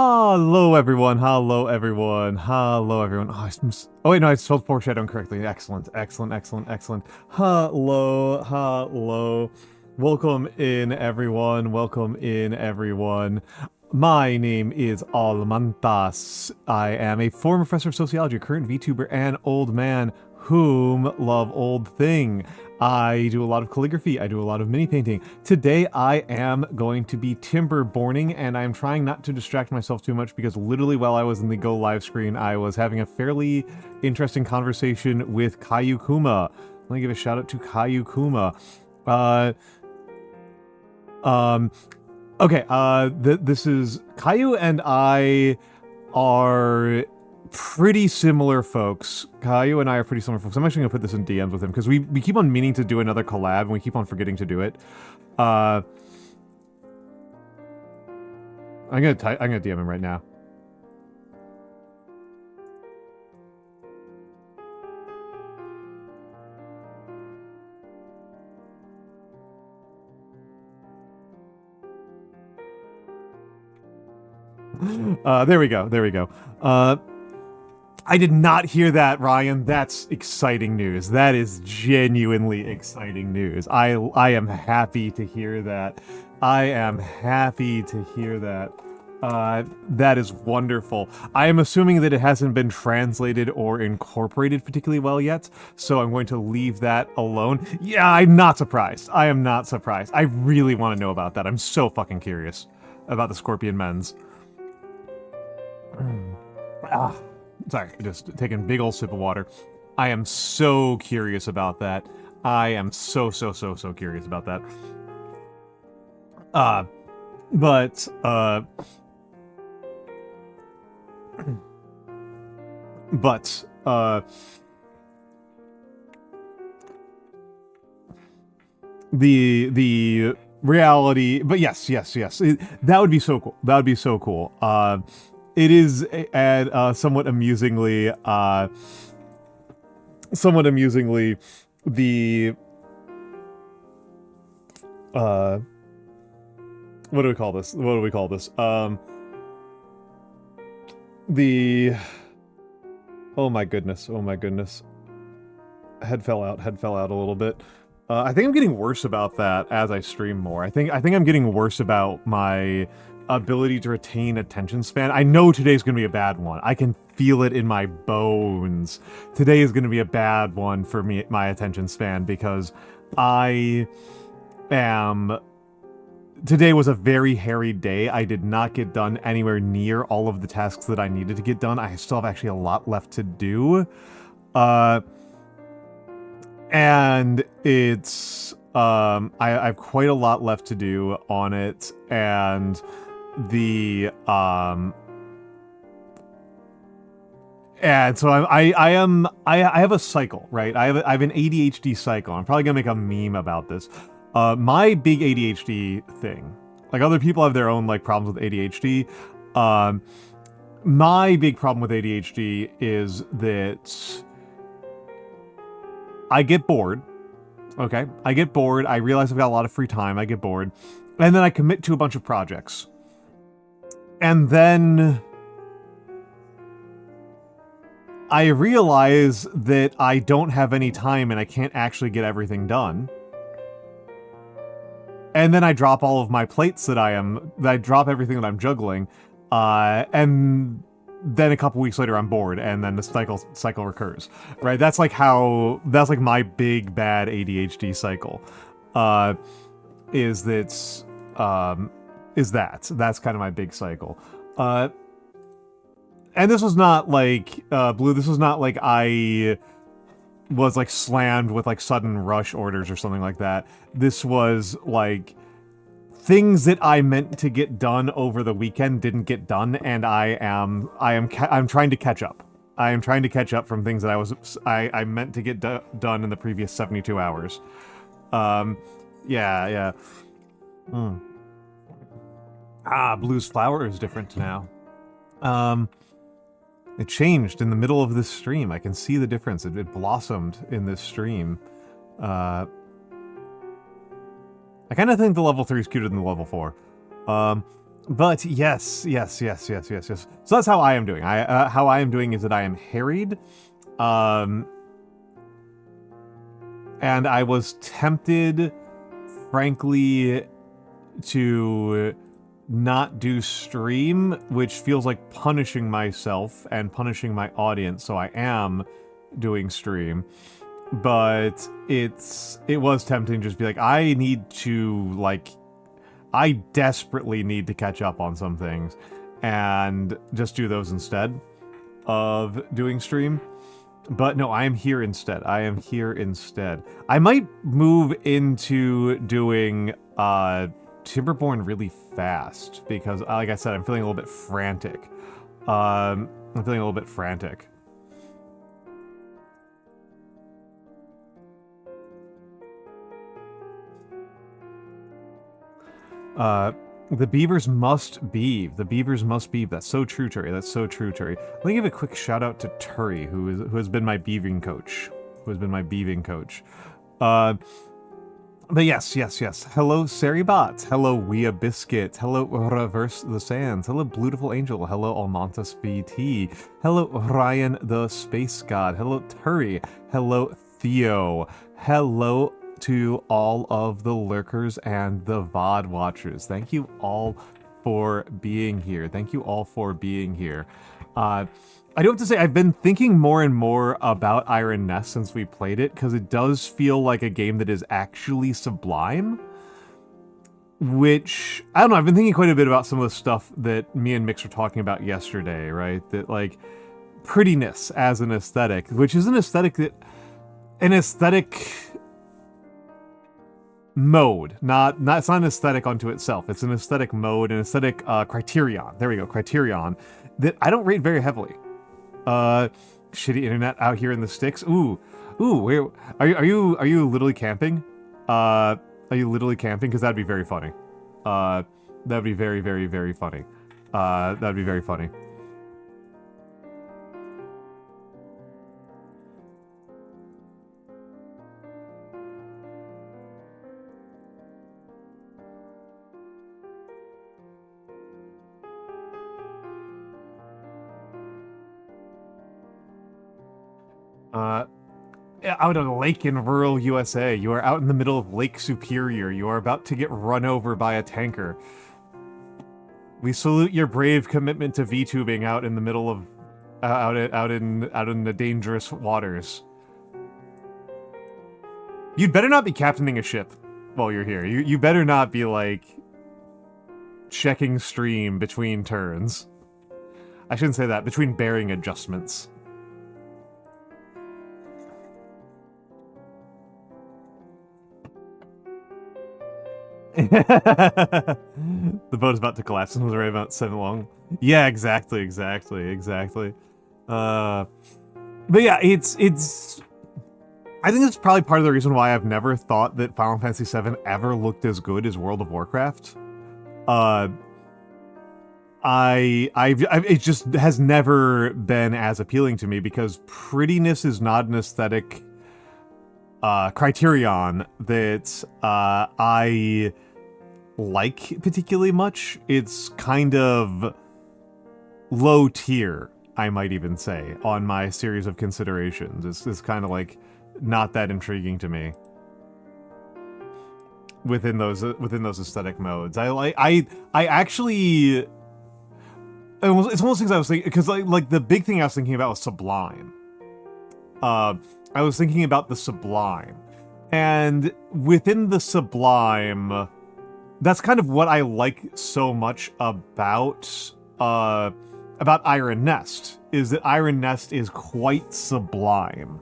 Hello everyone, hello everyone, hello everyone. Oh wait, no, I spelled foreshadowing correctly. Excellent, excellent, excellent, excellent. Hello, hello. Welcome in everyone, welcome in everyone. My name is Almantas. I am a former professor of sociology, current VTuber, and old man whom love old thing. I do a lot of calligraphy, I do a lot of mini painting. Today I am going to be Timberborning, and I'm trying not to distract myself too much because literally while I was in the Go live screen, I was having a fairly interesting conversation with Caillou Kuma. Let me give a shout out to Caillou Kuma. This is Caillou and I are pretty similar folks. Caillou and I are pretty similar folks. I'm actually gonna put this in DMs with him because we keep on meaning to do another collab and we keep on forgetting to do it. I'm gonna DM him right now. There we go. There we go. I did not hear that, Ryan. That's exciting news. That is genuinely exciting news. I am happy to hear that. I am happy to hear that. That is wonderful. I am assuming that it hasn't been translated or incorporated particularly well yet, so I'm going to leave that alone. Yeah, I'm not surprised. I am not surprised. I really want to know about that. I'm so fucking curious about the Scorpion Men's. Sorry, just taking a big old sip of water. I am so curious about that. I am so curious about that. The reality, but yes. That would be so cool. That would be so cool. It is, and somewhat amusingly, the what do we call this? What do we call this? The oh my goodness, head fell out a little bit. I think I'm getting worse about that as I stream more. I think I'm getting worse about my ability to retain attention span. I know today's gonna be a bad one. I can feel it in my bones. Today is gonna be a bad one for me, my attention span, because today was a very hairy day. I did not get done anywhere near all of the tasks that I needed to get done. I still have actually a lot left to do. And it's, I have quite a lot left to do on it, and and so I have a cycle, right? I have an ADHD cycle. I'm probably gonna make a meme about this. My big ADHD thing, like other people have their own like problems with ADHD. My big problem with ADHD is that I get bored. Okay, I get bored. I realize I've got a lot of free time. I get bored, and then I commit to a bunch of projects. And then I realize that I don't have any time and I can't actually get everything done. And then I drop all of my plates that I drop everything that I'm juggling, and then a couple weeks later I'm bored, and then the cycle recurs, right? That's like my big bad ADHD cycle, that's kind of my big cycle. And this was not like, Blue, this was not like I was like slammed with like sudden rush orders or something like that. This was like things that I meant to get done over the weekend didn't get done, and I'm trying to catch up. I am trying to catch up from things that I meant to get done in the previous 72 hours. Yeah. Blue's flower is different now. It changed in the middle of this stream. I can see the difference. It blossomed in this stream. I kind of think the level 3 is cuter than the level 4. But yes. So that's how I am doing. How I am doing is that I am harried. And I was tempted, frankly, to not do stream, which feels like punishing myself and punishing my audience, so I am doing stream. But it was tempting to just be like, I desperately need to catch up on some things and just do those instead of doing stream. But no, I am here instead. I might move into doing Timberborn really fast because, like I said, I'm feeling a little bit frantic. The beavers must beave. That's so true, Turi. Let me give a quick shout out to Turi, who has been my beaving coach. But yes. Hello, Seribot. Hello, Wea Biscuit. Hello, Reverse the Sands. Hello, Beautiful Angel. Hello, Almantas VT. Hello, Ryan the Space God. Hello, Turi. Hello, Theo. Hello to all of the lurkers and the VOD watchers. Thank you all for being here. I do have to say, I've been thinking more and more about Iron Nest since we played it, because it does feel like a game that is actually sublime. Which, I don't know, I've been thinking quite a bit about some of the stuff that me and Mikks were talking about yesterday, right? That, like, prettiness as an aesthetic, which is an aesthetic mode, it's not an aesthetic unto itself. It's an aesthetic mode, an aesthetic criterion. There we go, criterion that I don't rate very heavily. Shitty internet out here in the sticks. Ooh, where are you literally camping? Are you literally camping? Because that'd be very funny. That'd be very, very, very funny. That'd be very funny. Out on a lake in rural USA. You are out in the middle of Lake Superior. You are about to get run over by a tanker. We salute your brave commitment to VTubing out in the middle of out in the dangerous waters. You'd better not be captaining a ship while you're here. You better not be like checking stream between turns. I shouldn't say that, between bearing adjustments. The boat is about to collapse and was already about 7 long. Yeah, exactly. But yeah, it's. I think that's probably part of the reason why I've never thought that Final Fantasy VII ever looked as good as World of Warcraft. It just has never been as appealing to me because prettiness is not an aesthetic criterion that I like particularly much. It's kind of low tier, I might even say, on my series of considerations. It's kind of like not that intriguing to me within those aesthetic modes. I actually, it's one of those things I was thinking, because like the big thing I was thinking about was Sublime. I was thinking about the Sublime, and within the Sublime, that's kind of what I like so much about Iron Nest, is that Iron Nest is quite sublime.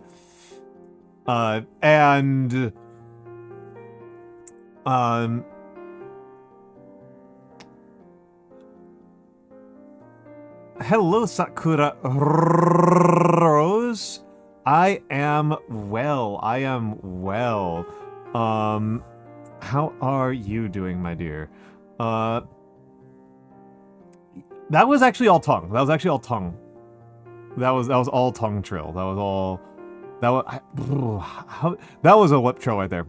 Hello, Sakura Rose. I am well. How are you doing, my dear? That was actually all tongue. That was all tongue trill. That was a lip trill right there.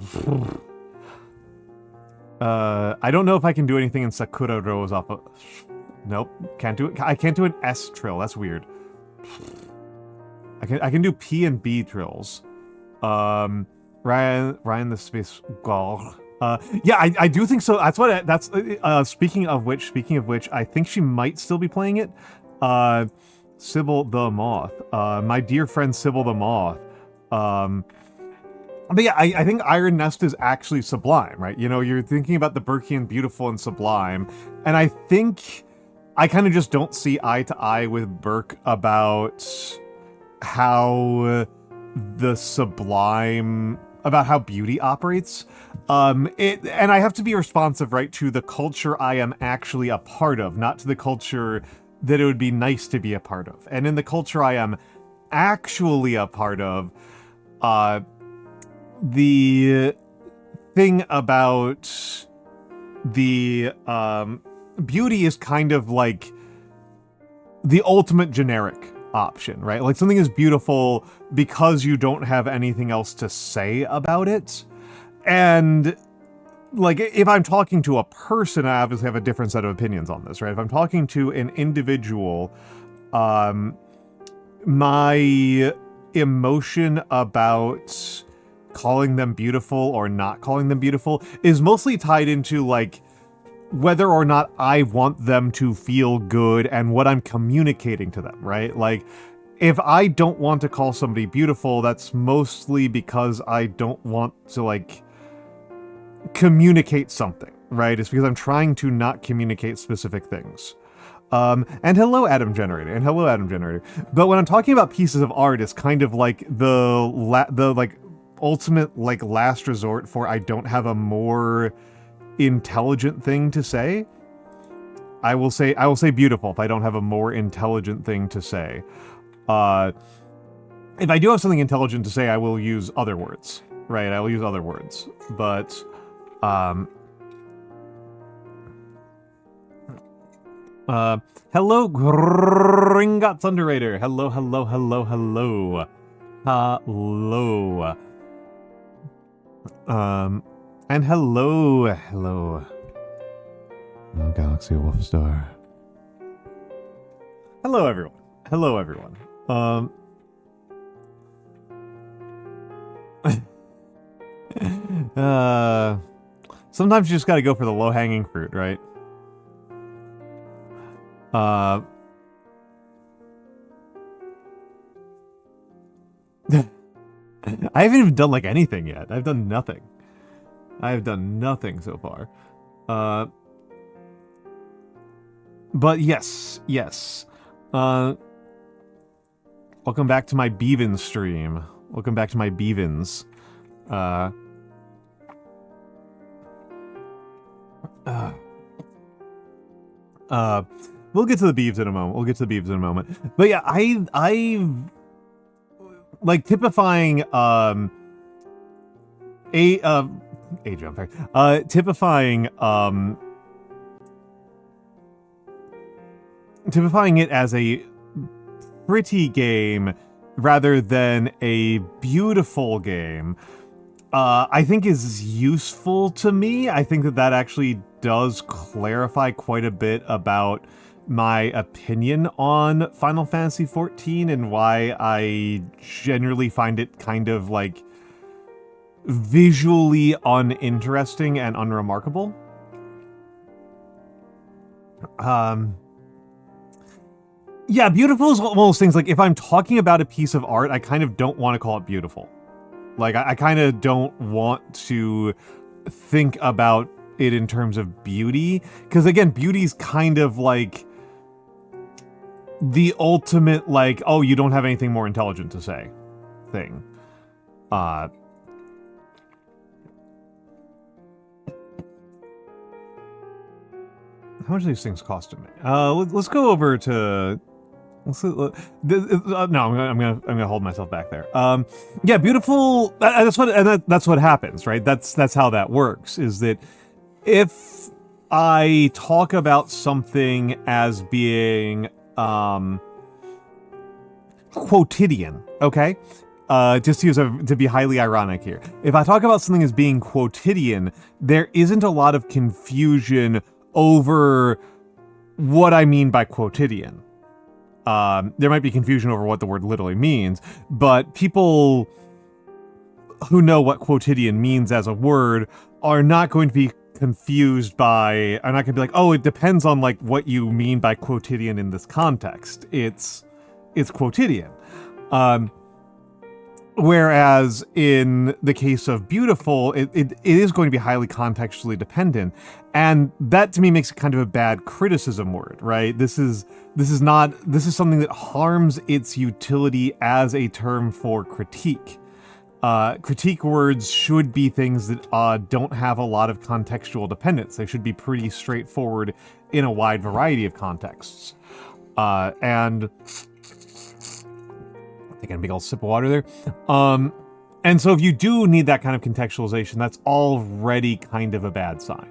I don't know if I can do anything in Sakura Rose off of... Nope, can't do it. I can't do an S trill. That's weird. I can do P and B trills. Ryan the Space Gall. Yeah, I do think so. That's speaking of which, I think she might still be playing it. SybilTheMoth. My dear friend SybilTheMoth. But yeah, I think Iron Nest is actually sublime, right? You know, you're thinking about the Burkean beautiful and sublime, and I think I kind of just don't see eye to eye with Burke about how the sublime, about how beauty operates. And I have to be responsive, right, to the culture I am actually a part of, not to the culture that it would be nice to be a part of. And in the culture I am actually a part of, the thing about the beauty is kind of like the ultimate generic option, right? Like something is beautiful because you don't have anything else to say about it. And like if I'm talking to a person, I obviously have a different set of opinions on this, right? If I'm talking to an individual, my emotion about calling them beautiful or not calling them beautiful is mostly tied into like whether or not I want them to feel good and what I'm communicating to them, right? Like if I don't want to call somebody beautiful, that's mostly because I don't want to like communicate something, right? It's because I'm trying to not communicate specific things. And hello, Adam Generator, and hello, Adam Generator. But when I'm talking about pieces of art, it's kind of like the like ultimate like last resort for I don't have a more intelligent thing to say. I will say beautiful if I don't have a more intelligent thing to say. If I do have something intelligent to say, I will use other words, right? I will use other words, but hello, Gringot Thunderator. Hello. And hello. Hello, Galaxy Wolfstar. Hello, everyone. Sometimes you just gotta go for the low-hanging fruit, right? I haven't even done like anything yet. I've done nothing. I have done nothing so far. But yes. Welcome back to my Beavins stream. Welcome back to my Beavins. We'll get to the beeves in a moment. But yeah, I like typifying typifying it as a pretty game rather than a beautiful game, I think is useful to me. I think that actually does clarify quite a bit about my opinion on Final Fantasy XIV and why I generally find it kind of like visually uninteresting and unremarkable. Yeah, beautiful is one of those things, like, if I'm talking about a piece of art, I kind of don't want to call it beautiful. Like, I kind of don't want to think about it in terms of beauty, because, again, beauty's kind of, like, the ultimate, like, oh, you don't have anything more intelligent to say thing. How much do these things cost to me? Let's go over to... no, I'm gonna hold myself back there. Yeah, beautiful. That's what happens, right? That's how that works. Is that if I talk about something as being quotidian, okay, just to be highly ironic here. If I talk about something as being quotidian, there isn't a lot of confusion over what I mean by quotidian. There might be confusion over what the word literally means, but people who know what quotidian means as a word are not going to be confused by, are not going to be like, oh, it depends on like what you mean by quotidian in this context. It's quotidian. Whereas in the case of beautiful, it is going to be highly contextually dependent, and that to me makes it kind of a bad criticism word, right? This is something that harms its utility as a term for critique. Critique words should be things that don't have a lot of contextual dependence. They should be pretty straightforward in a wide variety of contexts. And taking a big old sip of water there. And so if you do need that kind of contextualization, that's already kind of a bad sign.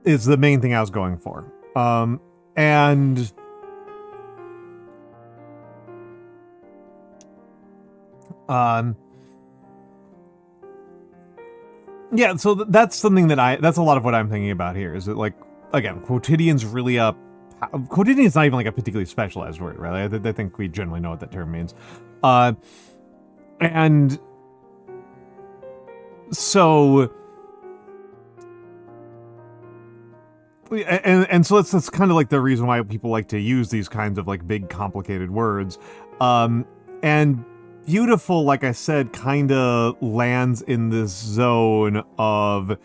Is the main thing I was going for. Yeah, so that's something that's a lot of what I'm thinking about here, is that, like, again, quotidian's really quotidian is not even like a particularly specialized word, right? I think we generally know what that term means. And so that's kind of like the reason why people like to use these kinds of like big complicated words. And beautiful, like I said, kind of lands in this zone of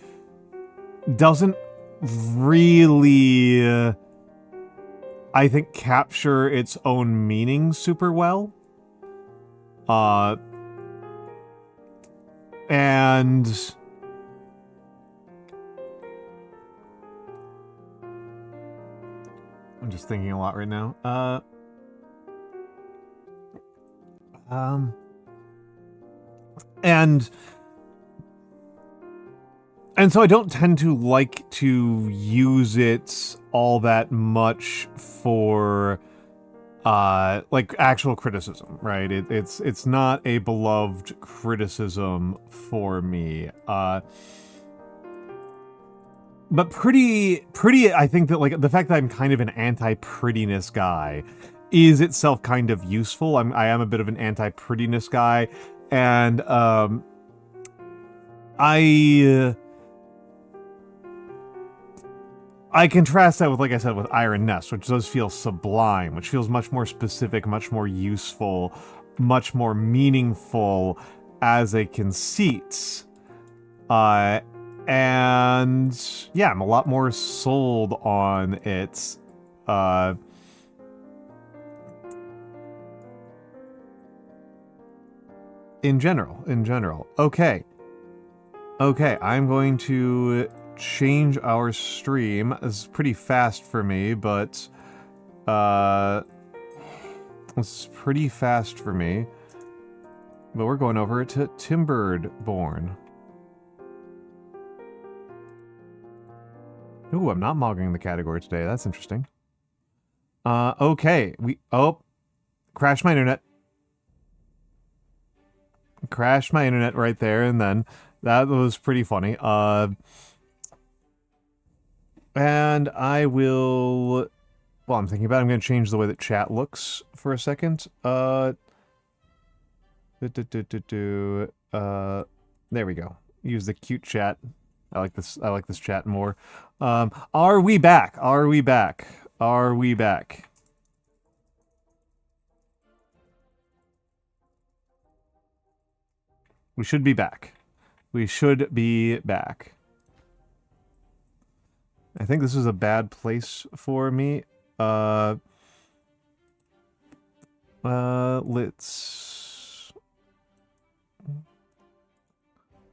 doesn't really, I think, capture its own meaning super well. And I'm just thinking a lot right now. And so I don't tend to like to use it all that much for like actual criticism, right? It's not a beloved criticism for me. But pretty, I think that, like, the fact that I'm kind of an anti-prettiness guy is itself kind of useful. I am a bit of an anti-prettiness guy, and I contrast that with, like I said, with Iron Nest, which does feel sublime, which feels much more specific, much more useful, much more meaningful as a conceit. And yeah, I'm a lot more sold on it. In general. Okay, I'm going to change our stream. This is pretty fast for me, but this is pretty fast for me. But we're going over to Timberborn. Ooh, I'm not mogging the category today. That's interesting. Okay. Crashed my internet. Crashed my internet right there, and then that was pretty funny. And I will... Well, I'm thinking about it. I'm going to change the way that chat looks for a second. There we go. Use the cute chat. I like this chat more. Are we back? Are we back? Are we back? We should be back. We should be back. I think this is a bad place for me. Let's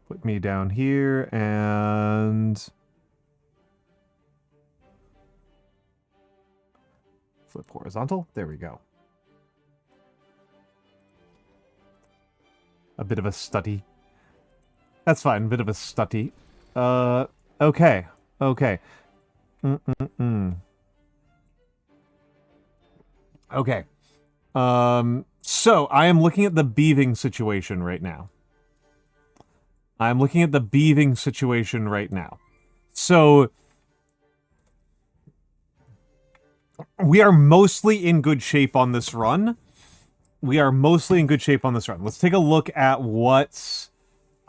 put me down here and flip horizontal. There we go. A bit of a study. That's fine. A bit of a study. Okay. Okay. Okay. So, I am looking at the beaving situation right now. So, we are mostly in good shape on this run. Let's take a look at what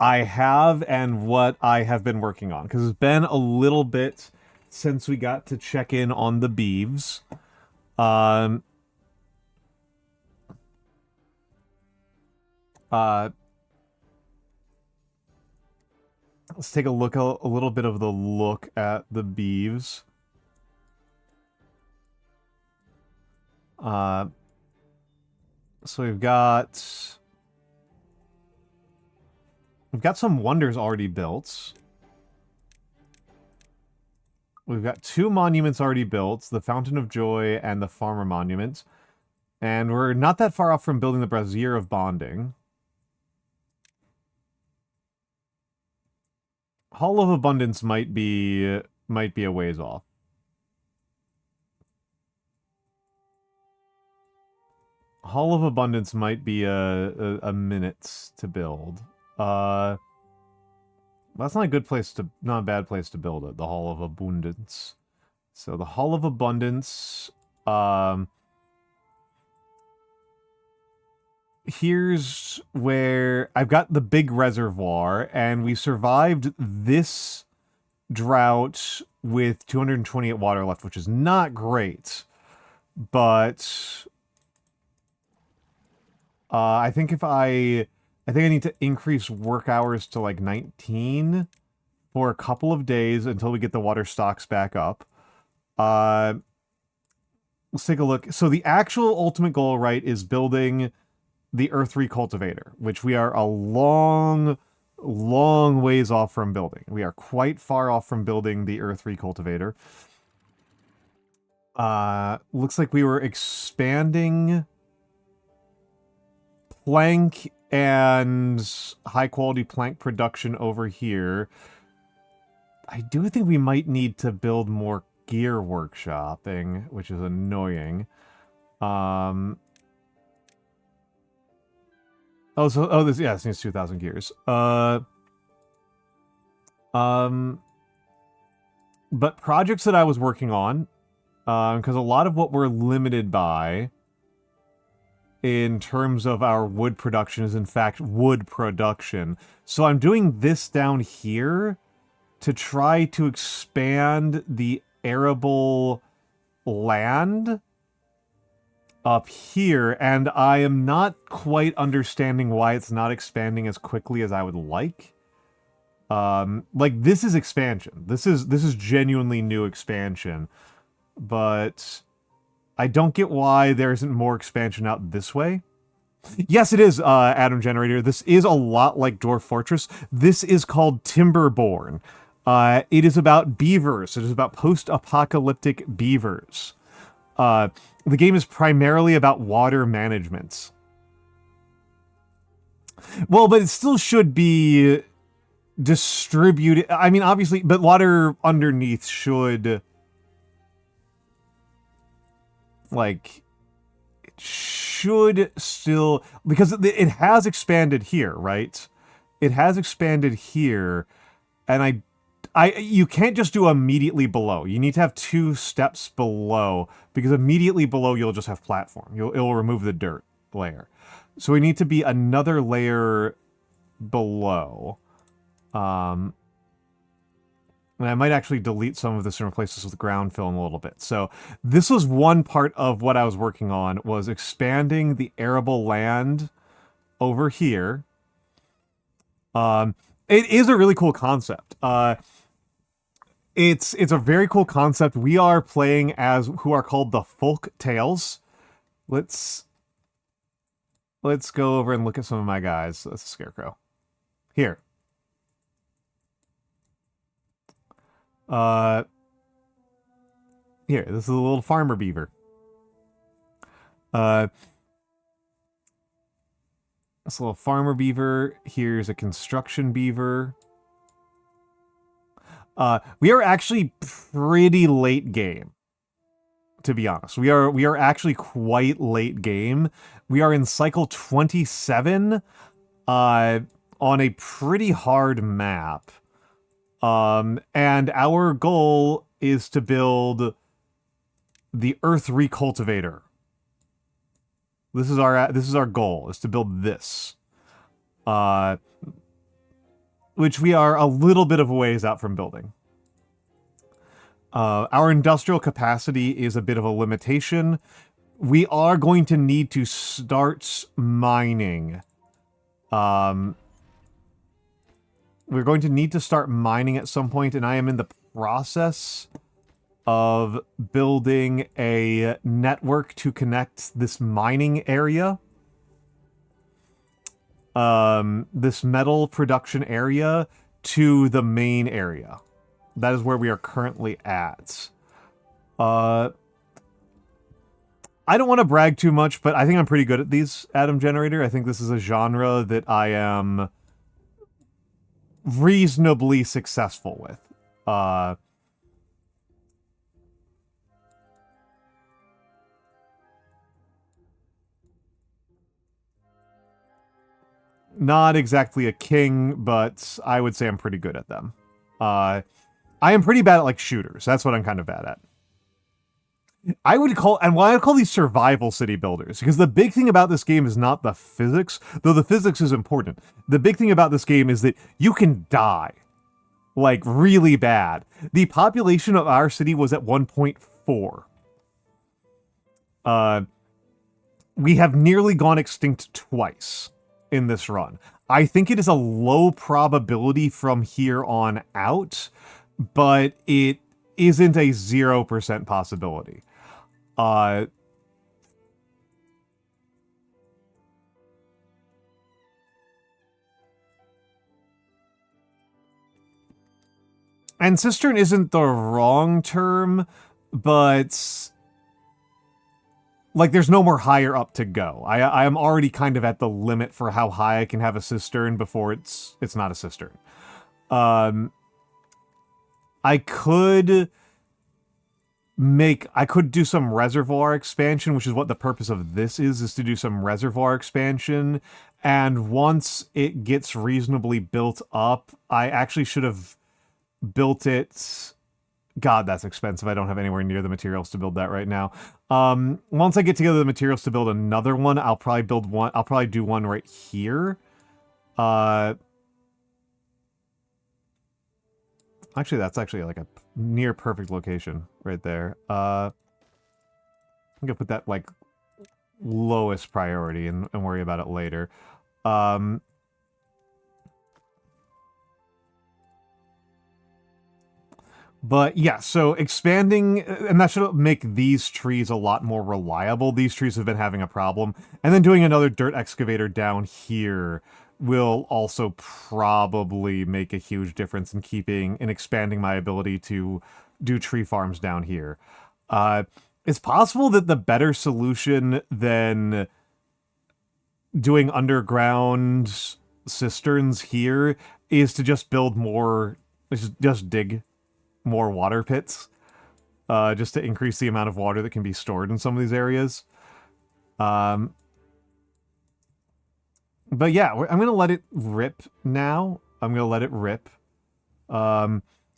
I have and what I have been working on, because it's been a little bit since we got to check in on the beeves. Let's take a look, a little bit of the look at the beeves. So we've got some wonders already built. We've got 2 monuments already built, the Fountain of Joy and the Farmer Monument. And we're not that far off from building the Brazier of Bonding. Hall of Abundance might be a ways off. Hall of Abundance might be a minute to build. That's not a good place to, not a bad place to build it, the Hall of Abundance. So the Hall of Abundance, here's where I've got the big reservoir, and we survived this drought with 228 water left, which is not great, but I think I need to increase work hours to like 19 for a couple of days until we get the water stocks back up. Let's take a look. So the actual ultimate goal, right, is building the Earth Recultivator, which we are a long ways off from building. We are quite far off from building the Earth Recultivator. Looks like we were expanding plank and high-quality plank production over here. I do think we might need to build more gear workshopping, which is annoying. This needs 2,000 gears. But projects that I was working on, because a lot of what we're limited by in terms of our wood production is in fact wood production. So I'm doing this down here to try to expand the arable land up here, and I am not quite understanding why it's not expanding as quickly as I would like. Like, this is expansion. This is genuinely new expansion, but I don't get why there isn't more expansion out this way. Yes, it is, Atom Generator. This is a lot like Dwarf Fortress. This is called Timberborn. It is about beavers. It is about post-apocalyptic beavers. The game is primarily about water management. Well, but it still should be distributed. I mean, obviously, but water underneath should, like, it should still, because it has expanded here, right? It has expanded here, and you can't just do immediately below. You need to have 2 steps below, because immediately below you'll just have platform. It'll remove the dirt layer. So we need to be another layer below. And I might actually delete some of this and replace this with ground fill in a little bit. So this was one part of what I was working on, was expanding the arable land over here. It is a really cool concept. It's a very cool concept. We are playing as who are called the Folk Tales. Let's go over and look at some of my guys. That's a scarecrow. Here. Here, this is a little farmer beaver. This little farmer beaver. Here's a construction beaver. We are actually pretty late game. to be honest. We are actually quite late game. We are in cycle 27 on a pretty hard map. And our goal is to build the Earth Recultivator. This is our goal, is to build this. Which we are a little bit of a ways out from building. Our industrial capacity is a bit of a limitation. We are going to need to start mining. We're going to need to start mining at some point, and I am in the process of building a network to connect this mining area. This metal production area to the main area. That is where we are currently at. I don't want to brag too much, but I think I'm pretty good at these atom generator. I think this is a genre that I am reasonably successful with. Not exactly a king, but I would say I'm pretty good at them. I am pretty bad at, like, shooters. That's what I'm kind of bad at. I would call these survival city builders, because the big thing about this game is not the physics, though the physics is important. The big thing about this game is that you can die. Like, really bad. The population of our city was at 1.4. We have nearly gone extinct twice in this run. I think it is a low probability from here on out, but it isn't a 0% possibility. And cistern isn't the wrong term, but like, there's no more higher up to go. I am already kind of at the limit for how high I can have a cistern before it's not a cistern. I could do some reservoir expansion, which is what the purpose of this is to do some reservoir expansion. And once it gets reasonably built up, I actually should have built it. God, that's expensive. I don't have anywhere near the materials to build that right now. Once I get together the materials to build another one, I'll probably build one. I'll probably do one right here. Actually, that's actually like a near perfect location right there. I'm gonna put that like lowest priority and worry about it later. But yeah, so expanding, and that should make these trees a lot more reliable. These trees have been having a problem. And then doing another dirt excavator down here will also probably make a huge difference in keeping and expanding my ability to do tree farms down here. It's possible that the better solution than doing underground cisterns here is to just build more, just dig more water pits, just to increase the amount of water that can be stored in some of these areas. But yeah, I'm going to let it rip now. I'm going to let it rip.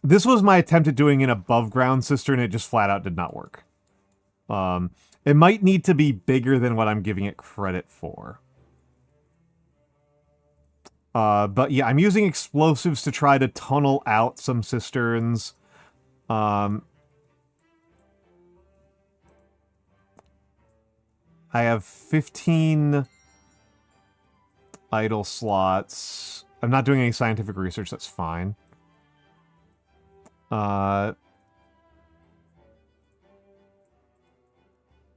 This was my attempt at doing an above-ground cistern. It just flat out did not work. It might need to be bigger than what I'm giving it credit for. But yeah, I'm using explosives to try to tunnel out some cisterns. I have 15 idle slots. I'm not doing any scientific research, that's fine.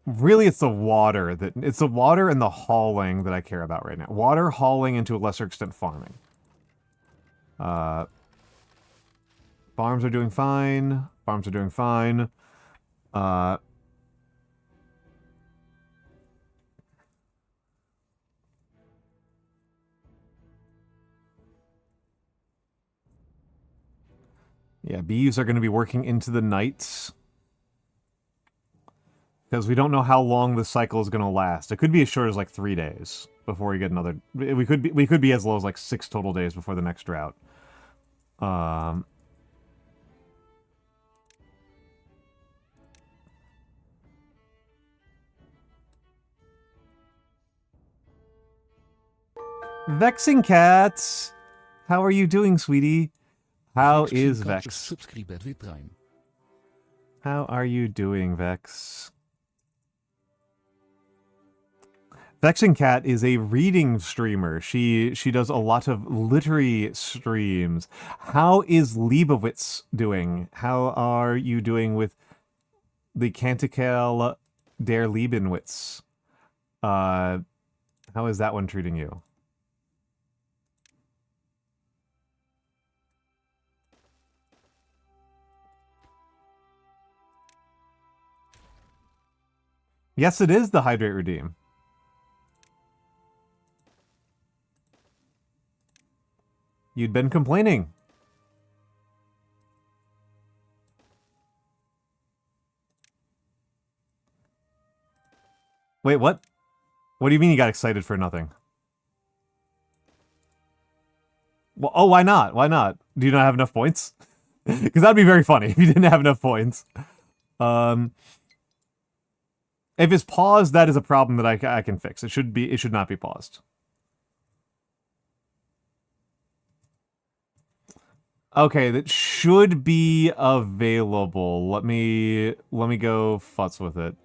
Really, it's the water and the hauling that I care about right now. Water, hauling, and to a lesser extent, farming. Farms are doing fine. Farms are doing fine. Yeah, bees are going to be working into the night. Because we don't know how long this cycle is going to last. It could be as short as like 3 days before we get another... We could be as low as like 6 total days before the next drought. Vexing Cats! How are you doing, sweetie? How is Vex? How are you doing, Vex? Vexing Cat is a reading streamer. She does a lot of literary streams. How is Leibowitz doing? How are you doing with the Canticle der Liebenwitz? How is that one treating you? Yes, it is the Hydrate Redeem. You'd been complaining. Wait, what? What do you mean you got excited for nothing? Well, oh, why not? Why not? Do you not have enough points? Because that'd be very funny if you didn't have enough points. If it's paused, that is a problem that I can fix. It should not be paused. Okay, that should be available. Let me go futz with it.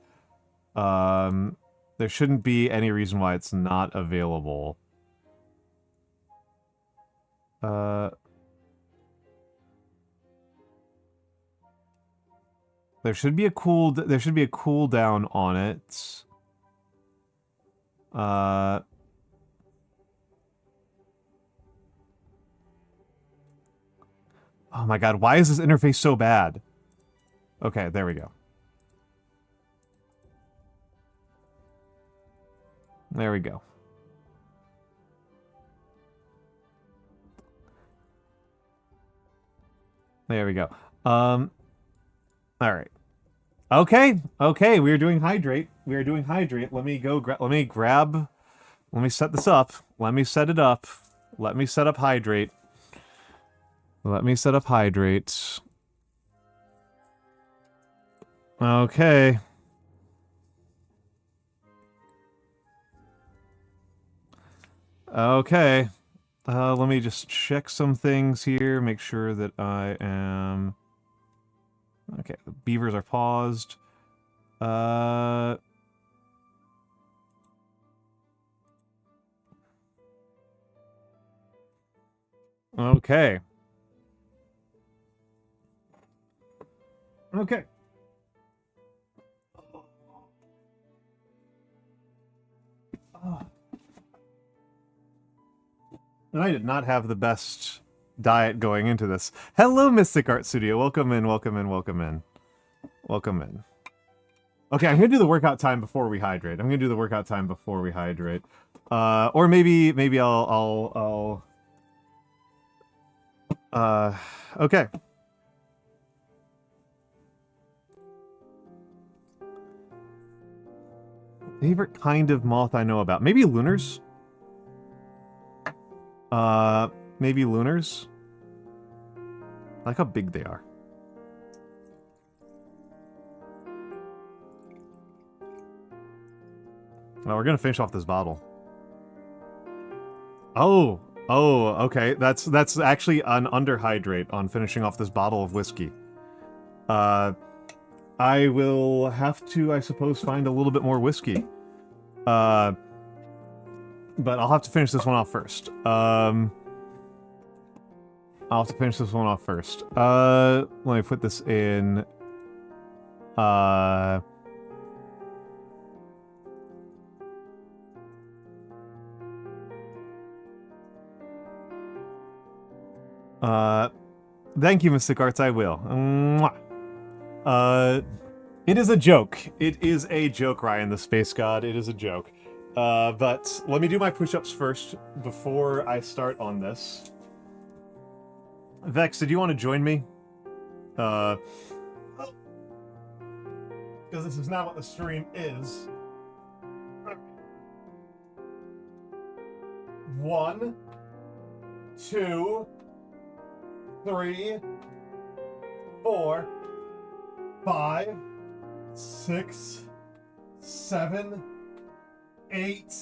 There shouldn't be any reason why it's not available. There should be a cooldown on it. Oh my god, why is this interface so bad? Okay, there we go. There we go. There we go. Alright. Okay, we are doing Hydrate. We are doing Hydrate. Let me set this up. Let me set it up. Let me set up Hydrate. Let me set up Hydrate. Okay. Okay. Let me just check some things here, make sure that I am... Okay, the beavers are paused. Okay. Okay. And I did not have the best diet going into this. Hello, Mystic Art Studio. Welcome in, welcome in, welcome in. Welcome in. Okay, I'm gonna do the workout time before we hydrate. I'm gonna do the workout time before we hydrate. Or maybe I'll okay. Favorite kind of moth I know about. Maybe lunars? Maybe lunars? I like how big they are. Well, we're gonna finish off this bottle. Oh, okay. That's actually an underhydrate on finishing off this bottle of whiskey. I will have to, I suppose, find a little bit more whiskey. But I'll have to finish this one off first. I'll have to finish this one off first. Let me put this in. Thank you, Mystic Arts, I will. Mwah. It is a joke. It is a joke, Ryan, the Space God. It is a joke. But let me do my push-ups first before I start on this. Vex, did you want to join me? Because because this is not what the stream is. 1, 2, 3, 4, 5, 6, 7, 8,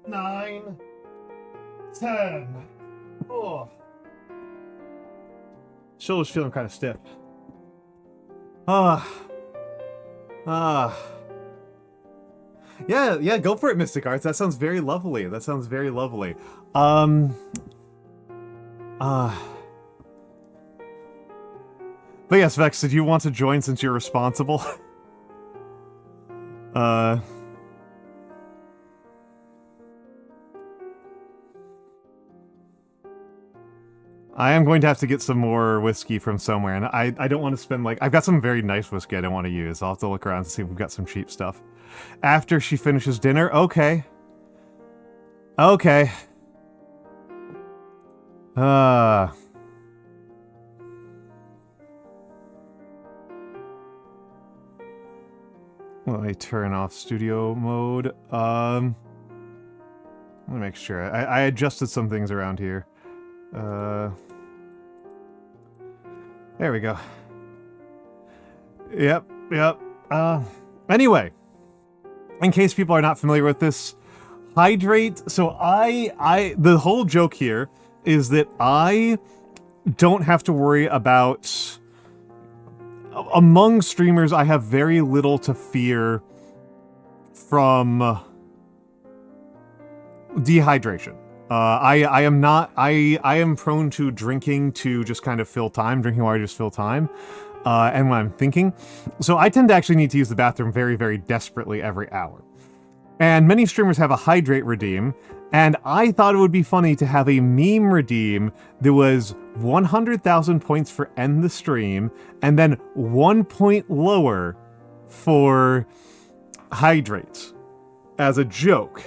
9, 10. Oh. Shoulder's feeling kind of stiff. Yeah, go for it, Mystic Arts. That sounds very lovely. That sounds very lovely. But yes, Vex, did you want to join since you're responsible? I am going to have to get some more whiskey from somewhere, and I don't want to spend, like... I've got some very nice whiskey I don't want to use. I'll have to look around to see if we've got some cheap stuff. After she finishes dinner? Okay. Okay. Let me turn off studio mode. Let me make sure. I adjusted some things around here. There we go. Yep. Anyway, in case people are not familiar with this, Hydrate, so the whole joke here is that I don't have to worry about... Among streamers, I have very little to fear from dehydration. I am prone to drinking to just kind of fill time, drinking water to just fill time, and when I'm thinking. So I tend to actually need to use the bathroom very, very desperately every hour. And many streamers have a Hydrate redeem, and I thought it would be funny to have a meme redeem that was 100,000 points for end the stream, and then 1 point lower for Hydrate, as a joke.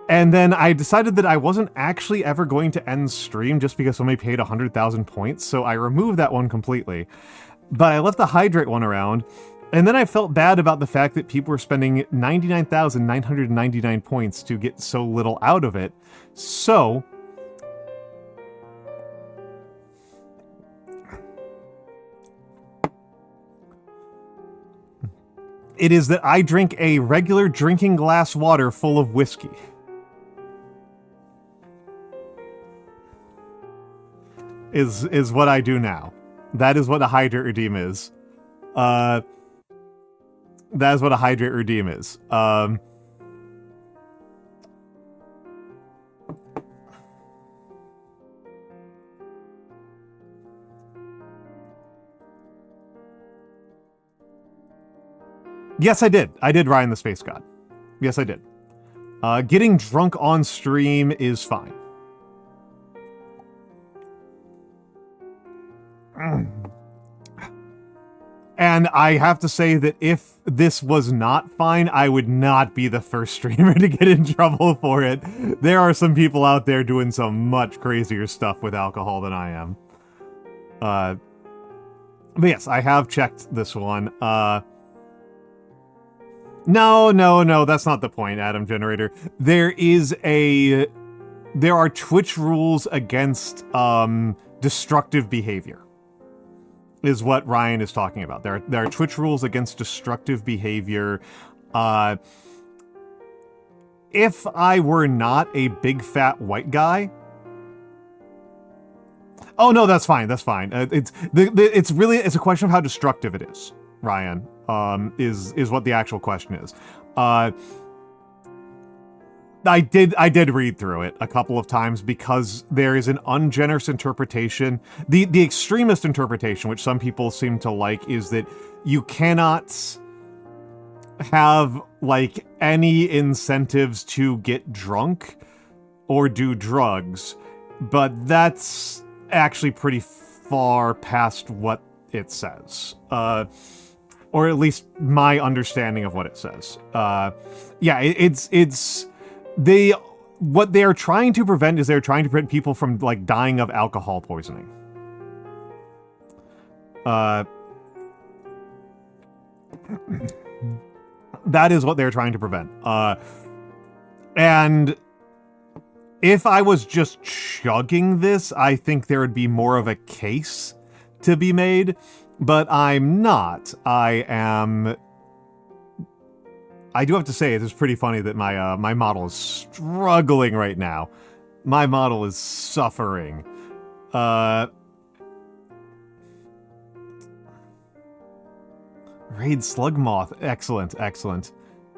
And then I decided that I wasn't actually ever going to end stream just because somebody paid 100,000 points, so I removed that one completely. But I left the Hydrate one around, and then I felt bad about the fact that people were spending 99,999 points to get so little out of it. So it is that I drink a regular drinking glass water full of whiskey. Is what I do now. That is what a Hydrate redeem is. That is what a Hydrate redeem is. Yes, I did. I did Ryan the Space God. Yes, I did. Getting drunk on stream is fine. And I have to say that if this was not fine, I would not be the first streamer to get in trouble for it. There are some people out there doing some much crazier stuff with alcohol than I am. But yes, I have checked this one. No, that's not the point, Adam Generator. There are Twitch rules against, destructive behavior. Is what Ryan is talking about. There are Twitch rules against destructive behavior. If I were not a big fat white guy... Oh no, that's fine, that's fine. It's a question of how destructive it is, Ryan, is what the actual question is. I did read through it a couple of times because there is an ungenerous interpretation. The extremist interpretation, which some people seem to like, is that you cannot have, like, any incentives to get drunk or do drugs, but that's actually pretty far past what it says. Or at least my understanding of what it says. What they are trying to prevent is they're trying to prevent people from, like, dying of alcohol poisoning. That is what they're trying to prevent. And if I was just chugging this, I think there would be more of a case to be made, but I'm not. I do have to say, it is pretty funny that my model is struggling right now. My model is suffering. Raid Slugmoth. Excellent, excellent,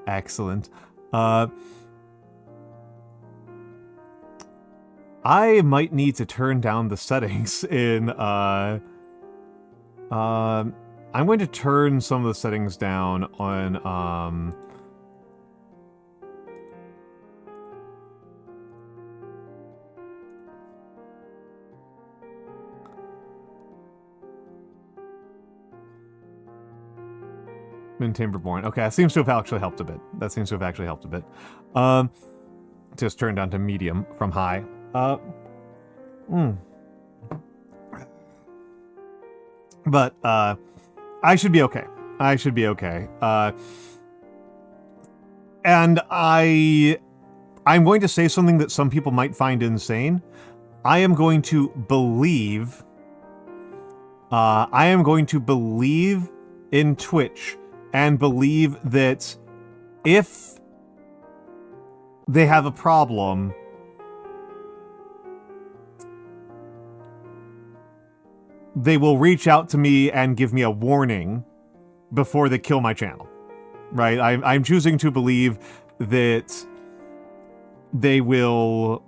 excellent. I might need to turn down the settings in, I'm going to turn some of the settings down on, in Timberborn. Okay, that seems to have actually helped a bit. That seems to have actually helped a bit. Just turn down to medium from high. But, I should be okay. I should be okay. And I'm going to say something that some people might find insane. I am going to believe in Twitch and believe that if they have a problem, they will reach out to me and give me a warning before they kill my channel. Right? I'm choosing to believe that they will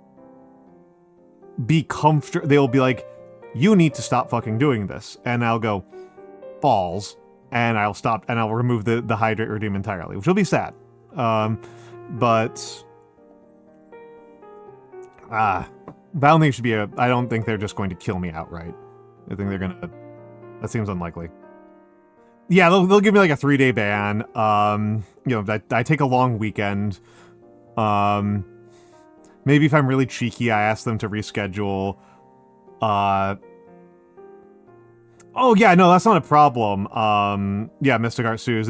be comfortable. They'll be like, you need to stop fucking doing this. And I'll go, balls. And I'll stop, and I'll remove the Hydrate redeem entirely, which will be sad. But I don't think it should be I don't think they're just going to kill me outright. I think they're gonna, that seems unlikely. Yeah, they'll give me like a 3-day ban. You know, I take a long weekend. Maybe if I'm really cheeky, I ask them to reschedule. Oh yeah, no, that's not a problem. Yeah, Mystic Art Sues.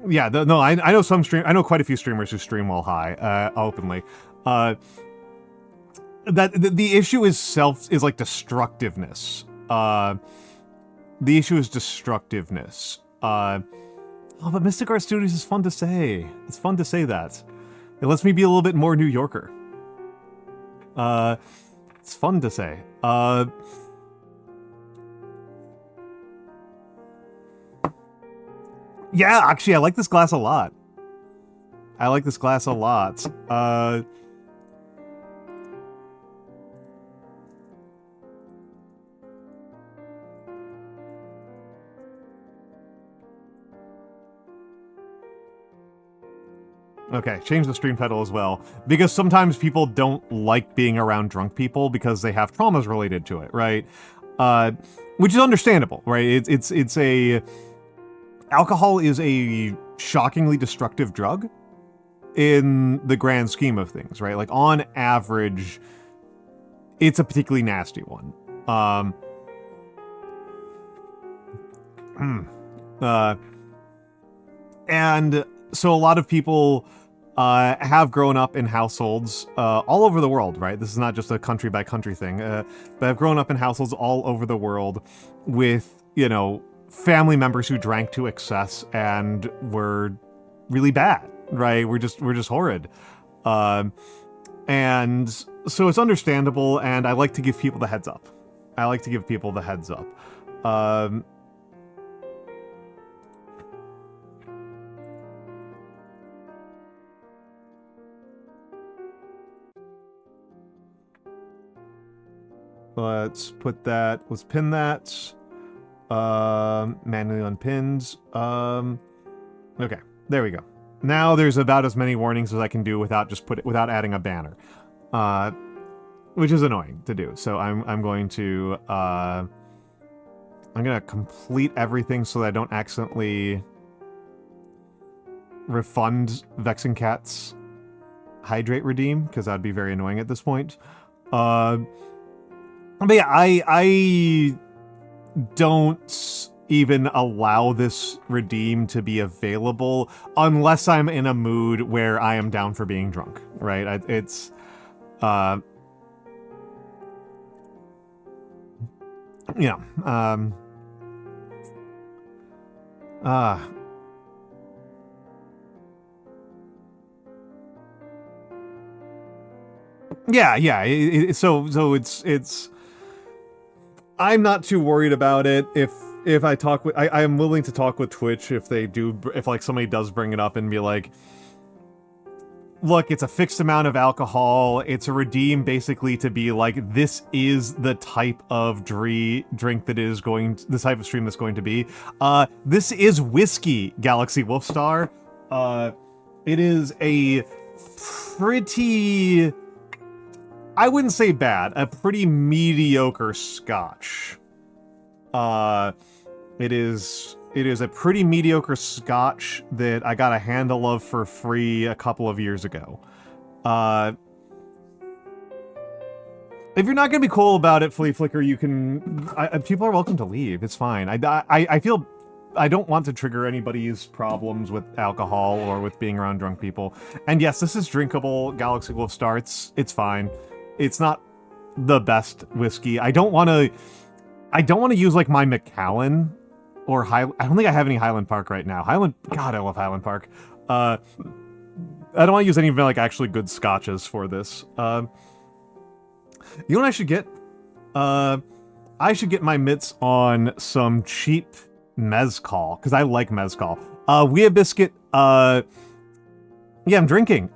Yeah, no, I know I know quite a few streamers who stream while high, openly. That the issue is like destructiveness. The issue is destructiveness. Oh, but Mystic Art Studios is fun to say. It's fun to say that. It lets me be a little bit more New Yorker. It's fun to say. Yeah, actually, I like this glass a lot. I like this glass a lot. Okay, change the stream title as well, because sometimes people don't like being around drunk people because they have traumas related to it, right? Which is understandable, right? It's a... Alcohol is a shockingly destructive drug in the grand scheme of things, right? Like, on average, it's a particularly nasty one. And so a lot of people have grown up in households all over the world, right? This is not just a country by country thing, but have grown up in households all over the world with, you know, family members who drank to excess and were really bad, right? We're just horrid. And so it's understandable, and I like to give people the heads up. Let's pin that. Manually unpinned. Okay, there we go. Now there's about as many warnings as I can do without adding a banner. Which is annoying to do. So I'm going to complete everything so that I don't accidentally refund Vexing Cat's Hydrate redeem, because that'd be very annoying at this point. But yeah, don't even allow this redeem to be available unless I'm in a mood where I am down for being drunk, right? It's yeah, yeah. So it's. I'm not too worried about it. If I talk with, I am willing to talk with Twitch if they do, if like somebody does bring it up and be like, look, it's a fixed amount of alcohol. It's a redeem basically to be like, this is the type of drink that is going, the type of stream that's going to be. This is whiskey, Galaxy Wolfstar. It is a pretty, I wouldn't say bad, a pretty mediocre scotch. It is a pretty mediocre scotch that I got a handle of for free a couple of years ago. If you're not gonna be cool about it, Flea Flicker, you can. People are welcome to leave. It's fine. I feel I don't want to trigger anybody's problems with alcohol or with being around drunk people. And yes, this is drinkable. Galaxy Wolf starts. It's fine. It's not the best whiskey. I don't want to use like my Macallan or I don't think I have any Highland Park right now. God, I love Highland Park. I don't want to use any of like actually good scotches for this. You know what I should get? I should get my mitts on some cheap mezcal because I like mezcal. Wea Biscuit. Yeah, I'm drinking.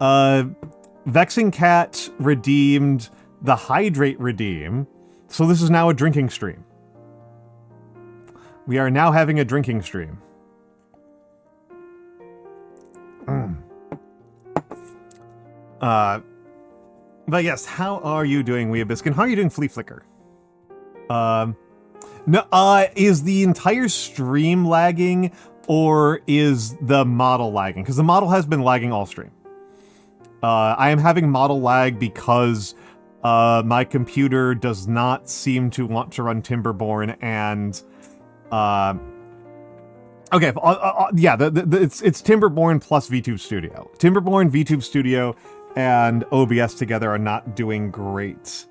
Vexing Cat redeemed the Hydrate redeem, so this is now a drinking stream. We are now having a drinking stream. But yes, how are you doing, Wea Biscuit? How are you doing, Flea Flicker? No, is the entire stream lagging, or is the model lagging? Because the model has been lagging all stream. I am having model lag because my computer does not seem to want to run Timberborn, and okay, yeah, it's Timberborn plus VTube Studio. Timberborn, VTube Studio, and OBS together are not doing great.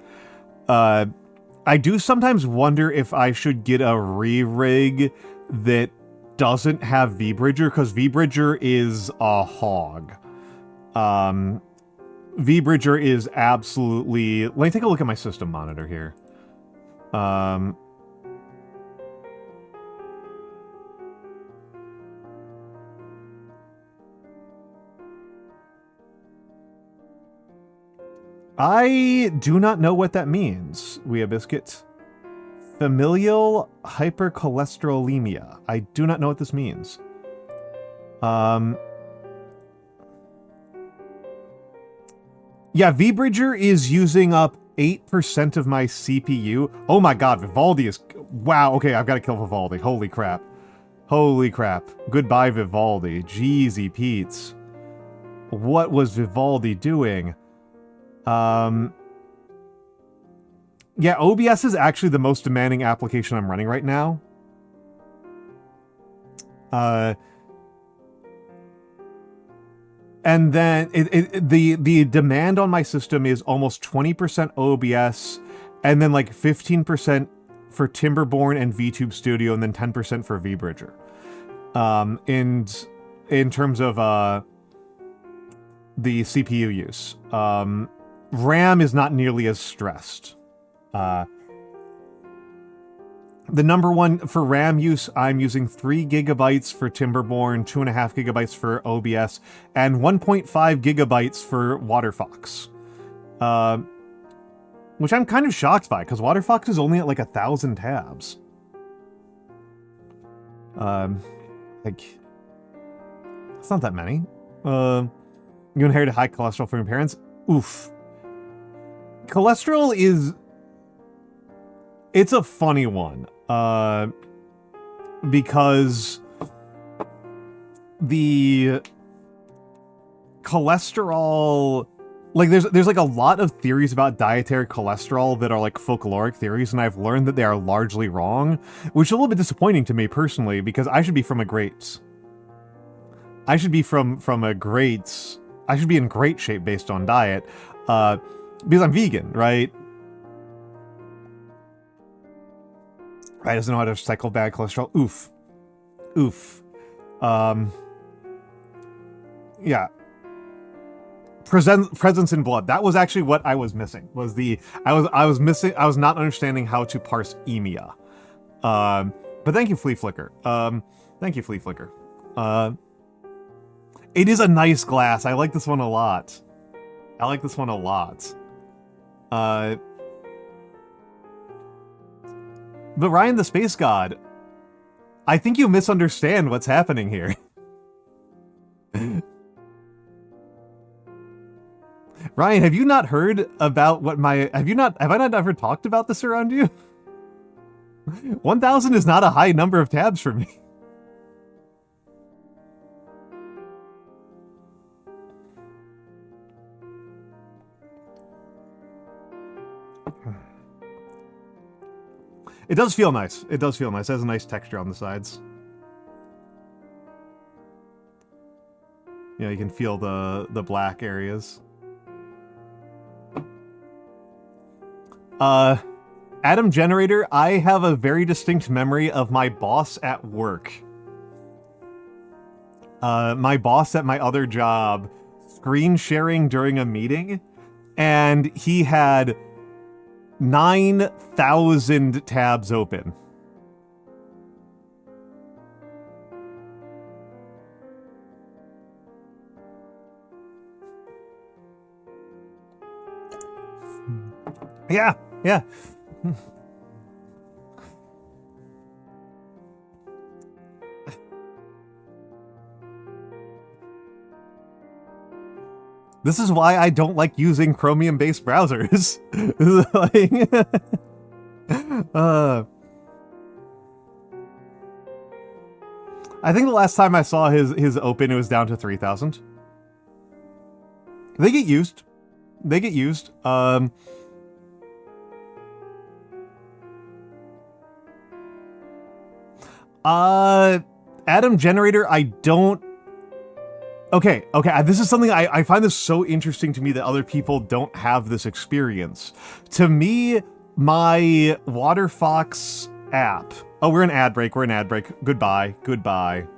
I do sometimes wonder if I should get a re-rig that doesn't have VBridger, because VBridger is a hog. VBridger is absolutely... Let me take a look at my system monitor here. I do not know what that means, Wea Biscuit. Familial hypercholesterolemia. I do not know what this means. Yeah, VBridger is using up 8% of my CPU. Oh my god, Vivaldi is... Wow, okay, I've got to kill Vivaldi. Holy crap. Holy crap. Goodbye, Vivaldi. Jeezy Pete's. What was Vivaldi doing? Yeah, OBS is actually the most demanding application I'm running right now. And then the demand on my system is almost 20% OBS, and then like 15% for Timberborn and VTube Studio, and then 10% for VBridger. And in terms of the CPU use, RAM is not nearly as stressed. The number one for RAM use, I'm using 3 gigabytes for Timberborn, 2.5 gigabytes for OBS, and 1.5 gigabytes for WaterFox. Which I'm kind of shocked by, because WaterFox is only at like 1,000 tabs. Like, it's not that many. You inherited high cholesterol from your parents? Oof. Cholesterol is... It's a funny one. Because the cholesterol like there's like a lot of theories about dietary cholesterol that are like folkloric theories, and I've learned that they are largely wrong, which is a little bit disappointing to me personally, because I should be from a great I should be I should be in great shape based on diet, because I'm vegan, right? Right, doesn't know how to cycle bad cholesterol. Oof. Oof. Yeah. Presence in blood. That was actually what I was missing. I was not understanding how to parse emia. But thank you, Flea Flicker. Thank you, Flea Flicker. It is a nice glass. I like this one a lot. I like this one a lot. But Ryan the Space God, I think you misunderstand what's happening here. Ryan, have you not heard about what have I not ever talked about this around you? 1,000 is not a high number of tabs for me. It does feel nice. It does feel nice. It has a nice texture on the sides. You can feel the black areas. Adam Generator, I have a very distinct memory of my boss at work. My boss at my other job screen sharing during a meeting, and he had 9,000 tabs open. Yeah, yeah. This is why I don't like using Chromium-based browsers. I think the last time I saw his open, it was down to 3,000. They get used. They get used. Adam Generator, I don't... Okay, this is something I find this so interesting to me that other people don't have this experience. To me, my Waterfox app... Oh, we're in ad break, Goodbye, goodbye.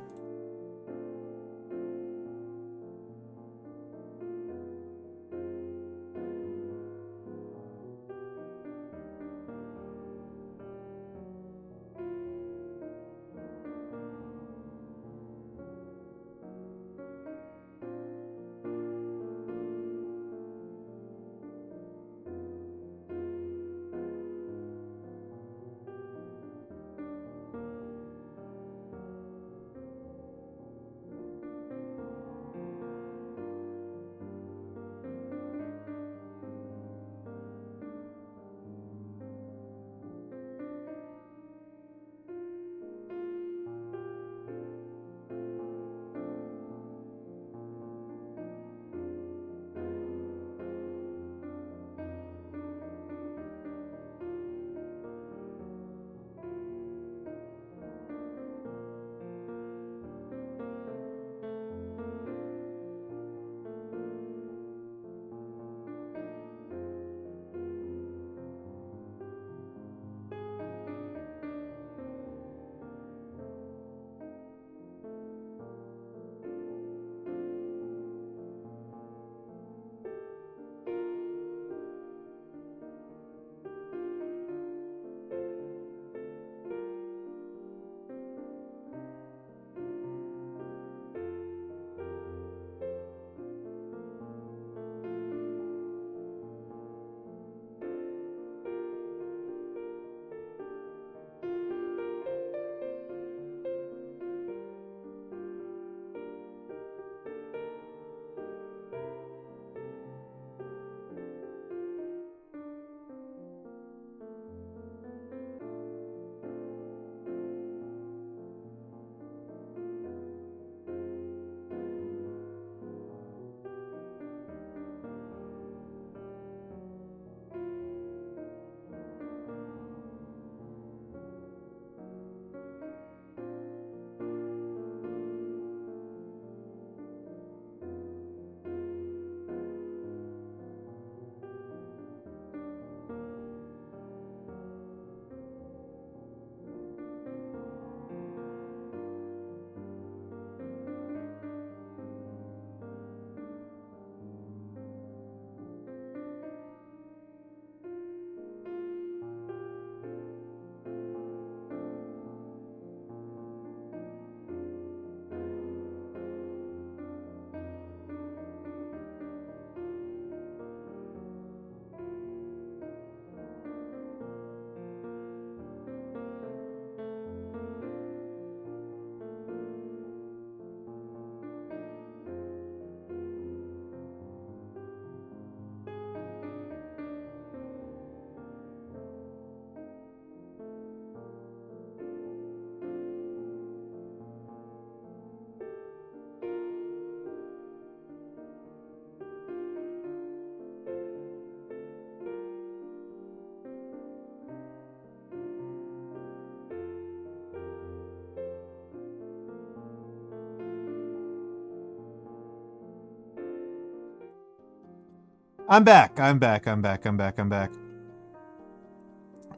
I'm back. I'm back. I'm back. I'm back. I'm back.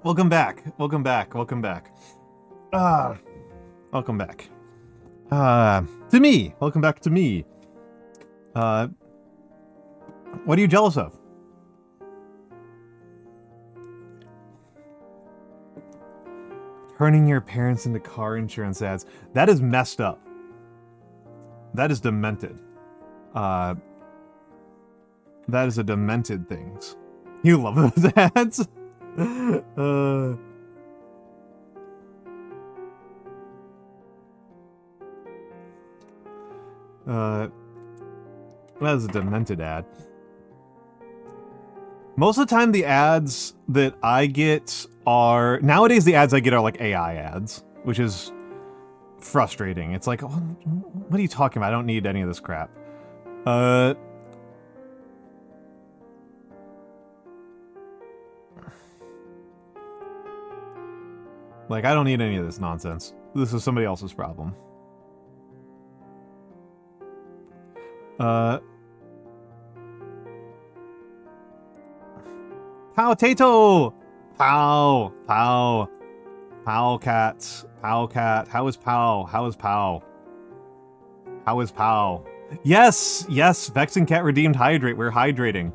Welcome back. Welcome back. Welcome back. Welcome back. To me. Welcome back to me. What are you jealous of? Turning your parents into car insurance ads. That is messed up. That is demented. That is a demented things. You love those ads? That is a demented ad. Most of the time the ads that I get are... Nowadays the ads I get are like AI ads, which is frustrating. It's like, what are you talking about? I don't need any of this crap. Like, I don't need any of this nonsense. This is somebody else's problem. Pow Tato! Pow! Pow! Pow cats. Pow cat. How is Pow? How is Pow? How is Pow? Yes! Yes! Vexing Cat redeemed Hydrate. We're hydrating.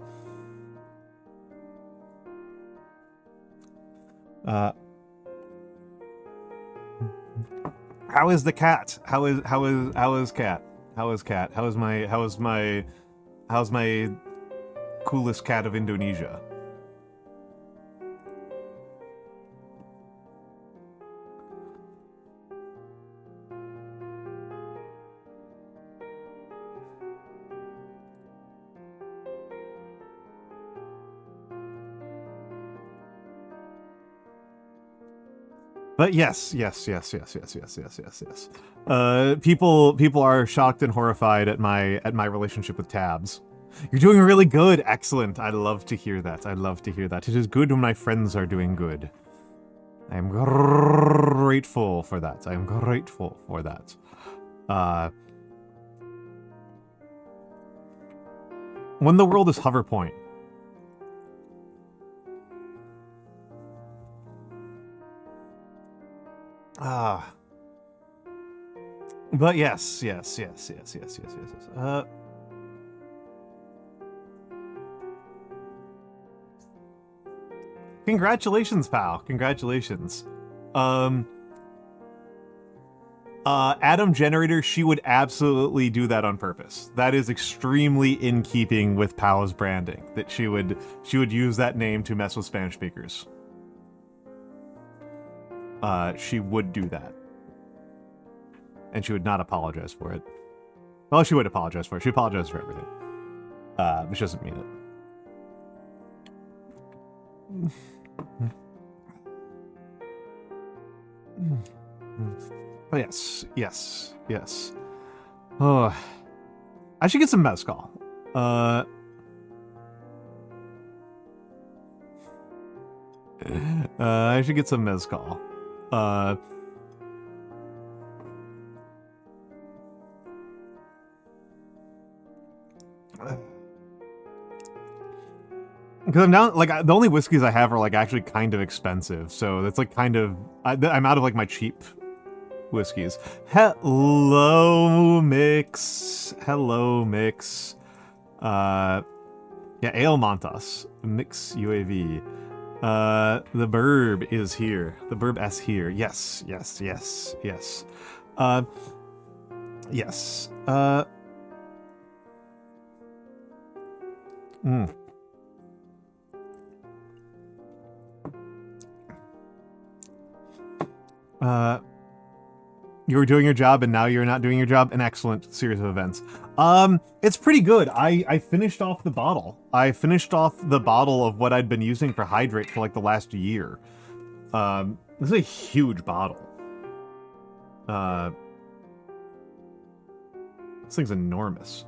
How is the cat? How is cat? How is cat? How's my coolest cat of Indonesia? But yes. People are shocked and horrified at my relationship with tabs. You're doing really good. Excellent. I love to hear that. I love to hear that. It is good when my friends are doing good. I am grateful for that. I am grateful for that. When the world is hover point. But yes. Congratulations, pal. Congratulations. Atom Generator, she would absolutely do that on purpose. That is extremely in keeping with Pal's branding. That she would use that name to mess with Spanish speakers. She would do that. And she would not apologize for it. Well, she would apologize for it. She apologizes for everything. But she doesn't mean it. Oh, yes. Oh, I should get some mezcal. I should get some mezcal. Because I'm down, like, the only whiskeys I have are, like, actually kind of expensive, so that's, like, kind of... I'm out of, like, my cheap whiskeys. Hello, Mikks. Hello, Mikks. Yeah, Almantas. Mikks UAV. The burb is here. The burb S here. Yes. Yes. You were doing your job and now you're not doing your job. An excellent series of events. It's pretty good. I finished off the bottle. I finished off the bottle of what I'd been using for Hydrate for like the last year. This is a huge bottle. This thing's enormous.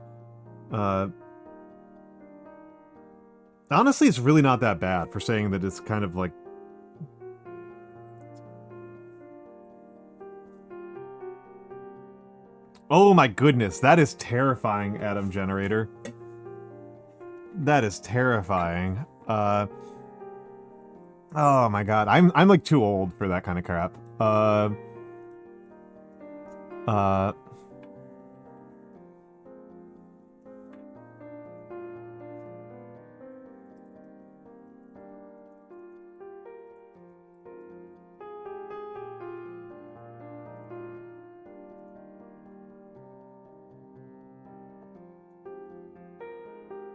Honestly, it's really not that bad for saying that it's kind of like... Oh my goodness, that is terrifying, Atom Generator. That is terrifying. Oh my god, I'm like too old for that kind of crap.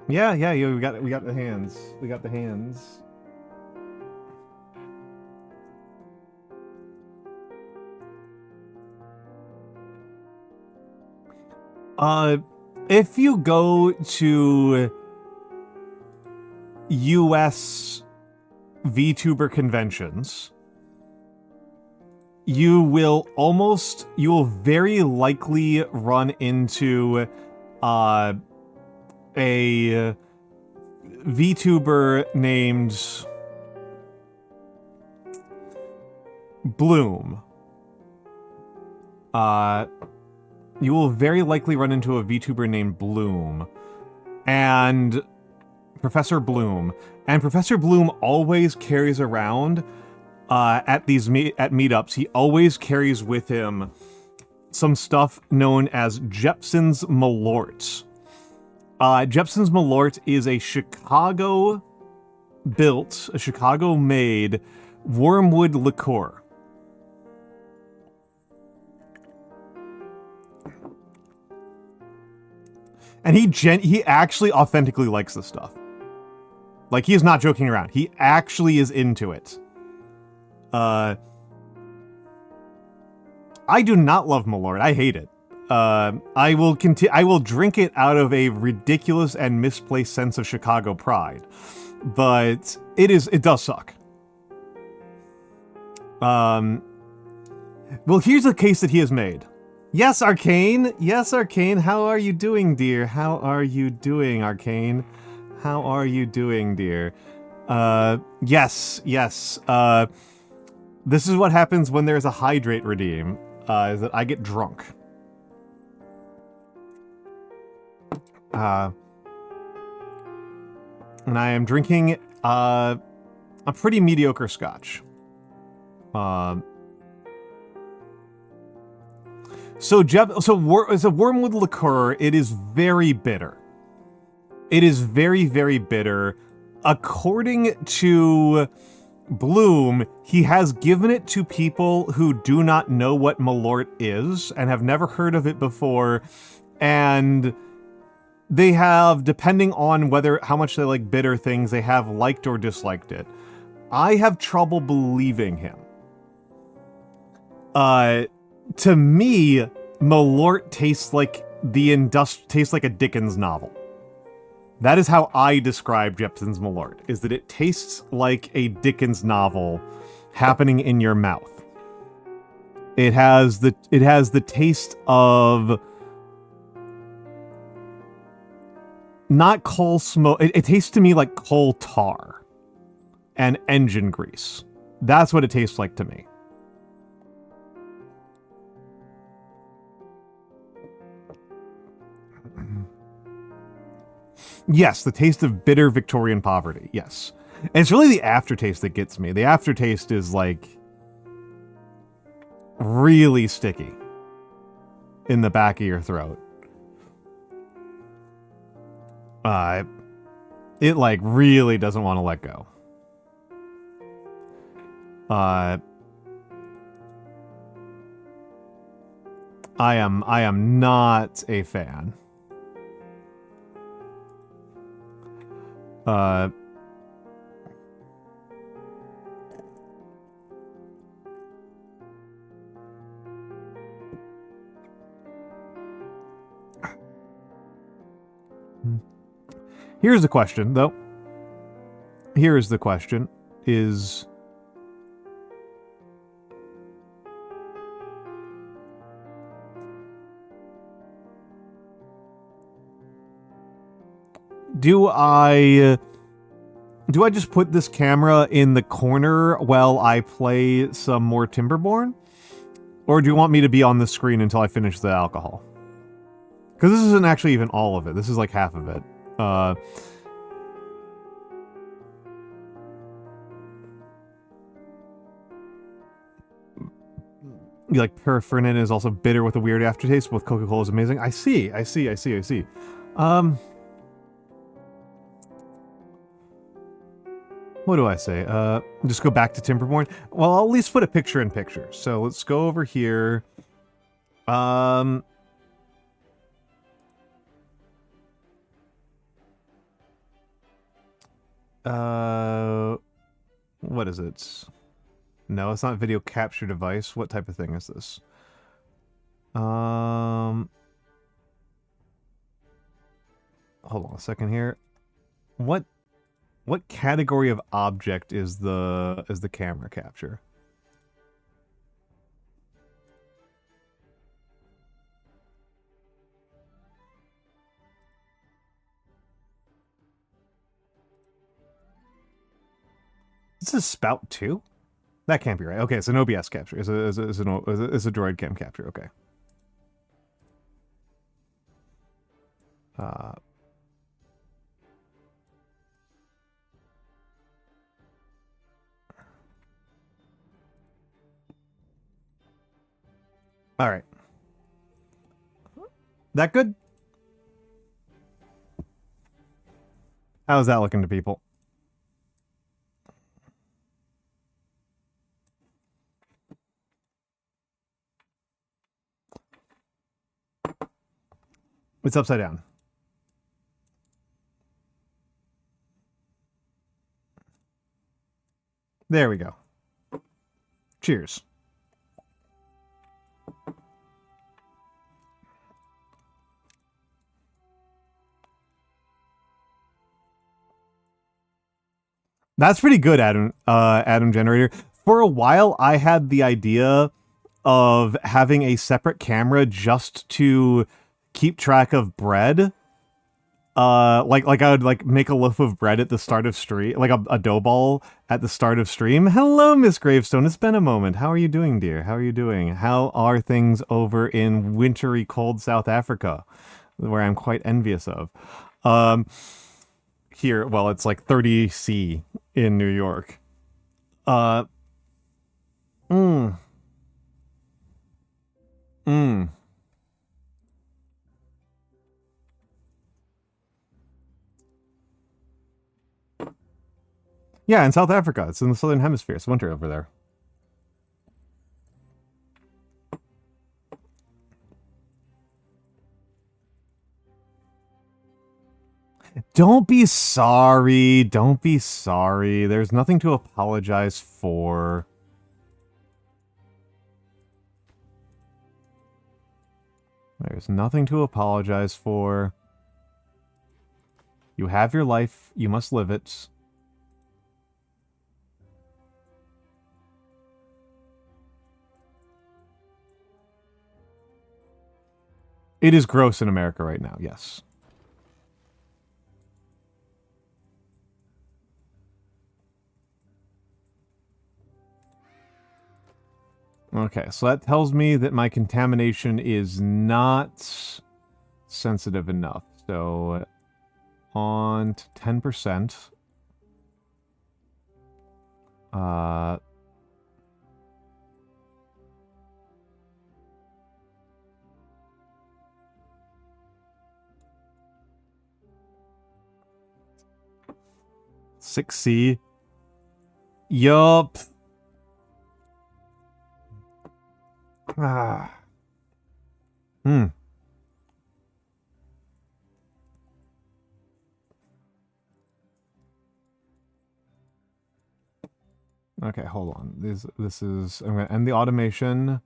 Yeah, we got the hands. We got the hands. If you go to US VTuber conventions, you will very likely run into a VTuber named Bloom. You will very likely run into a VTuber named Bloom and Professor Bloom. And Professor Bloom always carries around at these meetups. He always carries with him some stuff known as Jepson's Malort. Jepson's Malort is a Chicago-built, a Chicago-made wormwood liqueur. And he actually authentically likes this stuff. Like, he is not joking around. He actually is into it. I do not love Malort. I hate it. I will drink it out of a ridiculous and misplaced sense of Chicago pride. But it does suck. Well, here's a case that he has made. Yes, Arcane! Yes, Arcane! How are you doing, dear? How are you doing, Arcane? How are you doing, dear? Yes. This is what happens when there's a Hydrate redeem, is that I get drunk. And I am drinking, a pretty mediocre scotch. So it's a wormwood liqueur. It is very bitter. It is very, very bitter. According to Bloom, he has given it to people who do not know what Malort is and have never heard of it before, and they have, depending on how much they like bitter things, they have liked or disliked it. I have trouble believing him. To me, Malort tastes like a Dickens novel. That is how I describe Jepson's Malort, is that it tastes like a Dickens novel happening in your mouth. It has the taste of not coal smoke. It tastes to me like coal tar and engine grease. That's what it tastes like to me. Yes, the taste of bitter Victorian poverty. Yes. And it's really the aftertaste that gets me. The aftertaste is like really sticky in the back of your throat. It like really doesn't want to let go. I am not a fan. Here's the question, though. Here is the question, is... Do I just put this camera in the corner while I play some more Timberborn? Or do you want me to be on the screen until I finish the alcohol? Because this isn't actually even all of it. This is like half of it. You like Perfernin is also bitter with a weird aftertaste, but with Coca-Cola is amazing. I see. What do I say? Just go back to Timberborn? Well, I'll at least put a picture in picture. So let's go over here. What is it? No, it's not video capture device. What type of thing is this? Hold on a second here. What category of object is the camera capture? This is Spout 2? That can't be right. Okay, it's an OBS capture. It's a droid cam capture. Okay. All right. That good? How's that looking to people? It's upside down. There we go. Cheers. That's pretty good, Adam Generator. For a while, I had the idea of having a separate camera just to keep track of bread. Like I would like make a loaf of bread at the start of stream, like a dough ball at the start of stream. Hello, Miss Gravestone. It's been a moment. How are you doing, dear? How are you doing? How are things over in wintry, cold South Africa, where I'm quite envious of? Here, well, it's like 30°C in New York. Mm. Yeah, in South Africa. It's in the southern hemisphere. It's winter over there. Don't be sorry. Don't be sorry. There's nothing to apologize for. There's nothing to apologize for. You have your life. You must live it. It is gross in America right now, yes. Okay, so that tells me that my contamination is not sensitive enough. So on to 10%. 6C. Yup. Ah. Hmm. Okay, hold on. This is I'm gonna end the automation.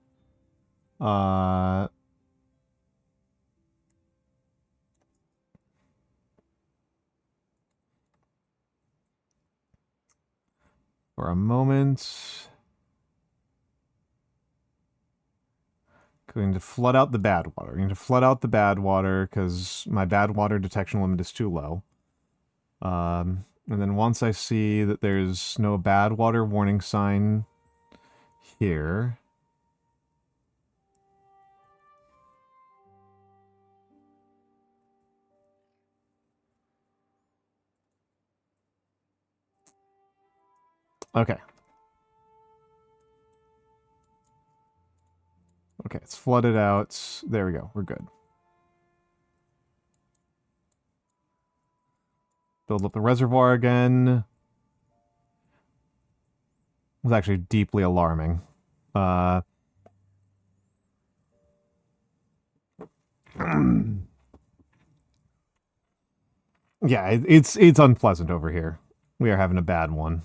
For a moment. Going to flood out the bad water. Going to flood out the bad water because my bad water detection limit is too low. And then once I see that there's no bad water warning sign here. Okay. Let's flood it out. There we go. We're good. Build up the reservoir again. It was actually deeply alarming. Yeah, it's unpleasant over here. We are having a bad one.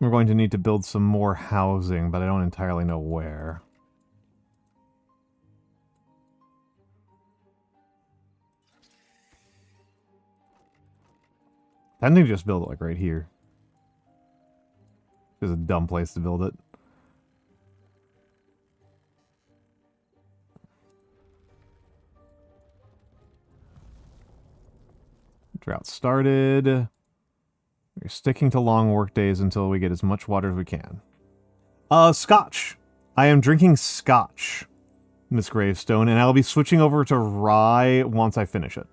We're going to need to build some more housing, but I don't entirely know where. I need to just build it like right here. It's a dumb place to build it. Drought started. We're sticking to long work days until we get as much water as we can. Scotch. I am drinking scotch, Miss Gravestone, and I'll be switching over to rye once I finish it.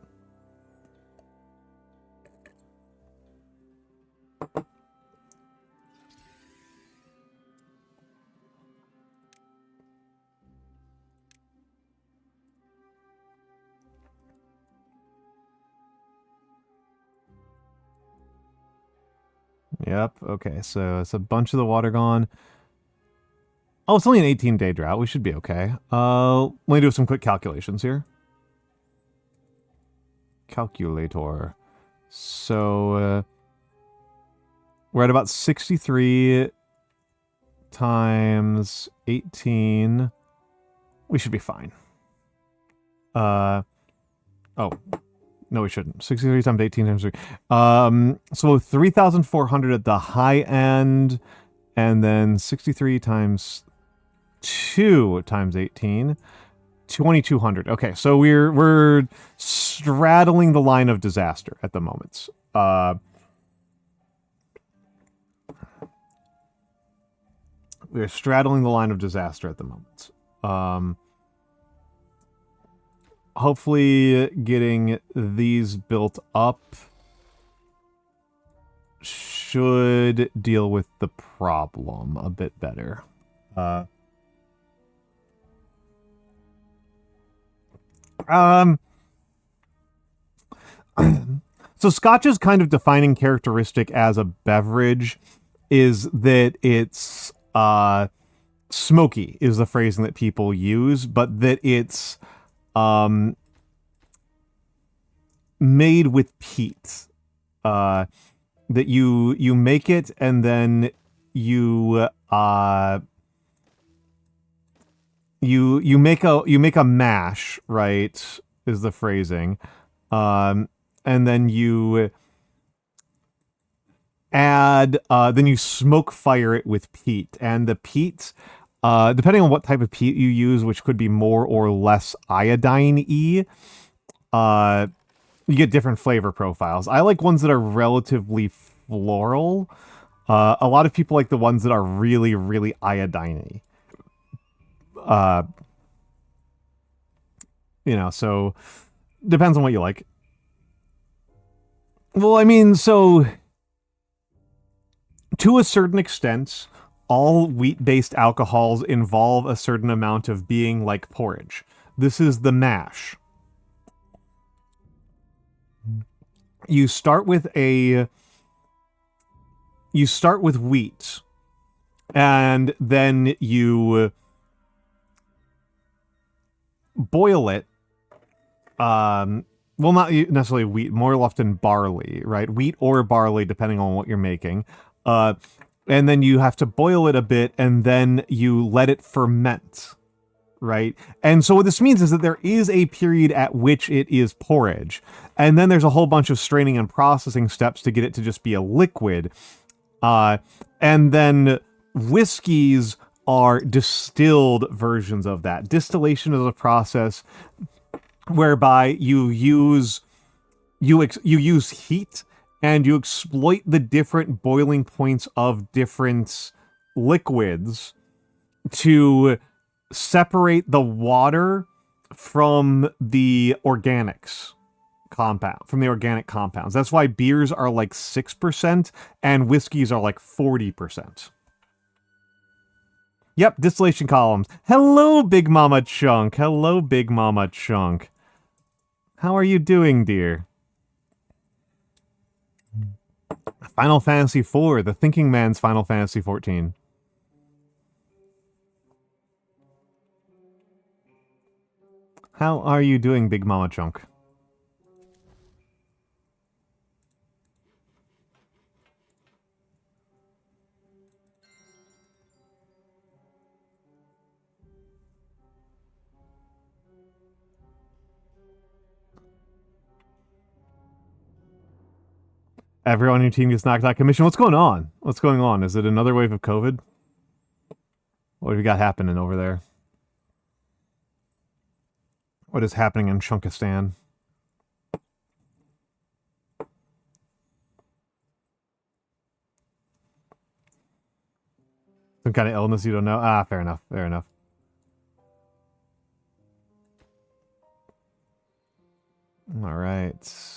Yep, okay, so it's a bunch of the water gone. Oh, it's only an 18-day drought. We should be okay. Let me do some quick calculations here. Calculator. So, we're at about 63 times 18. We should be fine. Oh. No, we shouldn't. 63 times 18 times 3. So 3,400 at the high end, and then 63 times 2 times 18, 2,200. Okay, so we're straddling the line of disaster at the moment. We're straddling the line of disaster at the moment. Hopefully getting these built up should deal with the problem a bit better. So Scotch's kind of defining characteristic as a beverage is that it's smoky is the phrasing that people use, but that it's made with peat. That you make it and then you make a mash, right? Is the phrasing. And then you add then you smoke fire it with peat, and the peat, depending on what type of peat you use, which could be more or less iodine-y, you get different flavor profiles. I like ones that are relatively floral. A lot of people like the ones that are really, really iodine-y. So depends on what you like. Well, I mean, so to a certain extent, all wheat-based alcohols involve a certain amount of being like porridge. This is the mash. You start with wheat, and then you boil it. Well, not necessarily wheat, more often barley, right? Wheat or barley, depending on what you're making. And then you have to boil it a bit, and then you let it ferment, right? And so what this means is that there is a period at which it is porridge, and then there's a whole bunch of straining and processing steps to get it to just be a liquid. And then whiskeys are distilled versions of that. Distillation is a process whereby you use heat and you exploit the different boiling points of different liquids to separate the water from the organics compound, from the organic compounds. That's why beers are like 6% and whiskeys are like 40%. Yep, distillation columns. Hello, Big Mama Chunk. Hello, Big Mama Chunk. How are you doing, dear? Final Fantasy IV, the thinking man's Final Fantasy XIV. How are you doing, Big Mama Chunk? Everyone on your team gets knocked out of commission. What's going on? What's going on? Is it another wave of COVID? What have you got happening over there? What is happening in Chunkistan? Some kind of illness you don't know? Ah, fair enough. Fair enough. All right.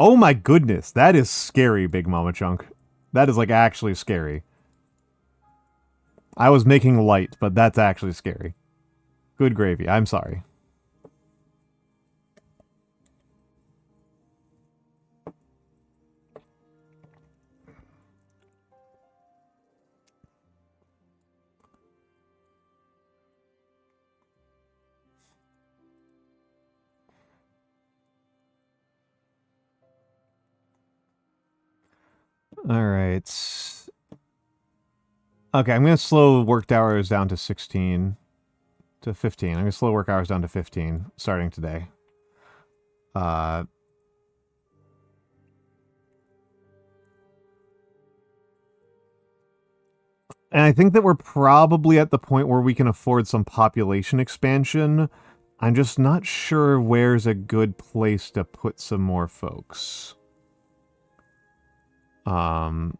Oh my goodness, that is scary, Big Mama Chunk. That is like actually scary. I was making light, but that's actually scary. Good gravy, I'm sorry. All right. Okay, I'm going to slow worked hours down to 16 to 15. I'm going to slow work hours down to 15 starting today. And I think that we're probably at the point where we can afford some population expansion. I'm just not sure where's a good place to put some more folks. And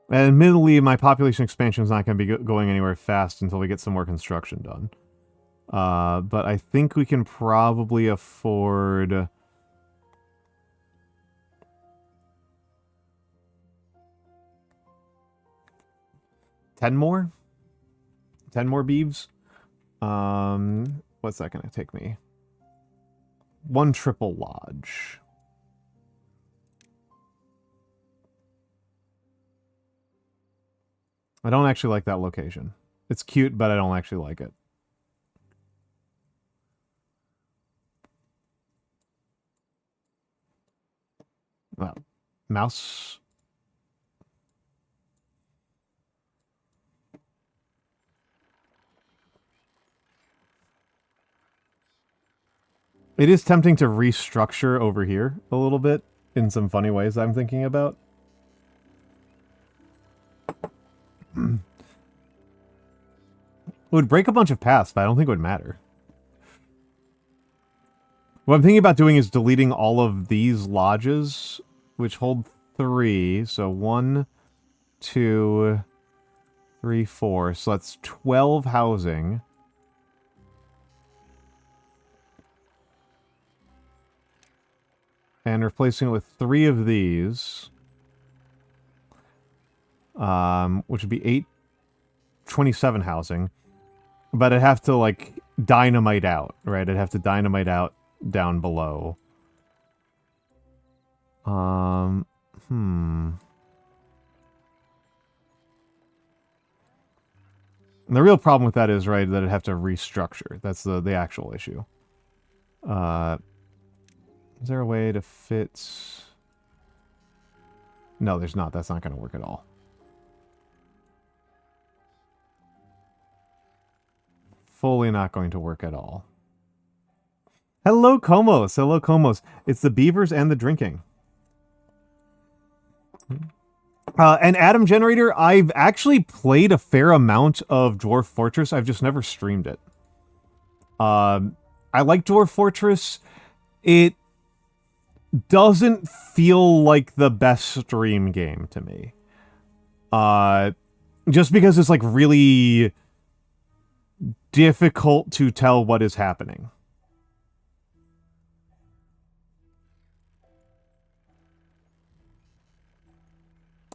admittedly, my population expansion is not going to be going anywhere fast until we get some more construction done. But I think we can probably afford... 10 more? 10 more beeves? What's that going to take me? 1 triple lodge. I don't actually like that location. It's cute, but I don't actually like it. Well, mouse. It is tempting to restructure over here a little bit in some funny ways I'm thinking about. It would break a bunch of paths, but I don't think it would matter. What I'm thinking about doing is deleting all of these lodges, which hold 3. So 1, 2, 3, 4. So that's 12 housing. And replacing it with 3 of these. Which would be 27 housing. But I'd have to, like, dynamite out, right? I'd have to dynamite out down below. And the real problem with that is, right, that I'd have to restructure. That's the actual issue. Is there a way to fit... No, there's not. That's not going to work at all. Fully not going to work at all. Hello, Komos. Hello, Komos. It's the beavers and the drinking. And Atom Generator, I've actually played a fair amount of Dwarf Fortress. I've just never streamed it. I like Dwarf Fortress. It doesn't feel like the best stream game to me. Just because it's like really difficult to tell what is happening.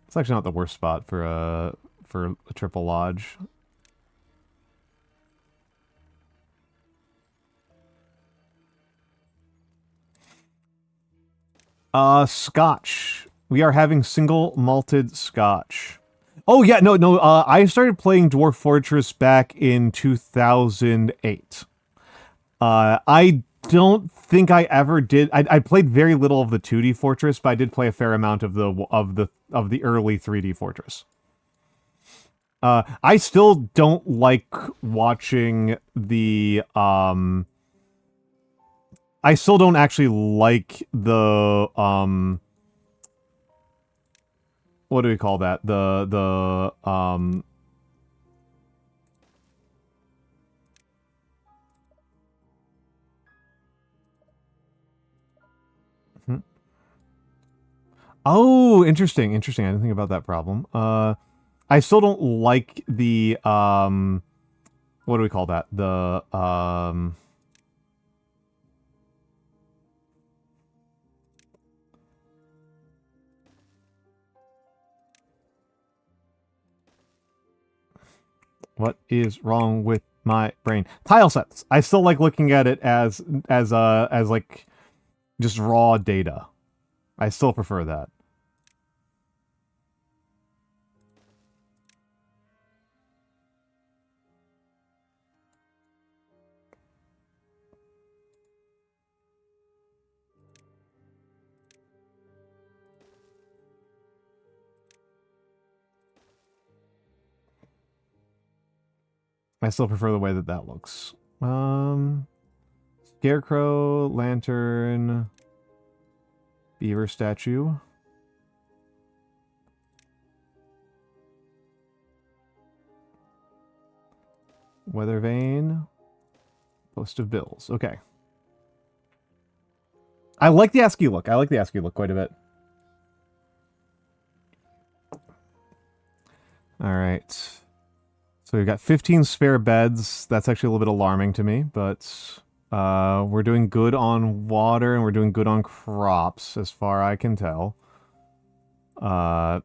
It's actually not the worst spot for a triple lodge. Scotch. We are having single malted scotch. Oh yeah, no. I started playing Dwarf Fortress back in 2008. I don't think I ever did. I played very little of the 2D Fortress, but I did play a fair amount of the early 3D Fortress. I still don't like watching the I still don't actually like the what do we call that? Hmm. Oh, interesting. I didn't think about that problem. I still don't like the what do we call that? What is wrong with my brain? Tile sets. I still like looking at it as like just raw data. I still prefer that. I still prefer the way that that looks. Scarecrow, lantern, beaver statue. Weather vane. Post of bills. Okay. I like the ASCII look. I like the ASCII look quite a bit. Alright. So we've got 15 spare beds. That's actually a little bit alarming to me, but we're doing good on water and we're doing good on crops, as far I can tell. Time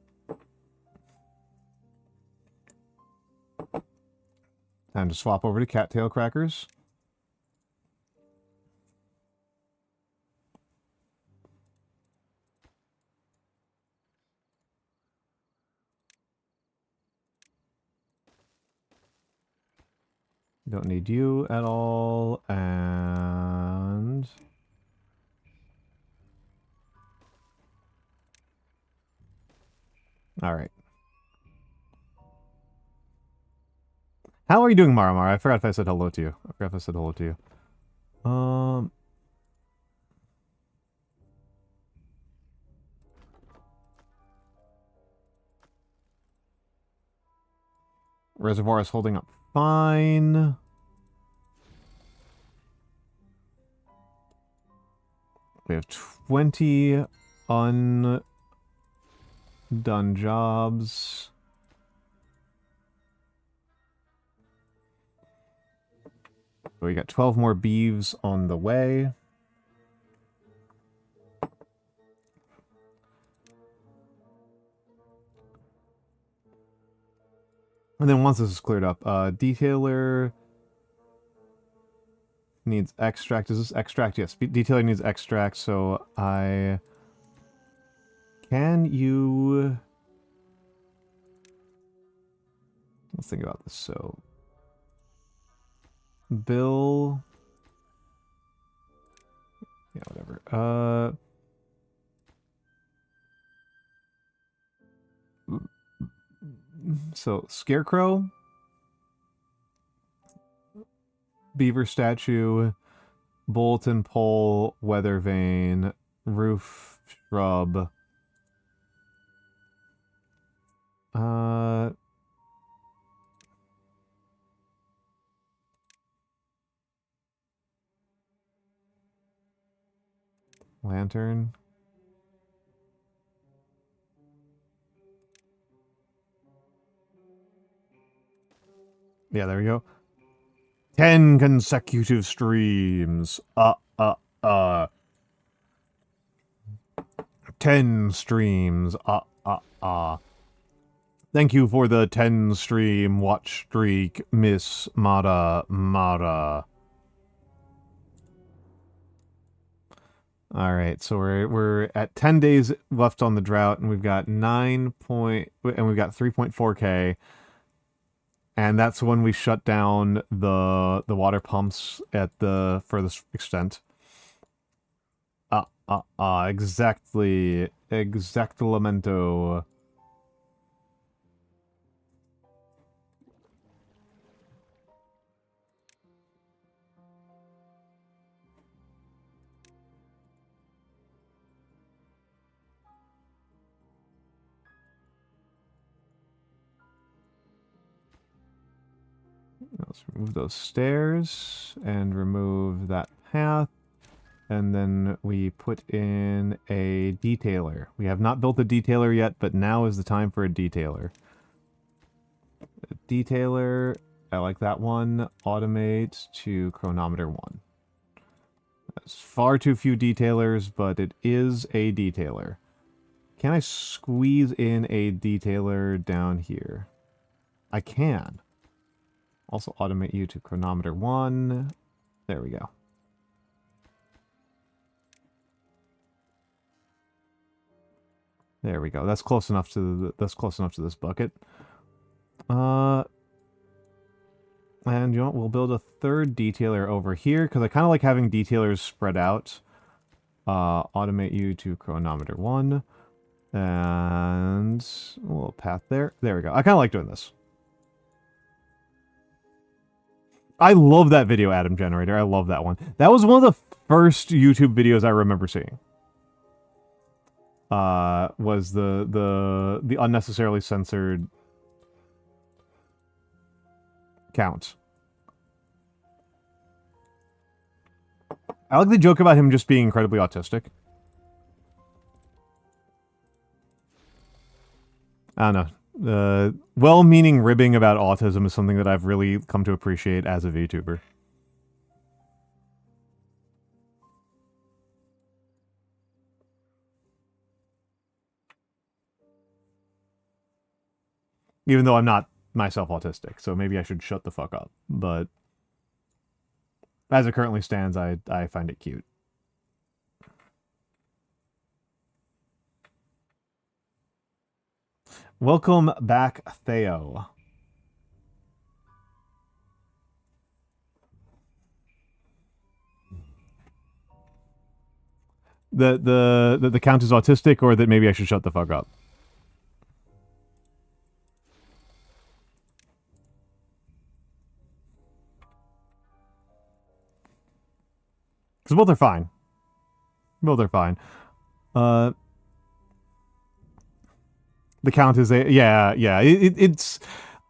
to swap over to cattail crackers. Don't need you at all, and... Alright. How are you doing, Maramara? I forgot if I said hello to you. Reservoir is holding up fine. We have 20 undone jobs. We got 12 more beeves on the way. And then once this is cleared up, detailer needs extract. Is this extract? Yes, detailer needs extract, so I... Can you... Let's think about this. So... Bill... Yeah, whatever. So, Scarecrow... Beaver statue... Bulletin pole, weather vane, roof, shrub... Lantern. Yeah, there we go. 10 consecutive streams. 10 streams. Thank you for the 10 stream watch streak, Miss Mara. Alright, so we're at 10 days left on the drought, and we've got 3.4K. And that's when we shut down the water pumps at the furthest extent. Exactlamento. Let's remove those stairs and remove that path. And then we put in a detailer. We have not built a detailer yet, but now is the time for a detailer. A detailer, I like that one. Automate to chronometer 1. That's far too few detailers, but it is a detailer. Can I squeeze in a detailer down here? I can. Also automate you to chronometer 1. There we go. There we go. That's close enough to this bucket. And you know what? We'll build a third detailer over here because I kind of like having detailers spread out. Automate you to chronometer 1. And a little path there. There we go. I kind of like doing this. I love that video, Adam Generator. I love that one. That was one of the first YouTube videos I remember seeing. Was the unnecessarily censored count. I like the joke about him just being incredibly autistic. I don't know. Well-meaning ribbing about autism is something that I've really come to appreciate as a VTuber. Even though I'm not myself autistic, so maybe I should shut the fuck up. But as it currently stands, I find it cute. Welcome back, Theo. The count is autistic, or that maybe I should shut the fuck up? Because both are fine. Both are fine. The count is a... Yeah. It's...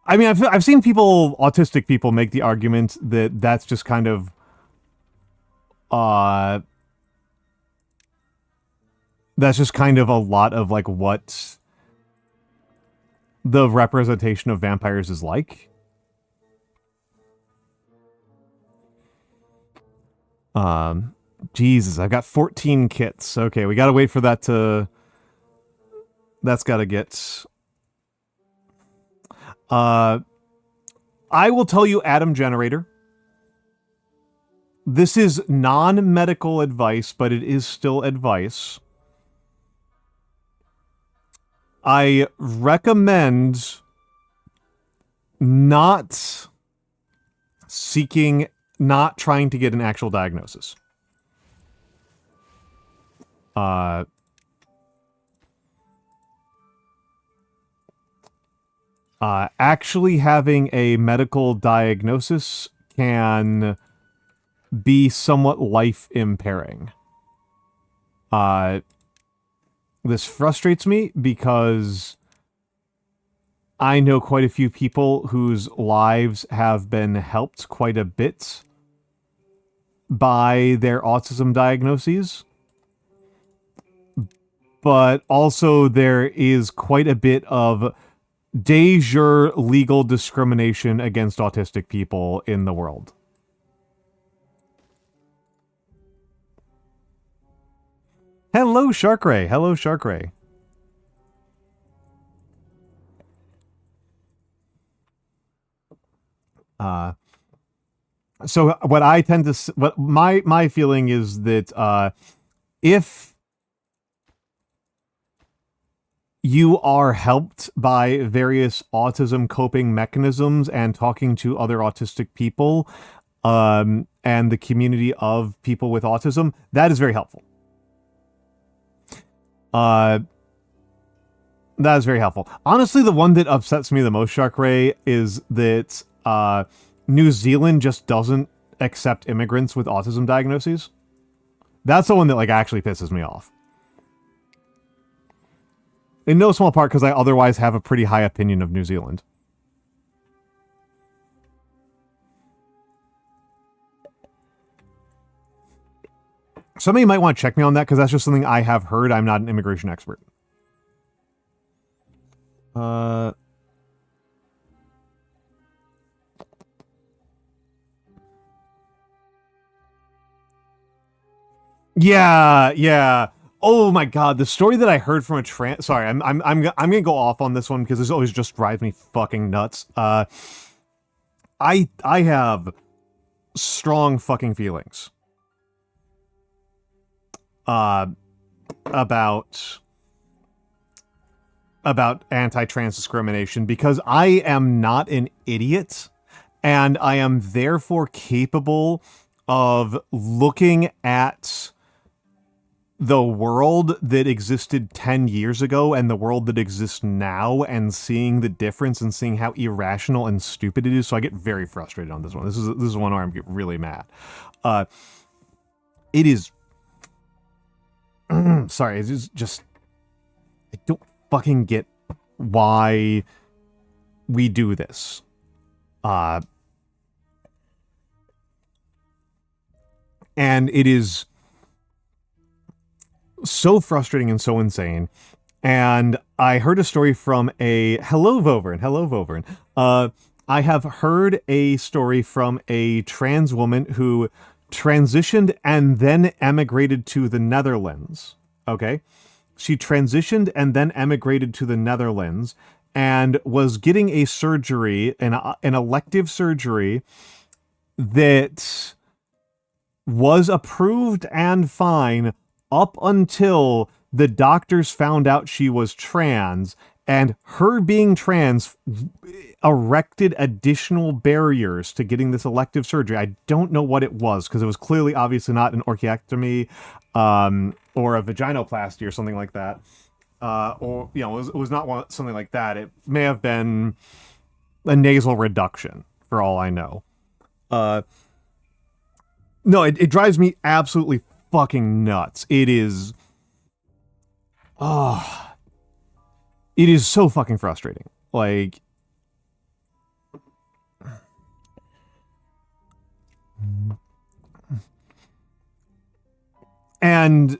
I mean, I've seen autistic people make the argument that that's just kind of... that's just kind of a lot of, like, what the representation of vampires is like. Jesus, I've got 14 kits. Okay, we gotta wait for that to... That's gotta get... I will tell you, Adam Generator, this is non-medical advice, but it is still advice. I recommend not trying to get an actual diagnosis. Actually having a medical diagnosis can be somewhat life-impairing. This frustrates me because I know quite a few people whose lives have been helped quite a bit by their autism diagnoses. but also there is quite a bit of de jure legal discrimination against autistic people in the world. Hello, Sharkray. Hello, Sharkray. So what I tend to, what my feeling is that if you are helped by various autism coping mechanisms and talking to other autistic people, and the community of people with autism, that is very helpful. That is very helpful. Honestly, the one that upsets me the most, Sharkray, is that New Zealand just doesn't accept immigrants with autism diagnoses. That's the one that, like, actually pisses me off. In no small part because I otherwise have a pretty high opinion of New Zealand. Somebody might want to check me on that because that's just something I have heard. I'm not an immigration expert. Yeah. Oh my god, the story that I heard from a trans. Sorry, I'm gonna go off on this one because this always just drives me fucking nuts. I have strong fucking feelings about anti-trans discrimination because I am not an idiot and I am therefore capable of looking at the world that existed 10 years ago and the world that exists now and seeing the difference and seeing how irrational and stupid it is. So I get very frustrated on this one. This is one where I'm really mad. It is sorry, it's just I don't fucking get why we do this. And it is so frustrating and so insane. And I heard a story from a hello Vovern. I have heard a story from a trans woman who transitioned and then emigrated to the Netherlands. Okay? She transitioned and then emigrated to the Netherlands and was getting a surgery, an elective surgery that was approved and fine up until the doctors found out she was trans, and her being trans erected additional barriers to getting this elective surgery. I don't know what it was, because it was clearly obviously not an orchiectomy or a vaginoplasty or something like that. Or, you know, it was not something like that. It may have been a nasal reduction, for all I know. No, it drives me absolutely fucking nuts. It is... it is so fucking frustrating. Like... And...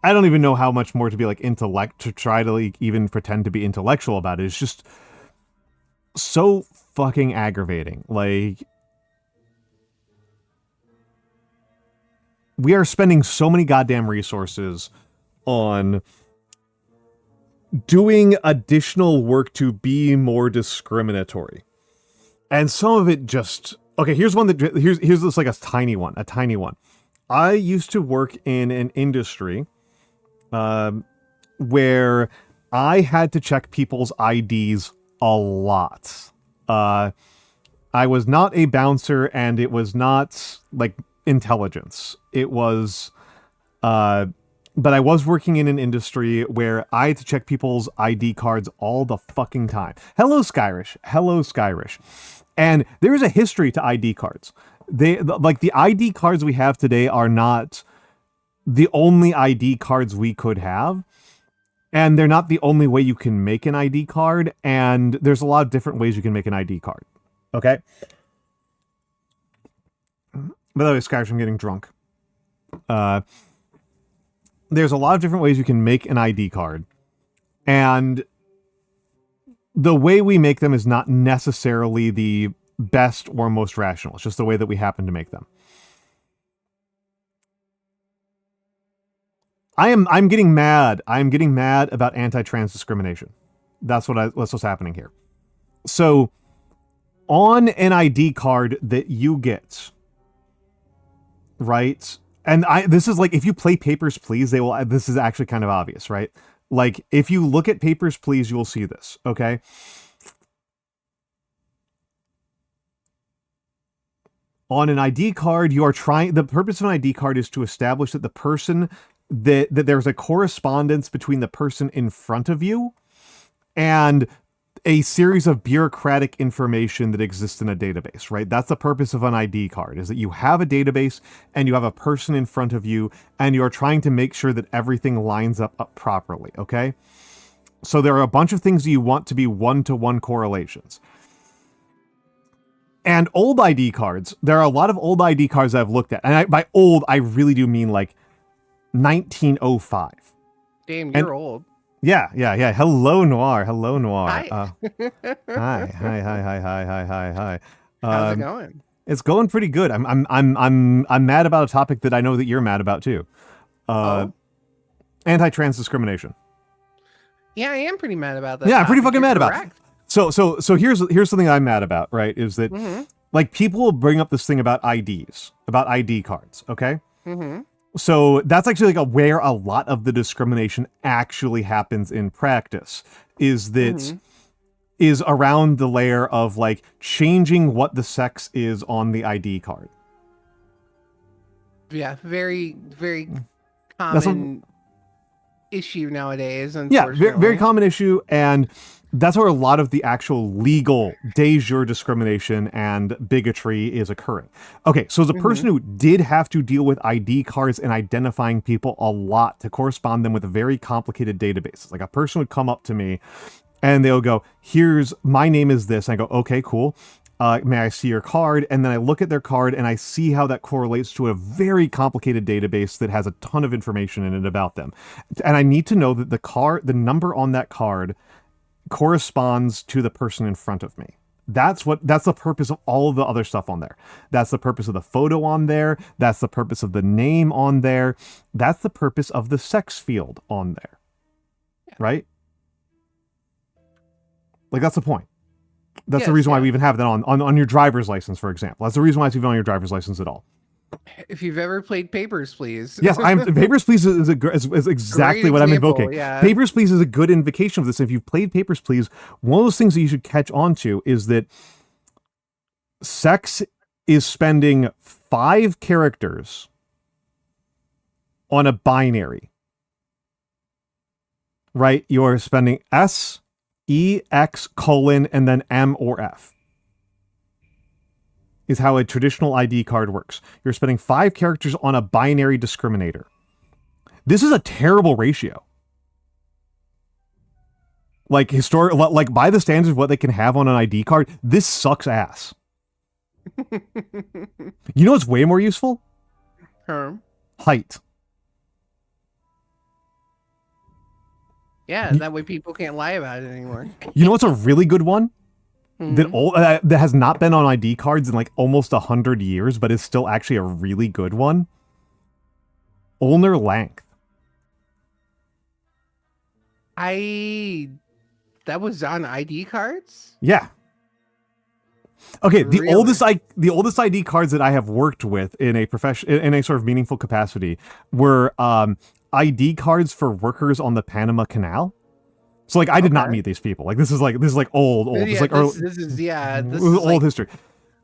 I don't even know how much more to be, like, to try to, like, even pretend to be intellectual about it. It's just... so fucking aggravating. Like... we are spending so many goddamn resources on doing additional work to be more discriminatory. And some of it just... okay, here's one that... Here's this, like, a tiny one. I used to work in an industry where I had to check people's IDs a lot. I was not a bouncer, and it was not, like, intelligence. It was... but I was working in an industry where I had to check people's ID cards all the fucking time. Hello, Skyrish. And there is a history to ID cards. Like, the ID cards we have today are not the only ID cards we could have. And they're not the only way you can make an ID card. And there's a lot of different ways you can make an ID card. Okay? By the way, Skyrish, I'm getting drunk. there's a lot of different ways you can make an ID card. And the way we make them is not necessarily the best or most rational. It's just the way that we happen to make them. I'm getting mad. I'm getting mad about anti-trans discrimination. That's what's happening here. So, on an ID card that you get, right? And this is like, if you play Papers, Please, this is actually kind of obvious, right? Like, if you look at Papers, Please, you will see this, okay? On an ID card, the purpose of an ID card is to establish that the person, that there's a correspondence between the person in front of you and a series of bureaucratic information that exists in a database, right? That's the purpose of an ID card, is that you have a database and you have a person in front of you and you're trying to make sure that everything lines up properly, okay? So there are a bunch of things that you want to be one-to-one correlations. And old ID cards, there are a lot of old ID cards that I've looked at. And by old, I really do mean like 1905. Damn, you're old. Yeah. Hello, Noir. Hi. Hi. How's it going? It's going pretty good. I'm mad about a topic that I know that you're mad about too. Anti-trans discrimination. Yeah, I am pretty mad about that. Yeah, I'm pretty fucking mad about it. So here's something I'm mad about, right? Is that like people will bring up this thing about IDs, about ID cards, okay? So that's actually like where a lot of the discrimination actually happens in practice, is that is around the layer of like changing what the sex is on the ID card. Yeah, very, very common issue nowadays. Yeah, very common issue, and that's where a lot of the actual legal de jure discrimination and bigotry is occurring. Okay, so as a person who did have to deal with ID cards and identifying people a lot to correspond them with very complicated databases, like a person would come up to me and they'll go, my name is this. And I go, okay, cool. May I see your card? And then I look at their card and I see how that correlates to a very complicated database that has a ton of information in it about them. And I need to know that the number on that card corresponds to the person in front of me. That's the purpose of all of the other stuff on there. That's the purpose of the photo on there. That's the purpose of the name on there. That's the purpose of the sex field on there. Yeah. Right? Like, that's the point. That's the reason why we even have that on your driver's license, for example. That's the reason why it's even on your driver's license at all. If you've ever played Papers, Please. Yes, Papers, Please is exactly what I'm invoking. Yeah. Papers, Please is a good invocation of this. If you've played Papers, Please, one of those things that you should catch on to is that sex is spending 5 characters on a binary. Right? You're spending S, E, X, colon, and then M or F. Is how a traditional ID card works. You're spending 5 characters on a binary discriminator. This is a terrible ratio. Like like by the standards of what they can have on an ID card, this sucks ass. You know what's way more useful? Height. Yeah, that way people can't lie about it anymore. You know what's a really good one? That has not been on ID cards in like almost 100 years, but is still actually a really good one. Ulnar length. That was on ID cards? Yeah. Okay, Really? the oldest ID cards that I have worked with in a sort of meaningful capacity were ID cards for workers on the Panama Canal. So like I did not meet these people. Like this is like old. Yeah, It's like this is old history.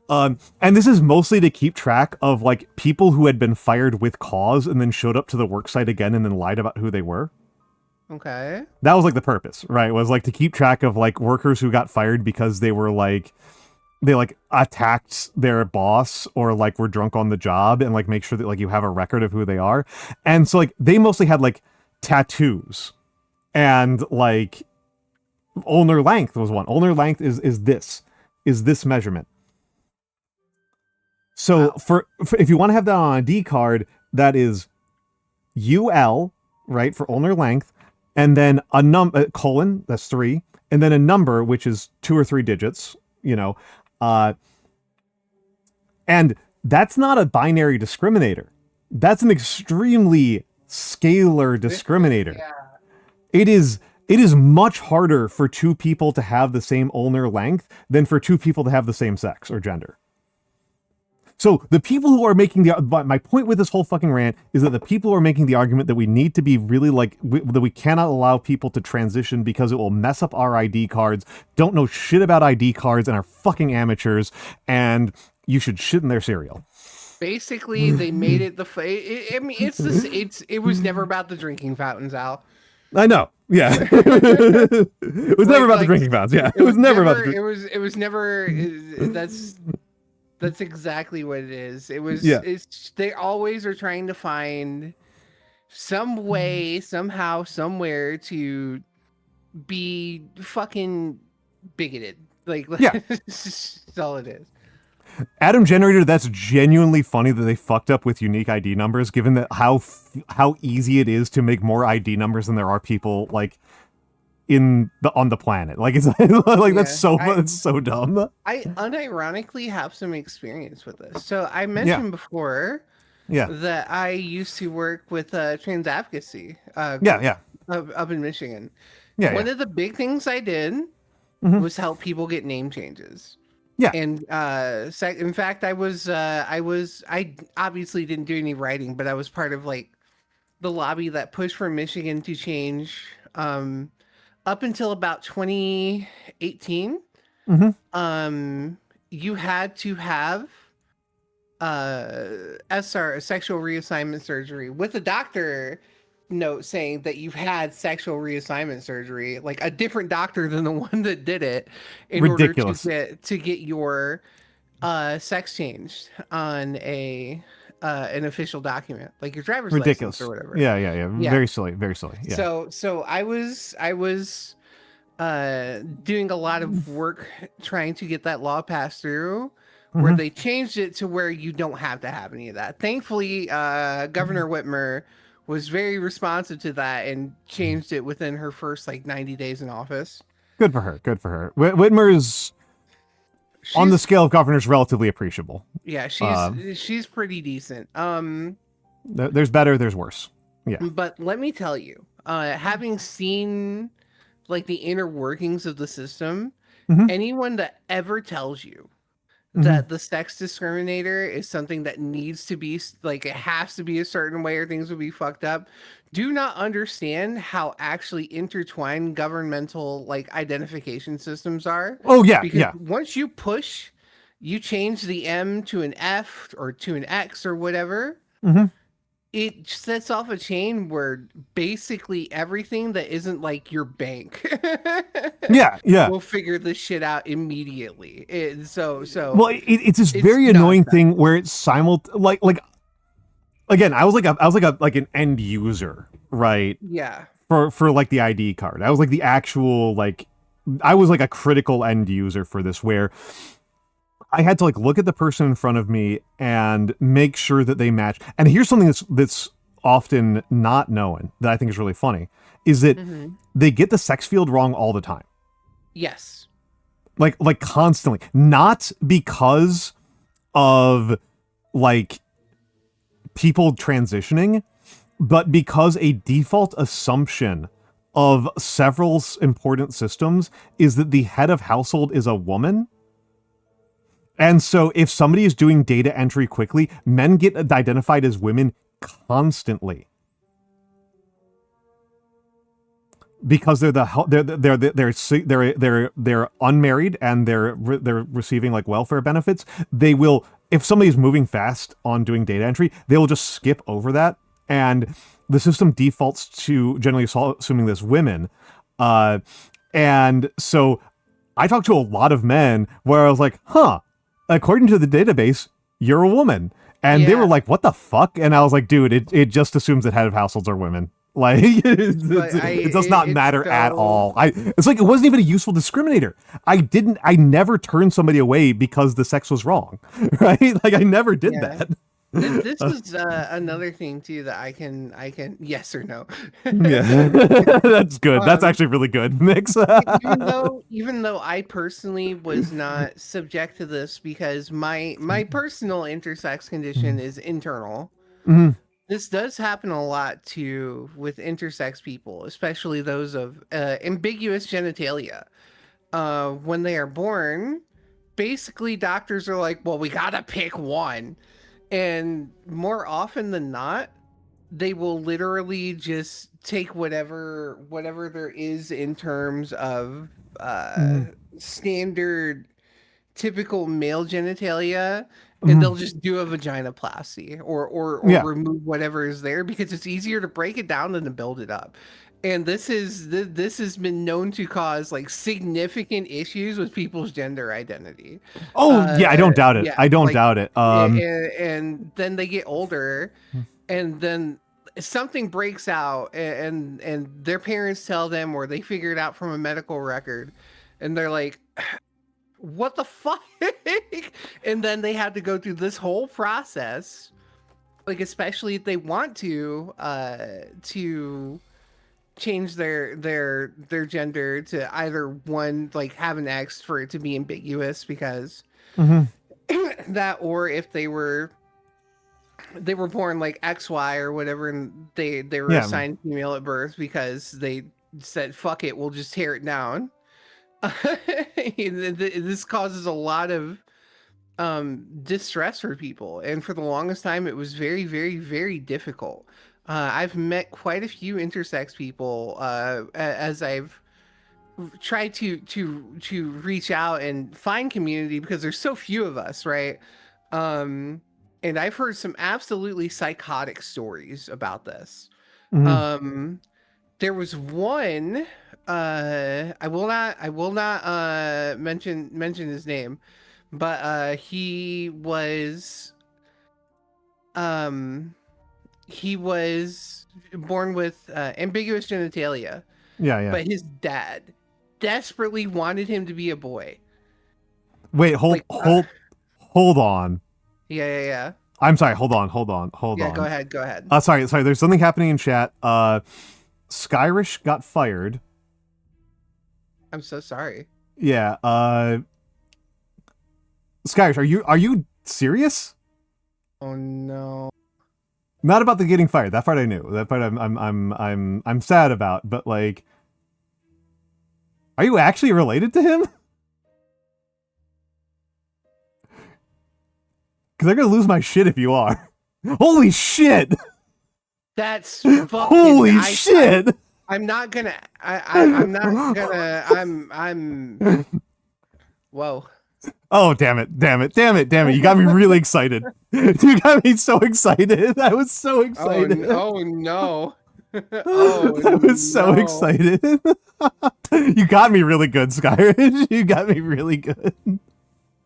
And this is mostly to keep track of like people who had been fired with cause and then showed up to the worksite again and then lied about who they were. Okay. That was like the purpose, right? Was like to keep track of like workers who got fired because they were like they like attacked their boss or like were drunk on the job, and like make sure that like you have a record of who they are. And so like they mostly had like tattoos. And like ulnar length was one. Ulnar length is this measurement. So for if you want to have that on an ID card, that is UL right, for ulnar length, and then a colon, that's 3, and then a number, which is 2 or 3 digits, and that's not a binary discriminator. That's an extremely scalar discriminator. Yeah. It is much harder for 2 people to have the same ulnar length than for 2 people to have the same sex or gender. So the people who are making my point with this whole fucking rant is that the people who are making the argument that we need to be really that we cannot allow people to transition because it will mess up our ID cards, don't know shit about ID cards and are fucking amateurs, and you should shit in their cereal. Basically, they made it it was never about the drinking fountains, Al. I know. Yeah. It was never about the drinking fountains. Yeah. It was never about the it was never that's exactly what it is. It was they always are trying to find some way, somehow, somewhere to be fucking bigoted. That's all it is. Adam Generator, that's genuinely funny that they fucked up with unique ID numbers, given that how easy it is to make more ID numbers than there are people on the planet. It's that's so dumb. I unironically have some experience with this. So I mentioned before that I used to work with trans advocacy up in Michigan. One of the big things I did was help people get name changes. Yeah. And in fact, I obviously didn't do any writing, but I was part of the lobby that pushed for Michigan to change up until about 2018. You had to have SR, sexual reassignment surgery, with a doctor note saying that you've had sexual reassignment surgery, a different doctor than the one that did it, in Ridiculous. order to get your sex changed on an official document, like your driver's license or whatever. Yeah. Very silly. Yeah. So I was doing a lot of work trying to get that law passed through, where they changed it to where you don't have to have any of that. Thankfully, Governor Whitmer was very responsive to that and changed it within her first 90 days in office. Good for her. Whitmer is, on the scale of governors, relatively appreciable. Yeah, she's pretty decent. There's better, there's worse. Yeah. But let me tell you, having seen the inner workings of the system, anyone that ever tells you that the sex discriminator is something that needs to be it has to be a certain way or things will be fucked up, do not understand how actually intertwined governmental identification systems are. Oh yeah. Because once you change the M to an F or to an X or whatever, it sets off a chain where basically everything that isn't your bank will figure this shit out immediately. It's this very annoying thing where it's again, I was an end user, right? Yeah. For the ID card. I was the actual I was a critical end user for this, where I had to look at the person in front of me and make sure that they match. And here's something that's often not known that I think is really funny, is that they get the sex field wrong all the time. Yes. Constantly. Not because of people transitioning, but because a default assumption of several important systems is that the head of household is a woman. And so if somebody is doing data entry quickly, men get identified as women constantly. Because they're unmarried and they're receiving welfare benefits. They will, if somebody's moving fast on doing data entry, they will just skip over that, and the system defaults to generally assuming this women. And so I talked to a lot of men where I was like, according to the database, you're a woman. And they were like, what the fuck? And I was like, dude, it just assumes that head of households are women. It does not matter at all. It's it wasn't even a useful discriminator. I never turned somebody away because the sex was wrong. Right? I never did that. This is another thing too that I can yes or no. Yeah, that's good. That's Um, actually really good, Mikks. even though I personally was not subject to this because my personal intersex condition is internal. Mm-hmm. This does happen a lot too with intersex people, especially those of ambiguous genitalia. When they are born, basically doctors are like, well, we gotta pick one. And more often than not, they will literally just take whatever there is in terms of uh, Mm-hmm. standard typical male genitalia, and Mm-hmm. they'll just do a vaginoplasty or Yeah. remove whatever is there because it's easier to break it down than to build it up. And this has been known to cause like significant issues with people's gender identity. Oh, yeah, I don't doubt it. Yeah, I don't like doubt it. and then they get older, and then something breaks out, and their parents tell them, or they figure it out from a medical record, and they're like, what the fuck? And then they had to go through this whole process, like especially if they want to change their gender to either one, like have an X for it to be ambiguous because Mhm. that, or if they were born like XY or whatever, and they were Yeah. assigned female at birth because they said fuck it, we'll just tear it down. This causes a lot of distress for people, and for the longest time it was very, very, very difficult. I've met quite a few intersex people as I've tried to reach out and find community because there's so few of us, right? And I've heard some absolutely psychotic stories about this. Mhm. There was one, I will not mention his name, but he was born with ambiguous genitalia, Yeah, yeah. but his dad desperately wanted him to be a boy. Wait, Like, hold on. yeah. I'm sorry. Hold on. Yeah, go ahead. Sorry. There's something happening in chat. Skyrish got fired. I'm so sorry. Yeah. Skyrish, are you serious? Oh no. Not about the getting fired. That part I knew. That part I'm sad about. But like, are you actually related to him? Because I'm gonna lose my shit if you are. Holy shit! That's fucking. Holy shit! I'm not gonna. I'm not gonna. I'm. Whoa. Oh, damn it. You got me really excited. You got me so excited. I was so excited. Oh no. I was so excited. You got me really good, Skyrish. You got me really good.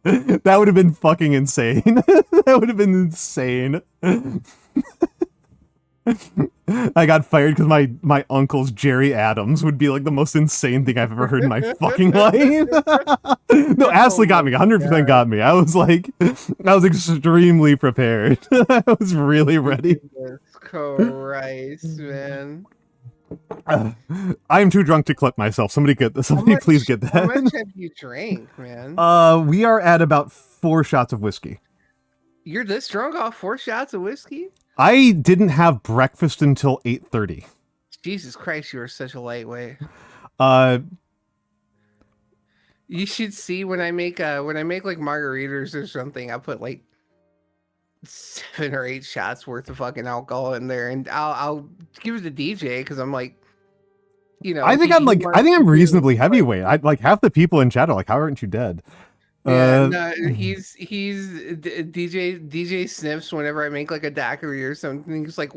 That would have been fucking insane. That would have been insane. I got fired because my uncle's Jerry Adams would be like the most insane thing I've ever heard in my fucking life. No, Ashley got me. 100% got me. I was extremely prepared. I was really ready. Jesus Christ, man. I'm too drunk to clip myself. Somebody please get that. How much have you drank, man? We are at about 4 shots of whiskey. You're this drunk off 4 shots of whiskey? I didn't have breakfast until 8:30. Jesus Christ, you are such a lightweight. You should see when I make like margaritas or something, I put like 7 or 8 shots worth of fucking alcohol in there, and I'll give it to DJ because I'm like, you know, I think I'm reasonably heavyweight. I like half the people in chat are like, how aren't you dead? Yeah, no, he's DJ sniffs whenever I make like a daiquiri or something. He's like,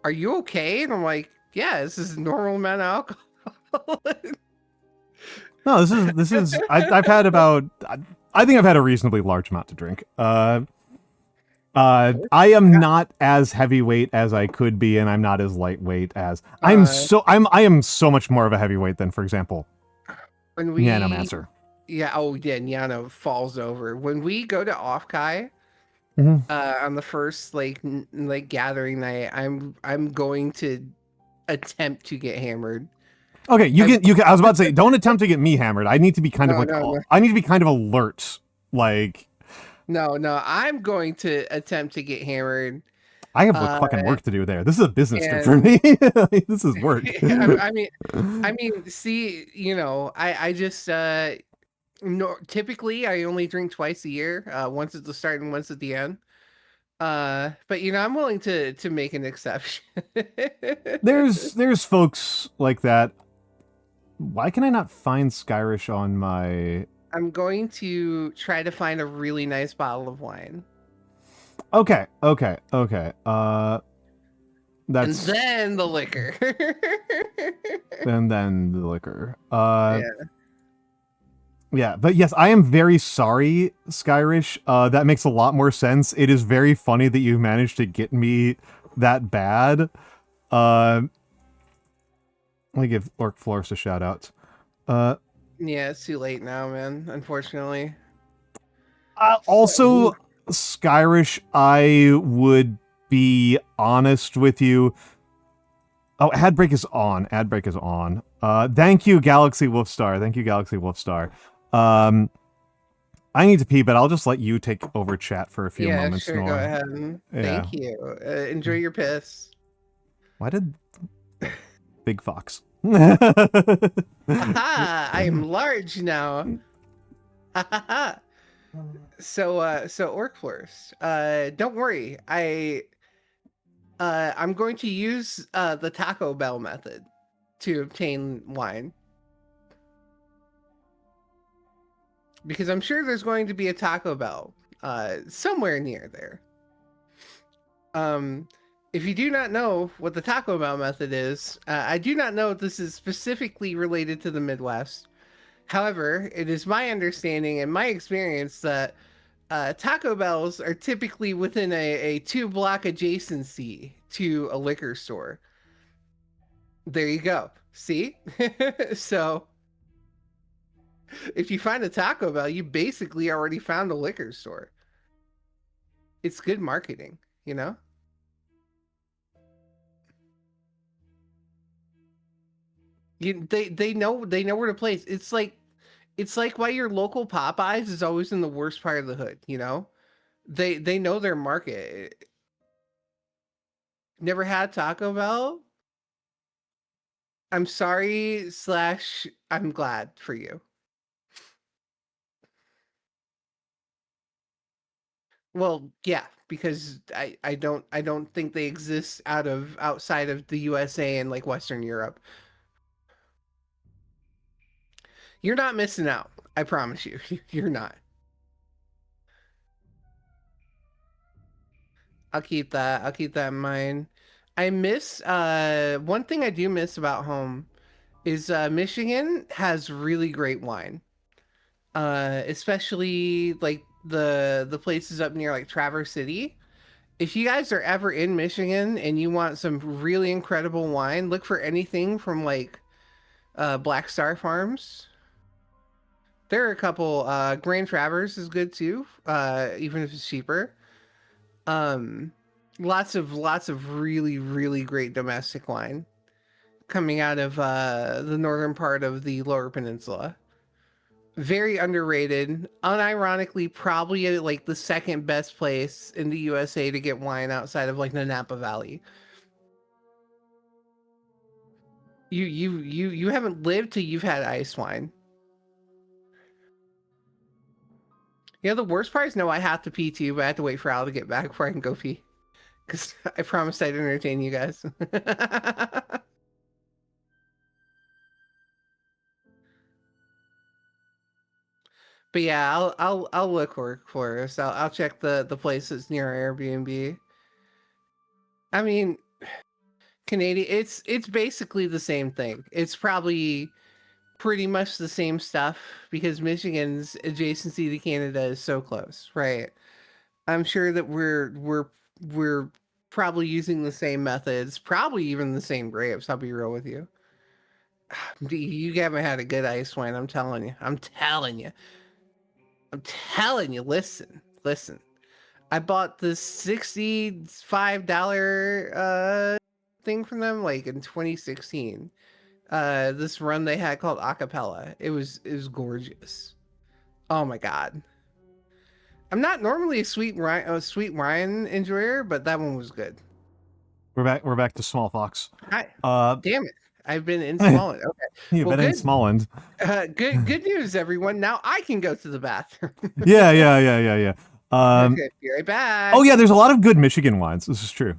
"Are you okay?" And I'm like, "Yeah, this is a normal amount of alcohol." No, this is. I've had about. I think I've had a reasonably large amount to drink. I am not as heavyweight as I could be, and I'm not as lightweight as I am so much more of a heavyweight than, for example, Nyanomancer. Yeah, Nyano falls over. When we go to Offkai, on the first like gathering night, I'm going to attempt to get hammered. Okay, you can. I was about to say, don't attempt to get me hammered. I need to be kind of like, No. I need to be kind of alert. Like, No, I'm going to attempt to get hammered. I have fucking work to do there. This is a business trip for And me. This is work. I mean, see, I just no, typically I only drink twice a year, once at the start and once at the end. But I'm willing to make an exception. There's folks like that. Why can I not find Skyrish on my... I'm going to try to find a really nice bottle of wine. Okay. That's... And then the liquor. and then the liquor. Yeah. Yeah, but yes, I am very sorry, Skyrish. That makes a lot more sense. It is very funny that you managed to get me that bad. Let me give Orc Florist a shout out. Yeah, it's too late now, man, unfortunately. Also, Skyrish, I would be honest with you. Oh, ad break is on. Ad break is on. Thank you, Galaxy Wolfstar. Thank you, Galaxy Wolfstar. I need to pee, but I'll just let you take over chat for a few moments. Sure, go ahead. Yeah. Thank you. Enjoy your piss. Why did Big Fox? Aha! I am large now. So Orc Force, don't worry. I'm going to use the Taco Bell method to obtain wine. Because I'm sure there's going to be a Taco Bell somewhere near there. If you do not know what the Taco Bell method is, I do not know if this is specifically related to the Midwest. However, it is my understanding and my experience that Taco Bells are typically within a 2-block adjacency to a liquor store. There you go. See? So if you find a Taco Bell, you basically already found a liquor store. It's good marketing, They know where to place. It's like why your local Popeyes is always in the worst part of the hood, They know their market. Never had Taco Bell? I'm sorry / I'm glad for you. Well, yeah, because I don't think they exist outside of the USA and like Western Europe. You're not missing out. I promise you. You're not. I'll keep that in mind. I miss one thing I do miss about home is Michigan has really great wine. Especially like the places up near like Traverse City. If you guys are ever in Michigan and you want some really incredible wine, look for anything from like Black Star Farms. There are a couple. Grand Traverse is good too, even if it's cheaper. Lots of really, really great domestic wine coming out of the northern part of the Lower Peninsula. Very underrated. Unironically, probably like the second best place in the USA to get wine outside of like the Napa Valley. You haven't lived till you've had ice wine. The worst part is, no, I have to pee too, but I have to wait for Al to get back before I can go pee. Because I promised I'd entertain you guys. But yeah, I'll look for us. I'll check the places near our Airbnb. I mean, Canadian, it's basically the same thing. It's probably pretty much the same stuff because Michigan's adjacency to Canada is so close, right? I'm sure that we're probably using the same methods, probably even the same grapes. I'll be real with you. You haven't had a good ice wine. I'm telling you. Listen. I bought this $65 thing from them like in 2016. This run they had called Acapella. It was gorgeous. Oh my god. I'm not normally a sweet wine enjoyer, but that one was good. We're back to Small Fox. Hi. Damn it. I've been in Smallland. Okay. You've been in Smallland. Good news, everyone. Now I can go to the bathroom. Yeah. Okay, be right back. Oh yeah, there's a lot of good Michigan wines. This is true.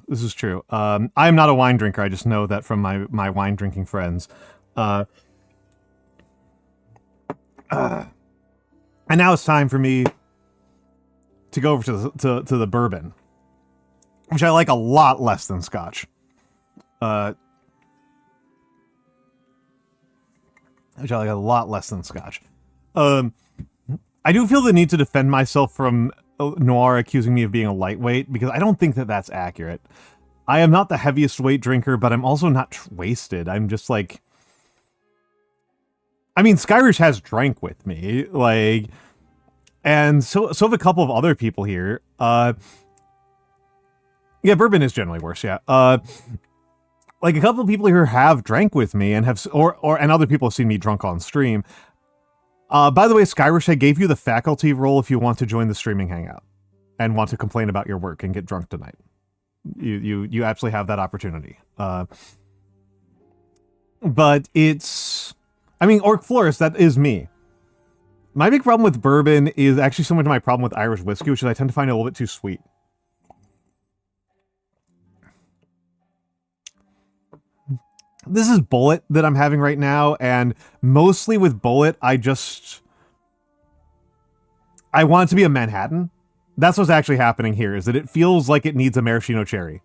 I am not a wine drinker. I just know that from my wine drinking friends. And now it's time for me to go over to the bourbon, which I like a lot less than Scotch. Which I like a lot less than Scotch. I do feel the need to defend myself from Noir accusing me of being a lightweight, because I don't think that that's accurate. I am not the heaviest weight drinker, but I'm also not wasted. I'm just like... I mean, Skyrish has drank with me, like... And so have a couple of other people here. Yeah, bourbon is generally worse, yeah. Like, a couple of people here have drank with me and have... and other people have seen me drunk on stream. By the way, Skyrish, I gave you the faculty role if you want to join the streaming hangout and want to complain about your work and get drunk tonight. You absolutely have that opportunity. But it's... I mean, Orc Florist, that is me. My big problem with bourbon is actually similar to my problem with Irish whiskey, which is I tend to find it a little bit too sweet. This is Bullet that I'm having right now, and mostly with Bullet, I want it to be a Manhattan. That's what's actually happening here, is that it feels like it needs a maraschino cherry.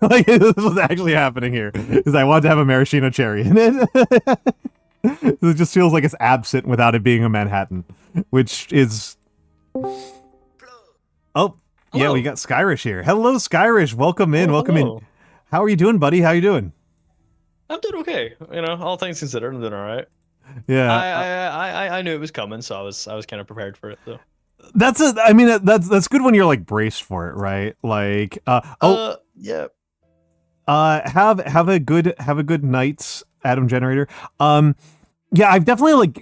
Like, this is what's actually happening here, is I want to have a maraschino cherry in it. It just feels like it's absent without it being a Manhattan, which is... Oh, yeah, Hello. we got Skyrish here. Hello, Skyrish. Welcome in, welcome in. How are you doing, buddy? How you doing? I'm doing okay. You know, all things considered, I'm doing all right. Yeah, I knew it was coming, so I was kind of prepared for it, though. that's good when you're like braced for it, right? Like, yeah. Have a good night, Adam Generator. Yeah, I've definitely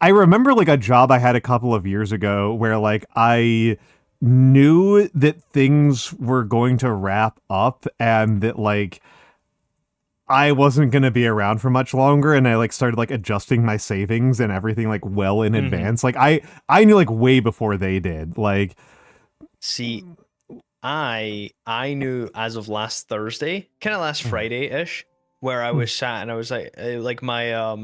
I remember like a job I had a couple of years ago where like I knew that things were going to wrap up and that like I wasn't going to be around for much longer, and I like started like adjusting my savings and everything like well in advance. Like I knew like way before they did. Like, see, I knew as of last Thursday, kind of last Friday-ish, where I was sat and I was like my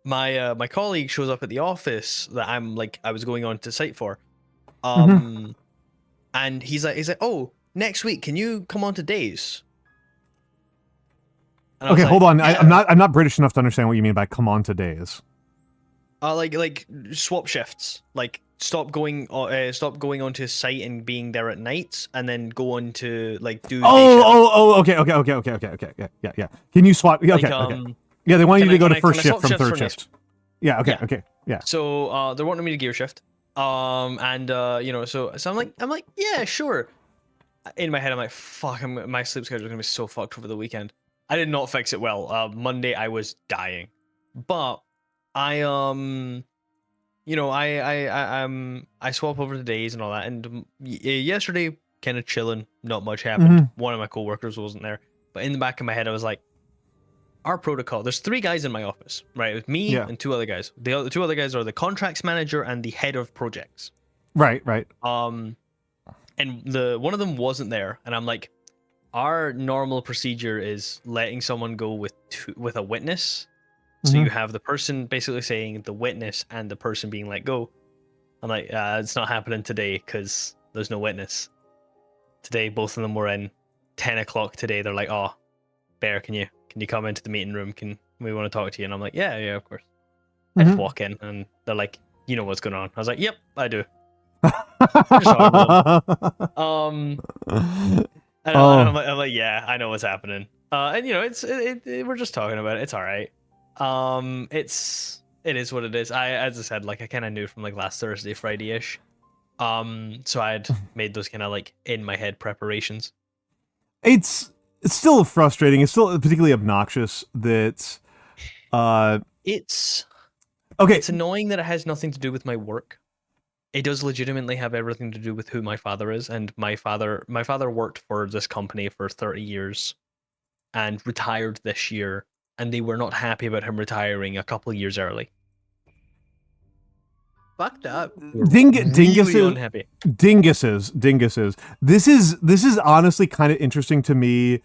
my colleague shows up at the office that I was going on to site for, and he's like, oh, next week can you come on to days? Okay, hold on. Yeah. I'm not British enough to understand what you mean by come on to days. Like swap shifts. Like stop going onto site and being there at nights, and then go on to like do. Okay. Yeah. Can you swap? Yeah, okay. Yeah, they want you to go to first shift from third shift. Yeah. Okay. Yeah. So they're wanting me to gear shift. And you know, so I'm like, yeah, sure. In my head, I'm like, fuck, my sleep schedule is gonna be so fucked over the weekend. I did not fix it well. Monday I was dying, but I you know, I swap over the days and all that. And yesterday, kind of chilling, not much happened. One of my coworkers wasn't there, but in the back of my head, I was like, our protocol. There's 3 guys in my office, right? With me and 2 other guys. The 2 other guys are the contracts manager and the head of projects. Right. And one of them wasn't there, and I'm like, our normal procedure is letting someone go with a witness. So you have the person basically saying the witness and the person being let go. I'm like, it's not happening today because there's no witness. Today, both of them were in 10 o'clock today. They're like, oh, Bear, can you come into the meeting room? We want to talk to you? And I'm like, yeah, of course. I just walk in and they're like, you know what's going on? I was like, yep, I do. And I'm like, yeah, I know what's happening. And you know, we're just talking about it. It's all right. It is what it is. As I said, like I kind of knew from like last Thursday, Friday-ish. So I had made those kind of like in my head preparations. It's still frustrating. It's still particularly obnoxious that It's okay. It's annoying that it has nothing to do with my work. It does legitimately have everything to do with who my father is, and my father worked for this company for 30 years and retired this year, and they were not happy about him retiring a couple of years early. Fucked up. Really unhappy. Dinguses. This is honestly kind of interesting to me.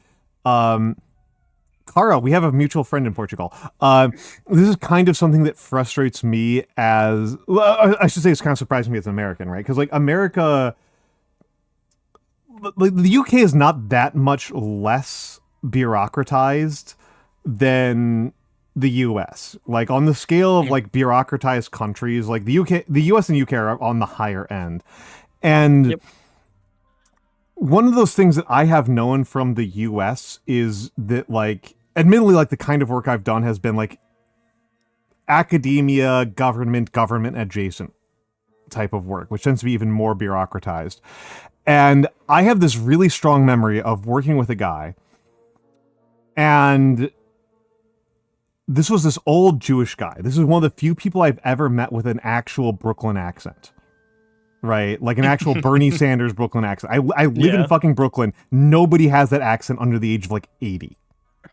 Cara, we have a mutual friend in Portugal. This is kind of something that frustrates me as... Well, I should say it's kind of surprising me as an American, right? Because, like, America... Like, the UK is not that much less bureaucratized than the US. Like, on the scale of, like, bureaucratized countries, like, the US and UK are on the higher end. And... Yep. One of those things that I have known from the US is that, like, admittedly, like, the kind of work I've done has been, like, academia, government adjacent type of work, which tends to be even more bureaucratized. And I have this really strong memory of working with a guy, and this was this old Jewish guy. This is one of the few people I've ever met with an actual Brooklyn accent. Right, like an actual Bernie Sanders Brooklyn accent. I live in fucking Brooklyn. Nobody has that accent under the age of like 80.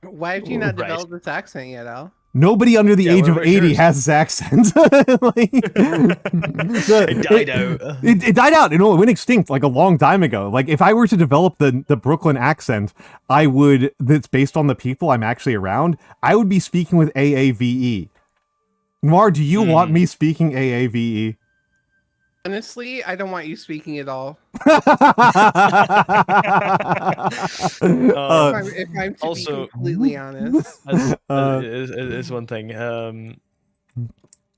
Why have you not developed this accent yet, Al? Nobody under the age of 80 has this accent. It died out. It died out. It went extinct like a long time ago. Like if I were to develop the Brooklyn accent, that's based on the people I'm actually around, I would be speaking with AAVE. Noir, do you want me speaking AAVE? Honestly, I don't want you speaking at all. Uh, if I'm to also, be completely honest. Is one thing.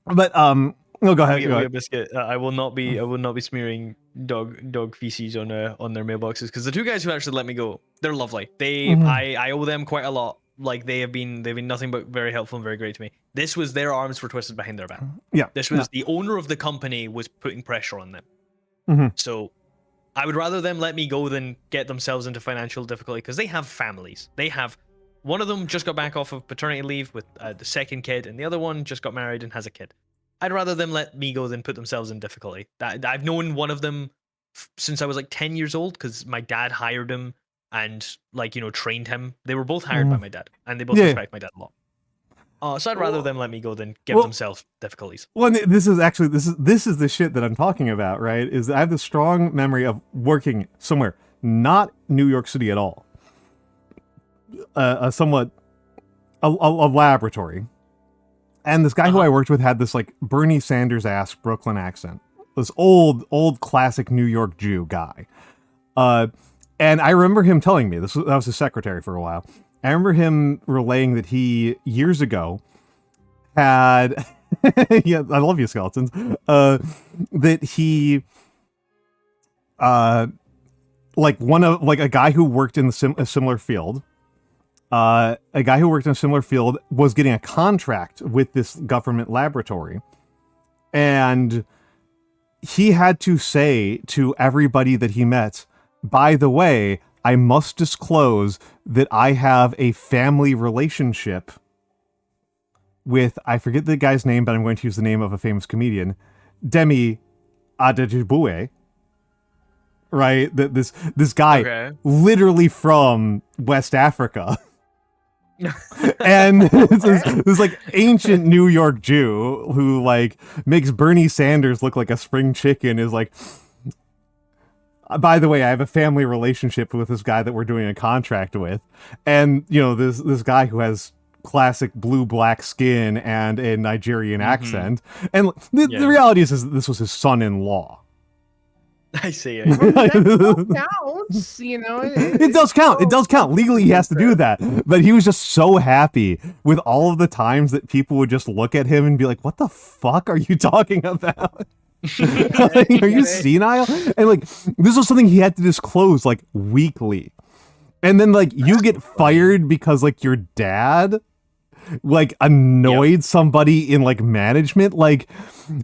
But no, go ahead. Biscuit. I will not be smearing dog feces on their mailboxes, because the two guys who actually let me go, they're lovely. I owe them quite a lot. Like they've been nothing but very helpful and very great to me. This was their arms were twisted behind their back. Yeah. This was the owner of the company was putting pressure on them. So I would rather them let me go than get themselves into financial difficulty, because they have families. They have one of them just got back off of paternity leave with the second kid, and the other one just got married and has a kid. I'd rather them let me go than put themselves in difficulty. I've known one of them since I was like 10 years old, because my dad hired him and trained him. They were both hired by my dad, and they both respect my dad a lot. So I'd rather them let me go than give themselves difficulties. Well, this is the shit that I'm talking about, right? Is I have this strong memory of working somewhere, not New York City at all. A laboratory. And this guy who I worked with had this like Bernie Sanders ass Brooklyn accent. This old classic New York Jew guy. And I remember him telling me, that was his secretary for a while. I remember him relaying that he, years ago, had... yeah, I love you, skeletons. That he... a guy who worked in a similar field... a guy who worked in a similar field was getting a contract with this government laboratory. And he had to say to everybody that he met, by the way, I must disclose that I have a family relationship with, I forget the guy's name, but I'm going to use the name of a famous comedian, Demi Adejibue. Right? This guy, literally from West Africa. And this like ancient New York Jew who like makes Bernie Sanders look like a spring chicken is like, by the way, I have a family relationship with this guy that we're doing a contract with. And, this guy who has classic blue-black skin and a Nigerian accent. And the reality is this was his son-in-law. I see it. That counts, It does count. It does count. Legally, he has to do that. But he was just so happy with all of the times that people would just look at him and be like, what the fuck are you talking about? Are you senile? And like this was something he had to disclose like weekly, and then like you get fired because like your dad like annoyed somebody in like management. Like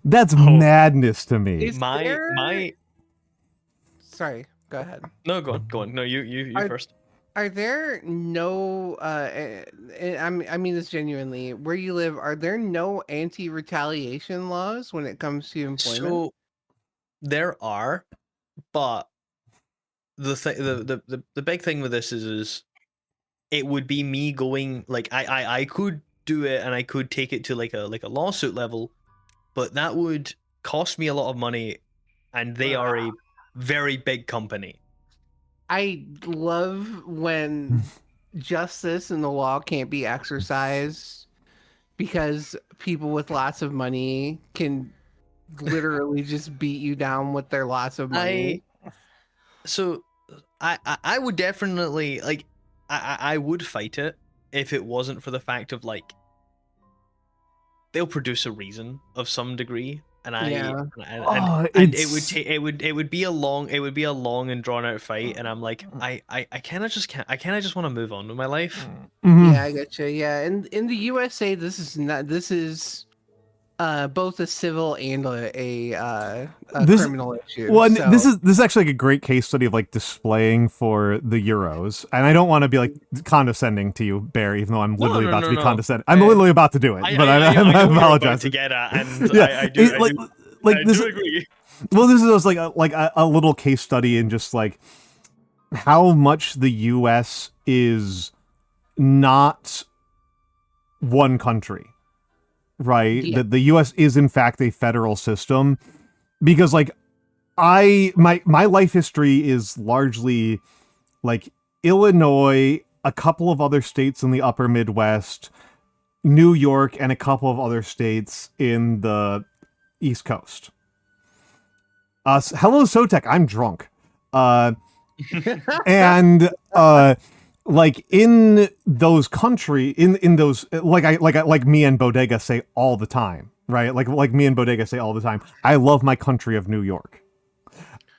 that's madness to me. My sorry, go ahead. No, go on. No, you first. Are there no I mean this genuinely, where you live, are there no anti-retaliation laws when it comes to employment? So there are, but the big thing with this is it would be me going like I could do it and I could take it to like a lawsuit level, but that would cost me a lot of money, and they are a very big company. I love when justice and the law can't be exercised because people with lots of money can literally just beat you down with their lots of money. I would definitely like I would fight it if it wasn't for the fact of like they'll produce a reason of some degree, and it would be a long and drawn out fight, and I'm like I kind of just want to move on with my life. Yeah, I getcha. Yeah, and in the USA, this is both a civil and a criminal issue. Well, so. this is actually like a great case study of like displaying for the Euros, and I don't want to be like condescending to you, Bear, even though I'm literally about to be condescending. I'm literally about to do it, but I apologize. To get at, and yeah, I do agree. Well, this is like a little case study in just like how much the U.S. is not one country. Right, yeah. that the U.S. is in fact a federal system, because like my life history is largely like Illinois, a couple of other states in the upper Midwest, New York, and a couple of other states in the East Coast. Hello, Sotek, I'm drunk. And like in those in those like me and Bodega say all the time, right? Like me and Bodega say all the time, I love my country of New York.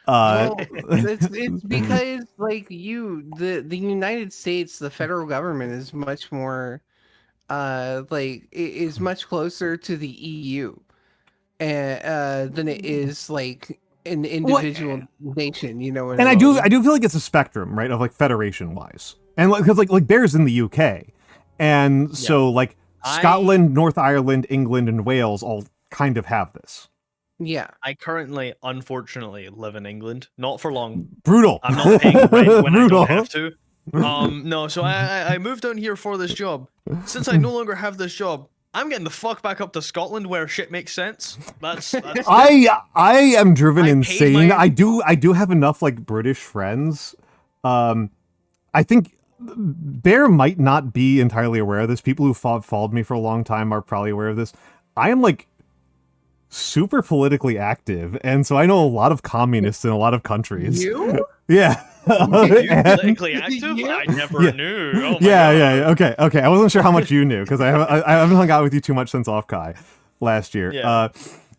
Well, it's because like the United States, the federal government is much more is much closer to the EU than it is like an individual nation, you know. And I do feel like it's a spectrum, right, of like federation wise. And because like Bear's in the UK, and so like Scotland, North Ireland, England, and Wales all kind of have this. Yeah, I currently, unfortunately, live in England. Not for long. Brutal. I'm not paying rent when I don't have to. No. So I moved down here for this job. Since I no longer have this job, I'm getting the fuck back up to Scotland where shit makes sense. That's I am driven insane. I do have enough like British friends. I think Bear might not be entirely aware of this. People who followed me for a long time are probably aware of this. I am like super politically active, and so I know a lot of communists in a lot of countries. You? Yeah. You're politically active? I never knew. Oh my God. Okay. I wasn't sure how much you knew because I haven't hung out with you too much since Off-Kai last year. Yeah.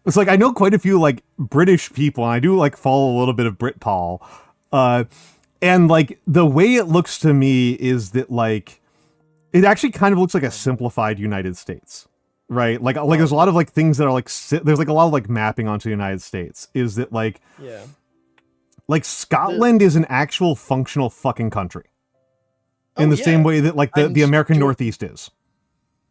It's like I know quite a few like British people, and I do like follow a little bit of Britpol. And like the way it looks to me is that like it actually kind of looks like a simplified United States, right? Like there's a lot of like things that are like there's like a lot of like mapping onto the United States. Is that like like Scotland is an actual functional fucking country in the same way that like the American Northeast is.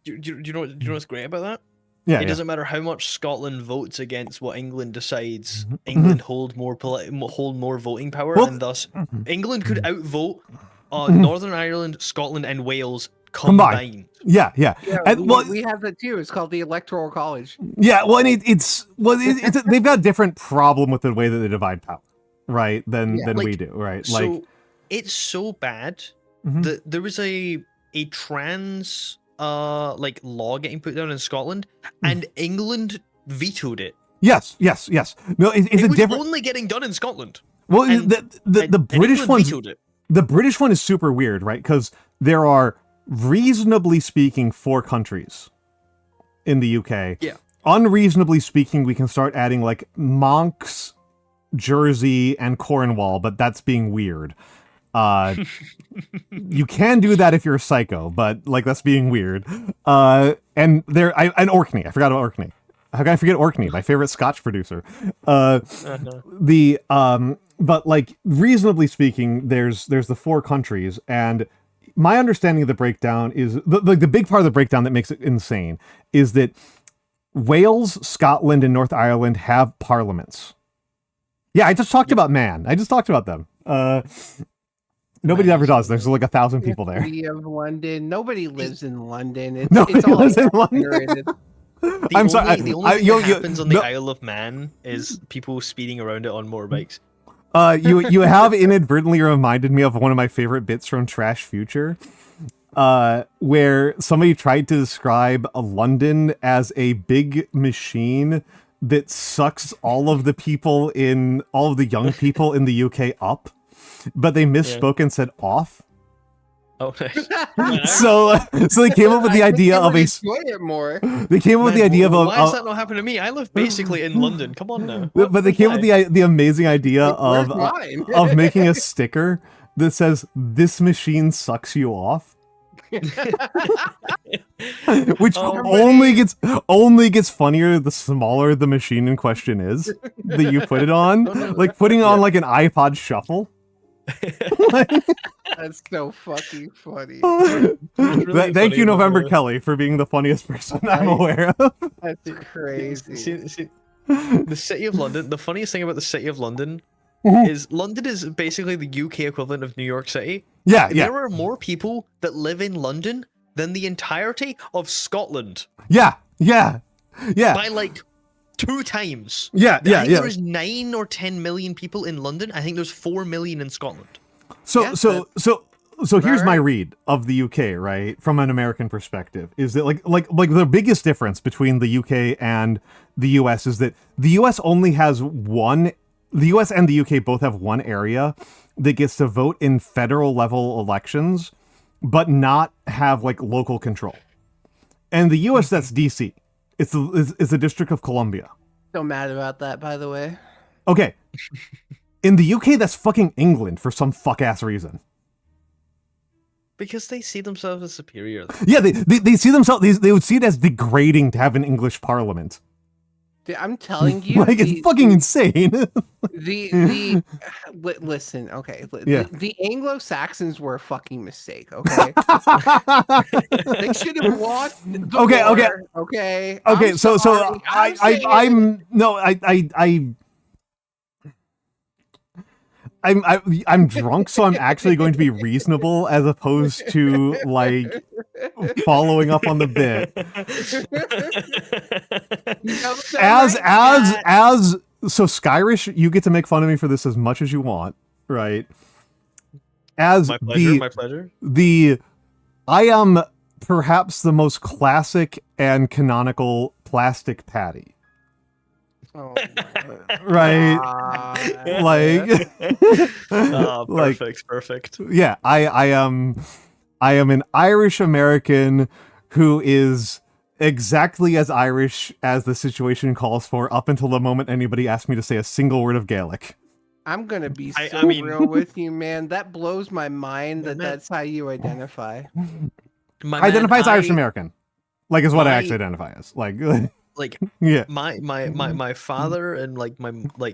Do you know what's great about that? Yeah, it doesn't matter how much Scotland votes against what England decides. England hold more voting power, and thus England could outvote Northern Ireland, Scotland, and Wales combined. Yeah. And, we have that too. It's called the Electoral College. Yeah, well, and it's they've got a different problem with the way that they divide power, right? Than we do, right? So like it's so bad that there was a trans like law getting put down in Scotland, and England vetoed it. Yes. No, it's it a was different. Only getting done in Scotland. Well, the British one. The British one is super weird, right? Because there are, reasonably speaking, 4 countries in the UK. Yeah. Unreasonably speaking, we can start adding like Monks, Jersey, and Cornwall, but that's being weird. You can do that if you're a psycho, but like that's being weird. And Orkney. I forgot about Orkney. How can I forget Orkney, my favorite Scotch producer? but like reasonably speaking, there's the 4 countries, and my understanding of the breakdown is the big part of the breakdown that makes it insane is that Wales, Scotland, and North Ireland have parliaments. Yeah, I just talked about Man. I just talked about them. Nobody ever does. There's like 1,000 people there. City of London. Nobody lives in London. Nobody It's all lives in London. generated. I'm sorry. The only thing that happens on the Isle of Man is people speeding around it on motorbikes. You have inadvertently reminded me of one of my favorite bits from Trash Future, where somebody tried to describe London as a big machine that sucks all of the young people in the UK up, but they misspoke and said off. Oh, nice. So they came up with the idea of a. Enjoy it more. They came up with the idea of a. Why does that not happen to me? I live basically in London. Come on now. But they came up with the amazing idea Where's of mine? of making a sticker that says "This machine sucks you off," which only gets funnier the smaller the machine in question is that you put it on. Like putting on like an iPod Shuffle. That's so fucking funny. Thank you, November Kelly, for being the funniest person I'm aware of. That's crazy. See, the City of London, the funniest thing about the City of London is London is basically the UK equivalent of New York City. Yeah. There are more people that live in London than the entirety of Scotland. Yeah. By like 2 times. Yeah. I think there's 9 or 10 million people in London. I think there's 4 million in Scotland. So here's my read of the UK, right? From an American perspective, is that like the biggest difference between the UK and the US is that the US only has the US and the UK both have one area that gets to vote in federal level elections, but not have like local control. And the US, that's DC. It's the District of Columbia. So mad about that, by the way. Okay. In the UK, that's fucking England for some fuck-ass reason. Because they see themselves as superior. Yeah, they see themselves, they would see it as degrading to have an English parliament. Dude, I'm telling you, like, it's fucking insane. Listen, okay. Yeah. The Anglo-Saxons were a fucking mistake, okay? They should have lost the war, okay? Okay, so I'm drunk, so I'm actually going to be reasonable as opposed to like following up on the bit. So Skyrish, you get to make fun of me for this as much as you want, right? As my pleasure. I am perhaps the most classic and canonical plastic patty. Oh right. Perfect. Yeah, I am an Irish American who is exactly as Irish as the situation calls for up until the moment anybody asked me to say a single word of Gaelic. I'm gonna be real with you, man. That blows my mind that's how you identify. I identify as Irish American. Like is what I actually identify as. Like yeah, my father and like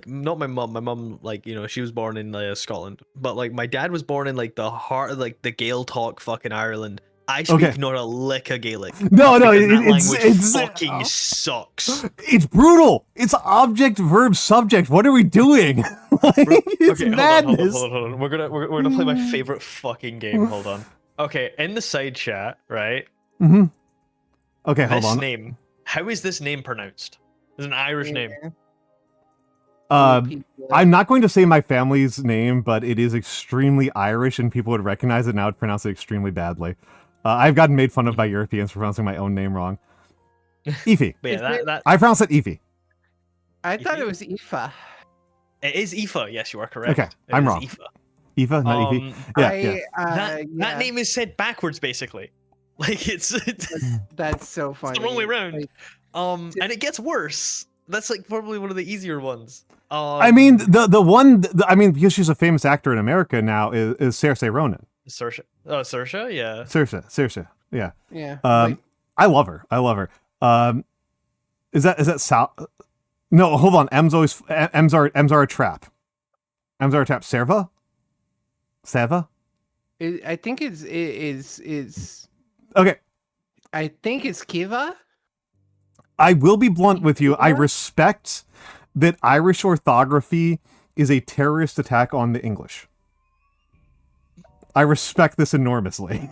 not my mom like she was born in Scotland, but like my dad was born in like the heart of like the Gaeltacht fucking Ireland. I speak not a lick of Gaelic. No, it's fucking sucks. It's brutal. It's object, verb, subject. What are we doing? It's madness. Hold on. We're gonna play my favorite fucking game. Hold on. Okay, in the side chat, right? Mm-hmm. Okay, hold on. Name. How is this name pronounced? It's an Irish name. I'm not going to say my family's name, but it is extremely Irish, and people would recognize it, and I would pronounce it extremely badly. I've gotten made fun of by Europeans for pronouncing my own name wrong. Aoife. I pronounce it Aoife. I thought it was Aoife. It is Aoife. Yes, you are correct. Okay, I'm wrong. Aoife, not Aoife. That name is said backwards, basically. Like it's that's so funny. It's the wrong way around. And it gets worse. That's like probably one of the easier ones. I mean, the one. I mean, because she's a famous actor in America now, is Saoirse Ronan. Saoirse. Oh, Saoirse. Yeah. Saoirse. Yeah. Yeah. I love her. Is that Sal? No, hold on. M's are a trap. Amzar tap Serva? Seva? I think it's Okay. I think it's Kiva. I will be blunt with you. I Kiva? respect that Irish orthography is a terrorist attack on the English. I respect this enormously.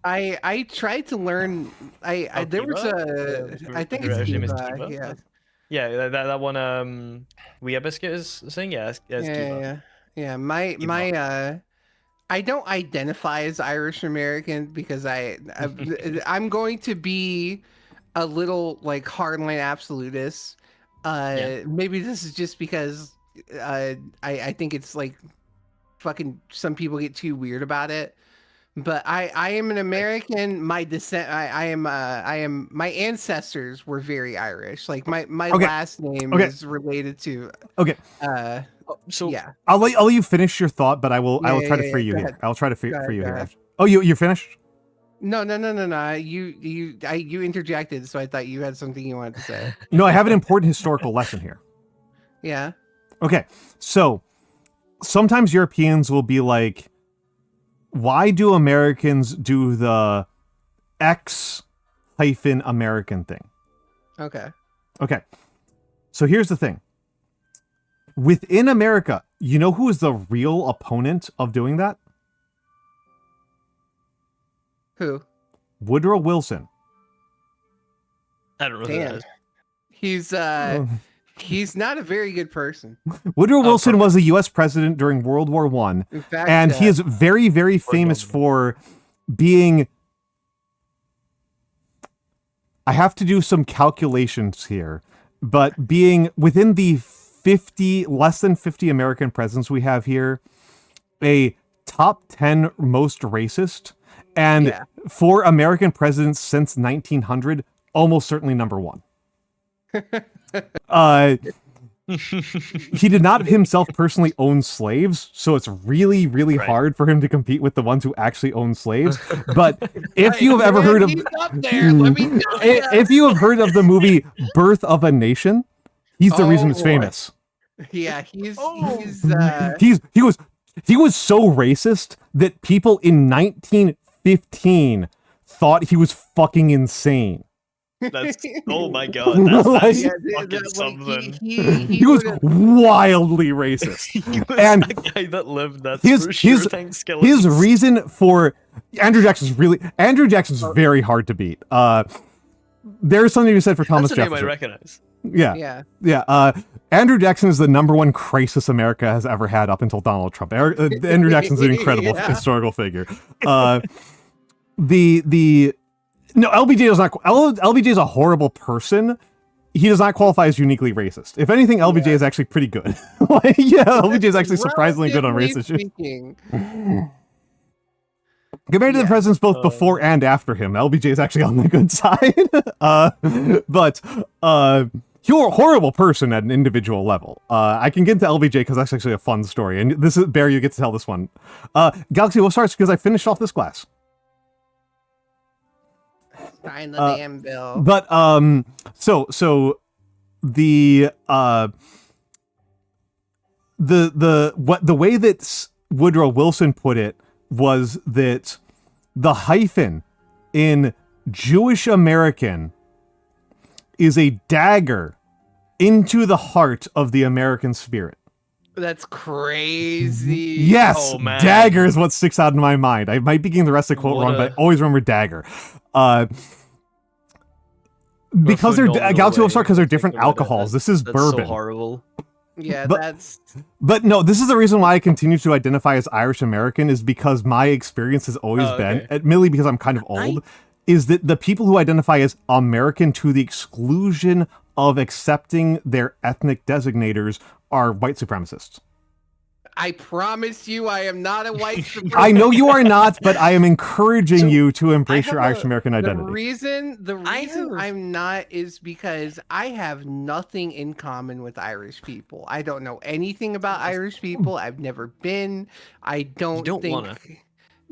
I tried to learn. There was a. I think it's Kiva. Yeah. Yeah, that one. Wea Biscuit is saying it's Kiva. Yeah. My I don't identify as Irish American because I'm going to be a little like hardline absolutist. Maybe this is just because I think it's like fucking some people get too weird about it. But I am an American. My descent. I am. My ancestors were very Irish. Like my last name is related to. Okay. So yeah. I'll let you finish your thought, but I will try to free you here. I'll try to free you here. Oh, you're finished? No. You interjected, so I thought you had something you wanted to say. No, I have an important historical lesson here. Yeah. Okay, so sometimes Europeans will be like, why do Americans do the X-American thing? Okay. So here's the thing. Within America, you know who is the real opponent of doing that? Who? Woodrow Wilson. I don't know who that is. He's not a very good person. Woodrow Wilson was a U.S. president during World War I, and he is very, very famous for being... I have to do some calculations here, but being within the less than 50 American presidents we have here, a top 10 most racist, and for American presidents since 1900, almost certainly number one. He did not himself personally own slaves, so it's really, really hard for him to compete with the ones who actually own slaves. But if you have ever heard of, if you have heard of the movie Birth of a Nation, he's the reason it's famous. Yeah, he was so racist that people in 1915 thought he was fucking insane. That's oh my god, that's fucking something. He was wildly racist. He was and that guy that lived. That's his reason for Andrew Jackson's very hard to beat. There's something to be said for Thomas Jefferson. That's a name I recognize. Yeah. Andrew Jackson is the number one crisis America has ever had up until Donald Trump. Andrew Jackson's an incredible historical figure. No, LBJ does not. LBJ is a horrible person. He does not qualify as uniquely racist. If anything, LBJ is actually pretty good. LBJ is actually surprisingly good on race issues. Compared to the presidents both before and after him, LBJ is actually on the good side. But you're a horrible person at an individual level. I can get into LBJ because that's actually a fun story. And this is Barry, you get to tell this one. Galaxy, we'll start because I finished off this class. Sign the damn bill. But so the way that Woodrow Wilson put it was that the hyphen in Jewish American is a dagger into the heart of the American spirit. That's crazy. Yes, dagger is what sticks out in my mind. I might be getting the rest of the quote wrong, but I always remember dagger. Because they're Galaxy Wolf Star, because they're different alcohols. This is bourbon. So horrible. Yeah, But no, this is the reason why I continue to identify as Irish American, is because my experience has always been, admittedly because I'm kind of old, is that the people who identify as American to the exclusion of accepting their ethnic designators are white supremacists. I promise you I am not a white supremacist. I know you are not, but I am encouraging you to embrace your Irish American identity. The reason I'm not is because I have nothing in common with Irish people. I don't know anything about Irish people. I've never been. I don't think... Wanna.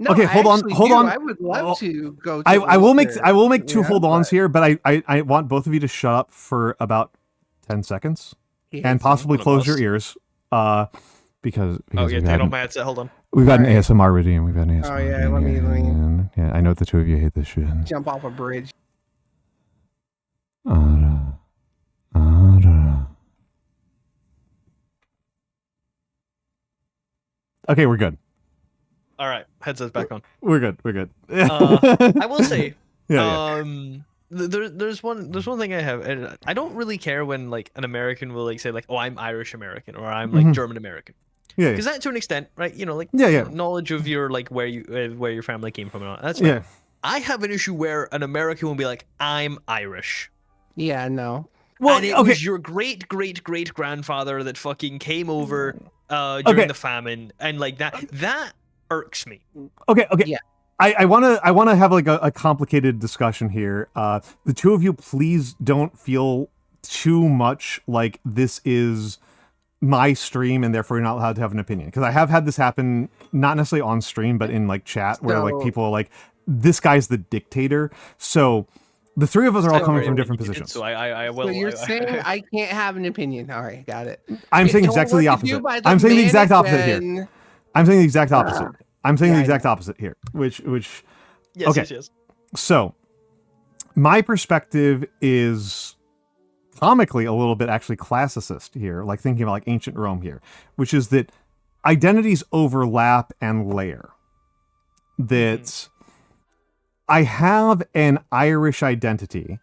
No, okay, hold on. I would love to go to I will make two hold-ons here, but I want both of you to shut up for about 10 seconds and possibly close your ears. because Oh we've yeah, got take an, off my headset. Hold on. we've got an Alright. ASMR redeem. We've got an ASMR Oh, yeah, redeem. let me- Yeah, I know the two of you hate this shit. Jump off a bridge. Ara, ara. Okay, we're good. All right, headset's back on. We're good. We're good. I will say, Yeah, there's one thing I have, and I don't really care when like an American will like say like, oh, I'm Irish American or I'm like Mhm. German American, yeah, because that to an extent, right? You know, like Yeah. knowledge of your like where your family came from and all that's yeah. fine. I have an issue where an American will be like, I'm Irish. Yeah, no. Well, And it okay. was your great grandfather that fucking came over during the famine, and like that irks me. Okay. Yeah. I wanna have like a complicated discussion here. The two of you, please don't feel too much like this is my stream and therefore you're not allowed to have an opinion. Because I have had this happen, not necessarily on stream, but in like chat where like So- people are like, this guy's the dictator. So the three of us are all coming from different positions. So I will. So you're saying I can't have an opinion. All right, got it. I'm Get saying told exactly the what to do opposite. by the I'm saying the exact opposite here. mannequin. I'm saying the exact opposite. I'm saying the Yeah, I exact opposite here. Which Yes, okay. yes. So, my perspective is comically a little bit actually classicist here, like thinking about like ancient Rome here, which is that identities overlap and layer. That I have an Irish identity.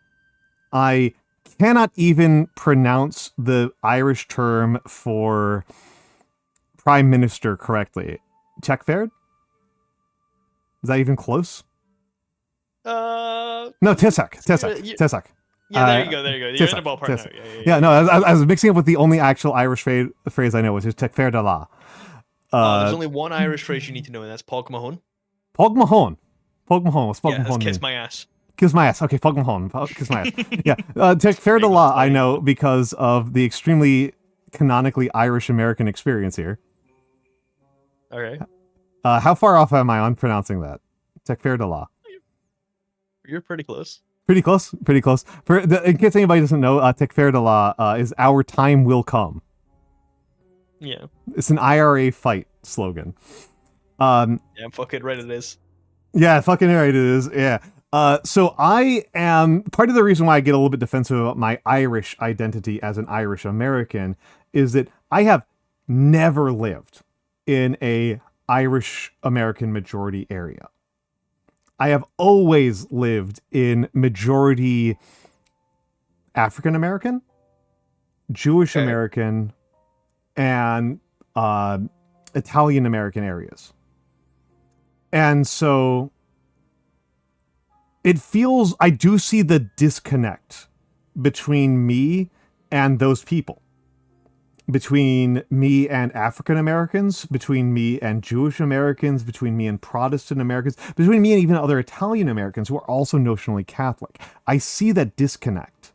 I cannot even pronounce the Irish term for prime minister correctly. Tekferd? Is that even close? No, Tissac. Tissac. Yeah, there you go. You're in the Tissac, ballpark Tissac. now. Yeah, no, I was mixing up with the only actual Irish phrase I know, which is Tekferd de la. There's only one Irish phrase you need to know, and that's Pog Mahone. Pog Mahone. Pog Mahone. What's Pog Yeah, that's Mahone kiss mean? my ass. Kiss my ass. Okay, Pog Mahone. Kiss my ass. Yeah. Tekferd de la I know because of the extremely canonically Irish American experience here. Okay. How far off am I on pronouncing that? Tekferd de la. You're pretty close. Pretty close. In case anybody doesn't know, Tekferd de la is "Our time will come." Yeah. It's an IRA fight slogan. Yeah, fuck it, right it is. Yeah, fucking right it is. Yeah. So I am part of the reason why I get a little bit defensive about my Irish identity as an Irish American is that I have never lived in a Irish American majority area. I have always lived in majority African American, Jewish American, and Italian American areas. And so it feels, I do see the disconnect between me and those people. Between me and African Americans, between me and Jewish Americans, between me and Protestant Americans, between me and even other Italian Americans who are also notionally Catholic. I see that disconnect.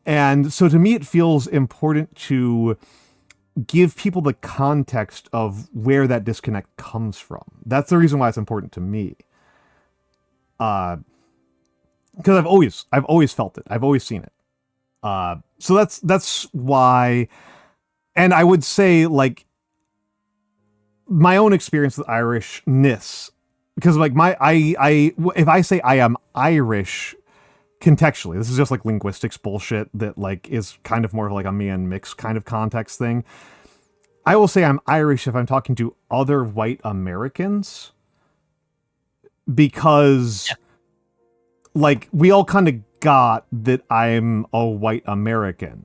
And so to me, it feels important to give people the context of where that disconnect comes from. That's the reason why it's important to me. Because I've always felt it. I've always seen it. So that's why. And I would say, like, my own experience with Irishness, because like if I say I am Irish contextually, this is just like linguistics bullshit that like is kind of more of like a me and Mikks kind of context thing. I will say I'm Irish if I'm talking to other white Americans, because like we all kind of got that I'm a white American.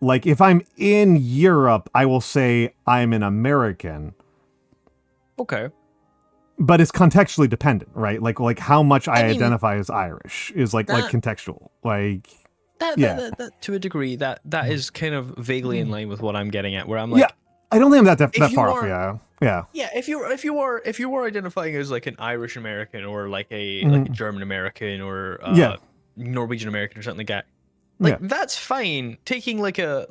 Like, if I'm in Europe, I will say I'm an American. Okay. But it's contextually dependent, right? Like how much I mean, identify as Irish is like contextual. Like that to a degree that is kind of vaguely in line with what I'm getting at, where I'm like, I don't think I'm that if far you off. are- Yeah. yeah, if you were identifying as like an Irish American or like a German American or Norwegian American or something like that. Like that's fine. Taking like a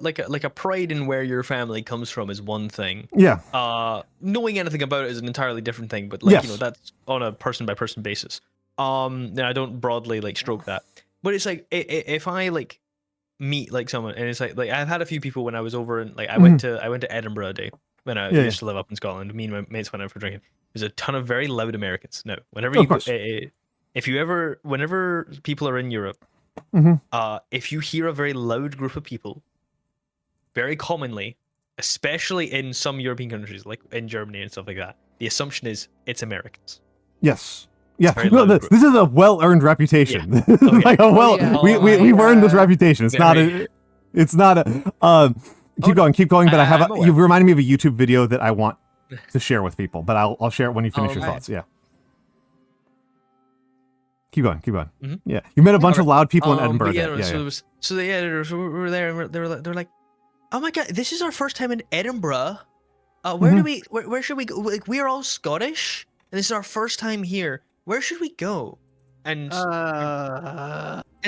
pride in where your family comes from is one thing. Yeah. Knowing anything about it is an entirely different thing. But like you know, that's on a person by person basis. And I don't broadly like stroke that. But it's like if I like meet like someone and it's like I've had a few people when I was over and like I went to Edinburgh a day. when I Yeah, used to live up in Scotland. Me and my mates went out for drinking. There's a ton of very loud Americans. Now, whenever Of you go, course. whenever people are in Europe, if you hear a very loud group of people, very commonly, especially in some European countries like in Germany and stuff like that, the assumption is it's Americans. Yes. Yeah, very no, loud this is a well-earned reputation. Yeah. Oh, yeah. Like a well, yeah. we've earned this reputation. It's Very- not a. Keep going. But I'm aware. you've reminded me of a YouTube video that I want to share with people. But I'll share it when you finish your Okay. thoughts. Yeah. Keep going. Mhm. Yeah, you met a bunch of loud people in but Edinburgh. yeah, that- yeah, so yeah. it was, so they, yeah, so we were there, and they're like, oh my god, this is our first time in Edinburgh. Where do we? Where should we go? Like, we are all Scottish, and this is our first time here. Where should we go? And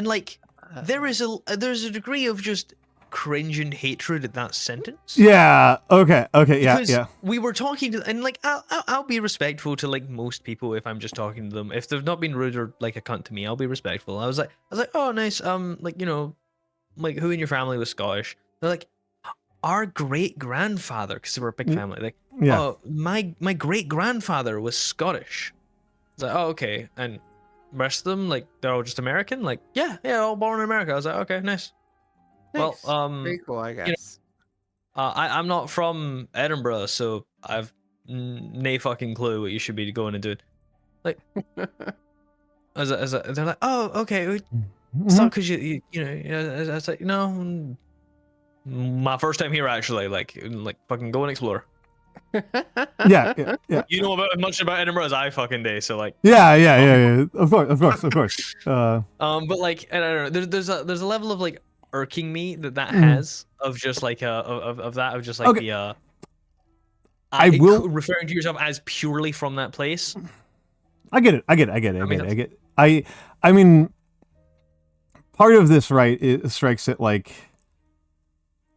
like, there's a degree of just cringe and hatred at that sentence. Yeah. Okay. Yeah. Because Yeah. we were talking to, and like, I'll be respectful to like most people if I'm just talking to them. If they've not been rude or like a cunt to me, I'll be respectful. I was like, oh nice, like, you know, like, who in your family was Scottish? They're like, our great grandfather, because we're a big family. Like, Yeah. oh, my great grandfather was Scottish. It's like, oh, okay, and the rest of them, like, they're all just American. Like, yeah, all born in America. I was like, okay, nice. Well, very cool, I guess. I'm not from Edinburgh, so I've no fucking clue what you should be going and doing. Like, they're like, oh, okay, it's not because you know. I was like, no, my first time here actually. Like fucking go and explore. Yeah. You know about as much about Edinburgh as I fucking do, so like. Yeah. Of course. But like, I don't know. There's a level of like irking me that has of just like of just like Okay. the I will referring to yourself as purely from that place. I get it. I mean, part of this, right, it strikes it like,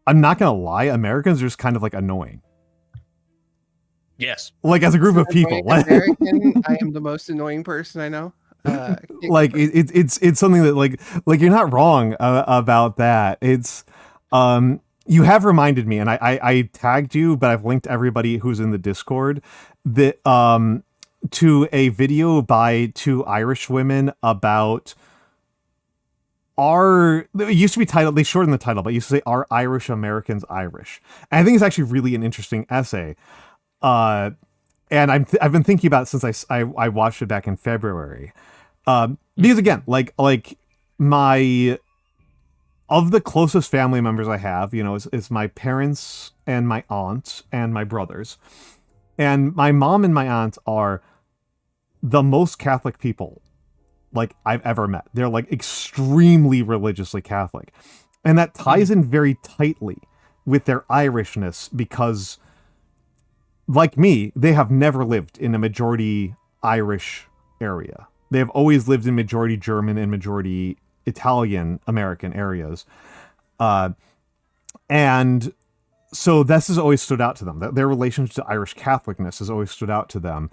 I'm not gonna lie, Americans are just kind of like annoying. Yes. Like, as a group of people. American, I am the most annoying person I know. Like it's something that like you're not wrong about that. It's you have reminded me, and I tagged you, but I've linked everybody who's in the Discord that to a video by two Irish women about it used to be titled, they shortened the title, but it used to say, "Are Irish Americans Irish?" And I think it's actually really an interesting essay. And I've been thinking about it since I watched it back in February. Because again, like my, of the closest family members I have, you know, is my parents and my aunt and my brothers. And my mom and my aunt are the most Catholic people like I've ever met. They're like extremely religiously Catholic. And that ties in very tightly with their Irishness because, like me, they have never lived in a majority Irish area. They have always lived in majority German and majority Italian American areas. And so this has always stood out to them. Their relationship to Irish Catholicness has always stood out to them.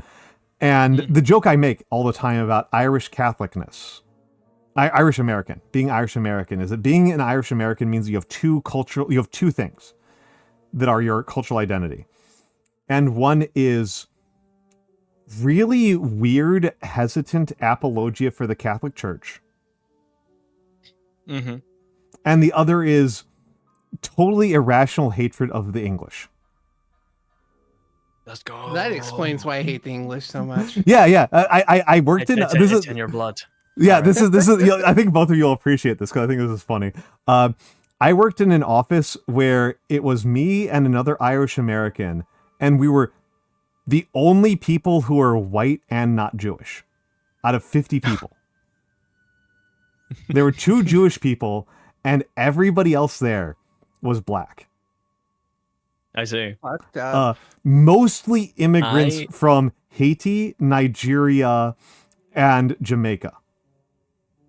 And the joke I make all the time about Irish Catholicness, Irish American, being Irish American, is that being an Irish American means you have two things that are your cultural identity. And one is really weird, hesitant apologia for the Catholic Church. Mm-hmm. And the other is totally irrational hatred of the English. Let's go. That explains why I hate the English so much. Yeah. I worked in it's this is in your blood. yeah. This is I think both of you will appreciate this because I think this is funny. I worked in an office where it was me and another Irish American, and we were the only people who are white and not Jewish out of 50 people. There were 2 Jewish people, and everybody else there was black. I see. Fucked up. Mostly immigrants from Haiti, Nigeria, and Jamaica.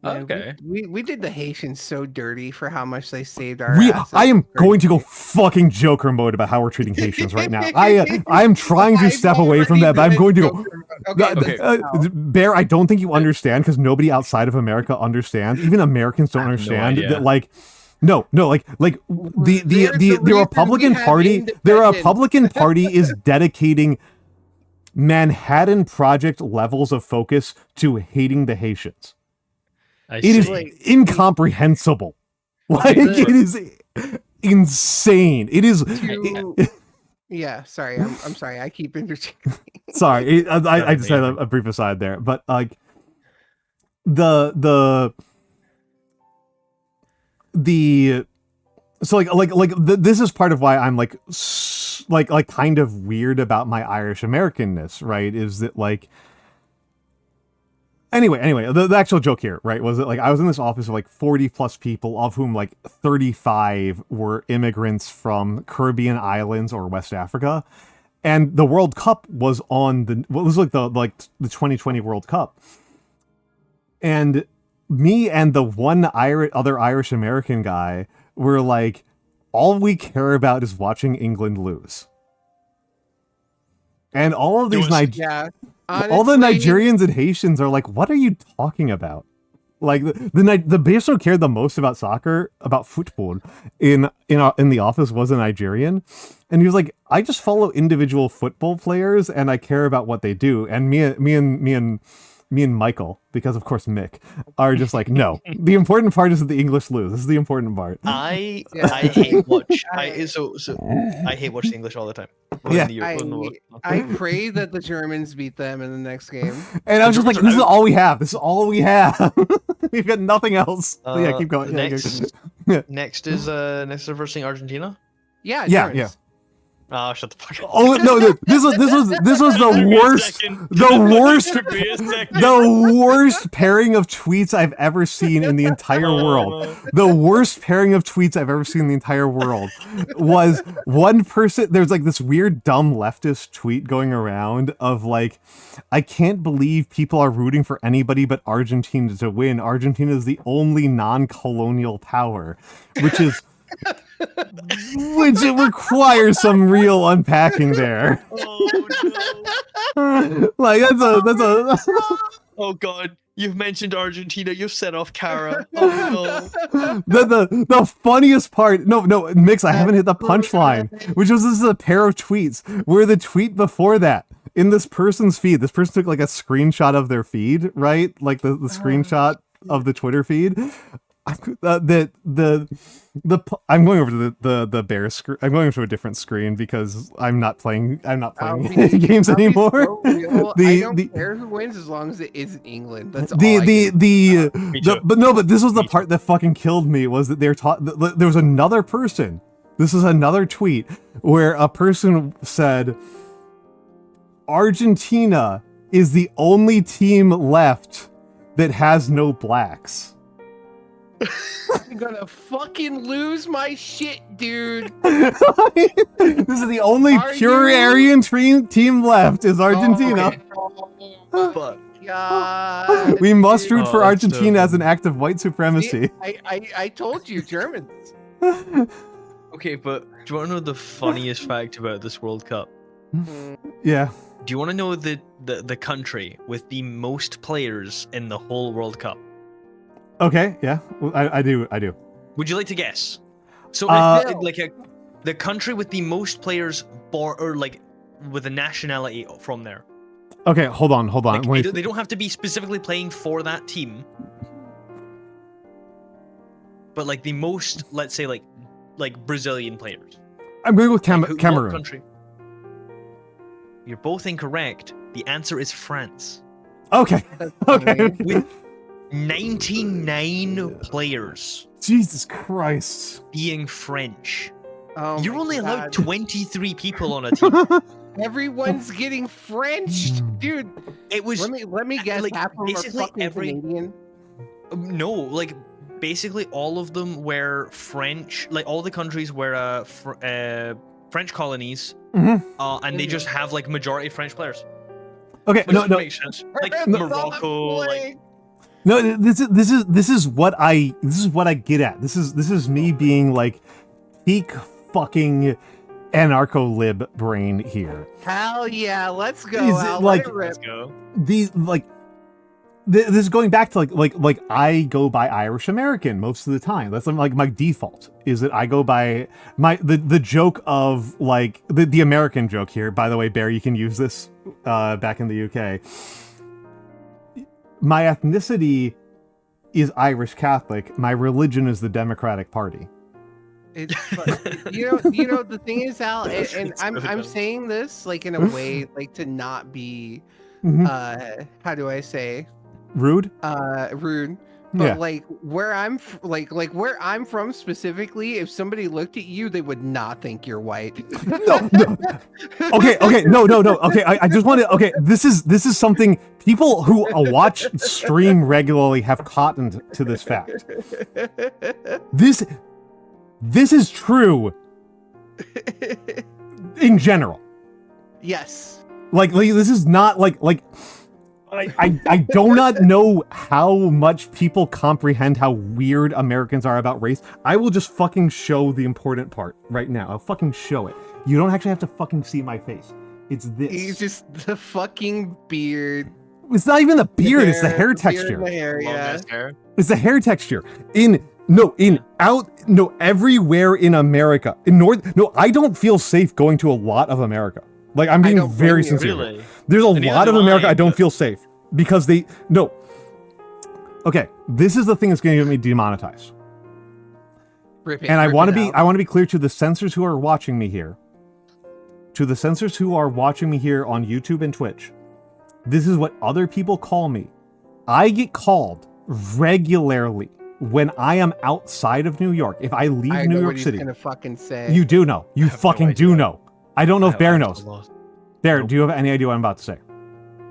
Man, Okay. We did the Haitians so dirty for how much they saved our assets. I am going to go fucking Joker mode about how we're treating Haitians right now. I am trying to step away from that, but I'm going to go. Okay. Bear, I don't think you understand because nobody outside of America understands. Even Americans don't I have no understand idea. that, like No, like the Republican Party, the Republican Party is dedicating Manhattan Project levels of focus to hating the Haitians. It is incomprehensible. Like it is insane. It is. Yeah, sorry. I'm sorry. I keep interjecting. Sorry, I just had a brief aside there, but like the so this is part of why I'm like kind of weird about my Irish Americanness, right? Is that like anyway the actual joke here, right, was that like I was in this office of like 40 plus people, of whom like 35 were immigrants from Caribbean islands or West Africa, and the World Cup was on the the 2020 World Cup, and me and the one other Irish American guy were like, all we care about is watching England lose. And all of these all the Nigerians and Haitians are like, what are you talking about? Like the person who cared the most about soccer, about football in the office was a Nigerian, and he was like, I just follow individual football players and I care about what they do. And me and Michael, because of course Mick, are just like, no, the important part is that the English lose. This is the important part. I hate watch. I hate watching English all the time. I pray that the Germans beat them in the next game. And I was just like, this is all we have. This is all we have. We've got nothing else. Yeah, keep going. Next is versing Argentina. Yeah. Oh, shut the fuck up. Oh no! This was the worst pairing of tweets I've ever seen in the entire world. The worst pairing of tweets I've ever seen in the entire world was one person. There's like this weird dumb leftist tweet going around of like, I can't believe people are rooting for anybody but Argentina to win. Argentina is the only non-colonial power, which it requires some real unpacking there. Oh no! Like that's a. Oh god, you've mentioned Argentina. You've set off Kara. Oh no! The funniest part. No, Mikks, I haven't hit the punchline. Which was, this is a pair of tweets where the tweet before that, in this person's feed, this person took like a screenshot of their feed, right? Like the screenshot of the Twitter feed. I'm going over to the bear screen. I'm going to a different screen because I'm not playing games anymore. I don't care who wins as long as it isn't England. That's all. But this was the part that fucking killed me, was that there was another person. This is another tweet where a person said, Argentina is the only team left that has no blacks. I'm gonna fucking lose my shit, dude. This is the only pure Aryan team left, is Argentina. Oh, God. We must root for Argentina as an act of white supremacy. See, I told you, Germans. Okay, but do you want to know the funniest fact about this World Cup? Yeah. Do you want to know the country with the most players in the whole World Cup? Okay, yeah, I do. Would you like to guess? So, the country with the most players, or like with a nationality from there. Okay, hold on. Like, they don't have to be specifically playing for that team, but like the most, let's say, like Brazilian players. I'm going with Cameroon. Country? You're both incorrect. The answer is France. Okay. With 99 players. Jesus Christ. Being French. Oh, you're only allowed 23 people on a team. Everyone's getting Frenched, dude. It was. Let me guess. Like, half of them basically are fucking Canadian. No, like basically all of them were French. Like all the countries were French colonies, and they just have like majority French players. Okay, which makes sense. Like Morocco, like. No, this is what I get at. This is me being like peak fucking anarcho-lib brain here. Hell yeah, let's go. Let's go. These like this is going back to like I go by Irish American most of the time. That's like my default is that I go by the joke of like the American joke here. By the way, Bear, you can use this back in the UK. My ethnicity is Irish Catholic. My religion is the Democratic Party. It's you know the thing is, Al, and I'm saying this like in a way like to not be how do I say rude? Rude. But like where I'm where I'm from specifically, if somebody looked at you, they would not think you're white. No. Okay, no. Okay, I just want to. Okay, this is something people who watch stream regularly have cottoned to this fact. This is true in general. Yes. Like this is not like I do not know how much people comprehend how weird Americans are about race. I will just fucking show the important part right now. I'll fucking show it. You don't actually have to fucking see my face. It's this. It's just the fucking beard. It's not even the beard, it's the hair texture. The hair, yeah. It's the hair texture. Everywhere in America. I don't feel safe going to a lot of America. Like, I'm being very sincere. Really? There's a lot of America I don't feel safe. Because Okay, this is the thing that's going to get me demonetized. And I want to be clear to the censors who are watching me here. To the censors who are watching me here on YouTube and Twitch. This is what other people call me. I get called regularly when I am outside of New York. If I leave New York City. Gonna fucking say. You do know. You fucking do know. I don't know if Bear knows. Bear, do you have any idea what I'm about to say?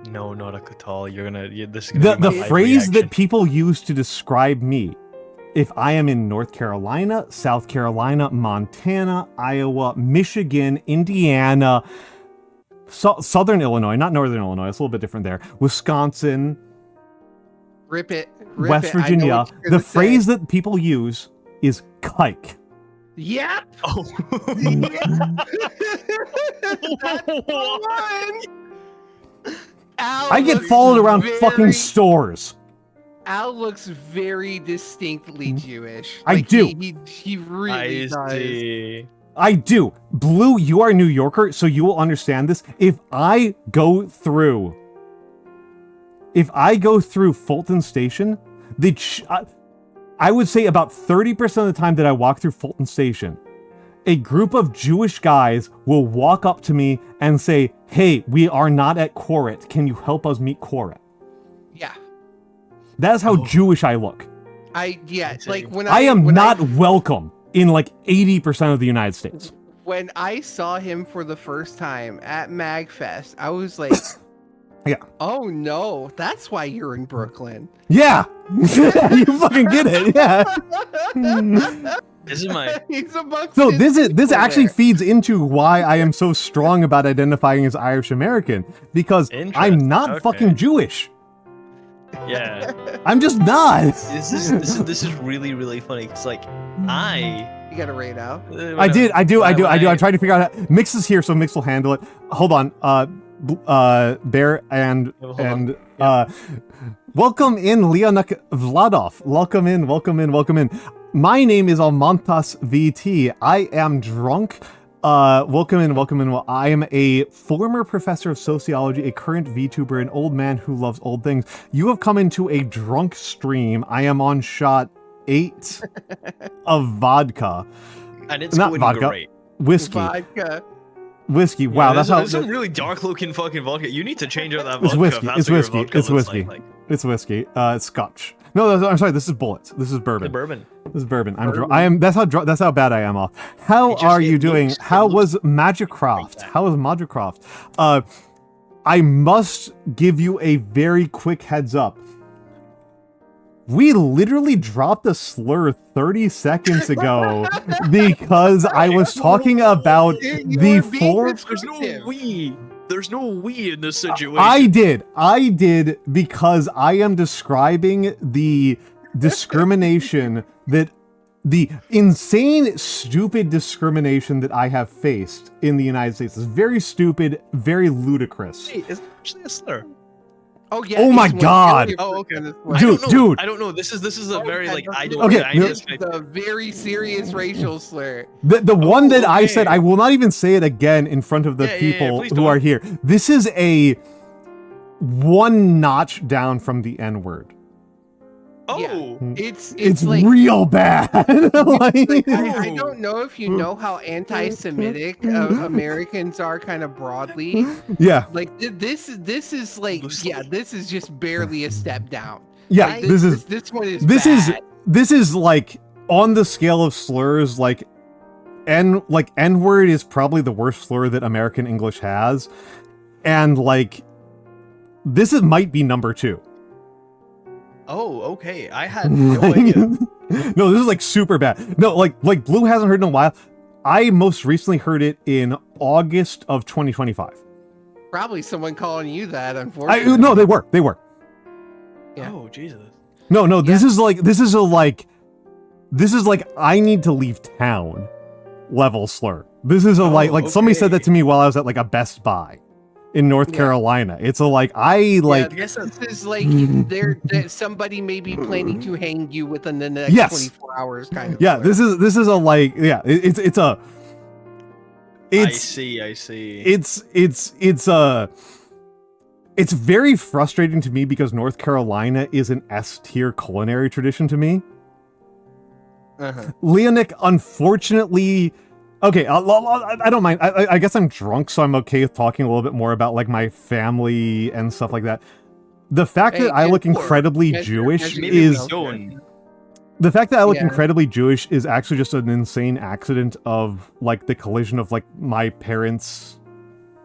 No, not at all. This is the phrase that people use to describe me, if I am in North Carolina, South Carolina, Montana, Iowa, Michigan, Indiana, Southern Illinois, not Northern Illinois, it's a little bit different there, Wisconsin, West Virginia, the phrase that people use is kike. Yep. Oh. That's the one. I get followed around fucking stores. Al looks very distinctly Jewish. I do. He really does. I do. Blue, you are a New Yorker, so you will understand this. If I go through Fulton Station, I would say about 30% of the time that I walk through Fulton Station, a group of Jewish guys will walk up to me and say, "Hey, we are not at Koret. Can you help us meet Koret?" Yeah. That's how Jewish I look. I am not welcome in like 80% of the United States. When I saw him for the first time at MagFest, I was like, yeah. Oh no, that's why you're in Brooklyn. Yeah. You fucking get it. Yeah. This is my. So this actually feeds into why I am so strong about identifying as Irish American, because I'm not fucking Jewish. Yeah. I'm just not. This is really, really funny. It's like You got to rate out. I do. I'm trying to figure out Mikks is here, so Mikks will handle it. Hold on. Bear and welcome in Leonak Vladov. Welcome in. My name is Almantas VT. I am drunk. Welcome in. Well, I am a former professor of sociology, a current VTuber, an old man who loves old things. You have come into a drunk stream. I am on shot 8 of vodka. And it's not vodka, great. Whiskey. Vodka. Whiskey. Wow, yeah, that's how. There's some really dark looking fucking vodka. You need to change out that vodka. It's whiskey. It's whiskey. It's Scotch. No, I'm sorry. This is bullets. This is bourbon. This is bourbon. That's how bad I am off. How are you doing? How was Magicroft? I must give you a very quick heads up. We literally dropped a slur 30 seconds ago because I was talking about the four. There's no we in this situation. I did because I am describing the discrimination the insane, stupid discrimination that I have faced in the United States. It's very stupid, very ludicrous. Wait, it's actually a slur. Oh yeah. Oh my it's God. 1,000,000% Oh, okay. of Dude, I don't know. dude. I don't know. This is a very like I don't. Okay, I This just- is a very serious racial slur. The one that I said, okay. I will not even say it again in front of the Yeah, people please who don't. are here. This is a one notch down from the N-word. Oh. It's like real bad. Like- like, I don't know if you know how anti-Semitic Americans are kind of broadly. yeah, Like this is like this is just barely a step down. yeah. Like, this one is bad. This is like on the scale of slurs. Like N-word is probably the worst slur that American English has, and like might be number 2. Oh, okay. I had no idea. No, this is like super bad. No, like Blue hasn't heard in a while. I most recently heard it in August of 2025. Probably someone calling you that, unfortunately. No, they were. Yeah. Oh, Jesus. No, this is like I need to leave town level slur. This is a like somebody said that okay. to me while I was at like a Best Buy in North Yeah. Carolina. It's a like I Yeah, guess this is like that somebody may be planning to hang you within the next Yes. 24 hours kind of yeah. slur. This is a like yeah. It's a. I It's see. it's very frustrating to me because North Carolina is an S tier culinary tradition to me. Leonic, unfortunately, okay, I don't mind. I guess I'm drunk, so I'm okay with talking a little bit more about like my family and stuff like that. The fact Hey, that I and look poor. incredibly Measure- Jewish measure Maybe is we don't. the fact that I look Yeah. incredibly Jewish is actually just an insane accident of like the collision of like my parents,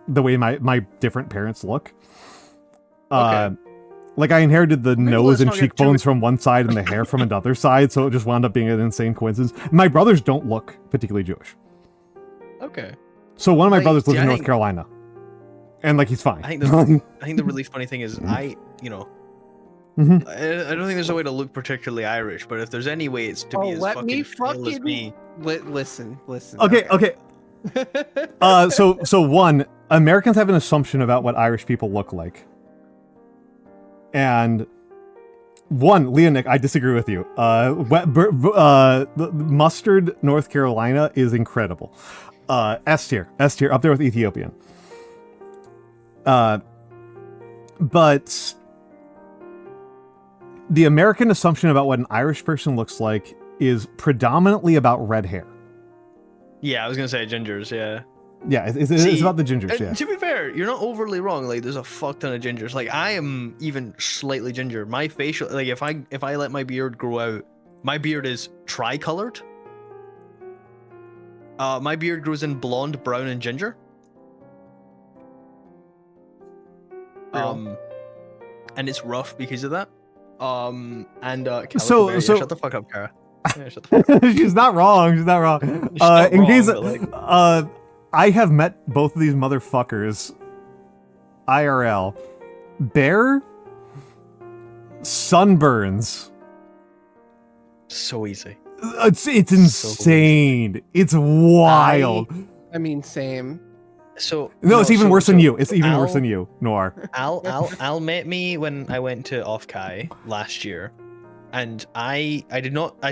the way my different parents look. Okay. Like I inherited the Maybe nose let's and not get cheekbones too- from one side and the hair from another side, so it just wound up being an insane coincidence. My brothers don't look particularly Jewish. Okay. So one of my Like, brothers lives see, in I North think- Carolina. And like he's fine. I think the really funny thing is I don't think there's a way to look particularly Irish, but if there's any way it's to be as let me fucking pale as fucking me. listen. Okay. So one, Americans have an assumption about what Irish people look like. And one, Leonic, I disagree with you. Mustard, North Carolina is incredible. S tier, up there with Ethiopian. But the American assumption about what an Irish person looks like is predominantly about red hair. Yeah, I was gonna say gingers. Yeah. Yeah, it's See, about the gingers. And Yeah. to be fair, you're not overly wrong. Like, there's a fuck ton of gingers. Like, I am even slightly ginger. My facial, like, if I let my beard grow out, my beard is tri-colored. My beard grows in blonde, brown, and ginger. And it's rough because of that. So- shut the fuck up, Kara. Yeah, shut the fuck up. She's not wrong. She's not wrong. She's not In wrong, case, but, like- I have met both of these motherfuckers IRL. Bear sunburns. So easy. It's insane. It's wild. I mean, same. So No, it's even so- worse than so you. It's even worse Al- than you, Noir. Al met me when I went to Offkai last year, and I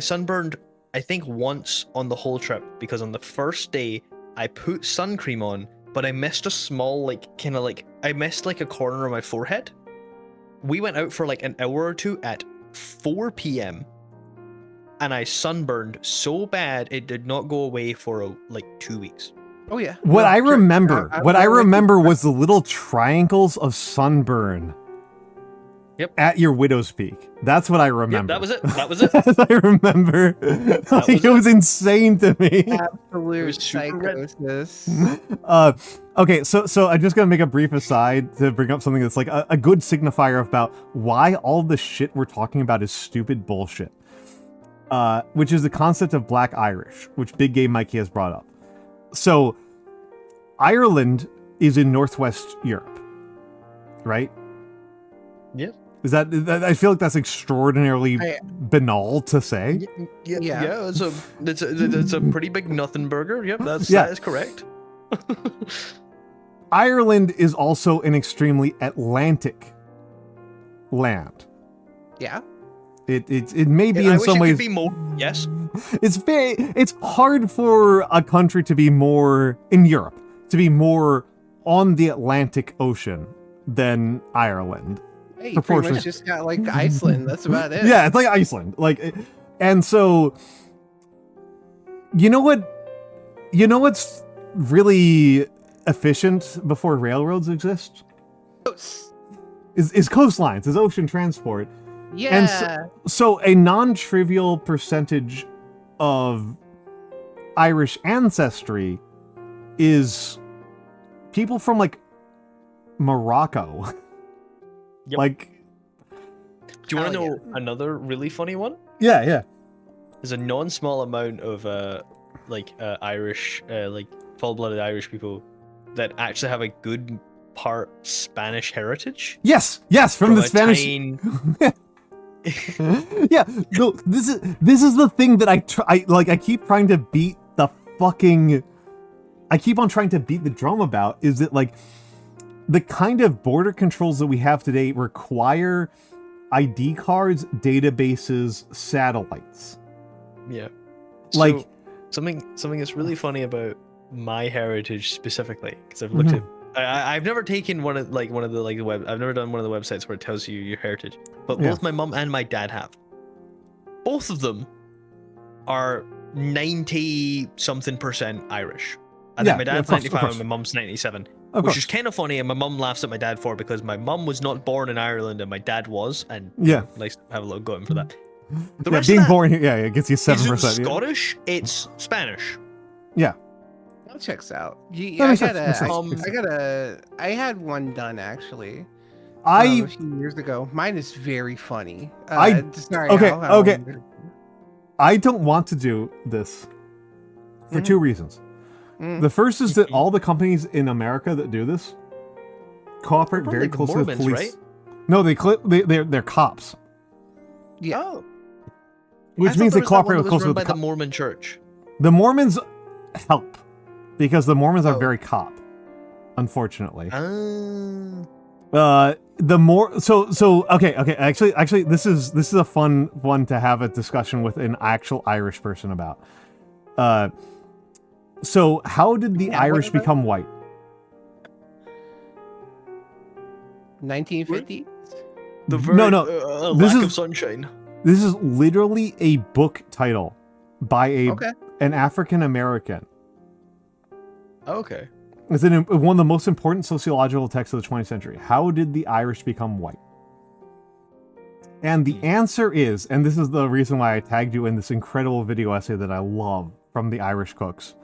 sunburned I think once on the whole trip because on the first day I put sun cream on, but I missed a small I missed like a corner of my forehead. We went out for like an hour or two at 4 p.m. and I sunburned so bad it did not go away for like 2 weeks. Oh yeah. What No, I sure. remember, I'm what I there with you. remember was the little triangles of sunburn. Yep. At your widow's peak. That's what I remember. Yep, that was it. That was it. I remember. Like, was it was insane to me. Absolute was super red. psychosis. Okay, so I'm just gonna make a brief aside to bring up something that's like a good signifier about why all the shit we're talking about is stupid bullshit. Which is the concept of Black Irish, which Big Game Mikey has brought up. So, Ireland is in Northwest Europe, right? Yeah. Is that I feel like that's extraordinarily banal to say. Yeah. It's a pretty big nothing burger. Yep, that is correct. Ireland is also an extremely Atlantic land. Yeah. It may be I in wish some it ways. could be more. Yes. It's hard for a country to be more in Europe to be more on the Atlantic Ocean than Ireland. Hey, you pretty much just got like Iceland. That's about it. Yeah, it's like Iceland. And so, you know what's really efficient before railroads exist? Is coastlines, is ocean transport. Yeah. And so a non-trivial percentage of Irish ancestry is people from like Morocco. Yep. Like, do you want to know another really funny one? Yeah. There's a non-small amount of Irish, full-blooded Irish people that actually have a good part Spanish heritage. Yes, from the Spanish. Yeah, no, this is the thing that I keep trying to beat the fucking. I keep on trying to beat the drum about is that like the kind of border controls that we have today require ID cards, databases, satellites. Yeah. Like so, something that's really funny about my heritage specifically, because I've looked at. I've never taken one of the web. I've never done one of the websites where it tells you your heritage, but both my mum and my dad have. Both of them are 90-something% Irish. I think my dad's 95 and my mum's 97, which is kind of funny, and my mum laughs at my dad for it because my mum was not born in Ireland and my dad was, and nice to have a little go in for that. The rest being of that born here, it gets you 7%. Isn't Scottish, it's Spanish. Yeah. That checks out. I had one done actually. A few years ago. Mine is very funny. Okay. I don't want to do this for two reasons. The first is that all the companies in America that do this cooperate very closely with police. Right? No, they're cops. Yeah. Oh. Which means they cooperate closely with the Mormon Church. The Mormons help because the Mormons are very cop, unfortunately. Okay. Actually, this is a fun one to have a discussion with an actual Irish person about. So how did the Irish become white? 1950? Lack of sunshine. This is literally a book title by an African American. Okay. It's one of the most important sociological texts of the 20th century. How did the Irish become white? And the answer is, and this is the reason why I tagged you in this incredible video essay that I love from the Irish cooks.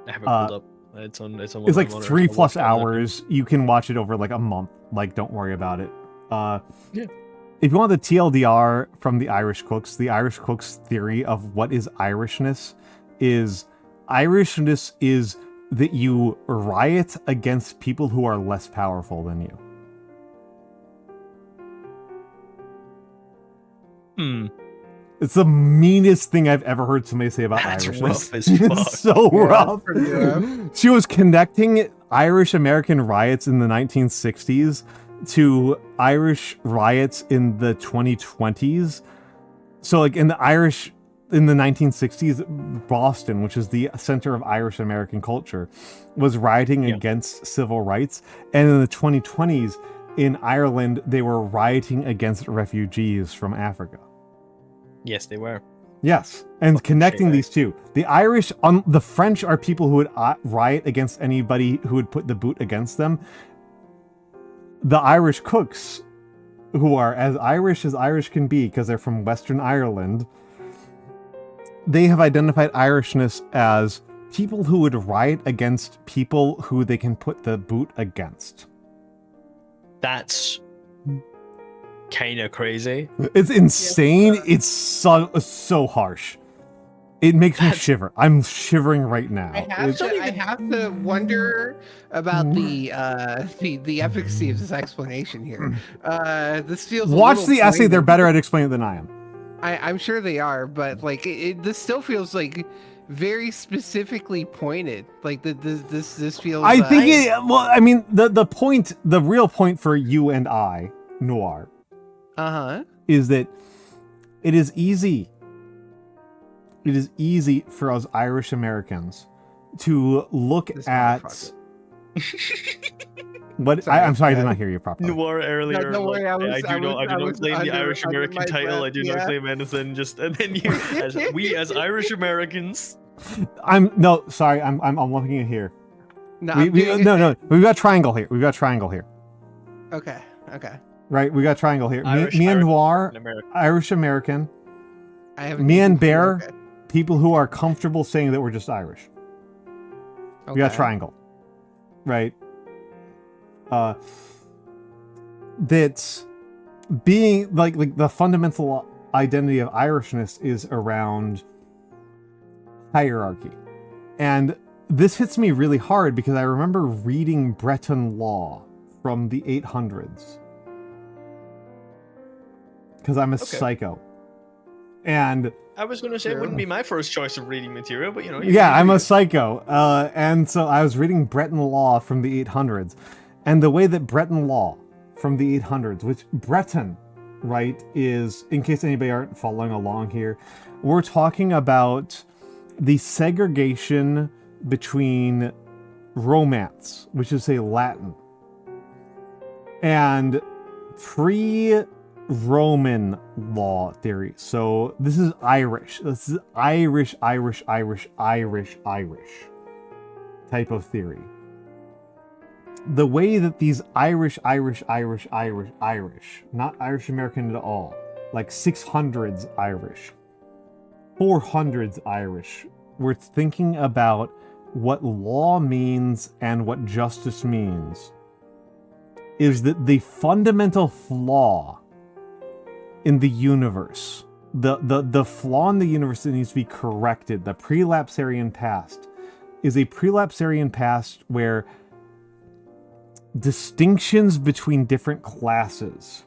I have it pulled up. It's on. It's like 3+ hours. You can watch it over like a month. Like, don't worry about it. If you want the TLDR from the Irish cooks theory of what is Irishness is that you riot against people who are less powerful than you. It's the meanest thing I've ever heard somebody say about Irishness. Rough as fuck. It's so rough. She was connecting Irish American riots in the 1960s to Irish riots in the 2020s. So like in the 1960s, Boston, which is the center of Irish American culture, was rioting against civil rights. And in the 2020s, in Ireland, they were rioting against refugees from Africa. Yes, they were. Yes, and connecting these two. The French are people who would riot against anybody who would put the boot against them. The Irish cooks, who are as Irish can be because they're from Western Ireland, they have identified Irishness as people who would riot against people who they can put the boot against. That's kind of crazy. It's insane. It's so harsh. It makes me shiver. I'm shivering right now. I have to wonder about the efficacy of this explanation here. This feels. Watch the essay. They're better at explaining it than I am. I'm sure they are, but like this still feels like very specifically pointed. Like this feels. I think the real point for you and I, Noir, is that it is easy. It is easy for us Irish Americans to look This at motherfucker. what Sorry, I'm sorry, I go did not ahead. hear you properly. Noir earlier. No, don't worry, I do not claim the Irish under American my title. I breath, do not yeah. claim anything. Just and then you, we as Irish Americans. I'm looking at here. No, No, we've got triangle here. Okay. Right, we got triangle here. Irish, Me and Irish, Noir, American. Irish American. I have Me and Bear, people who are comfortable saying that we're just Irish. Okay. We got triangle, right? That's being like the fundamental identity of Irishness is around hierarchy, and this hits me really hard because I remember reading Breton law from the 800s because I'm a psycho, and I was going to say it wouldn't be my first choice of reading material, but you know. Yeah, I'm a psycho. And so I was reading Breton law from the 800s. And the way that Breton law from the 800s, which Breton, right, is, in case anybody aren't following along here, we're talking about the segregation between Romance, which is a Latin, and pre-Roman law theory. So this is Irish. This is Irish type of theory. The way that these Irish, not Irish American at all, like 600s Irish, 400s Irish, we're thinking about what law means and what justice means, is that the fundamental flaw in the universe, the flaw in the universe that needs to be corrected, the prelapsarian past, is a prelapsarian past where distinctions between different classes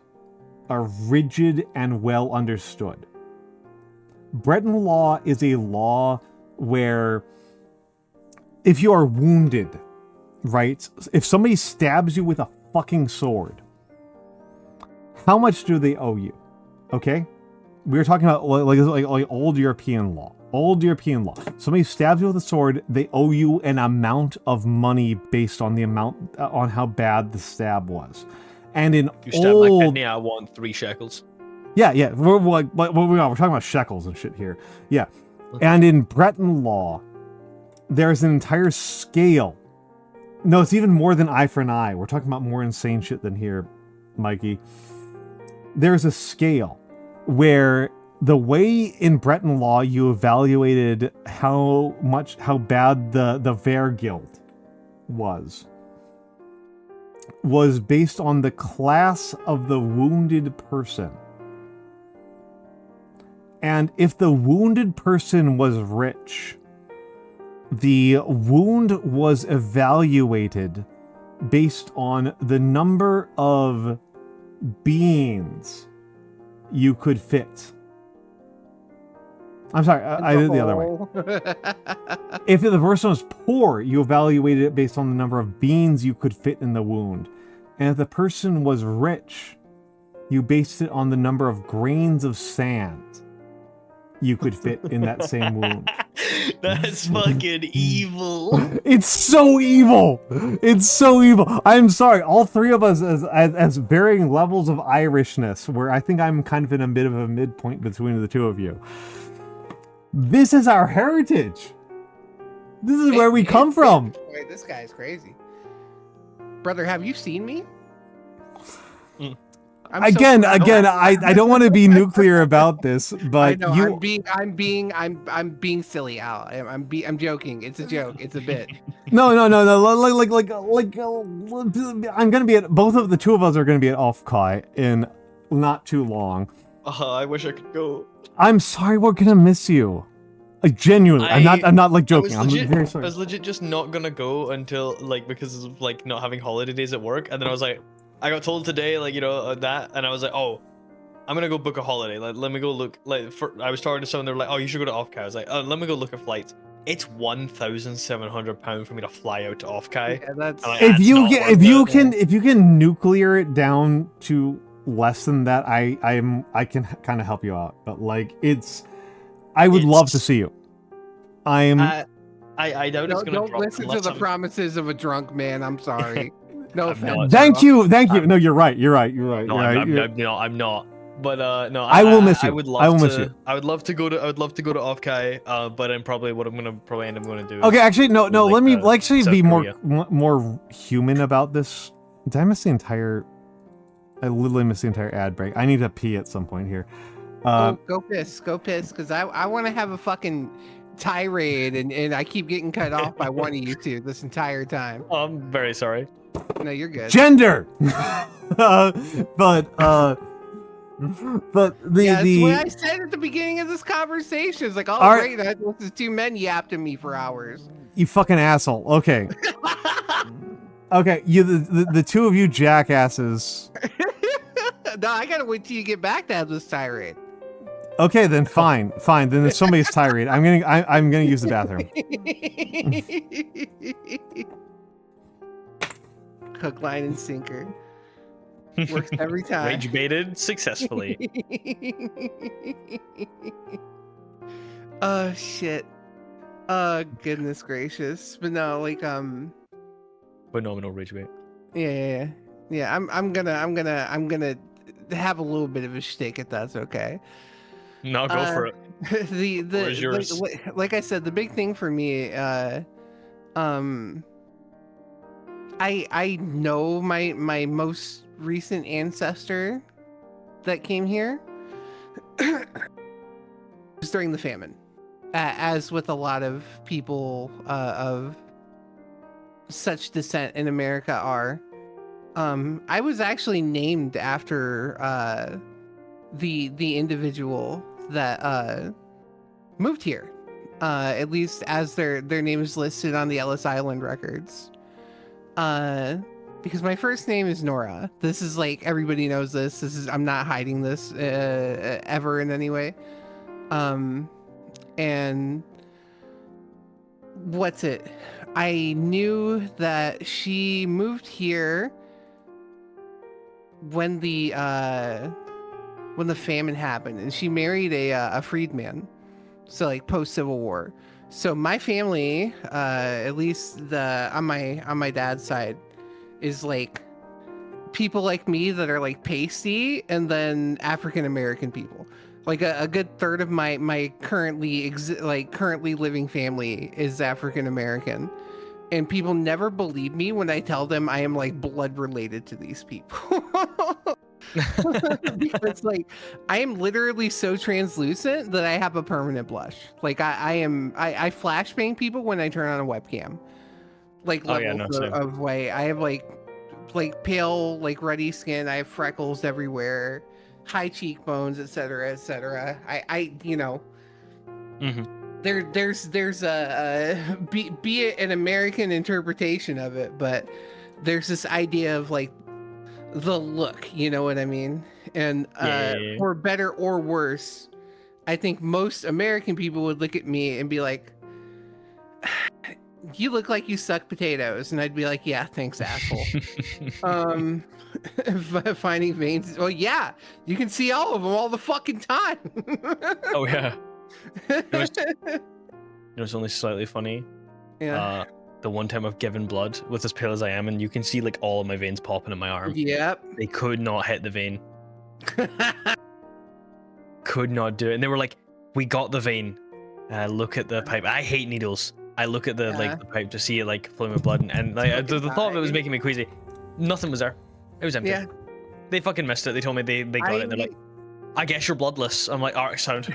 are rigid and well understood. Breton law is a law where if you are wounded, right? If somebody stabs you with a fucking sword, how much do they owe you? Okay? We were talking about like old European law. Old European law. Somebody stabs you with a sword, they owe you an amount of money based on the amount, on how bad the stab was. And in You stab my kidney, I want 3 shekels. Yeah. We're talking about shekels and shit here. Yeah. And in Breton law, there's an entire scale. No, it's even more than eye for an eye. We're talking about more insane shit than here, Mikey. There's a scale where the way in Breton law you evaluated how bad the Wehrgild was based on the class of the wounded person. And if the wounded person was rich, the wound was evaluated based on the number of beans you could fit. I'm sorry, I did it the other way. If the person was poor, you evaluated it based on the number of beans you could fit in the wound. And if the person was rich, you based it on the number of grains of sand you could fit in that same wound. That's fucking evil. It's so evil. It's so evil. I'm sorry. All three of us as varying levels of Irishness, where I think I'm kind of in a bit of a midpoint between the two of you. This is our heritage. This is where we come from. Wait, this guy's crazy. Brother, have you seen me? I don't want to be nuclear about this, but I know, I'm being silly, Al. I'm joking. It's a joke. It's a bit. No. I'm gonna be at both of the two of us are gonna be at Offkai in not too long. I wish I could go. I'm sorry, we're gonna miss you. Like genuinely, I'm not like joking. I'm very sorry. I was legit just not gonna go until because of like not having holiday days at work, and then I was like, I got told today that, and I was like, oh, I'm gonna go book a holiday. Like, let me go look. I was talking to someone. They were like, oh, you should go to Offkai. I was like, oh, let me go look at flights. It's £1,700 for me to fly out to Offkai. Yeah, that's If you can nuclear it down to less than that, I can kind of help you out. But like, I would love to see you. I doubt it's gonna Don't drop listen to the promises of a drunk man. I'm sorry. No I'm offense. not. Thank you. No, you're right. No, I'm not. But no, I will miss you. I would love I will miss you. I would love to go to Offkai. But I'm probably what I'm gonna probably end up going to do. Okay, actually, no. like, Let me actually South be Korea. more human about this. Did I miss the entire? I literally missed the entire ad break. I need to pee at some point here. Go piss, because I want to have a fucking tirade, and I keep getting cut off by one of you two this entire time. I'm very sorry. No, you're good. Gender. But the Yeah, that's what I said at the beginning of this conversation. It's like, oh, great, this is two men yapped at me for hours. You fucking asshole. Okay. Okay, the two of you jackasses. No, I gotta wait till you get back to have this tirade. Okay, then fine. Then if somebody's tirade, I'm gonna use the bathroom. Hook, line, and sinker. Works every time. Rage baited successfully. Oh shit. Goodness gracious. But no, like Phenomenal rage bait. Yeah. I'm gonna have a little bit of a shtick if that's okay. No, go for it. Where's yours? Like I said, the big thing for me, I know my most recent ancestor that came here was during the famine, as with a lot of people of such descent in America are. I was actually named after the individual that moved here, at least as their name is listed on the Ellis Island records. Because my first name is Nora. This is like, everybody knows this. I'm not hiding this ever in any way. And what's it? I knew that she moved here when the famine happened, and she married a freedman. So like post Civil War. So my family, at least on my dad's side, is like people like me that are like pasty, and then African American people. Like a good third of my currently living family is African American, and people never believe me when I tell them I am like blood related to these people. Because like I am literally so translucent that I have a permanent blush. Like I flashbang people when I turn on a webcam. Like levels of white. I have like pale, like ruddy skin. I have freckles everywhere, high cheekbones, etc., etc. I you know. Mm-hmm. There's a be it an American interpretation of it, but there's this idea of like the look, you know what I mean? And for better or worse, I think most American people would look at me and be like, you look like you suck potatoes, and I'd be like, yeah, thanks, asshole. Finding veins, well, yeah, you can see all of them all the fucking time. Oh yeah. It was only slightly funny. Yeah. The one time I've given blood with as pale as I am, and you can see like all of my veins popping in my arm. Yep. They could not hit the vein. Could not do it. And they were like, we got the vein. Look at the pipe. I hate needles. I look at the the pipe to see it like flowing with blood, and like, the thought of it was making me queasy. Nothing was there. It was empty. Yeah. They fucking missed it. They told me they got it. And they're like, I guess you're bloodless. I'm like, alright, sound.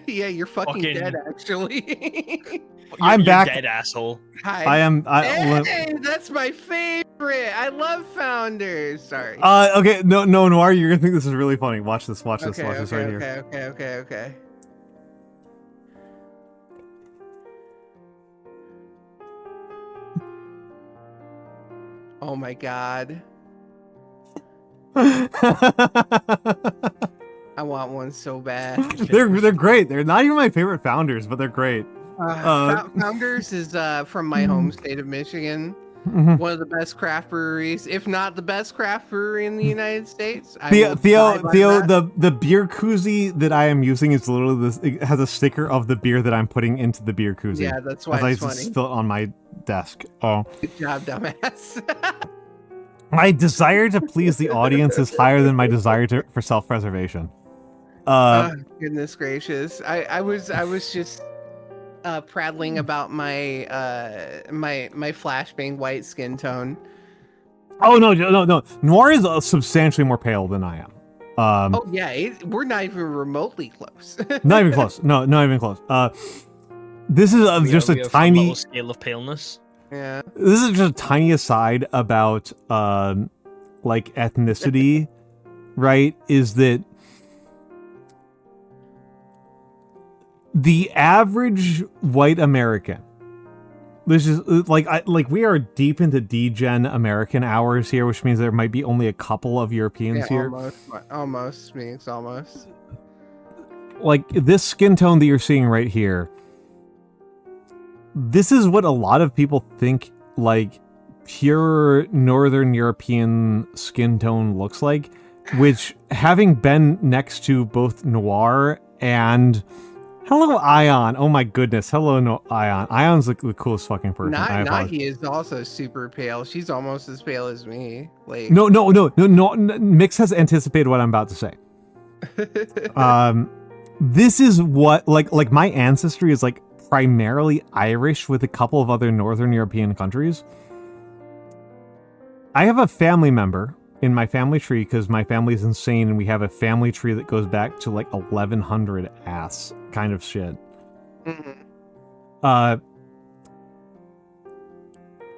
Yeah, you're fucking dead, actually. I'm back. Dead asshole. Hi. I am. Hey, that's my favorite. I love founders. Sorry. Okay. No, Noir, you're gonna think this is really funny. Watch this. Watch this. Watch this right here. Okay. Oh my god. I want one so bad. They're great. They're not even my favorite founders, but they're great. Founders is from my home state of Michigan. one of the best craft breweries, if not the best craft brewery in the United States. Theo, the beer koozie that I am using is literally this. It has a sticker of the beer that I'm putting into the beer koozie. Yeah, that's why it's I funny. still on my desk. Oh, good job, dumbass. My desire to please the audience is higher than my desire for self-preservation. Goodness gracious! I was just prattling about my my flashbang white skin tone. Oh no! Noir is substantially more pale than I am. Oh yeah, we're not even remotely close. Not even close. No, not even close. This is just a tiny little scale of paleness. Yeah. This is just a tiny aside about like ethnicity, right? Is that the average white American? This is like we are deep into degen American hours here, which means there might be only a couple of Europeans here. Almost. Like this skin tone that you're seeing right here. This is what a lot of people think like pure Northern European skin tone looks like, which having been next to both Noir and hello Ion. Oh my goodness. Hello Ion. Ion's the coolest fucking person. Nagi is also super pale. She's almost as pale as me. Like No. Mikks has anticipated what I'm about to say. This is what like my ancestry is like primarily Irish with a couple of other Northern European countries. I have a family member in my family tree because my family is insane and we have a family tree that goes back to like 1100 ass kind of shit. Mm-hmm.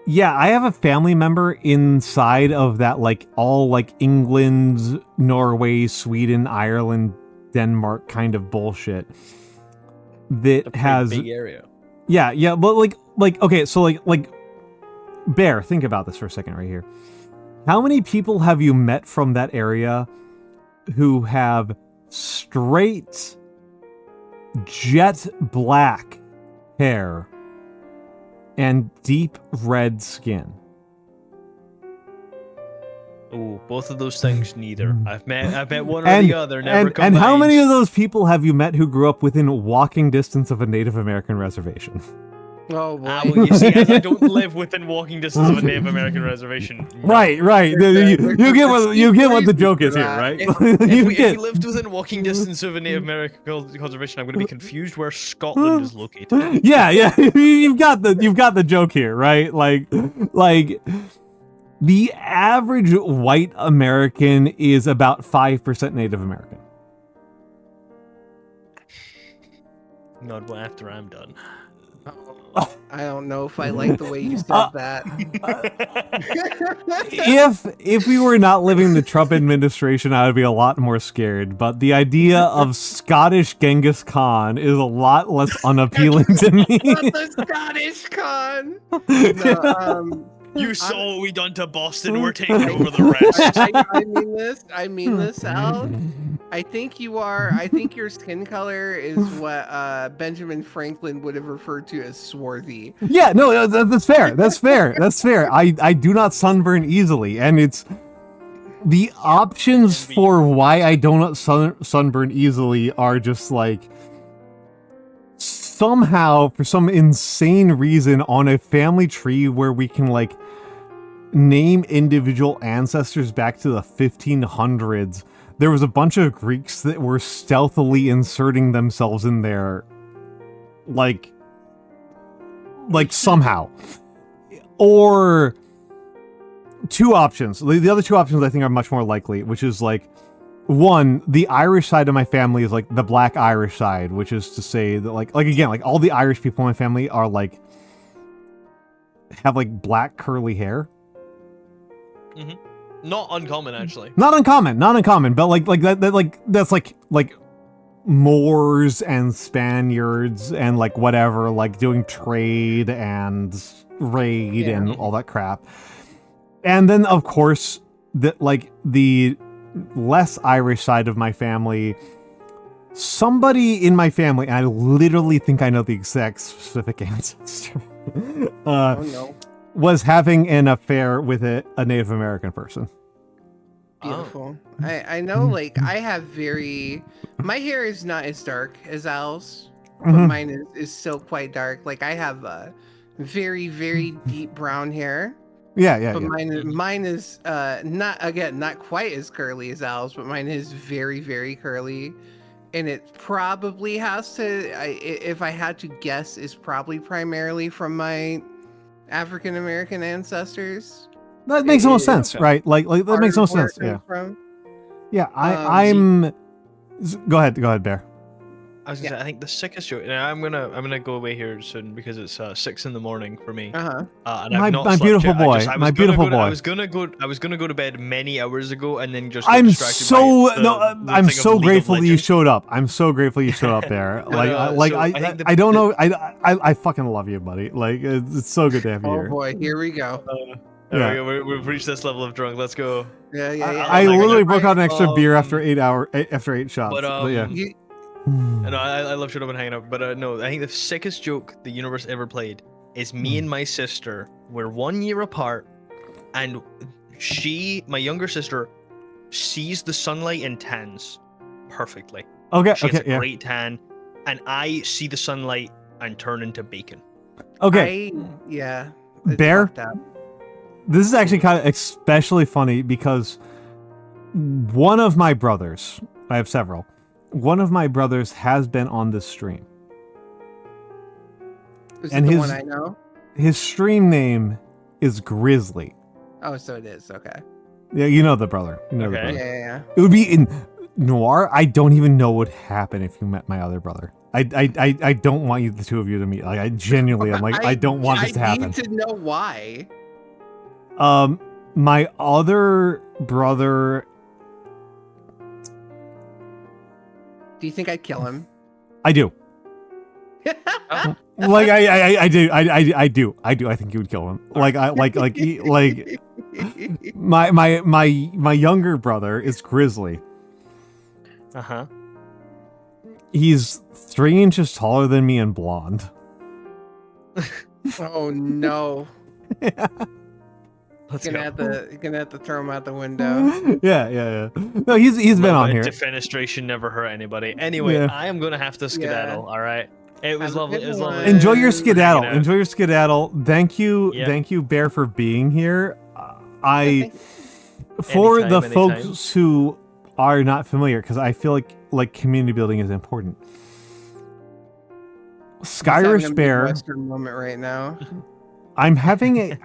Yeah, I have a family member inside of that like all like England, Norway, Sweden, Ireland, Denmark kind of bullshit. That has big area. Yeah, but like okay, so like Bear, think about this for a second right here. How many people have you met from that area who have straight jet black hair and deep red skin? Oh, both of those things, neither. I've met one or the other, never combined. And how many of those people have you met who grew up within walking distance of a Native American reservation? Oh, boy. Well, you see, I don't live within walking distance of a Native American reservation. No. Right. You get what the joke is here, right? If you lived within walking distance of a Native American conservation, I'm going to be confused where Scotland is located. Yeah. You've got the joke here, right? Like. The average white American is about 5% Native American. Not after I'm done. I don't know if I like the way you said that. If we were not living the Trump administration, I would be a lot more scared. But the idea of Scottish Genghis Khan is a lot less unappealing to me. Not the Scottish Khan. No, you saw what we done to Boston. We're taking over the rest. I mean this, Al. I think your skin color is what Benjamin Franklin would have referred to as swarthy. Yeah, no, that's fair. That's fair. I do not sunburn easily, and it's the options for why I don't sunburn easily are just like somehow for some insane reason on a family tree where we can like name individual ancestors back to the 1500s. There was a bunch of Greeks that were stealthily inserting themselves in there, like somehow. Or two options. The other two options I think are much more likely, which is like, one, the Irish side of my family is like the Black Irish side, which is to say that like again, like all the Irish people in my family are like have like black curly hair. Mm-hmm. Not uncommon, actually. Not uncommon, but like that's like Moors and Spaniards and like whatever, like doing trade and raid and all that crap. And then of course that like the less Irish side of my family, somebody in my family, and I literally think I know the exact specific ancestor. Oh no. was having an affair with a Native American person. Beautiful. I know, like, I have my hair is not as dark as Al's, but mine is still quite dark. Like, I have very, very deep brown hair. Yeah. But mine is not quite as curly as Al's, but mine is very, very curly. And it probably has to, if I had to guess, is probably primarily from my African American ancestors. That makes the most sense, right? Like that makes the most sense. Yeah. Yeah, I'm. Go ahead, Bear. I was gonna say, I think the sickest joke. And I'm gonna go away here soon because it's 6 a.m. for me. And I've not slept beautiful yet. boy, my beautiful boy. I was gonna go to bed many hours ago and then just. I'm so I'm so grateful that you showed up. I'm so grateful you showed up there. I don't know. I fucking love you, buddy. Like it's so good to have you here. Oh boy, here we go. We've reached this level of drunk. Let's go. Yeah. I literally broke out an extra beer after 8 shots. But yeah. No, I love shut up and hanging out, but no, I think the sickest joke the universe ever played is me and my sister. We're 1 year apart, and my younger sister, sees the sunlight and tans perfectly. She has a great tan, and I see the sunlight and turn into bacon. Okay. Bear. This is actually kind of especially funny because one of my brothers, I have several. One of my brothers has been on this stream. Is it the one I know? His stream name is Grizzly. Oh, so it is. Okay. Yeah, you know the brother. You know the brother. Yeah. It would be in Noir. I don't even know what would happen if you met my other brother. I don't want the two of you to meet. Like I genuinely, I'm like I don't want this to happen. I need to know why. My other brother. Do you think I'd kill him? I do. Like I do. I think you would kill him. My younger brother is Grizzly. He's 3 inches taller than me and blonde. Oh no. Yeah. Gonna have to throw him out the window. Yeah. No, he's been on here. Defenestration never hurt anybody. Anyway, I am gonna have to skedaddle. All right. It was lovely. It was lovely. Enjoy your skedaddle. Thank you, Bear, for being here. For the folks who are not familiar, because I feel like community building is important. Skyrish Bear. Western moment right now. I'm having a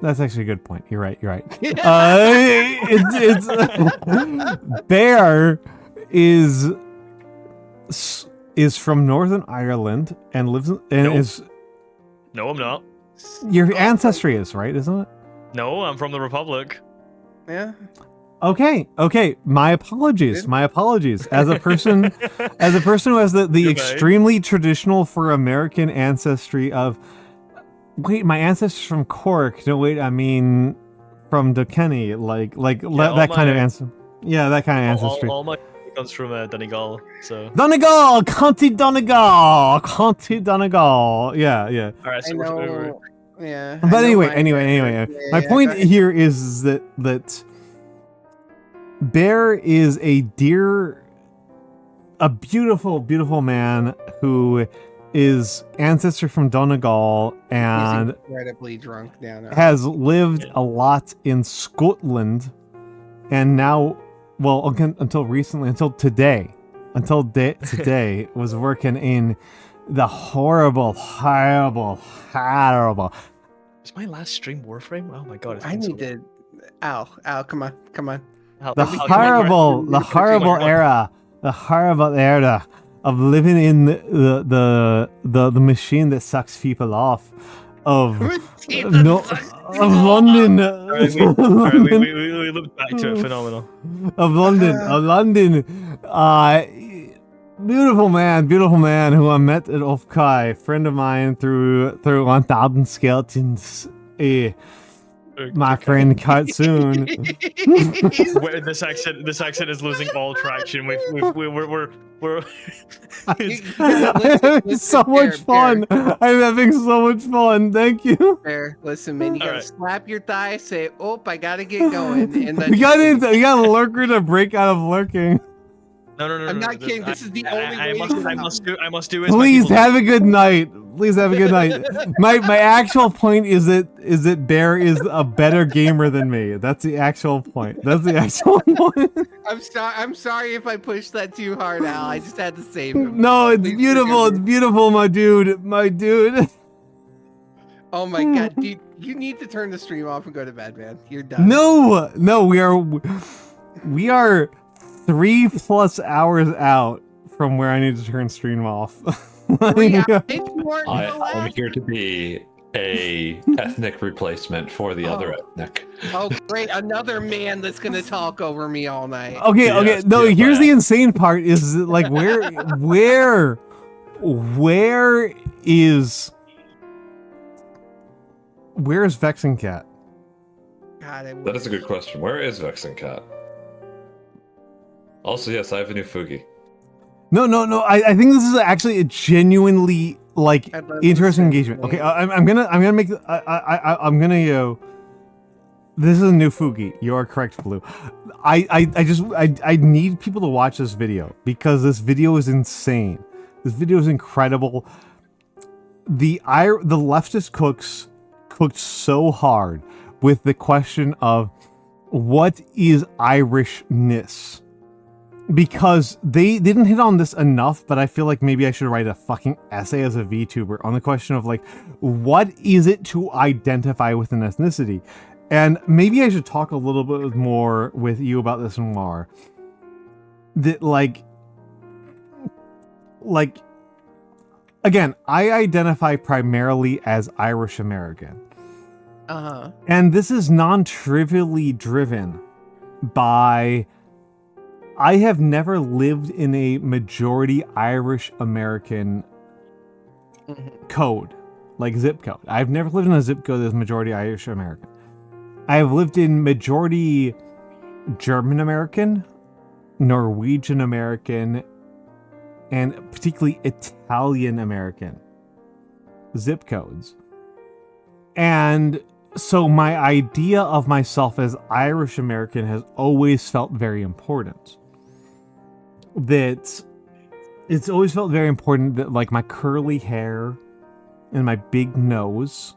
that's actually a good point. You're right. It's Bear is from Northern Ireland and lives is. No, I'm not. Your ancestry is right, isn't it? No, I'm from the Republic. Yeah. Okay. My apologies. As a person who has the extremely traditional for American ancestry of, wait, my ancestors from Cork. No, wait, I mean from Kilkenny. That kind of ancestry. Yeah, that kind of ancestry. All my comes from Donegal. So County Donegal. Yeah. All right. So I know. Yeah. But anyway. My point here is that. Bear is a beautiful, beautiful man who is ancestor from Donegal and he's incredibly drunk now. Has lived a lot in Scotland, and now, well, until today, was working in the horrible. Is my last stream Warframe? Oh my god! I need to. Al, come on. The horrible era of living in the machine that sucks people off of London. We looked back to it. Phenomenal. Of London. Beautiful man who I met at Ofkai, friend of mine through 1000 Skeletons. My friend, cut soon. Where this accent is losing all traction. We're I'm having so much fun. I'm having so much fun. Thank you. Fair. Listen, man, you gotta Alright. slap your thigh, say, "Oh, I gotta get going," and then We got a lurker to break out of lurking. No. I'm not kidding. This is the only way to get out. I must do as Please my people have a good night. Please have a good night. My actual point is that Bear is a better gamer than me. That's the actual point. That's the actual point. I'm sorry if I pushed that too hard, Al. I just had to save him. No, it's Please beautiful. forgive It's me. beautiful, my dude. My dude. Oh my god, dude, you need to turn the stream off and go to bed, man. You're done. No, we are 3+ hours out from where I need to turn stream off. 3 hours. You weren't I gonna am last? here to be a ethnic replacement for the other ethnic. Oh great, another man that's gonna talk over me all night. Okay. Yes, No, yeah, here's but- the insane part is that, like where is Vexing Cat? God, That is a good question. Where is Vexing Cat? Also, yes, I have a new Fugi. No. I think this is actually a genuinely like I'd love to interesting say engagement. Okay, something. I'm gonna make. I'm gonna go. This is a new Fugi. You are correct, Blue. I need people to watch this video because this video is insane. This video is incredible. The leftist cooks cooked so hard with the question of what is Irishness. Because they didn't hit on this enough, but I feel like maybe I should write a fucking essay as a VTuber on the question of like, what is it to identify with an ethnicity? And maybe I should talk a little bit more with you about this more. That like again, I identify primarily as Irish American. Uh-huh. And this is non-trivially driven by I have never lived in a majority Irish American code, like zip code. I've never lived in a zip code that's majority Irish American. I have lived in majority German American, Norwegian American, and particularly Italian American zip codes. And so my idea of myself as Irish American has always felt very important. That it's always felt very important that like my curly hair and my big nose.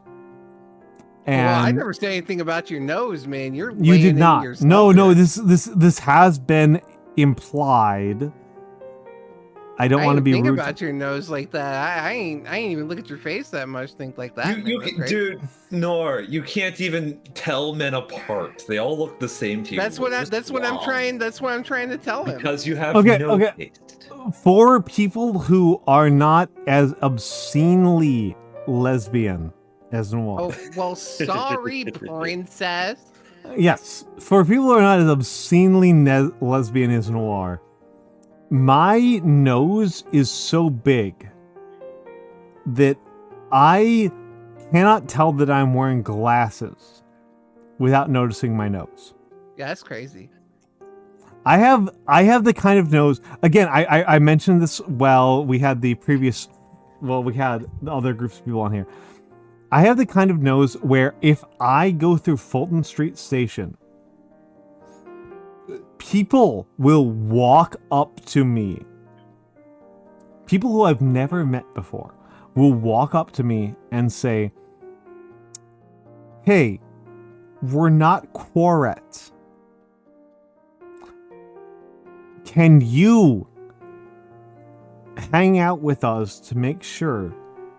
And Well, I never said anything about your nose, man. You're you laying did in not. yourself No, there. this has been implied. I don't want to be think rude. about your nose like that. I ain't even look at your face that much. Think like that. man. That's great. Dude, Nor, you can't even tell men apart. They all look the same to you. That's what You're I. just That's what I'm wrong. trying. That's what I'm trying to tell him. Because you have Okay, no okay. taste. For people who are not as obscenely lesbian as Noir. Oh well, sorry, princess. Yes, for people who are not as obscenely lesbian as Noir, my nose is so big that I cannot tell that I'm wearing glasses without noticing my nose. Yeah, that's crazy. I have the kind of nose. Again, I mentioned this. Well, we had the other groups of people on here. I have the kind of nose where if I go through Fulton Street Station, people will walk up to me. People who I've never met before will walk up to me and say, "Hey, we're not Quaret. Can you hang out with us to make sure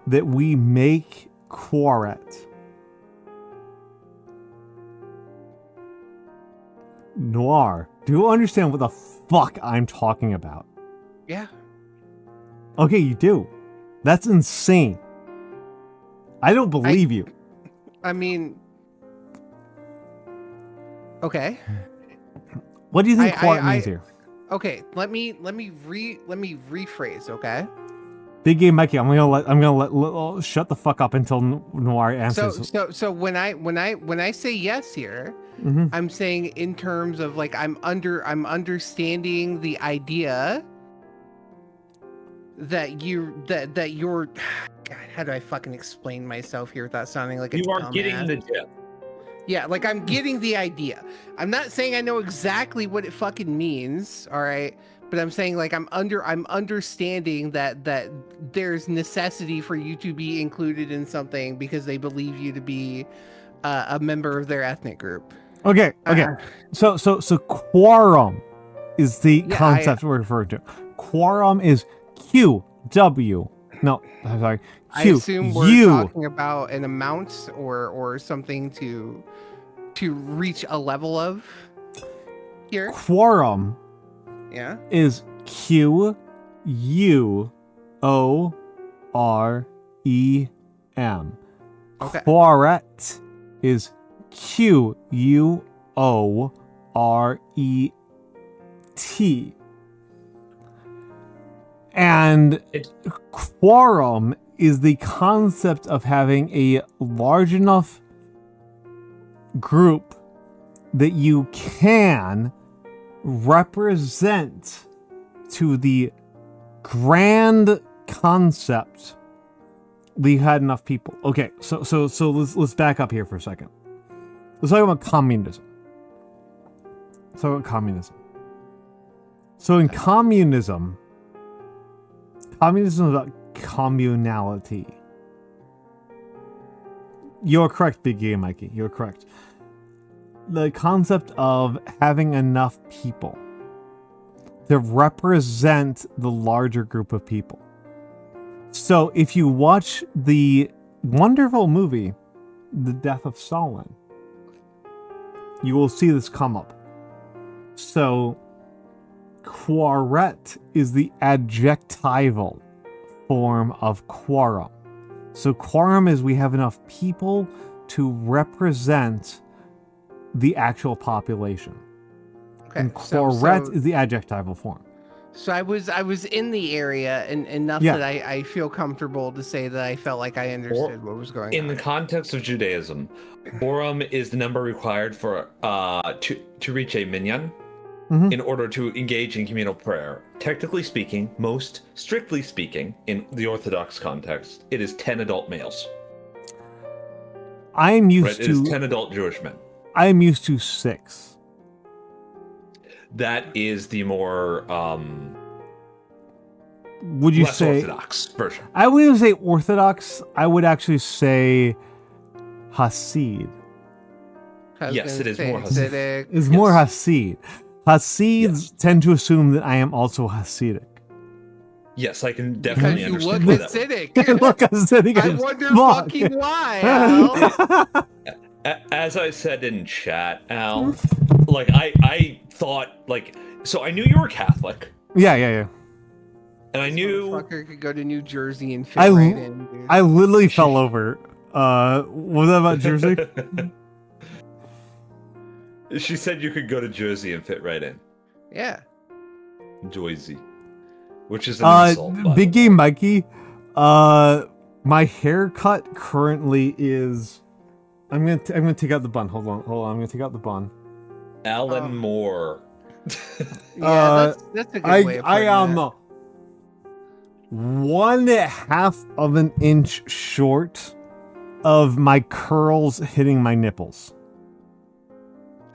that we make Quaret?" Noir, do you understand what the fuck I'm talking about? Yeah. Okay, you do. That's insane. I don't believe you. I mean. Okay. What do you think I- Quaret I- means here? Okay. Let me rephrase. Okay. Big Game Mikey, I'm gonna let shut the fuck up until Noir answers. So when I say yes here, I'm saying in terms of like I'm understanding the idea that you're God, how do I fucking explain myself here without sounding like a You are dumbass? getting the gist. Yeah, like I'm getting the idea. I'm not saying I know exactly what it fucking means, all right? But I'm saying like I'm understanding that there's necessity for you to be included in something because they believe you to be a member of their ethnic group. Okay. So quorum is the concept we're referring to. Quorum is QW. No, I'm sorry. I assume we're talking about an amount or something to reach a level of here. Quorum. Yeah. Is QUOREM. Okay. Quoret is QUORET. And quorum is the concept of having a large enough group that you can represent to the grand concept that you had enough people. Okay, so let's back up here for a second. Let's talk about communism. So in communism is about communality. You're correct, Big Game Mikey. You're correct. The concept of having enough people to represent the larger group of people. So if you watch the wonderful movie, The Death of Stalin, you will see this come up. So quoret is the adjectival form of quorum. So quorum is we have enough people to represent the actual population. Okay. And quoret is the adjectival form. So I was in the area enough that I feel comfortable to say that I felt like I understood what was going on. In the context of Judaism, quorum is the number required for to reach a minyan in order to engage in communal prayer. Technically speaking, most strictly speaking, in the Orthodox context, it is 10 adult males. I'm used to it is 10 adult Jewish men. I am used to 6. That is the more would you less say Orthodox version. I wouldn't say Orthodox. I would actually say Hasid. Yes, it is more Hasidic. It's more Hasid. Hasids tend to assume that I am also Hasidic. Yes, I can definitely because understand you look that. Hasidic. Look Hasidic. I wonder fucking why, Al. As I said in chat, Al, like I thought, like, so I knew you were Catholic. Yeah. And I knew Motherfucker could go to New Jersey and fit right in, dude. I literally fell over. Was that about Jersey? She said you could go to Jersey and fit right in. Yeah. Jersey. Which is an insult. Big Game Mikey, my haircut currently is I'm gonna take out the bun. Hold on, I'm gonna take out the bun. Alan Moore. Yeah, that's a good way of putting I am that. 1/2 of an inch short of my curls hitting my nipples.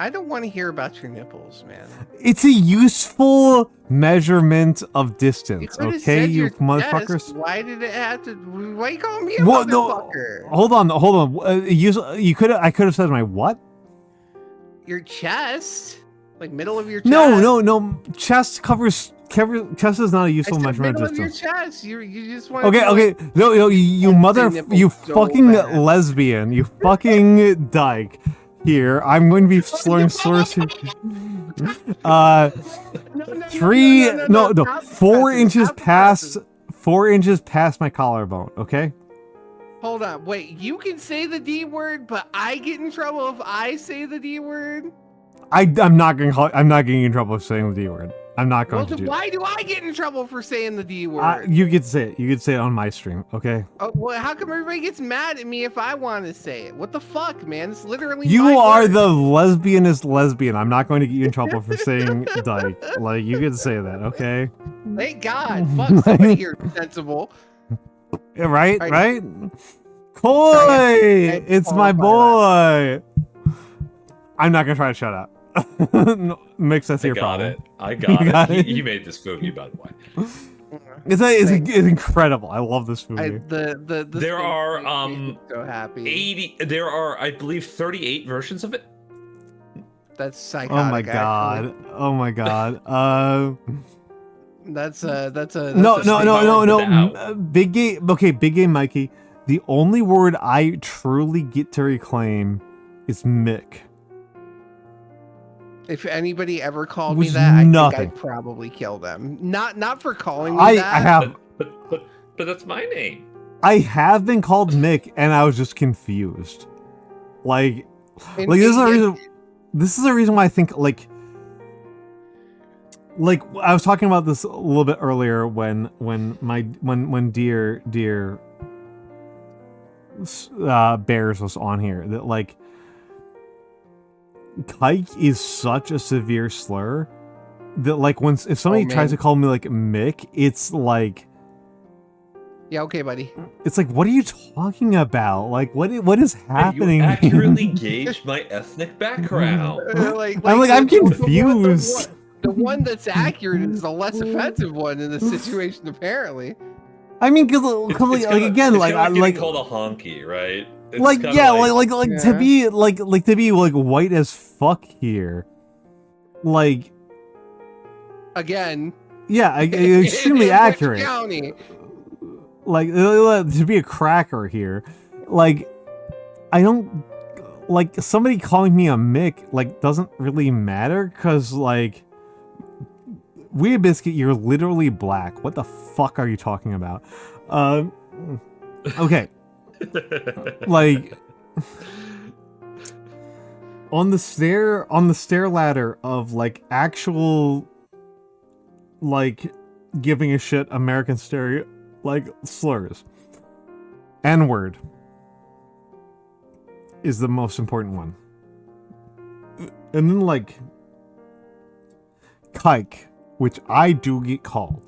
I don't want to hear about your nipples, man. It's a useful measurement of distance, could've okay, said you your motherfuckers? chest. Why did it have to? Why you calling me a What? motherfucker? No, hold on. I could have said my what? Your chest, like middle of your chest. No. Chest covers. Chest is not a useful I said measurement middle distance. of your chest. You just want. Okay. No, you mother, nipples you so fucking bad. lesbian, you fucking dyke. Here, I'm going to be slurring slurs. 4 inches past 4 inches past my collarbone. Okay. Hold on, wait. You can say the D word, but I get in trouble if I say the D word. I'm not getting in trouble for saying the D word. I'm not going Well, to then do why do I get in trouble for saying the D word? You get to say it. You get to say it on my stream, okay? Oh, well, how come everybody gets mad at me if I want to say it? What the fuck, man? It's literally You my are word. the lesbianest lesbian. I'm not going to get you in trouble for saying dyke. Like, you get to say that, okay? Thank God. Fuck, somebody here is sensible. Yeah, right? Right. Right? Koi! Sorry, It's my boy! I'm not gonna try to shut up. No, Mikks, that's your problem. I got You got it. it? He made this movie, by the way. It's incredible. I love this movie. The There are makes me so happy. 80. There are, I believe, 38 versions of it. That's psychotic. Oh my god. Actually. Oh my god. That's a No. Big game. Okay, big game, Mikey. The only word I truly get to reclaim is Mick. If anybody ever called Was me that, I nothing. think I'd probably kill them. Not for calling me I that. have But that's my name. I have been called Mick, and I was just confused. Like And this is the it- reason. This is the reason why I think like I was talking about this a little bit earlier when dear Bears was on here, that like kike is such a severe slur that like if somebody tries to call me like Mick, it's like, Yeah, okay, buddy. it's like, what are you talking about? Like what is happening? You accurately gauge my ethnic background. I'm confused. The one that's accurate is the less offensive one in this situation, apparently. I mean, because It's like kinda- again, it's like kinda I getting like called a honky, right? It's like kinda yeah, Yeah. to be like white as fuck here, like Again. yeah, extremely in accurate. Which county? Like to be a cracker here, like I don't like somebody calling me a Mick like doesn't really matter because like Weird Biscuit, you're literally black. What the fuck are you talking about? Okay. Like on the stair ladder of like actual like giving a shit American stereo like slurs, N-word is the most important one, and then like kike, which I do get called,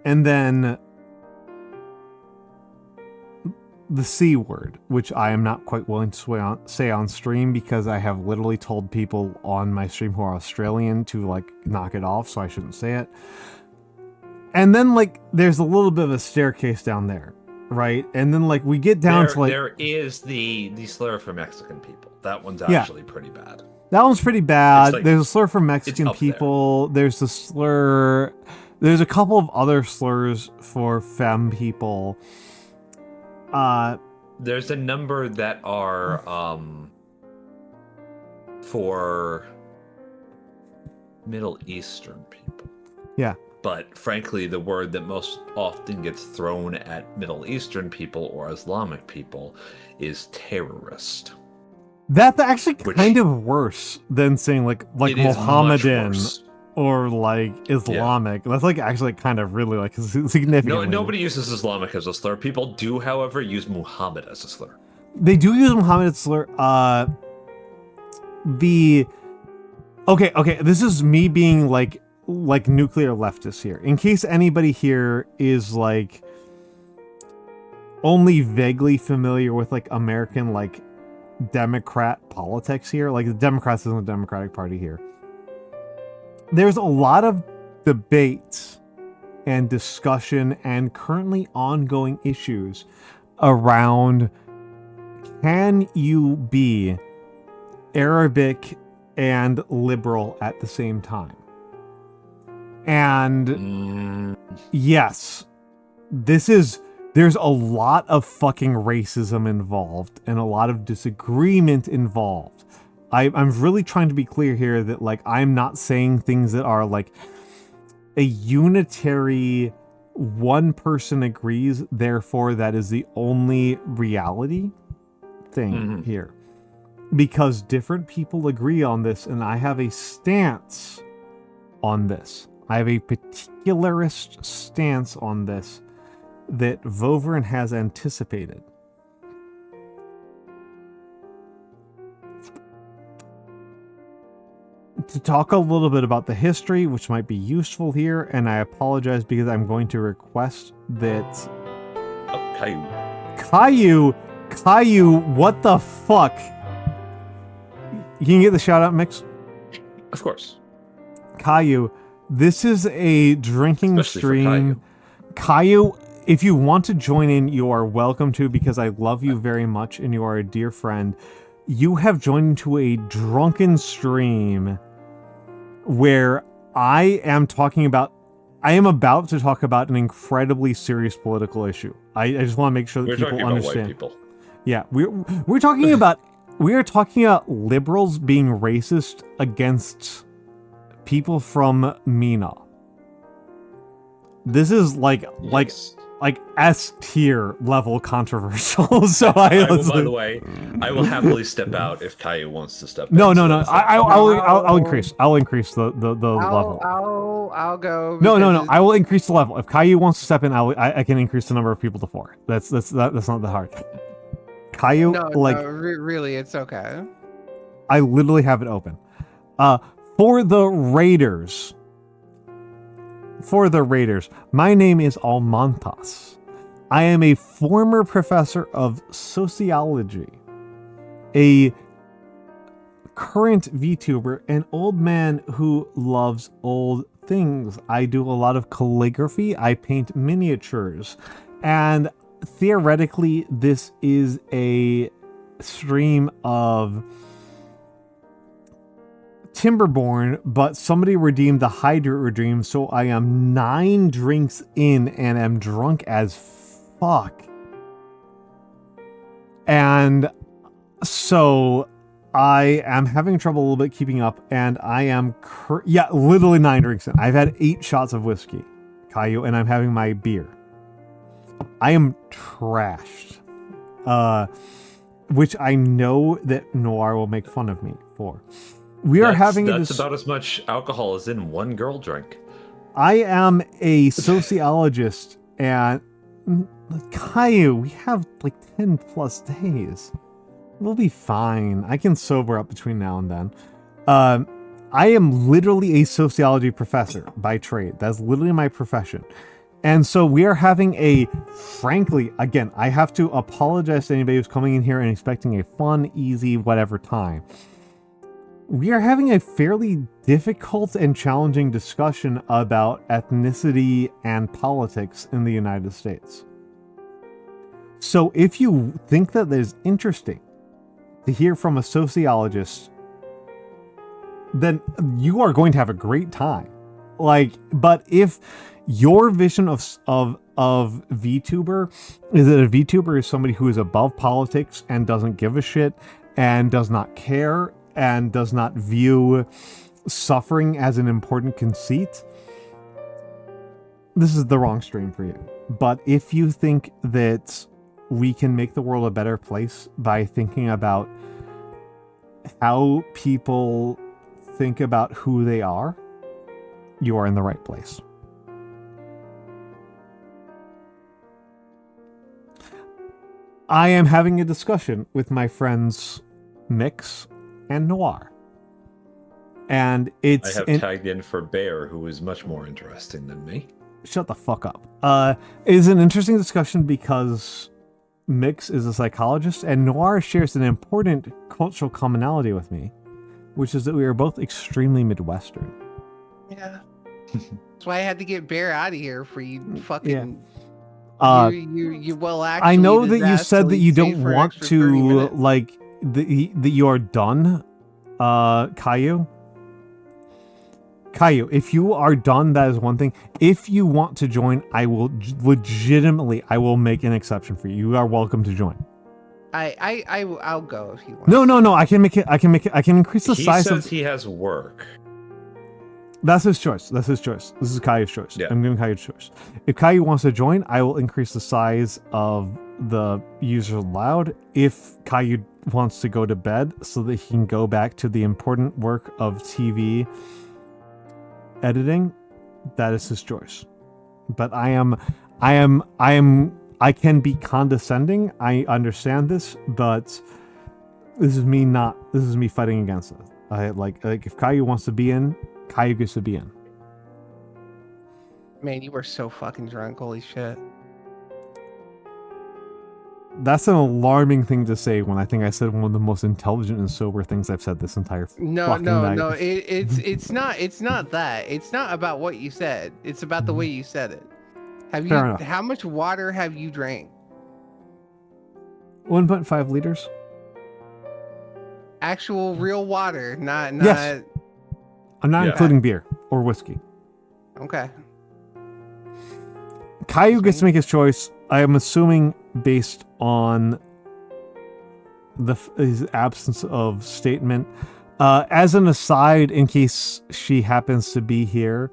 and then the C word, which I am not quite willing to say on stream because I have literally told people on my stream who are Australian to like knock it off, so I shouldn't say it. And then like there's a little bit of a staircase down there, right? And then like we get down to like there is the slur for Mexican people. That one's actually pretty bad. That one's pretty bad. Like, there's a slur for Mexican up people. There's the slur. There's a couple of other slurs for femme people. There's a number that are for Middle Eastern people. Yeah. But frankly, the word that most often gets thrown at Middle Eastern people or Islamic people is terrorist. That's actually kind of worse than saying like It is much Mohammedan worse. or like Islamic. That's like actually kind of really like significant. No, nobody uses Islamic as a slur. People do, however, use Muhammad as a slur. They do use Muhammad as a slur. Okay. This is me being like nuclear leftist here. In case anybody here is like only vaguely familiar with like American like Democrat politics here, like the Democrats isn't the Democratic Party here. There's a lot of debate and discussion and currently ongoing issues around, can you be Arabic and liberal at the same time? And yes, there's a lot of fucking racism involved and a lot of disagreement involved. I'm really trying to be clear here that like I'm not saying things that are like a unitary one person agrees, therefore that is the only reality thing here. because different people agree on this, and I have a stance on this. I have a particularist stance on this that Vovern has anticipated. To talk a little bit about the history, which might be useful here, and I apologize because I'm going to request that... Caillou, what the fuck? You can get the shout out, Mikks? Of course. Caillou, this is a drinking Especially stream. Caillou, if you want to join in, you are welcome to, because I love you very much and you are a dear friend. You have joined into a drunken stream where I am about to talk about an incredibly serious political issue. I just want to make sure that people understand. White people. Yeah, we're talking about liberals being racist against people from Mina. This is like S tier level controversial. So by the way, I will happily step out if Caillou wants to step. No. I'll increase. I'll increase the level. I'll go. No. I will increase the level. If Caillou wants to step in, I can increase the number of people to 4. That's not that hard. Caillou, really, it's okay. I literally have it open. For the Raiders, my name is Almantas. I am a former professor of sociology, a current VTuber, an old man who loves old things. I do a lot of calligraphy. I paint miniatures, and theoretically, this is a stream of Timberborn, but somebody redeemed the Hydrate redeem, so I am 9 drinks in and am drunk as fuck. And so I am having trouble a little bit keeping up, and I am literally 9 drinks in. I've had 8 shots of whiskey, Caillou, and I'm having my beer. I am trashed, which I know that Noir will make fun of me for. That's about as much alcohol as in one girl drink. I am a sociologist, and Caillou, we have like 10 plus days. We'll be fine. I can sober up between now and then. I am literally a sociology professor by trade. That's literally my profession. And so we are having frankly, again, I have to apologize to anybody who's coming in here and expecting a fun, easy, whatever time. We are having a fairly difficult and challenging discussion about ethnicity and politics in the United States. So if you think that is interesting to hear from a sociologist, then you are going to have a great time. But if your vision of VTuber is that a VTuber is somebody who is above politics and doesn't give a shit and does not care and does not view suffering as an important conceit, this is the wrong stream for you. But if you think that we can make the world a better place by thinking about how people think about who they are, you are in the right place. I am having a discussion with my friends Mikks and Noir. And I have tagged in for Bear, who is much more interesting than me. Shut the fuck up. It is an interesting discussion because Mikks is a psychologist and Noir shares an important cultural commonality with me, which is that we are both extremely Midwestern. Yeah. That's why I had to get Bear out of here for you fucking... You well actually. I know that you said that you don't want to that you are done, Caillou. Caillou, if you are done, that is one thing. If you want to join, I will make an exception for you. You are welcome to join. I'll go if you want. No. I can increase the size. He says he has work. That's his choice. This is Caillou's choice. Yeah. I'm giving Caillou's choice. If Caillou wants to join, I will increase the size of the users allowed. If Caillou wants to go to bed so that he can go back to the important work of TV editing, that is his choice. But I can be condescending. I understand this, but this is me fighting against it. Like if Caillou wants to be in, Caillou gets to be in. Man, you were so fucking drunk. Holy shit. That's an alarming thing to say when I think I said one of the most intelligent and sober things I've said this entire fucking night. It's not that. It's not about what you said. It's about the way you said it. Fair enough. How much water have you drank? 1.5 liters. Actual real water, not Yes. I'm not including beer or whiskey. Okay. Caillou gets to make his choice. I am assuming based on his absence of statement. As an aside, in case she happens to be here,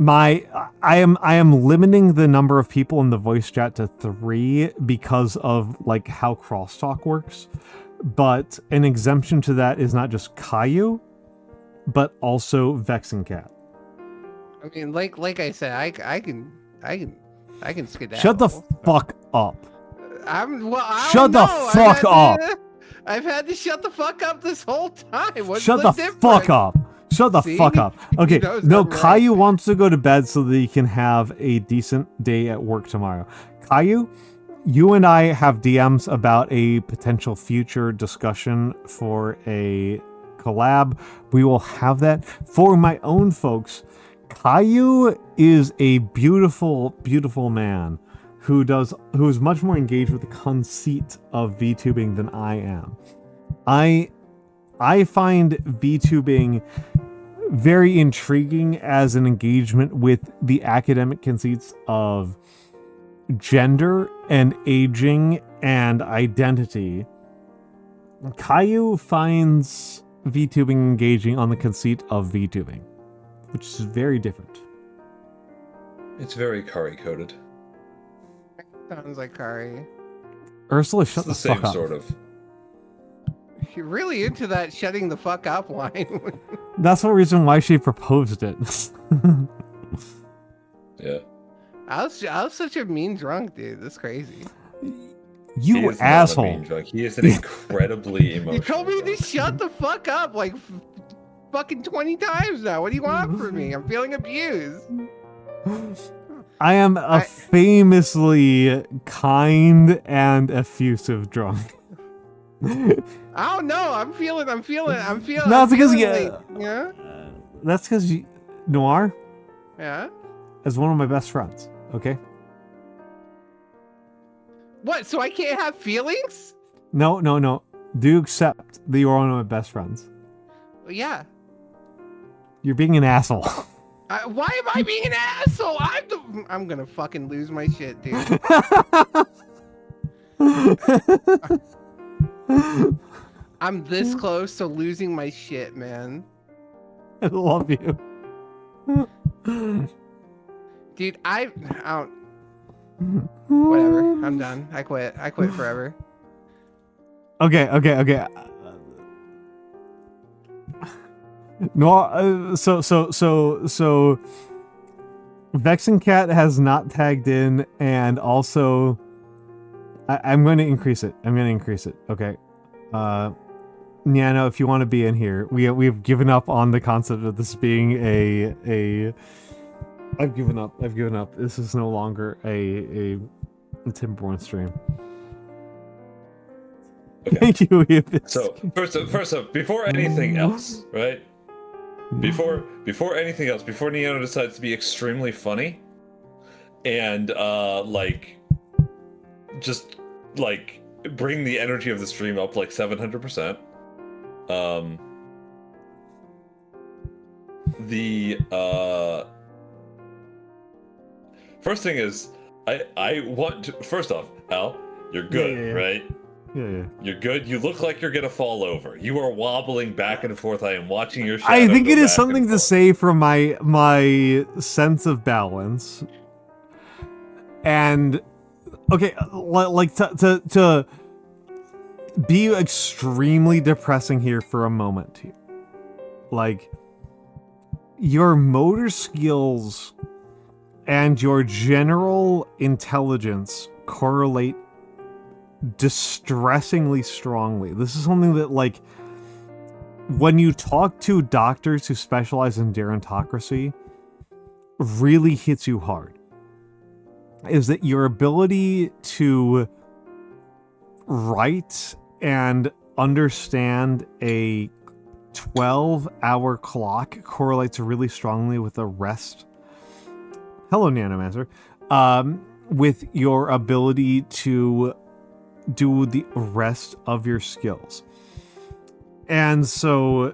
I am limiting the number of people in the voice chat to 3 because of like how crosstalk works. But an exemption to that is not just Caillou, but also Vexing Cat. I mean, like I said, I can skedaddle. Shut the fuck up. Shut the fuck up. I've had to shut the fuck up this whole time. What's Shut the fuck up. Shut the fuck up. Okay, no, Caillou wants to go to bed so that he can have a decent day at work tomorrow. Caillou, you and I have DMs about a potential future discussion for a collab. We will have that. For my own folks, Caillou is a beautiful, beautiful man who is much more engaged with the conceit of VTubing than I am. I find VTubing very intriguing as an engagement with the academic conceits of gender and aging and identity. Caillou finds VTubing engaging on the conceit of VTubing, which is very different. It's very Kari coded. Sounds like Kari. Ursula, shut It's the the fuck same up. sort of. You're really into that shutting the fuck up line. That's the reason why she proposed it. Yeah. I was such a mean drunk, dude. That's crazy. You He is not a asshole. mean drunk. He is an incredibly emotional. You told me to drunk. shut the fuck up like fucking 20 times now. What do you want from me? I'm feeling abused. I am a famously kind and effusive drunk. I don't know. I'm feeling. No, it's because yeah. That's because Noir Yeah. is one of my best friends. Okay. What? So I can't have feelings? No. Do you accept that you are one of my best friends? Yeah. You're being an asshole. Why am I being an asshole? I'm gonna fucking lose my shit, dude. I'm this close to losing my shit, man. I love you. Dude, I don't. Whatever. I'm done. I quit. I quit forever. Okay. No, so Vexing Cat has not tagged in, and also I'm going to increase it. Okay. Nyano, if you want to be in here, we've given up on the concept of this being a I've given up. This is no longer a Timberborn stream. Okay. Thank you, Ibis. So first up, before anything else, right? Before anything else, before Nyano decides to be extremely funny, and just bring the energy of the stream up like 700%. First thing is, I want to, first off, Al, you're good, Yeah. right? Yeah. You're good. You look like you're gonna fall over. You are wobbling back and forth. I am watching your shadow. I think go it is back something and to forth. say for my sense of balance. And okay, like to be extremely depressing here for a moment. Like, your motor skills and your general intelligence correlate distressingly strongly. This is something that, like, when you talk to doctors who specialize in gerontocracy, really hits you hard. Is that your ability to write and understand a 12-hour clock correlates really strongly with the rest. Hello, Nyanomancer. With your ability to do the rest of your skills. And so,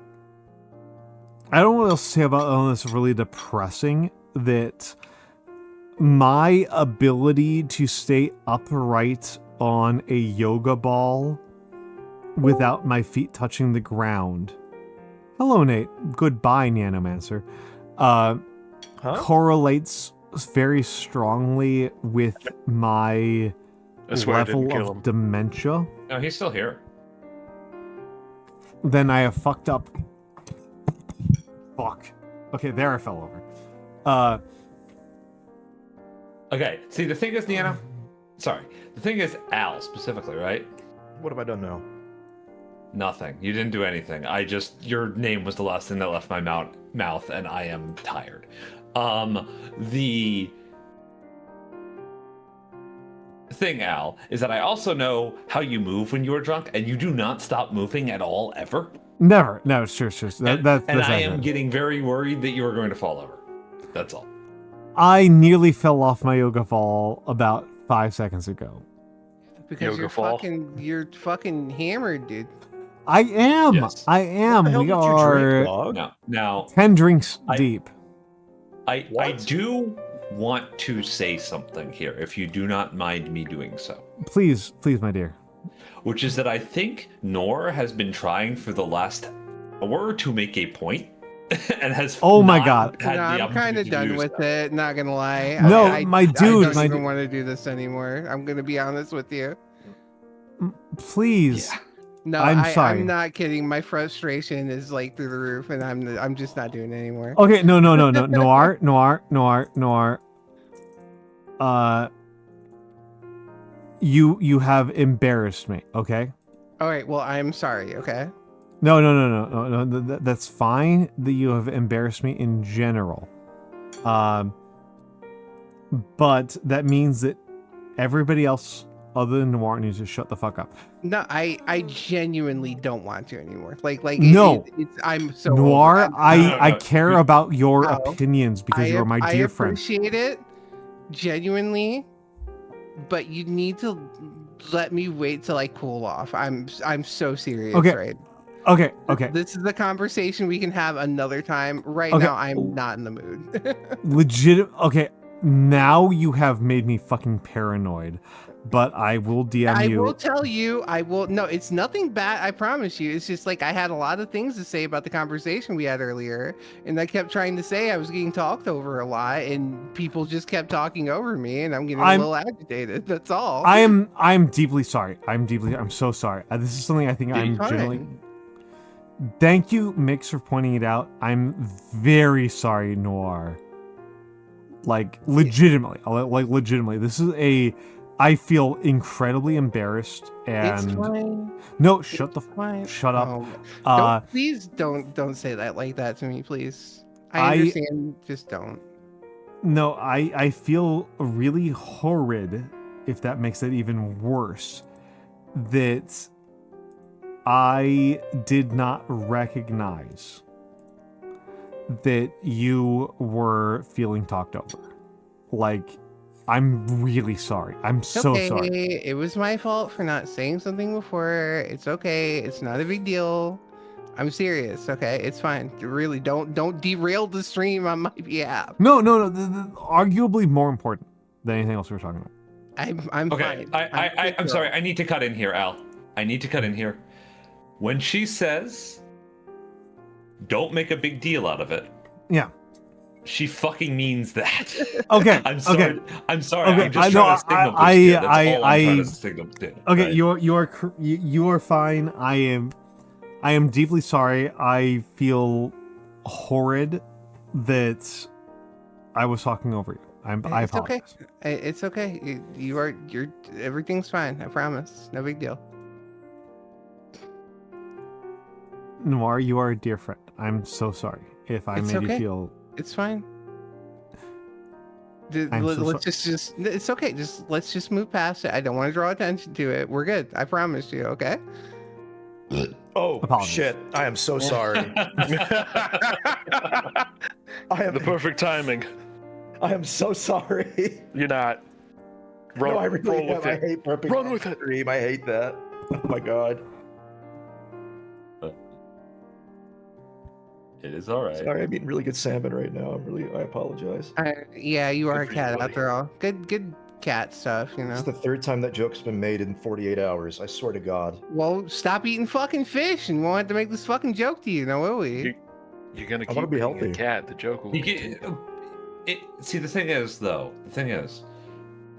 I don't know what else to say about this really depressing, that my ability to stay upright on a yoga ball without my feet touching the ground. Hello, Nate. Goodbye, Nyanomancer. Correlates very strongly with my level of dementia. No, he's still here. Then I have fucked up. Fuck. Okay, there I fell over. Okay, see, the thing is, Niana... Sorry. The thing is, Al, specifically, right? What have I done now? Nothing. You didn't do anything. Your name was the last thing that left my mouth, and I am tired. The thing, Al, is that I also know how you move when you are drunk, and you do not stop moving at all, ever. Never. No, sure. And I am getting very worried that you are going to fall over. That's all. I nearly fell off my yoga fall about 5 seconds ago. Because you're fucking hammered, dude. I am. Yes. I am. What the hell We did you are drink, dog? Now 10 drinks deep. I What? do want to say something here, if you do not mind me doing so. Please, my dear. Which is that I think Nor has been trying for the last hour to make a point, and has Oh my not God. had the I'm kind of opportunity to done do with so. it. Not gonna lie. No, I dude, don't even want to do this anymore. I'm gonna be honest with you. Please. Yeah. No, I'm sorry. I'm not kidding. My frustration is like through the roof, and I'm just not doing it anymore. Okay, no. Noir. You have embarrassed me, okay? All right. Well, I'm sorry. Okay. No. That's fine that you have embarrassed me in general. But that means that everybody else other than Noir needs to shut the fuck up. No, I genuinely don't want to anymore. No. I'm so Noir, over- I care about your No. opinions because you are my dear friend. I appreciate it, genuinely, but you need to let me wait till I cool off. I'm so serious, Okay. right? Okay. This is a conversation we can have another time. Right Okay. now, I'm not in the mood. Legit. Okay, now you have made me fucking paranoid. But I will DM you. I will tell you. No, it's nothing bad. I promise you. It's just like I had a lot of things to say about the conversation we had earlier, and I kept trying to say I was getting talked over a lot, and people just kept talking over me, and I'm getting a little agitated. That's all. I'm deeply sorry. I'm so sorry. This is something I think I'm fine. generally. Thank you, Mikks, for pointing it out. I'm very sorry, Noir. Like legitimately. This is I feel incredibly embarrassed and It's fine. no, shut Fine. shut up. Please don't say that like that to me, please. I understand. Just don't. No, I feel really horrid, if that makes it even worse, that I did not recognize that you were feeling talked over. Like, I'm really sorry. I'm so sorry. It was my fault for not saying something before. It's okay. It's not a big deal. I'm serious. Okay, it's fine. Really, don't derail the stream on my behalf. No. Arguably more important than anything else we were talking about. I'm Okay, fine. I'm sorry. I need to cut in here, Al. I need to cut in here. When she says, "Don't make a big deal out of it," Yeah. She fucking means that. Okay. I'm sorry. Okay. I'm sorry. Okay, I'm just I trying know, to signal I- this to you. That's I- all I'm trying I- to signal to you. Okay, right? you are fine. I am deeply sorry. I feel horrid that I was talking over you. I It's okay. apologize. It's okay. You're everything's fine. I promise. No big deal. Noir, you are a dear friend. I'm so sorry if I It's made you okay. feel. It's fine. I'm so Let's just it's okay. Let's just move past it. I don't want to draw attention to it. We're good. I promise you. Okay. Oh Apologies. shit! I am so sorry. I am The perfect timing. I am so sorry. You're not. Run, No, I really roll am. with I it. hate burping. Run on with it. stream. I hate that. Oh my god. It is all right. Sorry, I'm eating really good salmon right now. I apologize. Yeah, you are a for you, cat buddy. after all. Good cat stuff. You know. It's the third time that joke's been made in 48 hours. I swear to God. Well, stop eating fucking fish, and we won't have to make this fucking joke to you, now will we? You're gonna I keep wanna be being healthy. a cat. The joke will You continue. see, the thing is,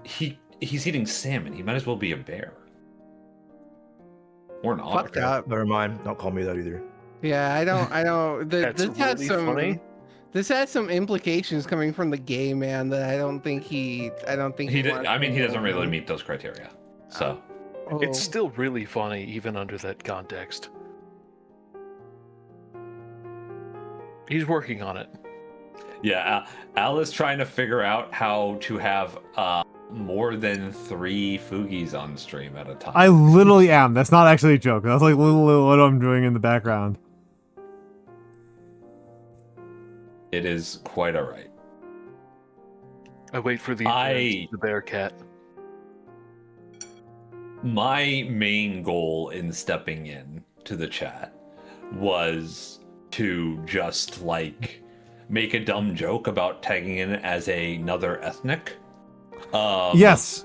he's eating salmon. He might as well be a bear. Or an otter. Fucked up. Never mind. Don't call me that either. Yeah, I don't. That's This has really some. funny. This has some implications coming from the gay man that I don't think he. I don't think He did, wants I mean, he to doesn't really do. meet those criteria. So Oh. It's still really funny, even under that context. He's working on it. yeah, Al is trying to figure out how to have more than 3 Fugis on stream at a time. I literally am. That's not actually a joke. That's like literally what I'm doing in the background. It is quite alright. I wait for the I- appearance of the bear cat. My main goal in stepping in to the chat was to just like make a dumb joke about tagging in as another ethnic. Yes.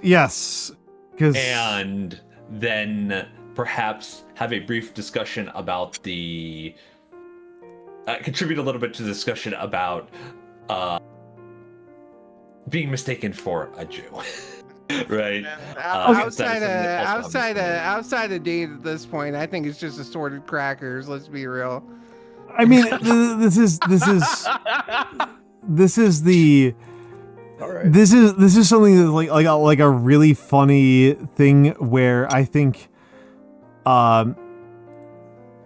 Because And then perhaps have a brief discussion about the contribute a little bit to the discussion about being mistaken for a Jew. Right. Outside of date at this point, I think it's just assorted crackers. Let's be real. I mean, this is the. All right. This is something that's like a really funny thing where I think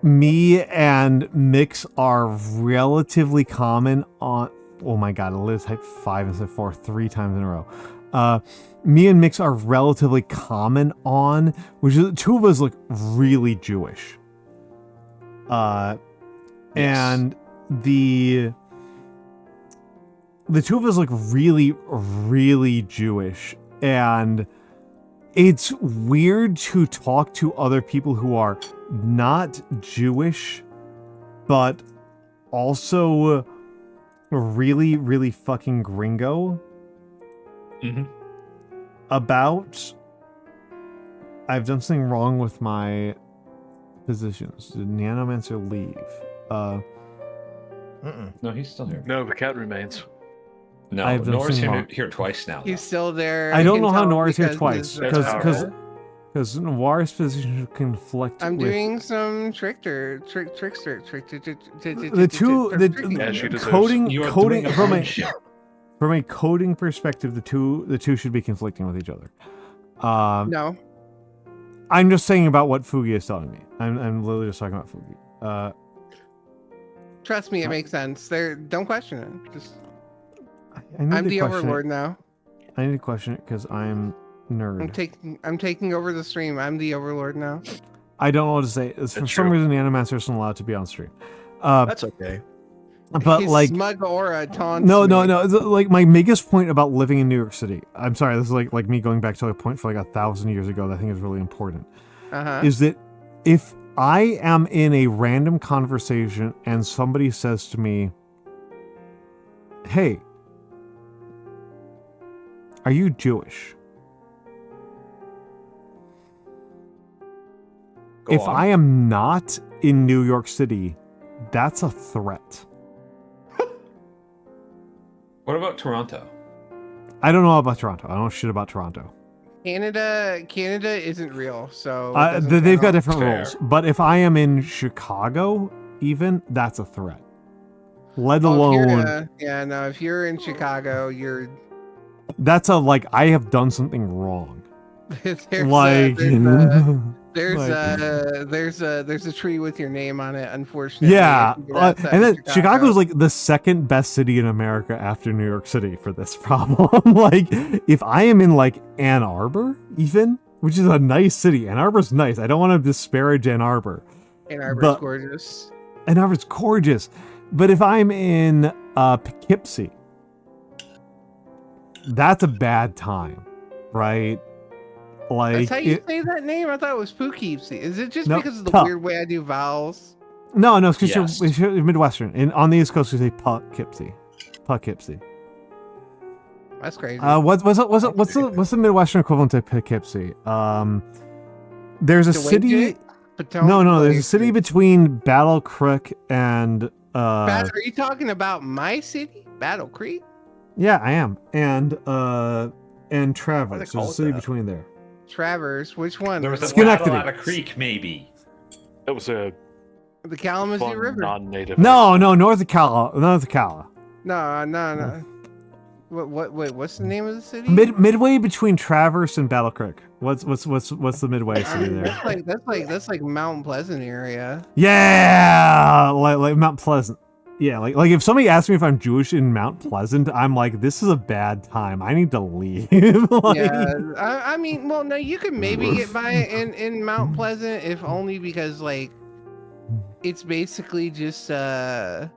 me and Mikks are relatively common on. Oh my god, Liz typed 5 instead of 4 3 times in a row. Me and Mikks are relatively common on, which is the two of us look really Jewish. And the two of us look really, really Jewish, and it's weird to talk to other people who are not Jewish, but also really, really fucking gringo Mm-hmm. about I've done something wrong with my positions. Did Nyanomancer leave? Mm-mm. No, he's still here. No, the cat remains. No, I've done Nora's something here, wrong. here twice now. He's though. still there. I don't can know how tell Noir's here because twice his- That's because Noir's position conflict. I'm with doing some trickster. the two Yeah, she the deserves- coding You are coding doing a from a friendship. from a coding perspective, the two should be conflicting with each other. No, I'm just saying about what Fugi is telling me. I'm literally just talking about Fugi. trust me, it makes sense. Don't question it. Just I need I'm to the question overlord it. now. I need to question it because I'm nerd. I'm taking over the stream. I'm the overlord now. I don't know what to say. For some true. reason, the Nyanomancer isn't allowed to be on stream. That's okay. But His like, smug aura taunts no. me. Like my biggest point about living in New York City. I'm sorry, this is like me going back to a point for like 1,000 years ago that I think is really important. Uh-huh. Is that if I am in a random conversation and somebody says to me, "Hey, are you Jewish?" Go If on. I am not in New York City, that's a threat. What about Toronto? I don't know about Toronto. I don't know shit about Toronto. Canada isn't real, so it doesn't They've got count. different Fair. rules. But if I am in Chicago, even that's a threat. Let Oh, alone if you're in Chicago, you're that's a like I have done something wrong. there's Like there's a tree with your name on it, unfortunately. yeah, if you go outside and of then Chicago's like the second best city in America after New York City for this problem. Like, if I am in like Ann Arbor, even, which is a nice city, Ann Arbor's nice. I don't want to disparage Ann Arbor. Ann Arbor's but- gorgeous. Ann Arbor's gorgeous, but if I'm in Poughkeepsie, that's a bad time, right? Like, That's how you say that name? I thought it was Poughkeepsie. Is it just No, because of the Puck. weird way I do vowels? no, it's because Yes. you're Midwestern, and on the East Coast we say Poughkeepsie. Poughkeepsie. That's crazy. What's the Midwestern equivalent to Poughkeepsie? There's a city. Potomac, No, there's a like- city between Battle Creek and Are you talking about my city, Battle Creek? yeah, I am, and Why Traverse. they There's call a it city that? between there. Traverse? Which one? There was a Schenectady. battle at a creek, maybe. That was a The Kalamazoo fun River. non-native. No, North of Cala. No. Wait, what's the name of the city? Midway between Traverse and Battle Creek. What's the midway city there? That's like Mount Pleasant area. Yeah, like Mount Pleasant. Yeah, like if somebody asks me if I'm Jewish in Mount Pleasant, I'm like, this is a bad time. I need to leave. Like- Yeah, I mean, well, no, you could maybe get by in Mount Pleasant, if only because like it's basically just what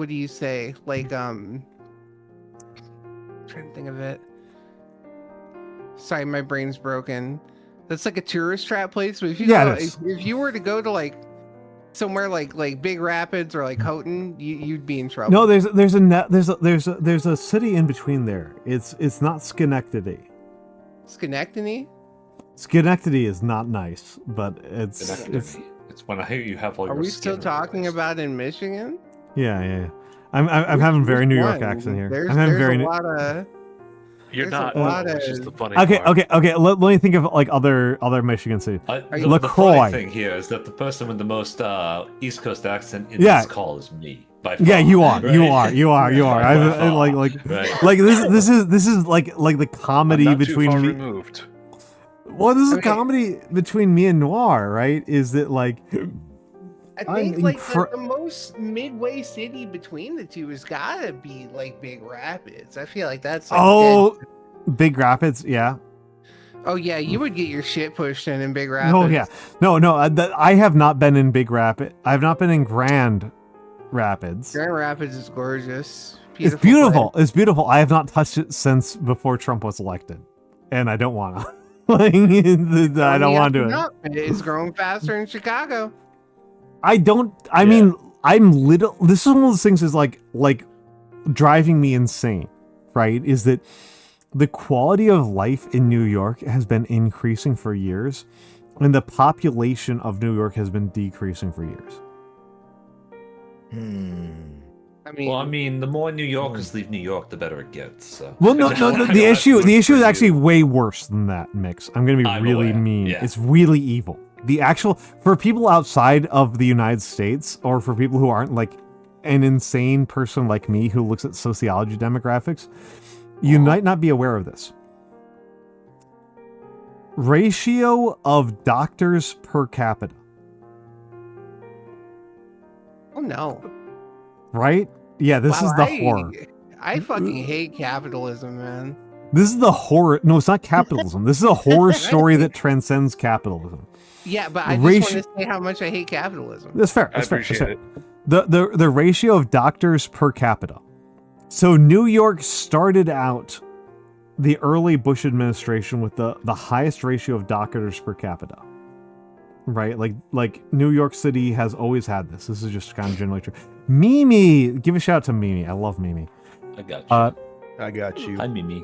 do you say? Like trying to think of it. Sorry, my brain's broken. That's like a tourist trap place. But if you Yeah, go, it is. if you were to go to like somewhere like Big Rapids or like Houghton, you'd be in trouble. No, there's a city in between there. It's not Schenectady. Schenectady. Schenectady is not nice, but it's It's when I hear you have all Are your we still skin talking replaced. about in Michigan? yeah. I'm having very New York One. accent here. There's I'm having very. a lot of You're There's a not. lot Which is of- the funny Okay, part. Let me think of like other Michigan cities. you- The LaCroix. funny thing here is that the person with the most East Coast accent in Yeah. this call is me. By far, Yeah, you are. right? You are. By I far, like right. this is like the comedy Not too between far me. removed. Well, this is a Okay. comedy between me and Noir, right? Is that like I I'm think like incre- the most midway city between the two has gotta be like Big Rapids. I feel like that's like Big Rapids? Yeah. oh yeah, you would get your shit pushed in Big Rapids. Oh yeah. No. I have not been in Big Rapid. I have not been in Grand Rapids. Grand Rapids is gorgeous. It's beautiful. It's beautiful. I have not touched it since before Trump was elected, and I don't want to. Like, I don't want to do it. It's growing faster in Chicago. I don't. I Yeah. mean, I'm little. This is one of those things is like driving me insane, right? Is that the quality of life in New York has been increasing for years, and the population of New York has been decreasing for years. I mean, the more New Yorkers leave New York, the better it gets. So. Well, no. I The don't issue have to is for actually you. way worse than that, Mikks. I'm gonna be I'm really aware, mean. yeah. It's really evil. The actual for people outside of the United States, or for people who aren't like an insane person like me who looks at sociology demographics, you might not be aware of this. Ratio of doctors per capita, oh no. right? Yeah, this Wow, is the horror. I fucking hate capitalism, man. This is the horror. No, it's not capitalism. This is a horror story that transcends capitalism. Yeah, but I just Ratio- want to say how much I hate capitalism. That's fair. I That's fair. That's appreciate fair. it. The ratio of doctors per capita. So New York started out the early Bush administration with the highest ratio of doctors per capita. Right? Like New York City has always had this. This is just kind of generally true. Mimi, give a shout out to Mimi. I love Mimi. I got you. I got you. Hi, Mimi.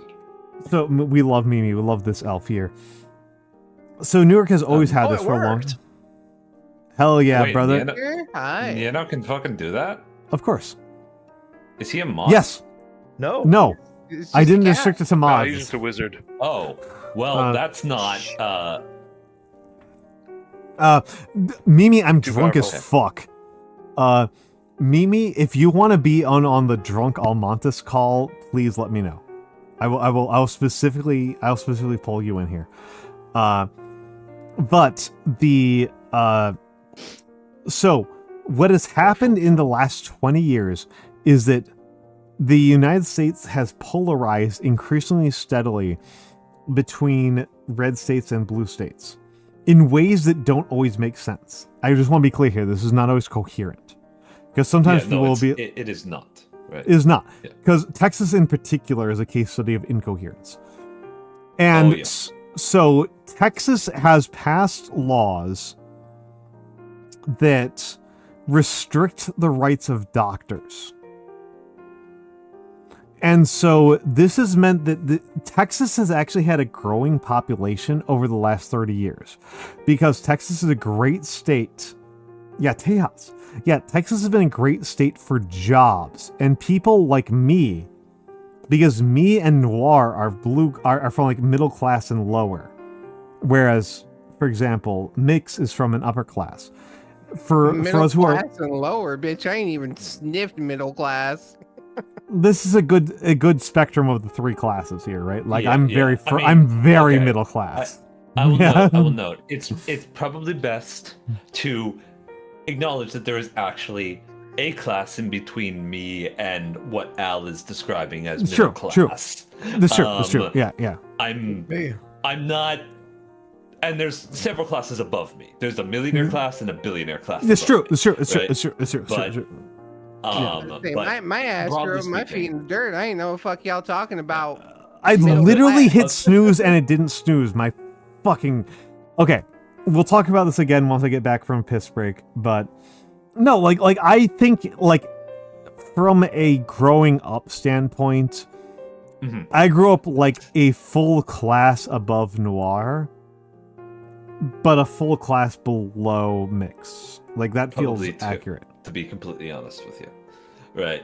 So we love Mimi. We love this elf here. So New York has always had Oh, this it for a long worked. time. Hell yeah, Wait, brother. Nano Hi. can fucking do that? Of course. Is he a mod? Yes. No. No. It's I just didn't cat. restrict it to He's mods. just a wizard. Oh, well, that's not. Mimi, I'm Too drunk as powerful. fuck. Mimi, if you want to be on the drunk Almantas call, please let me know. I'll specifically pull you in here. But the so what has happened in the last 20 years is that the United States has polarized increasingly steadily between red states and blue states in ways that don't always make sense. I just want to be clear here. This is not always coherent. Because sometimes people will be... It is not. Right. It is not. Yeah. Because Texas in particular is a case study of incoherence. And so Texas has passed laws that restrict the rights of doctors. And so this has meant that Texas has actually had a growing population over the last 30 years. Because Texas is a great state. Yeah, Tejas. Yeah, Texas has been a great state for jobs. And people like me, because me and Noir are from like middle class and lower. Whereas, for example, Mikks is from an upper class. For us who are class and lower, bitch, I ain't even sniffed middle class. This is a good spectrum of the three classes here, right? Like Yeah, I'm yeah. very I mean, I'm very okay. middle class. I will Yeah. note. I will note. It's probably best to acknowledge that there is actually a class in between me and what Al is describing as middle class. That's true. That's true. Yeah. I'm not. And there's several classes above me. There's a millionaire class and a billionaire class. It's true. above me, It's true. It's true. right? It's true. It's true. It's true. But- It's true. Say, but my ass broadly drove my feet speaking- in the dirt. I ain't know what fuck y'all talking about. I middle literally class. hit snooze and it didn't snooze. My fucking... Okay, we'll talk about this again once I get back from piss break, but... No, like I think, like, from a growing up standpoint, Mhm. I grew up, like, a full class above Noir, but a full class below Mikks. Like, that feels Probably two. accurate. to be completely honest with you, right?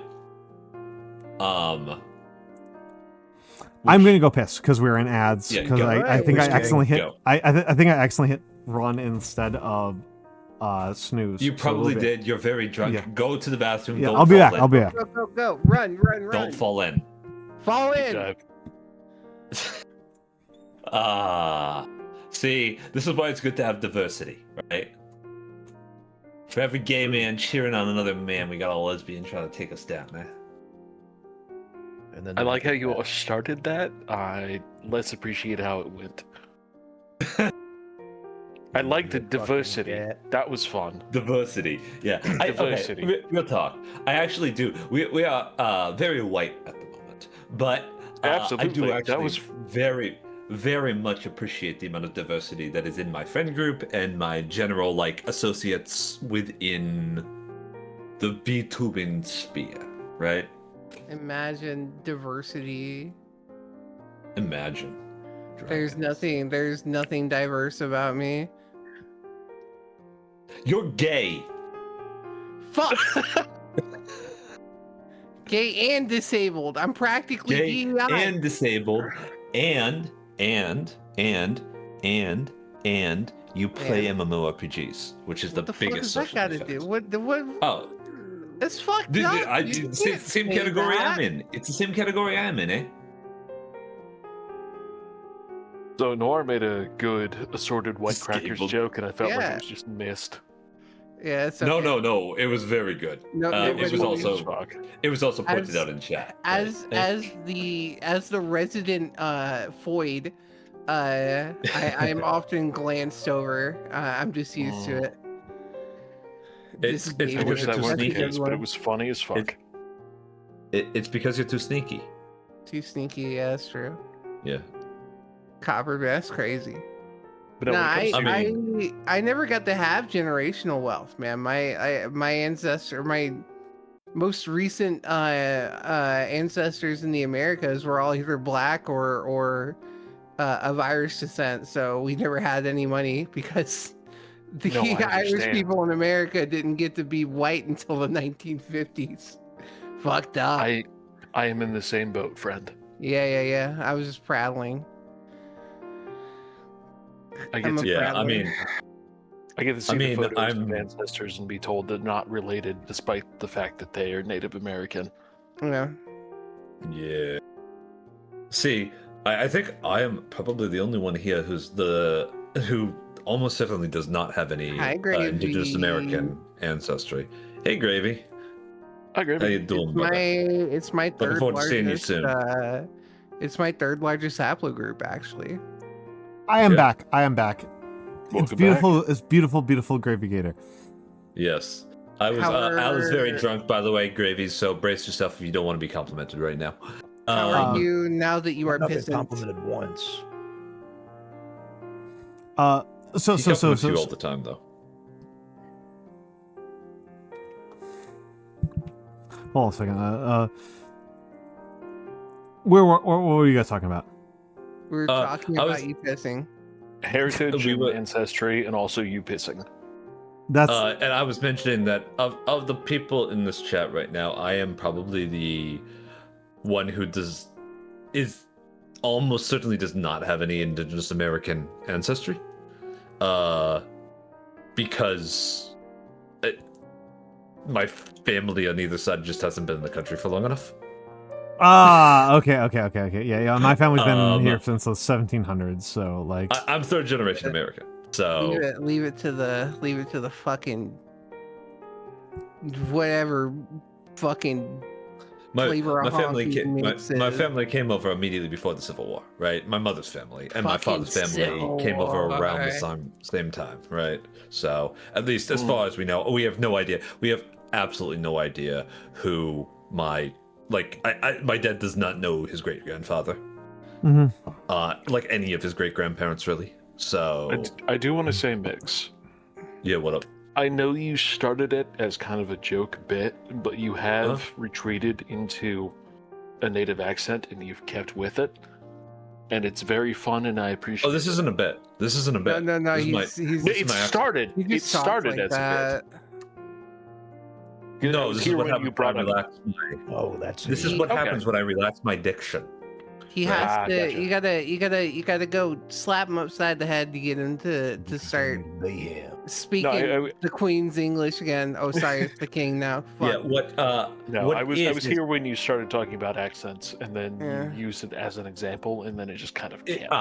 I'm gonna go piss because we're in ads. Yeah, Because go. I think I Alright, accidentally hit. go. I think I accidentally hit run instead of snooze. You So probably we'll be- did. You're very drunk. Yeah. Go to the bathroom. Yeah, Don't I'll be fall back. in. I'll be back. Go. Run. Don't fall in. Fall in. See, this is why it's good to have diversity, right? For every gay man cheering on another man, we got a lesbian trying to take us down, man. And then I like how you all started that. I less appreciate how it went. I like the You fucking diversity. gat. That was fun. Diversity, yeah. Diversity. Okay, real talk. I actually do. We are very white at the moment, but I Absolutely. do actually That was very, very much appreciate the amount of diversity that is in my friend group and my general like associates within the VTubing sphere, right? Imagine diversity. Imagine. There's nothing diverse about me. You're gay. Fuck. Gay and disabled. I'm practically Gay DEI. and disabled, and you play MMORPGs, which is What the the fuck biggest does that social got to difference. do? What? Oh, That's fucked dude, up. I You do can't same say category that. I'm in. It's the same category I'm in, eh? So Noir made a good assorted white crackers Disabled. joke, and I felt like Yeah. it was just missed. Yeah, it's No, okay. it was very good. No, it was nobody- funny as fuck. pointed As- out in chat. as right? the resident Foyd, I'm often glanced over. I'm just used to it. It's Just because I gave wish it- that you're weren't the sneaky. case, but it was funny as fuck. It's because you're too sneaky. Too sneaky. Yeah, that's true. Yeah. Copper, that's crazy. But no, Nah, when it comes to- I never got to have generational wealth, man. My ancestor, my most recent ancestors in the Americas were all either black or of Irish descent, so we never had any money because the No, I Irish understand. people in America didn't get to be white until the 1950s fucked up. I am in the same boat, friend. Yeah. I was just prattling. I I'm get a to, Yeah, I prattler. mean, I get to see mean, the photos I'm- of ancestors and be told they're not related, despite the fact that they are Native American. Yeah. yeah. See, I think I am probably the only one here who almost certainly does not have any Hi, Gravy. Indigenous American ancestry. Hey, Gravy. I agree. How you doing, brother? It's my Looking third forward to seeing you largest. soon. It's my third largest haplogroup, actually. I am Yeah. back. I am back. It's Welcome beautiful. It's beautiful, beautiful Gravy Gator. Yes. I was very However- drunk, by the way, Gravy, so brace yourself if you don't want to be complimented right now. How are Um, you now that you are I've not been pissant? complimented once. So He compliments you all the time, though. hold on a second. What were you guys talking about? We were talking I about was- you pissing. Heritage We and were- ancestry, and also you pissing. That's And I was mentioning that of the people in this chat right now, I am probably the one who is almost certainly does not have any Indigenous American ancestry. Because my family on either side just hasn't been in the country for long enough. okay. Yeah. My family's been here since the 1700s, so like. I'm third generation American, so Leave it to the fucking whatever fucking my flavor of family honky mix my is. family came over immediately before the Civil War, right? My mother's family and my Fucking father's family Civil came over around the War. same time, right? So at least as far as we know, we have no idea. We have absolutely no idea who my dad does not know his great grandfather, Mhm. like any of his great grandparents really. So I do want to say, Mikks. yeah, what up? I know you started it as kind of a joke bit, but you have Huh? retreated into a native accent and you've kept with it. And it's very fun and I appreciate Oh, this isn't a bit. This isn't a bit. No. This is He's it. It my accent. started. he It just talks started like as that. a bit. No, I was this is here what when happens you when I brought up. relax my. Oh, that's This it. is what Okay. happens when I relax my diction. He has Ah, to. gotcha. You gotta go slap him upside the head to get him to start Mayhem. speaking I- the Queen's English again. Oh, sorry, it's the King now. Yeah, Fuck. what No, what I was is- here when you started talking about accents, and then Yeah. you used it as an example, and then it just kind of camped.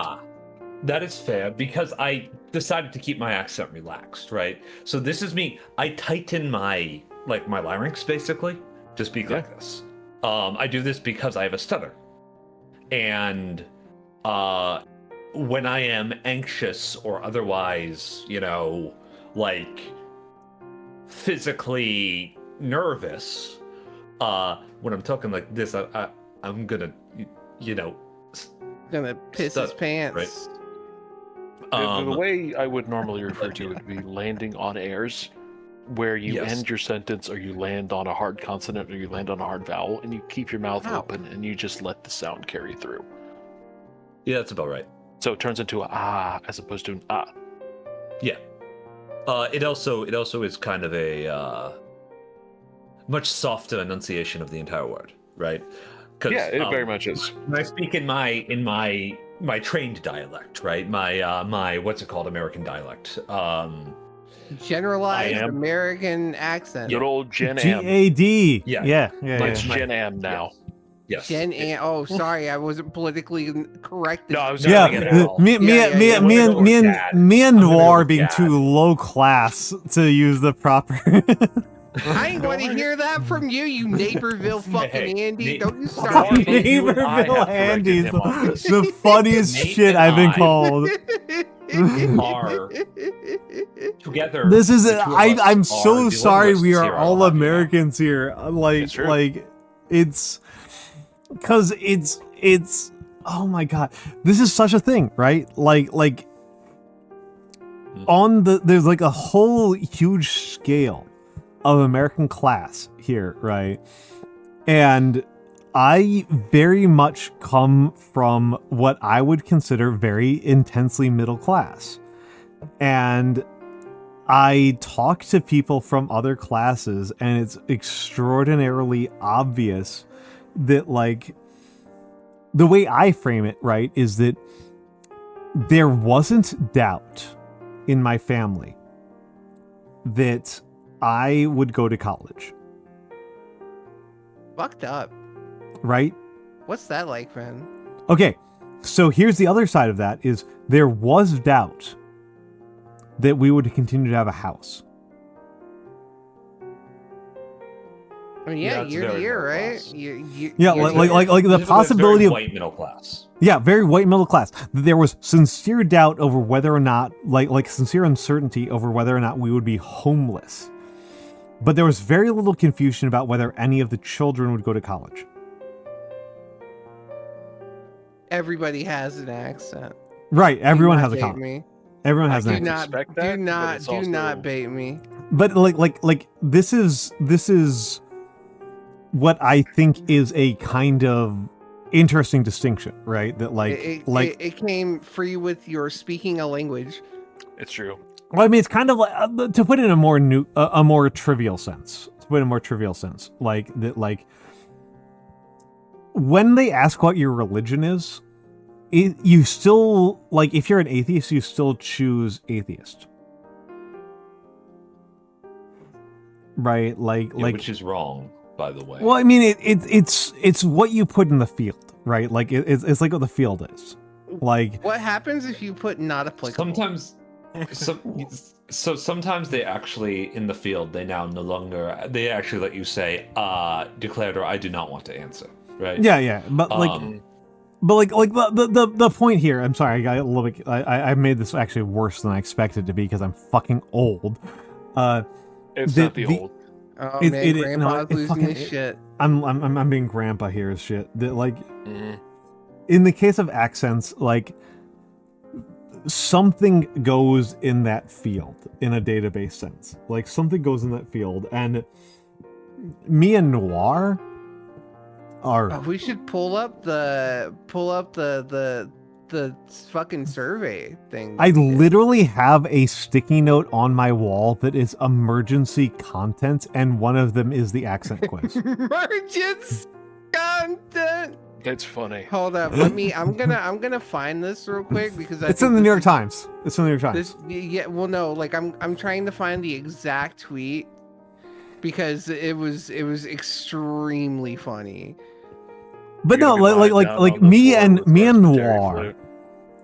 that is fair because I decided to keep my accent relaxed, right? So this is me. I tighten my larynx basically to speak like this. I do this because I have a stutter. And when I am anxious or otherwise, physically nervous, when I'm talking like this, I'm gonna, Gonna piss his Stutter, pants. right? The way I would normally refer to it would be landing on airs, where you Yes. end your sentence or you land on a hard consonant or you land on a hard vowel, and you keep your mouth Ow. open and you just let the sound carry through. Yeah, that's about right. So it turns into a ah as opposed to an ah. Yeah. It also is kind of a much softer enunciation of the entire word, right? 'Cause, Yeah, it very much is. when I speak in my trained dialect, right? My what's it called? American dialect. Generalized I am- American accent. Good old Gen Am. GAD. Yeah. Yeah. Let's yeah. Gen Am now. Yes. Gen A. Oh, sorry, I wasn't politically correct. No, I was Yeah, getting it me, out. me, me, Yeah, me, yeah, me, I'm and gonna me, go and with dad. me and I'm gonna go Noir with being dad. too low class to use the proper. I ain't going to hear that from you, you Naperville fucking Hey, Andy. Na- Don't you Sorry. start. You and I Naperville have corrected Andy's him on this. the funniest Nate shit and I've been I- called. Are together. This is the two of us I'm are so the sorry linguists we here are at all Ohio now. Americans here. It's true. It's because it's oh my god, this is such a thing, right? On there's like a whole huge scale of American class here, right? And I very much come from what I would consider very intensely middle class. And I talk to people from other classes, and it's extraordinarily obvious that, like, the way I frame it, right, is that there wasn't doubt in my family that I would go to college. Fucked up. Right? What's that like, man? Okay, so here's the other side of that, is there was doubt that we would continue to have a house. I mean, yeah, it's year to very year, middle right? class. Yeah, like the possibility very of white middle class. yeah, very white middle class. There was sincere doubt over whether or not, like sincere uncertainty over whether or not we would be homeless. But there was very little confusion about whether any of the children would go to college. Everybody has an accent. Right, everyone Do has not a bait comment. me. Everyone has Do an accent. not, expect that, do but not, it's do also- not bait me. But like this is what I think is a kind of interesting distinction, right? That It came free with your speaking a language. It's true. well, I mean, it's kind of like to put it in a more trivial sense. To put it in a more trivial sense, like that, like when they ask what your religion is, you still, like, if you're an atheist, you still choose atheist, right? Like Which is wrong, by the way. well, I mean, it's what you put in the field, right? Like it's like what the field is, like. What happens if you put not applicable? Sometimes, so sometimes they actually in the field they actually let you say declared or I do not want to answer, right? Yeah, but like the point here. I'm sorry, I got a little bit. I made this actually worse than I expected to be because I'm fucking old. It's The- not the the- old. Oh It- man, it- no, Grandpa's it losing fucking- his shit. I'm being grandpa here as shit. That like Mhm. in the case of accents, like something goes in that field in a database sense. Like something goes in that field, and me and Noir are. Oh, we should pull up the fucking survey thing. I literally have a sticky note on my wall that is emergency content, and one of them is the accent quiz. Emergence content. It's funny. Hold up, let me. I'm gonna find this real quick because It's in the New York Times. It's in the New York Times. Yeah, well, no, like I'm trying to find the exact tweet because it was extremely funny. But You're no, gonna be lying down like on the me floor and with me and respiratory Noir, flute.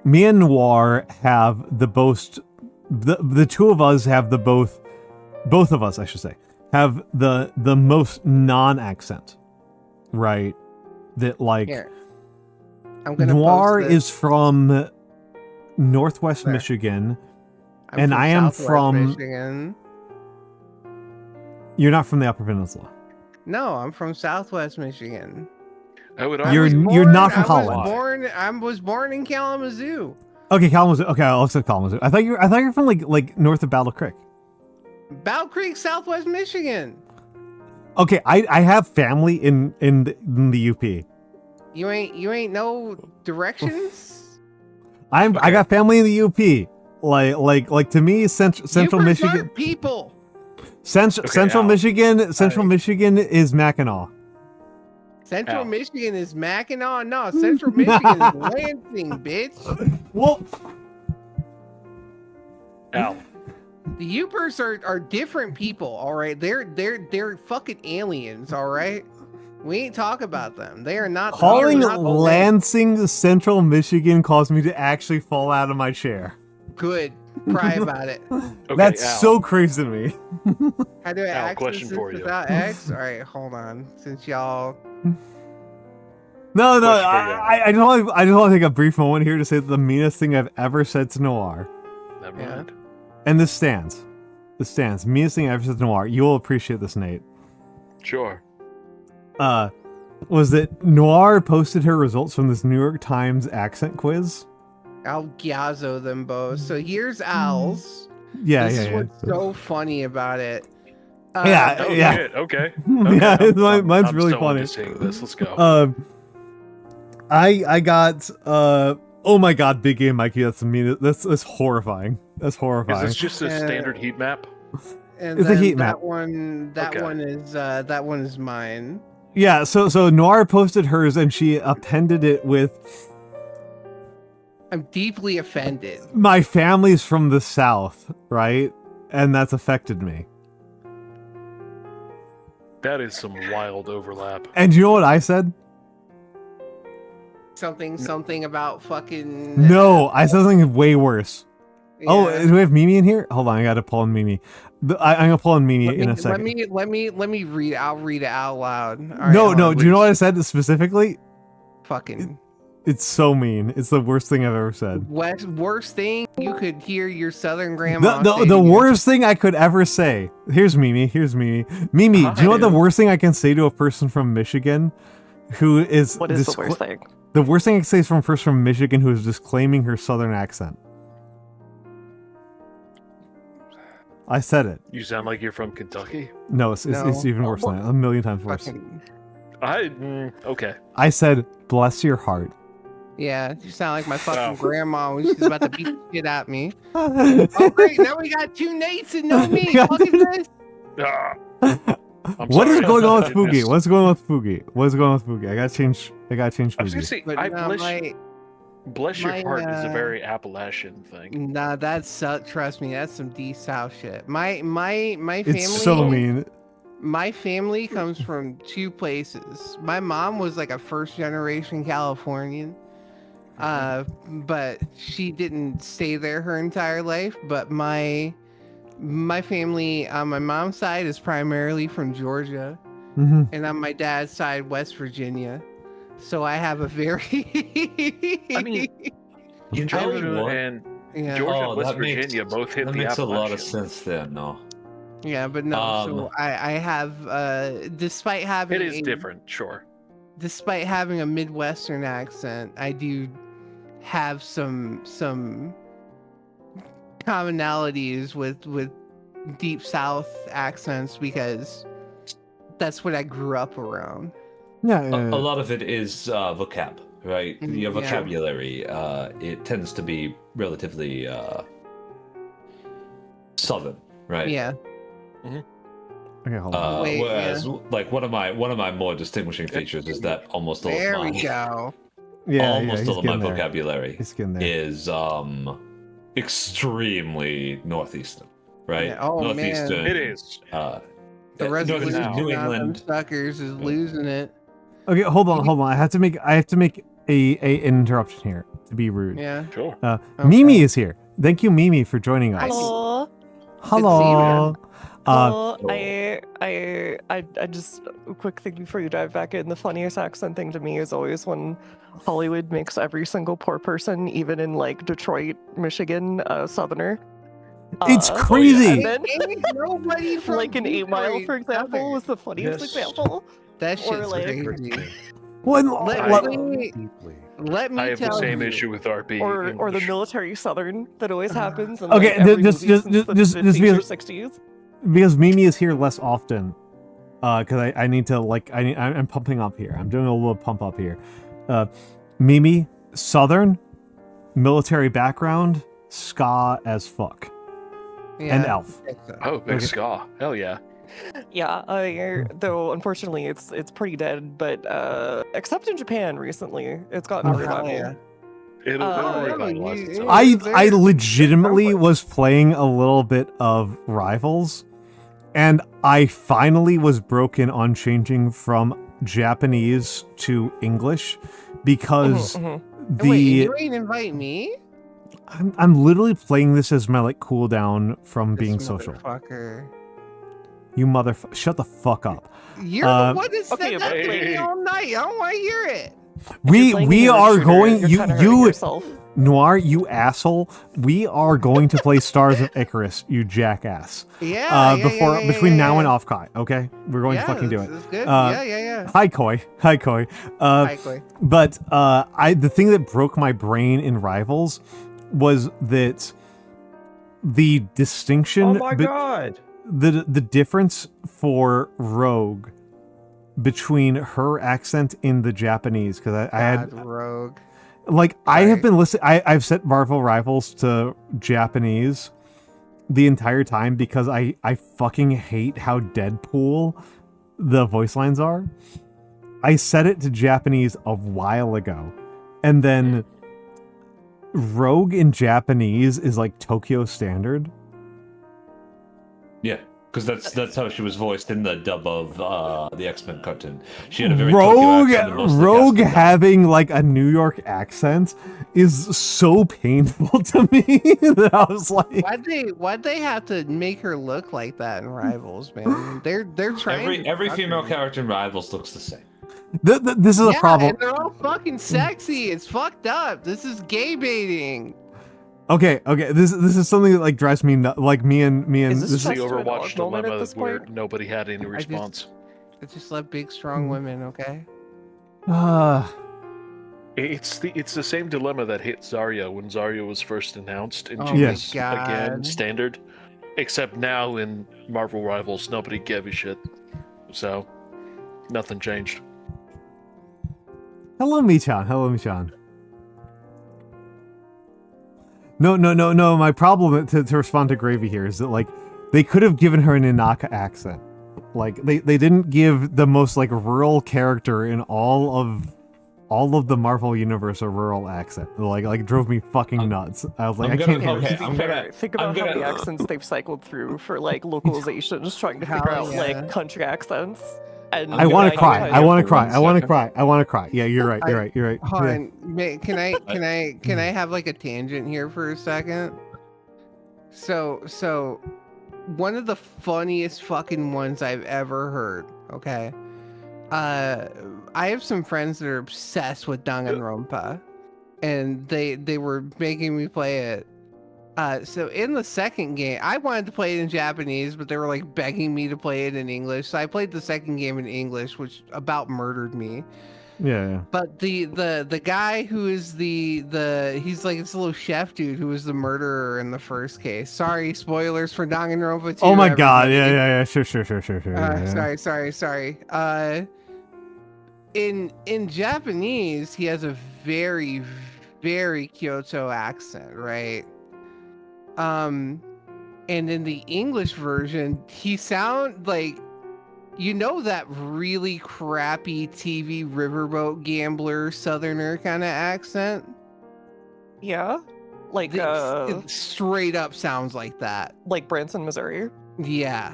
me and Noir have the two of us have both of us, I should say, have the most non-accent, right? That like Here, I'm gonna Noir post this. is from Northwest Where? Michigan. I'm and I am Southwest from- Michigan. You're not from the Upper Peninsula. No, I'm from Southwest Michigan. I would You're- argue you're not from I Holland. was born in Kalamazoo. Okay, Kalamazoo. Okay, I'll accept Kalamazoo. I thought you were from like north of Battle Creek. Battle Creek, Southwest Michigan. Okay, I have family in the UP. You ain't no directions. I Okay. got family in the UP. Like to me, Central Upers Michigan, aren't people. Central Al. Michigan is Mackinac. Central Al. Michigan is Mackinac. No, Central Michigan is Lansing, bitch. Well, Al. The Upers are different people, all right? They're fucking aliens, all right? We ain't talk about them. They are not. calling they are not the Lansing Central Michigan caused me to actually fall out of my chair. good. Cry about it. Okay, That's Al. so crazy to me. How do I Al, access question this for you. without X? All right, hold on. Since y'all. No, Question for you. I just want to take a brief moment here to say that the meanest thing I've ever said to Noir, Never Yeah. mind. and this stands. Meanest thing I ever said to Noir. You will appreciate this, Nate. Sure. Was that Noir posted her results from this New York Times accent quiz? I'll gazzo them both. So here's Al's. Yeah, This yeah, is yeah. what's so funny about it. Yeah, Oh, yeah. shit. Okay. Yeah, mine's I'm really so funny. into seeing this. Let's go. I got Oh my god, big game, Mikey. That's mean. That's horrifying. That's horrifying. Is this just a standard heat map? And It's a then heat map. that one is mine. Yeah. So Noir posted hers, and she appended it with, I'm deeply offended. "My family's from the South, right? And that's affected me." That is some wild overlap. And you know what I said? Something about fucking. No, I said something way worse. Oh, Yeah. do we have Mimi in here? Hold on, I gotta pull in Mimi. I'm gonna pull in Mimi in a second. Let me read. I'll read it out loud. All right, No, hold no. on. Do you know what I said specifically? Fucking It's so mean. It's the worst thing I've ever said. worst thing you could hear your southern grandma. The say to you. worst thing I could ever say. Here's Mimi. Mimi, do you know what the worst thing I can say to a person from Michigan who is What is the worst thing? The worst thing I can say is from a person from Michigan who is disclaiming her southern accent. I said it. You sound like you're from Kentucky. No, it's even worse than that. A million times worse. Fucking, Okay. I said, bless your heart. yeah, you sound like my fucking Oh. grandma when she's about to beat the shit at me. Oh great, now we got two Nates and no me. Fuck is this? Ah, What is sorry. going on with I Fugi? missed- What's going on with Fugi? What's going on with Fugi? I gotta change I was gonna Fugi. say, But I no, bless your my, heart is a very Appalachian thing. nah, that's trust me, that's some D South shit. My family. It's so mean. My family comes from two places. My mom was like a first generation Californian. But she didn't stay there her entire life. But my family on my mom's side is primarily from Georgia, Mm-hmm. and on my dad's side, West Virginia. So I have a very I mean, You Georgia know what? and yeah, Georgia and West that makes- Virginia both hit That the makes a lot of Appalachians. sense then, no. yeah, but no. So I have despite having It is a- different, sure. despite having a Midwestern accent, I do have some commonalities with deep South accents because that's what I grew up around. Yeah, A lot of it is vocab, right? Mm, Your yeah. vocabulary, it tends to be relatively southern, right? Yeah. Okay, hold on. Wait, whereas, like one of my more distinguishing features is that almost all There of we my go. almost all of my getting there. vocabulary He's getting there. is extremely northeastern, right? Yeah, oh, man. Northeastern. It is. The rest of northeastern now. New Wisconsin England. suckers is losing it. Okay, hold on. I have to make an interruption here to be rude. Yeah. Sure. Okay. Mimi is here. Thank you, Mimi, for joining us. Hello. Hello. Hello. I just a quick thing before you dive back in. The funniest accent thing to me is always when Hollywood makes every single poor person, even in like Detroit, Michigan, Southerner. It's Uh, crazy. and then, Ain't nobody from like in 8 Mile, Detroit for example, Southern. was the funniest Yes. example. That or shit's like- crazy. What? Let I- me Deeply. let me I have tell the same you. issue with RP. Or the English. military Southern that always happens. In, Okay, like, every just- movie just- since the just 50s or because- 60s. Because Mimi is here less often. Because I need to I'm pumping up here. I'm doing a little pump up here. Mimi, Southern, military background, ska as fuck, and Yeah, elf. Oh, big Okay. ska. Hell yeah. Yeah, though unfortunately it's pretty dead. But except in Japan recently, it's gotten Oh, a hell revival. yeah. It'll Oh, revitalize you- itself. I legitimately was playing a little bit of Rivals, and I finally was broken on changing from Japanese to English because Mhm. the Wait, you ain't invite me? I'm literally playing this as my like cooldown from being This social. motherfucker. You motherfucker! Shut the fuck up. You're Uh, the one that said okay, that but- to me all night. I don't want to hear it. If you're We playing we a are shooter, going. you're You kinda hurting you yourself. Noir, you asshole. We are going to play Stars of Icarus. You jackass. Yeah. Between now and off Kai. Okay, we're going to fucking do it. This is good. Uh, yeah. Hi Koi. Hi Koi. Hi, Clay. But the thing that broke my brain in Rivals was that the distinction. Oh my god! The difference for Rogue between her accent in the Japanese, because I had God, Rogue. Like, I have Right. been listening. I've set Marvel Rivals to Japanese the entire time because I fucking hate how Deadpool the voice lines are. I set it to Japanese a while ago, and then Rogue in Japanese is like Tokyo Standard. Yeah, because that's how she was voiced in the dub of the X-Men cartoon. She had a very Tokyo accent and most of the Rogue cast did not. having like a New York accent is so painful to me that I was like, Why'd they have to make her look like that in Rivals, man? They're trying. Every female character in Rivals looks the same. This is a problem. And they're all fucking sexy. It's fucked up. This is gay baiting. Okay. This is something that like drives me nuts. Like me and Is this this is The just an Overwatch odd moment at dilemma this where point? nobody had any response. I just love big, strong women. Okay. It's the same dilemma that hit Zarya when Zarya was first announced, and Oh she my was God. again standard. Except now in Marvel Rivals, nobody gave a shit, so nothing changed. Hello, Michan. No. My problem to respond to Gravy here is that like they could have given her an Inaka accent. Like they didn't give the most like rural character in all of the Marvel universe a rural accent. Like drove me fucking nuts. I was like, I'm I can't gonna- hear. okay, To be I'm fair, gonna- think about I'm how gonna- many accents they've cycled through for like localizations, trying to figure Hell out yeah. like country accents. And I want to I cry. know I how want to you cry. feel. I want to second. cry. I want to cry. Yeah, you're right. You're right. Hold Yeah. on. Can I have like a tangent here for a second? So one of the funniest fucking ones I've ever heard. Okay. I have some friends that are obsessed with Danganronpa, and they were making me play it. So in the second game, I wanted to play it in Japanese, but they were like begging me to play it in English. So I played the second game in English, which about murdered me. Yeah. But the guy who is the he's like this little chef dude who was the murderer in the first case. Sorry, spoilers for Danganronpa 2. Oh my god. everybody. Yeah. Sure. Yeah. Sorry. In Japanese, he has a very, very Kyoto accent, right? And in the English version, he sound like, you know, that really crappy TV riverboat gambler southerner kind of accent. Yeah, like It straight up sounds like that. Branson, Missouri. Yeah.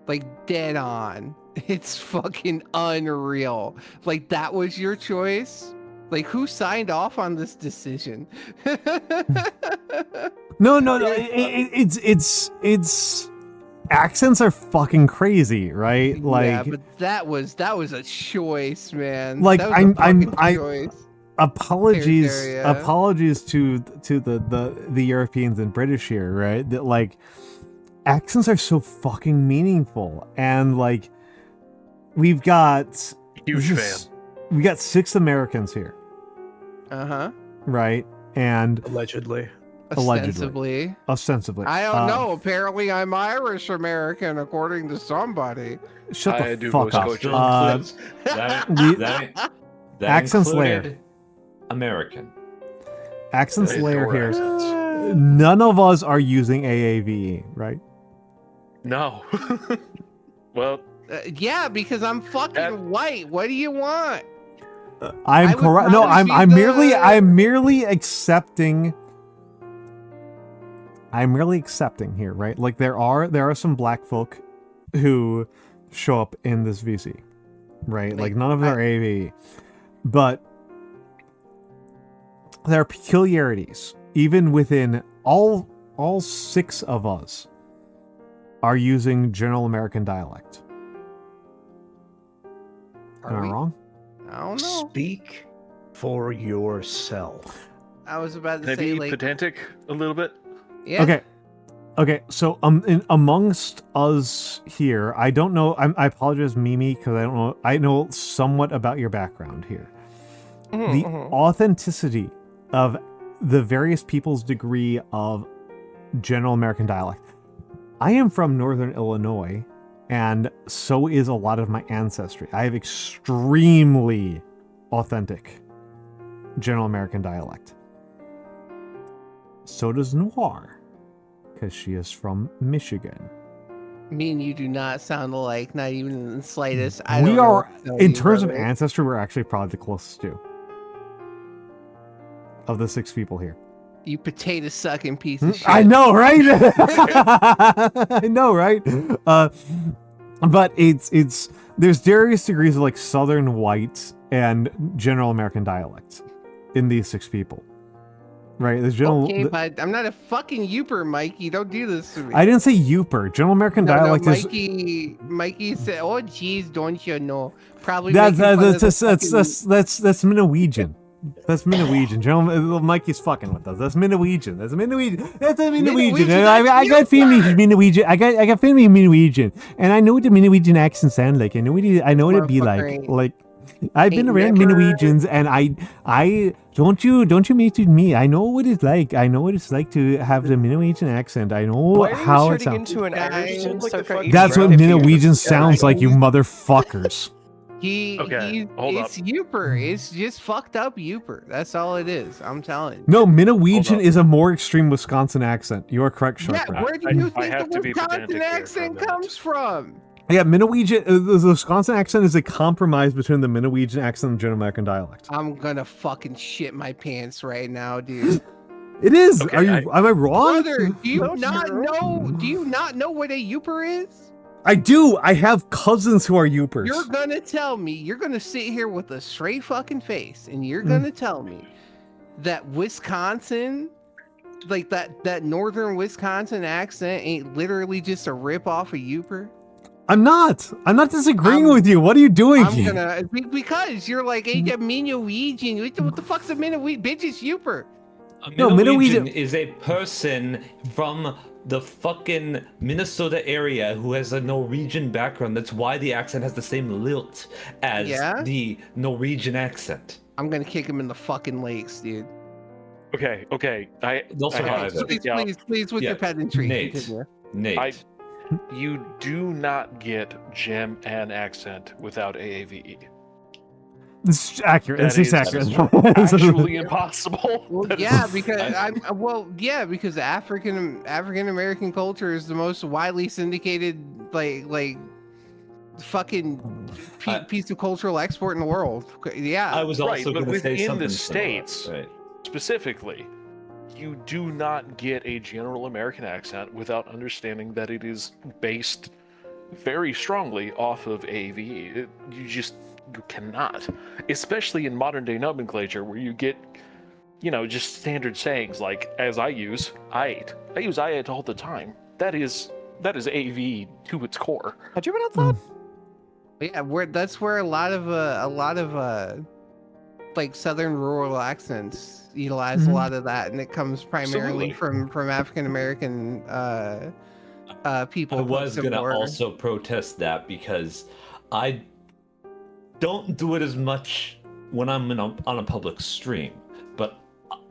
Like dead on. It's fucking unreal. Like that was your choice? Like who signed off on this decision? No. It's accents are fucking crazy, right? Like yeah, but that was a choice, man. Like, that was a fucking choice. apologies Terraria. to the Europeans and British here, right? That like accents are so fucking meaningful, and like we've got Huge this fan. is- we got 6 Americans here, Uh-huh. right? And Allegedly. Ostensibly. ostensibly, I don't know. Apparently I'm Irish American according to somebody. Shut I the do fuck voice up. coaching. That Accents layer. included American. Accents They layer adore here. accents. None of us are using AAVE, right? No. Well, Yeah, because I'm fucking That- white. What do you want? I'm I would correct. No, rather I'm see merely the- I'm merely accepting. I'm merely accepting here, right? Like there are some black folk who show up in this VC, right? Like none of them are AV, but there are peculiarities even within all 6 of us are using General American dialect. Am I we? wrong? I don't know. Speak for yourself. I was about to can I say be like pedantic a little bit? yeah. Okay. So amongst us here, I don't know. I apologize, Mimi, because I don't know. I know somewhat about your background here. The authenticity of the various people's degree of General American dialect. I am from Northern Illinois, and so is a lot of my ancestry. I have extremely authentic General American dialect. So does Noir, because she is from Michigan. Me and you do not sound alike, not even in the slightest. We are, in terms of ancestry, we're actually probably the closest to of the 6 people here. You potato sucking piece of shit. I know, right? I know, right? But it's there's various degrees of like Southern white and General American dialects in these 6 people. Right, there's general. Okay, but I'm not a fucking Youper, Mikey. Don't do this to me. I didn't say Youper. General American dialect is. Mikey said, "Oh, geez, don't you know?" Probably. That's Minowegian. That's Minowegian. General Mikey's fucking with us. That's Minowegian. That's a Minowegian. I got family Minowegian. I got family Minowegian, and I know what the Minowegian accent sound like. I know what it'd be like. Like. I've been around Minowegians, and I don't you mess with me. I know what it's like. I know what it's like to have the Minowegian accent. I know how it sounds. Into an Irishman, That's what Minowegian sounds like, you motherfuckers. It's Youper. It's just fucked up Youper. That's all it is. I'm telling you. No, Minowegian is a more extreme Wisconsin accent. You are correct, Shark. Yeah, where do you think the Wisconsin accent comes from? Yeah, Minowegian, the Wisconsin accent is a compromise between the Minowegian accent and General American dialect. I'm gonna fucking shit my pants right now, dude. It is. Okay, am I wrong? Brother, do you not know what a Youper is? I do. I have cousins who are Youpers. You're gonna tell me, you're gonna sit here with a straight fucking face, and you're gonna tell me that Wisconsin, like that northern Wisconsin accent ain't literally just a rip off of Youper? I'm not disagreeing with you. What are you doing here? Because you're like, hey, Minowegian. What the fuck's a Minowegian? Bitch, it's Youper. A Minowegian is a person from the fucking Minnesota area who has a Norwegian background. That's why the accent has the same lilt as the Norwegian accent. I'm gonna kick him in the fucking lakes, dude. Okay. They'll survive it. Please, with your pedantry. Nate. You do not get gem and accent without AAVE. It's accurate. It's accurate. Actually impossible. Well, because African American culture is the most widely syndicated like fucking piece of cultural export in the world. Yeah, I was also going to say something. Within the states, specifically, you do not get a general American accent without understanding that it is based very strongly off of AAVE. You cannot, especially in modern day nomenclature where you get, just standard sayings like, as I use, I ate. I use I ate all the time. That is AAVE to its core. How'd you pronounce that? Yeah, that's where a lot of like southern rural accents utilize a lot of that, and it comes primarily from African American people. I was gonna also protest that because I don't do it as much when I'm on a public stream, but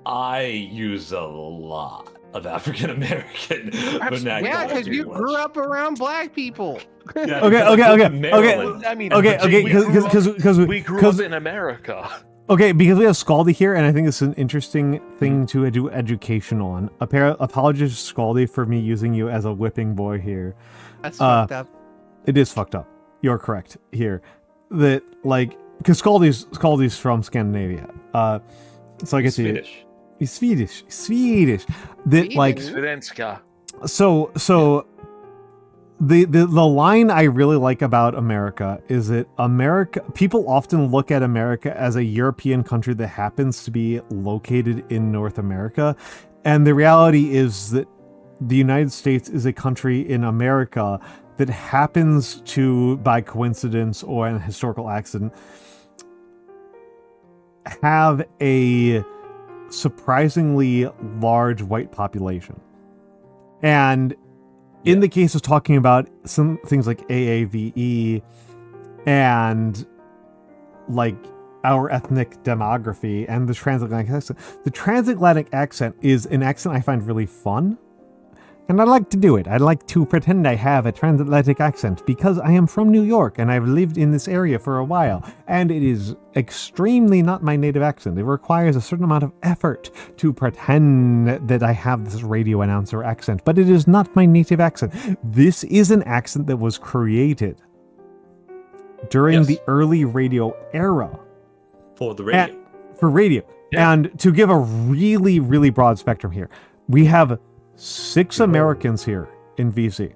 I use a lot of African American vernacular. Yeah, because you grew up around black people. Okay. I mean, because we grew up in America. Okay, because we have Scaldy here, and I think it's an interesting thing to do education on. Apologies, Scaldy, for me using you as a whipping boy here. That's fucked up. It is fucked up. You're correct here. That, like, because Scaldy's from Scandinavia. So I guess he's Swedish. That, like, Svenska. So the line I really like about America is that people often look at America as a European country that happens to be located in North America, and the reality is that the United States is a country in America that happens to, by coincidence or an historical accident, have a surprisingly large white population. And in the case of talking about some things like AAVE and like our ethnic demography and the transatlantic accent is an accent I find really fun. And I like to do it. I like to pretend I have a transatlantic accent because I am from New York and I've lived in this area for a while. And it is extremely not my native accent. It requires a certain amount of effort to pretend that I have this radio announcer accent, but it is not my native accent. This is an accent that was created during the early radio era. For the radio. For radio. Yeah. And to give a really, really broad spectrum here, we have 6 Americans here in VC.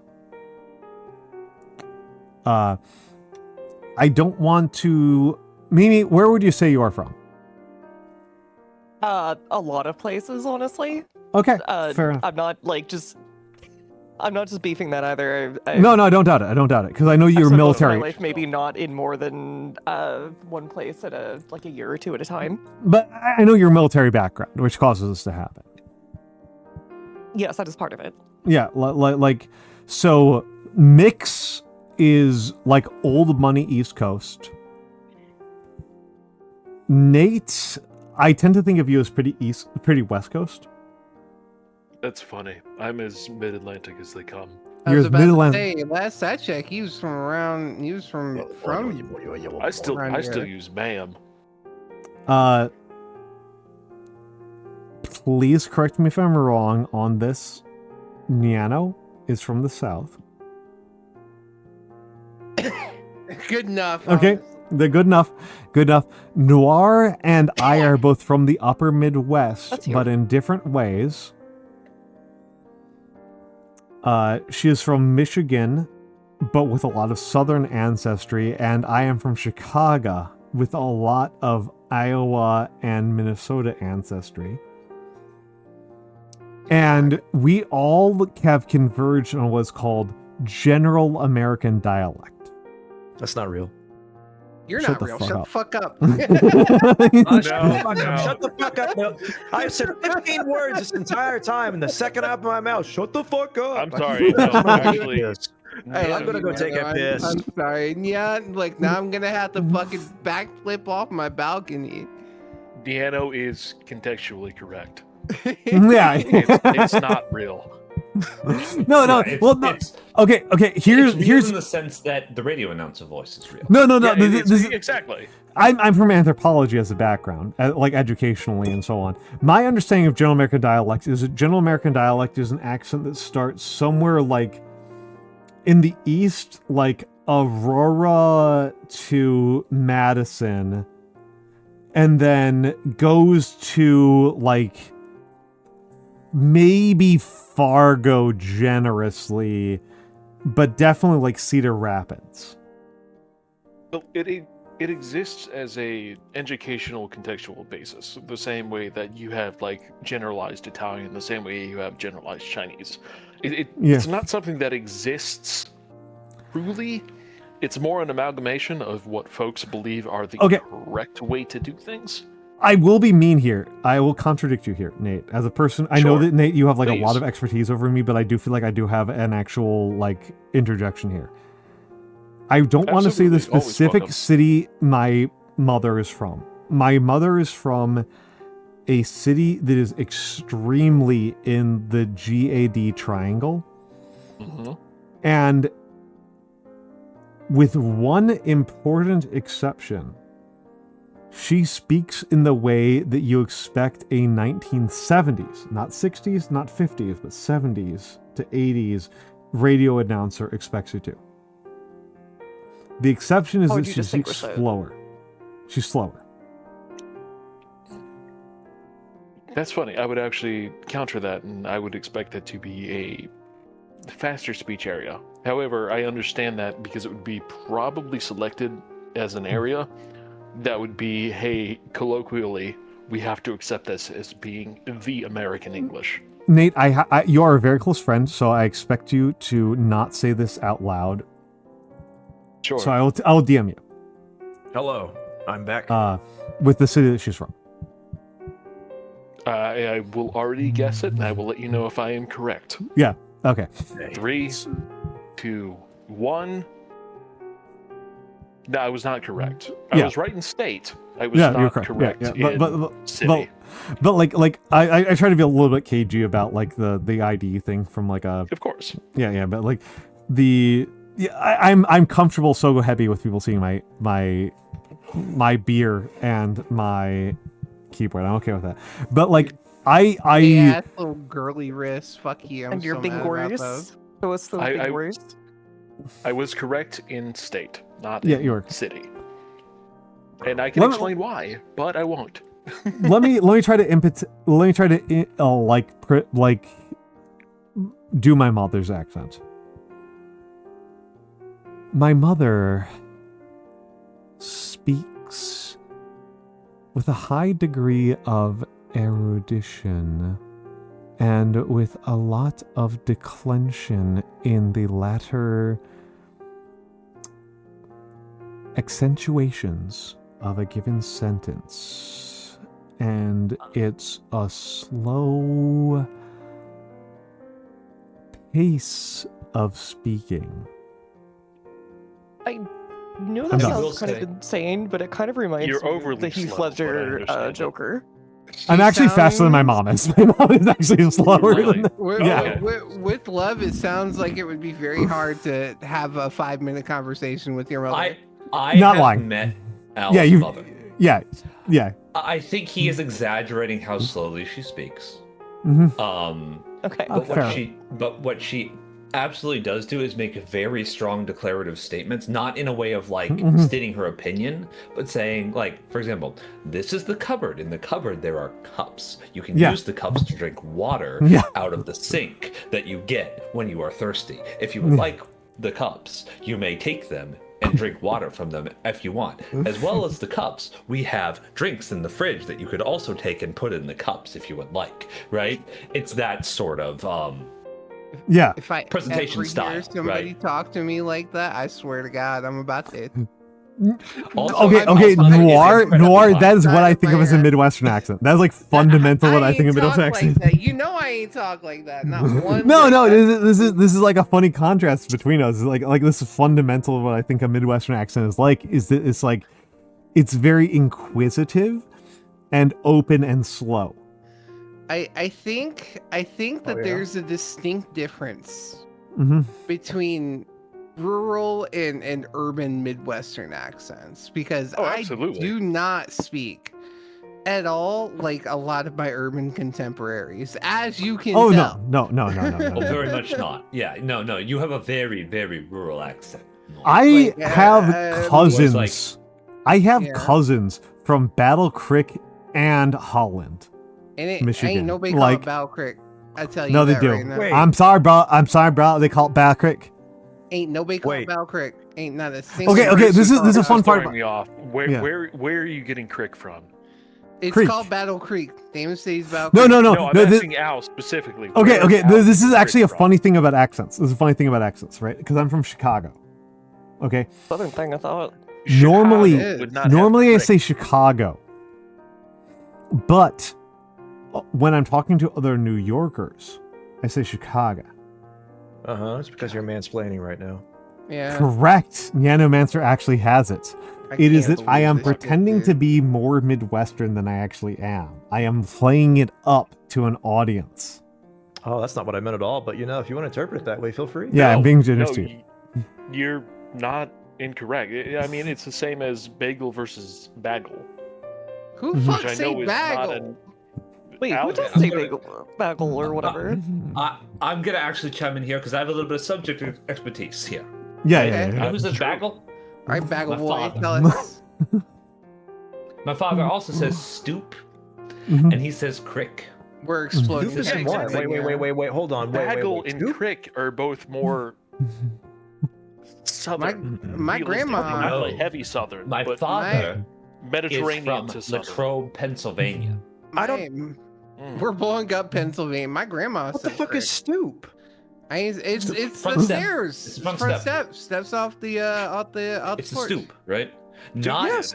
I don't want to... Mimi, where would you say you are from? A lot of places, honestly. Okay, fair enough. I'm not just beefing that either. No, I don't doubt it. I don't doubt it because I know you're military. My life maybe not in more than one place at a year or two at a time. But I know your military background, which causes this to happen. Yes, that is part of it. Yeah, so Mikks is like old money East Coast. Nate, I tend to think of you as pretty West Coast. That's funny. I'm as mid-Atlantic as they come. I was about to say, last I checked, he was from. I still use ma'am. Please correct me if I'm wrong on this. Nyano is from the south. Good enough. Okay, they're good enough. Good enough. Noir and I are both from the upper Midwest, but in different ways. She is from Michigan, but with a lot of Southern ancestry, and I am from Chicago with a lot of Iowa and Minnesota ancestry. And we all have converged on what's called General American dialect. That's not real. You're not real. Shut the fuck up. Shut the fuck up. No. I've said 15 words this entire time, and the second out of my mouth, shut the fuck up. I'm sorry. No, actually, hey, I'm gonna go take a piss. I'm sorry. Yeah, now I'm gonna have to fucking backflip off my balcony. Nyano is contextually correct. Yeah, it's not real. No. Okay. Here's in the sense that the radio announcer voice is real. No. Exactly. I'm from anthropology as a background, like educationally and so on. My understanding of General American dialect is that General American dialect is an accent that starts somewhere like in the east, like Aurora to Madison, and then goes to like maybe Fargo generously, but definitely like Cedar Rapids. Well, it exists as a educational contextual basis, the same way that you have like generalized Italian, the same way you have generalized Chinese. It's not something that exists truly. It's more an amalgamation of what folks believe are the correct way to do things. I will be mean here. I will contradict you here, Nate. As a person, I know that, Nate, you have like a lot of expertise over me, but I do feel like I do have an actual like interjection here. I don't want to say the specific city my mother is from. My mother is from a city that is extremely in the GAD triangle. Mm-hmm. And with one important exception, she speaks in the way that you expect a 1970s, not 60s, not 50s, but 70s to 80s radio announcer expects you to. The exception is that she speaks slower. She's slower. That's funny. I would actually counter that, and I would expect that to be a faster speech area. However, I understand that because it would be probably selected as an area that would be, hey, colloquially, we have to accept this as being the American English. Nate, you are a very close friend, so I expect you to not say this out loud. Sure. So I'll DM you. Hello, I'm back. With the city that she's from. I will already guess it, and I will let you know if I am correct. Yeah. Okay. 3, 2, 1. No, I was not correct. I was right in state. I was Yeah, you're not correct. correct Yeah. in city. But like I try to be a little bit cagey about like the ID thing from like a Of course. yeah, but like I'm comfortable so happy with people seeing my beer and my keyboard. I'm okay with that. But like Yeah, little girly wrist. Fuck you. I'm And your so big mad about words. those. So what's the I- big I- words? I was correct in state, not Yeah, in you were. city. And I can Let me- explain why, but I won't. let me try to do my mother's accent. My mother speaks with a high degree of erudition and with a lot of declension in the latter accentuations of a given sentence. And it's a slow pace of speaking. I know I'm that done. I will sounds kind of say- insane, but it kind of reminds You're me of overly the Heath slow, but I Ledger understand it. Joker. I'm She actually faster than my sounds- mom is. My mom is actually slower Really? than Yeah. With love, it sounds like it would be very hard to have a 5-minute conversation with your mother. I Not have lying. met Al's Yeah, you mother. yeah. I think he is exaggerating how slowly she speaks. hmm Okay. Oh, fair. But what she absolutely does do is make very strong declarative statements, not in a way of like Mhm. stating her opinion, but saying like, for example, this is the cupboard. In the cupboard there are cups. You can Yeah. use the cups to drink water Yeah. out of the sink that you get when you are thirsty. If you would like the cups, you may take them and drink water from them if you want. As well as the cups, we have drinks in the fridge that you could also take and put in the cups if you would like, right? It's that sort of Yeah. If I Presentation ever style, hear somebody right. talk to me like that, I swear to God, I'm about to. Also, Okay, I'm okay, also- noir, that is Trying what to I think of as a play Midwestern accent. That's like fundamental what I think of ain't Midwestern talk accent. like that. You know I ain't talk like that. Not one. No, bit. no, this is like a funny contrast between us. Like this is fundamental of what I think a Midwestern accent is like. Is that it's like it's very inquisitive and open and slow. I think that yeah? there's a distinct difference hmm between rural and urban Midwestern accents because Oh, I absolutely. do not speak at all like a lot of my urban contemporaries, as you can Oh tell. no. Oh, very much not. Yeah, no. You have a very, very rural accent. I Like, have cousins. was I have Yeah. cousins from Battle Creek and Holland. And it Michigan. ain't nobody call Like- it Battle Creek. I tell you No, they that do. right now. Wait. I'm sorry, bro. They call it Battle Creek. Ain't nobody call Wait. it Battle Creek. Ain't not a single. Okay, person this is call it a fun Battle part Throwing me off. Where, Yeah. where are you getting Crick from? It's Creek. called Battle Creek. Damon City's Battle No, Creek. no, No, no. I'm no this, asking Al specifically. okay, Where okay. Al This is getting actually a Crick funny thing about accents. This is a funny thing about accents, right? Because I'm from Chicago. Okay. Southern thing, I thought. from? Normally- Chicago would not have Normally I Crick. say Chicago. But when I'm talking to other New Yorkers, I say Chicago. It's because you're mansplaining right now. Yeah. Correct. Nyanomancer actually has it. I It is can't that I believe am this shit, pretending dude. to be more Midwestern than I actually am. I am playing it up to an audience. Oh, that's not what I meant at all. But you know, if you want to interpret it that way, feel free. Yeah, I'm No, being generous no, to you. You're not incorrect. I mean, it's the same as bagel versus bagel, Who Mhm. fuck which I say know is not bagel? an. Wait, Al- who does I'm say gonna- bagel or whatever? I'm gonna actually chime in here because I have a little bit of subject expertise here. Yeah, Okay. yeah, You yeah. know who's this bagel? All right, bagel My boy, father. tell us. My father also says stoop, Mhm. and he says crick. We're exploding. Doofus Yeah, and what? exactly. Wait. Hold on. Bagel wait. and Scoop? crick are both more southern. My realistically, grandma. not really No. heavy southern, My but father Mediterranean is to from southern. Latrobe, Pennsylvania. I don't- Mm. We're blowing up Pennsylvania. My grandma. What the said fuck crick. is stoop? It's the Front step. stairs. It's front front step. steps off the It's the porch. stoop, right? Not yes.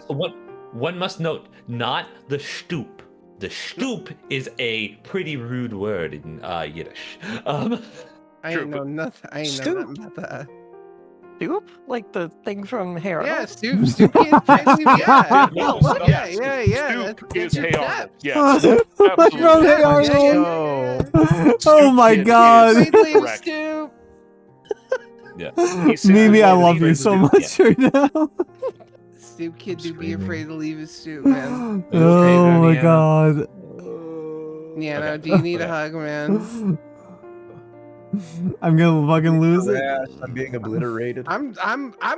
one must note, not the stoop. The stoop is a pretty rude word in Yiddish. I True, ain't know but nothing. I ain't know Stoop. nothing about that. Stoop? Like the thing from Hair? Yeah, Stoop is basically, yeah. No, Yeah. Stoop is your Hey step. Arnold. Yes, From absolutely. Hey Arnold. Oh. Oh Stoop my Kid god. is Wait, correct. Stoop. He's simply Mimi, I one of love the you things so to do. much right now. Stoop Kid, do be Screaming. afraid to leave his Stoop, man. Oh my Diana? god. Yeah, no, Okay. do you need a Okay. hug, man? I'm gonna fucking lose it. Harassed, I'm being obliterated. I'm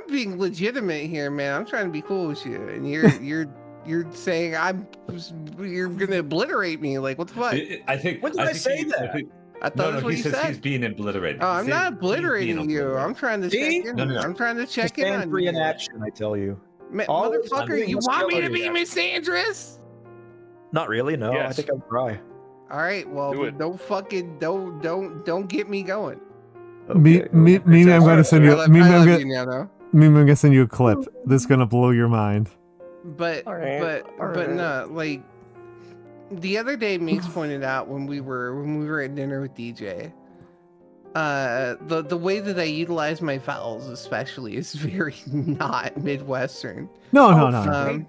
being legitimate here, man. I'm trying to be cool with you, and you're saying you're gonna obliterate me. Like, what the fuck? I think. When did I say that? I thought No, that's no, what he you says said. he's being obliterated. Oh, I'm He's not saying he's being obliterating you. I'm obliterated. trying to See? check in. No, no, no. I'm trying to check in Stand on free you. in action, I tell you. Always Motherfucker, doing you want me to hostility. be Miss Andress? Not really, no. I Yes. think I'd cry. All right, well, Do it. don't get me going. Mimi, I'm gonna send you. I Mimi, love I'm you, Nano. gonna send you a clip. This is gonna blow your mind. But Alright, but alright. no, like the other day Mikks pointed out when we were at dinner with DJ, the way that I utilize my vowels especially is very not Midwestern. No.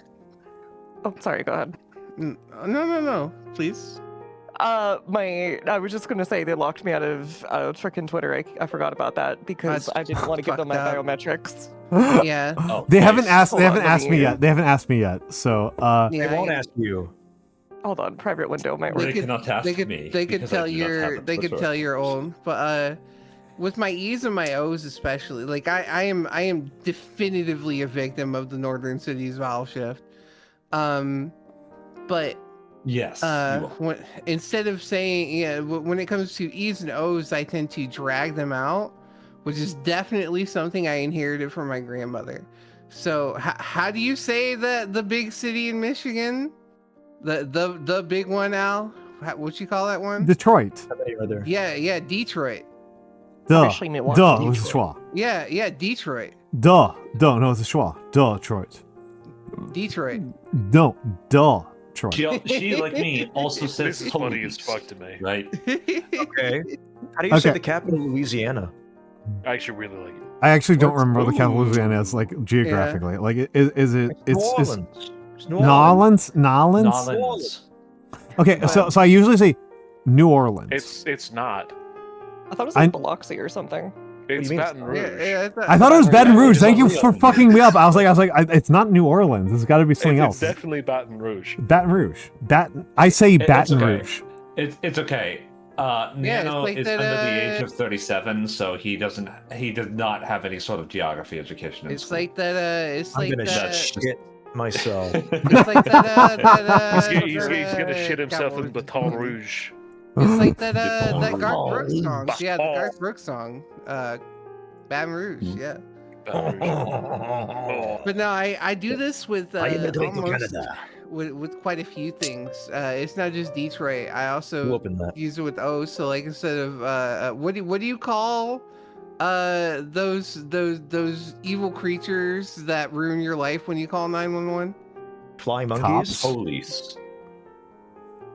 Oh, sorry. Go ahead. No, please. I was just gonna say they locked me out of freaking Twitter. I forgot about that because That's I didn't want to give them my fucked up. biometrics. Yeah. Oh, They haven't nice. asked. Hold They on, haven't let asked me me- yet. They haven't asked me yet. So, Yeah, They won't ask you. Hold on, private window might They work. cannot ask they could me they could because I tell do not have you're them they for could sure. tell you're old, but with my E's and my O's especially, like I am definitively a victim of the Northern Cities vowel shift. But Yes. you are. instead of saying when it comes to E's and O's, I tend to drag them out, which is definitely something I inherited from my grandmother. So how do you say that the big city in Michigan? The big one, Al? What you call that one? Detroit. How many are there? Yeah, Detroit. Duh. Obviously, Milwaukee, Duh. It was a Detroit. schwa. Yeah, Detroit. Duh. No, it's a schwa. Duh. Detroit. Detroit. No. Duh. Detroit. She like me, also This says is funny as police, fuck to me. right? Okay. How do you say Okay. the capital of Louisiana? I actually really like it. I actually don't What's- remember the capital of Ooh. Louisiana is like geographically. Like, is it? New It's Orleans. It's New Nolans. Nolans. Nolans. Okay, so I usually say New Orleans. It's not. I thought it was I- like Biloxi or something. It's mean Baton Rouge. I thought it was Baton Rouge. It's Thank you not for real. fucking me up. I was like, it's not New Orleans. It's got to be something It's else. definitely Baton Rouge. Baton Rouge. I say It's Baton okay. Rouge. It's okay. Yeah, Nano it's like is that, under the age of 37, so he does not have any sort of geography education. In It's school. like that. It's I'm like gonna that. shit myself. It's like that. He's gonna shit himself in Baton Rouge. It's like that. Baton That Garth Brooks Rouge. song. Yeah, the Baton. Garth Brooks song. Baton Rouge. Mm. Yeah. Baton Rouge. Oh. But no, I do this with I immigrated to almost Canada. with quite a few things. It's not just Detroit. I Who also opened that? use it with O's. So like instead of what do you call those evil creatures that ruin your life when you call 911? Flying Cops? monkeys? police.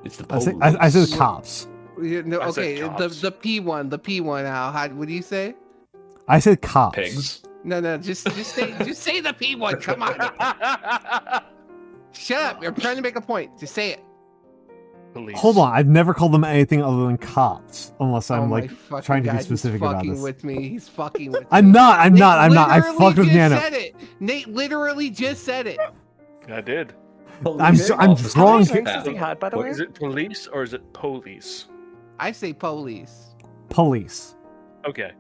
It's the I police. say I say the cops. No, I said okay, cops. the P1 Al. What do you say? I said cops. Pigs. No, just say the P1. Come on. Shut up. I'm trying to make a point. Just say it. Police. Hold on, I've never called them anything other than cops, unless I'm Oh my like fucking trying to be God, specific he's about fucking this. with me. He's fucking with me. I'm not. I Literally fucked with just Nano. Said it. Nate literally just said it. I did. I'm Police I'm officer. How many strong. drinks has he had, by the way? Is it police or is it police? I say police. Police. Okay.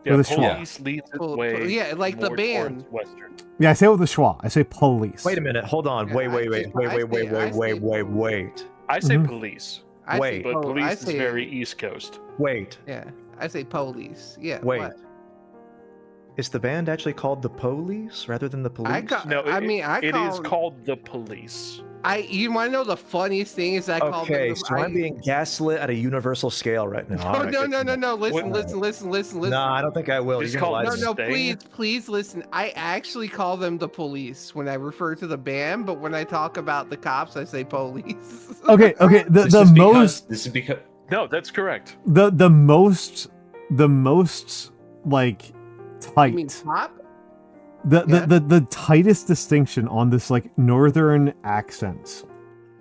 With a schwa. police leads its Pol- way. yeah, like the more band. towards Western. Yeah, I say it with a schwa. I say police. Wait a minute. Hold on. Yeah, Wait. I say I say Mhm. police, I say Wait. but I police is say, very East Coast. Wait. Yeah, I say police. Yeah. Wait. what? Is the band actually called the Police rather than the Police? I ca- No, I it- mean, I it is call- called the police. You want to know the funniest thing is I called them. Okay, so I'm being gaslit at a universal scale right now. No, Alright, no, good no, to no, know. no. Listen. No, I don't think I will. Just You're gonna call lie it to No, me. no, Sting? please listen. I actually call them the police when I refer to the band, but when I talk about the cops, I say police. Okay. This The is most This is because. No, that's correct. the most like You mean tight. top? The tightest distinction on this like northern accent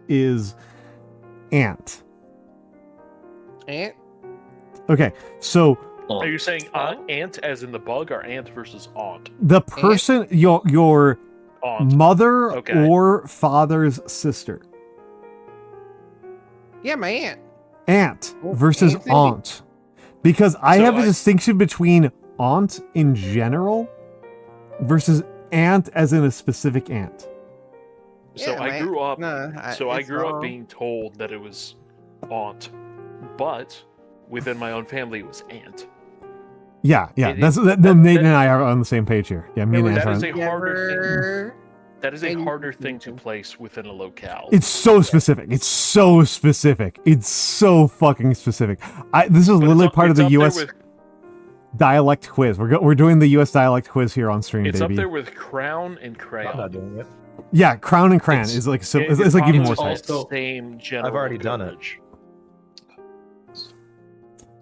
is aunt. Aunt? Okay, so Are you saying ant as in the bug, or ant versus aunt? the person your Aunt. mother Okay. or father's sister. Yeah, my aunt. Aunt Oh, versus Anthony. aunt. Because I So have a I- distinction between aunt in general versus aunt as in a specific aunt. So Yeah, I man. grew up. No, I it's grew up wrong. being told that it was aunt, but within my own family, it was aunt. Yeah. It- That's it- that, that- Nate that- and I are on the same page here. Yeah, me and That Aunt is are. a harder thing. Never... That is a Any harder thing to confusion. place within a locale. It's so specific. It's so specific. It's so fucking specific. This is But literally it's part of the up there U.S. with- dialect quiz. We're doing the U.S. dialect quiz here on stream, It's baby. up there with crown and I'm crayon. not doing it. Yeah, crown and crayon It's- is like so. It- It's like even it's more all tight. also- the same general. already done it. coverage.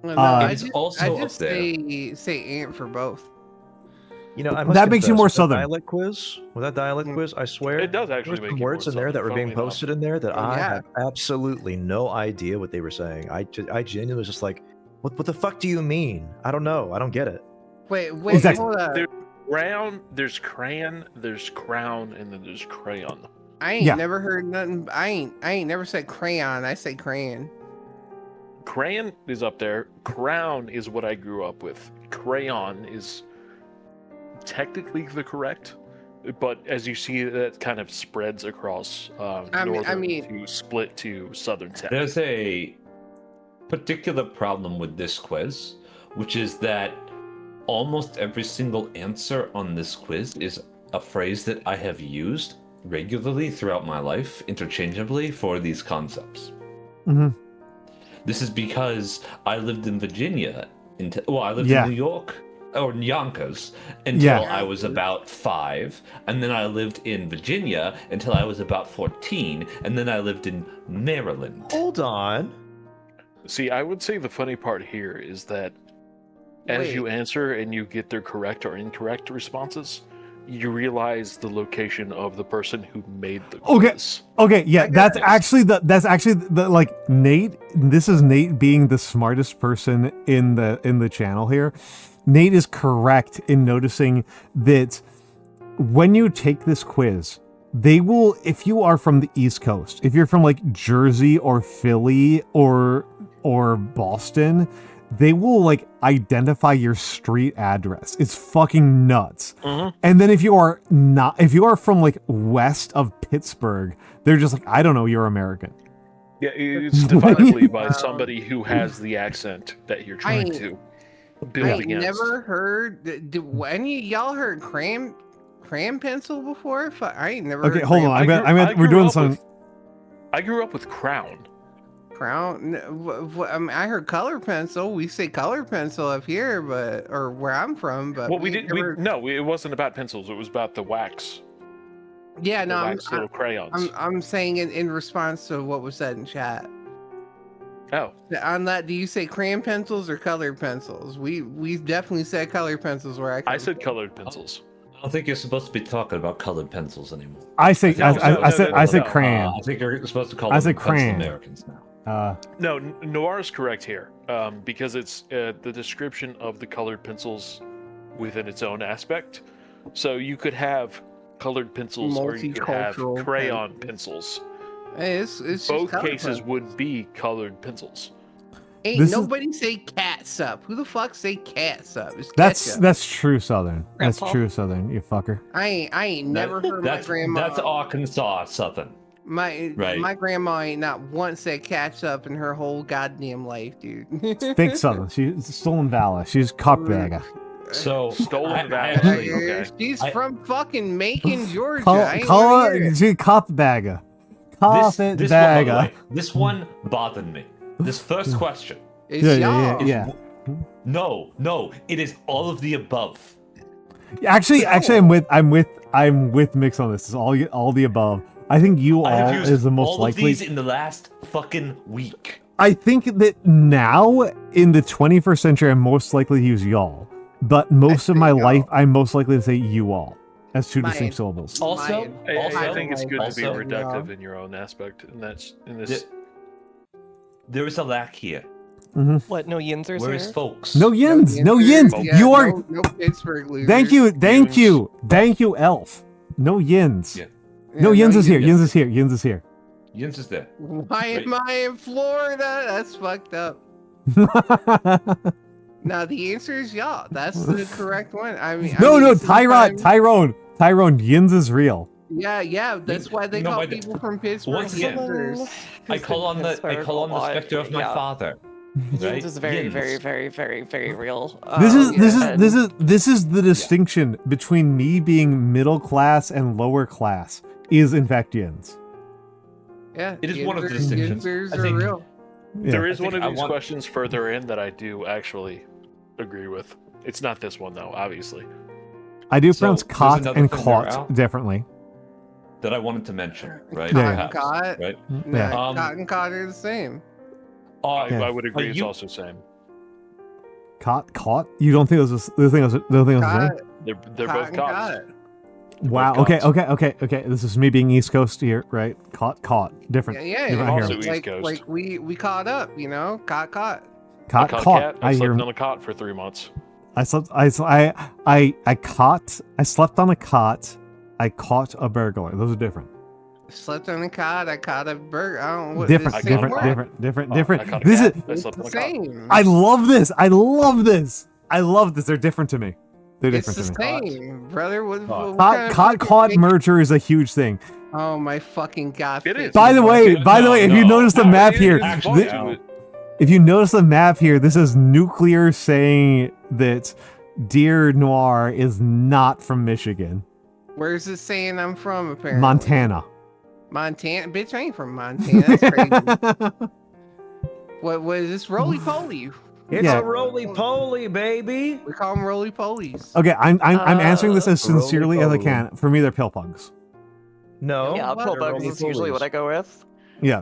Well, no, It's I also just up there. say aunt for both. You know, I must That makes you confess, more with that southern. Dialect quiz. With that dialect quiz, I swear, It does there actually were make some you words more in there that were southern, being funnily enough. posted in there that Oh, I yeah. have absolutely no idea what they were saying. I genuinely was just like, what the fuck do you mean? I don't know. I don't get it. Wait, Exactly. hold up. There- Crown, there's crayon, there's crown, and then there's crayon. I ain't Yeah. never heard nothing. I ain't never said crayon. I say crayon. Crayon is up there. Crown is what I grew up with. Crayon is technically the correct, but as you see, that kind of spreads across northern to split to southern Texas. There's a particular problem with this quiz, which is that almost every single answer on this quiz is a phrase that I have used regularly throughout my life, interchangeably for these concepts. Mm-hmm. This is because I lived in Virginia, I lived Yeah. in New York, or Yonkers, until Yeah. I was about 5, and then I lived in Virginia until I was about 14, and then I lived in Maryland. Hold on. See, I would say the funny part here is that as Wait. you answer and you get their correct or incorrect responses, you realize the location of the person who made the Okay. quiz. Okay, yeah, I got that's this. actually the like Nate. This is Nate being the smartest person in the channel here. Nate is correct in noticing that when you take this quiz, they will, if you are from the East Coast, if you're from like Jersey or Philly or Boston, they will like identify your street address. It's fucking nuts. And then if you are from like west of Pittsburgh, they're just like, I don't know, you're American. Yeah, it's definitely by somebody who has the accent that you're trying I- to I build ain't against. never heard. Do any of y'all heard crayon pencil before? I ain't never. Okay, heard hold on. crayon we're doing some. I grew up with crown. Crown. I mean, I heard color pencil. We say color pencil up here, or where I'm from, but Well, we ain't did. never- It wasn't about pencils. It was about the wax. Yeah, The no, wax little crayons. I'm saying in response to what was said in chat. Oh, On that, do you say crayon pencils or colored pencils? We definitely said colored pencils where I. I come said from. colored pencils. I don't think you're supposed to be talking about colored pencils anymore. I say No, no, I said no, I said no. crayon. I think you're supposed to call I them said pencil crayon. Americans now. No, Noir is correct here, because it's the description of the colored pencils within its own aspect. So you could have colored pencils or you could have Multicultural crayon pencils. pencils. Hey, it's just Both color cases pencil. would be colored pencils. Ain't This is- nobody say catsup. Who the fuck say catsup? It's ketchup. That's true Southern. That's Grandpa. true Southern. You fucker. I ain't never heard my grandma. That's Arkansas Southern. My Right. my grandma ain't not once said catsup in her whole goddamn life, dude. Fake Southern. She's stolen valor. She's carpetbagger. So Stolen I valor. actually, Okay. She's I- from fucking Macon, Georgia. Call I ain't wanna hear it. she's carpetbagger. this one, by the Carpetbagger. way, this one bothered me. This first question. It's Yeah, y'all. yeah. No, it is all of the above. Actually, I'm with Mikks on this. It's all the above. I think you I have all used is the most all likely. of these in the last fucking week. I think that now in the 21st century, I'm most likely to use y'all. But most of say my y'all. life, I'm most likely to say you all. as two My- distinct syllables. Also, I think it's good to be also- reductive in your own aspect, and that's in this. There is a lack here. What? No yinzers Where's here? folks? No yins, no Yinzers, yins. yeah, You are. no Pittsburgh losers. Thank you, Yins. thank you, Elf. No yins. Yeah. No, Yeah, Yins is here. Yins. Yins is here. Yins is here. Yins is there. Why am I in Florida? That's fucked up. No, the answer is yeah. That's the correct one. I mean, no, sometimes- Tyrone. Yins is real. Yeah. That's why they No, call but people from Pittsburgh once again, losers. I call on the specter of my father. Right? Yins is very, Yins. very, very, very, very real. This And- is the distinction between me being middle class and lower class. Is in fact Yins. Yeah, It is one of the Yinzers- distinctions. Yinzers I are think- real. Yeah. There is I one think of I these want- questions further in that I do actually agree with. It's not this one though, obviously. I do So, pronounce there's cot another and thing there, caught Al. differently. That I wanted to mention, right? Yeah. Perhaps, Cot. right? No, Yeah. cot and cot are the same. Yeah. I would agree. It's you- also same. Caught? You don't think it was the thing? The thing was the Cot, same? They're cot both and cops. cot. Wow. both Okay. cots. This is me being East Coast here, right? Caught. Different. Yeah. Different Also here. East Like, Coast. like we caught up, you know, caught. I Caught. caught Caught. cat. I I hear. slept on a cot for 3 months. I slept. I caught. I slept on a cot. I caught a burglar. Those are different. Slept on a cot. I caught a burger. I don't know what Different. the I same caught a word. Different. I caught a This cat. is. I It's slept on the a cot. same. I love this. I love this. They're different to me. They're It's different the to me. same, brother. What kind of Caught fucking- merger is a huge thing. Oh my fucking god! It is. By the way, if you notice the map it here, is Actually, fun to- if you notice the map here, this is nuclear saying that Dear Noir is not from Michigan, Where's it saying I'm from? Apparently, Montana. Montana, bitch, I ain't from Montana. That's crazy. What was this? Roly poly. It's Yeah. a roly-poly, baby. We call them roly polies. Okay, I'm answering this as Roly sincerely as I poly. can. For me, they're pill pugs. No. Yeah, What? pill bugs is usually what I go with. Yeah.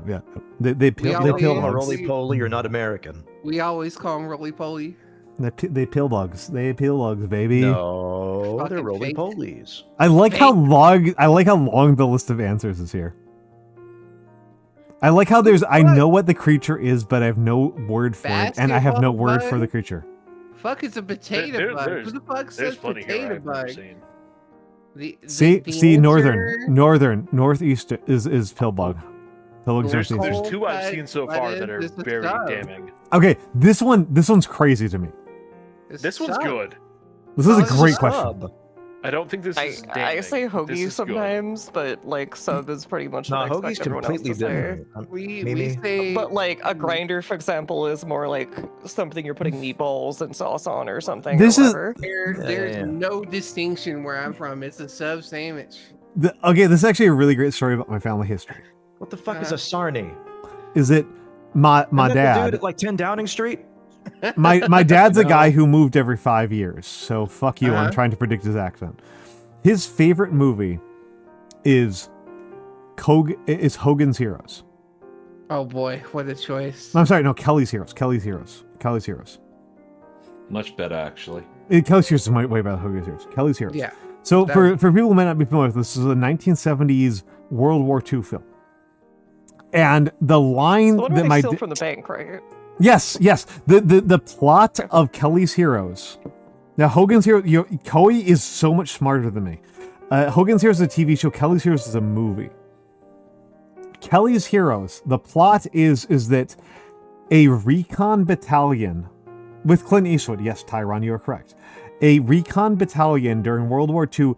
They pill always- pill You're bugs. roly-poly, you're not American. We always call them roly poly. They pill bugs. They pill bugs, baby. No, they're Fucking fake. roly-polies. I like how long the list of answers is here. I like how there's I know what the creature is, but I have no word for it, and I have no Basketball word for bug? the creature. Fuck, it's a potato There- bug. there's- Who the fuck There's says plenty here potato I've never bug? seen. The Northeast is pill bug. Pill bug's There's northeast. There's two I've Cold seen so cut, far that that are is the very stuff. damning. Okay, this one's crazy to me. This one's good. This is a Oh, it's great a question. Sub. I don't think this is damning. I say This hoagie is good. sometimes, but like sub is pretty much No, what I hoagie's expect everyone else completely to say. different. We Mimi? say But like a grinder, for example, is more like something you're putting meatballs and sauce on or something. This or is- whatever. there's Yeah. no distinction where I'm from. It's a sub sandwich. Okay, this is actually a really great story about my family history. What the fuck is a sarnie? Is it my Isn't that the dad? dude at like 10 Downing Street? My dad's a No. guy who moved every 5 years, so fuck you. I'm Uh-huh. trying to predict his accent. His favorite movie is Hogan's Heroes. Oh boy, what a choice. I'm sorry, no, Kelly's Heroes. Much better, actually. Kelly's Heroes is way better than Hogan's Heroes. Kelly's Heroes. Yeah. So That for people who might not be familiar with this, this is a 1970s World War II film. And the line The one where that they my steal da- from the bank, right? Yes. The plot of Kelly's Heroes. Now, Hogan's Heroes, Koi is so much smarter than me. Hogan's Heroes is a TV show. Kelly's Heroes is a movie. Kelly's Heroes, the plot is that a recon battalion with Clint Eastwood. Yes, Tyron, you are correct. A recon battalion during World War II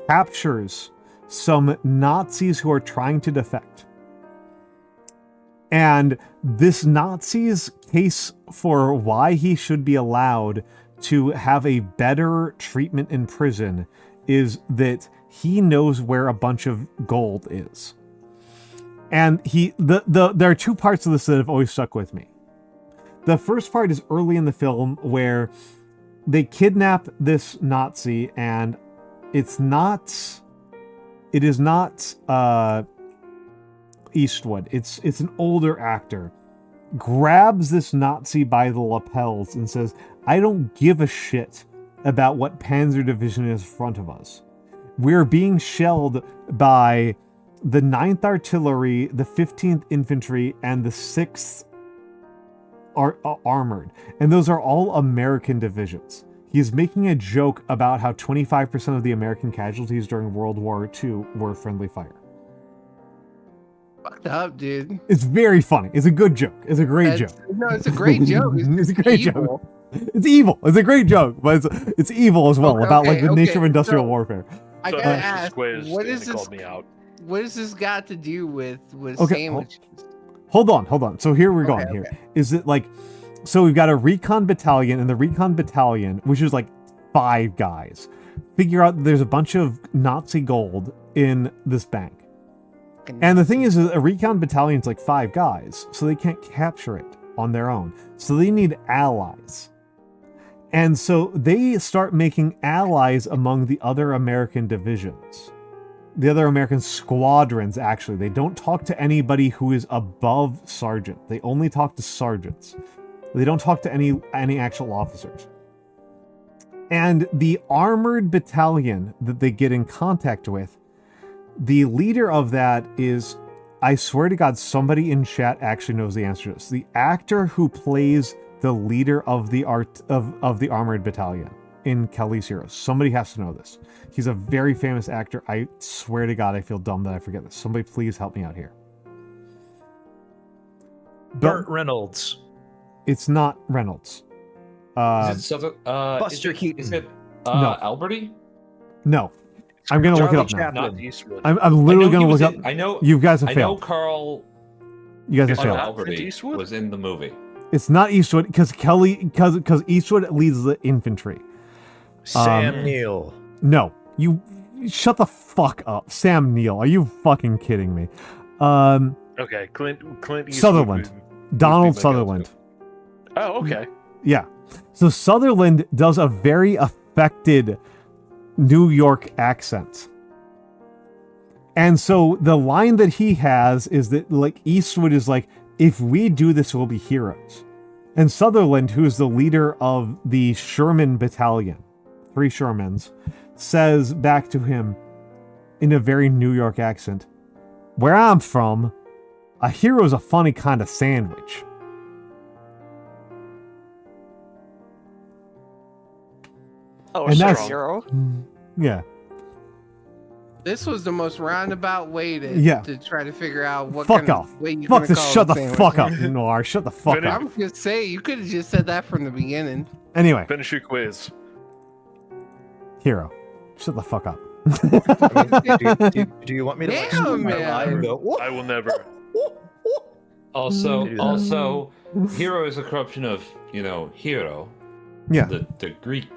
captures some Nazis who are trying to defect. And this Nazi's case for why he should be allowed to have a better treatment in prison is that he knows where a bunch of gold is. And there are two parts of this that have always stuck with me. The first part is early in the film where they kidnap this Nazi, and it is not Eastwood. It's an older actor. Grabs this Nazi by the lapels and says, "I don't give a shit about what Panzer Division is in front of us. we're being shelled by the 9th Artillery, the 15th Infantry, and the 6th Armored. And those are all American divisions. He's making a joke about how 25% of the American casualties during World War II were friendly fire. Fucked up, dude. It's very funny. It's a good joke. It's a great joke. No, it's a great joke. It's a great evil. joke. It's evil. It's a great joke, but it's evil as well, about like the nature of industrial warfare. I So gotta that's ask, the quiz, what and is they this? called me out. What does this got to do with Okay, sandwiches? Hold on. So here we're going. Okay, Here okay. is it like, so we've got a recon battalion, and the recon battalion, which is like 5 guys, figure out there's a bunch of Nazi gold in this bank. And the thing is, a recon battalion's like 5 guys, so they can't capture it on their own. So they need allies. And so they start making allies among the other American divisions. The other American squadrons, actually. They don't talk to anybody who is above sergeant. They only talk to sergeants. They don't talk to any actual officers. And the armored battalion that they get in contact with, the leader of that is, I swear to God, somebody in chat actually knows the answer to this. The actor who plays the leader of the armored battalion in Kelly's Heroes. Somebody has to know this. He's a very famous actor. I swear to God, I feel dumb that I forget this. Somebody please help me out here. Burt Reynolds. It's not Reynolds. Is it Buster Keaton. Is it No. Alberti? No. I'm gonna look it Charlie up now. Chaplin. Not Eastwood. I'm literally gonna look up. I know. You guys have I know failed. Carl You guys have Is it failed. Al- Alberti Eastwood? was in the movie. It's not Eastwood because Eastwood leads the infantry. Sam Neill. No, you shut the fuck up, Sam Neill. Are you fucking kidding me? Okay, Clint Eastwood Sutherland. would Donald be my go-to. Sutherland. Oh, okay. Yeah. So Sutherland does a very affected New York accent. And so the line that he has is that like Eastwood is like, if we do this, we'll be heroes. And Sutherland, who is the leader of the Sherman Battalion, 3 Shermans, says back to him in a very New York accent, where I'm from, a hero's a funny kind of sandwich. Oh, And sure, that's- hero. Yeah. This was the most roundabout way Yeah. to try to figure out what Fuck kind off. of way you're Fuck gonna this, call shut a the sandwich. fuck up, Noir. Shut the fuck Finish. up. I'm gonna say you could have just said that from the beginning. Anyway, Finish your quiz. hero. Shut the fuck up. Do you want me to like Damn, scoop my man. eye and go? "Whoop, I will never. whoop, whoop"? Also, Do that. also, hero is a corruption of hero, Yeah. the Greek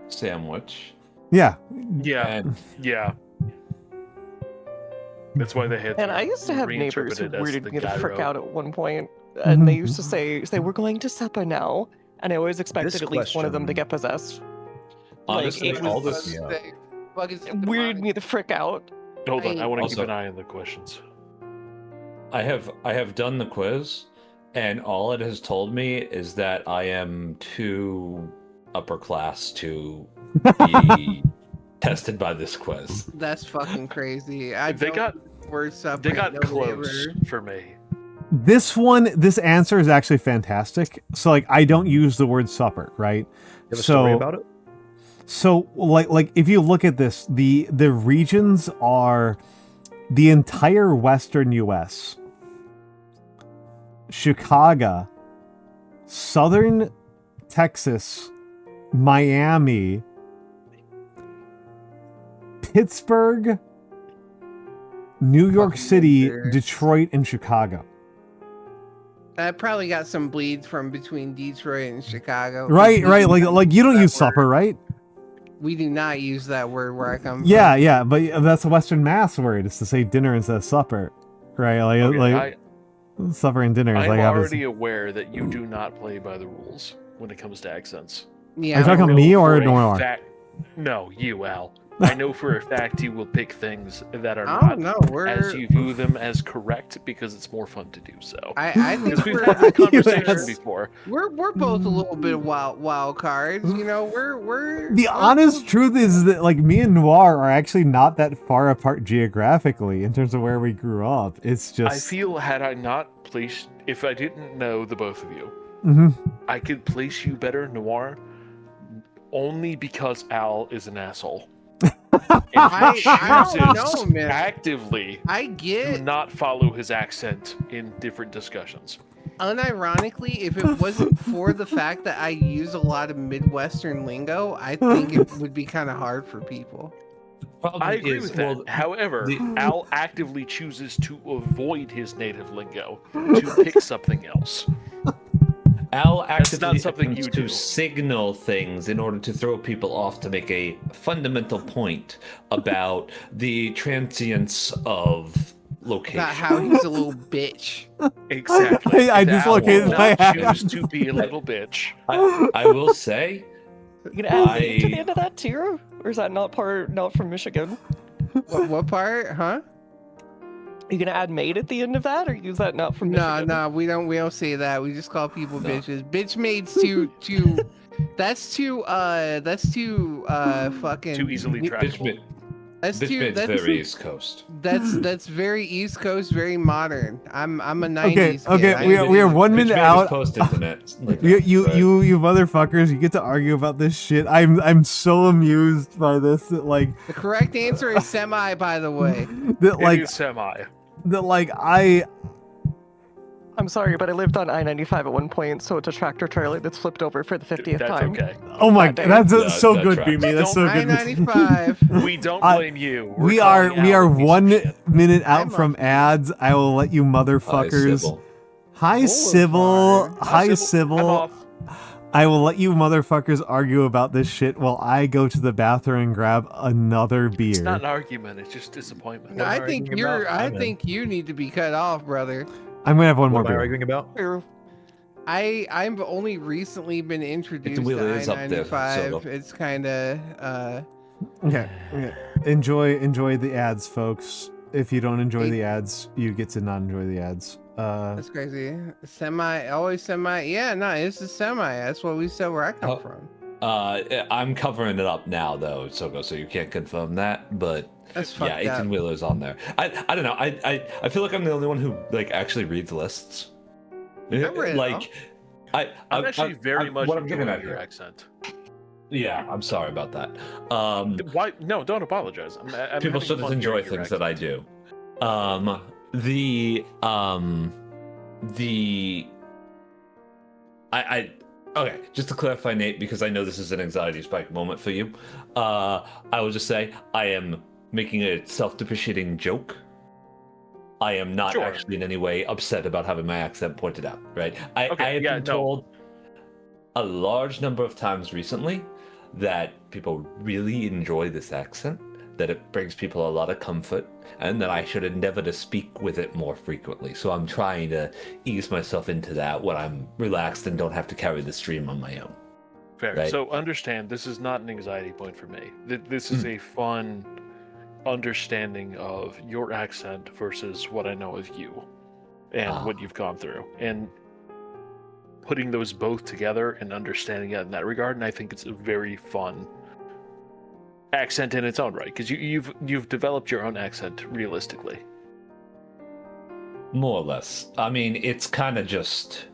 sandwich. Yeah. Yeah, And yeah. That's why they had. And I used to have neighbors who reinterpreted as weirded the me to frick gyro. out at one point, and they used to say, "We're going to supper now," and I always expected This at least one of them to question- get possessed. honestly, it all was- this. It weirded me the frick out. Hold on, I want to keep Also- an eye on the questions. I have done the quiz, and all it has told me is that I am too upper class to be tested by this quiz. That's fucking crazy. They got word supper. they got nobody close ever- for me. This answer is actually fantastic. So like I don't use the word supper, right? You have a story about it? So like if you look at this, the regions are the entire western US, Chicago, southern Texas, Miami, Pittsburgh, New York Fucking City, embarrassed. Detroit, and Chicago. I probably got some bleeds from between Detroit and Chicago. Right. Like you don't That use word. supper, right? We do not use that word where I come from. Yeah, but that's a Western Mass word. It's to say dinner instead of supper, right? Like, Okay, like supper and dinner is I'm like already aware that you do not play by the rules when it comes to accents. Are you Yeah. talking I me know or for a Noir? fact- No, you, Al. I know for a fact you will pick things that are I not don't know. as you view them as correct because it's more fun to do so. I think Because we've we're had this conversation Yes. before. we're both a little bit wild cards. You know, we're The honest truth is that like me and Noir are actually not that far apart geographically in terms of where we grew up. It's just I feel had I not placed, if I didn't know the both of you, Mhm. I could place you better, Noir, only because Al is an asshole. And I he don't chooses know, man. actively I to get not follow his accent in different discussions. unironically, if it wasn't for the fact that I use a lot of Midwestern lingo, I think it would be kind of hard for people. Problem I agree is, with that. well, However, the- Al actively chooses to avoid his native lingo to pick something else. Al That's not actively something attempts you to do. signal things in order to throw people off to make a fundamental point about the transience of location. About how he's a little bitch. Exactly. I And Al dislocated will my not hand. choose to be a little bitch. I will say, You gonna add me to I- the end of that tier, or is that not from Michigan? What part? Huh? You gonna add maid at the end of that, or use that not from No, Michigan? no, we don't say that. We just call people No. bitches. Bitch maid's too that's too fucking Too easily trackable. That's This too bit's that's very East Coast. that's very East Coast, very modern. I'm a 90s Okay, kid. okay, I we are believe- 1 Bitch minute made out. is post-internet. Like You that, you, right? you motherfuckers, you get to argue about this shit. I'm so amused by this that like The correct answer is semi, by the way. that It like is semi. that like I I'm sorry, but I lived on I-95 at one point, so it's a tractor trailer that's flipped over for the 50th That's time. okay. oh my That day. that's Yeah, so that good, tracks. Beamy. That's so good. I-95. We don't I- blame you. We We're are calling we Al are a piece of 1 shit. minute out I'm from a- ads. I will let you Hi, motherfuckers. Sybil. Hi Sybil. Boulevard. Hi I'm Sybil. off. I will let you motherfuckers argue about this shit while I go to the bathroom and grab another beer. It's not an argument. It's just disappointment. What am I I think arguing about? I I'm in. think you need to be cut off, brother. I'm gonna have one more What am I beer. arguing about? I've only recently been introduced wheel to is up there, I-95. so- It's kind of Okay. Enjoy the ads, folks. If you don't enjoy the ads, you get to not enjoy the ads. that's crazy. Always semi. Yeah, no, it's a semi. That's what we said where I come Oh. from. I'm covering it up now, though, Sogo, so you can't confirm that. But That's yeah, fucked up. 18 wheelers on there. I don't know. I feel like I'm the only one who like actually reads lists. read it Like, I'm actually very much what I'm getting enjoying at your here. accent. Yeah, I'm sorry about that. Why? No, don't apologize. I'm People having should fun enjoy hearing your things that I accent. do. Okay, just to clarify, Nate, because I know this is an anxiety spike moment for you. I will just say I am making a self-depreciating joke. I am not Sure. actually in any way upset about having my accent pointed out, right? I have been no. told a large number of times recently that people really enjoy this accent, that it brings people a lot of comfort, and that I should endeavor to speak with it more frequently. So I'm trying to ease myself into that when I'm relaxed and don't have to carry the stream on my own. Fair. Right. So understand, this is not an anxiety point for me. This is a fun understanding of your accent versus what I know of you and what you've gone through, and putting those both together and understanding it in that regard. And I think it's a very fun accent in its own right, because you've developed your own accent realistically. More or less. I mean, it's kind of just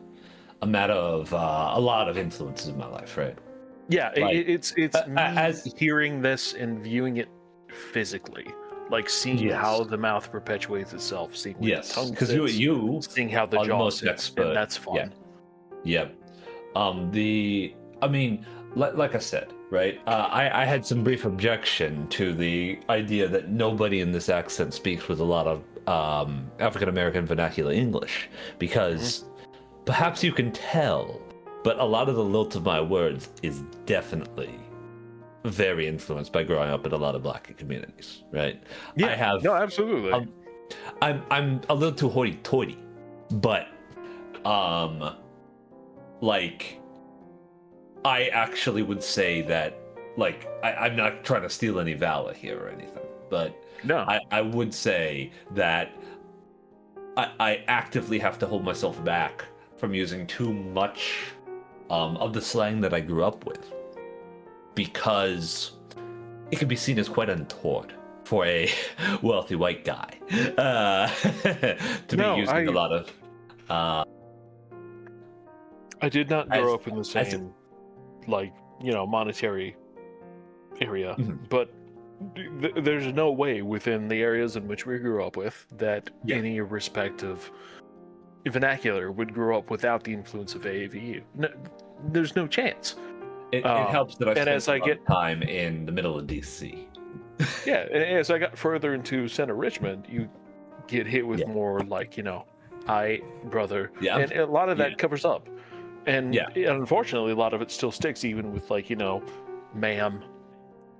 a matter of a lot of influences in my life, right? Yeah, Like, it's me as- hearing this and viewing it physically, like seeing Yes. how the mouth perpetuates itself, seeing where Yes, the tongue because sits, you seeing how the are the jaw most sits, expert. and that's fun. Yeah. Yep. Like I said, right? I had some brief objection to the idea that nobody in this accent speaks with a lot of African American vernacular English, because perhaps you can tell, but a lot of the lilt of my words is definitely very influenced by growing up in a lot of Black communities, right? Yeah, I have no, absolutely. I'm a little too hoity-toity, but like I actually would say that I'm not trying to steal any valor here or anything, but No. I would say that I actively have to hold myself back from using too much of the slang that I grew up with, because it can be seen as quite untoward for a wealthy white guy to be using a lot of. I did not grow up in the same, monetary area, but there's no way within the areas in which we grew up with that any respective vernacular would grow up without the influence of AAVE. No, there's no chance. It helps that I spent as I get time in the middle of DC. Yeah, and as I got further into Center Richmond, you get hit with more I, brother, and a lot of that covers up. And unfortunately, a lot of it still sticks, even with ma'am,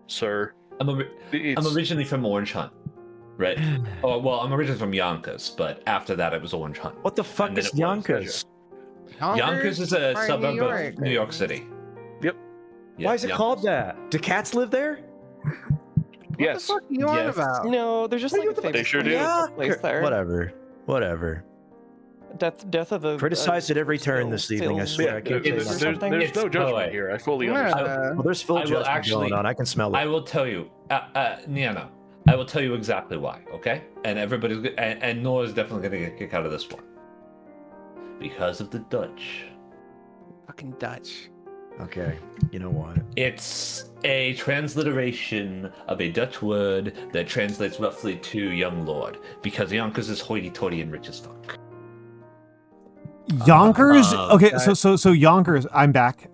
sir. I'm originally from Orange Hunt, right? I'm originally from Yonkers, but after that, it was Orange Hunt. What the fuck is Yonkers? Yonkers is a suburb of New York City. Yep. Why is it called that? Do cats live there? Yes. What the fuck are you on about? No, they're just like a famous They sure do. place there. Whatever. Death of a criticized at every turn this evening. I swear. I can't There's no judgment here. I fully understand. Well, there's full judgment going on. I can smell it. I will tell you, Nyano, I will tell you exactly why. Okay, and everybody's and Noah's definitely gonna get a kick out of this one because of the Dutch. Fucking Dutch. Okay, you know what? It's a transliteration of a Dutch word that translates roughly to young lord, because Yonkers is hoity-toity and rich as fuck. Yonkers? Okay, so Yonkers, I'm back.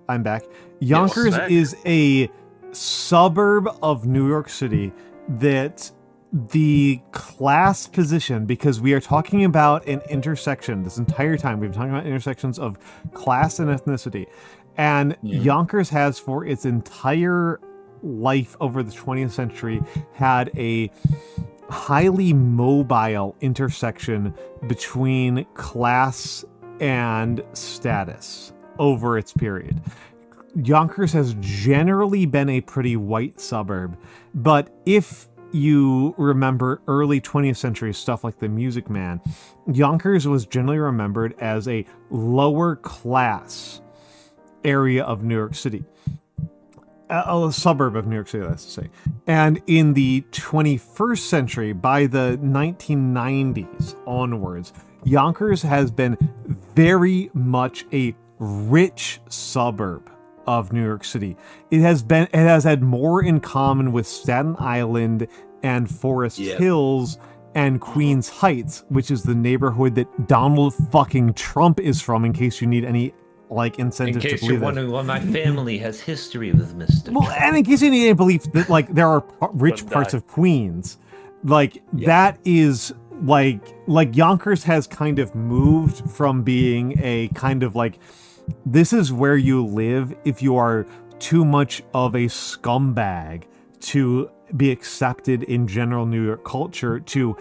Yonkers is a suburb of New York City that the class position, because we are talking about an intersection this entire time, we've been talking about intersections of class and ethnicity. And Yonkers has, for its entire life over the 20th century, had a highly mobile intersection between class and status over its period. Yonkers has generally been a pretty white suburb, but if you remember early 20th century stuff like The Music Man, Yonkers was generally remembered as a lower class area of New York City. A suburb of New York City, that's to say. And in the 21st century, by the 1990s onwards, Yonkers has been very much a rich suburb of New York City. It has had more in common with Staten Island and Forest Hills and Queens Heights, which is the neighborhood that Donald fucking Trump is from, in case you need any incentive to believe. In case you're wondering why my family has history with Mr. Well, and in case you need any belief that there are rich parts of Queens, that is Yonkers has kind of moved from being a kind of this is where you live if you are too much of a scumbag to be accepted in general New York culture, to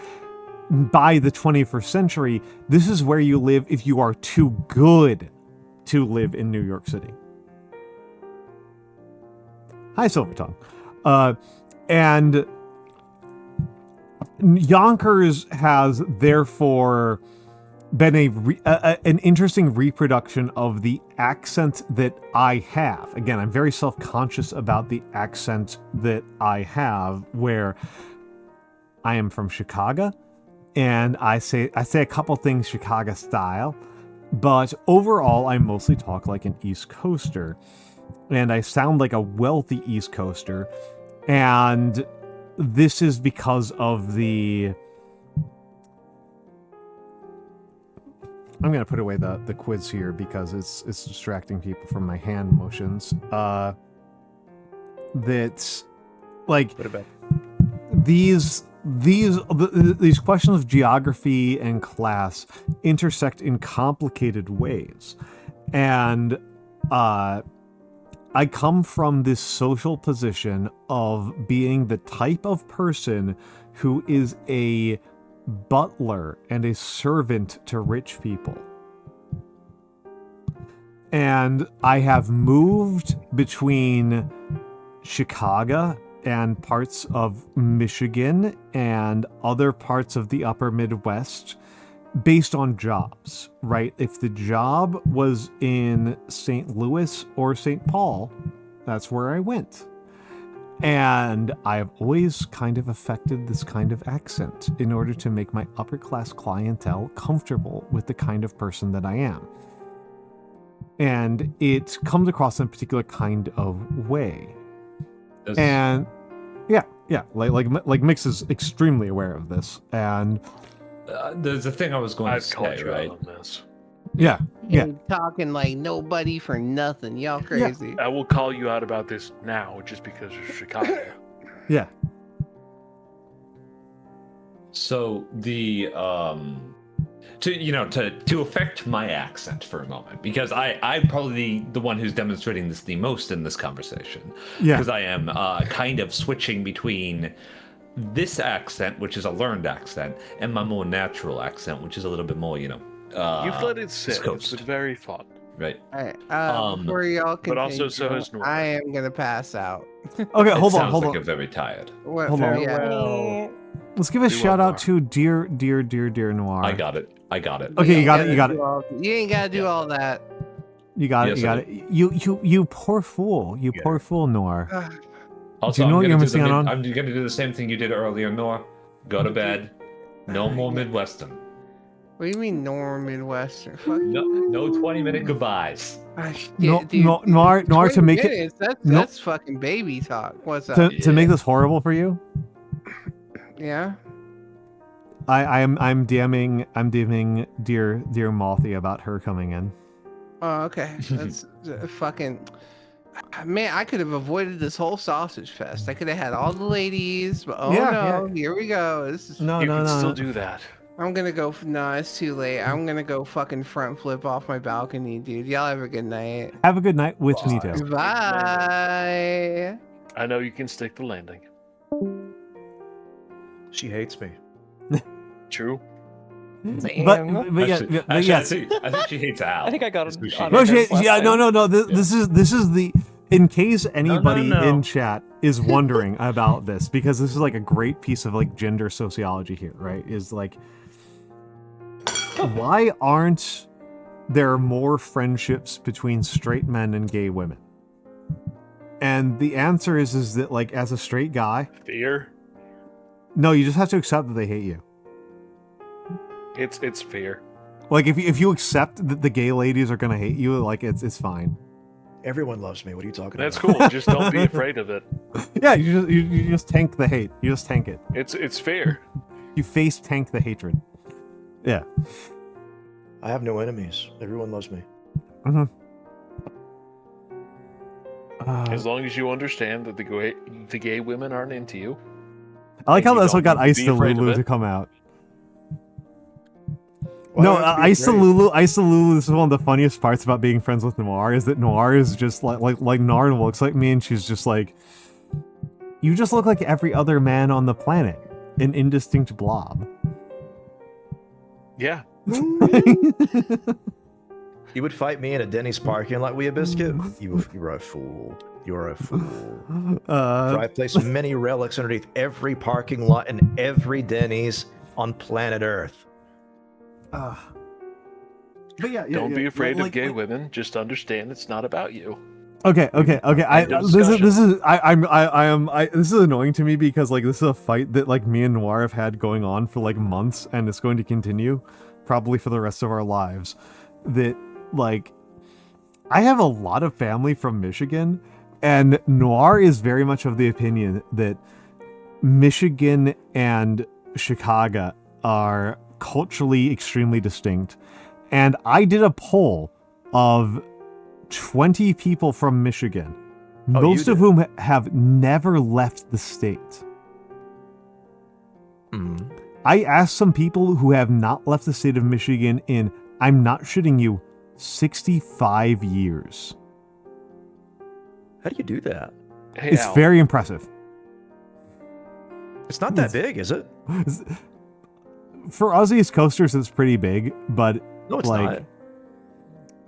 by the 21st century, this is where you live if you are too good to live in New York City. Hi, Silvertongue. And Yonkers has therefore been an interesting reproduction of the accent that I have. Again, I'm very self-conscious about the accent that I have, where I am from Chicago, and I say a couple things Chicago style, but overall I mostly talk like an East Coaster, and I sound like a wealthy East Coaster, and this is because of the... I'm going to put away the quiz here because it's distracting people from my hand motions. That's these questions of geography and class intersect in complicated ways. And I come from this social position of being the type of person who is a butler and a servant to rich people. And I have moved between Chicago and parts of Michigan and other parts of the upper Midwest based on jobs, right? If the job was in St. Louis or St. Paul, that's where I went. And I've always kind of affected this kind of accent in order to make my upper class clientele comfortable with the kind of person that I am. And it comes across in a particular kind of way. And yeah, like Mikks is extremely aware of this. And there's a thing I was going to say, right? On this. Yeah. You're talking like nobody for nothing. Y'all crazy. I will call you out about this now just because of Chicago. Yeah. So the to affect my accent for a moment, because I'm probably the one who's demonstrating this the most in this conversation. Yeah. Because I am kind of switching between this accent, which is a learned accent, and my more natural accent, which is a little bit more, You've let it sit. It's been very fun. Right. All right. Before y'all continue, but also so has Noir. I am gonna pass out. Okay, hold on. I'm very tired. Hold on. Yeah. Let's give a shout out to dear Noir. I got it. Okay, you got it. You ain't gotta do all that. You got it. You poor fool. Poor fool, Noir. Also, do you know what you're missing out on? I'm going to do the same thing you did earlier, Noir. Go to bed. No more Midwestern. What do you mean, no Midwestern? Fuck no 20-minute goodbyes. Noir to make minutes, that's fucking baby talk. What's up? To make this horrible for you? Yeah. I'm DMing dear Mothy about her coming in. Oh, okay. That's fucking. Man, I could have avoided this whole sausage fest. I could have had all the ladies, but here we go. This is you can still do that. I'm gonna go. No, it's too late. I'm gonna go fucking front flip off my balcony, dude. Y'all have a good night. Have a good night with me too. Bye. I know you can stick the landing. She hates me. True. But yes. I think she hates Al. I think I got it. No. This is the. In case anybody in chat is wondering about this, because this is like a great piece of like gender sociology here, right? Is like, why aren't there more friendships between straight men and gay women? And the answer is that like as a straight guy, fear. No, you just have to accept that they hate you. It's fear. Like if you accept that the gay ladies are gonna hate you, like it's fine. Everyone loves me. What are you talking That's about? That's cool. Just don't be afraid of it. Yeah, you just tank the hate. You just tank it. It's fair. You face tank the hatred. Yeah. I have no enemies. Everyone loves me. Mm-hmm. As long as you understand that the gay women aren't into you. I like how that's what got Ice to Lulu to come out. No, Ice to Lulu, this is one of the funniest parts about being friends with Noir, is that Noir is just like Noir looks like me and she's just like, you just look like every other man on the planet, an indistinct blob. Yeah. You would fight me in a Denny's parking lot, Wee Biscuit? You're a fool. You're a fool. I've placed many relics underneath every parking lot and every Denny's on planet Earth. But yeah, don't be afraid of gay women. Just understand it's not about you. Okay. This is annoying to me because like this is a fight that like me and Noir have had going on for like months, and it's going to continue probably for the rest of our lives. That like I have a lot of family from Michigan, and Noir is very much of the opinion that Michigan and Chicago are culturally extremely distinct. And I did a poll of 20 people from Michigan, most of whom have never left the state. I asked some people who have not left the state of Michigan in, I'm not shitting you, 65 years. How do you do that? Hey, it's very impressive. It's not that big, is it? For us East Coasters, it's pretty big, but no, it's like, not.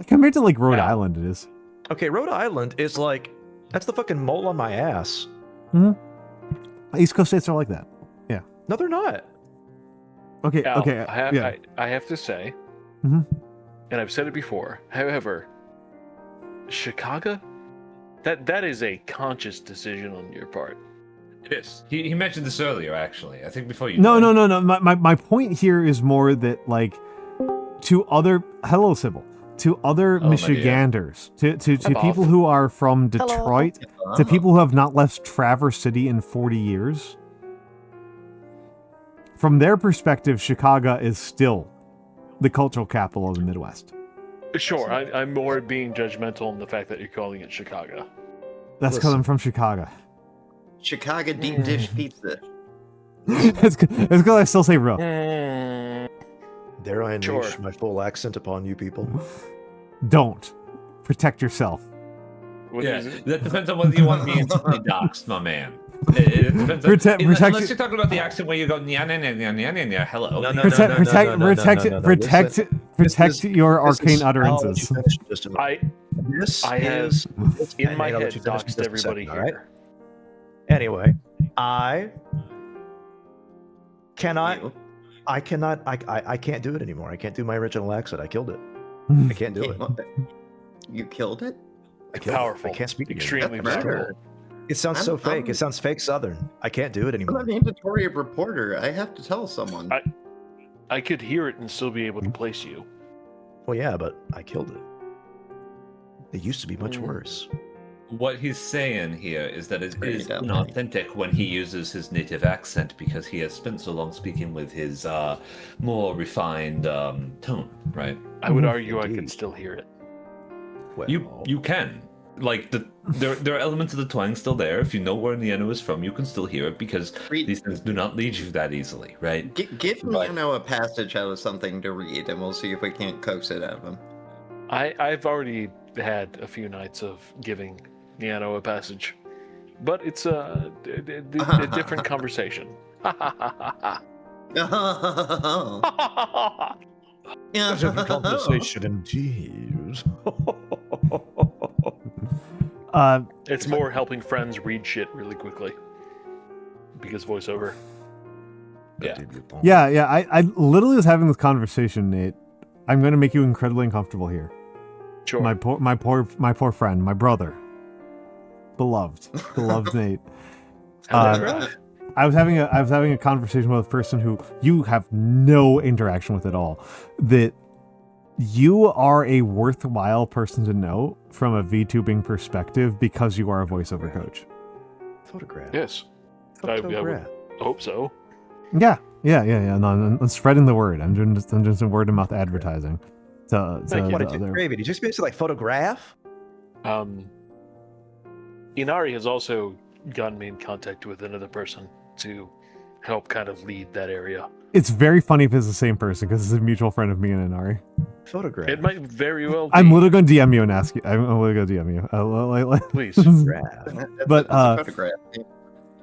Compared to like Rhode Island, it is. Okay, Rhode Island is like That's the fucking mole on my ass. East Coast states are like that. Yeah. No, they're not. Okay. Al, Okay. I have to say, Mhm. and I've said it before. However, Chicago, that is a conscious decision on your part. It is. He mentioned this earlier, actually. I think before you. No. joined. My point here is more that like to other Sybil, to other my dear. Michiganders, to Bob. people who are from Hello. Detroit, to people who have not left Traverse City in 40 years. From their perspective, Chicago is still the cultural capital of the Midwest. Sure, I'm more being judgmental in the fact that you're calling it Chicago. That's because I'm from Chicago. Chicago deep dish pizza. It's because I still say rough. Dare I unleash Sure. my full accent upon you people? Don't. Protect yourself. What Yeah, is it? that depends on whether you want to be instantly doxxed, my man. It depends on, Protect- unless you're talking about the accent where you go nya, hello. No, no, Protect, no, protect, no, protect, no, no, no. protect, Listen, protect your This arcane is- I'll let you utterances. finish in just a minute. This I have is in my I'll let head you finish in doxed just a everybody second, all right? here. Anyway, I cannot. You. I cannot. I can't do it anymore. I can't do my original accent. I killed it. I can't do it. You killed it? I killed Powerful. it. I can't speak anymore. Extremely That's powerful. rare. It sounds so fake. It sounds fake Southern. I can't do it I'm anymore. a mandatory reporter. I have to tell someone. I could hear it and still be able to place you. Well, yeah, but I killed it. It used to be much worse. What he's saying here is that it Very is dumb. inauthentic when he uses his native accent because he has spent so long speaking with his more refined tone, right? I would argue I Indeed. could still hear it. Well, You can. Like there are elements of the twang still there. If you know where Niano is from, you can still hear it because Read- these things do not lead you that easily, right? Give Right. Nano a passage out of something to read, and we'll see if we can't coax it out of him. I've already had a few nights of giving Niano a passage, but it's a different conversation. different conversation indeed. It's more helping friends read shit really quickly because voiceover. Yeah. I literally was having this conversation, Nate. I'm going to make you incredibly uncomfortable here. Sure. My poor friend, my brother, beloved Nate. I was having a conversation with a person who you have no interaction with at all. That you are a worthwhile person to know from a VTubing perspective because you are a voiceover coach. Photograph. Yes, I would Photograph. hope so. Yeah. No, I'm spreading the word. I'm doing some word of mouth advertising. To What the did you other- Gravy? Did you just basically like photograph? Inari has also gotten me in contact with another person to help kind of lead that area. It's very funny if it's the same person because it's a mutual friend of me and Inari. Photograph. It might very well be. I'm literally going to DM you and ask you. I'm literally going to DM you. Please. Photograph. But, That's a photograph.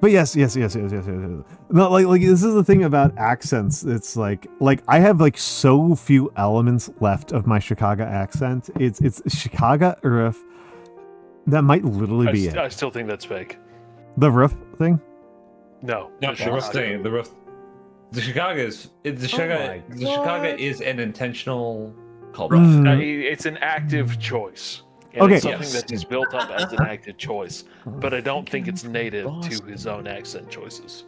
But yes. No, like this is the thing about accents. It's like I have like so few elements left of my Chicago accent. It's Chicago roof. That might literally be it. I still think that's fake. The roof thing. No, No, the rough thing. The Chicago is an intentional callback. It's an active choice. And Okay. It's something Yes. that is built up as an active choice, but I don't think it's native to his own accent choices.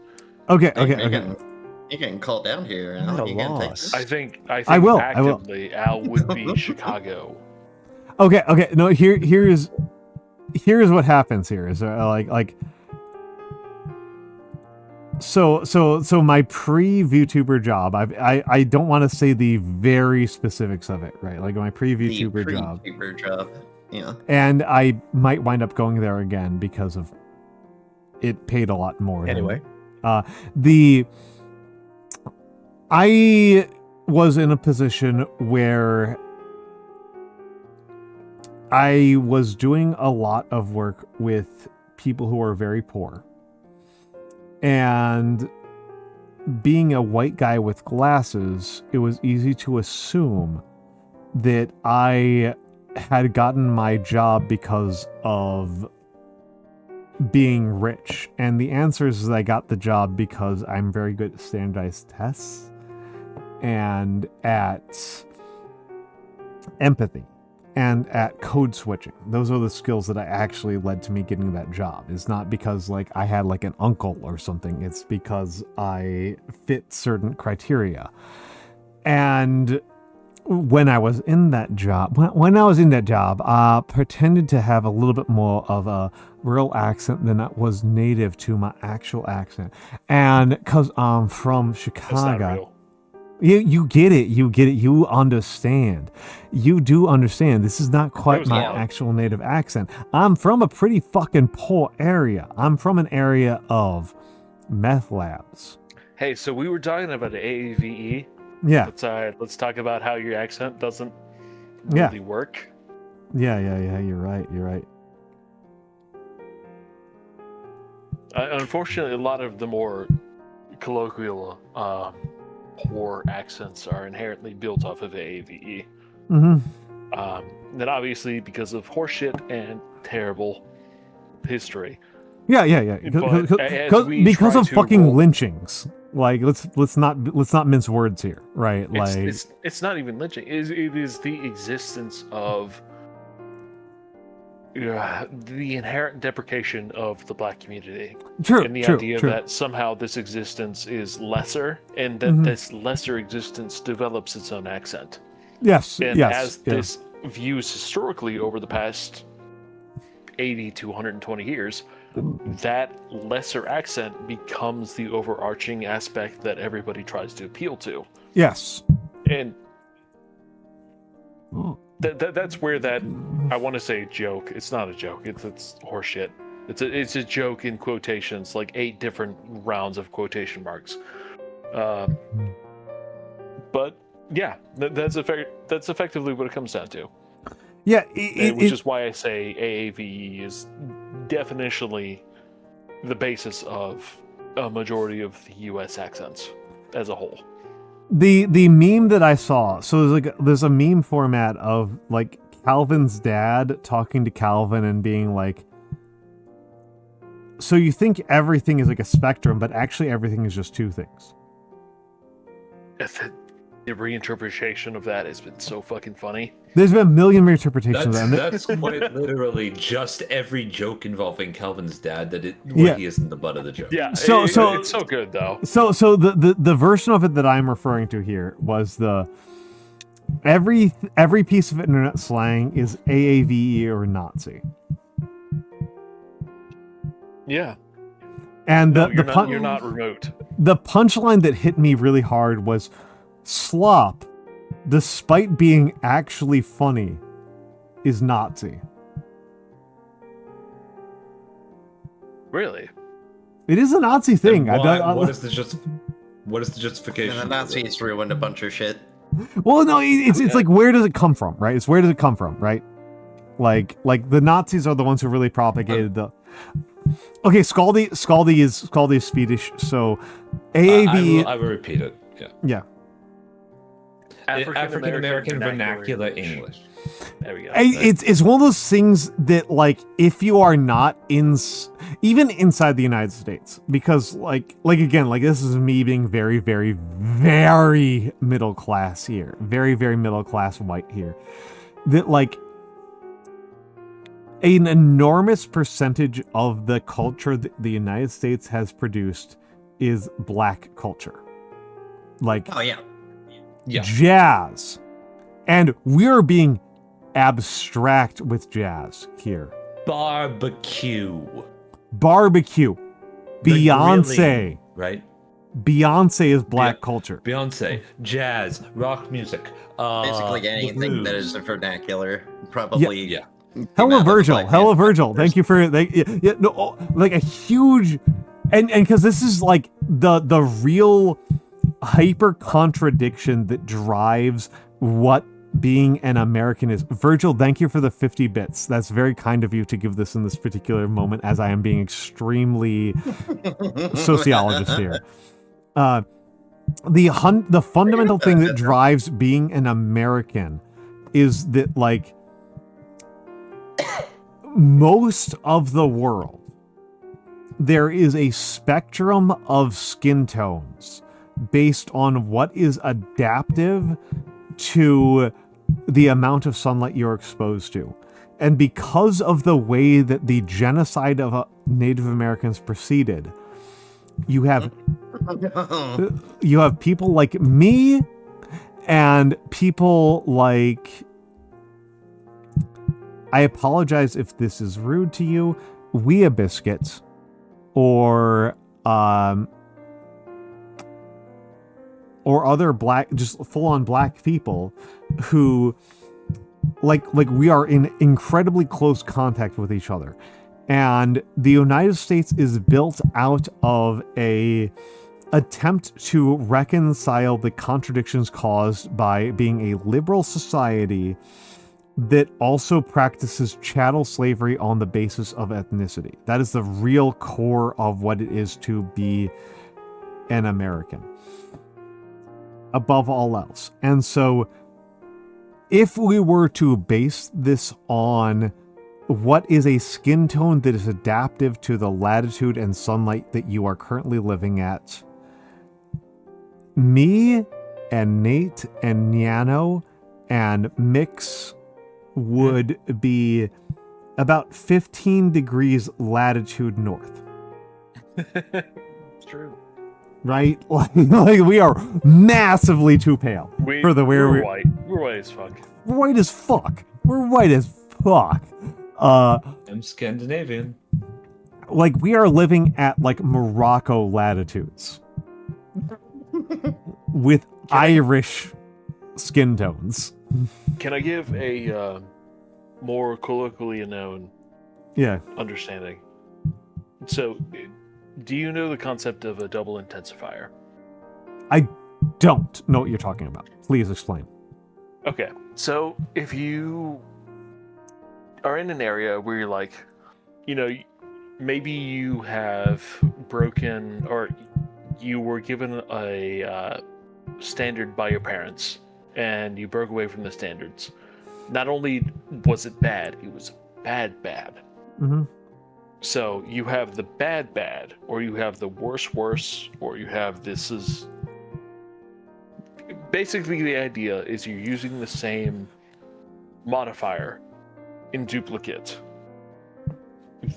Okay. You're getting called down here. I'm at a You can't take loss. this. I think I will. actively Al would be Chicago. Okay. No, here's what happens here is So my pre-VTuber job, I don't want to say the very specifics of it, right? Like my pre-VTuber job. VTuber job. Yeah. And I might wind up going there again because of it paid a lot more. Anyway. I was in a position where I was doing a lot of work with people who are very poor. And being a white guy with glasses, it was easy to assume that I had gotten my job because of being rich? And the answer is I got the job because I'm very good at standardized tests and at empathy and at code switching. Those are the skills that I actually led to me getting that job. It's not because like I had like an uncle or something. It's because I fit certain criteria. And when I was in that job, I pretended to have a little bit more of a real accent than that was native to my actual accent. And because I'm from Chicago, you get it, you understand. You do understand. This is not quite my actual native accent. I'm from a pretty fucking poor area. I'm from an area of meth labs. Hey, so we were talking about AAVE. Yeah. Let's talk about how your accent doesn't really work. Yeah. You're right. Unfortunately, a lot of the more colloquial, poor accents are inherently built off of AAVE. Then obviously because of horseshit and terrible history. Yeah. Because of fucking lynchings. Like let's not mince words here, right? It's not even lynching. It is the existence of the inherent deprecation of the black community. True. And the idea that somehow this existence is lesser, and that this lesser existence develops its own accent. Yes. And as this views historically over the past 80 to 120 years, that lesser accent becomes the overarching aspect that everybody tries to appeal to. Yes. And that's where that, I want to say joke, it's not a joke, it's horseshit. It's a joke in quotations, like 8 different rounds of quotation marks. But yeah, that's effectively what it comes down to. Yeah, which is why I say AAVE is definitionally the basis of a majority of the U.S. accents as a whole. The meme that I saw, so there's a meme format of like Calvin's dad talking to Calvin and being like, so you think everything is like a spectrum, but actually everything is just 2 things. The reinterpretation of that has been so fucking funny. There's been a million reinterpretations of that. That's quite literally just every joke involving Calvin's dad he isn't the butt of the joke. Yeah, so it's so good though. So the version of it that I'm referring to here was every piece of internet slang is AAVE or Nazi. Yeah. And you're not remote. The punchline that hit me really hard was slop, despite being actually funny, is Nazi. Really? It is a Nazi thing. What is the justification? And the Nazis ruined a bunch of shit. Well, no, it's like, where does it come from, right? It's where does it come from, right? Like the Nazis are the ones who really propagated the. Okay, Scaldi is Swedish, so AAV. I will repeat it. Yeah. African American vernacular English. There we go. It's one of those things that, like, if you are not even inside the United States, because like again, like, this is me being very, very, very middle class here, very, very middle class white here, that like an enormous percentage of the culture that the United States has produced is black culture. Like, oh yeah. Jazz. And we're being abstract with jazz here. Barbecue. Beyonce. Grilling, right? Beyonce is black culture. Beyonce, jazz, rock music. Basically anything that is a vernacular. Probably. Yeah. Hella Virgil. Thank you for like a huge, and because this is like the real hyper contradiction that drives what being an American is. Virgil, thank you for the 50 bits. That's very kind of you to give this in this particular moment, as I am being extremely sociologist here. The fundamental thing that drives being an American is that, like, most of the world there is a spectrum of skin tones based on what is adaptive to the amount of sunlight you're exposed to. And because of the way that the genocide of Native Americans proceeded, you have people like me and people like, I apologize if this is rude to you, Wea Biscuits, or other black, just full-on black people who like we are in incredibly close contact with each other. And the United States is built out of a attempt to reconcile the contradictions caused by being a liberal society that also practices chattel slavery on the basis of ethnicity. That is the real core of what it is to be an American, above all else. And so if we were to base this on what is a skin tone that is adaptive to the latitude and sunlight that you are currently living at, me and Nate and Nyano and Mikks would be about 15 degrees latitude north. It's true. Right? Like we are massively too pale for the way we're white. We're white as fuck. We're white as fuck. We're white as fuck. I'm Scandinavian. Like we are living at like Morocco latitudes with Irish skin tones. Can I give a more colloquially known understanding? So, do you know the concept of a double intensifier? I don't know what you're talking about. Please explain. Okay, so if you are in an area where you're like, maybe you have broken or you were given a standard by your parents and you broke away from the standards. Not only was it bad, it was bad. Mm-hmm. So you have the bad, or you have the worse, or you have this is... Basically, the idea is you're using the same modifier in duplicate.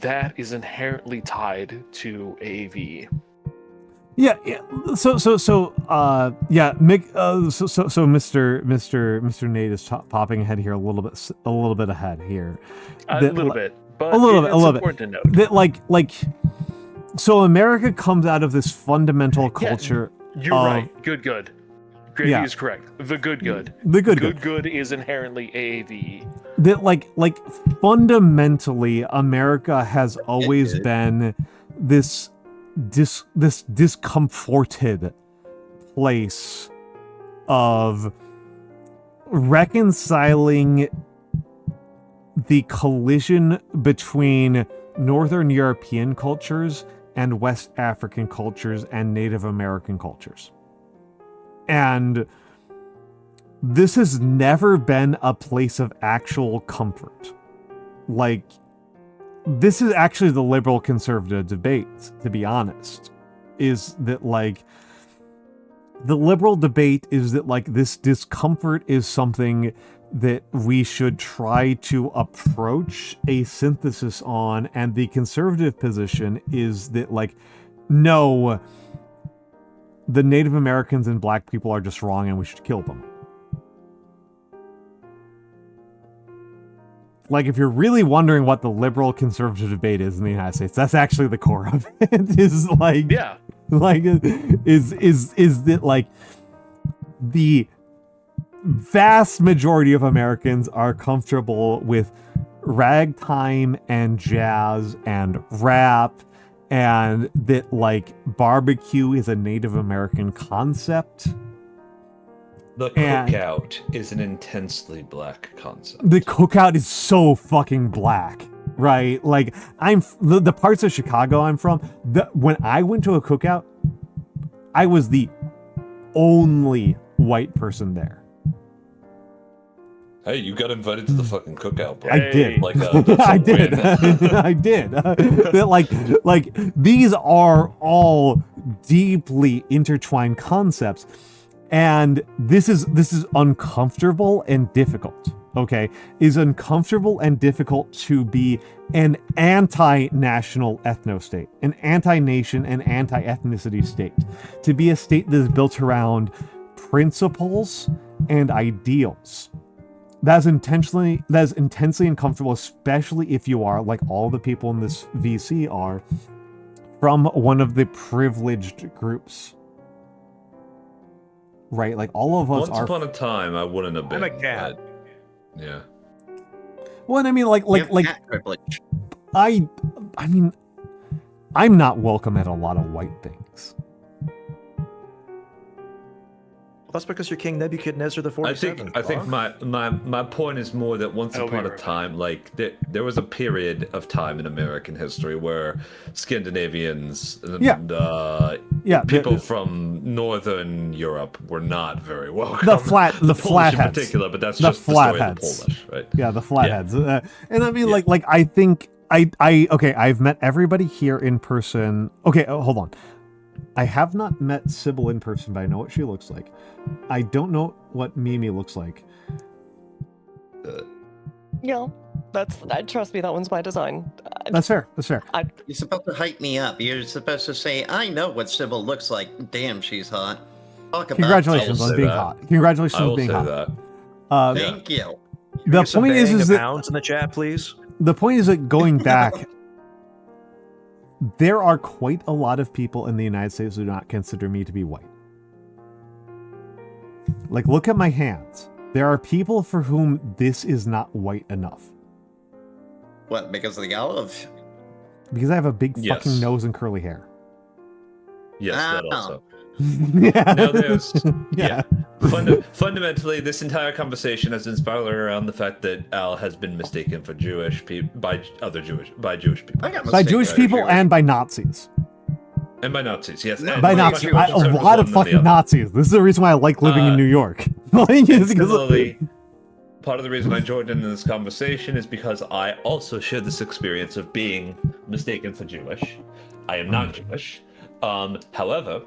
That is inherently tied to AV. Yeah. So Mick. So Mr. Nate is popping ahead here a little bit ahead here. A little bit, but a little bit. Important to note that like. So America comes out of this fundamental culture. Yeah, you're right. Good. Gravy is correct. The good. The good is inherently AAVE. That like fundamentally, America has always been this discomforted place of reconciling the collision between Northern European cultures and West African cultures and Native American cultures. And this has never been a place of actual comfort. Like, this is actually the liberal conservative debate, to be honest, is that like the liberal debate is that like this discomfort is something that we should try to approach a synthesis on, and the conservative position is that like, no, the Native Americans and black people are just wrong and we should kill them. Like, if you're really wondering what the liberal conservative debate is in the United States, that's actually the core of it. Is like, is that like the vast majority of Americans are comfortable with ragtime and jazz and rap, and that like barbecue is a Native American concept. The cookout is an intensely black concept. The cookout is so fucking black, right? Like, the parts of Chicago I'm from, when I went to a cookout, I was the only white person there. Hey, you got invited to the fucking cookout, bro. I did. Like, that's I a did. win. I did. Like these are all deeply intertwined concepts, and this is uncomfortable and difficult. Okay, is uncomfortable and difficult to be an anti-national ethno-state, an anti-nation and anti-ethnicity state, to be a state that is built around principles and ideals. That is intensely uncomfortable, especially if you are, like all the people in this VC are, from one of the privileged groups. Right? Like all of us Once are. upon a time, I wouldn't have been. I'm a cat. Yeah. Well, and I mean, You have cat privilege. I mean, I'm not welcome at a lot of white things. Well, that's because you're King Nebuchadnezzar the 47th. I think my point is more that once I'll be upon a right back. time, like there was a period of time in American history where Scandinavians and Yeah, people from Northern Europe were not very welcome. the Polish in flatheads. particular, but that's The just the story of the flatheads. Polish, right? Yeah, the flatheads. And I mean, Yeah. like I think okay, I've met everybody here in person. Okay, hold on. I have not met Sybil in person, but I know what she looks like. I don't know what Mimi looks like. Yeah, trust me, that one's by design. That's fair. That's fair. You're supposed to hype me up. You're supposed to say, I know what Sybil looks like. Damn, she's hot. Talk about Congratulations I will on say being that. hot. Congratulations I on will being say hot. that. Thank you. The Get some point is bang of that pounds in the chat, please. the point is that going back, there are quite a lot of people in the United States who do not consider me to be white. Like, look at my hands. There are people for whom this is not white enough. What, because of the olive? Because I have a big Yes. fucking nose and curly hair. Yes, that Ah. also. Yeah. No, there's Yeah. Fundamentally, this entire conversation has been spiraling around the fact that Al has been mistaken for Jewish people by Jewish people. I got By mistaken Jewish for people Jewish. and by Nazis. And by Nazis, yes. No, and By Well, Nazis. Jewish A certainly lot one of than the fucking other. Nazis. This is the reason why I like living in New York. Like, it's And because- similarly, part of the reason I joined in this conversation is because I also share this experience of being mistaken for Jewish. I am not Jewish. However,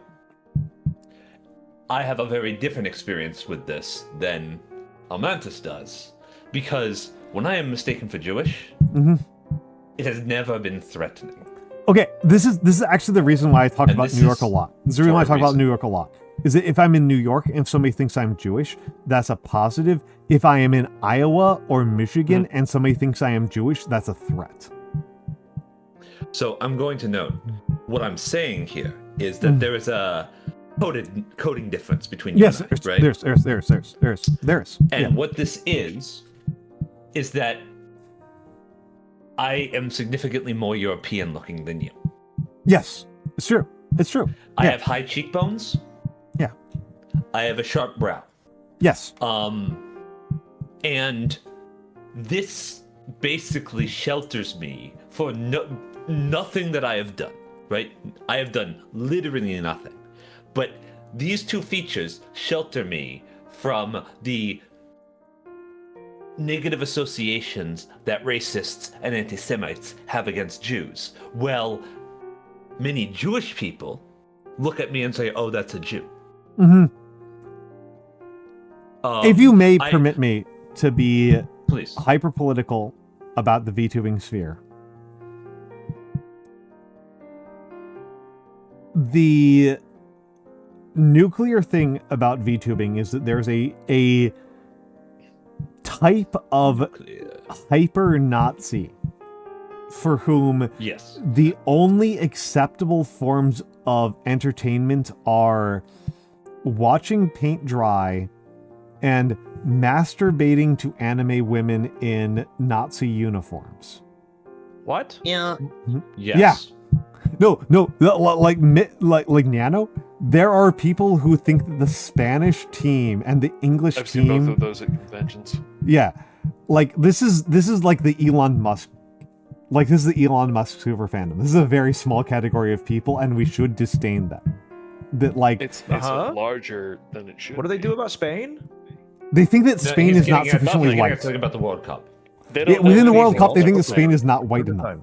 I have a very different experience with this than Almantas does. Because when I am mistaken for Jewish, Mhm. it has never been threatening. Okay, this is actually the reason why I talk And about this New York a is lot. This is the reason why I for a talk about reason. New York a lot. Is that if I'm in New York and somebody thinks I'm Jewish, that's a positive. If I am in Iowa or Michigan and somebody thinks I am Jewish, that's a threat. So I'm going to note what I'm saying here is that there is a coding difference between you Yes, and I, right? there's. And Yeah. what this is that I am significantly more European looking than you. Yes, it's true. It's true. I Yeah. have high cheekbones. Yeah. I have a sharp brow. Yes. And this basically shelters me for nothing that I have done, right? I have done literally nothing. But these two features shelter me from the negative associations that racists and anti-Semites have against Jews. Well, many Jewish people look at me and say, "Oh, that's a Jew." hmm if you may I- permit me to be Please. hyper political about the VTubing sphere. The nuclear thing about VTubing is that there's a type of hyper Nazi for whom Yes. the only acceptable forms of entertainment are watching paint dry and masturbating to anime women in Nazi uniforms. What? Yeah. Yes. No, like Nyano, there are people who think that the Spanish team and the English I've seen both team, of those at conventions. yeah, like this is like the Elon Musk, like this is the Elon Musk super fandom. This is a very small category of people, and we should disdain them. That like It's Uh-huh. larger than it should. What do they be. do about Spain? They think that Spain is not sufficiently white. Talking about the World Cup. Within the World Cup, they think that Spain is not white enough.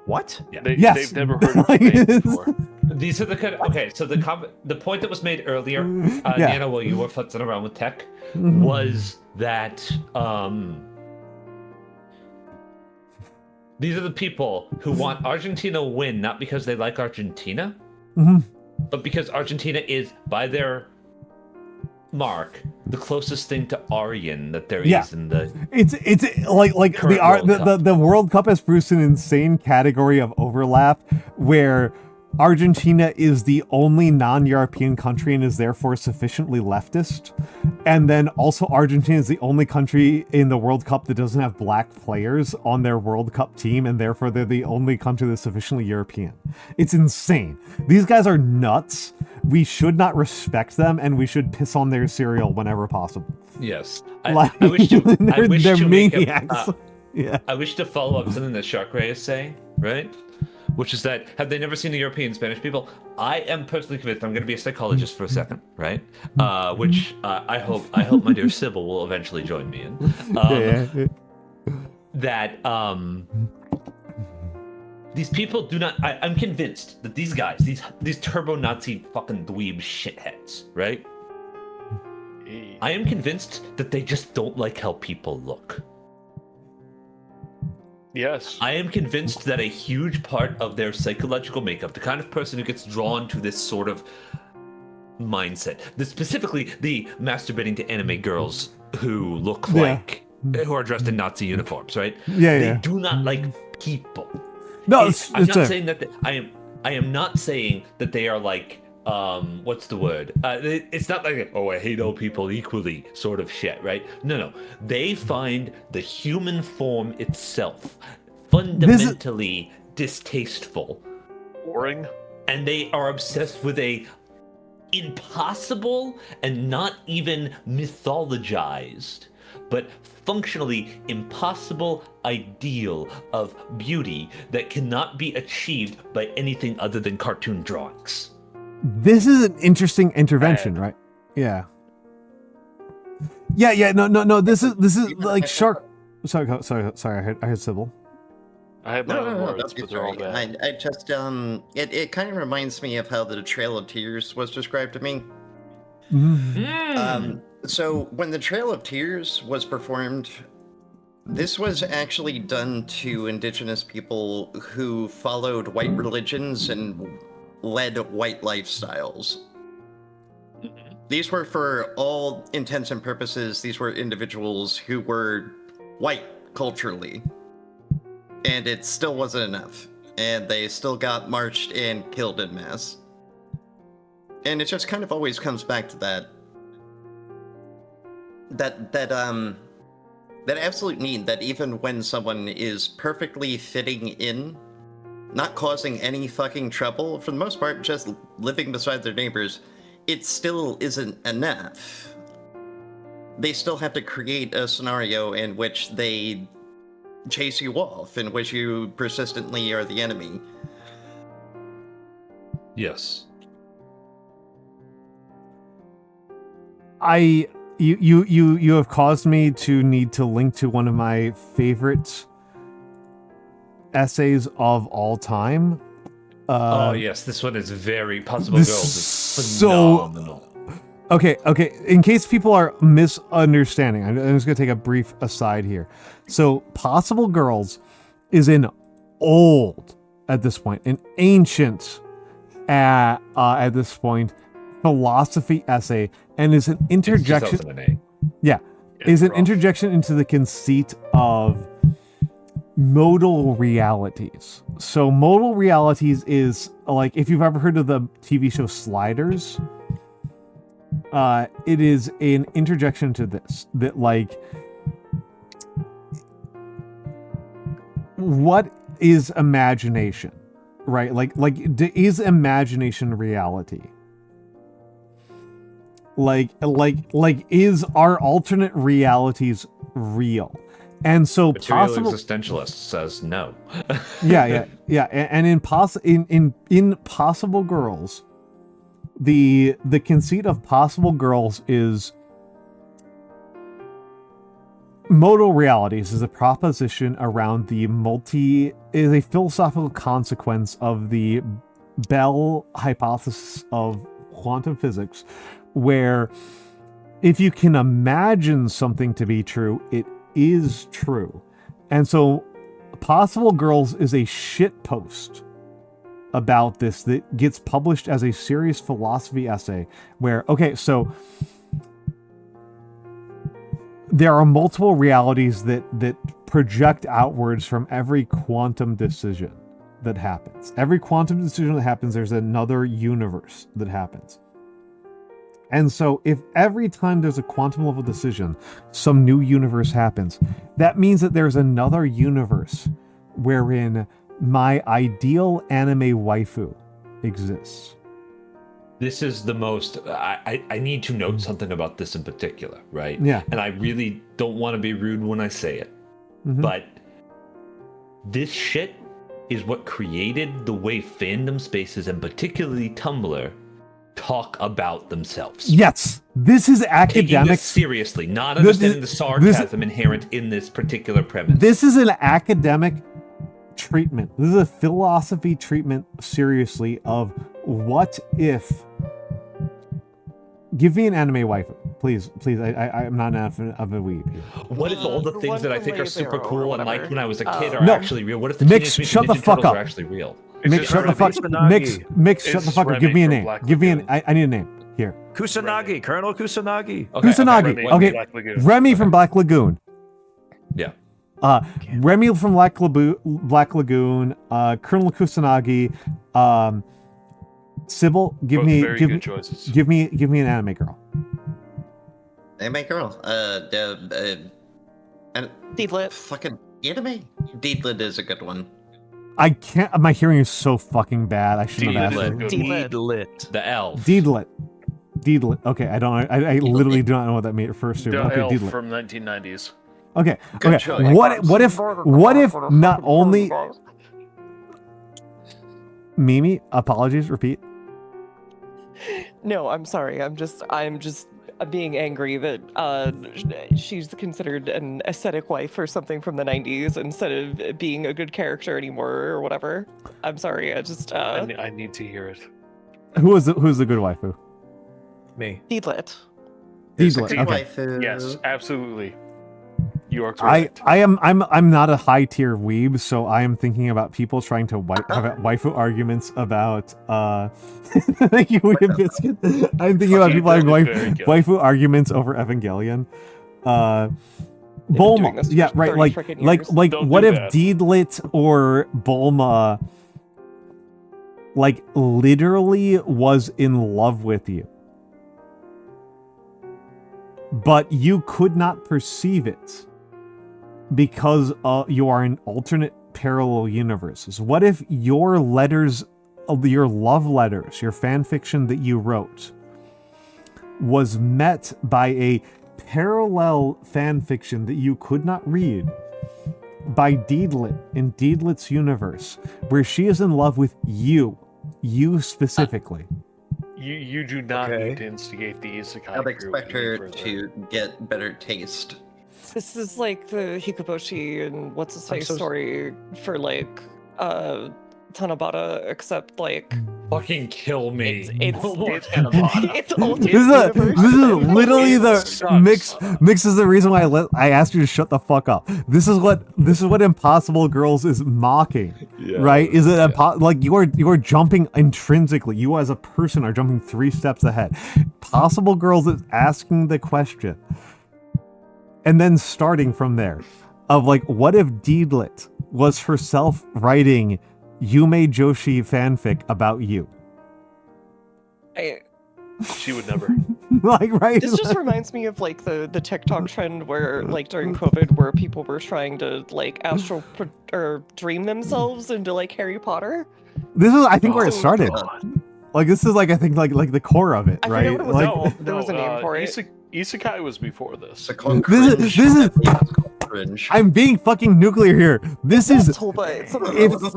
What? Yeah. Yes. They've never heard of Spain before. These are the kind of, okay, so the point that was made earlier, Nana, while you were futzing around with tech, was that these are the people who want Argentina to win, not because they like Argentina, but because Argentina is, by their mark, the closest thing to Aryan that there is in the. It's like the World Cup has produced an insane category of overlap where Argentina is the only non-European country and is therefore sufficiently leftist, and then also Argentina is the only country in the World Cup that doesn't have black players on their World Cup team, and therefore they're the only country that's sufficiently European. It's insane. These guys are nuts. We should not respect them, and we should piss on their cereal whenever possible. Yes, I wish to. They're maniacs. I wish to follow up something that Shark Ray is saying, right? Which is that, have they never seen the European Spanish people? I am personally convinced, I'm going to be a psychologist for a second, right? Which I hope my dear Sybil will eventually join me in. That these people do not, I'm convinced that these guys, these turbo-Nazi fucking dweeb shitheads, right? I am convinced that they just don't like how people look. Yes. I am convinced that a huge part of their psychological makeup, the kind of person who gets drawn to this sort of mindset, specifically the masturbating to anime girls who look like, who are dressed in Nazi uniforms, right? They do not like people. No, I'm not saying that I am not saying that they are like, what's the word? It's not like, oh, I hate all people equally sort of shit, right? No. They find the human form itself fundamentally distasteful. Boring. And they are obsessed with a impossible and not even mythologized, but functionally impossible ideal of beauty that cannot be achieved by anything other than cartoon drawings. This is an interesting intervention, right? Yeah. No. This is like Shark. Sorry. I heard Sybil. I have my own words, Don't be but they're all sorry. bad. I just it kind of reminds me of how the Trail of Tears was described to me. So when the Trail of Tears was performed, this was actually done to indigenous people who followed white religions and led white lifestyles. These were, for all intents and purposes, these were individuals who were white culturally. And it still wasn't enough. And they still got marched and killed en masse. And it just kind of always comes back to that absolute need that even when someone is perfectly fitting in, not causing any fucking trouble, for the most part, just living beside their neighbors, it still isn't enough. They still have to create a scenario in which they chase you off, in which you persistently are the enemy. Yes. You have caused me to need to link to one of my favorite essays of all time. Oh yes, this one is very Possible Girls is phenomenal. Okay. In case people are misunderstanding, I'm just gonna take a brief aside here. So, Possible Girls is an old, at this point, an ancient, at this point, philosophy essay, and is an interjection. 2008. Yeah, is an interjection into the conceit of modal realities. So modal realities is like, if you've ever heard of the TV show Sliders, it is an interjection to this, that like, what is imagination, right? Like is imagination reality? Like is our alternate realities real? And so Material existentialist says no. yeah. And in Possible Girls, the conceit of Possible Girls is modal realities is a proposition around is a philosophical consequence of the Bell hypothesis of quantum physics, where if you can imagine something to be true, it is true. And so Possible Girls is a shit post about this that gets published as a serious philosophy essay where, okay, so there are multiple realities that project outwards from every quantum decision that happens. Every quantum decision that happens, there's another universe that happens. And so if every time there's a quantum level decision, some new universe happens, that means that there's another universe wherein my ideal anime waifu exists. This is the most... I need to note something about this in particular, right? Yeah. And I really don't want to be rude when I say it, but this shit is what created the way fandom spaces, and particularly Tumblr, talk about themselves. Yes, this is Taking academic. this seriously, not understanding the sarcasm inherent in this particular premise. This is an academic treatment. This is a philosophy treatment, seriously, of what if... Give me an anime waifu, please. I'm not enough of a weeb here. What if all the things that I think are super cool and liked when I was a kid are No. actually real? What if the Mikks, Teenage shut the Mutant Ninja fuck Turtles up. are actually real? Mikks, shut the fuck up. Mikks, shut the fuck up. Give me a name. Give me I need a name. Here. Kusanagi, Colonel Kusanagi. Kusanagi. Okay. Remy from Black Lagoon. Yeah. Remy from Black Lagoon. Colonel Kusanagi. Sybil, give me an anime girl. Anime girl. Deedlit. Fucking anime. Deedlit is a good one. I can't. My hearing is so fucking bad. I shouldn't have asked. Deedlit. The elf. Deedlit. Okay, I don't. I literally do not know what that refers to. The Okay, elf Deedlit. from 1990s. Okay. Good Okay. choice. What if not only Mimi? Apologies. Repeat. No, I'm sorry. I'm just being angry that she's considered an aesthetic wife or something from the 90s instead of being a good character anymore or whatever. I'm sorry. I just I need to hear it. Who's the good waifu? Me. Deedlit. Deedlit. Good Okay. waifu. Yes, absolutely. You are correct. I'm not a high tier weeb, so I am thinking about people trying to have waifu arguments about thank you, Weeb Biscuit. I'm thinking about people having waifu arguments over Evangelion. Bulma, yeah, right. Like Don't what do if that. Deedlit or Bulma like literally was in love with you, but you could not perceive it because you are in alternate parallel universes? What if your letters, your love letters, your fan fiction that you wrote was met by a parallel fan fiction that you could not read by Deedlit in Deedlit's universe, where she is in love with you specifically? You do not need to instigate the isekai. I'd crew expect any her further. to get better taste. This is like the Hikoboshi and what's his face story for like Tanabata, except like Fucking kill me. it's alternate This is universe. literally It the sucks. Mix is the reason why I asked you to shut the fuck up. This is what Impossible Girls is mocking, right? Is it like you are jumping intrinsically? You as a person are jumping 3 steps ahead. Possible Girls is asking the question, and then starting from there, of like, what if Deedlit was herself writing Yume Joshi fanfic about you? She would never. Like, right? This just reminds me of like the TikTok trend where like during COVID where people were trying to like or dream themselves into like Harry Potter. This is, I think, where it started. Like, this is like, I think, like the core of it, I right? forget what it was. Like, There was a name for it. Isekai was before this. this is cringe. I'm being fucking nuclear here. This is Toba, it's something if else.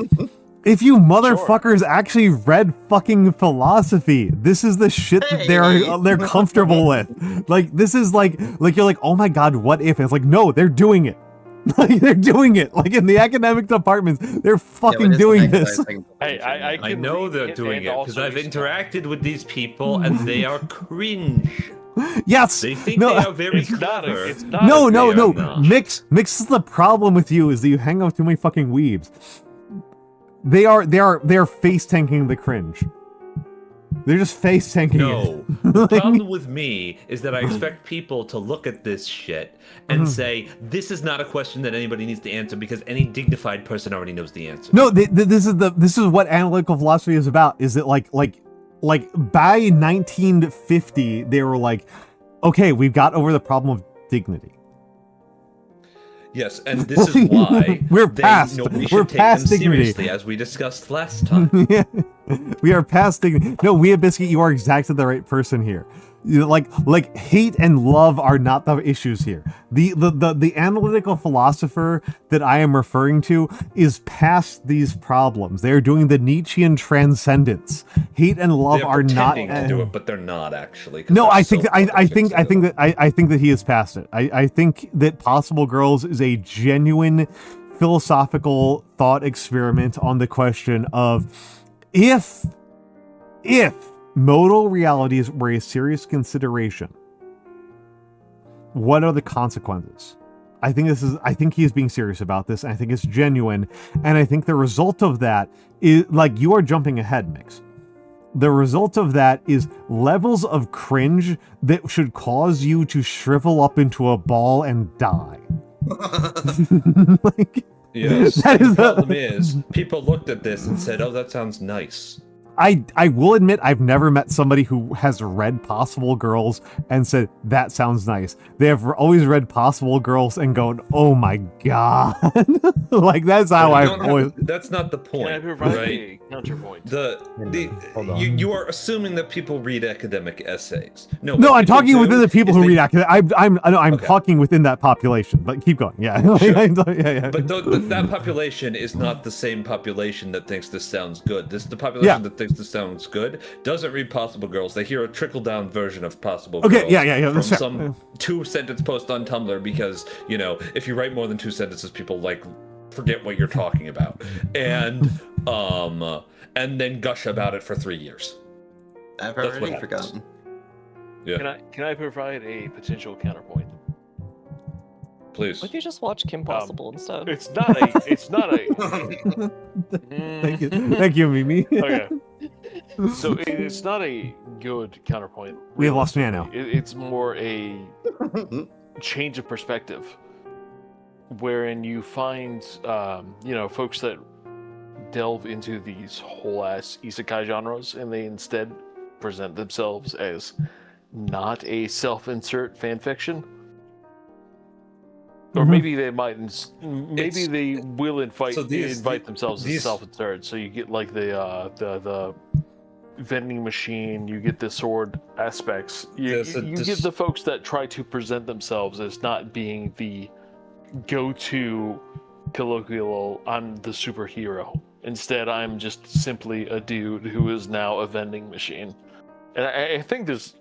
If you motherfuckers actually read fucking philosophy, this is the shit that they're comfortable with. Like, this is like you're like, oh my god, what if? And it's like, no, they're doing it. Like, they're doing it. Like, in the academic departments, they're fucking doing this. Hey, I know they're doing it because I've interacted with these people and they are cringe. Yes. They think they are very it's clever. not No. not. Mikks is the problem with you is that you hang out with too many fucking weebs. They are face tanking the cringe. They're just face tanking No. it. The problem with me is that I expect people to look at this shit and say, this is not a question that anybody needs to answer because any dignified person already knows the answer. No, this is what analytical philosophy is about. Is it like by 1950 they were like, okay, we've got over the problem of dignity. Yes, and this is why nobody should take them dignity. seriously, as we discussed last time. Yeah. We are past dignity. No, Biscuit, you are exactly the right person here. You know, like hate and love are not the issues here. The analytical philosopher that I am referring to is past these problems. They are doing the Nietzschean transcendence. Hate and love are not to do it, but they're not actually. No, I think that he is past it. I think that Possible Girls is a genuine philosophical thought experiment on the question of if modal realities were a serious consideration, what are the consequences? I think he is being serious about this, and I think it's genuine, and I think the result of that is, like, you are jumping ahead, Mikks. The result of that is levels of cringe that should cause you to shrivel up into a ball and die. Like, yes, the problem is, people looked at this and said, oh, that sounds nice. I will admit I've never met somebody who has read Possible Girls and said, that sounds nice. They have always read Possible Girls and gone, oh my god. Like, that's how I've always... That's not the point, Can I provide right? a counterpoint? Hold on. You are assuming that people read academic essays. No, I'm talking within the people who read academic... I'm Okay. talking within that population, but keep going. Yeah. Sure. Yeah. But that population is not the same population that thinks this sounds good. The population that thinks this sounds good doesn't read Possible Girls. They hear a trickle-down version of Possible Girls. Yeah. From some 2-sentence post on Tumblr because, you know, if you write more than 2 sentences, people, like, forget what you're talking about. And then gush about it for 3 years. I've That's already what forgotten. Yeah. Can I provide a potential counterpoint? Please. Why don't you just watch Kim Possible instead? It's not a Thank you, Mimi. Okay. So it's not a good counterpoint. We have lost Nano. It's more a change of perspective, wherein you find, folks that delve into these whole ass isekai genres, and they instead present themselves as not a self-insert fan fiction. Or maybe they might. Maybe they will invite themselves as self-insert. So you get like the vending machine. You get the sword aspects. You get the folks that try to present themselves as not being the go-to colloquial. I'm the superhero. Instead, I'm just simply a dude who is now a vending machine. And I think there's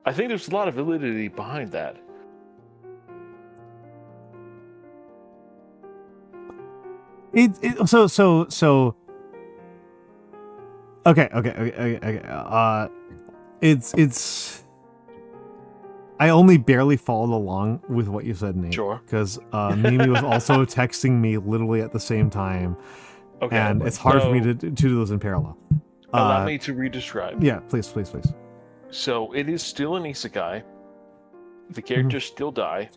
a lot of validity behind that. So okay. It's I only barely followed along with what you said, Nate. Sure. Because Mimi was also texting me literally at the same time. Okay. And it's hard for me to do those in parallel. Allow me to re-describe. Yeah, please. So it is still an isekai. The characters still die.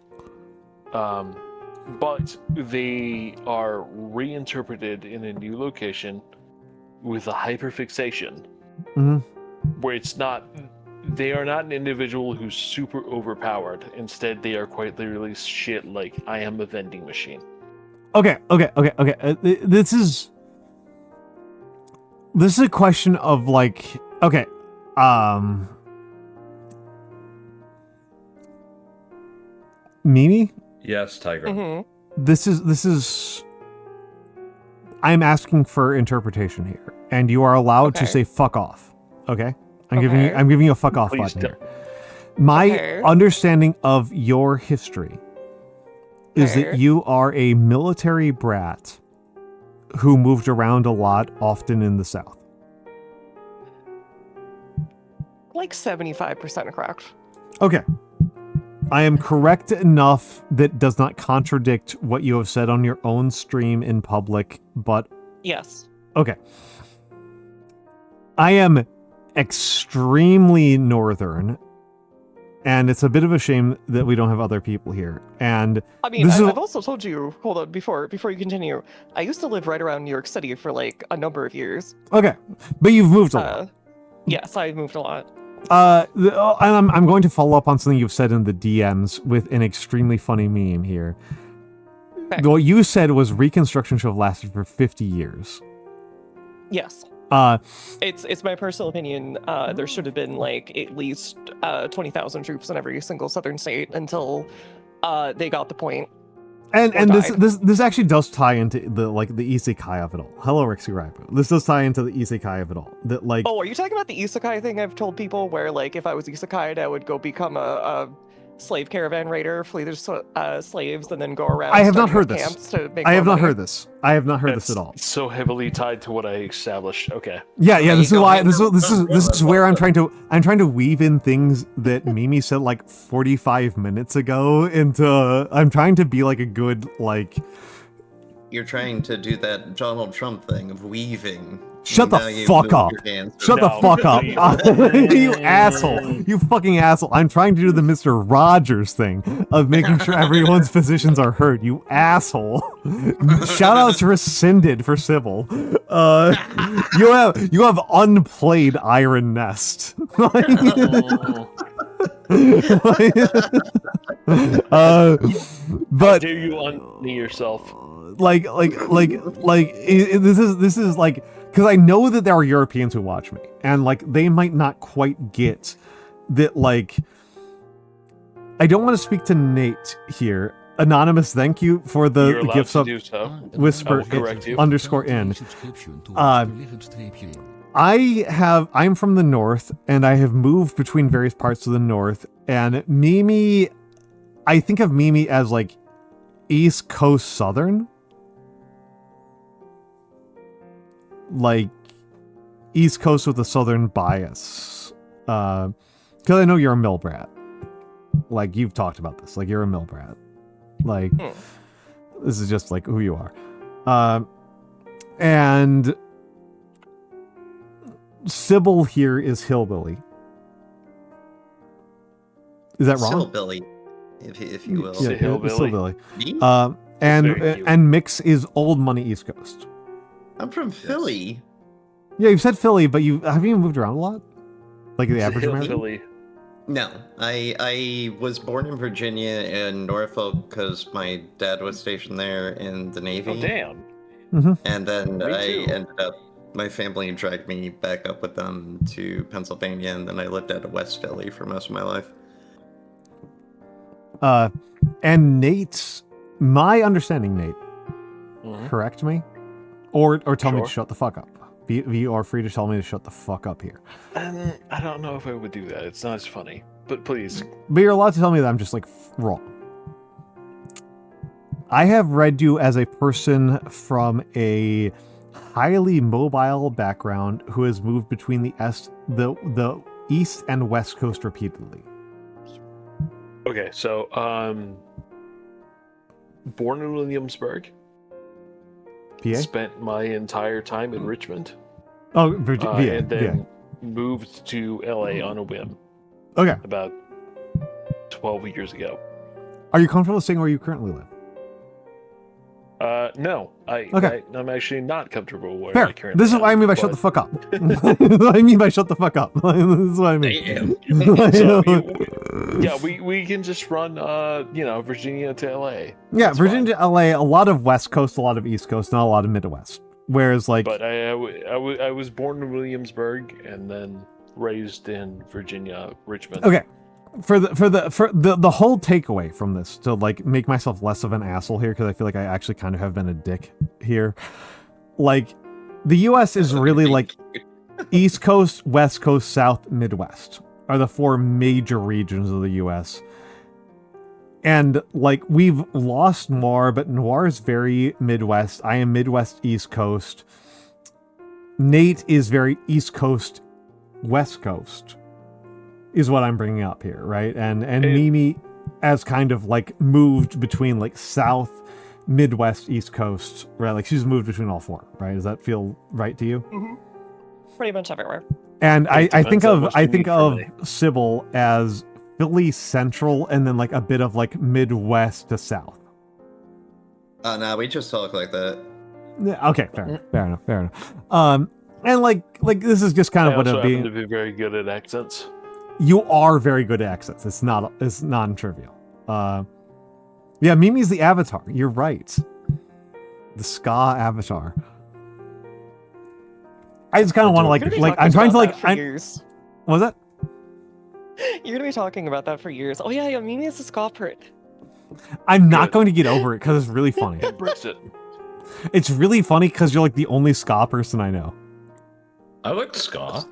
But they are reinterpreted in a new location with a hyperfixation. Where they are not an individual who's super overpowered. Instead, they are quite literally shit like, I am a vending machine. Okay. This is a question of like, okay, Mimi? Yes, Tiger. This is I'm asking for interpretation here, and you are allowed to Okay. say "fuck off." Okay, I'm Okay. giving you a "fuck off" Please button here. don't. My Okay. understanding of your history is that Okay. you are a military brat who moved around a lot, often in the South. Like 75% correct. Okay. I am correct enough that does not contradict what you have said on your own stream in public, but Yes. okay. I am extremely northern, and it's a bit of a shame that we don't have other people here. And I mean, This is- I've also told you, hold on, before you continue, I used to live right around New York City for like a number of years. okay, but you've moved a lot. Yes, I moved a lot. And I'm going to follow up on something you've said in the DMs with an extremely funny meme here. Okay. What you said was Reconstruction should have lasted for 50 years. Yes. Uh, It's my personal opinion. There should have been like at least 20,000 troops in every single southern state until they got the point. and Or and this, died. this actually does tie into the isekai of it all. Hello, Rixie Raipu. This does tie into the isekai of it all. That like Oh, are you talking about the isekai thing I've told people where like if I was isekai'd, I would go become a slave caravan raider, flee the slaves, and then go around. I have not starting heard up this. camps to make I have more not money. heard this. I have not heard this at all. That's so heavily tied to what I established. Okay. Yeah, There this you is go. why this is where I'm trying to weave in things that Mimi said like 45 minutes ago into. I'm trying to be like a good like. You're trying to do that Donald Trump thing of weaving. Shut the Now you've fuck moved up. your hands. Shut the No, fuck up. please. You asshole. You fucking asshole. I'm trying to do the Mr. Rogers thing of making sure everyone's positions are heard. You asshole. Shout out to Rescinded for Sybil. You have unplayed Iron Nest. But Dare you unknee yourself? this is like, because I know that there are Europeans who watch me, and like they might not quite get that. Like, I don't want to speak to Nate here. Anonymous, thank you for You're the allowed gifts to of do so. whisper I will correct you. underscore in. I'm from the north, and I have moved between various parts of the north. And Mimi, I think of Mimi as like East Coast Southern, like East Coast with a Southern bias. Because I know you're a mill brat. Like you've talked about this. Like you're a mill brat. Like this is just like who you are. And Sybil here is hillbilly. Is that wrong? Hillbilly, if you will. Yeah. Yeah, hillbilly. hillbilly. Me? And very cute. and Mikks is old money East Coast. I'm from Philly. Yeah, you've said Philly, but have you moved around a lot? Like the average American? Hillbilly. No, I was born in Virginia in Norfolk because my dad was stationed there in the Navy. Oh damn. And then Me I too. ended up, my family dragged me back up with them to Pennsylvania, and then I lived out of West Philly for most of my life. And Nate's, my understanding, Nate, Mhm. correct me, or tell me to Sure. shut the fuck up. You are free to tell me to shut the fuck up here. I don't know if I would do that. It's not as funny. But please. But you're allowed to tell me that I'm just like wrong. I have read you as a person from a highly mobile background who has moved between the East and West Coast repeatedly. Okay, so born in Williamsburg. PA? Spent my entire time in Richmond. Oh, VA. And then moved to LA on a whim Okay. about 12 years ago. Are you comfortable saying where you currently live? No, Okay. I'm actually not comfortable where I Fair. currently This is am, what I mean by shut the fuck up. This is what I mean by shut the fuck up. This is what I mean. So, we can just run, Virginia to LA. Yeah, That's Virginia to LA, a lot of West Coast, a lot of East Coast, not a lot of Midwest. Whereas, like, But I was born in Williamsburg and then raised in Virginia, Richmond. okay, for the whole takeaway from this, to like make myself less of an asshole here, because I feel like I actually kind of have been a dick here. like the U.S. is really like East Coast, West Coast, South, Midwest are the 4 major regions of the U.S. And like we've lost Noir, but Noir is very Midwest. I am Midwest, East Coast. Nate is very East Coast, West Coast, is what I'm bringing up here, right? And Mimi has kind of like moved between like South, Midwest, East Coast, right? Like she's moved between all 4, right? Does that feel right to you? Mm-hmm. Pretty much everywhere. And I think of Sybil as Philly Central and then like a bit of like Midwest to South. No, we just talk like that. Yeah, okay, fair enough. And like this is just kind of what it being. To be very good at accents. You are very good at accents. It's non-trivial. Yeah, Mimi's the avatar. You're right. The ska avatar. I just kind of want to like I'm trying to like. Years. What was that? You're gonna be talking about that for years. Oh yeah, Mimi is a ska prit. I'm not going to get over it because it's really funny. Embrace it. It's really funny because you're like the only ska person I know. I like ska. All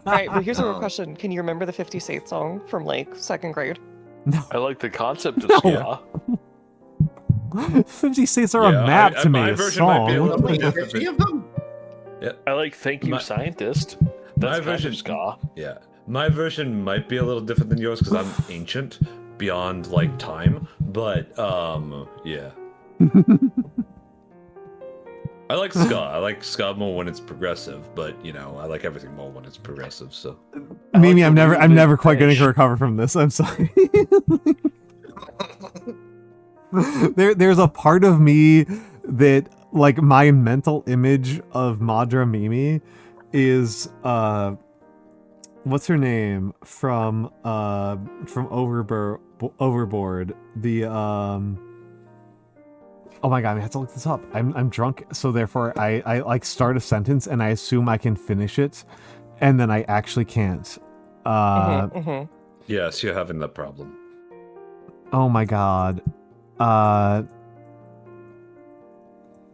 right, but here's a real question. Can you remember the 50 Cent song from like 2nd grade? No. I like the concept of ska. 50 States are a map to me, a song. Yeah. I like Thank You Scientist. That's version of ska. Yeah. My version might be a little different than yours because I'm ancient beyond like time, but yeah. I like ska. I like ska more when it's progressive, but you know, I like everything more when it's progressive. So, Mimi, I'm never quite going to recover from this. I'm sorry. There's a part of me that like my mental image of Madramimi is what's her name from Overboard, the oh my god, I have to look this up. I'm drunk, so therefore I like start a sentence and I assume I can finish it, and then I actually can't. Yes, you're having that problem. Oh my god. Are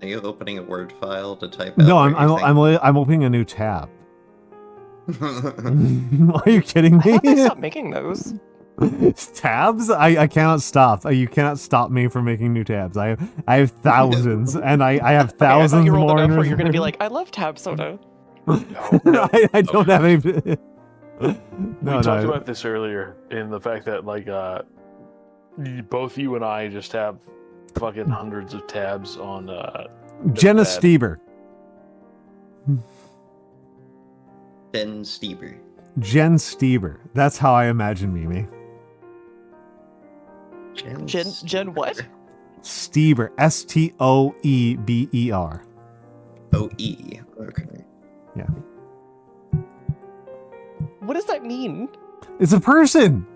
you opening a Word file to type out? No, I'm opening a new tab. Are you kidding me? How did they stop making those? Tabs? I cannot stop. You cannot stop me from making new tabs. I have thousands, and I have thousands more. You're going to be like, I love tab soda. No. I don't have any. We talked about this earlier in the fact that like both you and I just have fucking hundreds of tabs on Jenna Stieber. Ben Stieber. Jen Stieber. That's how I imagine Mimi. Jen what? Stieber. Stoeber. O-E. Okay. Yeah. What does that mean? It's a person.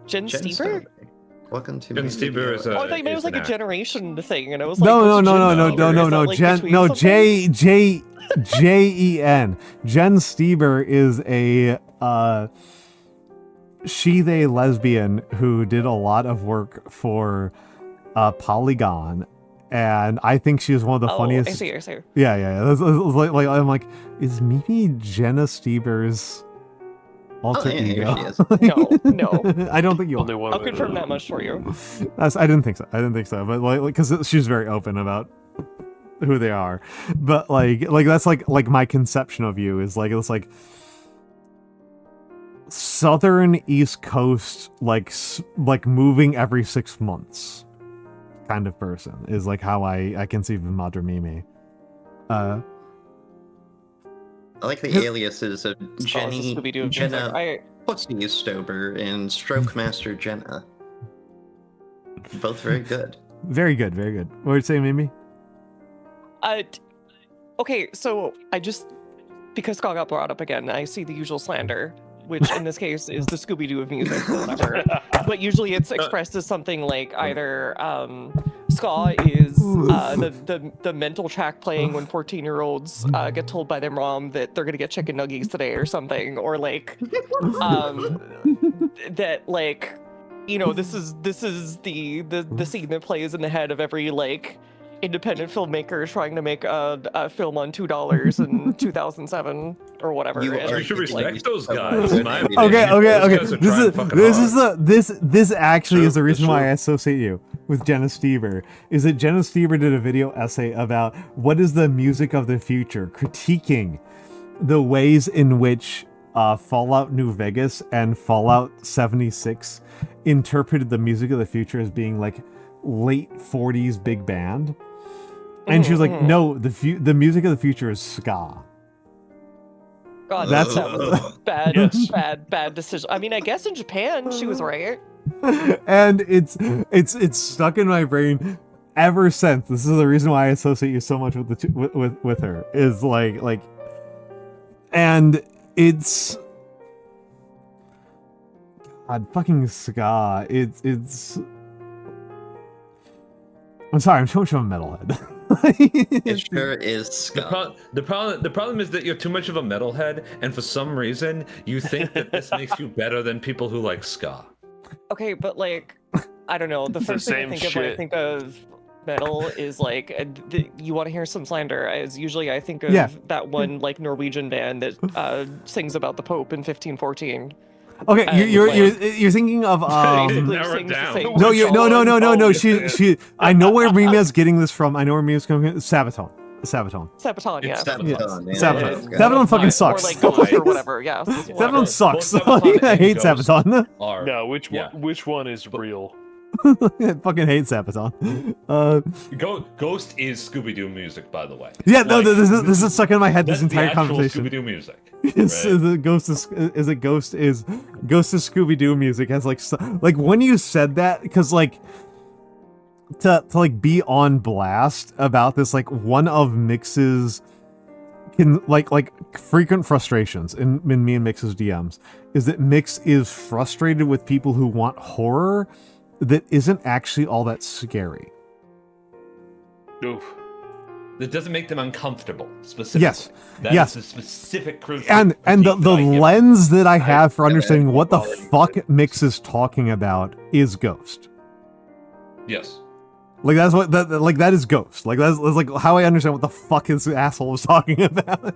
Jen Stieber? Welcome to Jen Stieber is a. Oh, I thought you meant it was like a generation thing, and I was like, No. Jen Jen Stieber is a she/they lesbian who did a lot of work for Polygon, and I think she is one of the funniest. I see. Yeah. Like I'm like, is Mimi Jenna Stieber's alter ego? Here she is. No. I don't think you Only are. one I'll of it. confirm that much for you. I didn't think so. But like, because she's very open about who they are. But like that's like my conception of you is like, it's like Southern East Coast, like moving every 6 months kind of person is like how I conceive of Madramimi. I like the aliases of Jenna Pussy Stober and Stroke Master Jenna. Both very good. Very good. What would you say, Mimi? Okay, so because Scott got brought up again, I see the usual slander, which in this case is the Scooby-Doo of music or whatever. But usually it's expressed as something like either ska is the mental track playing when 14-year-olds get told by their mom that they're gonna get chicken nuggets today or something, or like that like, you know, this is the scene that plays in the head of every like independent filmmaker trying to make a film on $2 in 2007 or whatever. You and are You should it's like, respect those so guys. good. My Okay, opinion. Those guys are trying fucking hard. This actually True, is the reason it's why true. I associate you with Jenna Stever. Is that Jenna Stever did a video essay about what is the music of the future, critiquing the ways in which Fallout New Vegas and Fallout 76 interpreted the music of the future as being like late 40s big band. And she was like, no, the music of the future is ska. God, That's- that was a bad, Yes. bad decision. I mean, I guess in Japan she was right. And it's stuck in my brain ever since. This is the reason why I associate you so much with the with her. Is like, and it's God, fucking ska. It's. I'm sorry, I'm so much of a metalhead. It sure is Scott. The problem is that you're too much of a metalhead, and for some reason you think that this makes you better than people who like ska. Okay, but like, I don't know. The It's the first thing I same think of when I shit. think of metal is like, you want to hear some slander? As usually I think of Yeah. that one like Norwegian band that sings about the Pope in 1514. Okay, And, you're thinking of Basically narrow it sings the down. same no, you no. Oh, She. I know where Mima's getting this from. I know where Mima's coming from. Sabaton. Sabaton, yeah. It's Sabaton, yeah. Sabaton. Yeah. Sabaton fucking Or sucks. like Ghost or whatever, yeah. Sabaton whatever. sucks. Both Sabaton I and hate Ghost Sabaton. Are No, which yeah. one is real? I fucking hate Sabaton. Ghost is Scooby-Doo music, by the way. Yeah, no, Like, this is stuck in my head this that's the entire actual conversation. Scooby-Doo music. Yes, right? the Ghost is Scooby-Doo music has like when you said that, because like to like be on blast about this, like one of Miks's like frequent frustrations in me and Miks's DMs is that Mikks is frustrated with people who want horror that isn't actually all that scary. Oof. That doesn't make them uncomfortable, specifically. Yes, That yes. is a specific crucial And the critique that I give. lens that I have for yeah, understanding what the quality fuck music. Mikks is talking about is Ghost. Yes. Like that's what that is Ghost. Like that's like how I understand what the fuck this asshole was talking about.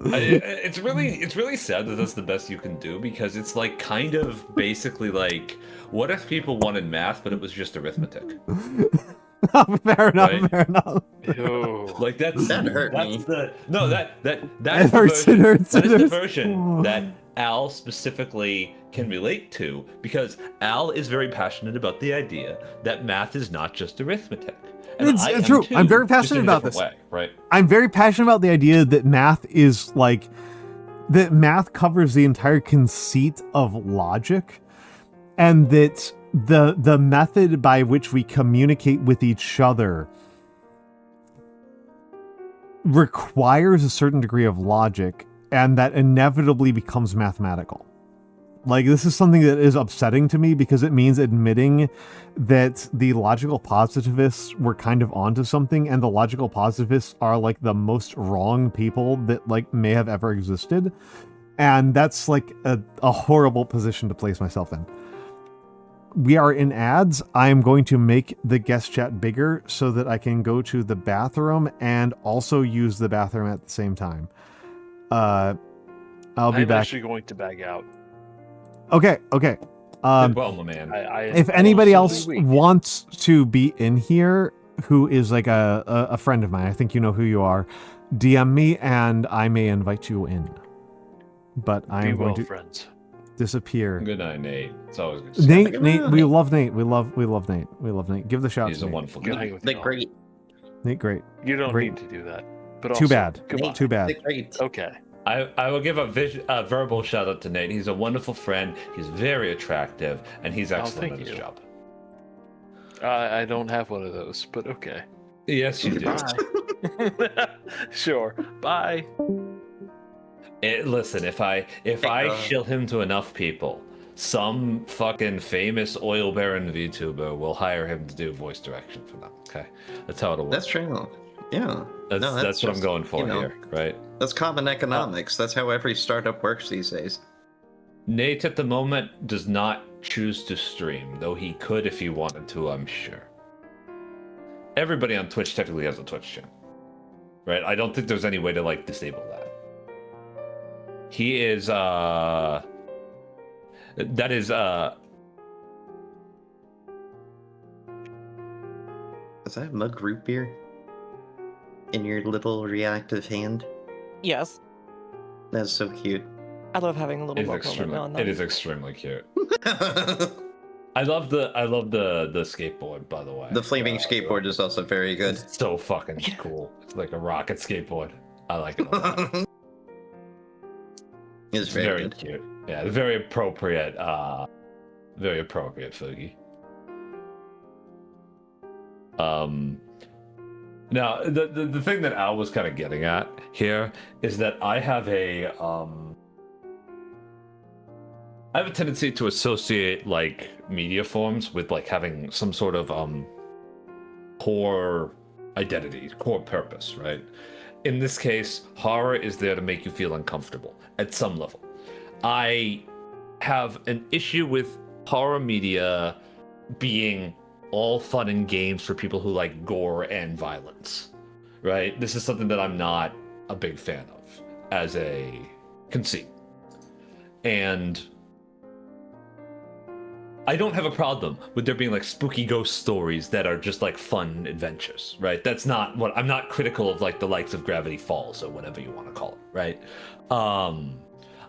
It's really sad that that's the best you can do, because it's like kind of basically like, what if people wanted math but it was just arithmetic? Fair enough. Right. Fair enough. Ew. Like that's That hurt that's me. the no that It that's the hurts, it version, hurts, that it is the hurts. version that Al specifically can relate to, because Al is very passionate about the idea that math is not just arithmetic. And It's I am true. too, I'm very just in a passionate about different this. way, right? I'm very passionate about the idea that math is like that math covers the entire conceit of logic, and that the method by which we communicate with each other requires a certain degree of logic, and that inevitably becomes mathematical. Like, this is something that is upsetting to me, because it means admitting that the logical positivists were kind of onto something, and the logical positivists are like the most wrong people that like may have ever existed. And that's like a horrible position to place myself in. We are in ads. I am going to make the guest chat bigger so that I can go to the bathroom and also use the bathroom at the same time. I'll be I'm back. actually going to bag out. Okay. Well, my man. If anybody else Weak. wants to be in here, who is like a friend of mine, I think you know who you are, DM me and I may invite you in. But I Be am well, going to friends. disappear. Good night, Nate. It's always good to see you. Nate, we love Nate. We love Nate. Give the shout He's to a Nate. wonderful Good guy. hang with They're you all. great. Nate, great. You don't Great. need to do that. But Too also, bad. Goodbye. Too bad. They're great. Okay. I will give a verbal shout out to Nate. He's a wonderful friend. He's very attractive, and he's excellent thank at his you. job. I don't have one of those, but okay. Yes, you do. Bye. Sure. Bye. Listen, if I shill him to enough people, some fucking famous oil baron VTuber will hire him to do voice direction for them. Okay, that's how it'll work. That's true. Yeah. That's, No, that's what I'm just, going for you know, here, right? That's common economics. That's how every startup works these days. Nate at the moment does not choose to stream, though he could if he wanted to, I'm sure. everybody on Twitch technically has a Twitch channel, right? I don't think there's any way to like disable that. He is that is Is that mug root beer in your little reactive hand? Yes. That's so cute. I love having a little logo on that. it is extremely cute. I love the skateboard, by the way. The flaming skateboard is also very good. It's so fucking cool. It's like a rocket skateboard. I like it a lot. It's very good. Cute. Yeah, very appropriate. Very appropriate, Foogie. Now the thing that Al was kind of getting at here is that I have a tendency to associate like media forms with like having some sort of core identity, core purpose, right? In this case, horror is there to make you feel uncomfortable at some level. I have an issue with horror media being all fun and games for people who like gore and violence, right? This is something that I'm not a big fan of as a conceit. And I don't have a problem with there being like spooky ghost stories that are just like fun adventures, right? That's not what I'm not critical of, like the likes of Gravity Falls or whatever you want to call it, right?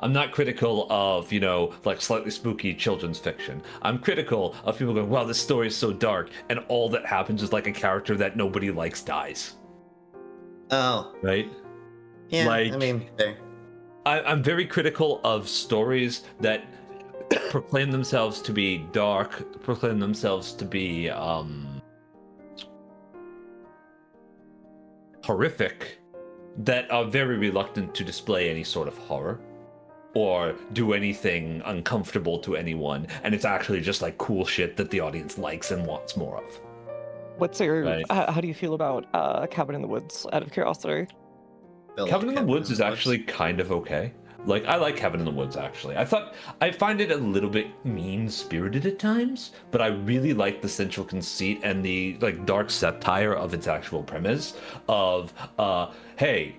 I'm not critical of, you know, like slightly spooky children's fiction. I'm critical of people going, wow, this story is so dark, and all that happens is like a character that nobody likes dies. Oh. Right? Yeah, like, I mean, there. I'm very critical of stories that proclaim themselves to be dark, proclaim themselves to be horrific, that are very reluctant to display any sort of horror or do anything uncomfortable to anyone, and it's actually just like cool shit that the audience likes and wants more of. What's your Right. how do you feel about Cabin in the Woods, out of curiosity? Cabin in the Woods is actually kind of okay. Like, I like Cabin in the Woods, actually. I find it a little bit mean-spirited at times, but I really like the central conceit and the, like, dark satire of its actual premise of, hey,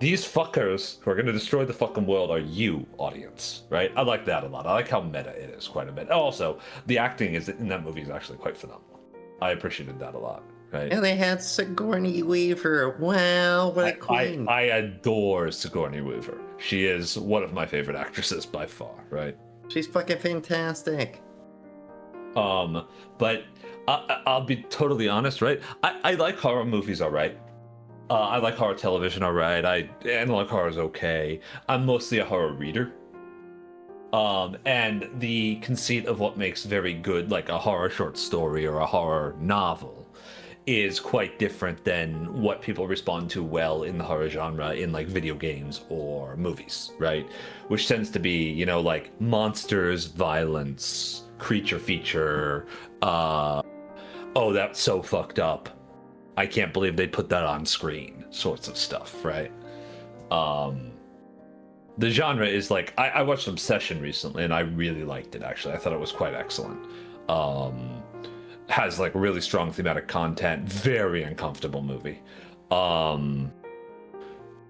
these fuckers who are going to destroy the fucking world are you, audience, right? I like that a lot. I like how meta it is quite a bit. Also, the acting in that movie is actually quite phenomenal. I appreciated that a lot. Right. And they had Sigourney Weaver. Wow, what a queen. I adore Sigourney Weaver. She is one of my favorite actresses by far, right? She's fucking fantastic. But I'll be totally honest, right? I like horror movies, all right. I like horror television, all right. Analog horror is okay. I'm mostly a horror reader. And the conceit of what makes very good, like a horror short story or a horror novel, is quite different than what people respond to well in the horror genre in like video games or movies, right? Which tends to be, you know, like monsters, violence, creature feature, oh, that's so fucked up, I can't believe they put that on screen, sorts of stuff, right? The genre is like, I watched Obsession recently and I really liked it, actually. I thought it was quite excellent. Has like really strong thematic content, very uncomfortable movie.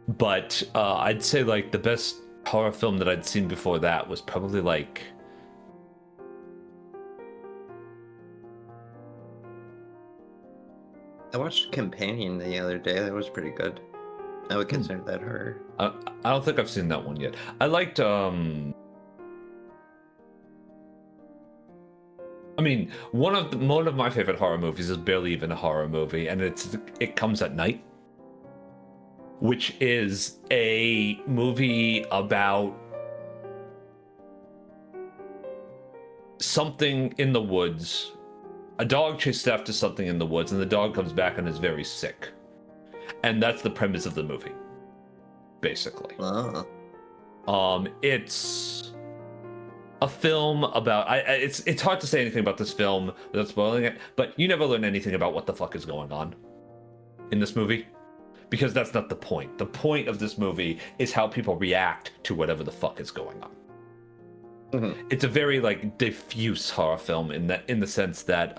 But I'd say like the best horror film that I'd seen before that was probably like, I watched Companion the other day. That was pretty good. I would consider that horror. I don't think I've seen that one yet. I liked I mean, one of my favorite horror movies is barely even a horror movie, and It Comes at Night, which is a movie about something in the woods. A dog chases after something in the woods, and the dog comes back and is very sick. And that's the premise of the movie, basically. Oh. It's a film about it's hard to say anything about this film without spoiling it, but you never learn anything about what the fuck is going on in this movie, because that's not the point. The point of this movie is how people react to whatever the fuck is going on. Mm-hmm. It's a very like diffuse horror film in the sense that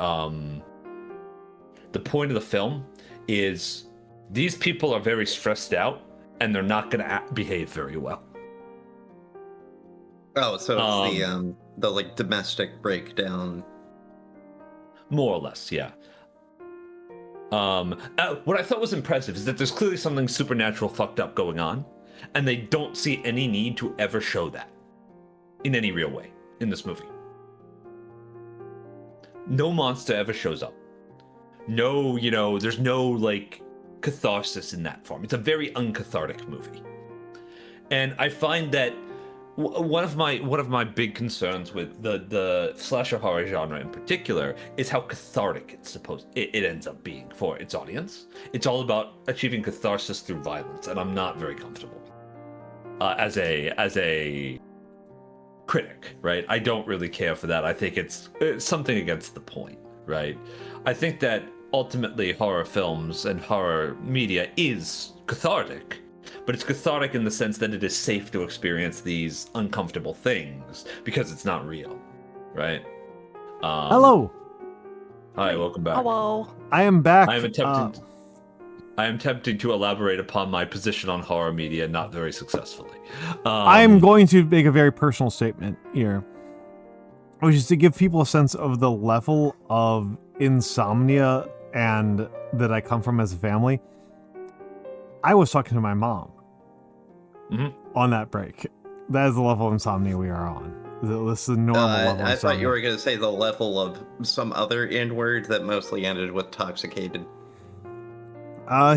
The point of the film is these people are very stressed out and they're not going to behave very well. Oh, so it's the like domestic breakdown. More or less, yeah. What I thought was impressive is that there's clearly something supernatural fucked up going on, and they don't see any need to ever show that in any real way in this movie. No monster ever shows up. No, there's no like catharsis in that form. It's a very uncathartic movie. And I find that one of my big concerns with the slasher horror genre in particular is how cathartic it ends up being for its audience. It's all about achieving catharsis through violence, and I'm not very comfortable as a critic, right? I don't really care for that. I think it's something against the point, right? I think that ultimately horror films and horror media is cathartic, but it's cathartic in the sense that it is safe to experience these uncomfortable things because it's not real, right? Hello. Hi, welcome back. Hello. I am back. I am attempting to elaborate upon my position on horror media, not very successfully. I'm going to make a very personal statement here, which is to give people a sense of the level of insomnia and that I come from as a family. I was talking to my mom on that break. That is the level of insomnia we are on. This is the normal level of insomnia. I thought you were going to say the level of some other N-word that mostly ended with toxicated.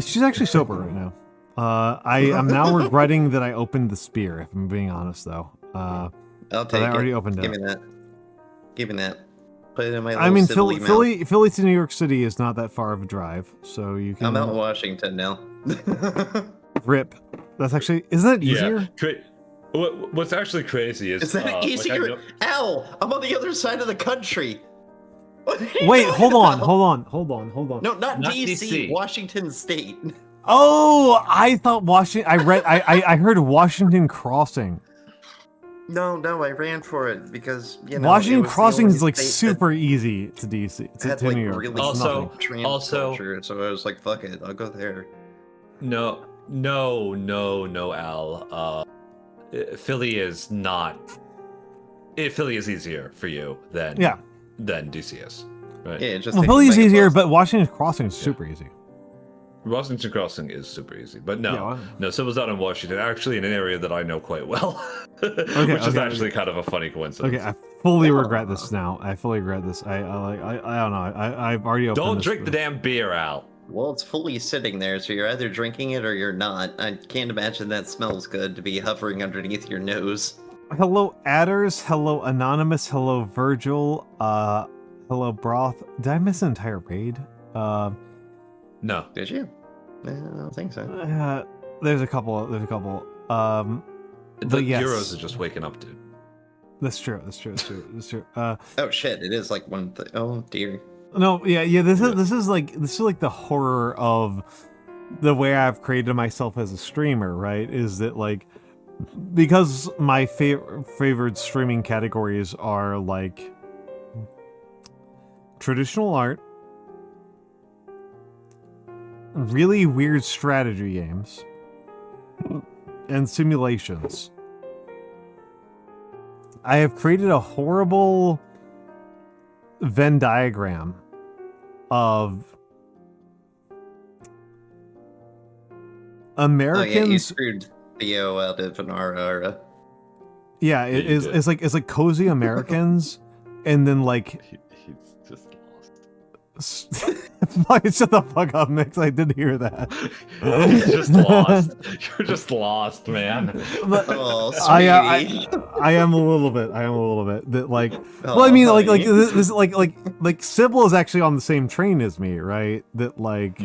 She's actually sober right now. I am now regretting that I opened the spear, if I'm being honest, though. I'll take it. I already opened it. Give me that. Give me that. Put it in my I mean, Philly Philly to New York City is not that far of a drive, so you can... I'm out in Washington now. Rip. That's actually... Isn't that easier? Yeah. What's actually crazy is... Is that easier? Ow! I'm on the other side of the country! Wait, hold on. No, not DC, Washington State. Oh, I thought Washington... I heard Washington Crossing. No, I ran for it because, Washington Crossing is like super easy to DC. To New York. Really also, culture, so I was like, fuck it, I'll go there. No, Al. Philly is not... Philly is easier for you than DC is. Right? Yeah, just Philly is easier, but Washington Crossing is super easy. Washington Crossing is super easy, but no, Sybil's out in Washington, actually in an area that I know quite well, which is actually kind of a funny coincidence. Okay, I fully regret this now. I fully regret this. I don't know. I've already opened Don't this drink the damn beer, Al. Well, it's fully sitting there, so you're either drinking it or you're not. I can't imagine that smells good to be hovering underneath your nose. Hello, Adders. Hello, Anonymous. Hello, Virgil. Hello, Broth. Did I miss an entire raid? No. Did you? I don't think so. There's a couple. The yes. Euros are just waking up, dude. That's true. Oh shit! It is like one. Oh dear. No, yeah. This is like the horror of the way I've created myself as a streamer. Right? Is that like because my favorite streaming categories are like traditional art, really weird strategy games, and simulations. I have created a horrible Venn diagram of Americans. Oh, yeah, you screwed Theo out of an aura. Yeah, it's like cozy Americans, and then like he's just shut the fuck up, Mikks. I did hear that. He's just lost. You're just lost, man. But Oh, I am a little bit. That like, Oh, well, I mean, like honey. this like Sybil is actually on the same train as me, right? That like,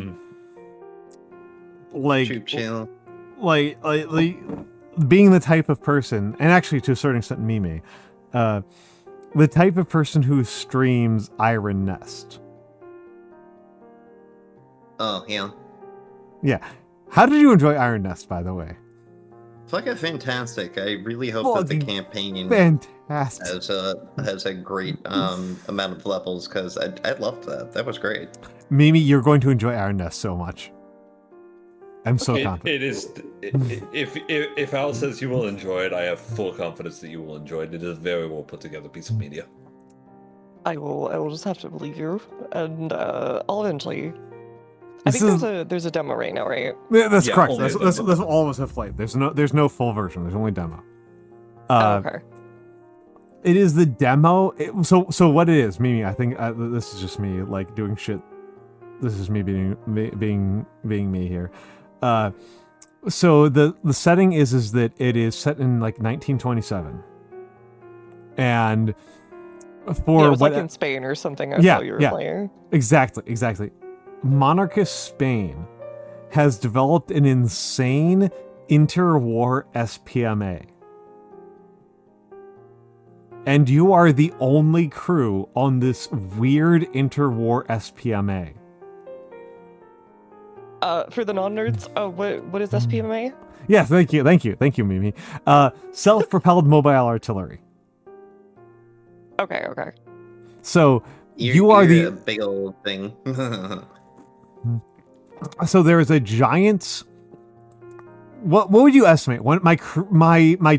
Troop channel. like being the type of person, and actually to a certain extent, Mimi, the type of person who streams Iron Nest. Oh yeah. Yeah. How did you enjoy Iron Nest, by the way? Fucking fantastic. I really hope that the campaign Fantastic. has a great amount of levels because I loved that. That was great. Mimi, you're going to enjoy Iron Nest so much. I'm so confident. It is. If Al says you will enjoy it, I have full confidence that you will enjoy it. It is a very well put together piece of media. I will just have to believe you, and I'll eventually. I think there's a demo right now, right? Yeah, that's Yeah, correct. only That's a demo. all of us have played. There's no full version. There's only demo. Okay. It is the demo. So what it is, Mimi? I think this is just me like doing shit. This is me being me here. So the setting is that it is set in like 1927, and for it was what like in Spain or something. I saw you were playing. Exactly. Monarchist Spain has developed an insane interwar SPMA. And you are the only crew on this weird interwar SPMA. For the non-nerds, what is SPMA? Yeah, thank you, Mimi. Self-propelled mobile artillery. Okay. So you are you're the a big old thing. So there is a giant. What would you estimate? My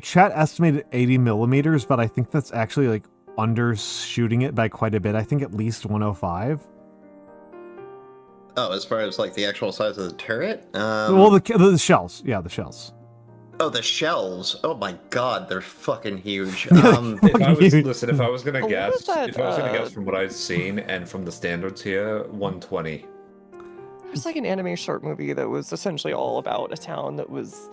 chat estimated 80 millimeters, but I think that's actually like undershooting it by quite a bit. I think at least 105. Oh, as far as like the actual size of the turret? Well, the shells. Yeah, the shells. Oh, the shells. Oh my god, they're fucking huge. If I was gonna what guess, was that, from what I've seen and from the standards here, 120. There's like an anime short movie that was essentially all about a town that was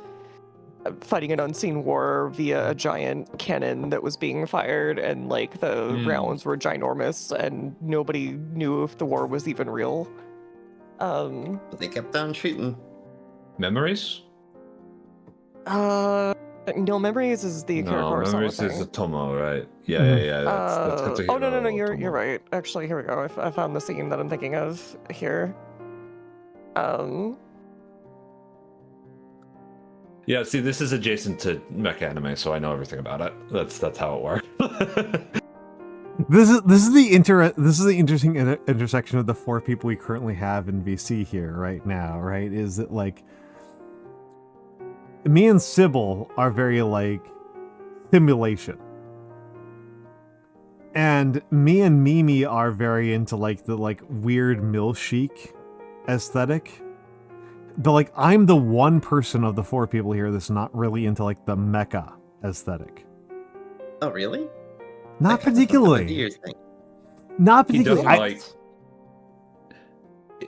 fighting an unseen war via a giant cannon that was being fired, and like the rounds were ginormous, and nobody knew if the war was even real. But they kept on shooting. Memories? No, Memories is the Kirikor Memories thing. is a Tomo, right? Yeah. That's Oh no, you're right. Actually, here we go. I found the scene that I'm thinking of here. Yeah, see, this is adjacent to mecha anime, so I know everything about it. That's how it works. This is the interesting intersection of the four people we currently have in VC here right now, right? Is that like me and Sybil are very like simulation, and me and Mimi are very into like the like weird mill chic aesthetic. But like I'm the one person of the four people here that's not really into like the mecha aesthetic. Oh, really? Not particularly. Not particularly.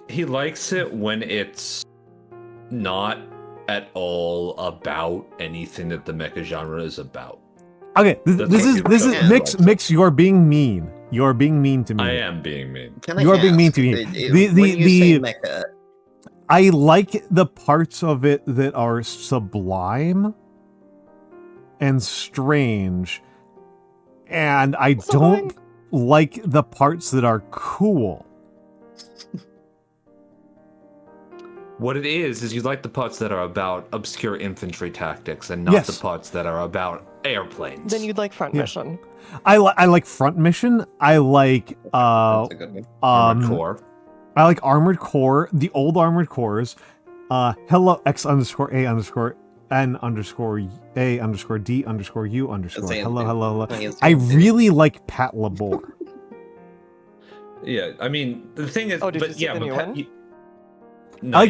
He likes it when it's not at all about anything that the mecha genre is about. Okay, this is Mikks. You are being mean. You are being mean to me. I am being mean. You are being mean to me. When you say mecha, I like the parts of it that are sublime and strange, and I don't like the parts that are cool. What it is you like the parts that are about obscure infantry tactics and not the parts that are about airplanes. Then you'd like Front Mission. I like Front Mission. I like that's a good one. Armored Core. I like Armored Core, the old Armored Cores. Hello X_A_N_A_D_U_. Hello. I really like Pat Labor. Yeah, I mean the thing is, did you see the new one? I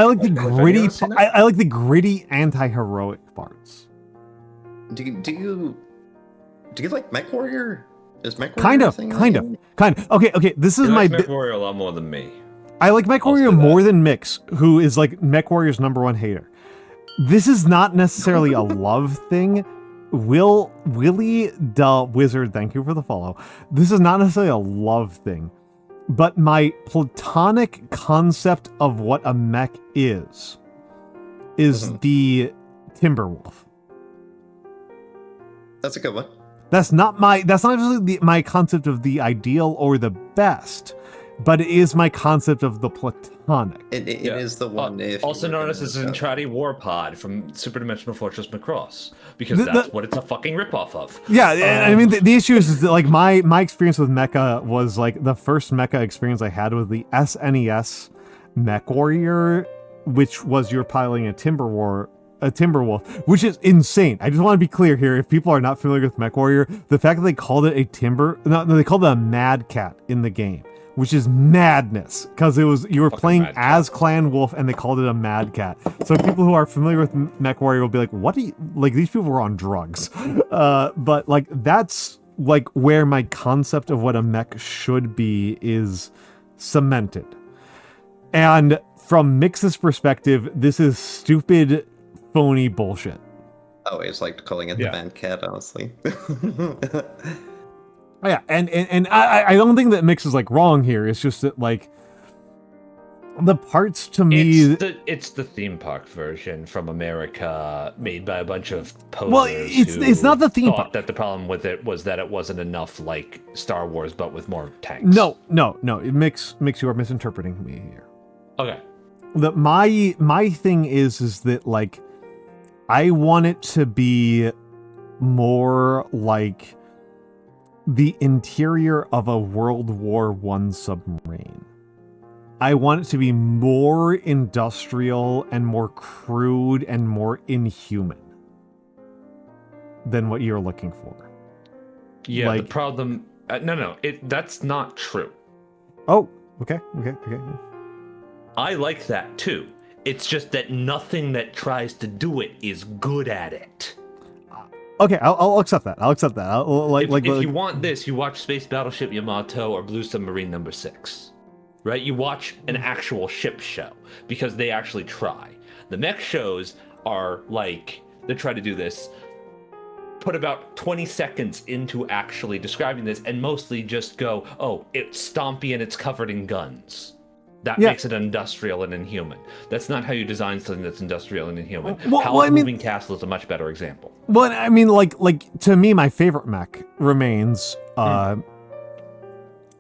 like the gritty. I like the gritty anti-heroic parts. Do you like Mech Warrior? Is Mech Kind Warrior of. Okay. This is my. Mech Warrior a lot more than me. I like Mech Warrior more than Mikks, who is like Mech Warrior's #1 hater. This is not necessarily a love thing. Willie the Wizard, thank you for the follow. This is not necessarily a love thing, but my platonic concept of what a mech is the Timberwolf. That's a good one. That's not necessarily my concept of the ideal or the best. but it is my concept of the platonic. It is the one. If also you were known as the gonna- Zentradi War Pod from Superdimensional Fortress Macross, because that's what it's a fucking ripoff of. Yeah, I mean, the issue is that, like, my experience with mecha was, like, the first mecha experience I had was the SNES Mech Warrior, which was you're piloting a Timberwolf, which is insane. I just want to be clear here. If people are not familiar with Mech Warrior, the fact that they called it they called it a Mad Cat in the game, which is madness, because you were playing as Clan Wolf and they called it a Mad Cat. So people who are familiar with Mech Warrior will be like, what do you, like, these people were on drugs. But like, that's like where my concept of what a mech should be is cemented. And from Mikks' perspective, this is stupid, phony bullshit. I always liked calling it the Mad Cat, honestly. Yeah, and I don't think that Mikks is, like, wrong here. It's just that, like, the parts to me... It's the theme park version from America, made by a bunch of posers. Well, it's not the theme park. That the problem with it was that it wasn't enough like Star Wars, but with more tanks. No. Mikks, you are misinterpreting me here. Okay. My thing is that, like, I want it to be more like the interior of a World War I submarine. I want it to be more industrial and more crude and more inhuman than what you're looking for. Yeah, like, the problem... that's not true. Oh, okay. I like that too. It's just that nothing that tries to do it is good at it. Okay, I'll accept that. If you want this, you watch Space Battleship Yamato or Blue Submarine No. 6. Right? You watch an actual ship show, because they actually try. The mech shows are like, they try to do this, put about 20 seconds into actually describing this, and mostly just go, oh, it's stompy and it's covered in guns. That makes it industrial and inhuman. That's not how you design something that's industrial and inhuman. Moving Castle is a much better example. Well, I mean, like to me, my favorite mech remains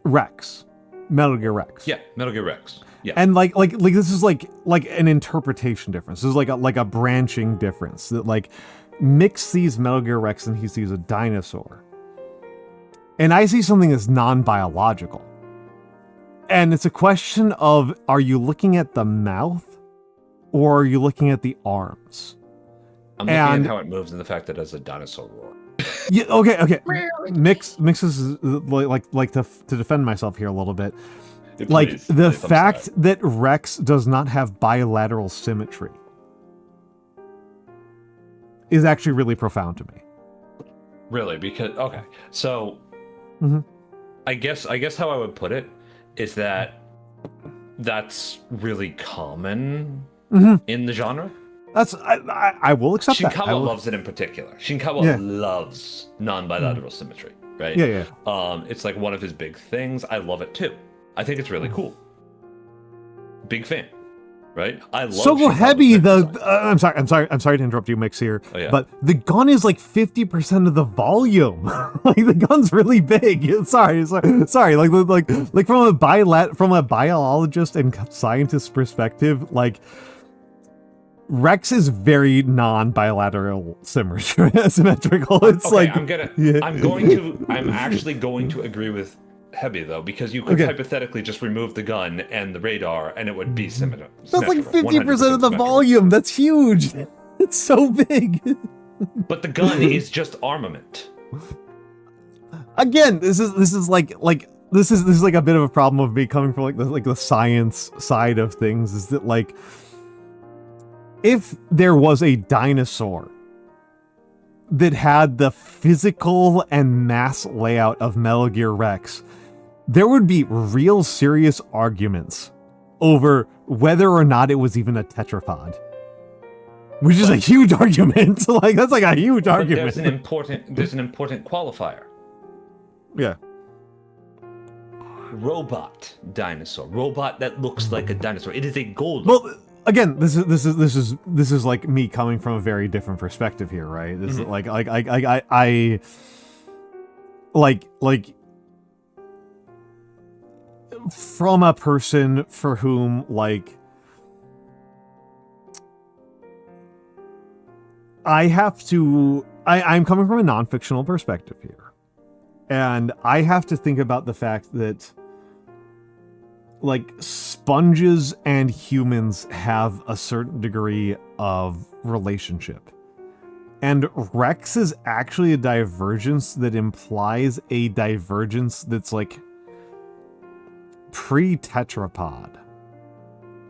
Rex, Metal Gear Rex. Yeah, Metal Gear Rex. Yeah, and like this is like an interpretation difference. This is like a branching difference that, like, Mikks sees Metal Gear Rex and he sees a dinosaur, and I see something that's non-biological. And it's a question of, are you looking at the mouth or are you looking at the arms? I'm looking at how it moves and the fact that it has a dinosaur roar. Yeah, okay. Mikks is like to defend myself here a little bit. Like, the fact that Rex does not have bilateral symmetry is actually really profound to me. Really? Because, okay. So, I guess how I would put it is that that's really common in the genre. I will accept that. Shinkawa loves it in particular. Shinkawa loves non-bilateral symmetry, right? Yeah. It's like one of his big things. I love it too. I think it's really cool. Big fan, right? I love So heavy. I'm sorry to interrupt you, Mikks here. Oh, yeah. But the gun is like 50% of the volume. Like, the gun's really big. Sorry. Like from a biologist and scientist perspective, like, Rex is very non-bilateral symmetrical. It's okay, like I'm actually going to agree with Heavy, though, because you could hypothetically just remove the gun and the radar and it would be symmetrical. That's like 50% of the volume. That's huge. It's so big. But the gun is just armament. Again, this is like a bit of a problem of me coming from like the science side of things, is that, like, if there was a dinosaur that had the physical and mass layout of Metal Gear Rex, there would be real serious arguments over whether or not it was even a tetrapod. Which is a huge argument. Like, that's like a huge argument. There's an important qualifier. Yeah. Robot dinosaur. Robot that looks like a dinosaur. It is a golem. Well, again, this is like me coming from a very different perspective here, right? This is like from a person for whom, like, I'm coming from a non-fictional perspective here. And I have to think about the fact that, like, sponges and humans have a certain degree of relationship. And Rex is actually a divergence that implies a divergence that's, like, pre-tetrapod.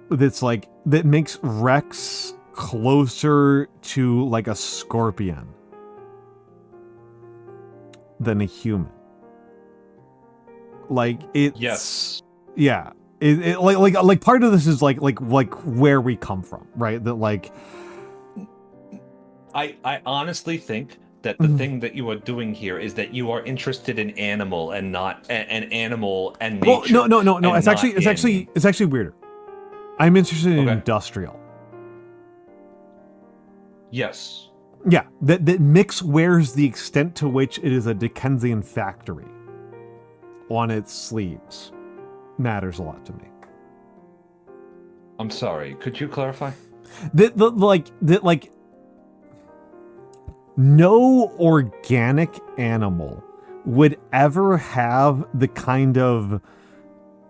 That's, like, that makes Rex closer to, like, a scorpion than a human. Like, it's... Yes. Yeah. Like part of this is like where we come from, right? That, like... I honestly think that the thing that you are doing here is that you are interested in animal and not an animal and nature. Well, no. It's actually weirder. I'm interested in industrial. Yes. Yeah, that Mikks wears the extent to which it is a Dickensian factory on its sleeves matters a lot to me. I'm sorry. Could you clarify? That no organic animal would ever have the kind of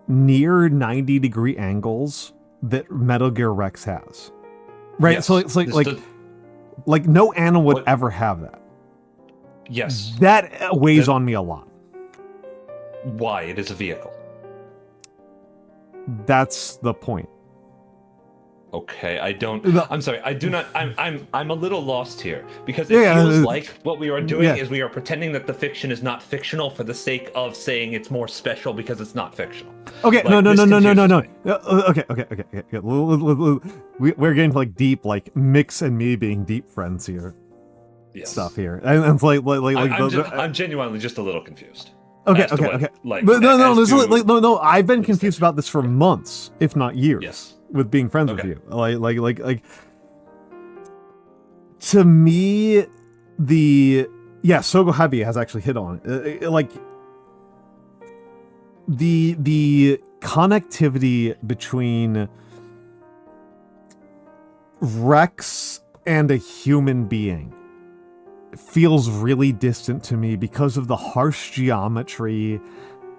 near 90-degree angles that Metal Gear Rex has. Right? Yes. So it's like no animal would ever have that. Yes. That weighs on me a lot. Why? It is a vehicle. That's the point. Okay, I'm sorry, I do not. I'm a little lost here because it feels like what we are doing is we are pretending that the fiction is not fictional for the sake of saying it's more special because it's not fictional. Okay, like, no. Okay. We're getting like deep, like Mikks and me being deep friends here. Yes. Stuff here, and it's I'm genuinely just a little confused. Okay. Like, but no. I've been confused about this for months, if not years. Yes. With being friends with you, like, to me, Sogo Habi has actually hit on it. Like, the connectivity between Rex and a human being feels really distant to me because of the harsh geometry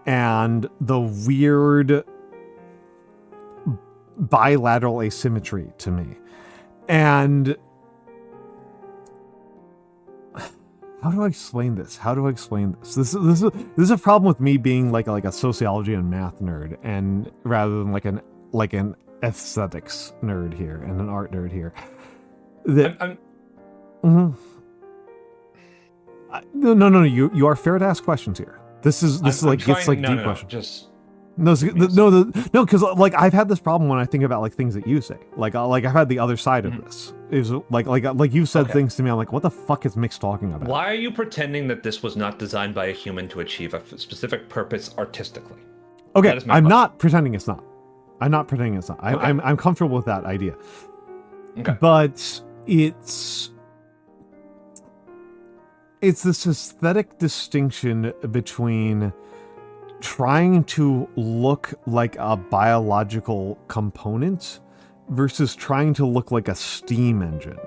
and the weird bilateral asymmetry to me. And how do I explain this? This is a problem with me being like a sociology and math nerd, and rather than like an aesthetics nerd here and an art nerd here. No. You are fair to ask questions here. This is deep questions. Because like I've had this problem when I think about like things that you say. Like I've had the other side of this. Is like you said things to me. I'm like, what the fuck is Mikks talking about? Why are you pretending that this was not designed by a human to achieve a specific purpose artistically? Okay, I'm not pretending it's not. I'm comfortable with that idea. Okay, but it's this aesthetic distinction between trying to look like a biological component versus trying to look like a steam engine.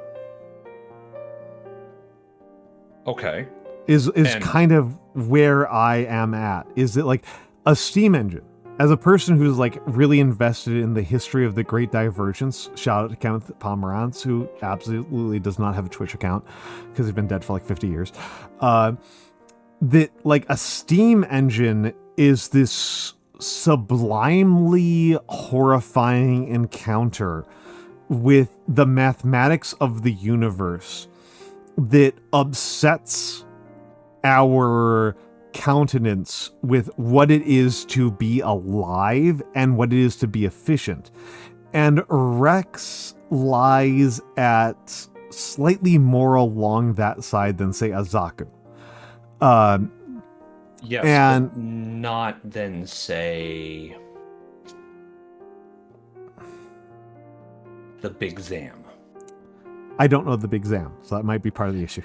Okay. Is kind of where I am at. Is it like a steam engine? As a person who's like really invested in the history of the Great Divergence, shout out to Kenneth Pomerantz, who absolutely does not have a Twitch account because he's been dead for like 50 years. That like a steam engine is this sublimely horrifying encounter with the mathematics of the universe that upsets our countenance with what it is to be alive and what it is to be efficient. And Rex lies at slightly more along that side than, say, a Zaku. Yes, and but not then say the Big Zam. I don't know the Big Zam, so that might be part of the issue.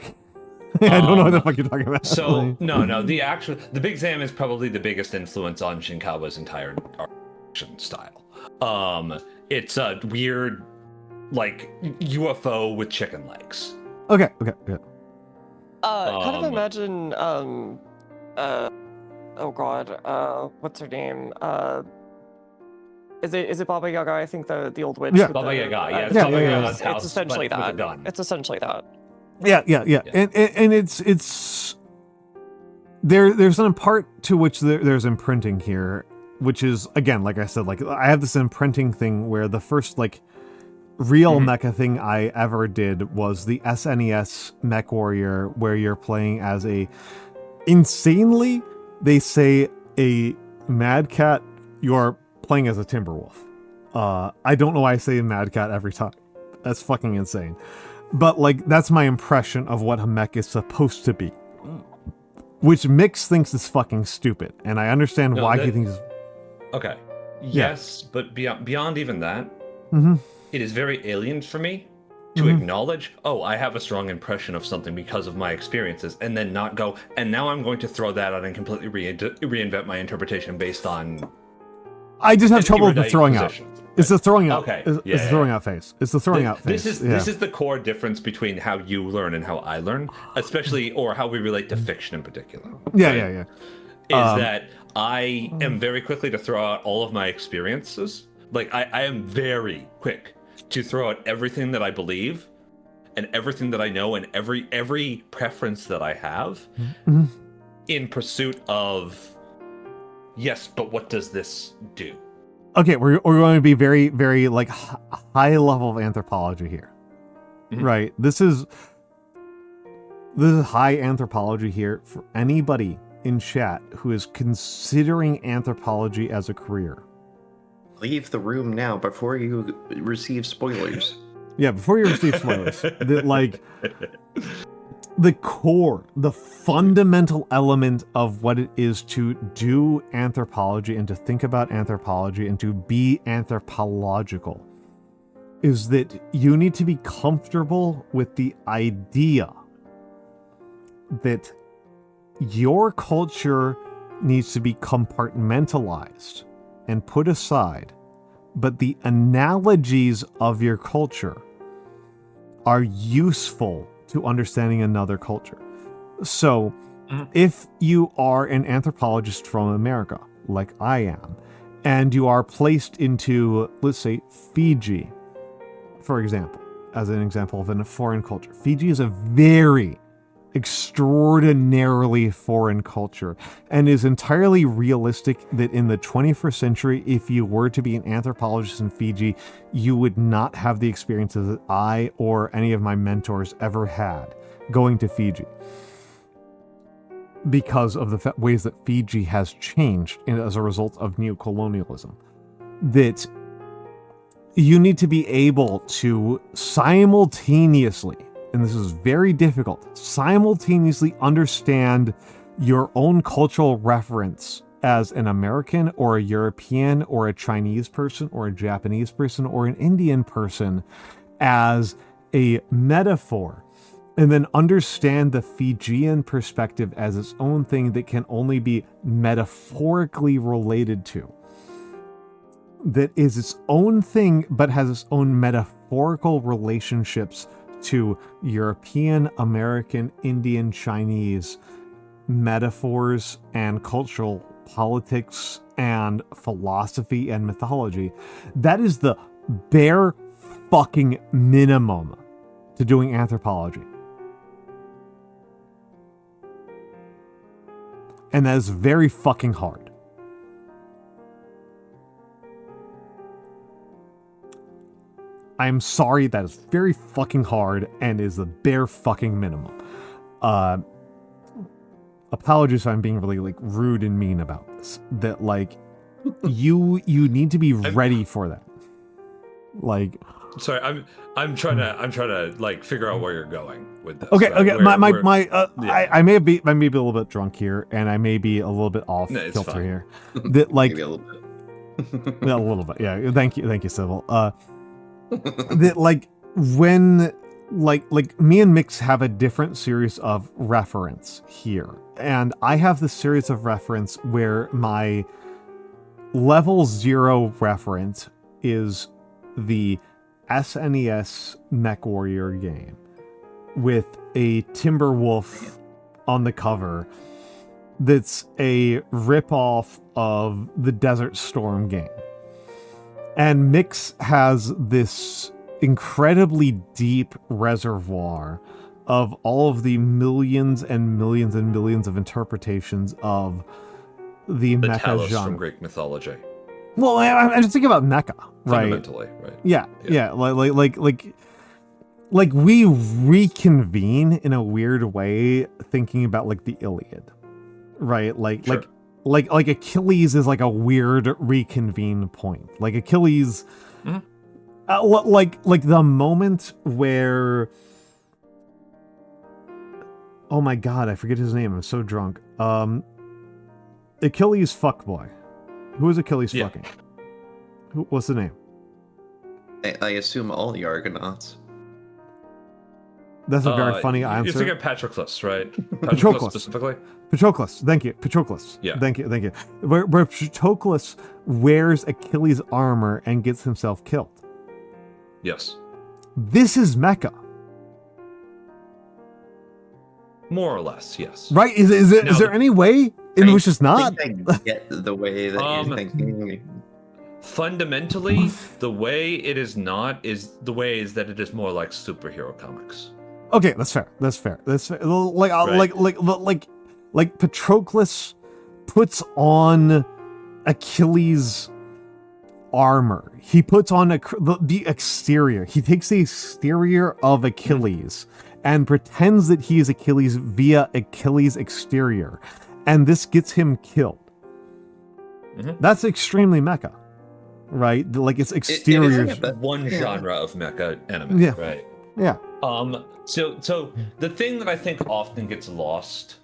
I don't know what the fuck you're talking about. So no, the Big Zam is probably the biggest influence on Shinkawa's entire action style. It's a weird, like UFO with chicken legs. Okay. Kind of imagine, oh god, what's her name? Is it Baba Yaga? I think the old witch. Yeah, Baba Yaga. Yeah, yeah, Baba yeah, Yaga's house, it's essentially but with a that. gun. It's essentially that. Yeah. And it's there's an part to which there's imprinting here, which is, again, like I said, like I have this imprinting thing where the first like real mecha thing I ever did was the SNES Mech Warrior, where you're playing as a insanely, they say, a mad cat. You're playing as a Timberwolf. I don't know why I say mad cat every time. That's fucking insane. But like that's my impression of what a mech is supposed to be, which Mikks thinks is fucking stupid, and I understand why he thinks. Okay. Yes, but beyond even that, it is very alien for me to acknowledge, oh, I have a strong impression of something because of my experiences, and then not go, and now I'm going to throw that out and completely reinvent my interpretation based on. I just have trouble with the throwing out. It's the throwing out. Okay. It's the throwing out phase. It's the throwing out phase. This is the core difference between how you learn and how I learn, especially, or how we relate to fiction in particular. Yeah. Is that I am very quickly to throw out all of my experiences. Like I am very quick to throw out everything that I believe and everything that I know and every preference that I have in pursuit of, yes, but what does this do? Okay, we're going to be very, very like high level of anthropology here, right? This is high anthropology here for anybody in chat who is considering anthropology as a career. Leave the room now before you receive spoilers. Yeah, before you receive spoilers. The core, the fundamental element of what it is to do anthropology and to think about anthropology and to be anthropological is that you need to be comfortable with the idea that your culture needs to be compartmentalized and put aside, but the analogies of your culture are useful to understanding another culture. So, if you are an anthropologist from America, like I am, and you are placed into, let's say, Fiji, for example, as an example of a foreign culture. Fiji is a very extraordinarily foreign culture and is entirely realistic that in the 21st century, if you were to be an anthropologist in Fiji, you would not have the experiences that I or any of my mentors ever had going to Fiji, because of the ways that Fiji has changed as a result of neocolonialism. That you need to be able to simultaneously, and this is very difficult, simultaneously understand your own cultural reference as an American or a European or a Chinese person or a Japanese person or an Indian person as a metaphor, and then understand the Fijian perspective as its own thing that can only be metaphorically related to. That is its own thing, but has its own metaphorical relationships to European, American, Indian, Chinese metaphors and cultural politics and philosophy and mythology. That is the bare fucking minimum to doing anthropology. And that is very fucking hard. I'm sorry, that is very fucking hard and is the bare fucking minimum. Apologies if I'm being really like rude and mean about this. That like you need to be ready for that. Like, sorry, I'm trying to like figure out where you're going with this. Okay, right? Okay. I may be a little bit drunk here, and I may be a little bit off kilter fine. here. That like Maybe a little bit. a little bit. Yeah. Thank you, Sybil. That like when like me and Mikks have a different series of reference here. And I have this series of reference where my level 0 reference is the SNES MechWarrior game with a Timberwolf on the cover that's a ripoff of the Desert Storm game. And Mikks has this incredibly deep reservoir of all of the millions and millions and millions of interpretations of the mecha Talos genre. from Greek mythology. Well, I'm just thinking about mecha, right? Fundamentally, right? Yeah. Like we reconvene in a weird way, thinking about like the Iliad, right? Sure. Like Achilles is like a weird reconvene point. Like Achilles, like the moment where, oh my god, I forget his name. I'm so drunk. Achilles fuckboy. Who is Achilles fucking? What's the name? I assume all the Argonauts. That's a very funny answer. You're thinking of Patroclus, right? Patroclus. Specifically? Patroclus. Thank you. Patroclus. Yeah. Thank you. Where Patroclus wears Achilles' armor and gets himself killed. Yes. This is mecha. More or less, yes. Right? Is there any way in which it's not? I get the way that you're thinking. Fundamentally, the way it is not is the way is that it is more like superhero comics. Okay, that's fair. Like Patroclus puts on Achilles' armor. He puts on the exterior. He takes the exterior of Achilles and pretends that he is Achilles via Achilles' exterior, and this gets him killed. That's extremely mecha, right? Like it's exterior. It is one genre of mecha anime, right? Yeah. So the thing that I think often gets lost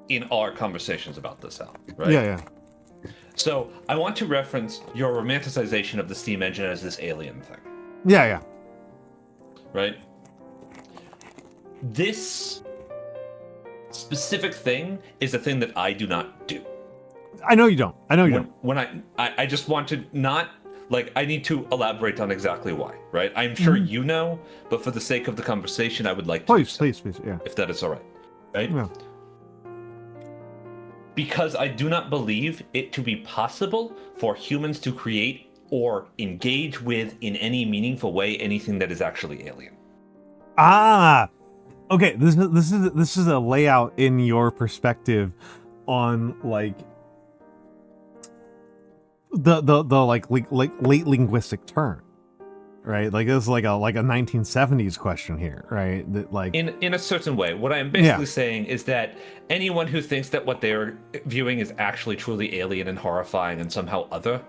in our conversations about this album, right? Yeah. So I want to reference your romanticization of the steam engine as this alien thing. Yeah. Right? This specific thing is a thing that I do not do. I know you don't. When I just want to not, like, I need to elaborate on exactly why, right? I'm sure you know, but for the sake of the conversation, I would like to please, yeah. If that is all right, right? Yeah. Because I do not believe it to be possible for humans to create or engage with in any meaningful way anything that is actually alien. Okay, this is a layout in your perspective on like the late linguistic turn, right? Like this is like a 1970s question here, right? That like in a certain way, what I am basically saying is that anyone who thinks that what they're viewing is actually truly alien and horrifying and somehow other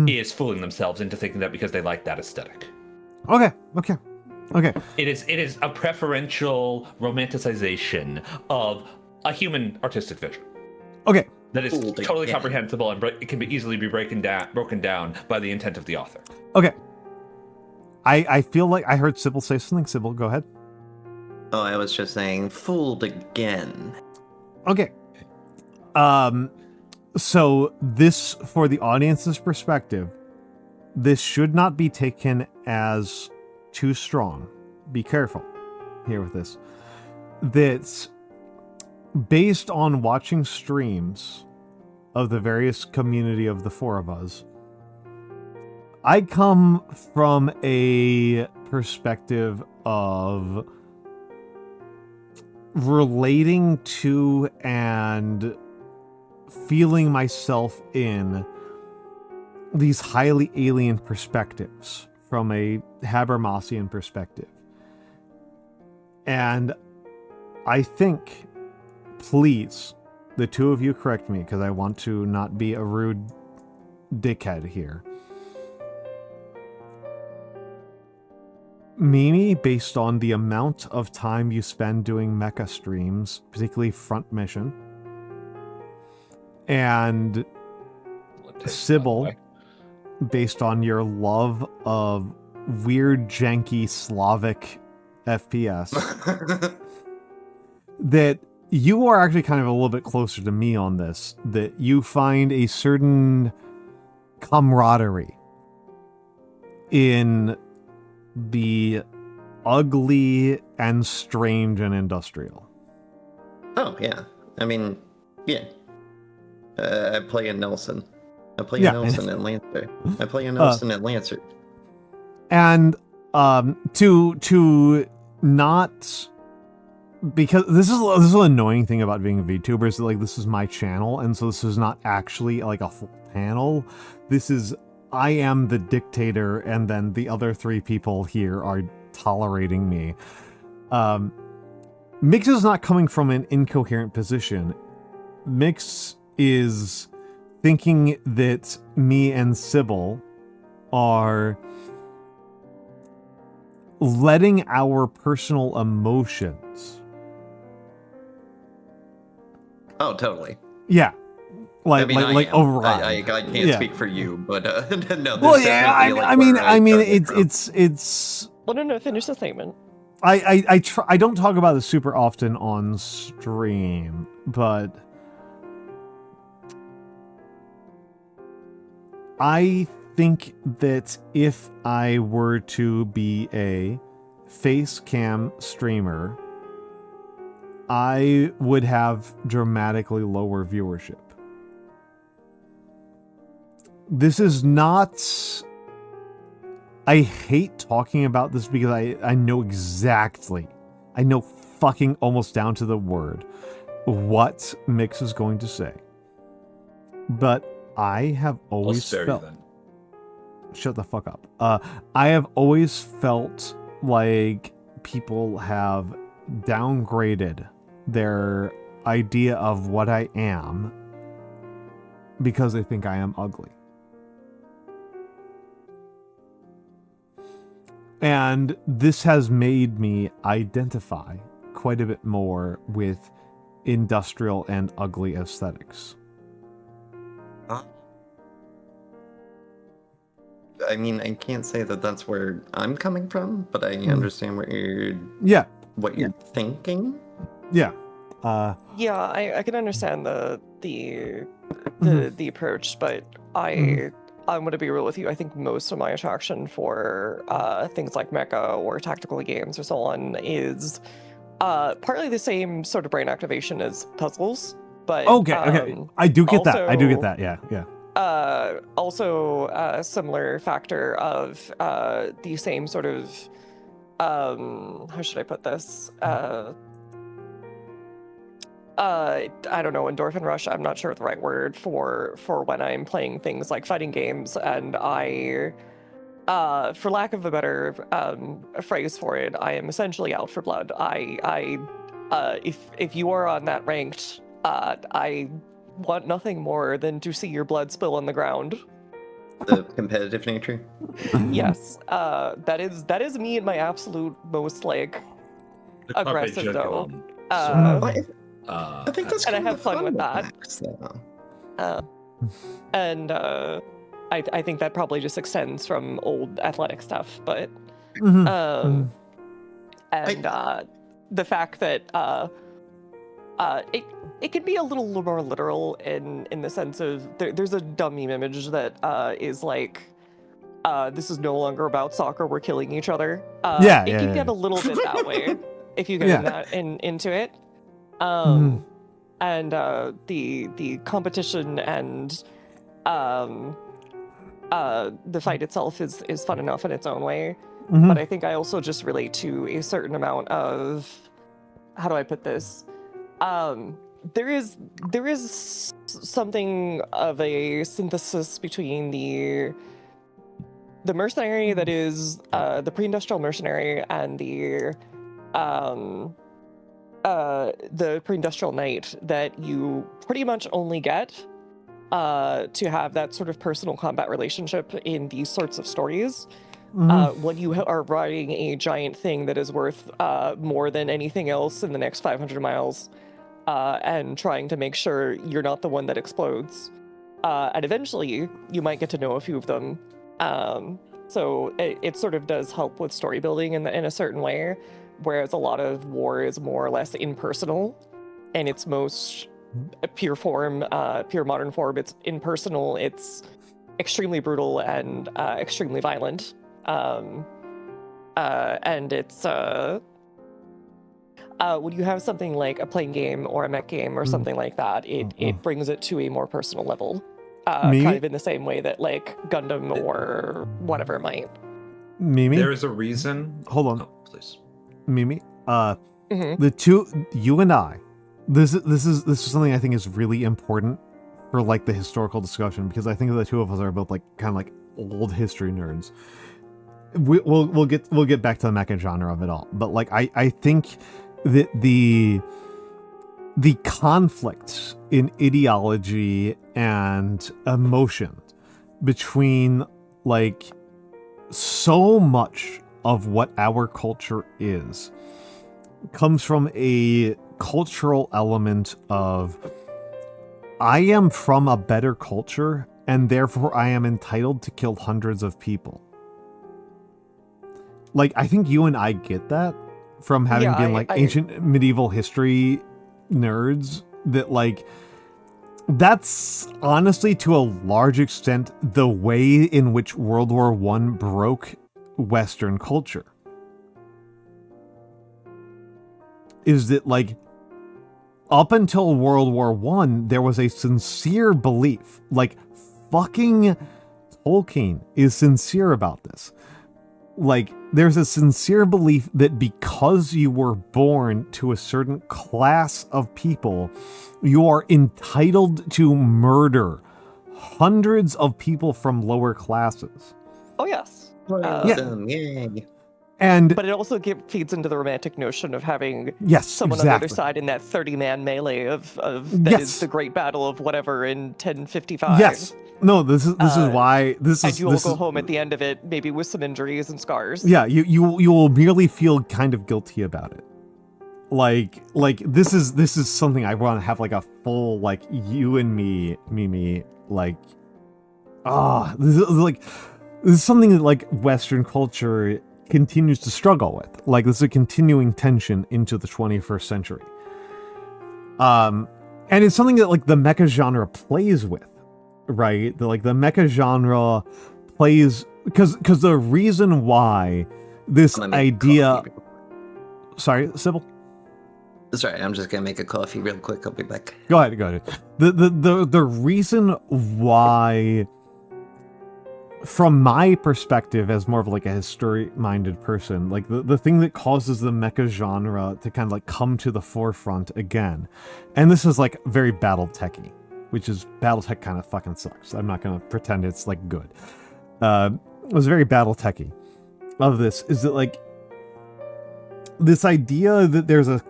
is fooling themselves into thinking that because they like that aesthetic. Okay. It is a preferential romanticization of a human artistic vision. Okay. That is totally comprehensible and it can be easily be broken down by the intent of the author. Okay. I feel like I heard Sybil say something. Sybil, go ahead. Oh, I was just saying, fooled again. Okay. So this, for the audience's perspective, this should not be taken as too strong. Be careful here with this. That's based on watching streams of the various community of the four of us. I come from a perspective of relating to and feeling myself in these highly alien perspectives from a Habermasian perspective. And I think, please, the two of you correct me because I want to not be a rude dickhead here. Mimi, based on the amount of time you spend doing mecha streams, particularly Front Mission, and Sybil, based on your love of weird, janky Slavic FPS, that you are actually kind of a little bit closer to me on this, that you find a certain camaraderie in the ugly and strange and industrial. Oh, yeah. I mean, yeah. I play a Nelson. I play a Nelson and Lancer. I play a Nelson and Lancer. And to not, because this is an annoying thing about being a VTuber, is that, like, this is my channel, and so this is not actually like a full panel. This is, I am the dictator, and then the other three people here are tolerating me. Mikks is not coming from an incoherent position. Mikks is thinking that me and Sybil are letting our personal emotions. Oh, totally. Yeah. Like, I mean, like override. I can't speak for you, but no. Well, yeah, I mean, it's. Well, no, finish the statement. I don't talk about this super often on stream, but I think that if I were to be a face cam streamer, I would have dramatically lower viewership. This is not... I hate talking about this because I know exactly, I know fucking almost down to the word what Mikks is going to say. But I have always felt... Shut the fuck up. I have always felt like people have downgraded their idea of what I am because they think I am ugly. And this has made me identify quite a bit more with industrial and ugly aesthetics. I mean, I can't say that that's where I'm coming from, but I understand what you're thinking. Yeah. Yeah, I can understand the approach, but I'm going to be real with you. I think most of my attraction for things like mecha or tactical games or so on is partly the same sort of brain activation as puzzles. But okay, I do get that. I do get that. Yeah. Also a similar factor of the same sort of how should I put this? I don't know, endorphin rush. I'm not sure the right word for when I'm playing things like fighting games, and I, for lack of a better phrase for it, I am essentially out for blood. If you are on that ranked, I want nothing more than to see your blood spill on the ground. The competitive nature. Yes, that is me at my absolute most like aggressive though. I think that's and I kind have of fun with that. Max, though. And I think that probably just extends from old athletic stuff, but the fact that it can be a little more literal in the sense of there's a dumb meme image that is like this is no longer about soccer, we're killing each other. It can get a little bit that way if you get into it. And the competition and the fight itself is fun enough in its own way. But I think I also just relate to a certain amount of, how do I put this? There is something of a synthesis between the mercenary that is the pre-industrial mercenary and the pre-industrial knight that you pretty much only get to have that sort of personal combat relationship in these sorts of stories. When you are riding a giant thing that is worth more than anything else in the next 500 miles and trying to make sure you're not the one that explodes. And eventually you might get to know a few of them. So it sort of does help with story building in a certain way. whereas a lot of war is more or less impersonal, and its most pure modern form, it's impersonal, it's extremely brutal and extremely violent. And it's when you have something like a playing game or a mech game or something like that, it brings it to a more personal level. Kind of in the same way that like Gundam or whatever might. Mimi? There is a reason. Hold on. Oh, please. Mimi, the two, you and I, this is something I think is really important for like the historical discussion, because I think the two of us are both like kind of like old history nerds. We'll get back to the mecha genre of it all, but like I think that the conflict in ideology and emotion between like so much of what our culture is comes from a cultural element of I am from a better culture and therefore I am entitled to kill hundreds of people. Like, I think you and I get that from having been like ancient medieval history nerds, that like that's honestly to a large extent the way in which World War I broke Western culture. Is that like up until World War I, there was a sincere belief, like fucking Tolkien is sincere about this. Like, there's a sincere belief that because you were born to a certain class of people, you are entitled to murder hundreds of people from lower classes. Oh, yes. Yay. And but it also feeds into the romantic notion of having someone exactly. on the other side in that 30-man melee of that is the great battle of whatever in 1055. Yes. No, this is why this is. And you will go home at the end of it, maybe with some injuries and scars. Yeah, you will merely feel kind of guilty about it. Like this is something I want to have like a full like you and me, Mimi, like this is something that like Western culture continues to struggle with. Like, this is a continuing tension into the 21st century. And it's something that like the mecha genre plays with, right? The mecha genre plays because the reason why this idea. Sorry, Sybil. Sorry, I'm just gonna make a coffee real quick. I'll be back. Go ahead. The reason why, from my perspective as more of like a history-minded person, like the thing that causes the mecha genre to kind of like come to the forefront again, and this is like very BattleTech-y, which is BattleTech kind of fucking sucks. I'm not gonna pretend it's like good. It was very BattleTech-y of this, is that like this idea that there's a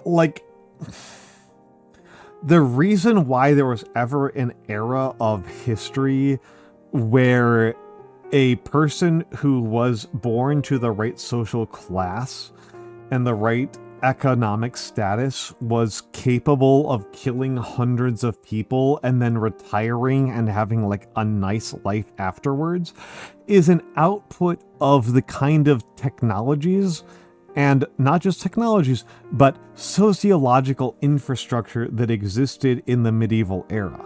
like the reason why there was ever an era of history where a person who was born to the right social class and the right economic status was capable of killing hundreds of people and then retiring and having like a nice life afterwards is an output of the kind of technologies, and not just technologies, but sociological infrastructure that existed in the medieval era.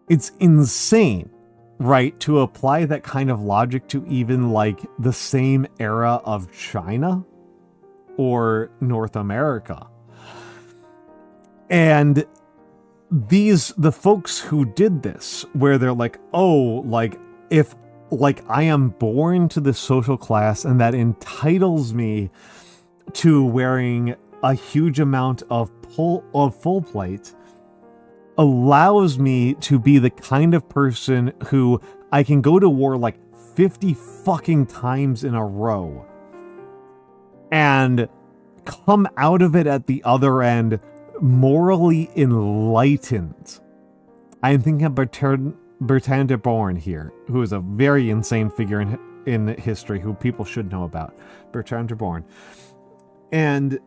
It's insane, right, to apply that kind of logic to even like the same era of China or North America. And the folks who did this, where they're like, oh, like if like I am born to this social class and that entitles me to wearing a huge amount of full plate, allows me to be the kind of person who I can go to war like 50 fucking times in a row and come out of it at the other end morally enlightened. I'm thinking of Timberborn here, who is a very insane figure in history who people should know about. Timberborn. And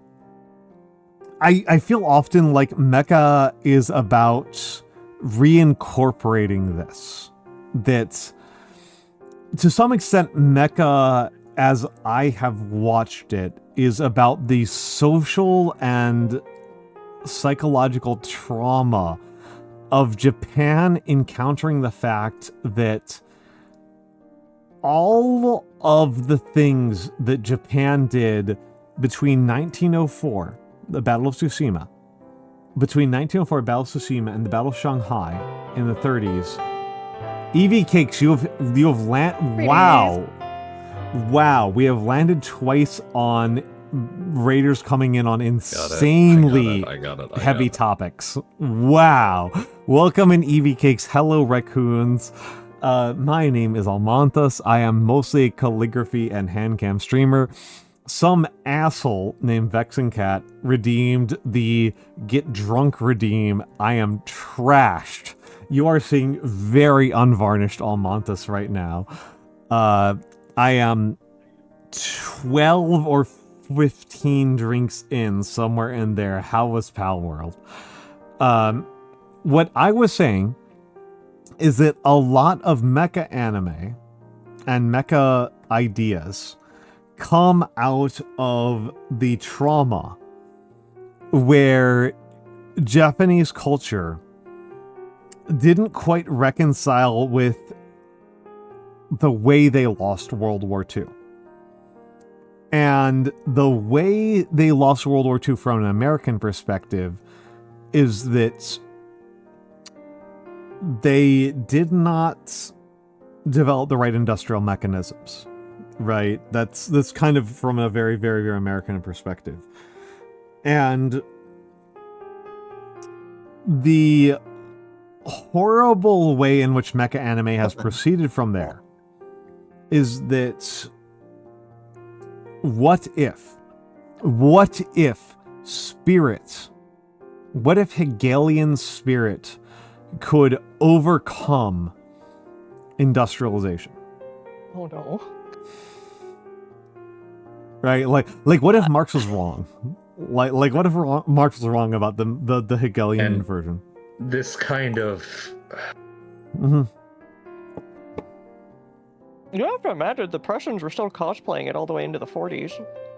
I feel often like mecha is about reincorporating this. That to some extent mecha as I have watched it, is about the social and psychological trauma of Japan encountering the fact that all of the things that Japan did between 1904, the Battle of Tsushima, between 1904, Battle of Tsushima, and the Battle of Shanghai in the 30s, EV Cakes, you have landed. Wow, we have landed twice on Raiders coming in on insanely heavy topics. Wow. Welcome in EV Cakes. Hello, raccoons. My name is Almantas. I am mostly a calligraphy and handcam streamer. Some asshole named Vexencat redeemed the get drunk redeem. I am trashed. You are seeing very unvarnished Almantas right now. I am 12 or 15 drinks in, somewhere in there. How was Pal World? What I was saying is that a lot of mecha anime and mecha ideas come out of the trauma where Japanese culture didn't quite reconcile with the way they lost World War II. And the way they lost World War II from an American perspective is that they did not develop the right industrial mechanisms, right? That's kind of from a very, very, very American perspective. And the horrible way in which mecha anime has proceeded from there is that what if Hegelian spirit could overcome industrialization? Oh no. Right? Like what if Marx was wrong? Like what if Marx was wrong about the Hegelian version? This kind of... Mm-hmm. You have to imagine the Prussians were still cosplaying it all the way into the 40s.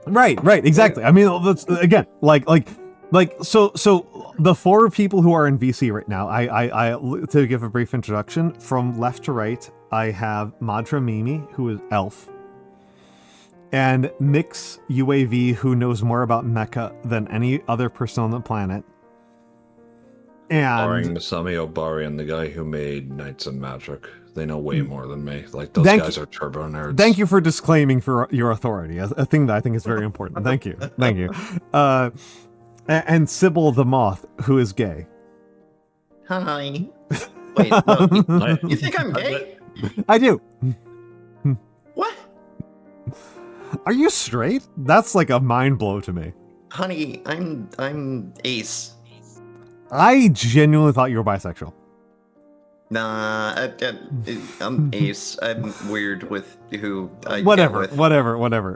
Right, exactly. I mean, that's, again, so the four people who are in VC right now, I to give a brief introduction, from left to right, I have Madramimi, who is Elf, and Mikks UAV, who knows more about mecha than any other person on the planet. And barring Masami Obari and the guy who made Knights and Magic. They know way more than me. Like, those guys are turbo nerds. Thank you for disclaiming for your authority, a thing that I think is very important. Thank you. And SybilTheMoth, who is gay. Hi. Wait, no, you think I'm gay? I do. What? Are you straight? That's like a mind blow to me. Honey, I'm ace. I genuinely thought you were bisexual. Nah, I'm ace. I'm weird with who I whatever, get with.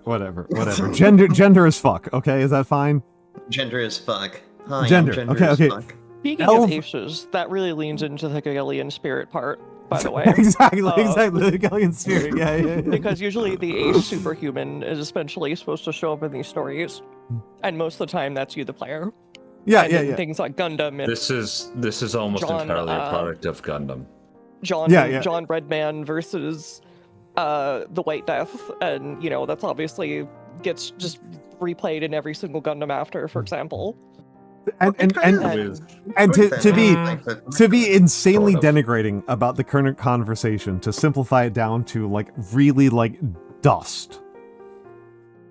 Whatever. Gender is fuck, okay? Is that fine? Gender is fuck. Hi, Gender. I'm gender Okay. fuck. Speaking of aces, that really leans into the Hegelian spirit part, by the way. exactly, the Hegelian spirit, yeah. Because usually the ace superhuman is essentially supposed to show up in these stories, and most of the time that's you, the player. Yeah. Things like Gundam. And this is almost entirely a product of Gundam. John Redman versus the White Death, and that's obviously gets just replayed in every single Gundam after, for example. And to be insanely denigrating about the current conversation, to simplify it down to really dust.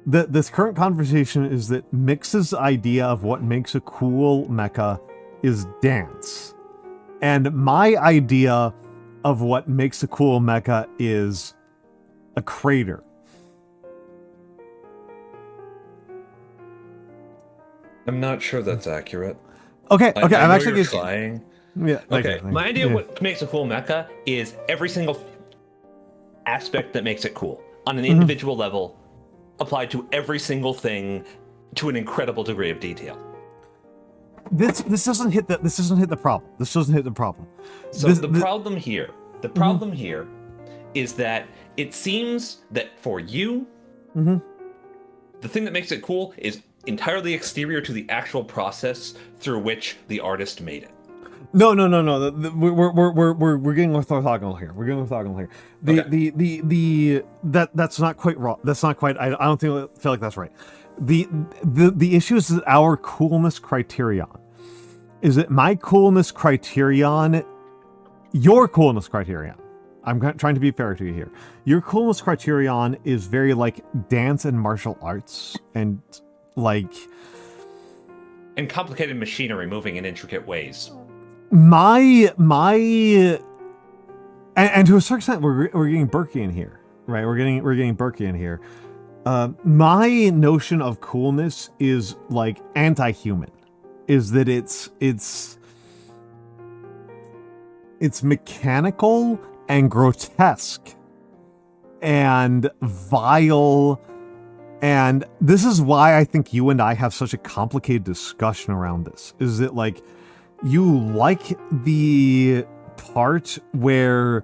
This current conversation is that Mikks' idea of what makes a cool mecha is dance. And my idea of what makes a cool mecha is a crater. I'm not sure that's accurate. Okay, I I'm know actually you're trying. Yeah. Okay, my idea of what makes a cool mecha is every single aspect that makes it cool on an individual level, applied to every single thing to an incredible degree of detail. This doesn't hit the problem. So the problem here is that it seems that for you, The thing that makes it cool is entirely exterior to the actual process through which the artist made it. No. We're getting orthogonal here. That's not quite wrong. That's not quite. I don't feel like that's right. The issue is that our coolness criterion is that my coolness criterion, your coolness criterion. I'm trying to be fair to you here. Your coolness criterion is very like dance and martial arts and like and complicated machinery moving in intricate ways. My and to a certain extent we're getting Burkean here, right? We're getting Burkean here. My notion of coolness is like anti-human, is that it's mechanical and grotesque and vile, and this is why I think you and I have such a complicated discussion around this, is that like you like the part where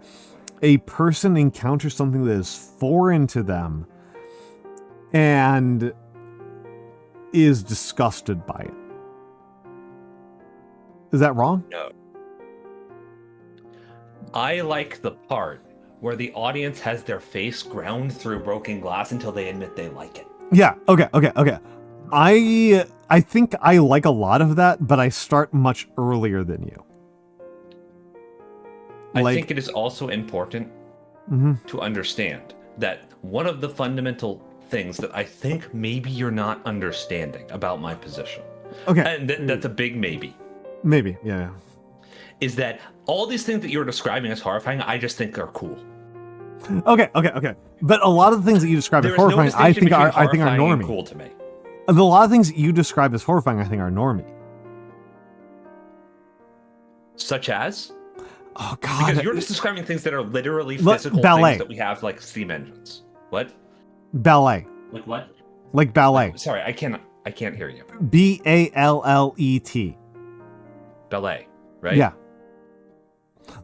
a person encounters something that is foreign to them and is disgusted by it. Is that wrong? No. I like the part where the audience has their face ground through broken glass until they admit they like it. Yeah, okay. I think I like a lot of that, but I start much earlier than you. I think it is also important to understand that one of the fundamental things that I think maybe you're not understanding about my position, okay, and that's a big maybe. Maybe, yeah. Is that all these things that you're describing as horrifying, I just think are cool. Okay. But a lot of the things that you describe as horrifying, I think are normie. Cool to me. A lot of things that you describe as horrifying, I think, are normie. Such as? Oh God! Because you're just describing things that are literally physical ballet. Things that we have, like steam engines. What? Ballet. Like what? Like ballet. Sorry, I can't hear you. BALLET. Ballet, right? Yeah.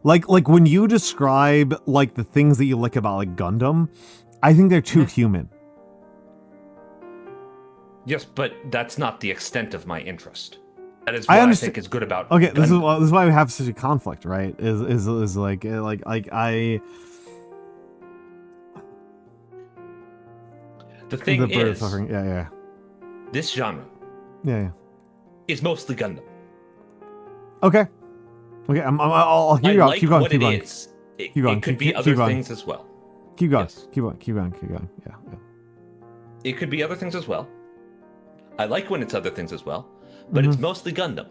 Like when you describe like the things that you like about like Gundam, I think they're too human. Yes, but that's not the extent of my interest. That is what I think is good about. Okay, Gundam. this is why we have such a conflict, right? Is like I. The thing is, yeah. This genre, is mostly Gundam. Okay, I'll hear you out. Keep going. It could be other things as well. Keep going. Yes. Keep going. Yeah. It could be other things as well. I like when it's other things as well, but it's mostly Gundam.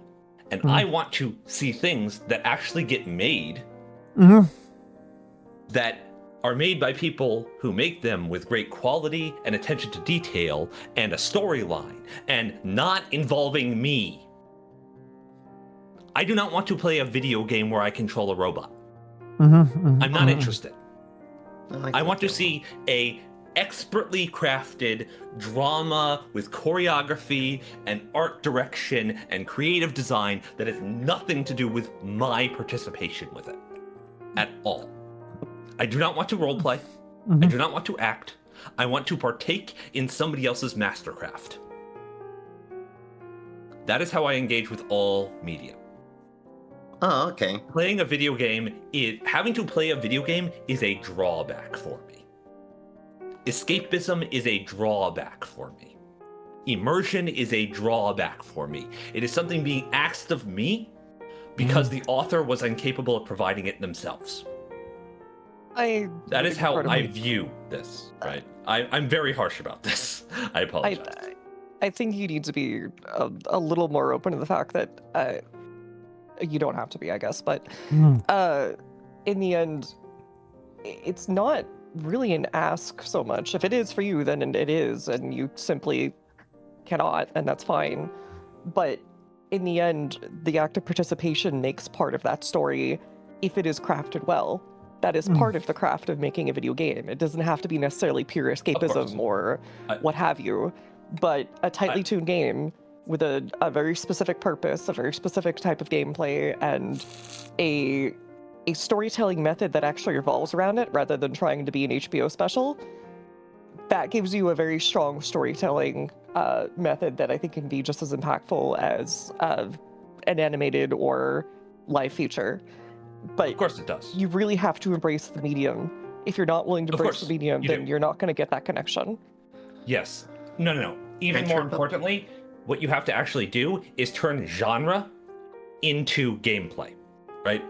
And I want to see things that actually get made that are made by people who make them with great quality and attention to detail and a storyline and not involving me. I do not want to play a video game where I control a robot. I'm not interested. I want to see a expertly crafted drama with choreography and art direction and creative design that has nothing to do with my participation with it at all. I do not want to roleplay. I do not want to act. I want to partake in somebody else's mastercraft. That is how I engage with all media. Oh, okay. Having to play a video game is a drawback for me. Escapism is a drawback for me. Immersion is a drawback for me. It is something being asked of me because the author was incapable of providing it themselves. That is how I view this, right? I'm very harsh about this. I apologize. I think you need to be a little more open to the fact that you don't have to be, I guess, but in the end, it's not really an ask so much. If it is for you, then it is, and you simply cannot, and that's fine. But in the end, the act of participation makes part of that story if it is crafted well. That is part of the craft of making a video game. It doesn't have to be necessarily pure escapism or what have you, but a tightly tuned game with a very specific purpose, a very specific type of gameplay, and a storytelling method that actually revolves around it rather than trying to be an HBO special. that gives you a very strong storytelling method that I think can be just as impactful as an animated or live feature. But Of course it does. you really have to embrace the medium. If you're not willing to Of embrace course, the medium, you then do. you're not going to get that connection. Yes. No. Even Can I more turn up? importantly, what you have to actually do is turn genre into gameplay, right?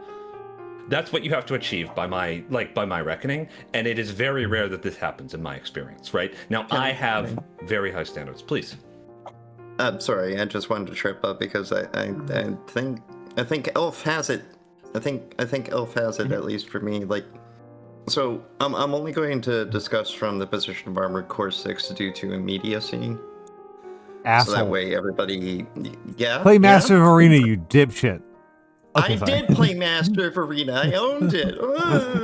That's what you have to achieve by my reckoning, and it is very rare that this happens in my experience, right? Now I have very high standards. Please. Sorry, I just wanted to trip up because I think Elf has it. I think Elf has it, at least for me. Like, so I'm only going to discuss from the position of Armored Core 6 due to immediacy. Asshole. So that way everybody, yeah. Play yeah. Master of Arena, you dipshit. Okay, I sorry. did play Master of Arena. I owned it.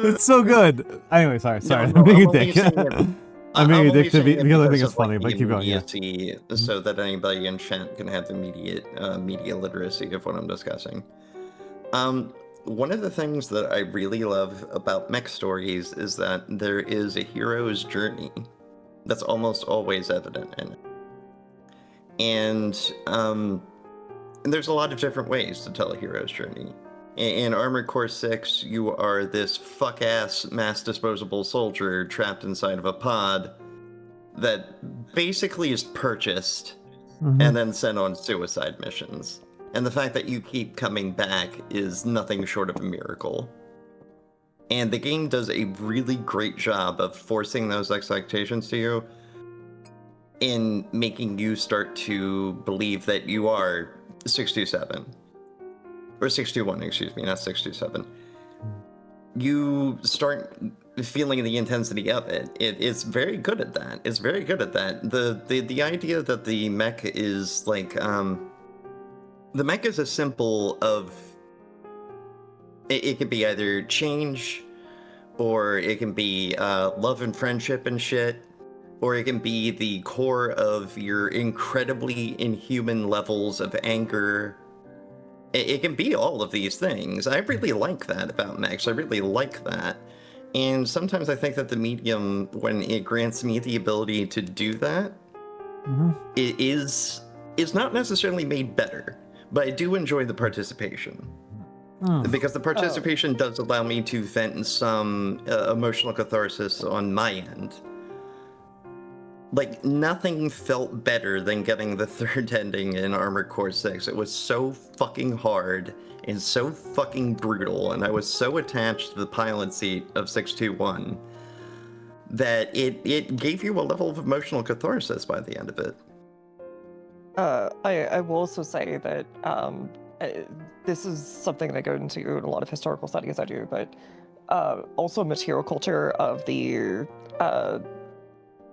It's so good. Anyway, sorry. No, I'm being a dick. saying it- I'm being a dick saying it because I think because it's of, like, funny, the but keep going. Yeah. immediacy, so that anybody in chat can have immediate media literacy of what I'm discussing. One of the things that I really love about mech stories is that there is a hero's journey that's almost always evident in it. And there's a lot of different ways to tell a hero's journey. In Armored Core 6, you are this fuck-ass mass disposable soldier trapped inside of a pod that basically is purchased and then sent on suicide missions. And the fact that you keep coming back is nothing short of a miracle. And the game does a really great job of forcing those expectations to you in making you start to believe that you are 627. Or 621, excuse me, not 627. You start feeling the intensity of it. It's very good at that. It's very good at that. The idea that the mech is like, the mech is a symbol of, it could be either change, or it can be love and friendship and shit, or it can be the core of your incredibly inhuman levels of anger. It can be all of these things. I really like that about mechs. I really like that. And sometimes I think that the medium, when it grants me the ability to do that, it is not necessarily made better, but I do enjoy the participation. Because the participation does allow me to vent some emotional catharsis on my end. Like, nothing felt better than getting the third ending in Armored Core 6. It was so fucking hard and so fucking brutal, and I was so attached to the pilot seat of 621 that it gave you a level of emotional catharsis by the end of it. I will also say that this is something that I go into in a lot of historical studies I do, but also material culture of the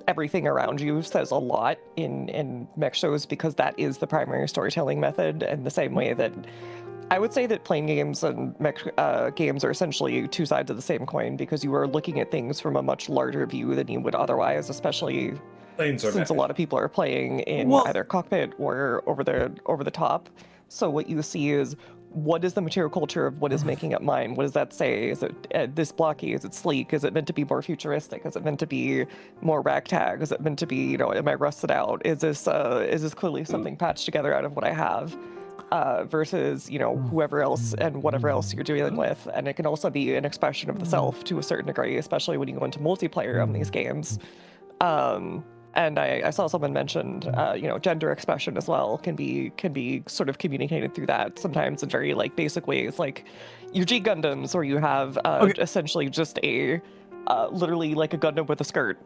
everything around you says a lot in mech shows, because that is the primary storytelling method. And the same way that I would say that playing games and mech games are essentially two sides of the same coin, because you are looking at things from a much larger view than you would otherwise, especially since a lot of people are playing in either cockpit or over the top. So what you see is, what is the material culture of what is making up mine? What does that say? Is it this blocky? Is it sleek? Is it meant to be more futuristic? Is it meant to be more ragtag? Is it meant to be, am I rusted out? Is this clearly something patched together out of what I have? Versus, whoever else and whatever else you're dealing with. And it can also be an expression of the self to a certain degree, especially when you go into multiplayer on these games. And I saw someone mentioned, gender expression as well can be sort of communicated through that, sometimes in very basic ways, like your G Gundams, where you have essentially just a literally like a Gundam with a skirt.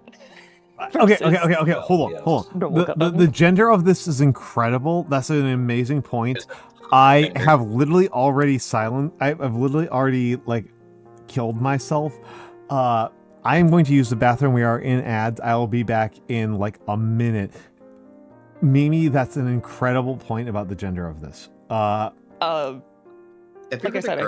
Okay. Hold on. The gender of this is incredible. That's an amazing point. I have literally already I've literally already killed myself. I am going to use the bathroom. We are in ads. I will be back in a minute. Mimi, that's an incredible point about the gender of this. If like I said,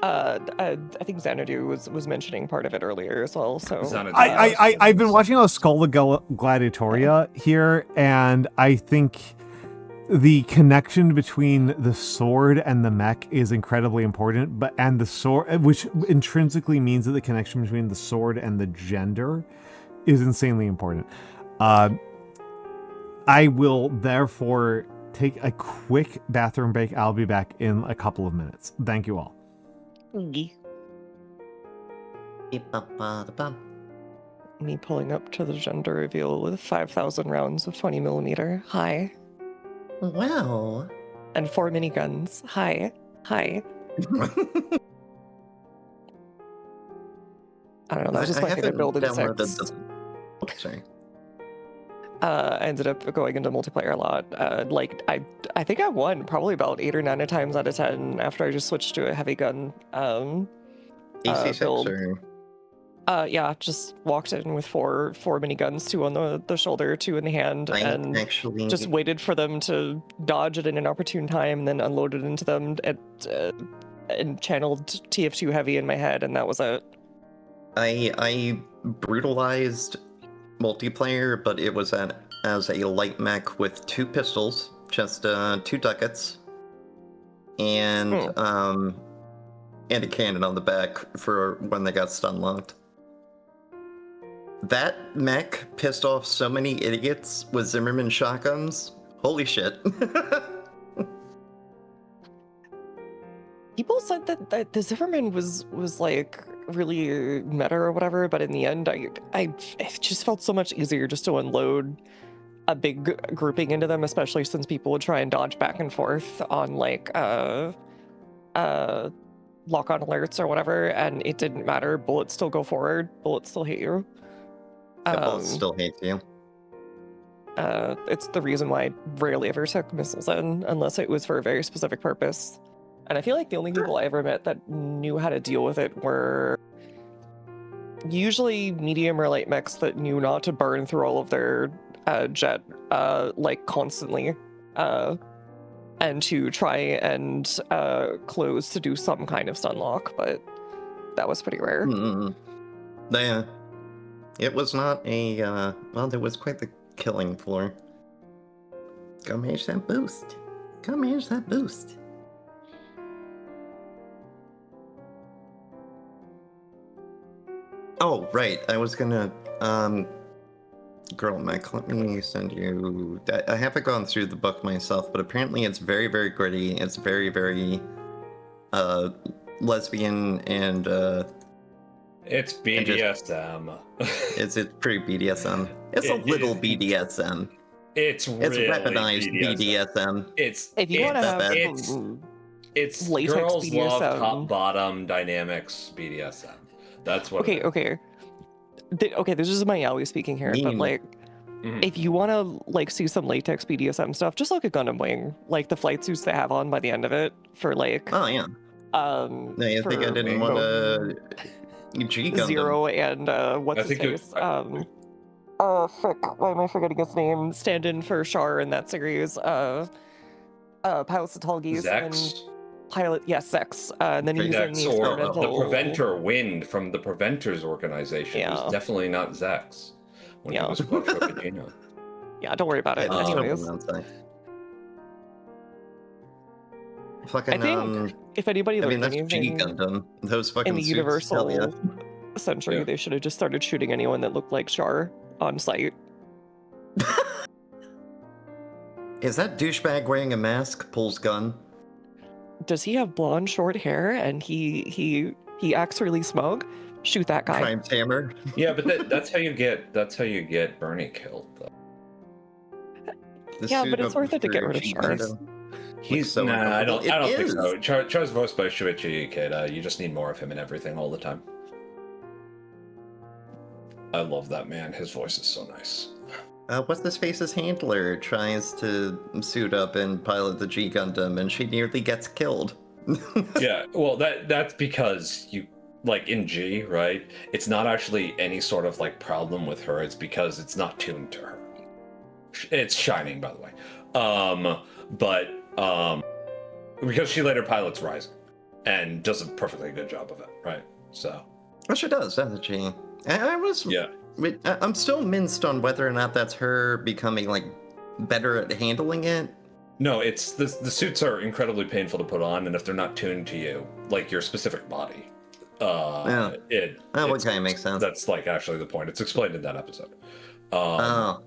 I think Xanadu was mentioning part of it earlier as well. So I've been watching a Schola Gladiatoria here, and I think the connection between the sword and the mech is incredibly important, and the sword, which intrinsically means that the connection between the sword and the gender is insanely important. I will therefore take a quick bathroom break. I'll be back in a couple of minutes. Thank you all. Me pulling up to the gender reveal with 5,000 rounds of 20mm. Hi. Wow. And 4 miniguns. Hi. Hi. I don't know, that's just my favorite build in 6. Sorry. I ended up going into multiplayer a lot. I think I won probably about 8 or 9 times out of 10 after I just switched to a heavy gun AC6 build. or... Yeah, just walked in with four miniguns, 2 on the shoulder, 2 in the hand, and actually just waited for them to dodge at an inopportune time, and then unloaded into them and channeled TF2 heavy in my head, and that was it. I brutalized multiplayer, but it was as a light mech with 2 pistols, just 2 ducats, and a cannon on the back for when they got stun locked. That mech pissed off so many idiots with Zimmerman shotguns. Holy shit. People said that the Zimmerman was like really meta or whatever, but in the end, it just felt so much easier just to unload a big grouping into them, especially since people would try and dodge back and forth on like lock-on alerts or whatever, and it didn't matter. Bullets still go forward. Bullets still hit you. Bullets still hate you. It's the reason why I rarely ever took missiles in, unless it was for a very specific purpose. And I feel like the only people I ever met that knew how to deal with it were usually medium or light mechs that knew not to burn through all of their jet like constantly, and to try and close to do some kind of stun lock, but that was pretty rare. Yeah. It was not a, well, there was quite the killing floor. Go manage that boost. Go manage that boost. Oh, right. I was gonna, Girl Mech, let me send you... I haven't gone through the book myself, but apparently it's very, very gritty. It's very, very, lesbian and, It's BDSM. It's pretty BDSM. It's a little BDSM. It's really weaponized BDSM. If you want to have it's latex girls BDSM. love top bottom dynamics BDSM. That's what. Okay. This is my yaoi speaking here, but like, if you want to like see some latex BDSM stuff, just look at Gundam Wing, like the flight suits they have on by the end of it for like. Oh yeah. No, I think I didn't want to. Zero and what's his face? Why am I forgetting his name? Stand-in for Char in that series. Pilot Satalgis and Pilot, Zex. And then he's in the experimental. The Preventer Wind from the Preventers organization. Yeah. It was definitely not Zex when he was Quattro Cadena. Yeah, don't worry about it. Anyways. Fucking, I think if anybody learned anything Gundam. Those fucking in the suits, Universal century, they should have just started shooting anyone that looked like Char on sight. Is that douchebag wearing a mask pulls gun? Does he have blonde short hair and he acts really smug? Shoot that guy. Crime Tamer. Yeah, but that's how you get Bernie killed though. Yeah, but it's worth it to get rid of Char. He's so I don't think so. Char's voiced by Shuichi Ikeda. You just need more of him in everything all the time. I love that man. His voice is so nice. What's this face's handler tries to suit up and pilot the G Gundam, and she nearly gets killed. Yeah, well, that's because you like in G, right? It's not actually any sort of like problem with her. It's because it's not tuned to her. It's Shining, by the way. Because she later pilots Rising and does a perfectly good job of it, right? So. Well, she does, doesn't she? I'm still minced on whether or not that's her becoming like better at handling it. No, it's the suits are incredibly painful to put on, and if they're not tuned to you, like your specific body, That would kind of make sense. That's like actually the point. It's explained in that episode. Oh.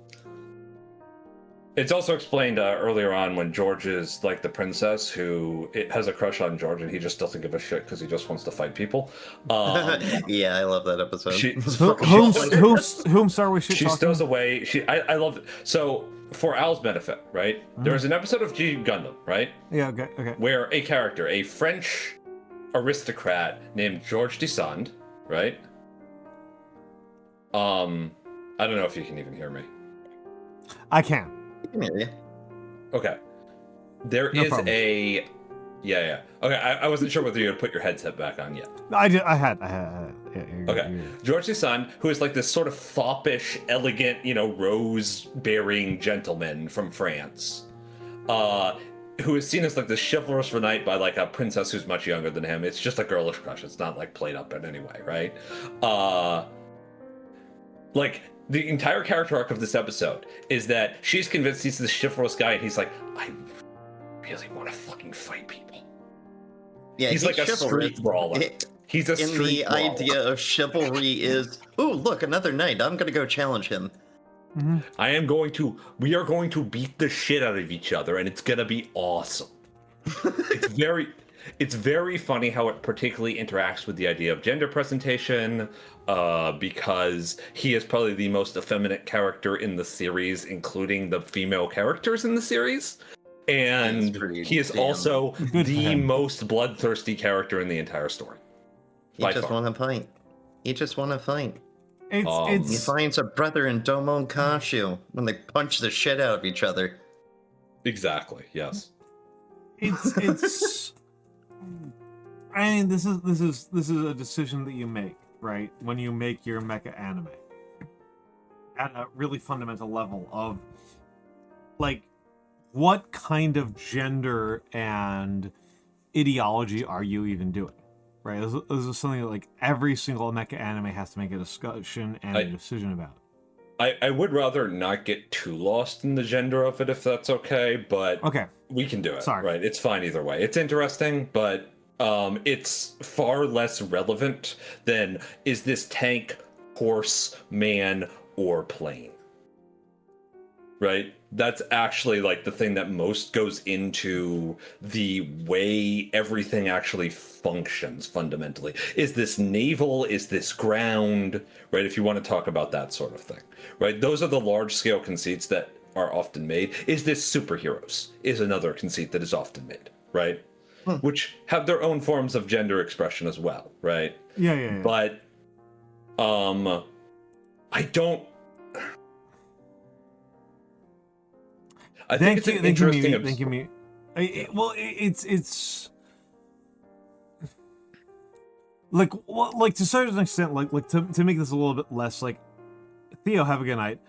It's also explained earlier on when George is like the princess who has a crush on George and he just doesn't give a shit because he just wants to fight people. Yeah, I love that episode. Whom are we shit She talking? stows away. I love it. So for Al's benefit, right? There was an episode of G Gundam, right? Yeah, okay. Where a character, a French aristocrat named George Desand, right? I don't know if you can even hear me. I can. I can hear you. Okay. There No is problem. a... Yeah. Okay, I wasn't sure whether you had put your headset back on yet. I had. Yeah, Okay. George Desand, who is like this sort of foppish, elegant, rose-bearing gentleman from France, who is seen as like the chivalrous knight by like a princess who's much younger than him. It's just a girlish crush. It's not like played up in any way, right? Like the entire character arc of this episode is that she's convinced he's this chivalrous guy, and he's like, I really want to fucking fight people. Yeah, he's like a street brawler. He's a street brawler. And the idea of chivalry is, ooh, look, another knight. I'm gonna go challenge him. Mm-hmm. We are going to beat the shit out of each other, and it's gonna be awesome. It's very funny how it particularly interacts with the idea of gender presentation, because he is probably the most effeminate character in the series, including the female characters in the series. And he is also the most bloodthirsty character in the entire story. He just want to fight. He just want to fight. He It's finds a brother in Domon Kashu when they punch the shit out of each other. Exactly. Yes. it's I mean, this is a decision that you make, right? When you make your mecha anime at a really fundamental level of like, what kind of gender and ideology are you even doing? Right? This is something that like every single mecha anime has to make a discussion and a decision about. I would rather not get too lost in the gender of it, if that's okay, but Okay. we can do it. Sorry. Right? It's fine either way. It's interesting, but it's far less relevant than is this tank, horse, man, or plane? Right? That's actually like the thing that most goes into the way everything actually functions fundamentally. Is this naval? Is this ground? Right? If you want to talk about that sort of thing. Right? Those are the large scale conceits that are often made. Is this superheroes? Is another conceit that is often made. Right? Which have their own forms of gender expression as well. Right? Yeah. But I don't. I think it's an interesting. It's like to a certain extent, like to make this a little bit less like Theo, have a good night.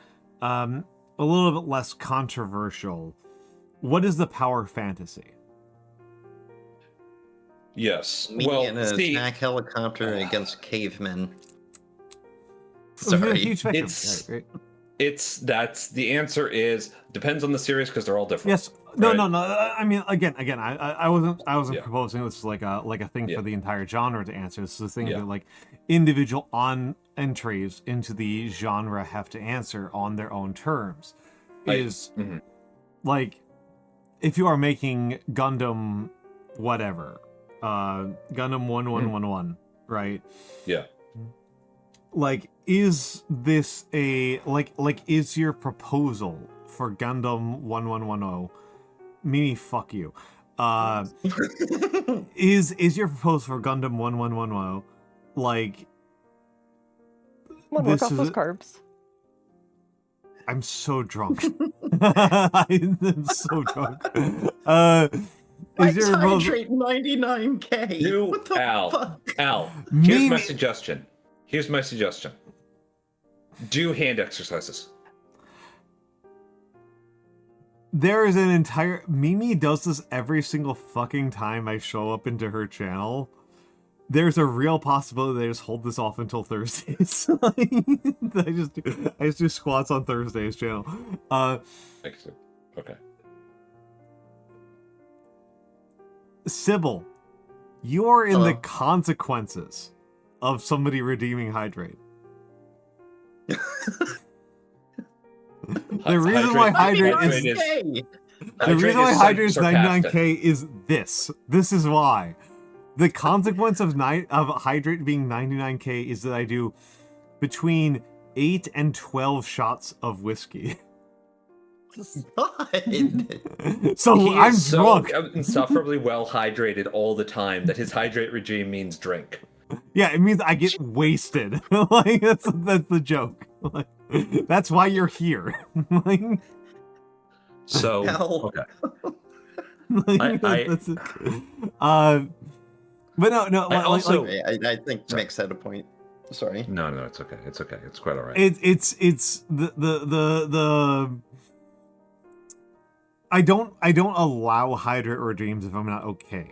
A little bit less controversial. What is the power fantasy? Yes. Me in an attack helicopter against cavemen. Sorry. It's that's the answer is depends on the series because they're all different. Yes. No. I mean, again, I wasn't proposing this like a thing for the entire genre to answer. This is a thing that like individual entries into the genre have to answer on their own terms. Like if you are making Gundam, whatever, Gundam 1111, right? Yeah. Like, is this a like is your proposal for Gundam 1110? Mimi, fuck you. Is your proposal for Gundam 1110 like? Work off those carbs. I'm so drunk. I'm so drunk. Is your proposal... Hydrate 99K. What the fuck? Al, here's my suggestion. Do hand exercises. There is an entire... Mimi does this every single fucking time I show up into her channel. There's a real possibility they just hold this off until Thursdays. I just do squats on Thursdays channel. Okay. Sybil, you are in the consequences of somebody redeeming Hydrate. The reason why Hydrate is the reason why Hydrate is 99k is this. This is why. The consequence of Hydrate being 99k is that I do between 8 and 12 shots of whiskey. So I'm drunk. Insufferably well hydrated all the time. That his hydrate regime means drink. Yeah, it means I get wasted. Like that's the joke. Like, that's why you're here. Like, so okay. Like, that's it. But no. I think Mikks had a point. Sorry. No, it's okay. It's okay. It's quite all right. It's the. I don't allow Hydrate regimes if I'm not okay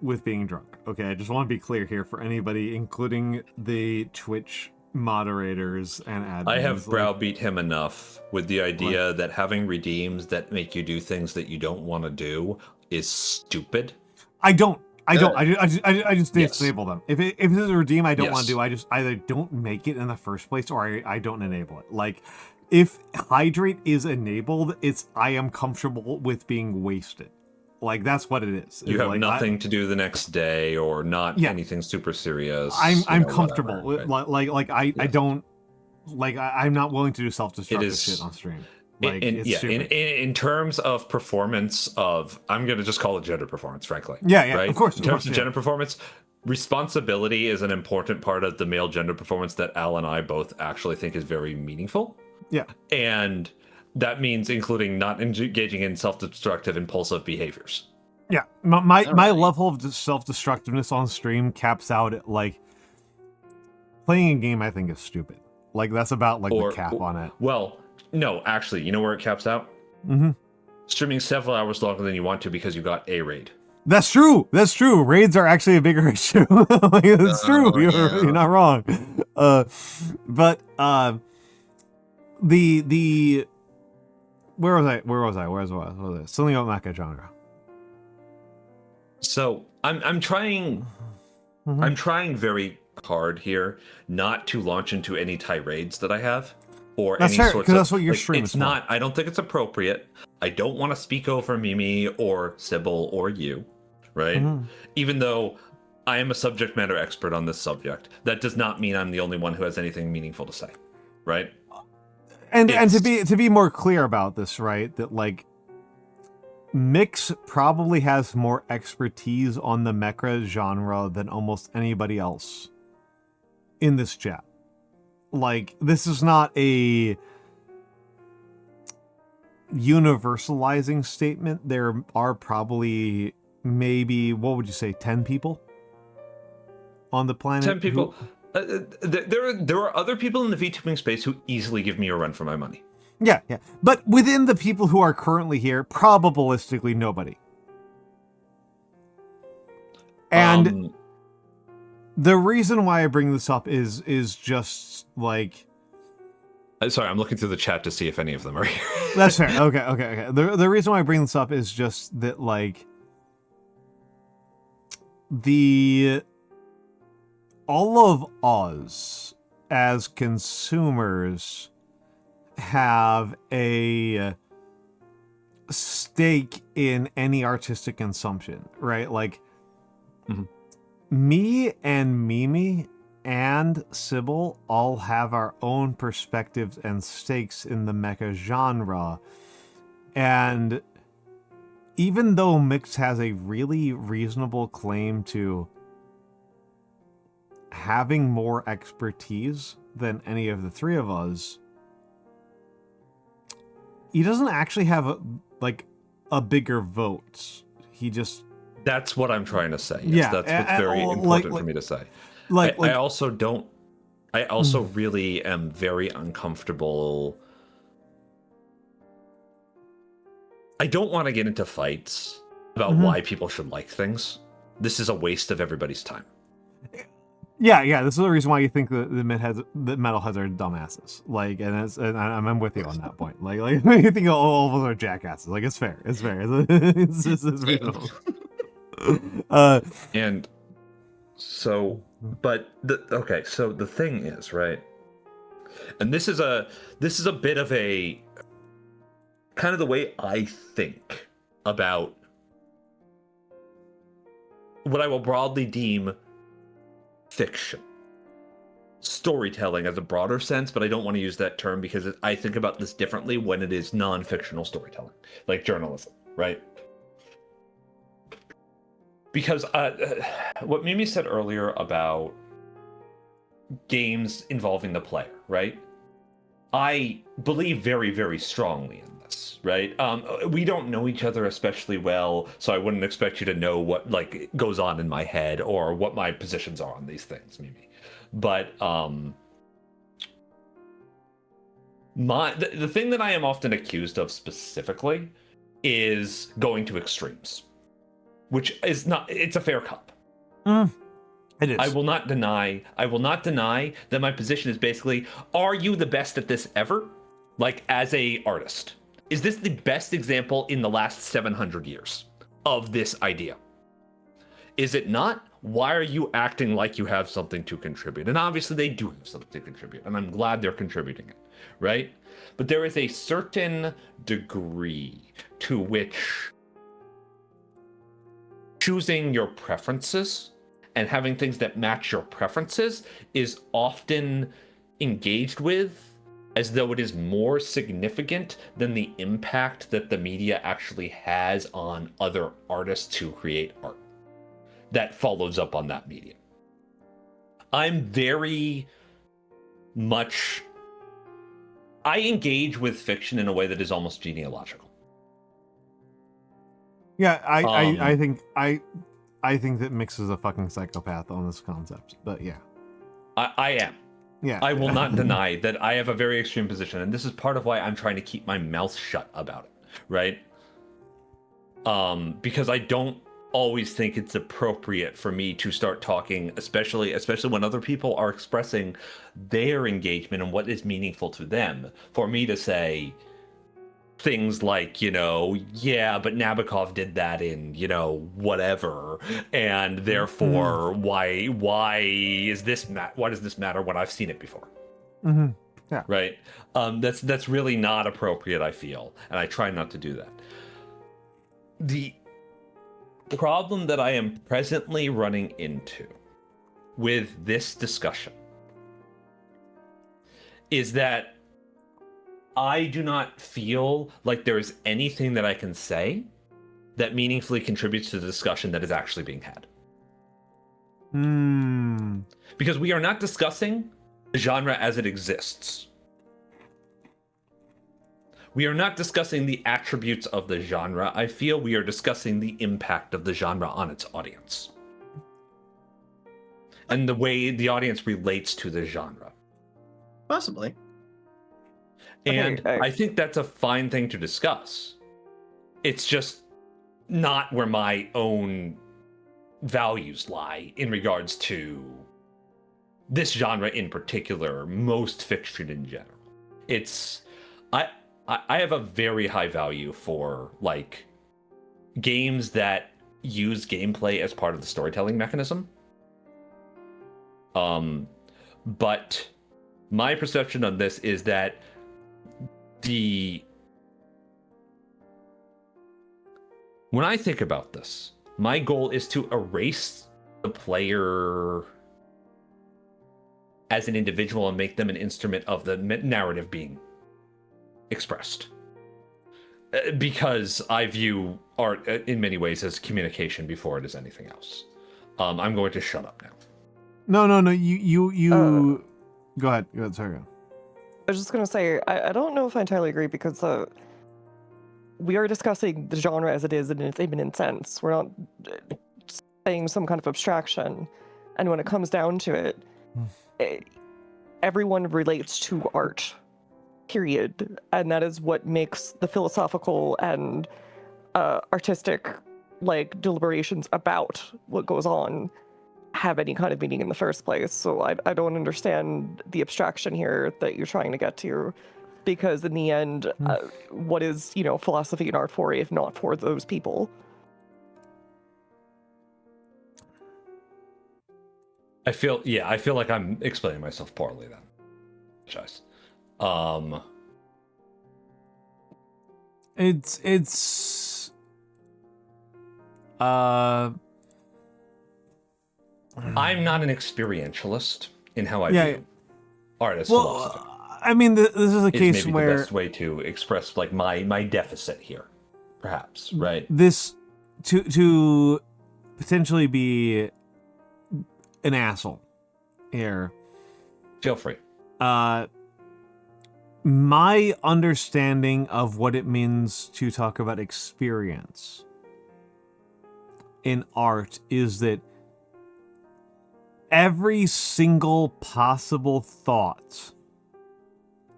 with being drunk. Okay, I just want to be clear here for anybody, including the Twitch moderators and admins. I have browbeat him enough with the idea that having redeems that make you do things that you don't want to do is stupid. I just disable them. If it's a redeem I don't want to do, I just either don't make it in the first place or I don't enable it. Like, if Hydrate is enabled, I am comfortable with being wasted. Like, that's what it is. You have nothing to do the next day or not anything super serious. I'm comfortable. I don't I'm not willing to do self-destructive shit on stream. Like, in terms of performance of, I'm gonna just call it gender performance, frankly. Yeah, right? Of course. In terms of gender performance, responsibility is an important part of the male gender performance that Al and I both actually think is very meaningful. Yeah. And that means including not engaging in self-destructive impulsive behaviors. Yeah. My level of self-destructiveness on stream caps out at, like, playing a game I think is stupid. Like, that's about, like, the cap on it. Well, no, actually, you know where it caps out? Mm-hmm. Streaming several hours longer than you want to because you got a raid. That's true. Raids are actually a bigger issue. Like, that's true. You're not wrong. But the where was I? Something about mecha genre. So I'm trying very hard here not to launch into any tirades that I have or that's any fair, sorts of. That's what your stream is not. I don't think it's appropriate. I don't want to speak over Mimi or Sybil or you, right? Mm-hmm. Even though I am a subject matter expert on this subject, that does not mean I'm the only one who has anything meaningful to say, right? And to be more clear about this, right? That, like, Mikks probably has more expertise on the mecha genre than almost anybody else in this chat. Like, this is not a universalizing statement. There are probably maybe, what would you say, 10 people on the planet? 10 people. There are other people in the VTubing space who easily give me a run for my money. Yeah. But within the people who are currently here, probabilistically nobody. And the reason why I bring this up is just like... Sorry, I'm looking through the chat to see if any of them are here. That's fair. Okay. The reason why I bring this up is just that, like, all of us as consumers have a stake in any artistic consumption, right? Like, me and Mimi and Sybil all have our own perspectives and stakes in the mecha genre. And even though Mikks has a really reasonable claim to having more expertise than any of the three of us, he doesn't actually have a bigger vote. He just... That's what I'm trying to say. Yes, that's what's very important for me to say. I also don't... I also really am very uncomfortable. I don't want to get into fights about why people should like things. This is a waste of everybody's time. Yeah. This is the reason why you think that the metalheads are dumbasses. Like, and I'm with you on that point. Like you think all of us are jackasses. Like, it's fair. It's reasonable. And So, but so the thing is, right? And this is a bit of a kind of the way I think about what I will broadly deem fiction. Storytelling as a broader sense, but I don't want to use that term because I think about this differently when it is non-fictional storytelling, like journalism, right? Because what Mimi said earlier about games involving the player, right? I believe very, very strongly in this, right? We don't know each other especially well, so I wouldn't expect you to know what like goes on in my head or what my positions are on these things, Mimi. But the thing that I am often accused of specifically is going to extremes, which is not. It's a fair cup. It is. I will not deny that my position is basically: are you the best at this ever? Like as a artist, is this the best example in the last 700 years of this idea? Is it not? Why are you acting like you have something to contribute? And obviously they do have something to contribute, and I'm glad they're contributing it, right? But there is a certain degree to which choosing your preferences and having things that match your preferences is often engaged with as though it is more significant than the impact that the media actually has on other artists who create art that follows up on that medium. I'm very much... I engage with fiction in a way that is almost genealogical. Yeah, I think that Mikks is a fucking psychopath on this concept, but yeah. I am. Yeah. I will not deny that I have a very extreme position, and this is part of why I'm trying to keep my mouth shut about it, right? Because I don't always think it's appropriate for me to start talking, especially when other people are expressing their engagement and what is meaningful to them, for me to say things like, yeah, but Nabokov did that in, whatever, and therefore why does this matter when I've seen it before? Mm-hmm. Yeah. Right. That's really not appropriate, I feel, and I try not to do that. The problem that I am presently running into with this discussion is that I do not feel like there is anything that I can say that meaningfully contributes to the discussion that is actually being had. Because we are not discussing the genre as it exists. We are not discussing the attributes of the genre. I feel we are discussing the impact of the genre on its audience. And the way the audience relates to the genre. Possibly. And I think that's a fine thing to discuss. It's just not where my own values lie in regards to this genre in particular, most fiction in general. I have a very high value for like games that use gameplay as part of the storytelling mechanism. But my perception on this is that when I think about this, my goal is to erase the player as an individual and make them an instrument of the narrative being expressed. Because I view art in many ways as communication before it is anything else. I'm going to shut up now. No. You. Go ahead. Sorry. I was just gonna say I don't know if I entirely agree because we are discussing the genre as it is in its immanent sense. We're not saying some kind of abstraction, and when it comes down to it, everyone relates to art. Period. And that is what makes the philosophical and artistic deliberations about what goes on have any kind of meaning in the first place. So I don't understand the abstraction here that you're trying to get to, because in the end, what is philosophy and art for if not for those people? I feel like I'm explaining myself poorly then. Apologize. It's I'm not an experientialist in how I view art as philosophy. I mean, this is a Is case maybe where the best way to express like my deficit here, perhaps, right? this to potentially be an asshole here. Feel free. My understanding of what it means to talk about experience in art is that every single possible thought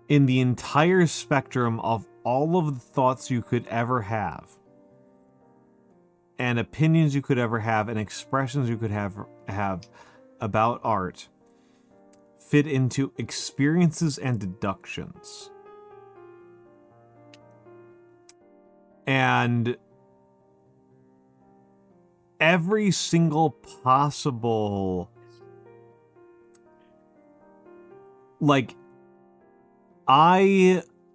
in the entire spectrum of all of the thoughts you could ever have, and opinions you could ever have, and expressions you could have about art, fit into experiences and deductions. And every single possible, like,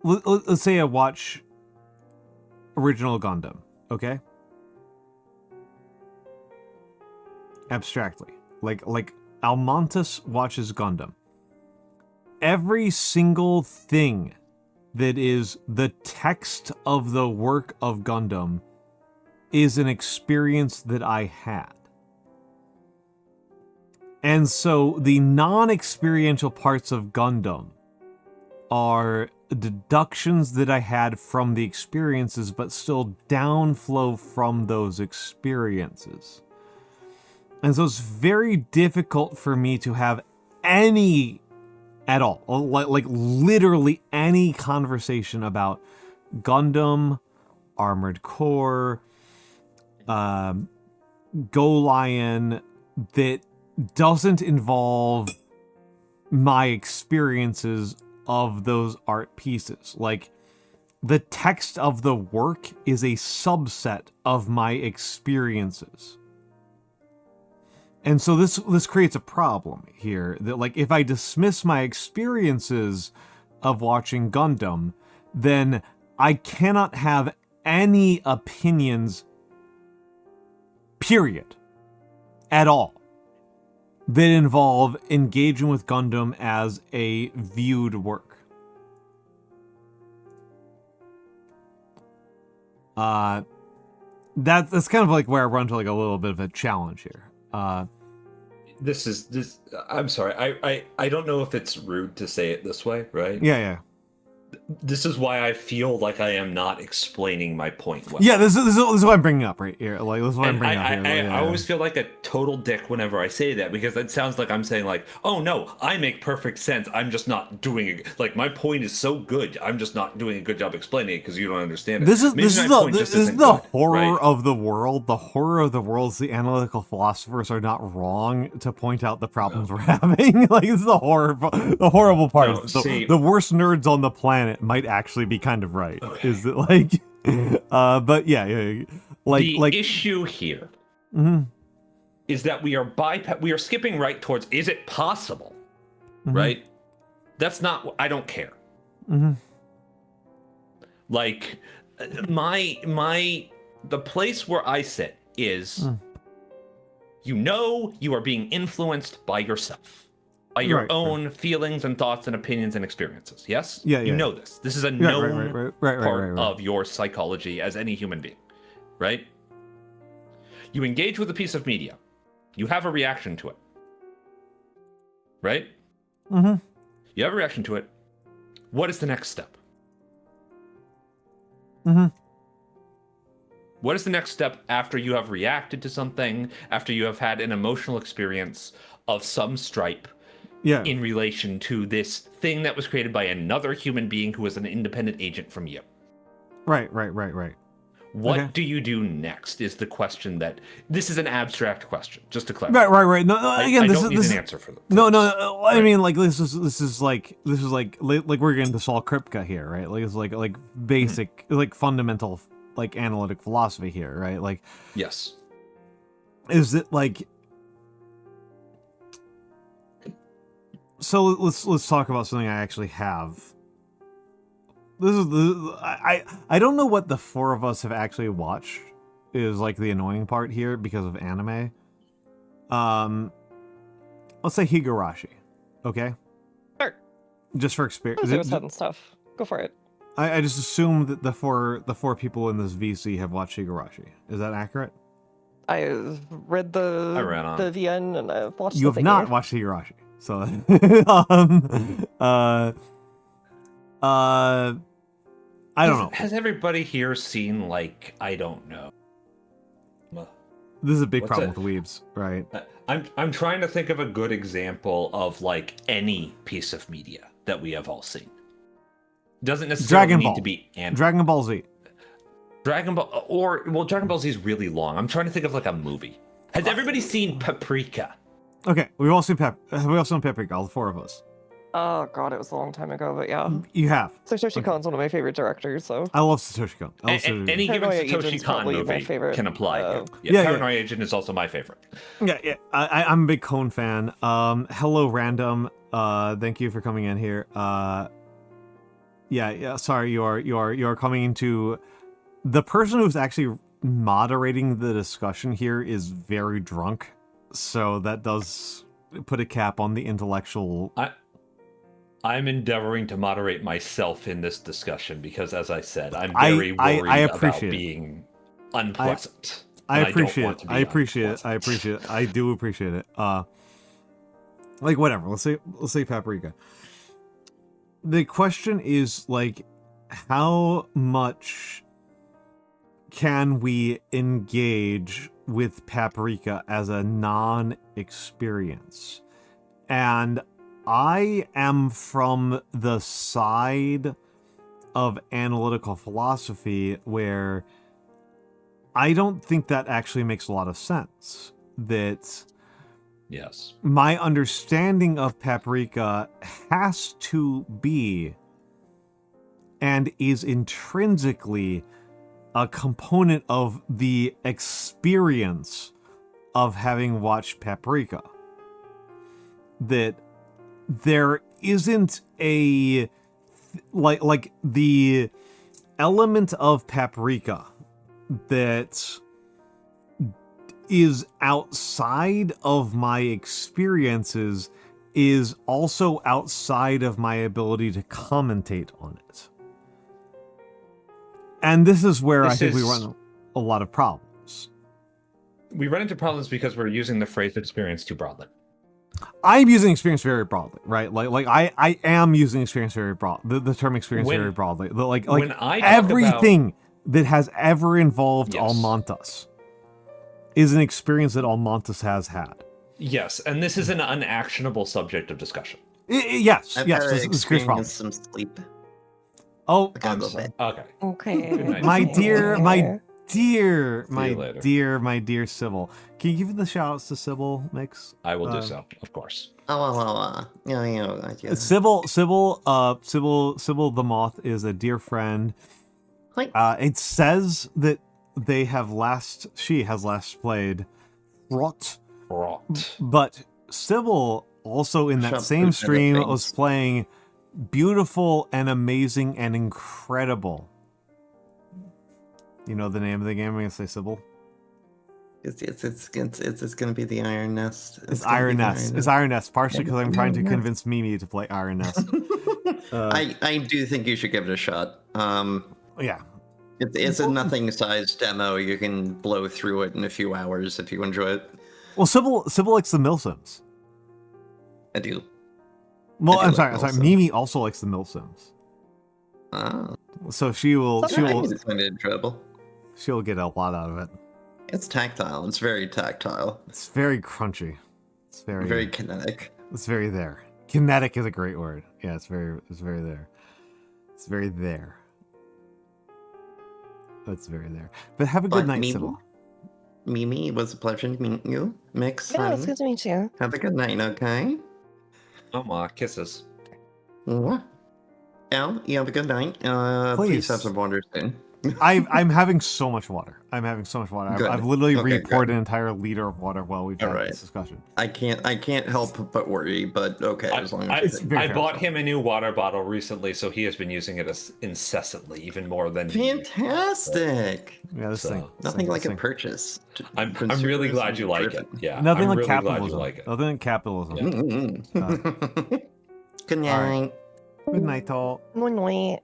let's say I watch original Gundam, okay? Abstractly. Like Almantas watches Gundam. Every single thing that is the text of the work of Gundam is an experience that I had. And so the non-experiential parts of Gundam are deductions that I had from the experiences, but still downflow from those experiences. And so it's very difficult for me to have any at all, like literally any conversation about Gundam, Armored Core, Go Lion that doesn't involve my experiences of those art pieces. Like, the text of the work is a subset of my experiences. And so this creates a problem here, that like if I dismiss my experiences of watching Gundam, then I cannot have any opinions, period, at all, that involve engaging with Gundam as a viewed work. That's kind of like where I run to like a little bit of a challenge here. This I'm sorry. I don't know if it's rude to say it this way, right? Yeah. This is why I feel like I am not explaining my point well. Yeah, this is what I'm bringing up right here. Like, this is what I'm bringing up here. I always feel like a total dick whenever I say that, because it sounds like I'm saying like, oh no, I make perfect sense. I'm just not doing it. Like, my point is so good. I'm just not doing a good job explaining it because you don't understand it. This is the horror right? of the world. The horror of the world is the analytical philosophers are not wrong to point out the problems we're having. Like, this is the horrible part. No, the worst nerds on the planet might actually be kind of right. Okay. Is it like, but yeah. Like the issue here is that we are skipping right towards, is it possible? Right? That's not, I don't care. Like, the place where I sit is, you are being influenced by yourself, by your own feelings and thoughts and opinions and experiences. Yes? Yeah. You know this. This is a known part of your psychology as any human being, right? You engage with a piece of media. You have a reaction to it, right? You have a reaction to it. What is the next step? What is the next step after you have reacted to something, after you have had an emotional experience of some stripe in relation to this thing that was created by another human being who is an independent agent from you? Right. What do you do next is the question that, this is an abstract question, just to clarify. Right. No, again, I this don't is need an answer for this. No. I mean, like, this is like we're getting to Saul Kripke here, right? Like, it's like basic, like fundamental, like analytic philosophy here, right? Like, yes, is it like, So let's talk about something I actually have. This is I don't know what the four of us have actually watched. Is like the annoying part here because of anime. Let's say Higurashi, okay? Sure. Just for experience. Suicide and stuff. Go for it. I just assume that the four people in this VC have watched Higurashi. Is that accurate? I've read the VN and I've watched. You have not watched Higurashi, so I don't know. Has everybody here seen, like, I don't know? This is a big What's problem it? with weebs, right? I'm trying to think of a good example of, like, any piece of media that we have all seen. Doesn't necessarily Dragon need Ball. to be anime. Dragon Ball Z. Dragon Ball Z is really long. I'm trying to think of, like, a movie. Has everybody seen Paprika? Okay, we've all seen Paprika, all the four of us. Oh god, it was a long time ago, but yeah. You have. Satoshi Kon's one of my favorite directors, so. I love Satoshi Kon. Any given Paranoia Satoshi Agent's Kon probably my movie favorite, can apply here. Yeah, Paranoia Agent is also my favorite. Yeah. I'm a big Kon fan. Hello, random. Thank you for coming in here. Yeah. Sorry, you are coming into. The person who's actually moderating the discussion here is very drunk, so that does put a cap on the intellectual. I'm endeavoring to moderate myself in this discussion because, as I said, I'm very worried about being unpleasant. I appreciate it. I do appreciate it. Like whatever. Let's say Paprika. The question is like, how much can we engage with Paprika as a non-experience? And I am from the side of analytical philosophy where I don't think that actually makes a lot of sense. That yes, my understanding of Paprika has to be and is intrinsically a component of the experience of having watched Paprika. That there isn't a like the element of Paprika that is outside of my experiences is also outside of my ability to commentate on it. And this is where I think we run a lot of problems. We run into problems because we're using the phrase experience too broadly. I'm using experience very broadly, right? Like I am using experience very broad. The term experience very broadly. Like when I everything that has ever involved Yes. Almantas is an experience that Almantas has had. Yes, and this is an unactionable subject of discussion. Yes, I've yes, had this is Chris problem. some sleep. Oh, I gotta go bed. Okay. Okay. my dear, my you later. dear Sybil. Can you give the shout outs to Sybil, Mikks? I will do so, of course. Yeah. Sybil the Moth is a dear friend. Hi. It says that she has last played Rot. But Sybil also in that same stream was playing Beautiful and Amazing and Incredible. You know the name of the game? I'm gonna say Sybil. It's gonna be the Iron Nest. It's Iron Nest. It's Iron Nest, partially because I'm trying to convince Mimi to play Iron Nest. I do think you should give it a shot. Yeah. It's a nothing-sized demo. You can blow through it in a few hours if you enjoy it. Well, Sybil likes the Milsims. I do. Well, I do I'm sorry. like Milsims. Mimi also likes the Milsims. Ah. So she'll It's kind of enjoyable. she'll get a lot out of it. It's tactile. It's very tactile. It's very crunchy. It's Very kinetic. It's very there. Kinetic is a great word. Yeah, it's very there. It's very there. It's very there. But have a good night, Sybil. Mimi, it was a pleasure to meet you. Mikks, Yeah, honey, it's good to meet you. have a good night, okay? Kisses. Mwah. Al, you have a good night. Please. Please have some wonders soon. I'm having so much water. I'm having so much water. Good. I've literally Okay, repoured good. an entire liter of water while we've had Alright. this discussion. I can't help but worry, but okay, as long as very I fair. bought him a new water bottle recently, so he has been using it incessantly, even more than me. fantastic. Yeah, this So, thing. Nothing like a thing. purchase. I'm really glad you like it. Yeah, Nothing I'm like really capitalism. glad you like it. Nothing like capitalism. Mm-hmm. Good night. Alright. Good night, all. Wait.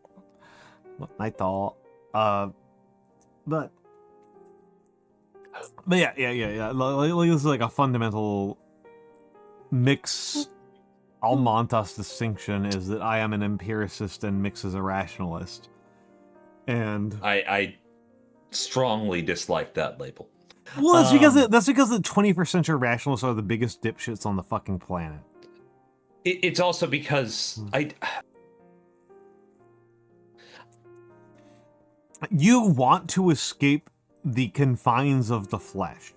Night, all. But yeah. Like, this is like a fundamental Mikks Almantas distinction is that I am an empiricist and Mikks is a rationalist. And I strongly dislike that label. well, that's because the 21st century rationalists are the biggest dipshits on the fucking planet. It's also because You want to escape the confines of the flesh.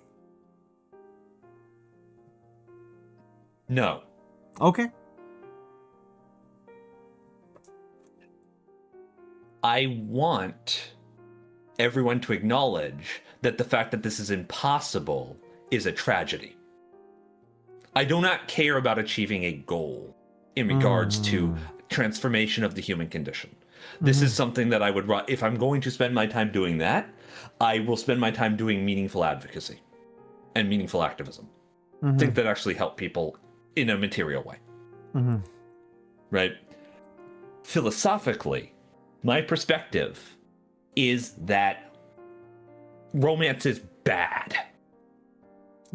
No. Okay. I want everyone to acknowledge that the fact that this is impossible is a tragedy. I do not care about achieving a goal in regards to transformation of the human condition. This is something that I would, if I'm going to spend my time doing that, I will spend my time doing meaningful advocacy and meaningful activism. Things that actually help people in a material way. Right? Philosophically, my perspective is that romance is bad.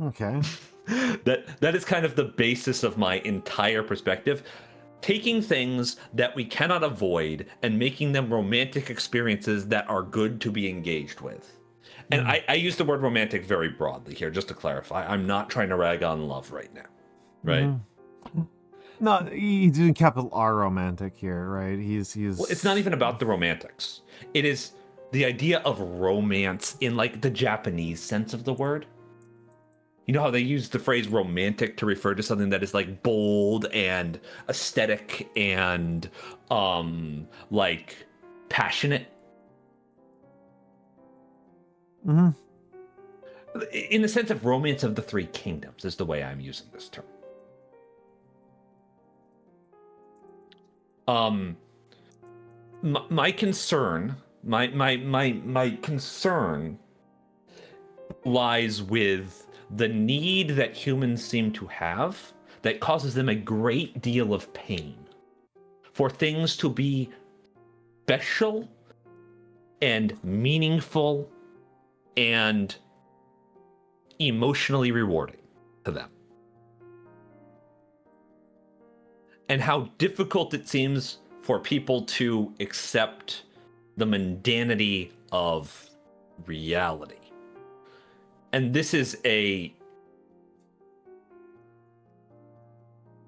Okay. That is kind of the basis of my entire perspective. Taking things that we cannot avoid and making them romantic experiences that are good to be engaged with. And I use the word romantic very broadly here, just to clarify. I'm not trying to rag on love right now. Right? No, he's doing capital R romantic here, right? He's Well, it's not even about the romantics. It is the idea of romance in like the Japanese sense of the word. You know how they use the phrase romantic to refer to something that is like bold and aesthetic and like passionate? In the sense of romance of the three kingdoms is the way I'm using this term. My concern, my concern lies with the need that humans seem to have that causes them a great deal of pain for things to be special and meaningful and emotionally rewarding to them. And how difficult it seems for people to accept the mundanity of reality. And this is a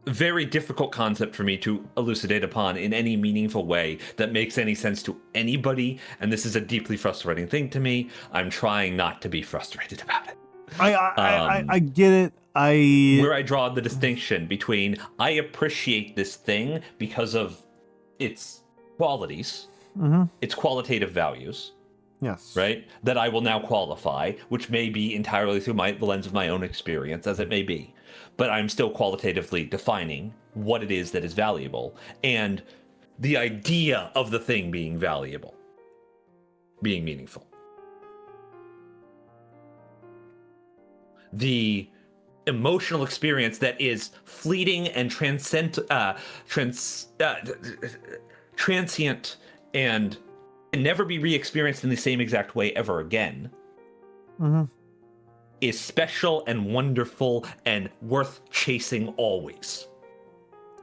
very difficult concept for me to elucidate upon in any meaningful way that makes any sense to anybody. And this is a deeply frustrating thing to me. I'm trying not to be frustrated about it. I get it. Where I draw the distinction between I appreciate this thing because of its qualities, its qualitative values. Yes. Right? That I will now qualify, which may be entirely through the lens of my own experience, as it may be. But I'm still qualitatively defining what it is that is valuable and the idea of the thing being valuable, being meaningful. The emotional experience that is fleeting and transient and can never be re-experienced in the same exact way ever again, is special and wonderful and worth chasing always.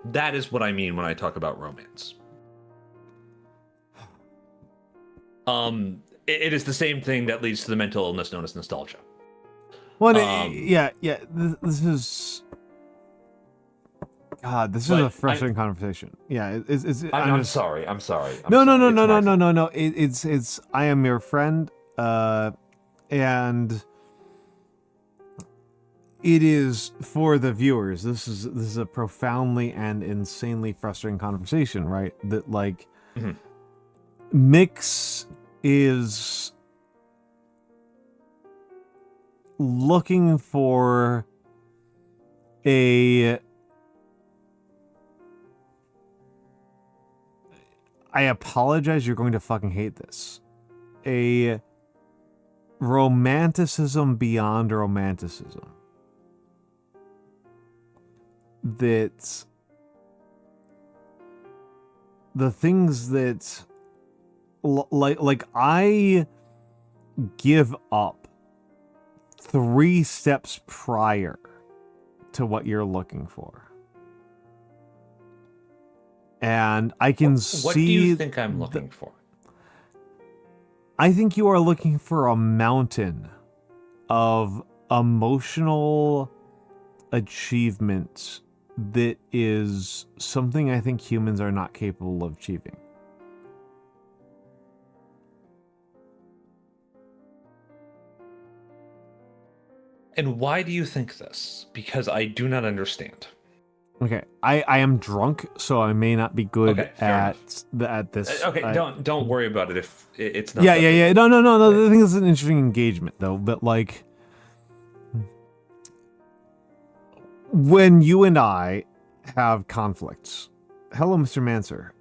That is what I mean when I talk about romance. It is the same thing that leads to the mental illness known as nostalgia. Well, yeah. This is. God, this is a frustrating conversation. Yeah, I'm sorry. No. It's. I am your friend, and it is for the viewers. This is a profoundly and insanely frustrating conversation, right? That like, Mikks is looking for I apologize, you're going to fucking hate this. A romanticism beyond romanticism. That the things that like I give up 3 steps prior to what you're looking for. And I can see... What do you think I'm looking for? I think you are looking for a mountain of emotional achievement that is something I think humans are not capable of achieving. And why do you think this? Because I do not understand. Okay, I am drunk, so I may not be good at this. Okay, don't worry about it if it's not. Yeah. No. I think it's an interesting engagement though. But like, when you and I have conflicts, hello, Mr. Mancer.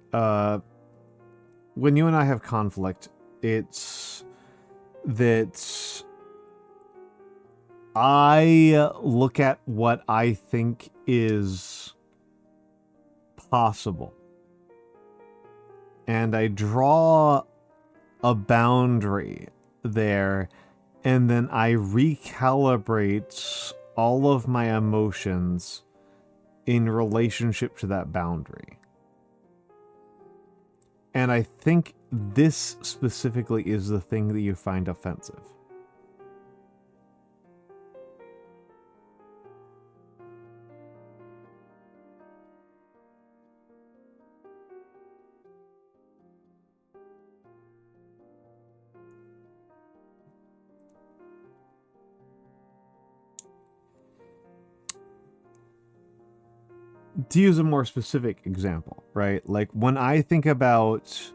When you and I have conflict, it's that I look at what I think is possible. And I draw a boundary there, and then I recalibrate all of my emotions in relationship to that boundary. And I think this specifically is the thing that you find offensive. To use a more specific example, right? Like when I think about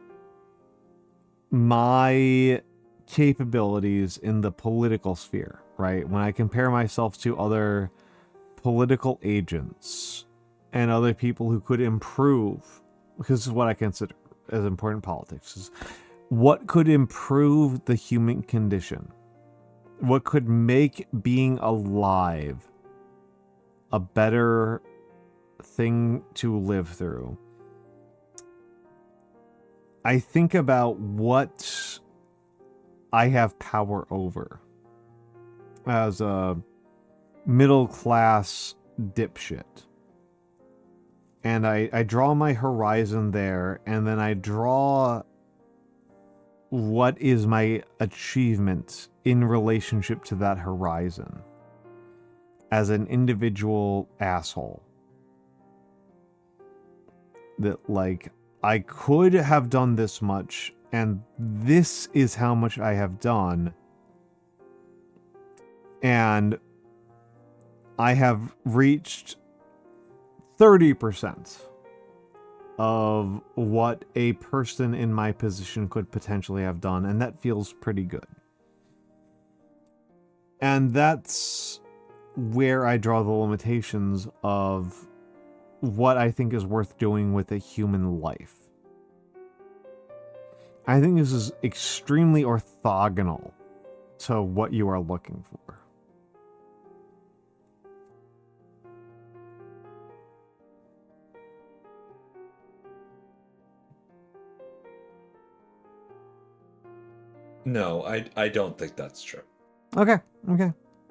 my capabilities in the political sphere, right? When I compare myself to other political agents and other people who could improve, because this is what I consider as important politics, is what could improve the human condition? What could make being alive a better thing to live through? I think about what I have power over as a middle class dipshit. And I draw my horizon there, and then I draw what is my achievement in relationship to that horizon as an individual asshole. That, like, I could have done this much, and this is how much I have done. And I have reached 30% of what a person in my position could potentially have done, and that feels pretty good. And that's where I draw the limitations of what I think is worth doing with a human life. I think this is extremely orthogonal to what you are looking for. No, I don't think that's true. Okay.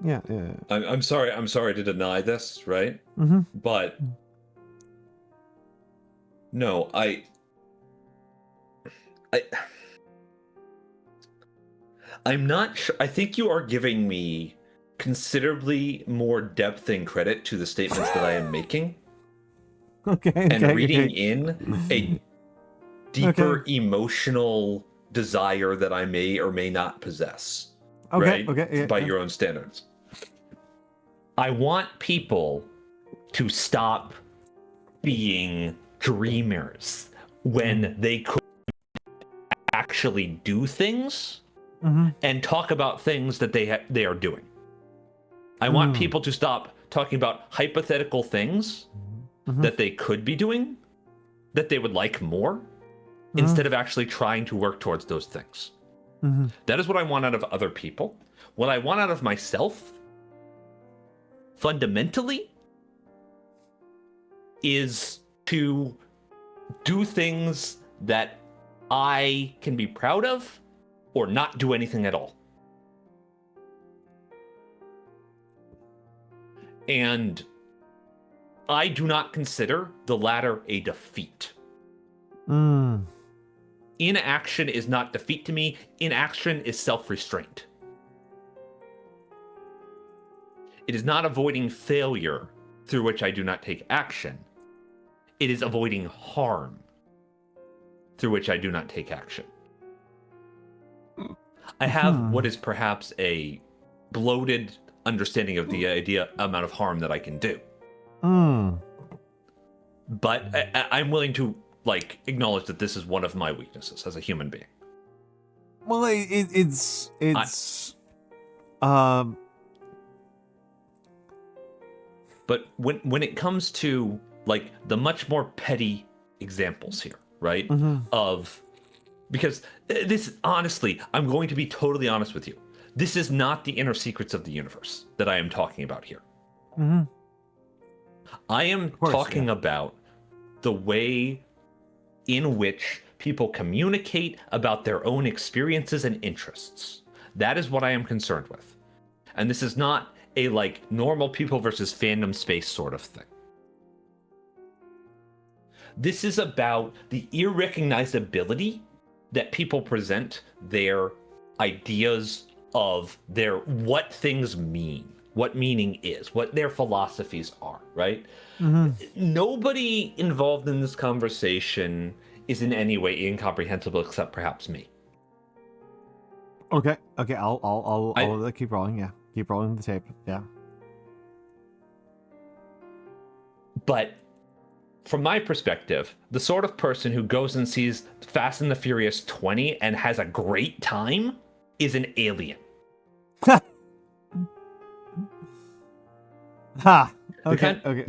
Yeah. I'm sorry to deny this, right? Mm-hmm. But no, I'm not sure. I think you are giving me considerably more depth and credit to the statements that I am making. And reading in a deeper emotional desire that I may or may not possess. Right? By your own standards. I want people to stop being dreamers when they could actually actually do things and talk about things that they are doing. I want people to stop talking about hypothetical things that they could be doing, that they would like more, instead of actually trying to work towards those things. That is what I want out of other people. What I want out of myself, fundamentally, is to do things that I can be proud of, or not do anything at all. And I do not consider the latter a defeat. Inaction is not defeat to me. Inaction is self-restraint. It is not avoiding failure through which I do not take action. It is avoiding harm through which I do not take action. I have what is perhaps a bloated understanding of the amount of harm that I can do. But I'm willing to acknowledge that this is one of my weaknesses as a human being. Well, it's But when it comes to the much more petty examples here, right? Because this, honestly, I'm going to be totally honest with you. This is not the inner secrets of the universe that I am talking about here. I am talking about the way in which people communicate about their own experiences and interests. That is what I am concerned with. And this is not a normal people versus fandom space sort of thing. This is about the irrecognizability that people present their ideas of what things mean, what meaning is, what their philosophies are, right? Nobody involved in this conversation is in any way incomprehensible except perhaps me. Okay, I'll keep rolling. Yeah, keep rolling the tape. Yeah. But from my perspective, the sort of person who goes and sees Fast and the Furious 20 and has a great time is an alien. The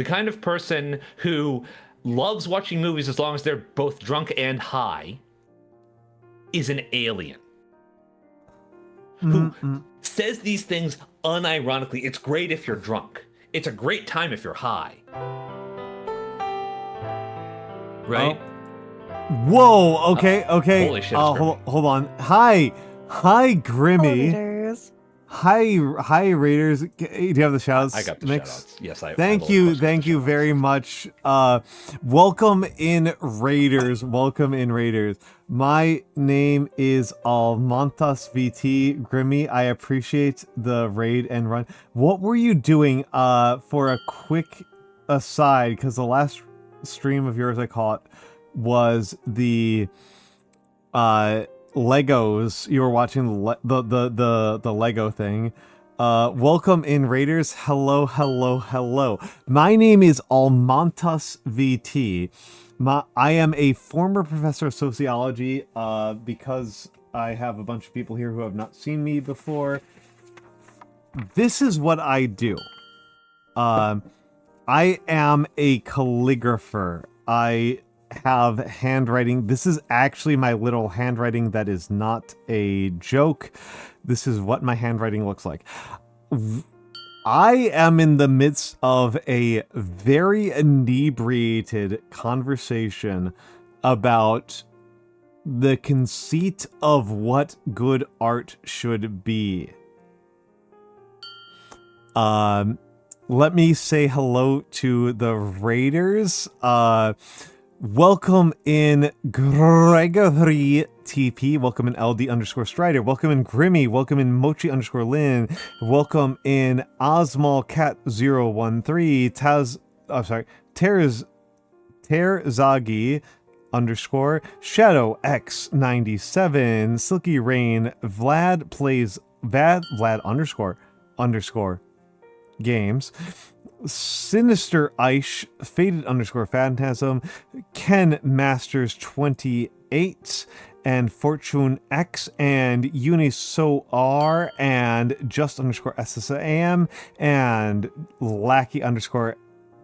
kind of person who loves watching movies as long as they're both drunk and high is an alien. Who says these things unironically. It's great if you're drunk. It's a great time if you're high. Right? Whoa, okay. Holy shit, hold on. Hi, Grimmy. Raiders. Hi, Raiders. Do you have the shouts? I got the Mikks? shout-outs. Yes, I Thank you very much. Welcome in, Raiders. My name is Almantas VT. Grimmy, I appreciate the raid and run. What were you doing for a quick aside? Because the last stream of yours I caught was the Legos. You were watching the Lego thing. Welcome in, Raiders. Hello. My name is Almantas VT. I am a former professor of sociology. Because I have a bunch of people here who have not seen me before. This is what I do. I am a calligrapher. I have handwriting. This is actually my little handwriting. That is not a joke. This is what my handwriting looks like. I am in the midst of a very inebriated conversation about the conceit of what good art should be. Let me say hello to the Raiders. Welcome in Gregory TP. Welcome in LD_Strider. Welcome in Grimmy. Welcome in Mochi_Lin. Welcome in Osmalcat013. Terzagi _ Shadow X97. Silky Rain. Vlad plays Vlad _ games. Sinister Aish, Faded _ Phantasm, Ken Masters 28, and Fortune X, and Unisoar, and just underscore SSAM, and Lackey underscore,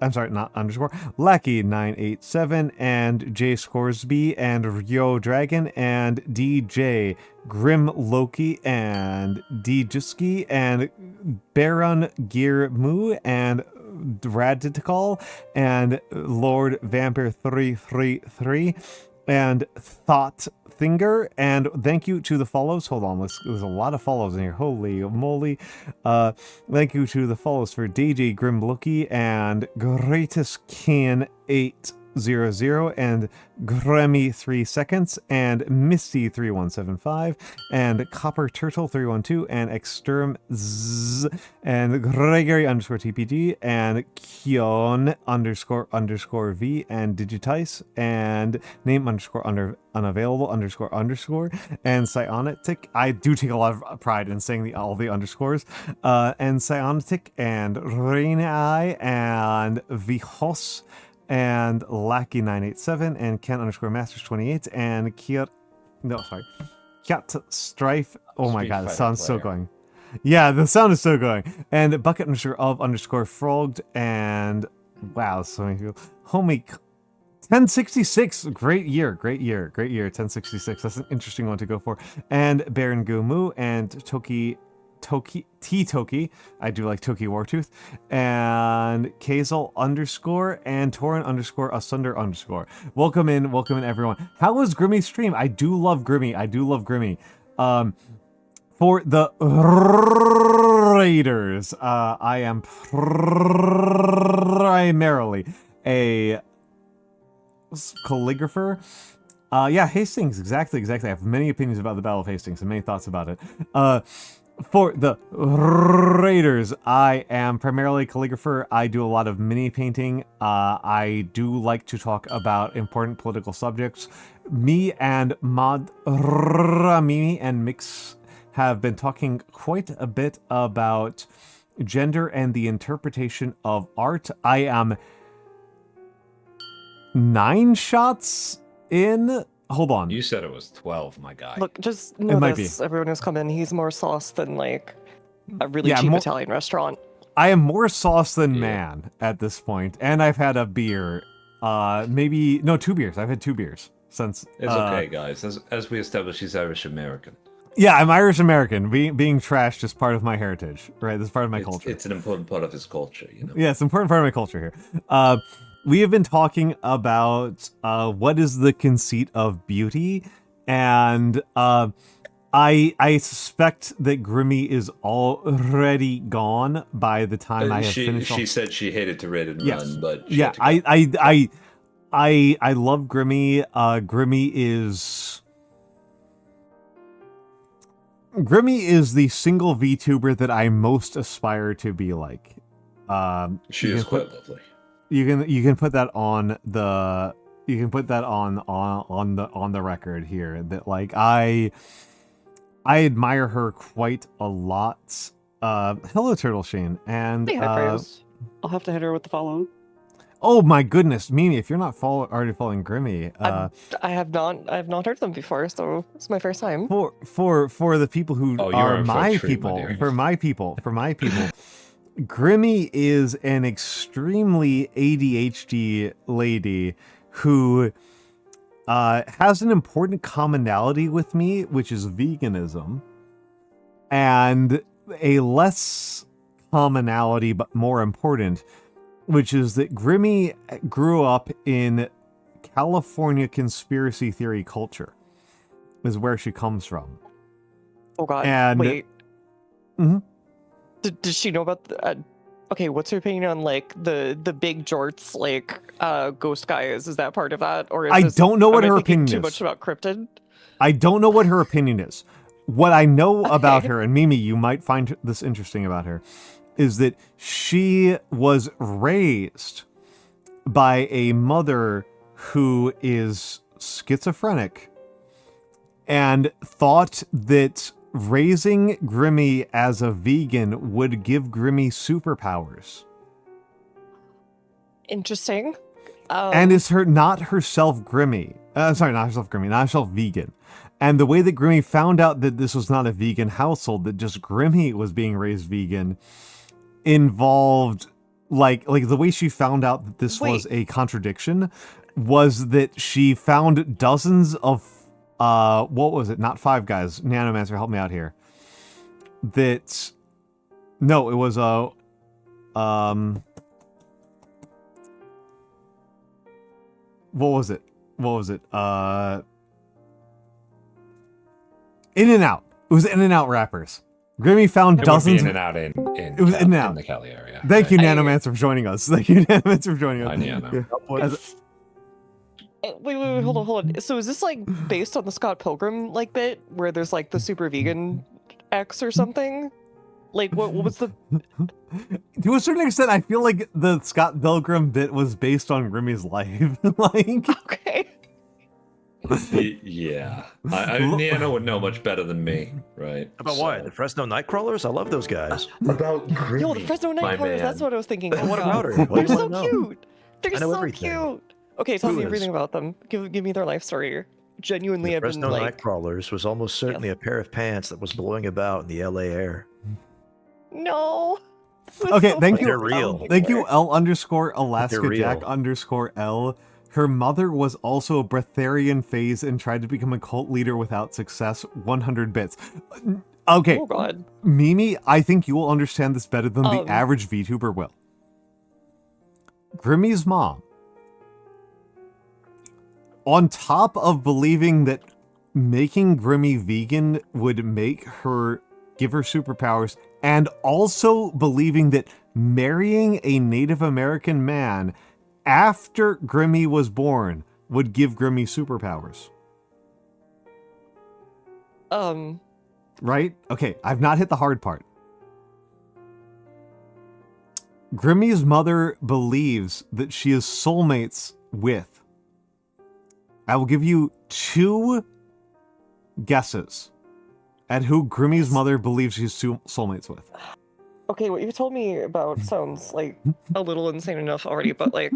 I'm sorry, not underscore, Lackey987, and J Scoresby, and Ryo Dragon, and DJ Grim Loki, and Djuski, and Baron Gear Moo, and Raditical, and Lord Vampire 333, and Thought Finger, and thank you to the follows. Hold on, there's a lot of follows in here. Holy moly. Thank you to the follows for DJ Grimlooky, and Greatest Kin 800, and Gremmy 3 seconds, and Misty 3175, and Copper Turtle 312, and Exterm Z, and Gregory underscore TPG, and Kion underscore V, and Digitice, and name underscore unavailable underscore, and Cyonitic. I do take a lot of pride in saying all the underscores, and Cyonitic, and Rainai, and Vihos, and Lackey987, and Ken underscore Masters28, and Kiat Strife. Oh my god, the sound's so going. Yeah, the sound is so going. And Bucket underscore Frogged, and wow, so many people. Homie 1066, great year, 1066. That's an interesting one to go for. And Baron Gumu, and Toki, I do like Toki Wartooth, and Kazel underscore, and Torin underscore Asunder underscore. Welcome in everyone. How was Grimmy's stream? I do love Grimmy. For the Raiders, I am primarily a calligrapher. Yeah, Hastings, exactly. I have many opinions about the Battle of Hastings and many thoughts about it. For the Raiders, I am primarily a calligrapher. I do a lot of mini painting. I do like to talk about important political subjects. Me and Madramimi and Mikks have been talking quite a bit about gender and the interpretation of art. I am 9 shots in. Hold on. You said it was 12, my guy. Look, just know this. Everyone who's come in, he's more sauce than like a really cheap Italian restaurant. I am more sauce than man at this point, and I've had a beer. 2 beers. I've had 2 beers since. It's okay, guys. As we established, he's Irish American. Yeah, I'm Irish American. Being trashed is part of my heritage, right? This is part of my culture. It's an important part of his culture, you know. Yeah, it's an important part of my culture here. We have been talking about what is the conceit of beauty, and I suspect that Grimmy is already gone by the time I have finished. She said she hated to read and run, but I love Grimmy. Grimmy is the single VTuber that I most aspire to be like. She is quite lovely. You can put that on the on the record here that like I admire her quite a lot. Hello Turtle Shane, and hey, I'll have to hit her with the following. Oh my goodness, Mimi, if you're not already following Grimmy, I have not heard them before, so it's my first time. For the people who are my people, for my people. Grimmy is an extremely ADHD lady who has an important commonality with me, which is veganism, and a less commonality, but more important, which is that Grimmy grew up in California conspiracy theory culture, is where she comes from. Oh god, and, wait. Mm-hmm. Does she know about the, okay, what's her opinion on like the big jorts like ghost guys? Is that part of that, or I don't know what her opinion is. Too much about cryptid. I don't know what her opinion is. What I know about her, and Mimi, you might find this interesting about her, is that she was raised by a mother who is schizophrenic and thought that raising Grimmy as a vegan would give Grimmy superpowers. Interesting. And is not herself vegan. And the way that Grimmy found out that this was not a vegan household, that just Grimmy was being raised vegan, involved like the way she found out that this was a contradiction was that she found dozens of what was it? Not Five Guys. Nyanomancer, help me out here. That no, it was what was it? What was it? In-N-Out. It was In-N-Out wrappers. Grimmy found dozens. In-N-Out it was In-N-Out in the Cali area. Thank you, Nyanomancer, for joining us. Thank you, Nyanomancer, for joining us. I know. Wait, hold on. So is this like based on the Scott Pilgrim like bit where there's like the super vegan X or something? Like what was the? To a certain extent, I feel like the Scott Pilgrim bit was based on Grimmy's life. Like, okay. Yeah, Nano would know much better than me, right? About what? The Fresno Nightcrawlers? I love those guys. About Grimmy, Yo, the Fresno Nightcrawlers. That's what I was thinking. What about her? They're so cute. They're so everything. cute. Okay, tell me everything about them. Give me their life story. Genuinely, the I've been Fresno like. Nightcrawlers was almost certainly a pair of pants that was blowing about in the LA air. No. Okay, so thank funny. you. They're real. Thank you, L_Alaska They're real. Jack_L. Her mother was also a breatharian phase and tried to become a cult leader without success. 100 bits. Okay. Oh god. Mimi, I think you will understand this better than the average VTuber will. Grimmy's mom, on top of believing that making Grimmy vegan would give her superpowers, and also believing that marrying a Native American man after Grimmy was born would give Grimmy superpowers. Right? Okay, I've not hit the hard part. Grimmy's mother believes that she is soulmates with. I will give you 2 guesses at who Grimmy's mother believes she's soulmates with. Okay, what you told me about sounds like a little insane enough already, but like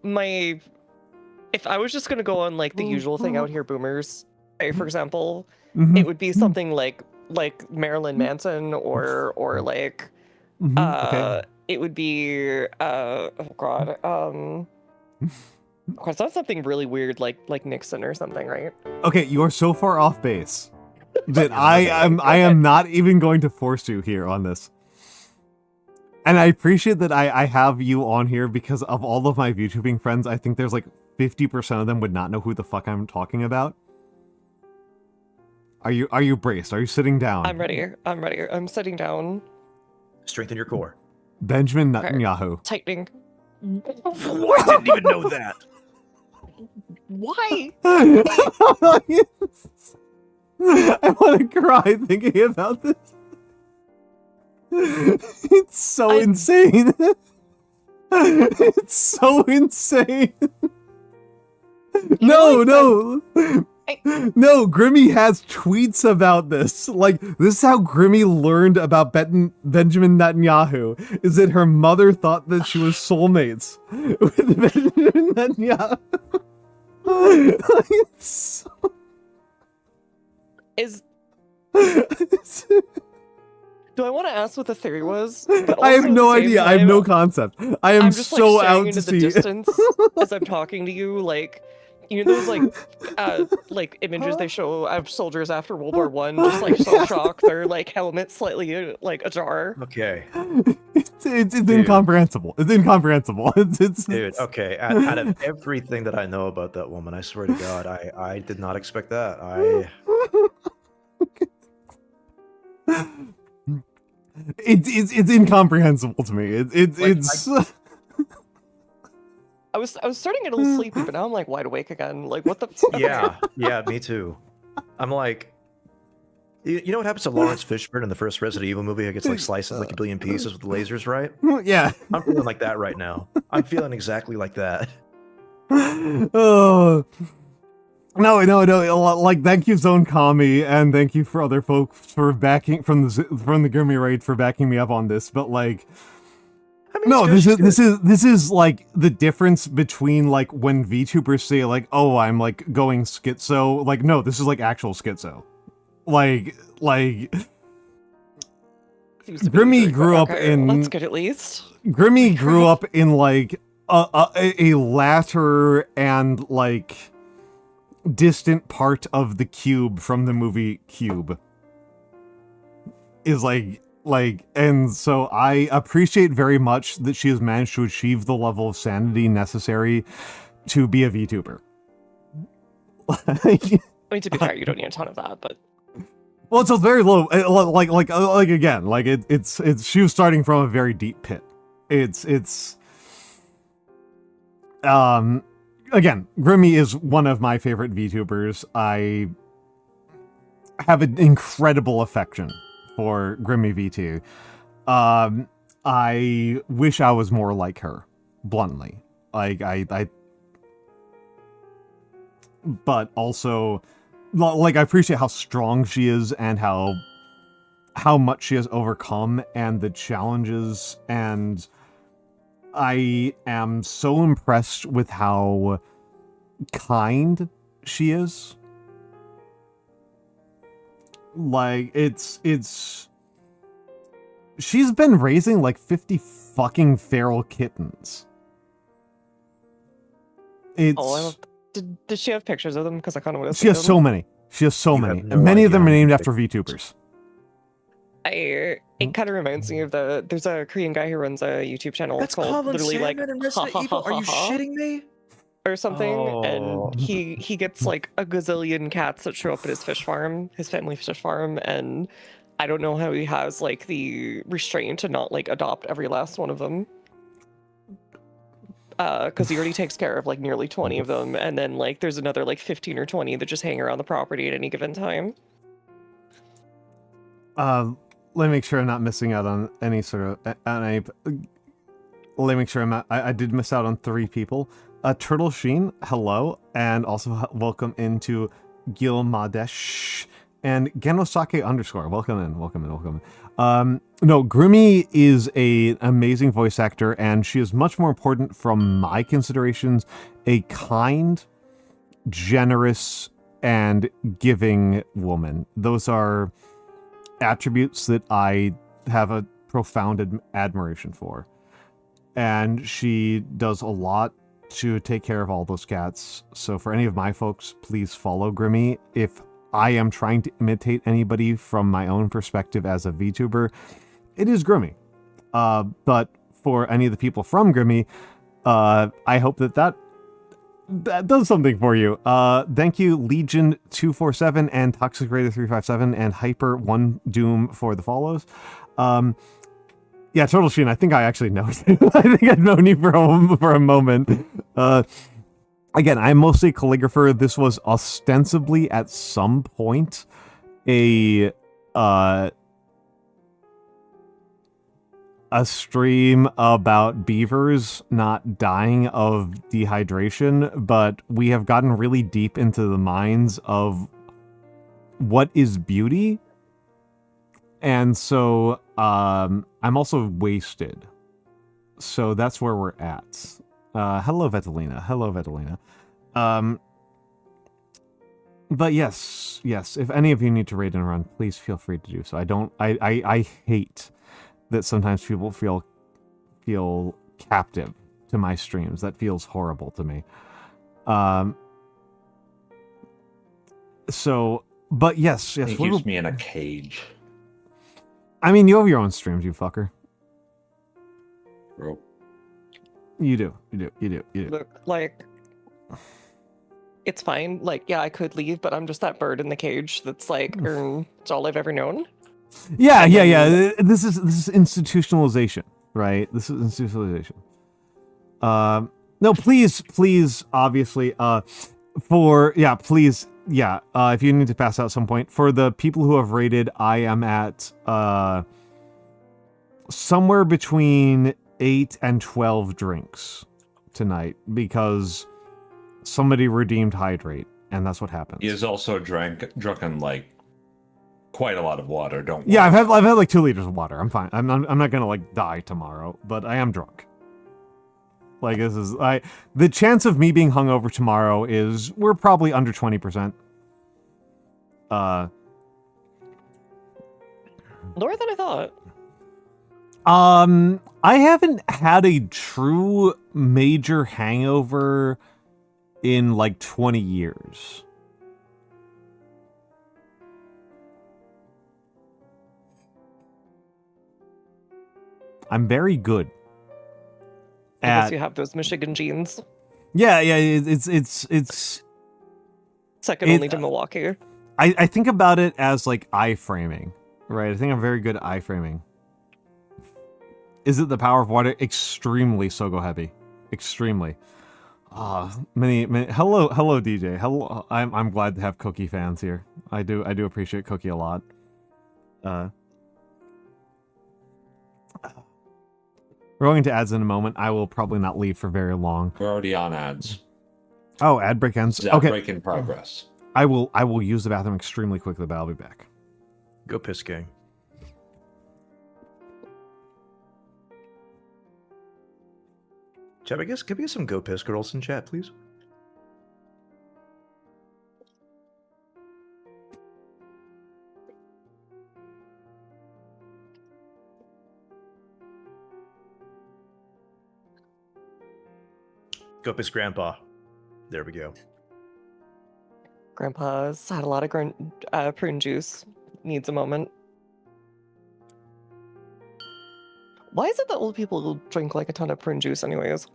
if I was just gonna go on like the usual thing out here, boomers, for example, it would be something like Marilyn Manson or like it would be it's not something really weird like Nixon or something, right? Okay, you are so far off base that I am not even going to force you here on this. And I appreciate that I have you on here because of all of my VTubing friends, I think there's like 50% of them would not know who the fuck I'm talking about. Are you braced? Are you sitting down? I'm ready. I'm sitting down. Strengthen your core. Benjamin Netanyahu. Tightening. I didn't even know that. Why? I want to cry thinking about this. It's so insane. It's so insane. No, Grimmy has tweets about this. Like, this is how Grimmy learned about Benjamin Netanyahu, is that her mother thought that she was soulmates with Benjamin Netanyahu. Do I want to ask what the theory was? I have no idea. I have no concept. I am just, so like, out into to the sea. distance as I'm talking to you, like, you know those like images they show of soldiers after World War I, just like shell shock, their like helmets slightly like ajar. Okay. It's incomprehensible. It's incomprehensible. It's Dude, okay. Out of everything that I know about that woman, I swear to God, I did not expect that. It's incomprehensible to me. It's. I was starting to get a little sleepy, but now I'm like wide awake again. Like what the? Yeah, me too. I'm like, you know what happens to Lawrence Fishburne in the first Resident Evil movie? He gets like sliced into like a billion pieces with the lasers, right? Yeah. I'm feeling like that right now. I'm feeling exactly like that. Oh. No. Like, thank you, Zone Kami, and thank you for other folks for backing from the Grimmy raid for backing me up on this. But like, I No, this is like the difference between like when VTubers say like, "Oh, I'm like going schizo." Like, no, this is like actual schizo. Like Grimmy grew up in. That's good at least. Grimmy grew up in like a latter and like distant part of the cube from the movie Cube. Is like, and so I appreciate very much that she has managed to achieve the level of sanity necessary to be a VTuber. I mean, to be fair, you don't need a ton of that, but. Well, it's a very low, like again, like it's she was starting from a very deep pit. It's again, Grimmy is one of my favorite VTubers. I have an incredible affection for Grimmy V2. I wish I was more like her, bluntly. Like but also, like, I appreciate how strong she is and how much she has overcome and the challenges, and I am so impressed with how kind she is. Like, she's been raising like 50 fucking feral kittens. Did she have pictures of them? Because I kind of want to. She has so many. She has so many. And many of them are named after VTubers. It kind of reminds me of there's a Korean guy who runs a YouTube channel. That's called Common literally Salmon like and Resident Evil. Are you shitting me? Or something, and he gets like a gazillion cats that show up at his fish farm, his family fish farm, and I don't know how he has like the restraint to not like adopt every last one of them. Because he already takes care of like nearly 20 of them, and then like there's another like 15 or 20 that just hang around the property at any given time. Let me make sure I'm not missing out on any sort of let me make sure I did miss out on 3 people. Turtle Sheen, hello, and also welcome into Gilmadesh and Genosake _, welcome in. No, Grimmy is an amazing voice actor, and she is much more important from my considerations, a kind, generous, and giving woman. Those are attributes that I have a profound admiration for. And she does a lot to take care of all those cats. So for any of my folks, please follow Grimmy. If I am trying to imitate anybody from my own perspective as a VTuber, it is Grimmy. But for any of the people from Grimmy, I hope that does something for you. Thank you, Legion247 and Toxic Raider 357 and Hyper 1 Doom for the follows. Yeah, Turtle Sheen, I think I actually know you. I think I've known you for a moment. Again, I'm mostly a calligrapher. This was ostensibly at some point a stream about beavers not dying of dehydration, but we have gotten really deep into the minds of what is beauty. And so I'm also wasted. So that's where we're at. Hello, Vetelina. But yes, if any of you need to raid and run, please feel free to do so. I hate that sometimes people feel captive to my streams. That feels horrible to me. But yes. It keeps me in a cage. I mean, you have your own streams, you fucker. Bro. You do. Look, like, it's fine. Like, yeah, I could leave, but I'm just that bird in the cage that's like, it's all I've ever known. Yeah. This is institutionalization, right? This is institutionalization. No, please, obviously, if you need to pass out at some point. For the people who have rated, I am at somewhere between 8 and 12 drinks tonight because somebody redeemed Hydrate, and that's what happens. He is also drunken like quite a lot of water. Don't. Yeah, worry. I've had like 2 liters of water. I'm fine. I'm not gonna like die tomorrow, but I am drunk. Like the chance of me being hungover tomorrow we're probably under 20%. Lower than I thought. I haven't had a true major hangover in like 20 years. I'm very good. I guess you have those Michigan genes. Yeah, it's second only to Milwaukee. I think about it as like eye framing, right? I think I'm very good at eye framing. Is it the power of water? Extremely Sogo heavy. Extremely. Many hello DJ. Hello. I'm glad to have Cookie fans here. I do appreciate Cookie a lot. We're going to ads in a moment. I will probably not leave for very long. We're already on ads. Oh, ad break ends. Ad Okay. break in progress. I will use the bathroom extremely quickly, but I'll be back. Go piss gang. Chat, I guess, could we get some Go Piss girls in chat, please? Go Piss Grandpa. There we go. Grandpa's had a lot of prune juice. Needs a moment. Why is it that old people drink like a ton of prune juice anyways?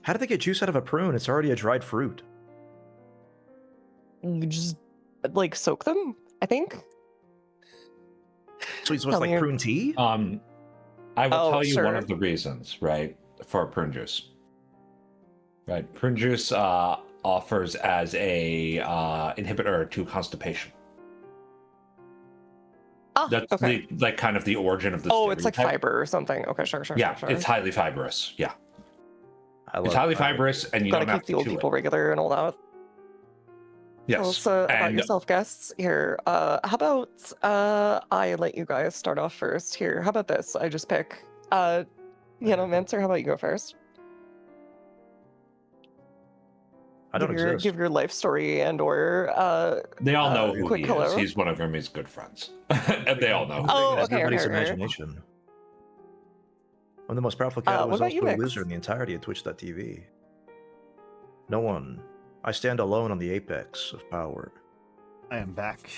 How do they get juice out of a prune? It's already a dried fruit. You just like soak them, I think. So it's like prune tea? I will tell you sure. one of the reasons, right, for prune juice. Right, prune juice offers as a inhibitor to constipation. Ah, That's okay. like kind of the origin of the. Oh, it's like stereotype. fiber or something. Okay, sure. Yeah, sure. it's highly fibrous. Yeah, I it's highly fibrous, and you Gotta don't have keep the to old chew people it. regular and all that. Yes, Also, about and yourself, guests. Here, how about I let you guys start off first? Here, how about this? I just pick. Nyanomancer, how about you go first? I don't exist. Give your life story and/or they all know who quick he is. hello. He's one of Remy's good friends, and they all know. Who Oh, It's okay, everybody's okay. imagination. I'm the most powerful cat What who was about you, also a Mikks? loser in the entirety of Twitch.tv. No one. I stand alone on the apex of power. I am back.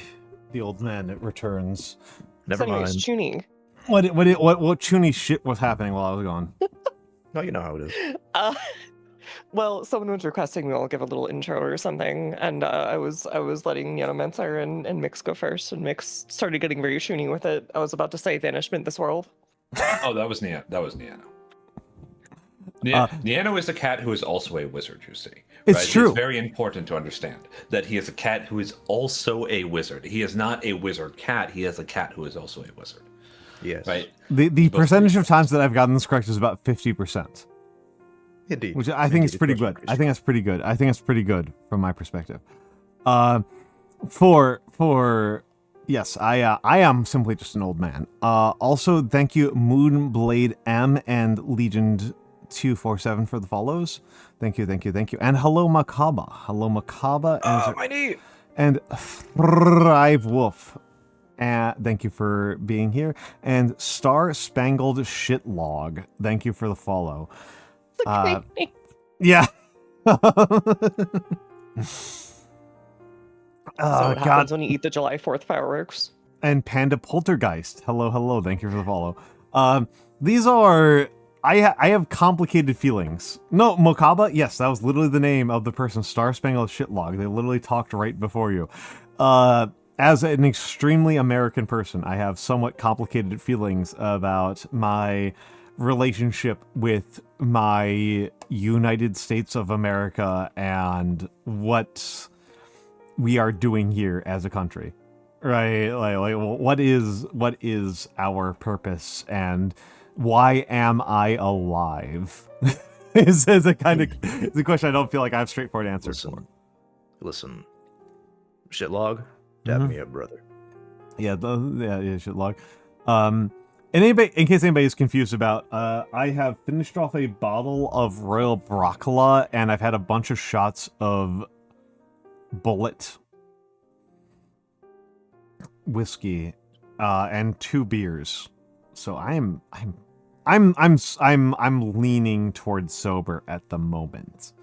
The old man returns. Never So anyways, mind. Chuny. What Chuny shit was happening while I was gone? No, you know how it is. Well, someone was requesting me all give a little intro or something, and I was letting Nyanomancer and Mikks go first, and Mikks started getting very Chuny with it. I was about to say Vanishment This World. Oh, that was Nyano. Nyano is a cat who is also a wizard, you see. It's right? true. It's very important to understand that he is a cat who is also a wizard. He is not a wizard cat. He is a cat who is also a wizard. Yes. Right? The percentage of times that I've gotten this correct is about 50%. Indeed. Which I think is Indeed, pretty of good. course, I think that's pretty good. I think that's pretty good from my perspective. For yes, I am simply just an old man. Also, thank you Moonblade M and Legend 247 for the follows. Thank you. And hello Makaba. Oh, my knee! And Thrive Wolf. Thank you for being here. And Star Spangled Shitlog. Thank you for the follow. Yeah. So what happens when you eat the July 4th fireworks? And Panda Poltergeist. Hello. Thank you for the follow. These are... I have complicated feelings. No, Mokaba? Yes, that was literally the name of the person. Star Spangled Shitlog. They literally talked right before you. As an extremely American person, I have somewhat complicated feelings about my relationship with my United States of America and what we are doing here as a country, right? Like what is our purpose and why am I alive? is a kind of it's a question I don't feel like I have straightforward answers for. Listen, shitlog, dab me up, brother. Yeah, it should log. And in case anybody is confused about, I have finished off a bottle of Royal Broccola, and I've had a bunch of shots of Bullet whiskey, and 2 beers. So I'm leaning towards sober at the moment.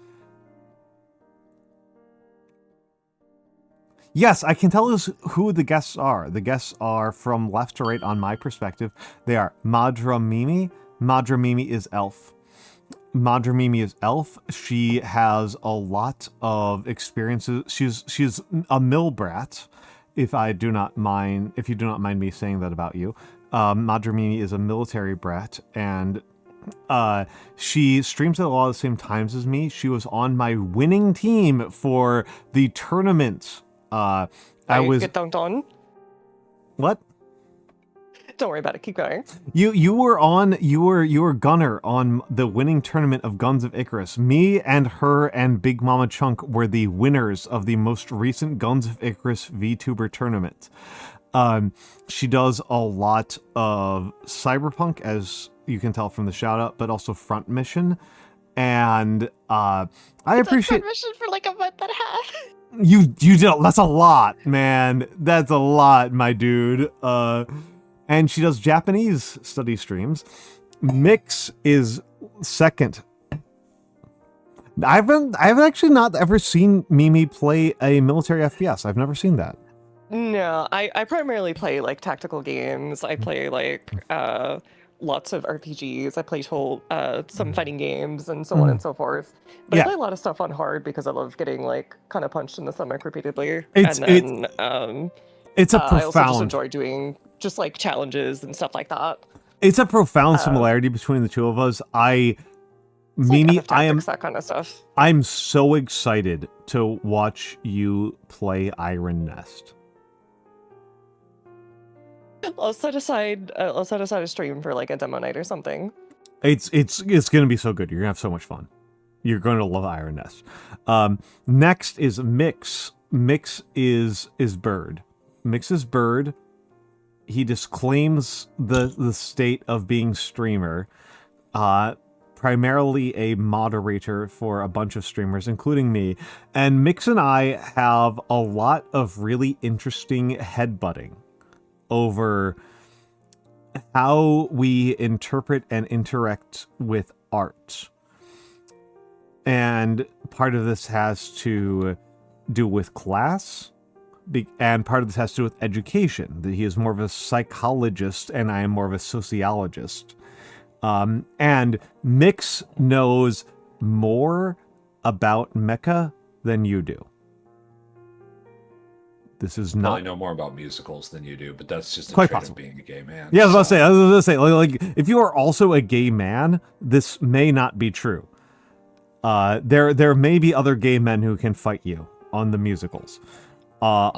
Yes, I can tell us who the guests are. The guests are from left to right on my perspective. They are Madramimi. Madramimi is elf. Madramimi is elf. She has a lot of experiences. She's a mill brat, if you do not mind me saying that about you. Madramimi is a military brat, and she streams at a lot of the same times as me. She was on my winning team for the tournament. I was get dunked on. What? Don't worry about it. Keep going. You were gunner on the winning tournament of Guns of Icarus. Me and her and Big Mama Chunk were the winners of the most recent Guns of Icarus VTuber tournament. She does a lot of cyberpunk, as you can tell from the shout out, but also front mission. And I appreciate front mission for like a month and a half. You did. That's a lot, man. That's a lot, my dude. And she does Japanese study streams. Mikks is second. I've actually not ever seen Mimi play a military FPS. I've never seen that. No, I primarily play like tactical games. I play like lots of RPGs. I play some fighting games and so on and so forth. But I play a lot of stuff on hard because I love getting like kind of punched in the stomach repeatedly. It's a profound. I also just enjoy doing just like challenges and stuff like that. It's a profound similarity between the two of us. Mimi, that kind of stuff. I'm so excited to watch you play Iron Nest. I'll set aside a stream for like a demo night or something. It's gonna be so good. You're gonna have so much fun. You're going to love Iron Nest. Next is Mikks. Mikks is Bird. Mikks is Bird. He disclaims the state of being streamer. Primarily a moderator for a bunch of streamers, including me. And Mikks and I have a lot of really interesting headbutting over how we interpret and interact with art. And part of this has to do with class, and part of this has to do with education. That he is more of a psychologist and I am more of a sociologist. And Mikks knows more about mecha than you do. This is not. I know more about musicals than you do, but that's just a quite trait possible. of being a gay man. Yeah, I was about to say, like if you are also a gay man, this may not be true. There may be other gay men who can fight you on the musicals. I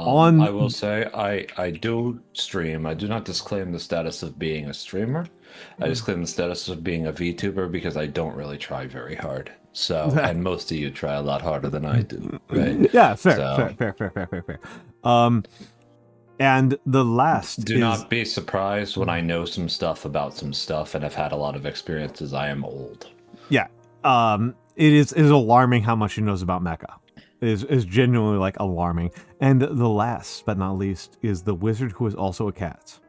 will say I do stream. I do not disclaim the status of being a streamer. I disclaim the status of being a VTuber because I don't really try very hard. So, and most of you try a lot harder than I do, right? Yeah, fair. And the last do not be surprised when I know some stuff about some stuff and have had a lot of experiences. I am old. Yeah. It is alarming how much he knows about mecha. It is genuinely like alarming. And the last but not least is the wizard who is also a cat.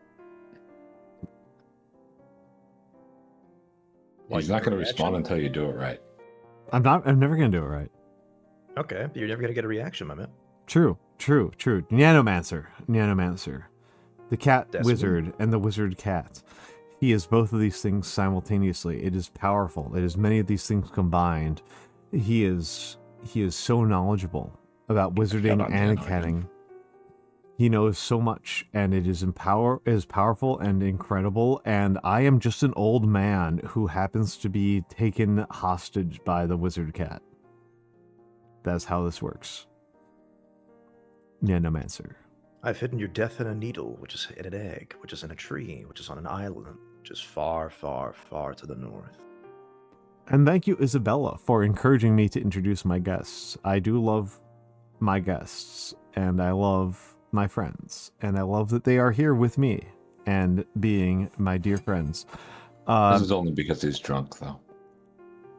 Well, he's not going to respond until you do it right. I'm never going to do it right. Okay, you're never going to get a reaction, my man. True. Nyanomancer. The cat wizard and the wizard cat. He is both of these things simultaneously. It is powerful. It is many of these things combined. He is so knowledgeable about wizarding and catting. He knows so much, and it is powerful and incredible. And I am just an old man who happens to be taken hostage by the wizard cat. That's how this works. Nyanomancer. I've hidden your death in a needle, which is in an egg, which is in a tree, which is on an island, which is far, far, far to the north. And thank you, Isabella, for encouraging me to introduce my guests. I do love my guests, and I love my friends, and I love that they are here with me and being my dear friends. This is only because he's drunk, though.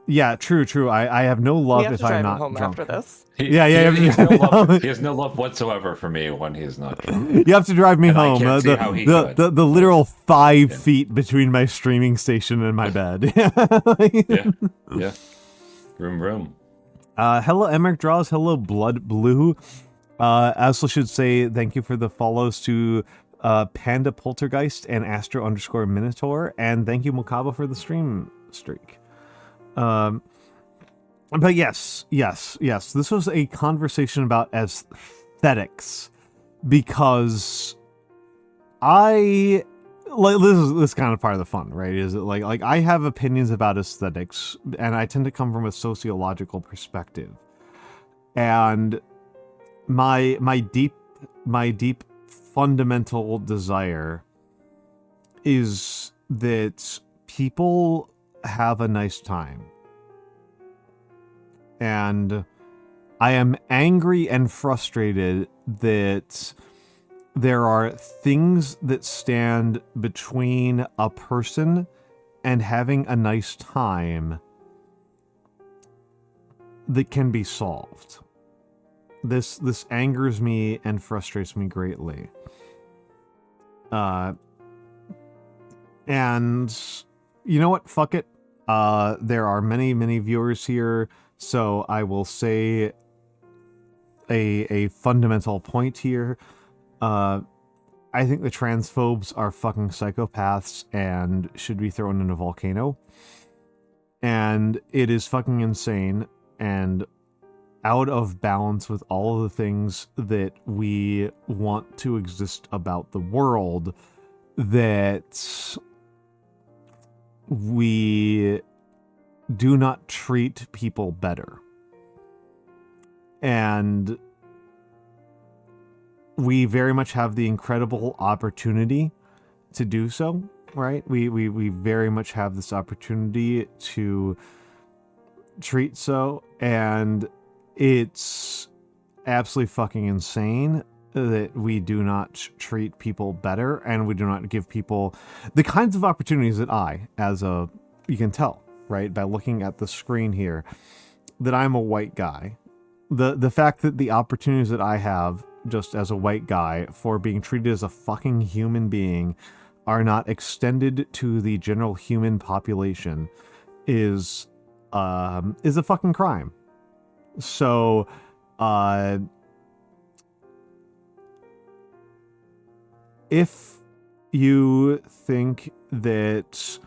Yeah, true. I have no love We have if to drive I'm him not home drunk. after this. He has no love whatsoever for me when he's not drunk. You have to drive me And I home. can't see how he could. The literal 5 feet between my streaming station and my bed. Yeah. Room. Hello, Emmerich Draws. Hello, Blood Blue. I also should say thank you for the follows to Panda Poltergeist and Astro_Minotaur, and thank you, Mokaba, for the stream streak. But yes. This was a conversation about aesthetics because this is kind of part of the fun, right? Is it like I have opinions about aesthetics, and I tend to come from a sociological perspective, and my deep fundamental desire is that people have a nice time. And I am angry and frustrated that there are things that stand between a person and having a nice time that can be solved. This angers me and frustrates me greatly. And you know what? Fuck it. There are many viewers here, so I will say a fundamental point here. I think the transphobes are fucking psychopaths and should be thrown in a volcano. And it is fucking insane and out of balance with all of the things that we want to exist about the world, that we do not treat people better. And we very much have the incredible opportunity to do so, right? We very much have this opportunity to treat so, and it's absolutely fucking insane that we do not treat people better, and we do not give people the kinds of opportunities that you can tell, right, by looking at the screen here, that I'm a white guy. The fact that the opportunities that I have just as a white guy for being treated as a fucking human being are not extended to the general human population is a fucking crime. So, if you think that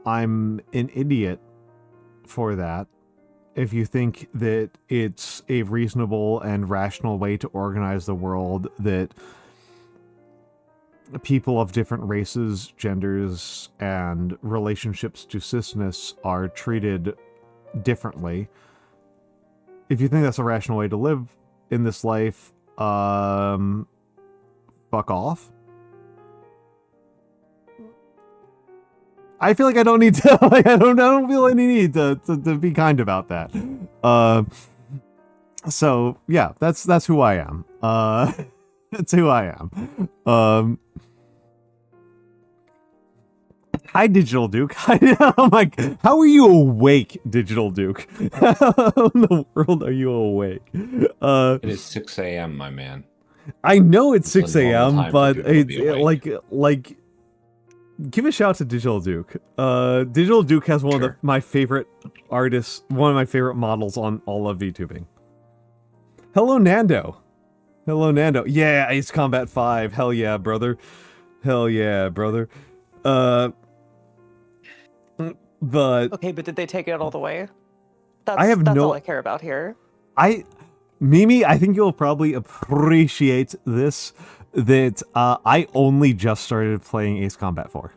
I'm an idiot for that, if you think that it's a reasonable and rational way to organize the world, that people of different races, genders, and relationships to cisness are treated differently, if you think that's a rational way to live in this life, fuck off. I feel like I don't need to. I don't feel any need to be kind about that. So yeah, that's who I am. That's who I am. Hi, Digital Duke. Oh my! How are you awake, Digital Duke? How in the world are you awake? It is 6 a.m., my man. I know it's It's 6 a normal a.m., time for but people to it's be awake. like. Give a shout out to Digital Duke. Digital Duke has one of my favorite artists, one of my favorite models on all of VTubing. Hello, Nando. Hello, Nando. Yeah, Ace Combat 5. Hell yeah, brother. Hell yeah, brother. But Okay, but did they take it all the way? I That's have no- all I care about here. Mimi, I think you'll probably appreciate this, that I only just started playing Ace Combat 4.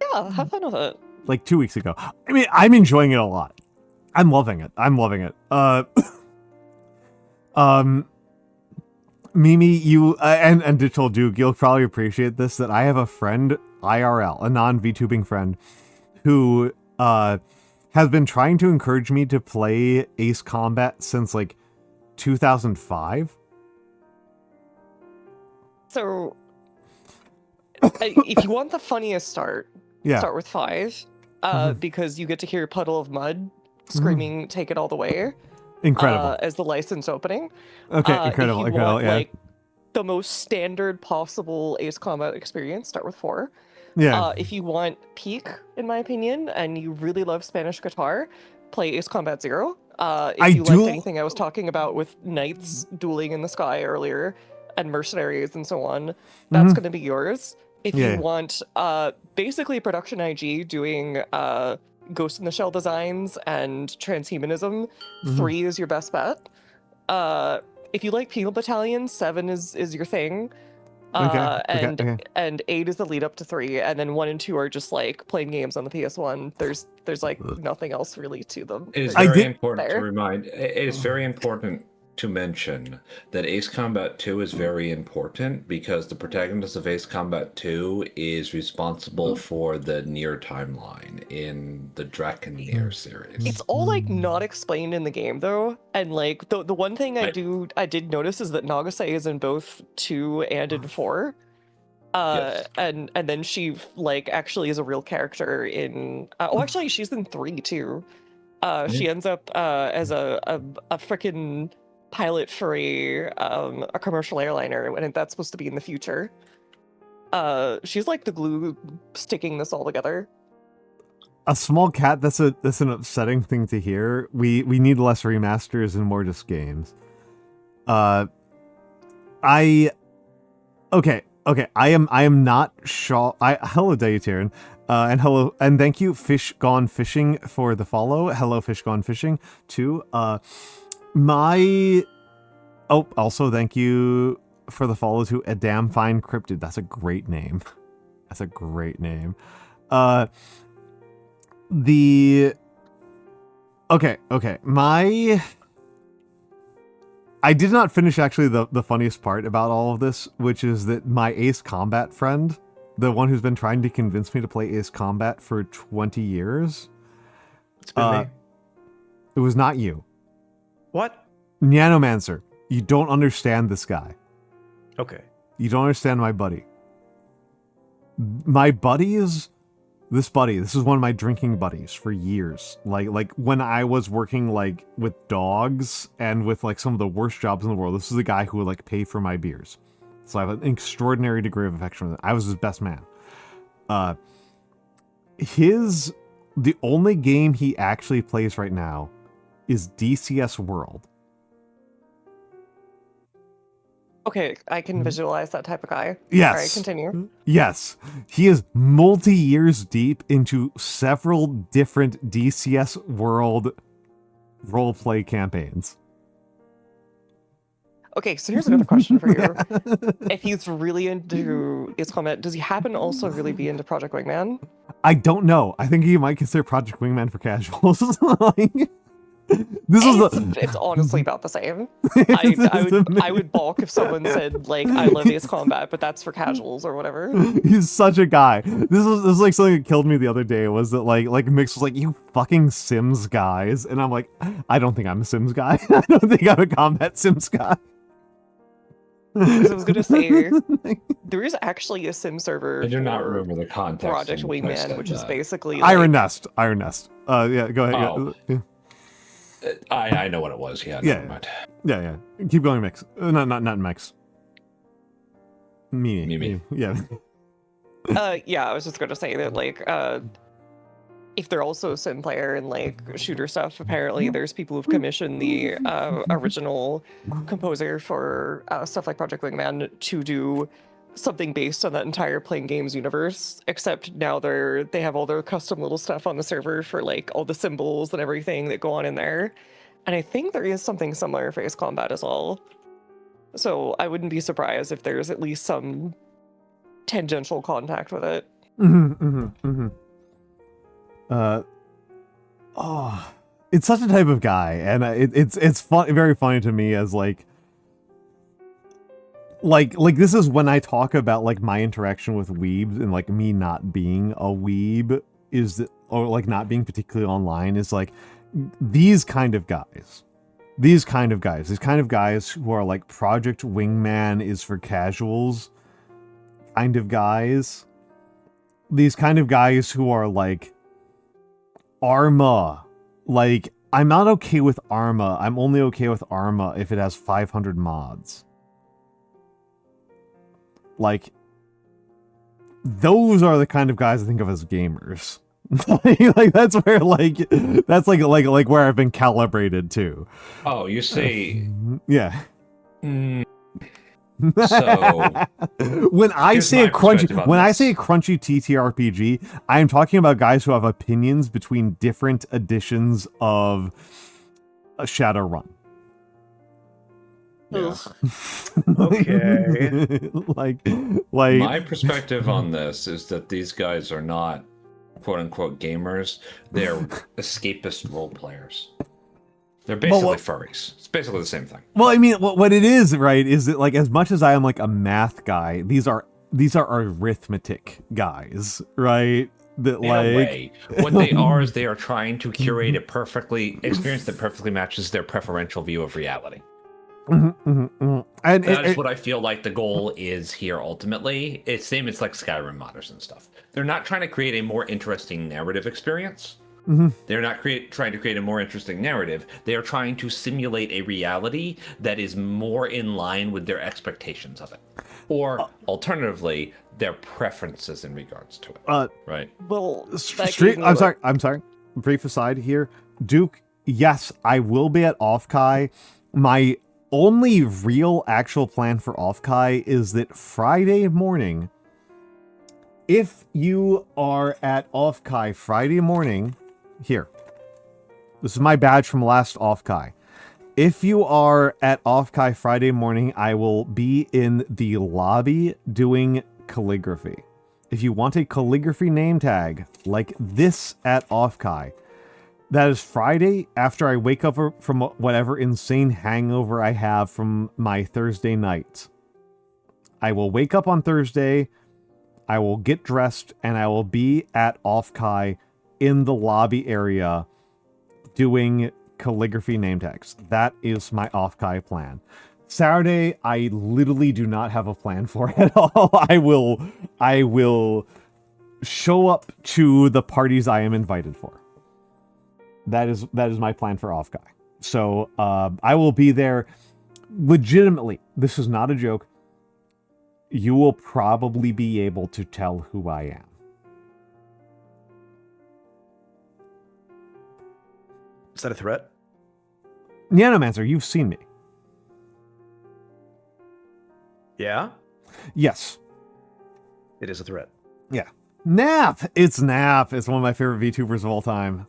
Yeah, have fun with it. Like 2 weeks ago. I mean, I'm enjoying it a lot. I'm loving it. Mimi, you and Digital Duke, you'll probably appreciate this, that I have a friend, IRL, a non-VTubing friend, who has been trying to encourage me to play Ace Combat since like 2005. So, if you want the funniest start with 5, because you get to hear Puddle of Mud screaming, "Take it all the way!" Incredible. As the license opening. Okay, incredible, If you incredible. want, Yeah. like, the most standard possible Ace Combat experience, start with 4. Yeah. If you want peak, in my opinion, and you really love Spanish guitar, play Ace Combat 0. If you liked anything I was talking about with knights dueling in the sky earlier, and mercenaries and so on, that's going to be yours. If you want basically production IG doing Ghost in the Shell designs and transhumanism, 3 is your best bet. If you like Penal Battalion, 7 is your thing. And 8 is the lead up to 3, and then 1 and 2 are just like playing games on the PS1. There's like nothing else really to them. It is very important to remind. It is very important to mention that Ace Combat 2 is very important because the protagonist of Ace Combat 2 is responsible for the Nier timeline in the Draken series. It's all like not explained in the game though, and like the one thing I did notice is that Nagase is in both 2 and in 4. And then she like actually is a real character in actually she's in 3 too. She ends up as a freaking pilot for a commercial airliner, and that's supposed to be in the future. She's like the glue sticking this all together. A small cat, that's an upsetting thing to hear. We need less remasters and more just games. Okay. I am not sure. Hello, Dayutiran. And hello, and thank you, Fish Gone Fishing, for the follow. Hello, Fish Gone Fishing too. Also thank you for the follow to A Damn Fine Cryptid. That's a great name. That's a great name. Okay. I did not finish actually the funniest part about all of this, which is that my Ace Combat friend, the one who's been trying to convince me to play Ace Combat for 20 years. It's been me. It was not you. What? Nyanomancer. You don't understand this guy. Okay. You don't understand my buddy. My buddies... This is one of my drinking buddies for years. Like when I was working like with dogs and with like some of the worst jobs in the world, this is the guy who would like pay for my beers. So I have an extraordinary degree of affection with him. I was his best man. The only game he actually plays right now is DCS World. Okay, I can visualize that type of guy. Yes. All right, continue. Yes. He is multi-years deep into several different DCS World roleplay campaigns. Okay, so here's another question for you. If he's really into Ace Combat, does he happen to also really be into Project Wingman? I don't know. I think he might consider Project Wingman for casuals. It's honestly about the same. I would balk if someone said like I love Ace Combat, but that's for casuals or whatever. He's such a guy. This is like something that killed me the other day. Was that like Mikks was like, "You fucking Sims guys," and I'm like, I don't think I'm a Sims guy. I don't think I'm a combat Sims guy. I was gonna say there is actually a Sim server. I do not remember the context. Project Wingman, which is basically Iron Nest. Iron Nest. Yeah, go ahead. Oh. Yeah. I know what it was. Yeah, never mind. Yeah. Keep going, Mikks. Not Mikks. Me. Yeah. Yeah, I was just gonna say that like if they're also a sim player and like shooter stuff, apparently there's people who've commissioned the original composer for stuff like Project Wingman to do something based on that entire playing games universe, except now they have all their custom little stuff on the server for like all the symbols and everything that go on in there. And I think there is something similar for Ace Combat as well. So I wouldn't be surprised if there's at least some tangential contact with it. It's such a type of guy, and it's fun, very funny to me as like this is when I talk about like my interaction with weebs and like me not being a weeb, is that or like not being particularly online is like these kind of guys who are like Project Wingman is for casuals kind of guys. These kind of guys who are like Arma. Like, I'm not okay with Arma. I'm only okay with Arma if it has 500 mods. Like, those are the kind of guys I think of as gamers. Like that's where that's like where I've been calibrated to. Oh, you say yeah. So when I say a crunchy TTRPG, I am talking about guys who have opinions between different editions of a Shadowrun. Yeah. Okay. like my perspective on this is that these guys are not quote unquote gamers. They're escapist role players. They're basically furries. It's basically the same thing. Well, I mean, what it is, right, is that like as much as I am like a math guy, these are arithmetic guys, right? That In a way, what they are is they are trying to curate a experience that perfectly matches their preferential view of reality. And that is what I feel like the goal is here ultimately. It's like Skyrim modders and stuff. They're not trying to create a more interesting narrative experience. They're not trying to create a more interesting narrative. They are trying to simulate a reality that is more in line with their expectations of it. Or alternatively, their preferences in regards to it. Right. Well, I'm sorry. Brief aside here. Duke, yes, I will be at Offkai. My only real actual plan for Offkai is that Friday morning, if you are at Offkai Friday morning, here, this is my badge from last Offkai. If you are at Offkai Friday morning, I will be in the lobby doing calligraphy. If you want a calligraphy name tag like this at Offkai, that is Friday after I wake up from whatever insane hangover I have from my Thursday night. I will wake up on Thursday, I will get dressed, and I will be at Offkai in the lobby area doing calligraphy name tags. That is my Offkai plan. Saturday, I literally do not have a plan for it at all. I will show up to the parties I am invited for. That is my plan for Offkai. So I will be there legitimately. This is not a joke. You will probably be able to tell who I am. Is that a threat? Nyanomancer, you've seen me. Yeah? Yes. It is a threat. Yeah. Nap! It's Nap. It's one of my favorite VTubers of all time.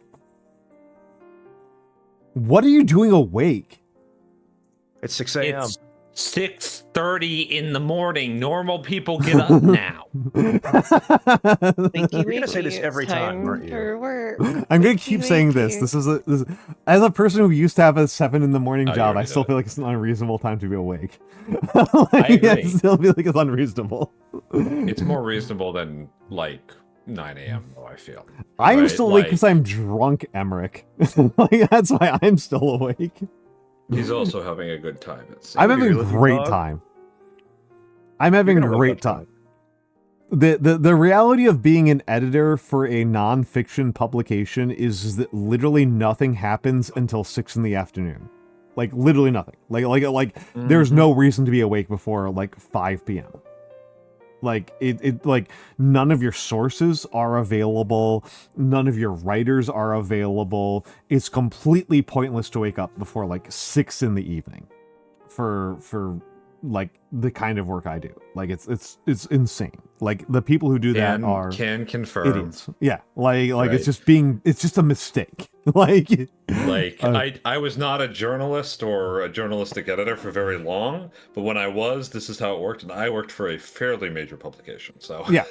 What are you doing awake? It's 6 a.m. It's 6:30 in the morning. Normal people get up now. You're gonna say this every time, aren't you? I'm gonna keep saying this. This is as a person who used to have a 7 in the morning job, I still feel like it's an unreasonable time to be awake. I agree. I still feel like it's unreasonable. It's more reasonable than like 9 a.m. though, I feel. I am still awake because I'm drunk, Emmerich. Like, that's why I'm still awake. He's also having a good time. I'm having a great time. I'm having a great time. The reality of being an editor for a non-fiction publication is that literally nothing happens until 6 in the afternoon. Like literally nothing. Like there's no reason to be awake before like 5 p.m. Like it like none of your sources are available, none of your writers are available. It's completely pointless to wake up before like 6 in the evening for like the kind of work I do. Like it's insane. Like the people who do that are can confirm idiots. Yeah, like right. It's just a mistake. like I was not a journalist or a journalistic editor for very long, but when I was, this is how it worked, and I worked for a fairly major publication. So yeah,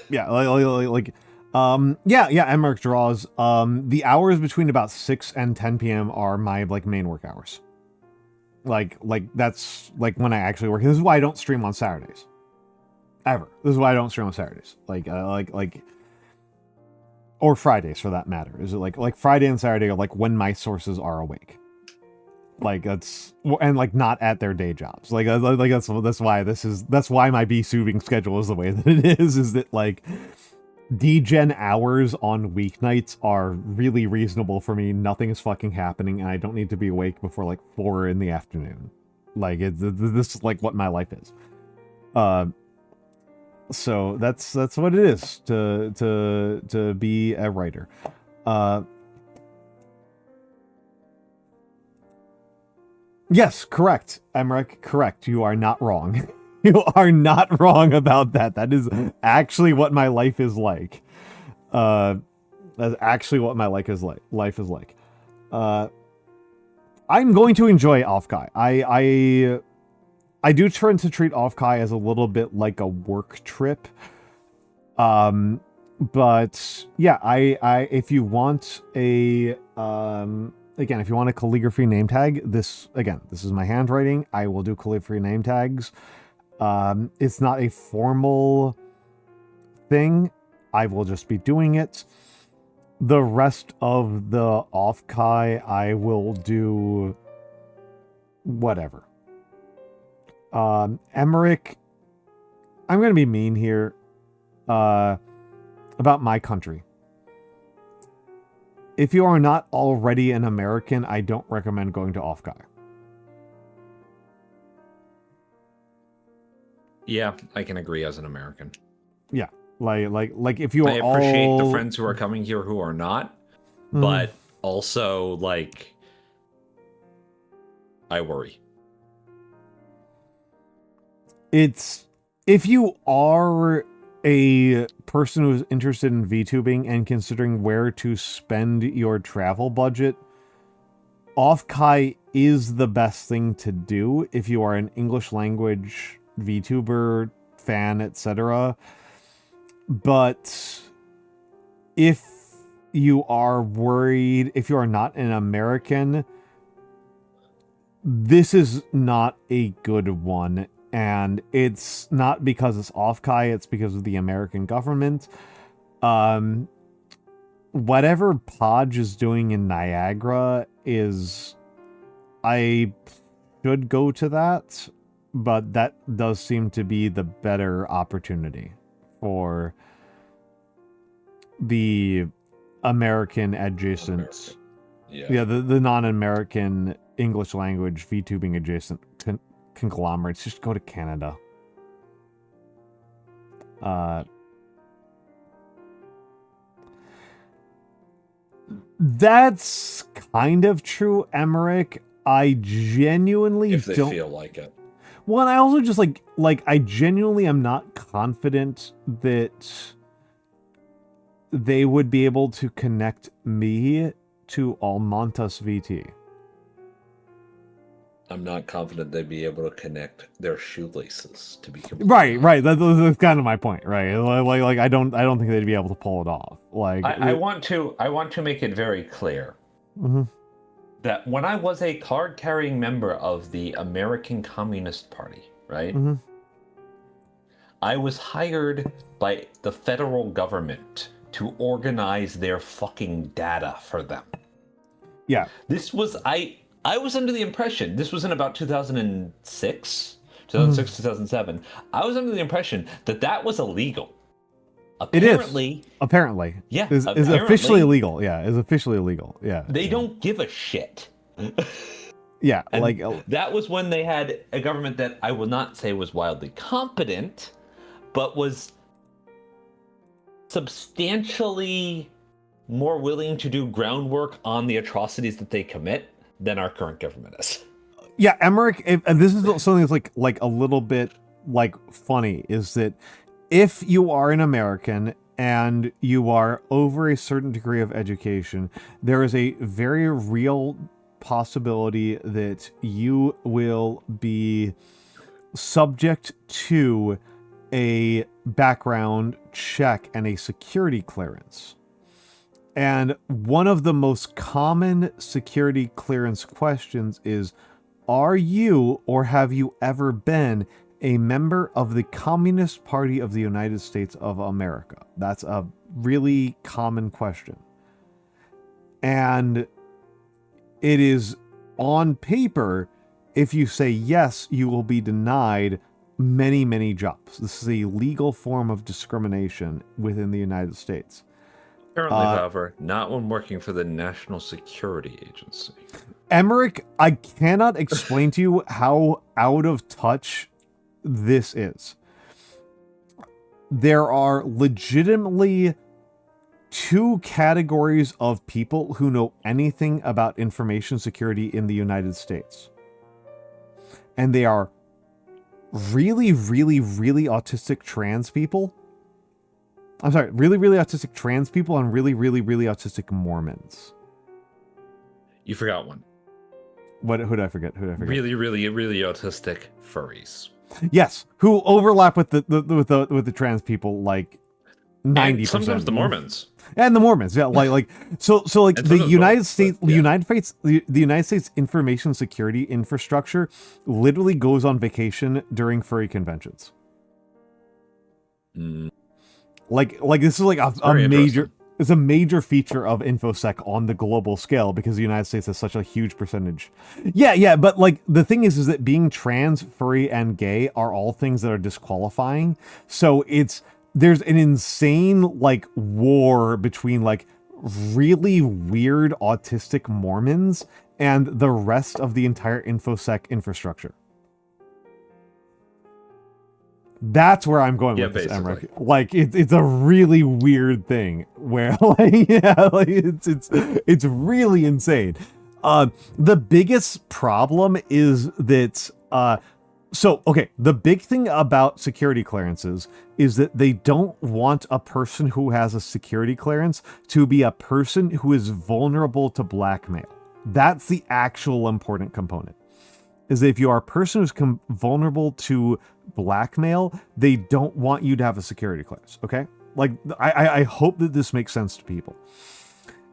Emmerich draws. The hours between about 6 and 10 p.m. are my like main work hours. Like that's like when I actually work. This is why I don't stream on Saturdays. Ever. This is why I don't stream on Saturdays. or Fridays for that matter. Is it like Friday and Saturday are like when my sources are awake? Like that's and like not at their day jobs. Like that's why my bee-soothing schedule is the way that it is. Is that like degen hours on weeknights are really reasonable for me. Nothing is fucking happening, and I don't need to be awake before like 4 in the afternoon. Like this is like what my life is. So that's what it is to be a writer. Yes, correct, Emmerich, correct. You are not wrong. You are not wrong about that. That is actually what my life is like. That's actually what my life is like. I'm going to enjoy Offkai. I do try to treat Offkai as a little bit like a work trip. But yeah, I if you want a again, if you want a calligraphy name tag, this is my handwriting. I will do calligraphy name tags. It's not a formal thing. I will just be doing it. The rest of the Offkai, I will do whatever. Emmerich, I'm going to be mean here about my country. If you are not already an American, I don't recommend going to Offkai. Yeah, I can agree as an American. Yeah, like if you are I appreciate the friends who are coming here who are not, but also like I worry. It's if you are a person who's interested in VTubing and considering where to spend your travel budget, Offkai is the best thing to do if you are an English language VTuber fan, etc. But if you are worried, if you are not an American, this is not a good one. And it's not because it's Offkai, it's because of the American government. Whatever Podge is doing in Niagara is... I should go to that, but that does seem to be the better opportunity for the American adjacent... Yeah, the non-American English language VTubing adjacent conglomerates. Just go to Canada. That's kind of true, Emmerich. I genuinely if they don't feel like it. Well, and I also just like I genuinely am not confident that they would be able to connect me to Almantas VT. I'm not confident they'd be able to connect their shoelaces to be complete. Right. That's kind of my point, right? Like I don't think they'd be able to pull it off. Like I want to make it very clear that when I was a card-carrying member of the American Communist Party, right? I was hired by the federal government to organize their fucking data for them. Yeah. This was I was under the impression, this was in about 2006, 2007. I was under the impression that that was illegal. Apparently, it is. Apparently. Yeah. Is officially illegal. Yeah, is officially illegal. Yeah. They don't give a shit. Yeah, and like... that was when they had a government that I will not say was wildly competent, but was substantially more willing to do groundwork on the atrocities that they commit than our current government is. Yeah, Emmerich, and this is something that's like a little bit like funny, is that if you are an American and you are over a certain degree of education, there is a very real possibility that you will be subject to a background check and a security clearance. And one of the most common security clearance questions is, are you or have you ever been a member of the Communist Party of the United States of America? That's a really common question. And it is on paper, if you say yes, you will be denied many, many jobs. This is a legal form of discrimination within the United States. Currently, however, not when working for the National Security Agency. Emmerich, I cannot explain to you how out of touch this is. There are legitimately two categories of people who know anything about information security in the United States. And they are really, really, really autistic trans people. I'm sorry, really, really autistic trans people and really, really, really autistic Mormons. You forgot one. Who did I forget? Really, really, really autistic furries. Yes, who overlap with the trans people like 90%. Sometimes the Mormons. And the Mormons, yeah, so the United States, the United States information security infrastructure literally goes on vacation during furry conventions. Like this is like a major. It's a major feature of InfoSec on the global scale because the United States has such a huge percentage. Yeah, but like the thing is that being trans, furry, and gay are all things that are disqualifying. So there's an insane like war between like really weird autistic Mormons and the rest of the entire InfoSec infrastructure. That's where I'm going with this, Emmerich. Like it's a really weird thing where it's really insane. The biggest problem is that the big thing about security clearances is that they don't want a person who has a security clearance to be a person who is vulnerable to blackmail. That's the actual important component. Is that if you are a person who's vulnerable to blackmail, they don't want you to have a security clearance, okay? Like, I hope that this makes sense to people.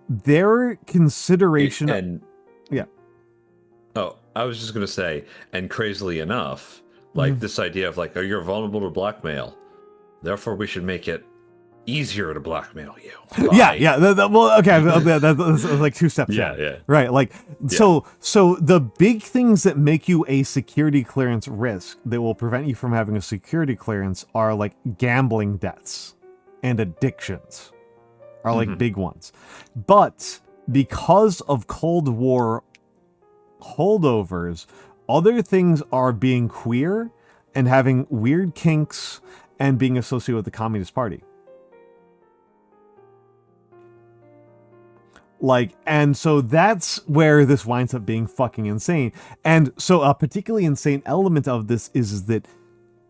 Their consideration... Yeah. Oh, I was just going to say, and crazily enough, like this idea of like, oh, you're vulnerable to blackmail, therefore we should make it easier to blackmail you. Yeah. Well, okay, that's like two steps. Yeah. Right, like so the big things that make you a security clearance risk that will prevent you from having a security clearance are like gambling debts and addictions are like big ones. But because of Cold War holdovers, other things are being queer and having weird kinks and being associated with the Communist Party. And so that's where this winds up being fucking insane. And so a particularly insane element of this is that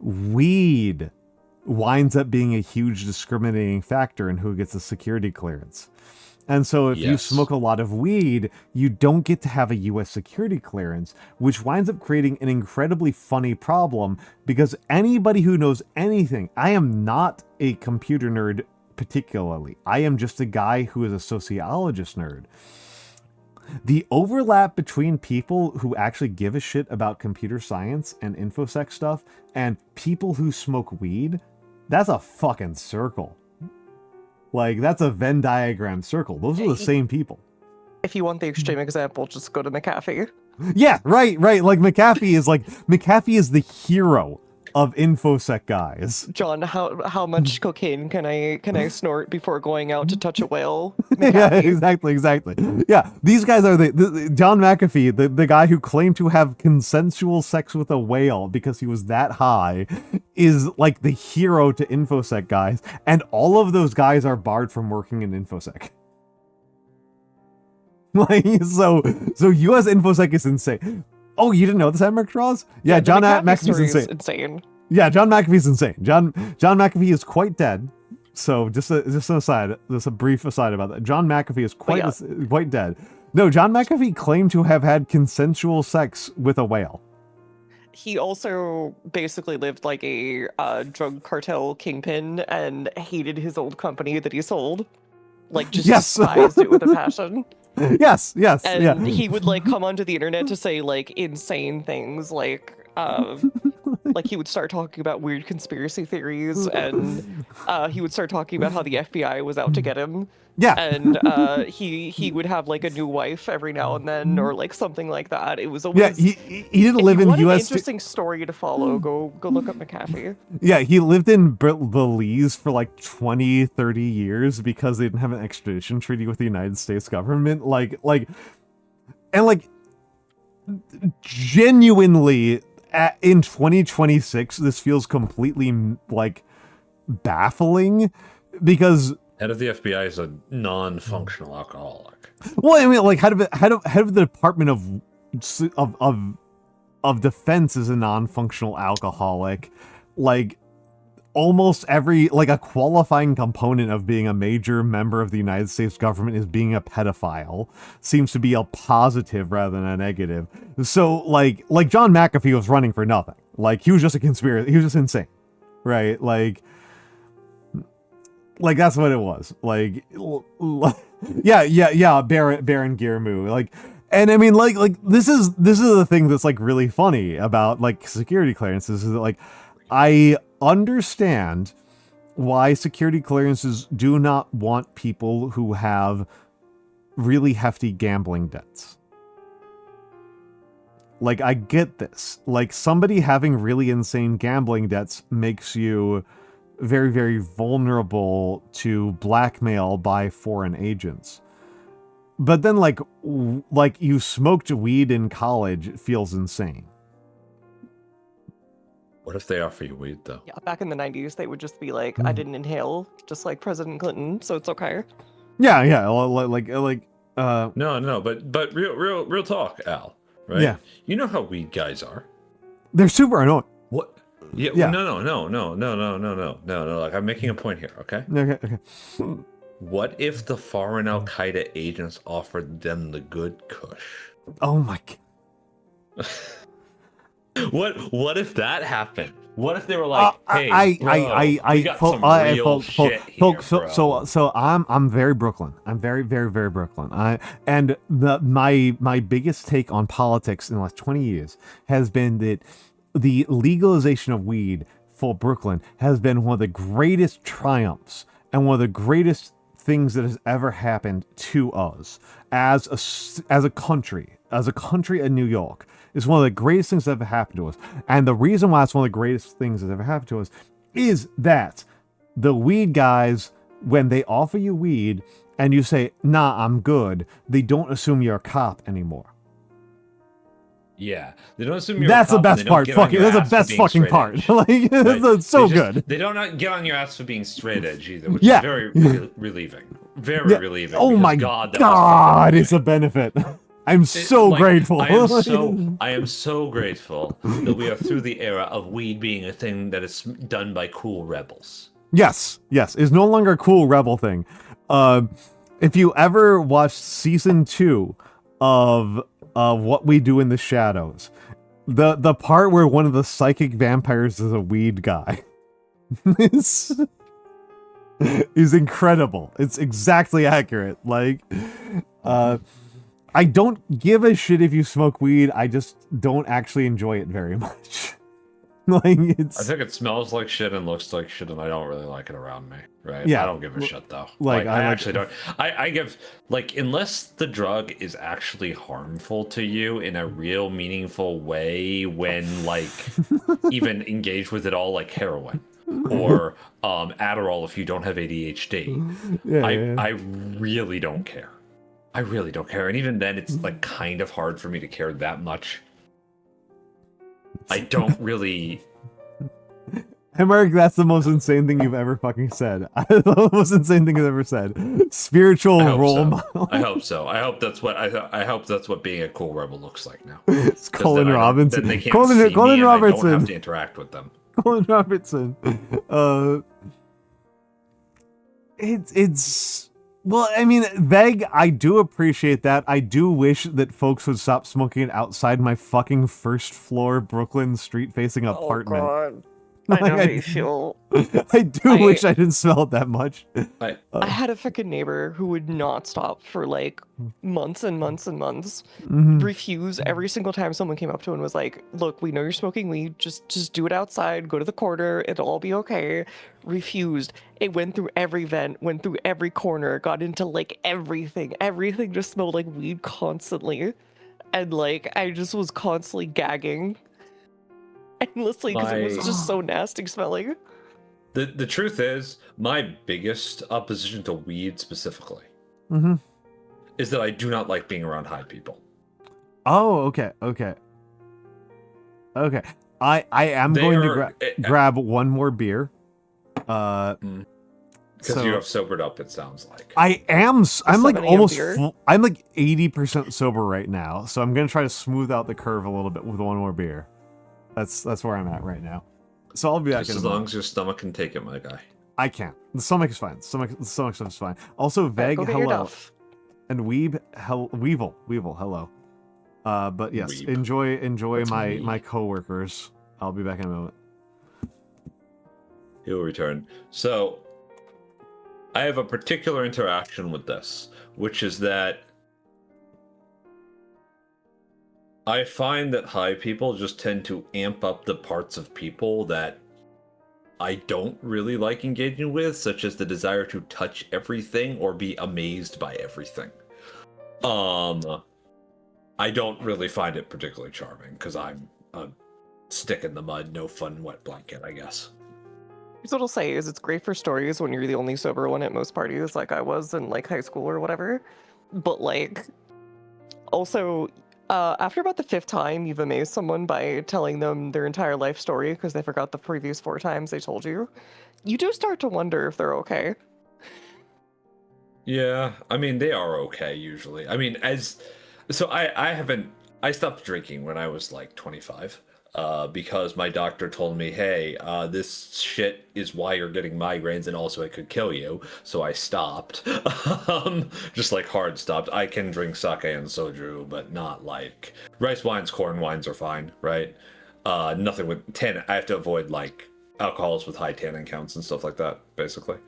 weed winds up being a huge discriminating factor in who gets a security clearance. And so if you smoke a lot of weed, you don't get to have a US security clearance, which winds up creating an incredibly funny problem because anybody who knows anything, I am not a computer nerd particularly. I am just a guy who is a sociologist nerd. The overlap between people who actually give a shit about computer science and InfoSec stuff and people who smoke weed, that's a fucking circle. Like, that's a Venn diagram circle. Those are the same people. If you want the extreme example, just go to McAfee. Yeah, right. Like, McAfee is the hero of InfoSec guys. John, how much cocaine can I snort before going out to touch a whale? Yeah, exactly. Yeah, these guys are the John McAfee, the guy who claimed to have consensual sex with a whale because he was that high, is like the hero to InfoSec guys, and all of those guys are barred from working in InfoSec. Like, so US InfoSec is insane. Oh, you didn't know this, Emmerich Draws? Yeah, John McAfee's insane. Yeah, John McAfee's insane. John McAfee is quite dead. So just an aside, just a brief aside about that. John McAfee is quite dead. No, John McAfee claimed to have had consensual sex with a whale. He also basically lived like a drug cartel kingpin and hated his old company that he sold. Like, just despised it with a passion. Yes. And he would like come onto the internet to say like insane things like Like, he would start talking about weird conspiracy theories, and he would start talking about how the FBI was out to get him. Yeah. And he would have like a new wife every now and then, or like something like that. It was always he didn't live in what U.S. An interesting story to follow. Go look up McAfee. Yeah, he lived in Belize for like 20, 30 years because they didn't have an extradition treaty with the United States government. Genuinely, in 2026, this feels completely like baffling because Head of the FBI is a non-functional alcoholic. well, I mean, like head of the Department of Defense is a non-functional alcoholic. Like almost every a qualifying component of being a major member of the United States government is being a pedophile. Seems to be a positive rather than a negative. So like John McAfee was running for nothing. Like he was just a conspiracy. He was just insane, right? Like that's what it was. Like yeah, Baron Girmu. Like, and I mean like this is the thing that's like really funny about like security clearances is that like I understand why security clearances do not want people who have really hefty gambling debts. Like, I get this. Like, somebody having really insane gambling debts makes you very, very vulnerable to blackmail by foreign agents. But then, like you smoked weed in college feels insane. What if they offer you weed, though? Yeah, back in the 90s, they would just be like, I didn't inhale, just like President Clinton, so it's okay. Yeah. No, but real talk, Al. Right? Yeah. You know how weed guys are. They're super annoying. What? Yeah. Yeah. No. Like, I'm making a point here. Okay. Okay. What if the foreign Al Qaeda agents offered them the good kush? Oh my god. What if that happened? What if they were like, "Hey, we got some real shit here, bro." So I'm very Brooklyn. I'm very Brooklyn. My biggest take on politics in the last 20 years has been that the legalization of weed for Brooklyn has been one of the greatest triumphs and one of the greatest things that has ever happened to us as a country in New York. Is one of the greatest things that ever happened to us. And the reason why it's one of the greatest things that ever happened to us is that the weed guys, when they offer you weed and you say, nah, I'm good, they don't assume you're a cop anymore. Yeah, they don't assume you're that's a cop. The best part. Fucking, that's the best fucking part. Like, it's so good. They don't get on your ass for being straight edge either, which is very relieving. Very relieving. Oh my god, it's a benefit. I'm so grateful. I am so grateful that we are through the era of weed being a thing that is done by cool rebels. Yes, it's no longer a cool rebel thing. If you ever watched season 2 of What We Do in the Shadows, the part where one of the psychic vampires is a weed guy is incredible. It's exactly accurate. Like, I don't give a shit if you smoke weed. I just don't actually enjoy it very much. I think it smells like shit and looks like shit, and I don't really like it around me. Right? Yeah. I don't give a shit though. I actually don't. I give unless the drug is actually harmful to you in a real meaningful way, when even engaged with it all, like heroin or Adderall if you don't have ADHD. I really don't care. I really don't care. And even then, it's kind of hard for me to care that much. I don't really. Hey, Mark, that's the most insane thing you've ever fucking said. The most insane thing you've ever said. Spiritual role model. I hope so. I hope that's what being a cool rebel looks like now. It's Colin Robinson. Then they can't see Colin me Robertson. And I don't have to interact with them. Colin Robertson. It's. Well, I mean, Veg, I do appreciate that. I do wish that folks would stop smoking it outside my fucking first floor Brooklyn street-facing apartment. Oh, God. I know how you feel. I do wish I didn't smell it that much. I had a freaking neighbor who would not stop for like months and months and months. Refuse every single time someone came up to him and was like, "Look, we know you're smoking weed. Just do it outside. Go to the corner. It'll all be okay." Refused. It went through every vent, went through every corner, got into like everything. Everything just smelled like weed constantly, and like I just was constantly gagging endlessly because it was just so nasty smelling. The truth is, my biggest opposition to weed specifically is that I do not like being around high people. Oh, okay. I am going to grab one more beer. Because you have sobered up, it sounds like. I am. I'm like almost. beer? I'm like 80% sober right now, so I'm gonna try to smooth out the curve a little bit with one more beer. That's where I'm at right now. So I'll be back Just as long as your stomach can take it, my guy. I can. The stomach is fine. The stomach stuff is fine. Also, Veg, Go get your hello. duff. And Weevil, hello. But yes, Weeb. enjoy What's my weeb? coworkers. I'll be back in a moment. He will return. So, I have a particular interaction with this, which is that I find that high people just tend to amp up the parts of people that I don't really like engaging with, such as the desire to touch everything or be amazed by everything. I don't really find it particularly charming because I'm a stick in the mud, no fun wet blanket, I guess. Here's what I'll say is it's great for stories when you're the only sober one at most parties, like I was in like high school or whatever. But like, also, after about the 5th time you've amazed someone by telling them their entire life story because they forgot the previous 4 times they told you, you do start to wonder if they're okay. Yeah, I mean, they are okay usually. I mean, I stopped drinking when I was like 25. Because my doctor told me, hey, this shit is why you're getting migraines and also it could kill you. So I stopped. Just like hard stopped. I can drink sake and soju, but not like rice wines, corn wines are fine, right? Nothing with tannin. I have to avoid like alcohols with high tannin counts and stuff like that, basically.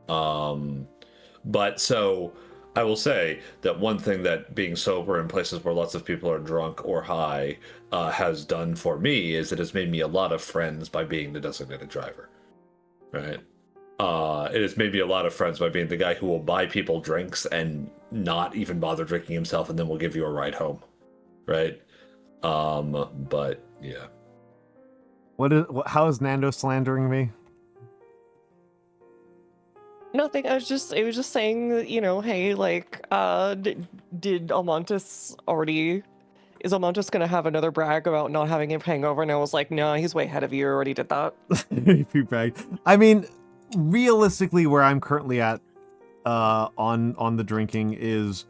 But so I will say that one thing that being sober in places where lots of people are drunk or high has done for me is it has made me a lot of friends by being the designated driver, right? It has made me a lot of friends by being the guy who will buy people drinks and not even bother drinking himself and then will give you a ride home, right? But yeah. How is Nando slandering me? Nothing. It was just saying that, you know, hey, like, did Almantas already? Is Almantas gonna have another brag about not having a hangover? And I was like, no, he's way ahead of you. Already did that. If you brag. I mean, realistically, where I'm currently at, on the drinking is,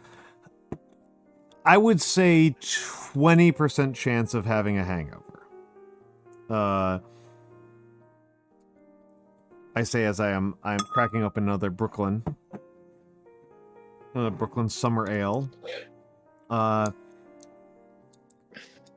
I would say 20% chance of having a hangover. I say as I'm cracking up another Brooklyn Summer Ale.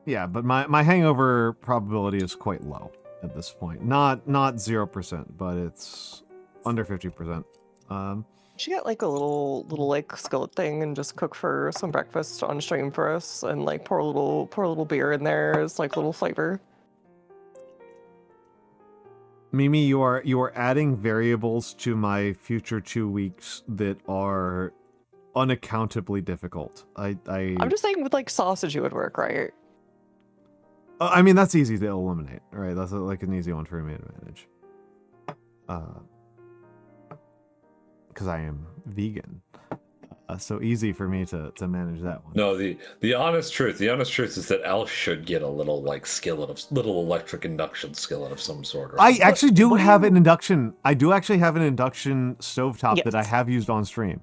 Yeah, but my hangover probability is quite low at this point. Not 0%, but it's under 50%. She got like a little like skillet thing and just cook for some breakfast on stream for us and like pour a little beer in there as like little flavor. Mimi, you are adding variables to my future 2 weeks that are unaccountably difficult. I'm just saying with like sausage it would work, right? I mean, that's easy to eliminate, right? That's like an easy one for me to manage. Because I am vegan. So easy for me to manage that one. No, the honest truth is that Al should get a little like little electric induction skillet of some sort. I actually do have an induction. I do actually have an induction stovetop that I Yes. have used on stream.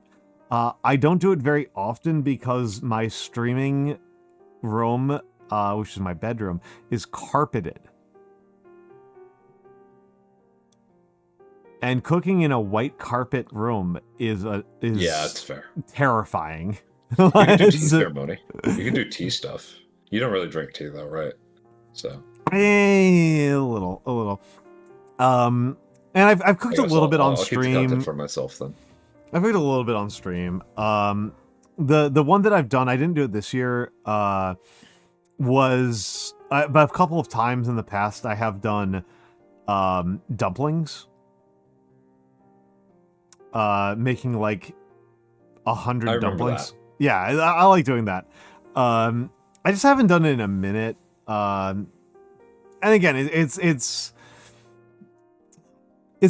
I don't do it very often because my streaming room, which is my bedroom, is carpeted. And cooking in a white carpet room is yeah, it's fair. Terrifying. You can do tea ceremony. You can do tea stuff. You don't really drink tea though, right? So a little. And I've cooked a little bit on I'll keep the stream. content for myself then. I've cooked a little bit on stream. The one that I've done, I didn't do it this year. Was but a couple of times in the past I have done dumplings. Making like 100 dumplings. That. Yeah, I like doing that. I just haven't done it in a minute. And again, it's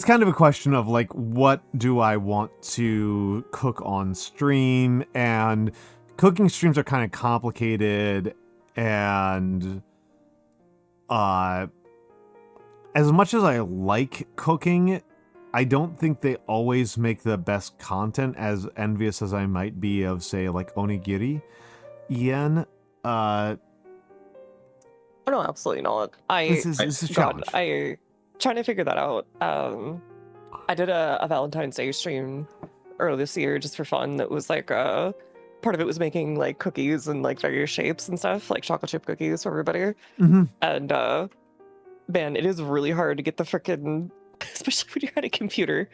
kind of a question of like, what do I want to cook on stream? And cooking streams are kind of complicated, and as much as I like cooking, I don't think they always make the best content, as envious as I might be of, say, like onigiri. Ian, Oh no, absolutely not. this is a challenge. I trying to figure that out. I did a Valentine's Day stream earlier this year just for fun. That was like part of it was making like cookies and like various shapes and stuff, like chocolate chip cookies for everybody. Mm-hmm. And man, it is really hard to get the frickin', especially when you're at a computer,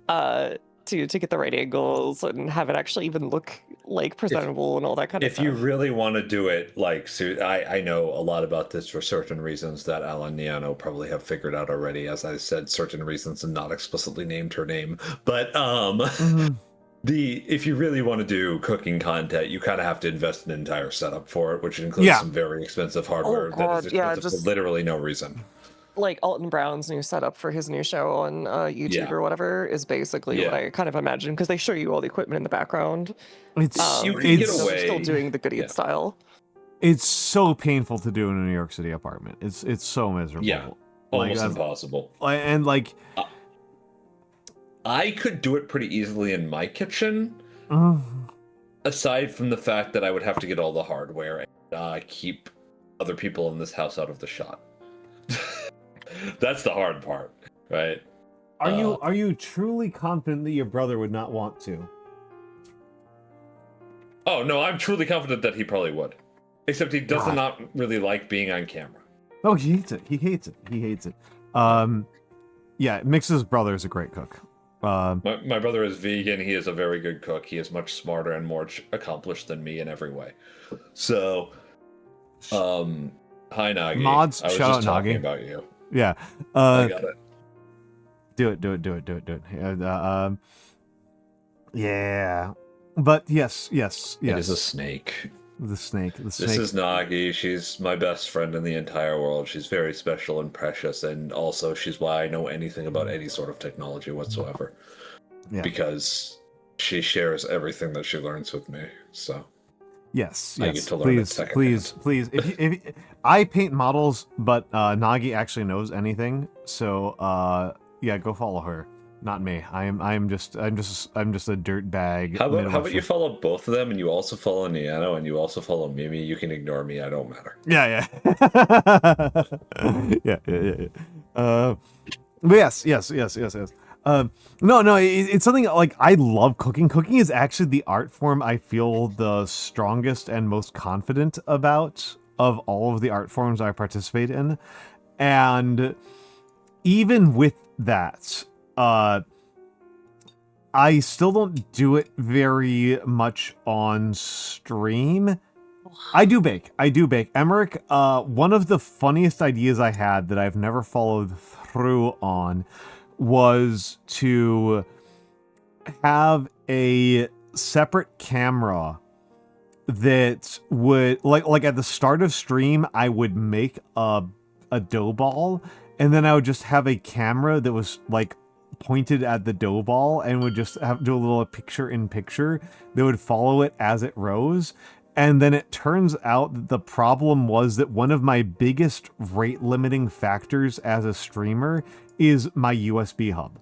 to get the right angles and have it actually even look like presentable and all that kind of stuff. If you really want to do it, like, I know a lot about this for certain reasons that Alan Niano probably have figured out already, as I said, certain reasons and not explicitly named her name. But if you really want to do cooking content, you kind of have to invest in an entire setup for it, which includes some very expensive hardware that is expensive for literally no reason. Like Alton Brown's new setup for his new show on YouTube or whatever is basically what I kind of imagine, because they show you all the equipment in the background. It's still doing the good eat style. It's so painful to do in a New York City apartment. It's so miserable. Yeah, almost impossible. And like, I could do it pretty easily in my kitchen, aside from the fact that I would have to get all the hardware and keep other people in this house out of the shot. That's the hard part, right? Are you truly confident that your brother would not want to? Oh no, I'm truly confident that he probably would. Except he does not really like being on camera. Oh, he hates it. He hates it. He hates it. Yeah, Mikks' brother is a great cook. My brother is vegan. He is a very good cook. He is much smarter and more accomplished than me in every way. So, hi Nagi. Mods, I was shout just out talking Nagi. about you. Yeah. I got it. Do it. Yeah. But yes. It is a snake. The snake. This is Nagi. She's my best friend in the entire world. She's very special and precious, and also she's why I know anything about any sort of technology whatsoever. Yeah. Because she shares everything that she learns with me. So. Yes. I get to learn Please. If I paint models, but Nagi actually knows anything, so yeah, go follow her, not me. I'm just a dirt bag. How about you follow both of them, and you also follow Niano, and you also follow Mimi? You can ignore me. I don't matter. Yeah. But yes. No, it's something like I love cooking. Cooking is actually the art form I feel the strongest and most confident about of all of the art forms I participate in. And even with that, I still don't do it very much on stream. I do bake. Emmerich, one of the funniest ideas I had that I've never followed through on was to have a separate camera that would like at the start of stream I would make a dough ball, and then I would just have a camera that was like pointed at the dough ball and would just do a little picture in picture that would follow it as it rose. And then it turns out that the problem was that one of my biggest rate limiting factors as a streamer is my USB hub.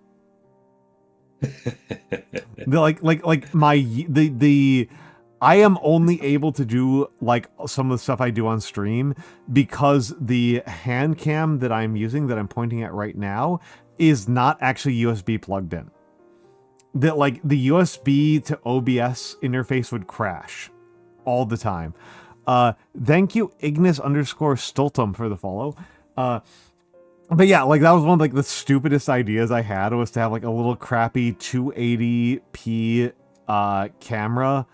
I am only able to do like some of the stuff I do on stream because the hand cam that I'm using, that I'm pointing at right now, is not actually USB plugged in. That like the USB to OBS interface would crash all the time. Thank you, Ignis _Stultum, for the follow. But yeah, like that was one of like the stupidest ideas I had, was to have like a little crappy 280p camera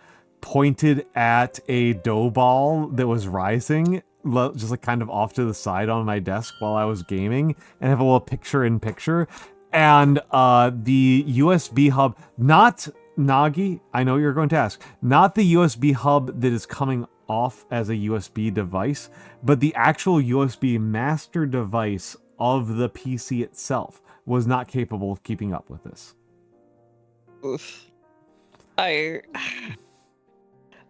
pointed at a dough ball that was rising, just like kind of off to the side on my desk while I was gaming, and have a little picture-in-picture. And the USB hub, not Nagi, I know you're going to ask, not the USB hub that is coming off as a USB device, but the actual USB master device of the PC itself was not capable of keeping up with this. Oof. I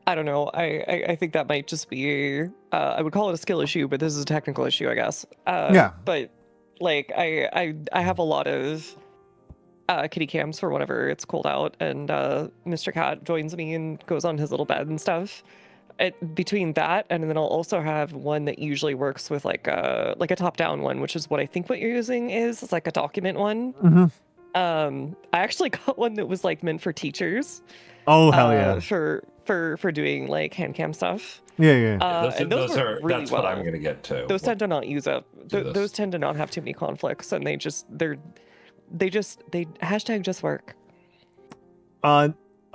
don't know. I think that might just be I would call it a skill issue, but this is a technical issue, I guess. Yeah. But like I have a lot of kitty cams for whenever it's cold out, and Mr. Cat joins me and goes on his little bed and stuff. Between that, and then I'll also have one that usually works with like a top-down one, which is what I think what you're using is. It's like a document one. Mm-hmm. I actually got one that was like meant for teachers. Oh hell yeah! For doing like hand cam stuff. Yeah. And those are really that's well. what I'm gonna get to. Those tend to not use up. Those tend to not have too many conflicts, and they hashtag just work.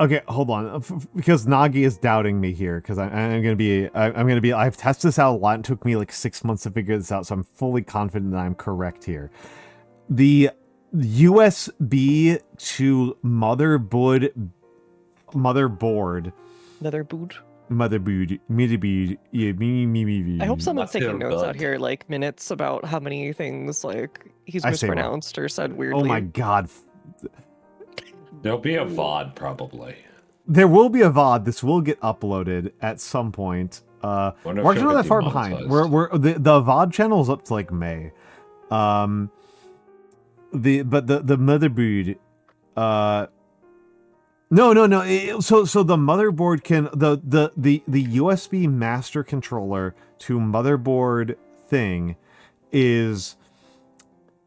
Okay, hold on, because Nagi is doubting me here, because I'm gonna be I've tested this out a lot. And it took me like 6 months to figure this out, so I'm fully confident that I'm correct here. The USB to motherboard, yeah, me. I hope someone's taking Motherboard. notes out here, like minutes about how many things like he's I say what? mispronounced or said weirdly. Oh my god. There'll be a VOD probably. There will be a VOD. This will get uploaded at some point. Wonder if We're she'll not get that far behind. demonetized. The VOD channel is up to like May. The motherboard, no. So the motherboard can the USB master controller to motherboard thing is,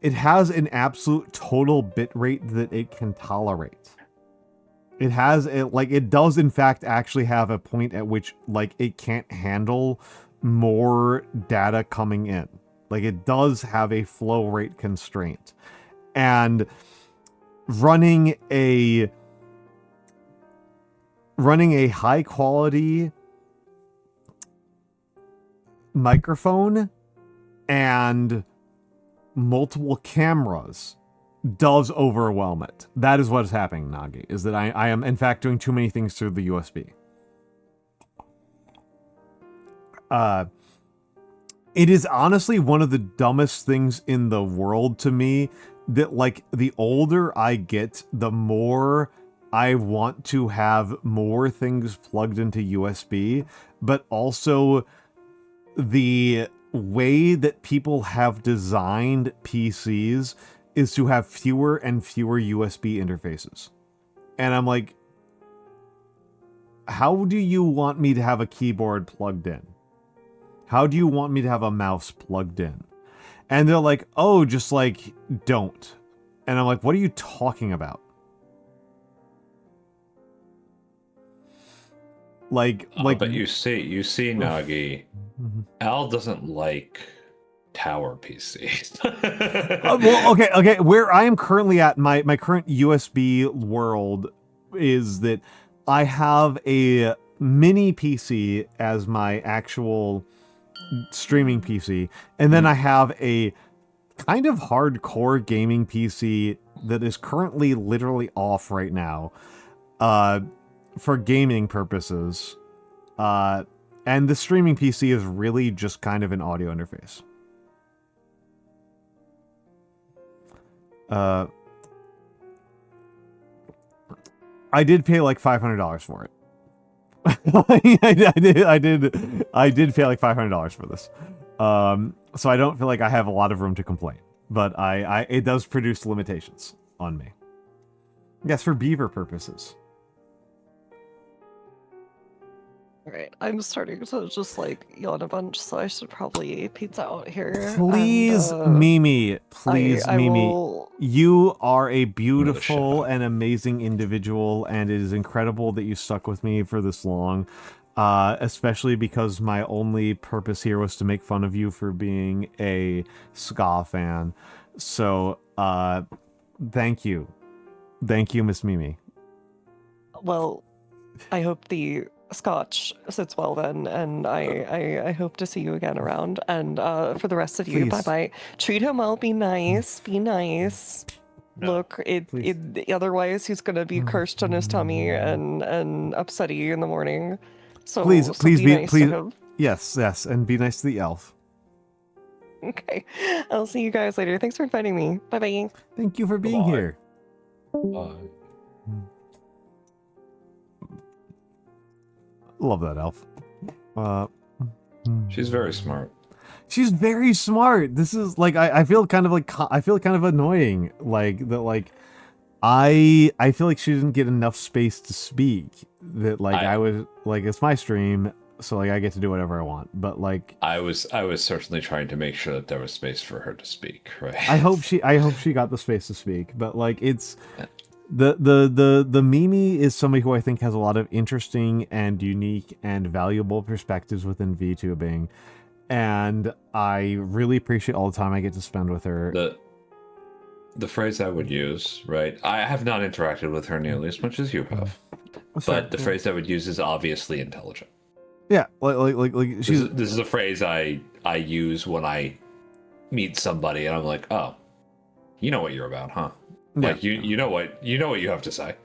it has an absolute total bit rate that it can tolerate. It does in fact actually have a point at which like it can't handle more data coming in. Like it does have a flow rate constraint. And running a high quality microphone and multiple cameras does overwhelm it. That is what is happening, Nagi, is that I am in fact doing too many things through the USB. It is honestly one of the dumbest things in the world to me that, like, the older I get, the more I want to have more things plugged into USB, but also the way that people have designed PCs is to have fewer and fewer USB interfaces. And I'm like, how do you want me to have a keyboard plugged in? How do you want me to have a mouse plugged in? And they're like, oh, just like, don't. And I'm like, what are you talking about? But you see, Nagi, Al doesn't like tower PCs. Well, okay. Where I am currently at, my current USB world is that I have a mini PC as my actual streaming PC, and then I have a kind of hardcore gaming PC that is currently literally off right now for gaming purposes, and the streaming PC is really just kind of an audio interface. I did pay like $500 for it. I did pay like $500 for this. So I don't feel like I have a lot of room to complain, but it does produce limitations on me. Yes, for beaver purposes. Alright, I'm starting to just like yawn a bunch, so I should probably pizza out here. Please, Mimi, please, I Mimi. will... You are a beautiful and amazing individual, and it is incredible that you stuck with me for this long. especially because my only purpose here was to make fun of you for being a ska fan. So, thank you. Thank you, Miss Mimi. Well, I hope the scotch sits well then, and I hope to see you again around. And for the rest of you, Please. bye-bye. Treat him well, be nice, be nice. No. Look, otherwise he's gonna be cursed on his tummy and upsetty in the morning. So Please be nice to him. Yes, and be nice to the elf. Okay, I'll see you guys later. Thanks for inviting me. Bye-bye. Thank you for being Bye. here. Love that elf. She's very smart. She's very smart. This is like I feel kind of annoying. Like that. Like I feel like she didn't get enough space to speak. That like I was like it's my stream, so like I get to do whatever I want. But like I was certainly trying to make sure that there was space for her to speak. Right. I hope she got the space to speak. But like it's the Mimi is somebody who I think has a lot of interesting and unique and valuable perspectives within VTubing. And I really appreciate all the time I get to spend with her. The phrase I would use, right? I have not interacted with her nearly as much as you have, but the phrase I would use is obviously intelligent. Yeah, like she's. This is a phrase I use when I meet somebody, and I'm like, oh, you know what you're about, huh? Yeah. Like you know what you have to say.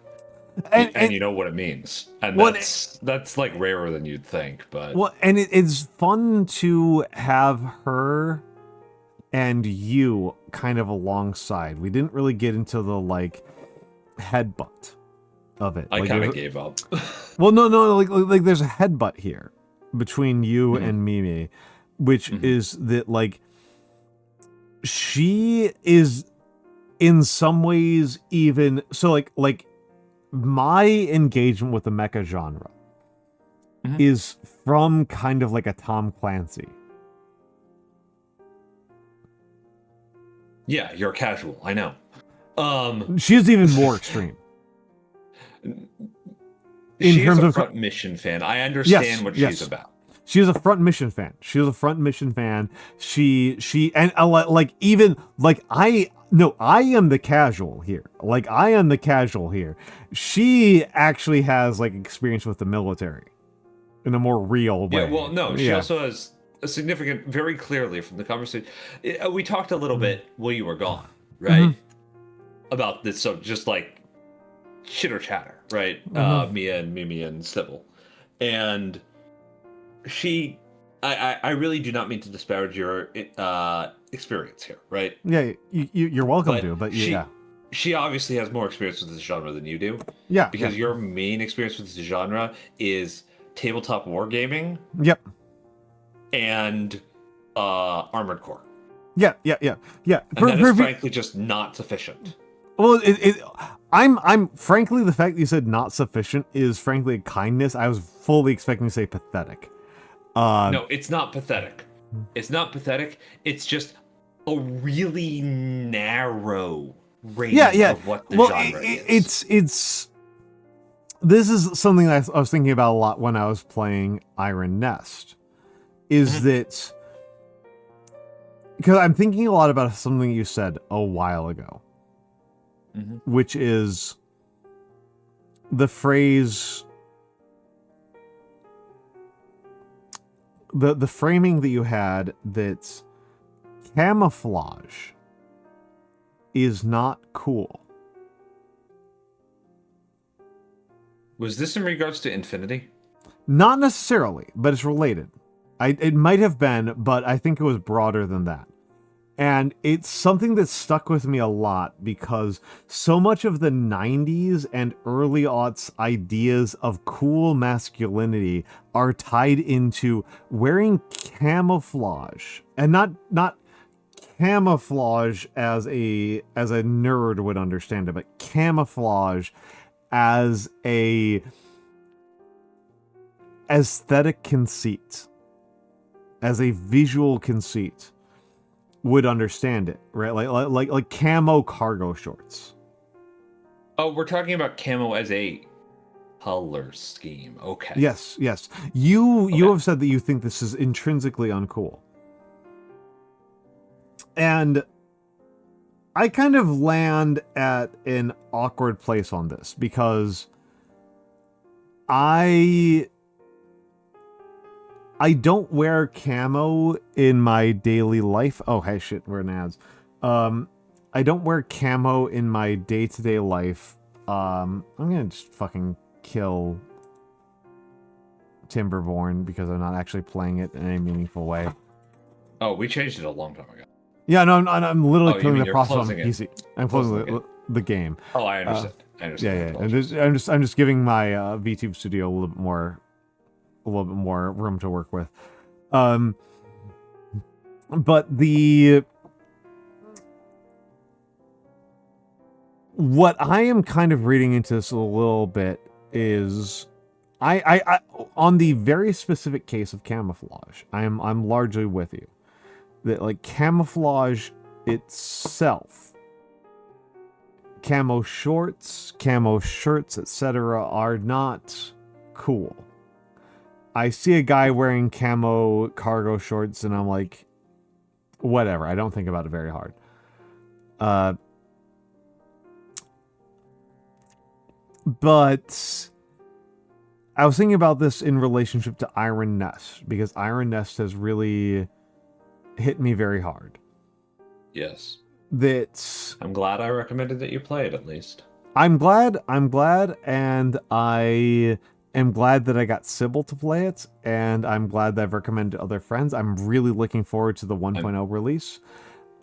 And you know what it means, and that's like rarer than you'd think. But and it's fun to have her and you kind of alongside. We didn't really get into the like headbutt of it. I like, kind of gave up. Well, no, like there's a headbutt here between you and Mimi, which is that like she is in some ways even so like. My engagement with the mecha genre is from kind of like a Tom Clancy. Yeah, you're casual. I know. She's even more extreme. She's a front mission fan. I understand what she's about. She's a front mission fan. She and like even like I am the casual here. Like I am the casual here. She actually has like experience with the military in a more real way. Yeah, well, no, she also has a significant, very clearly from the conversation. We talked a little bit while you were gone, right? About this, so just like chitter chatter, right? Mia and Mimi and Sybil, and she. I really do not mean to disparage your experience here, right? Yeah, you're welcome to, but she obviously has more experience with this genre than you do. Yeah, because your main experience with this genre is tabletop wargaming. Yep. And Armored Core. Yeah. And that is frankly just not sufficient. Well, I'm frankly, the fact that you said not sufficient is frankly a kindness. I was fully expecting to say pathetic. No, it's not pathetic. It's not pathetic. It's just a really narrow range of what the genre is. It's this is something that I was thinking about a lot when I was playing Iron Nest. Is that because I'm thinking a lot about something you said a while ago, which is the phrase. The framing that you had that camouflage is not cool. Was this in regards to Infinity? Not necessarily, but it's related. It might have been, but I think it was broader than that. And it's something that stuck with me a lot because so much of the 90s and early aughts ideas of cool masculinity are tied into wearing camouflage. And not camouflage as a nerd would understand it, but camouflage as a aesthetic conceit, as a visual conceit. Would understand it, right? Like camo cargo shorts. Oh, we're talking about camo as a color scheme. Okay. Yes, yes. You have said that you think this is intrinsically uncool. And I kind of land at an awkward place on this because I don't wear camo in my daily life. Oh, hey, shit, we're in ads. I don't wear camo in my day-to-day life. I'm gonna just fucking kill Timberborn because I'm not actually playing it in any meaningful way. Oh, we changed it a long time ago. Yeah, no, I'm literally killing the you're process on closing it. PC. I'm closing the game. Oh, I understand. I understand. Yeah. I'm just giving my VTube studio a little bit more room to work with. But what I am kind of reading into this a little bit is I on the very specific case of camouflage, I'm largely with you. That like camouflage itself, camo shorts, camo shirts, etc. are not cool. I see a guy wearing camo cargo shorts and I'm like, whatever. I don't think about it very hard. But I was thinking about this in relationship to Iron Nest, because Iron Nest has really hit me very hard. Yes. I'm glad I recommended that you play it, at least. I'm glad, and I am glad that I got Sybil to play it, and I'm glad that I've recommended to other friends. I'm really looking forward to the 1.0 release.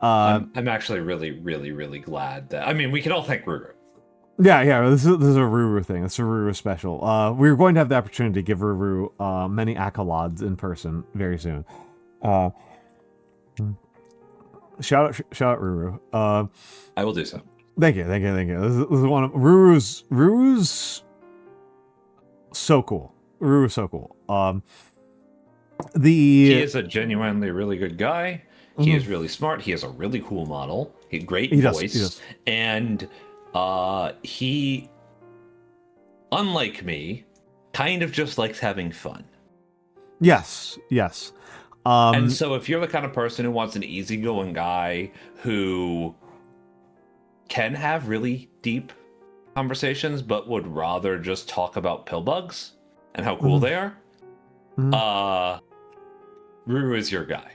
I'm actually really, really, really glad that... I mean, we can all thank Ruru. Yeah, this is a Ruru thing. It's a Ruru special. We're going to have the opportunity to give Ruru many accolades in person very soon. Shout out Ruru. I will do so. Thank you. This is one of Ruru's so cool. Ruru's so cool. He is a genuinely really good guy. He is really smart. He has a really cool model. Great voice. He does. And he, unlike me, kind of just likes having fun. Yes. And so if you're the kind of person who wants an easygoing guy who can have really deep conversations but would rather just talk about pill bugs and how cool they are, Ruru is your guy.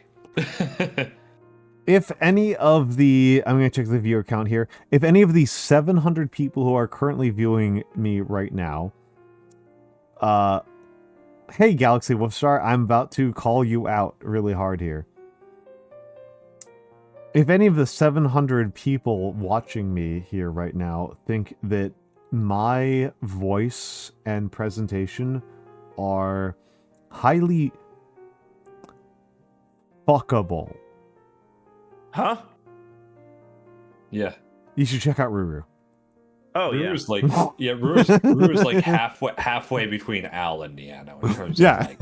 If any of the... I'm going to check the viewer count here. If any of the 700 people who are currently viewing me right now... hey, Galaxy Wolfstar, I'm about to call you out really hard here. If any of the 700 people watching me here right now think that my voice and presentation are highly fuckable... Huh? Yeah. You should check out Ruru. Oh, Ruru's Ruru's like halfway between Al and Nyano in terms of like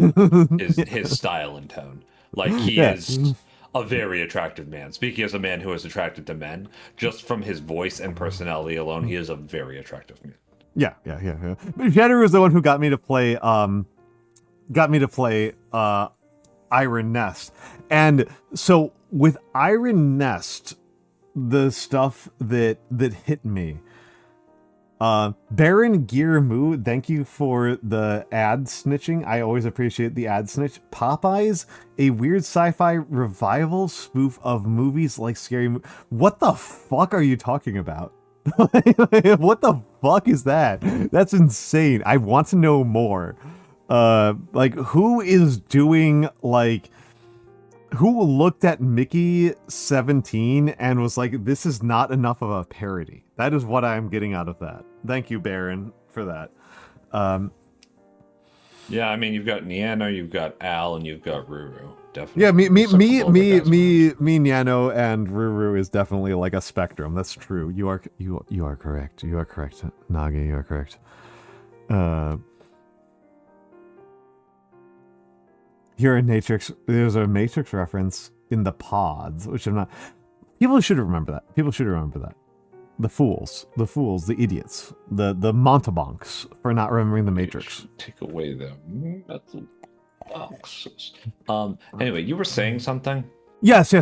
his style and tone. Like he is a very attractive man. Speaking as a man who is attracted to men, just from his voice and personality alone, he is a very attractive man. Yeah. But Shadow was the one who got me to play Iron Nest. And so with Iron Nest, the stuff that hit me, Baron Gear Moo, thank you for the ad snitching. I always appreciate the ad snitch. Popeyes, a weird sci-fi revival spoof of movies like Scary Movie. What the fuck are you talking about? What the fuck is that? That's insane. I want to know more. Like, who is doing, like... Who looked at Mickey 17 and was like, this is not enough of a parody? That is what I'm getting out of that. Thank you, Baron, for that. Yeah, I mean, you've got Nyano, you've got Al, and you've got Ruru. Definitely. Yeah, me, Nyano, and Ruru is definitely like a spectrum. That's true. You are correct. You are correct, Nagi. You are correct. Here in Matrix, there's a Matrix reference in the pods, which I'm not... People should remember that. The fools, the idiots, the mountebanks for not remembering the Matrix. Take away the metal boxes. Anyway, you were saying something? Yes.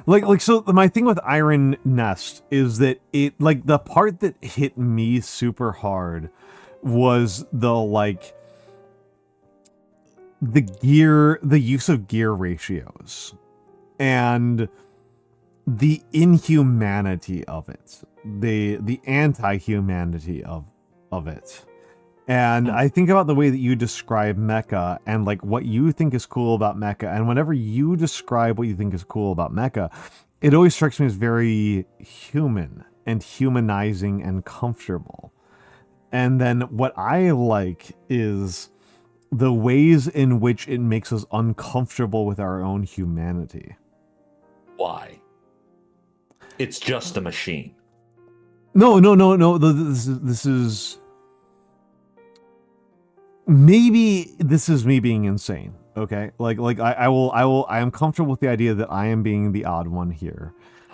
Like so my thing with Iron Nest is that it, like, the part that hit me super hard was the use of gear ratios and the inhumanity of it, the anti-humanity of it. And I think about the way that you describe mecha and like what you think is cool about mecha, and whenever you describe what you think is cool about mecha, it always strikes me as very human and humanizing and comfortable. And then what I like is the ways in which it makes us uncomfortable with our own humanity. Why? It's just a machine. No. This is maybe this is me being insane. Okay, I am comfortable with the idea that I am being the odd one here.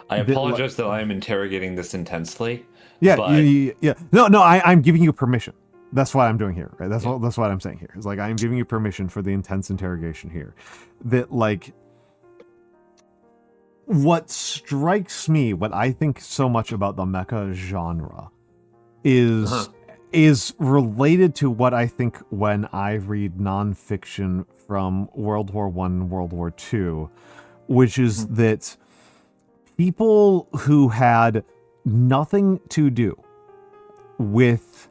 I apologize that I am interrogating this intensely. Yeah, but... yeah. No. I'm giving you permission. That's what I'm doing here, right? That's what I'm saying here. It's like I am giving you permission for the intense interrogation here. That, like, what strikes me, what I think so much about the mecha genre is related to what I think when I read nonfiction from World War I and World War II, which is that people who had nothing to do with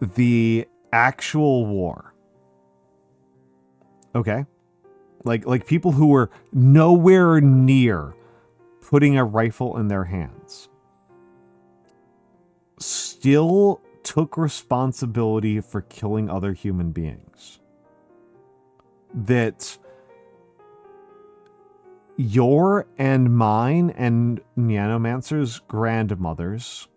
the actual war, okay? Like people who were nowhere near putting a rifle in their hands still took responsibility for killing other human beings. That your and mine and Nyanomancer's grandmothers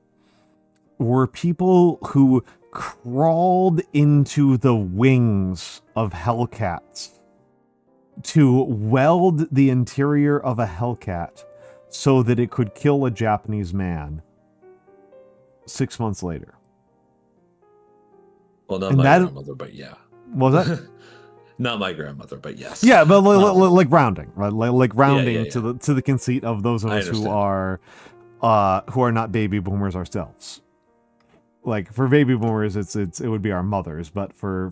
were people who crawled into the wings of Hellcats to weld the interior of a Hellcat so that it could kill a Japanese man 6 months later. Well, not my grandmother, but yeah. What was that? Not my grandmother, but yes. Yeah, but like rounding, right? Like rounding yeah. to the conceit of those of us who are not baby boomers ourselves. Like for baby boomers, it would be our mothers, but for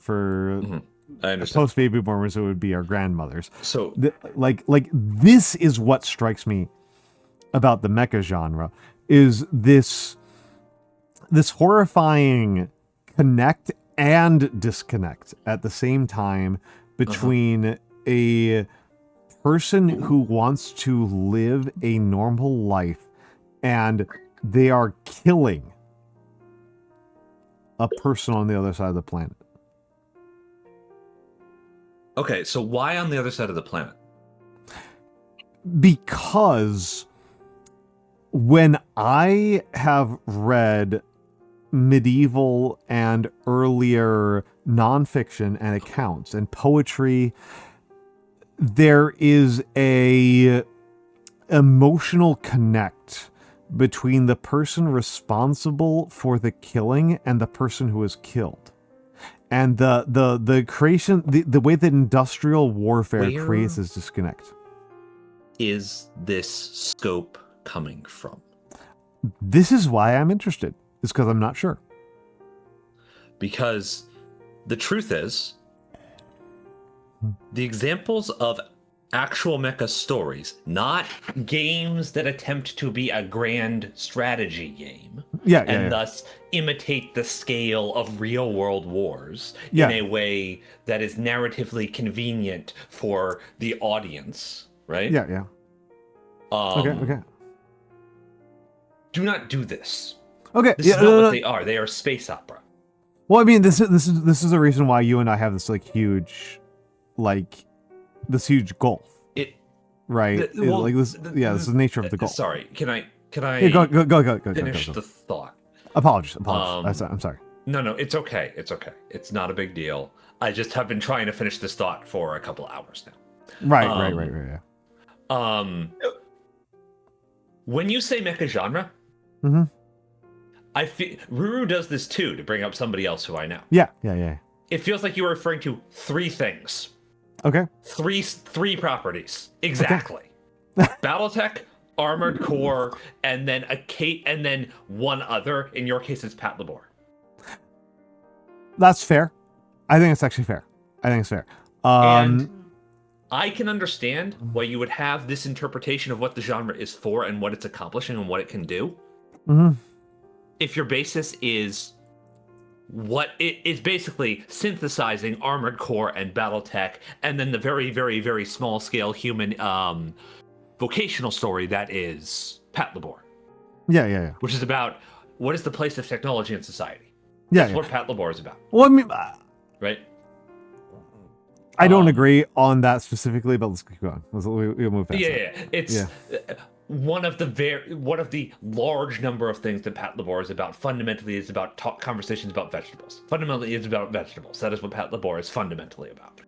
I understand. Post baby boomers, it would be our grandmothers. So like this is what strikes me about the mecha genre, is this horrifying connect and disconnect at the same time between a person who wants to live a normal life and they are killing a person on the other side of the planet. Okay, so why on the other side of the planet? Because when I have read medieval and earlier nonfiction and accounts and poetry, there is a emotional connect between the person responsible for the killing and the person who is killed. And the creation, the way that industrial warfare creates this disconnect. Is this scope coming from? This is why I'm interested. It's because I'm not sure. Because the truth is, the examples of actual mecha stories, not games that attempt to be a grand strategy game, and thus imitate the scale of real world wars in a way that is narratively convenient for the audience, right? Yeah. Okay. Do not do this. Okay. This is not what they are. They are space opera. Well, I mean, this is the reason why you and I have this huge gulf. Right? This is the nature of the gulf. Sorry, can I go finish the thought? Apologies. I'm sorry. No, it's okay. It's not a big deal. I just have been trying to finish this thought for a couple hours now. Right. When you say mecha genre, Mm-hmm. I feel Ruru does this too to bring up somebody else who I know. Yeah. It feels like you were referring to 3 things. Okay. Three properties exactly. Okay. BattleTech, Armored Core, and then and then one other. In your case, it's Pat Labor. That's fair. I think it's actually fair. And I can understand why you would have this interpretation of what the genre is for and what it's accomplishing and what it can do. Mm-hmm. If your basis is what it is basically synthesizing Armored Core and BattleTech, and then the very, very, very small scale human vocational story that is Pat Labor. Yeah. Which is about what is the place of technology in society. Yeah. That's what Pat Labor is about. Well, I mean, right? I don't agree on that specifically, but let's keep going. We'll move past that. It's one of the large number of things that Pat Labor is about. Fundamentally, is about conversations about vegetables. Fundamentally, it's about vegetables. That is what Pat Labor is fundamentally about.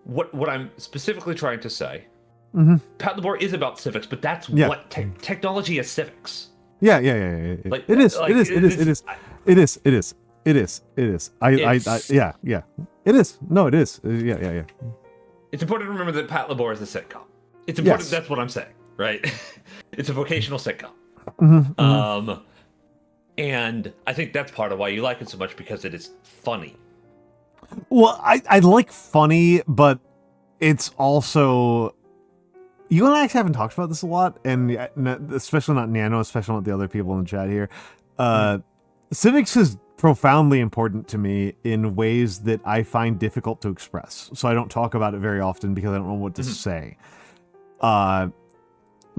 What I'm specifically trying to say, Pat Labor is about civics, but that's what technology is civics. Yeah. Like, it is. It is. It is. Yeah. It is. No, it is. Yeah. It's important to remember that Pat Labor is a sitcom. It's important. That's what I'm saying, right? It's a vocational sitcom. And I think that's part of why you like it so much, because it is funny. Well, I like funny, but it's also, you and I actually haven't talked about this a lot, and especially not Nano, especially not the other people in the chat here. Civics is profoundly important to me in ways that I find difficult to express. So I don't talk about it very often because I don't know what to say.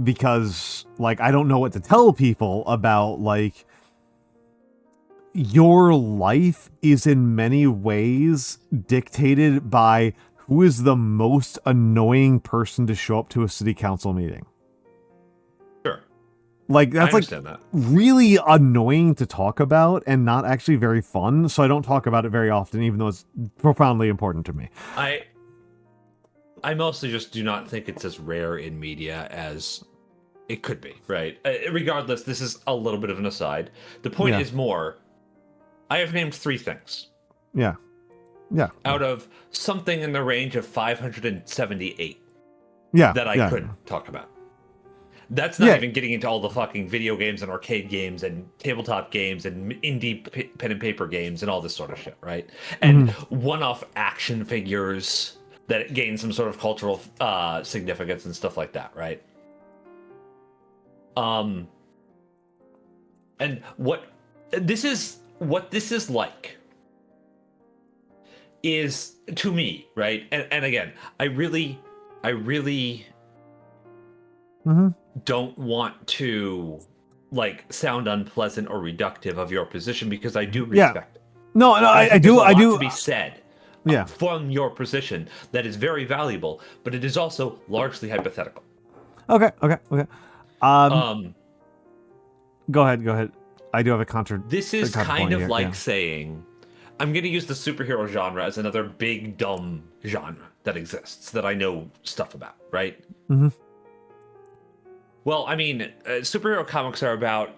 Because, like, I don't know what to tell people about, like, your life is in many ways dictated by who is the most annoying person to show up to a city council meeting. Sure. Like, that's like that. really annoying to talk about and not actually very fun. So I don't talk about it very often, even though it's profoundly important to me. I mostly just do not think it's as rare in media as it could be, right? Regardless, this is a little bit of an aside. The point is more, I have named 3 things. Yeah. Out of something in the range of 578. That I could talk about. That's not even getting into all the fucking video games and arcade games and tabletop games and indie pen and paper games and all this sort of shit, right? And one-off action figures that gain some sort of cultural significance and stuff like that, right? And what this is like is, to me, right? And again, I really don't want to, like, sound unpleasant or reductive of your position, because I do respect it. No, I do. To be said from your position that is very valuable, but it is also largely hypothetical. Okay. Go ahead. I do have a counter. This is kind of like saying, I'm going to use the superhero genre as another big dumb genre that exists that I know stuff about, right? Well, I mean, superhero comics are about,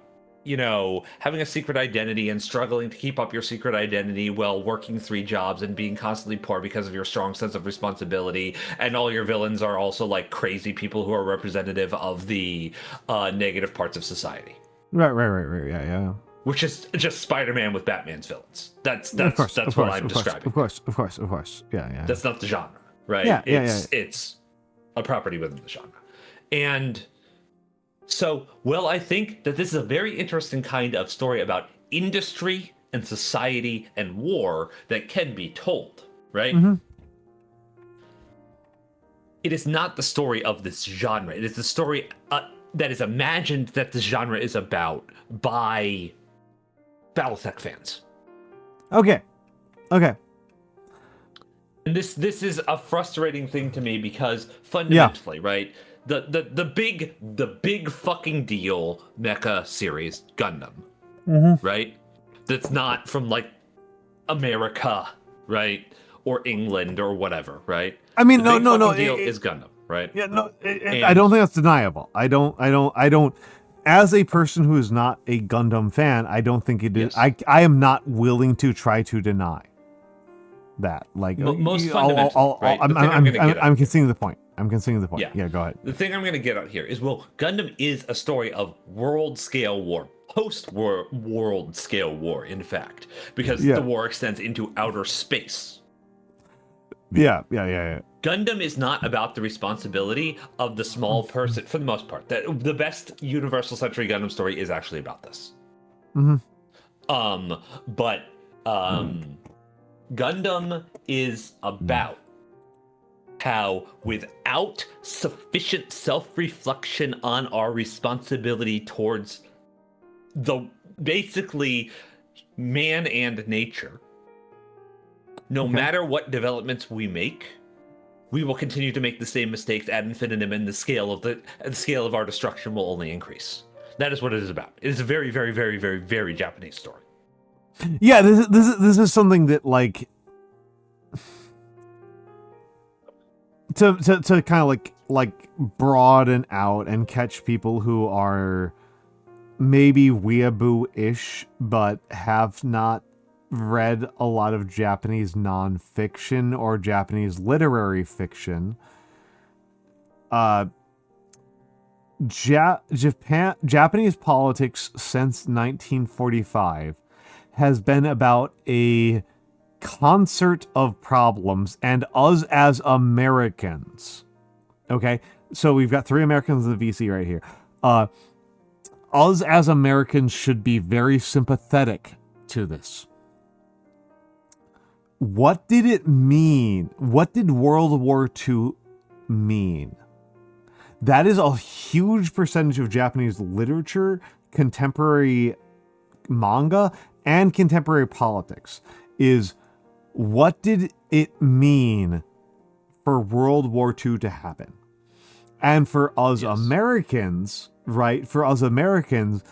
you know, having a secret identity and struggling to keep up your secret identity while working 3 jobs and being constantly poor because of your strong sense of responsibility. And all your villains are also, like, crazy people who are representative of the negative parts of society. Right. Yeah. Which is just Spider-Man with Batman's villains. That's what I'm describing. Of course. Yeah. That's not the genre, right? Yeah. It's a property within the genre. And so, well, I think that this is a very interesting kind of story about industry and society and war that can be told, right? It is not the story of this genre. It is the story that is imagined that this genre is about by BattleTech fans. Okay. And this is a frustrating thing to me, because fundamentally, right? The big fucking deal mecha series Gundam, right? That's not from, like, America, right? Or England or whatever, right? I mean, the no. deal is Gundam. right? Yeah, no, I don't think that's deniable. I don't. As a person who is not a Gundam fan, I don't think it is. Yes. I am not willing to try to deny that. Like Most fundamentally, right? I'm conceding the point. I'm conceding the point. Yeah, go ahead. The thing I'm going to get at here is, well, Gundam is a story of world scale war, post world scale war, in fact, because the war extends into outer space. Yeah. Gundam is not about the responsibility of the small person, for the most part. The best Universal Century Gundam story is actually about this. Gundam is about how, without sufficient self-reflection on our responsibility towards basically man and nature, no matter what developments we make, we will continue to make the same mistakes ad infinitum, and the scale of our destruction will only increase. That is what it is about. It is a very, very, very, very, very Japanese story. Yeah, this is something that, like, to kind of like broaden out and catch people who are maybe weeaboo-ish but have not read a lot of Japanese nonfiction or Japanese literary fiction. Japanese politics since 1945 has been about a concert of problems, and us as Americans, okay? So we've got 3 Americans in the VC right here. Us as Americans should be very sympathetic to this. What did it mean? What did World War II mean? That is a huge percentage of Japanese literature, contemporary manga, and contemporary politics. Is what did it mean for World War II to happen? And for us Americans, right? For us Americans,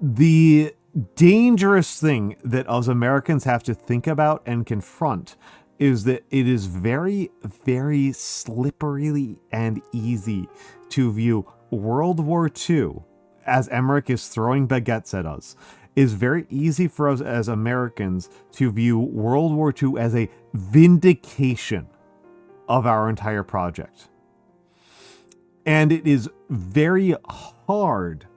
the dangerous thing that us Americans have to think about and confront is that it is very, very slippery and easy to view World War II, as Emmerich is throwing baguettes at us, is very easy for us as Americans to view World War II as a vindication of our entire project. And it is very hard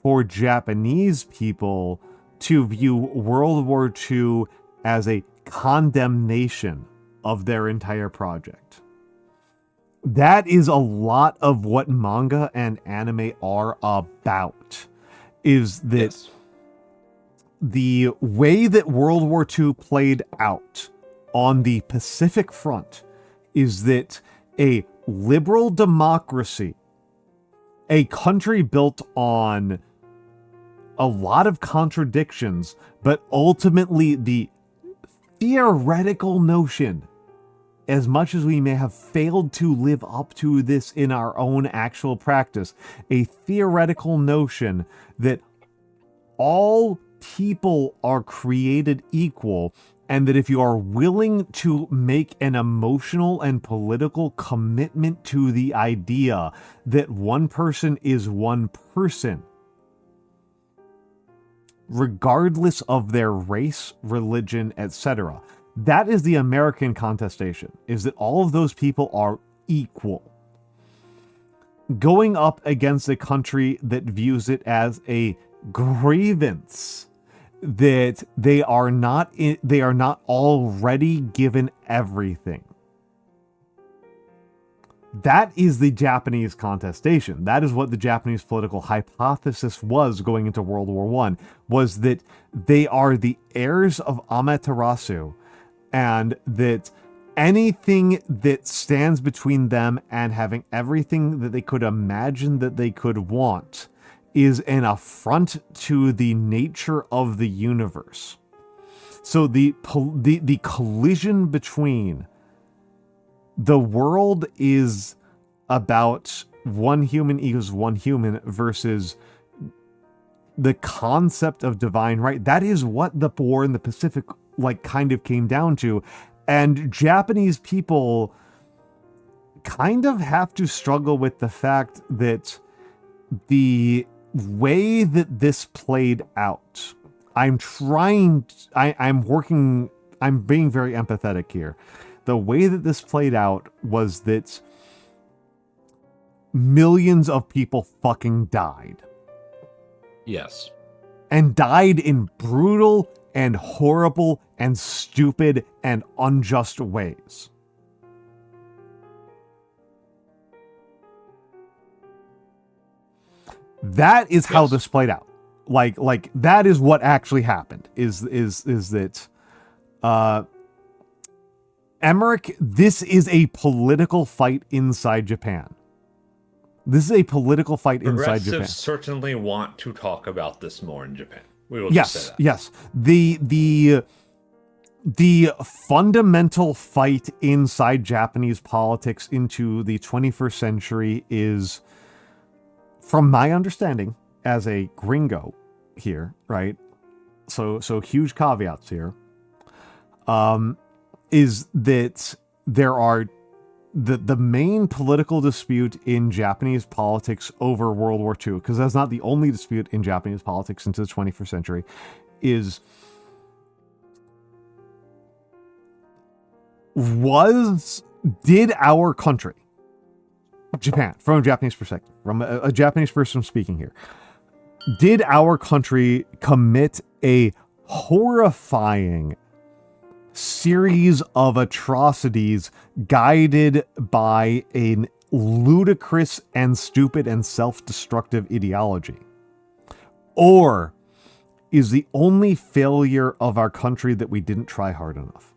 for Japanese people to view World War II as a condemnation of their entire project. That is a lot of what manga and anime are about, is that the way that World War II played out on the Pacific Front is that a liberal democracy, a country built on a lot of contradictions, but ultimately the theoretical notion, as much as we may have failed to live up to this in our own actual practice, a theoretical notion that all people are created equal, and that if you are willing to make an emotional and political commitment to the idea that one person is one person, regardless of their race, religion, etc. That is the American contestation, is that all of those people are equal. Going up against a country that views it as a grievance that they are not already given everything. That is the Japanese contestation. That is what the Japanese political hypothesis was going into World War I, was that they are the heirs of Amaterasu, and that anything that stands between them and having everything that they could imagine that they could want is an affront to the nature of the universe. So the collision between the world is about one human equals one human versus the concept of divine right. That is what the war in the Pacific kind of came down to. And Japanese people kind of have to struggle with the fact that the way that this played out, I'm being very empathetic here. The way that this played out was that millions of people fucking died. Yes. And died in brutal and horrible and stupid and unjust ways. That is how this played out. Like that is what actually happened. Is that Emmerich, this is a political fight inside Japan. This is a political fight inside Japan. Progressives certainly want to talk about this more in Japan. We will just say that. Yes. The fundamental fight inside Japanese politics into the 21st century is, from my understanding as a gringo here, right? So huge caveats here. Is that there are the main political dispute in Japanese politics over World War II, because that's not the only dispute in Japanese politics into the 21st century, did our country, Japan, from a Japanese perspective, from a Japanese person speaking here, did our country commit a horrifying series of atrocities guided by a ludicrous and stupid and self-destructive ideology? Or is the only failure of our country that we didn't try hard enough?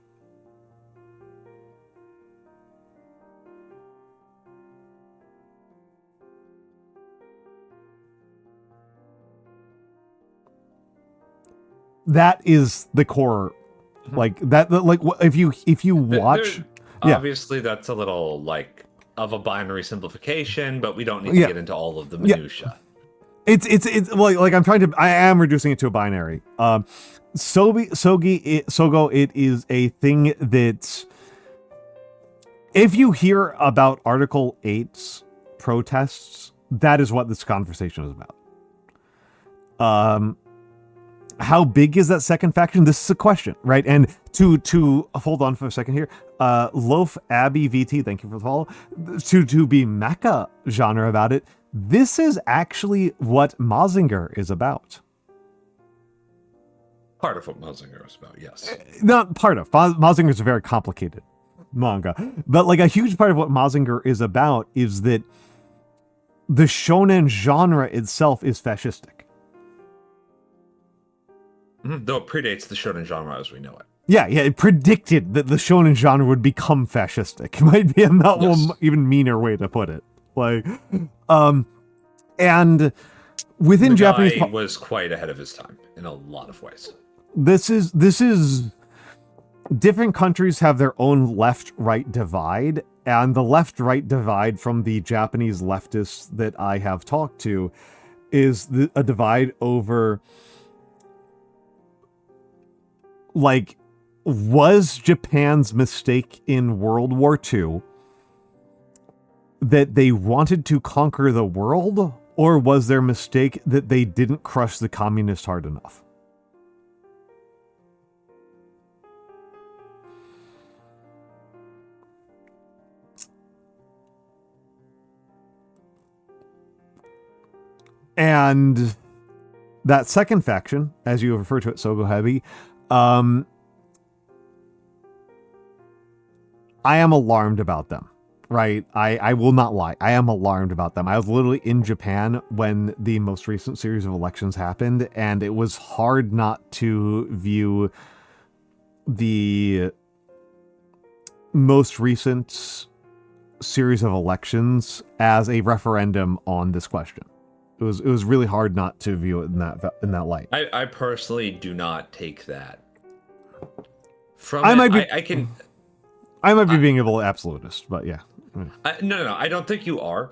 That is the core. Like that, like if you watch, obviously that's a little like of a binary simplification, but we don't need to get into all of the minutia. It's like I am reducing it to a binary. Sogo, it is a thing that if you hear about Article 8's protests, that is what this conversation is about. How big is that second faction? This is a question, right? And to hold on for a second here, Loaf Abbey VT, thank you for the follow. To be mecha genre about it, this is actually what Mazinger is about. Part of what Mazinger is about, yes. Not part of. Mazinger is a very complicated manga, but like a huge part of what Mazinger is about is that the shonen genre itself is fascistic. Though it predates the shonen genre as we know it. Yeah, it predicted that the shonen genre would become fascistic. It might be a even meaner way to put it. Like, and within the Japanese, guy was quite ahead of his time in a lot of ways. This is different countries have their own left-right divide, and the left-right divide from the Japanese leftists that I have talked to is a divide over, like, was Japan's mistake in World War II that they wanted to conquer the world, or was their mistake that they didn't crush the communists hard enough? And that second faction, as you refer to it, Sogo Heavy, I am alarmed about them, right? I will not lie. I am alarmed about them. I was literally in Japan when the most recent series of elections happened, and it was hard not to view the most recent series of elections as a referendum on this question. It was really hard not to view it in that light. I personally do not take that. I might be being a little absolutist, but yeah. No, I don't think you are.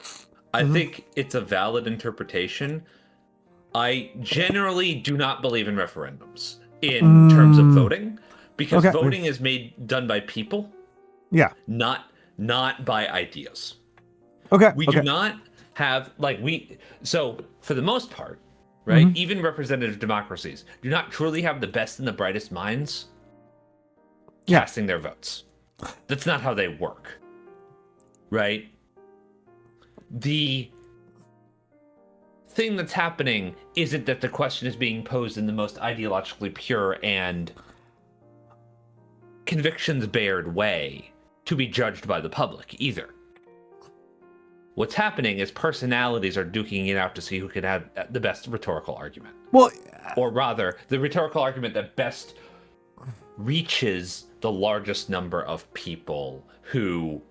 I think it's a valid interpretation. I generally do not believe in referendums in terms of voting, because voting is done by people. Yeah. Not not by ideas. Okay. We okay. do not have so for the most part, right? Mhm. Even representative democracies do not truly have the best and the brightest minds Yeah. casting their votes. That's not how they work, right? The thing that's happening isn't that the question is being posed in the most ideologically pure and convictions-bared way to be judged by the public either. What's happening is personalities are duking it out to see who can have the best rhetorical argument. Well, Or rather, the rhetorical argument that best reaches the largest number of people who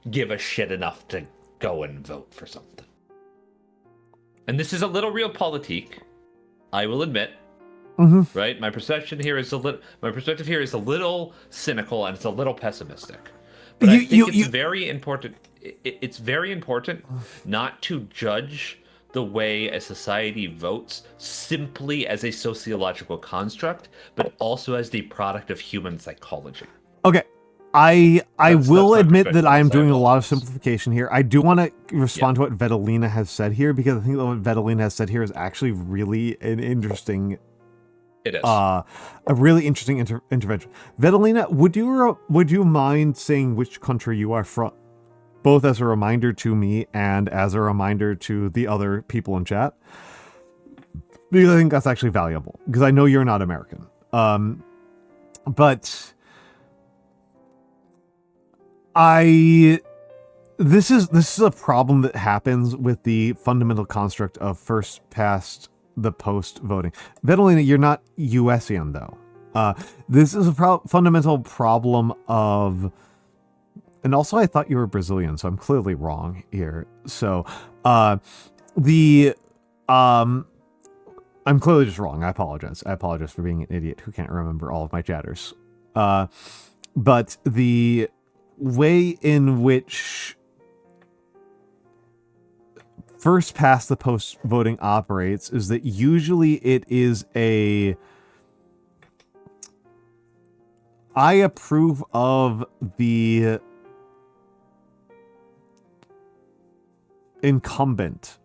give a shit enough to go and vote for something. And this is a little realpolitik, I will admit. Right? My perspective here is a little cynical and it's a little pessimistic. But I think it's very important. It's very important not to judge the way a society votes simply as a sociological construct, but also as the product of human psychology. Okay. I will admit that I am doing a lot of apologize. simplification here. I do want to respond to what Vetalina has said here, because I think that what Vetalina has said here is actually really an interesting It is. a really interesting intervention. Vetalina, would you mind saying which country you are from, both as a reminder to me and as a reminder to the other people in chat? Because I think that's actually valuable, because I know you're not American. But this is a problem that happens with the fundamental construct of first past the post voting. Vetalina, you're not USian though. This is a fundamental problem of, and also I thought you were Brazilian, so I'm clearly wrong here. So, I'm clearly just wrong. I apologize. I apologize for being an idiot who can't remember all of my chatters. But the way in which first past the post voting operates is that usually it is I approve of the incumbent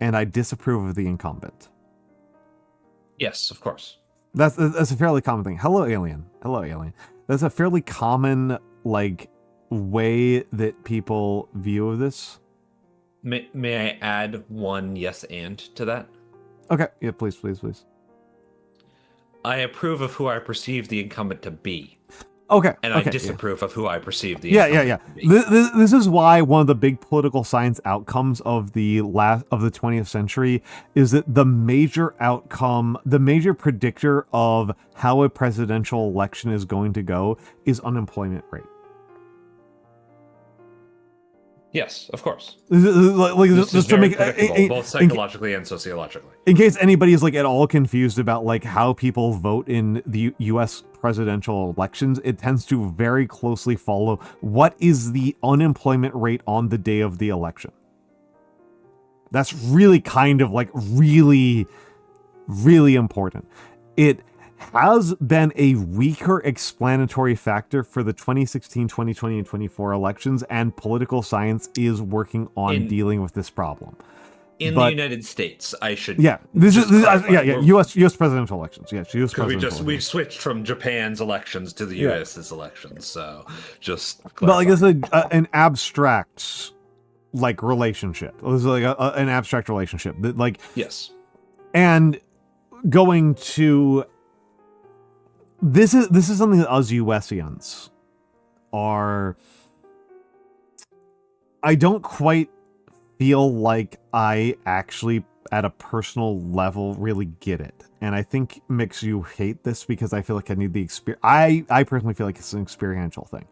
and I disapprove of the incumbent. Yes, of course. That's a fairly common thing. Hello, alien. Hello, alien. That's a fairly common way that people view this. May I add one yes and to that? Okay. Yeah, please. I approve of who I perceive the incumbent to be. Okay. And okay, I disapprove of who I perceive the Yeah. incumbent to be. This is why one of the big political science outcomes of the 20th century is that the major outcome, the major predictor of how a presidential election is going to go is unemployment rate. Yes, of course. Just to make both psychologically and sociologically. in case anybody is at all confused about how people vote in the U.S. presidential elections, it tends to very closely follow what is the unemployment rate on the day of the election. That's really kind of really, really important. It has been a weaker explanatory factor for the 2016, 2020, and 2024 elections, and political science is working on dealing with this problem. In the United States, I should. Yeah, U.S. presidential elections. Yeah, U.S. presidential. We switched from Japan's elections to the U.S.'s elections, so just. But it's an abstract relationship. It was an abstract relationship that yes, and going to. This is something that us USians are. I don't quite feel like I actually, at a personal level, really get it. And I think, Mikks, you hate this because I feel like I need the experience. I personally feel like it's an experiential thing.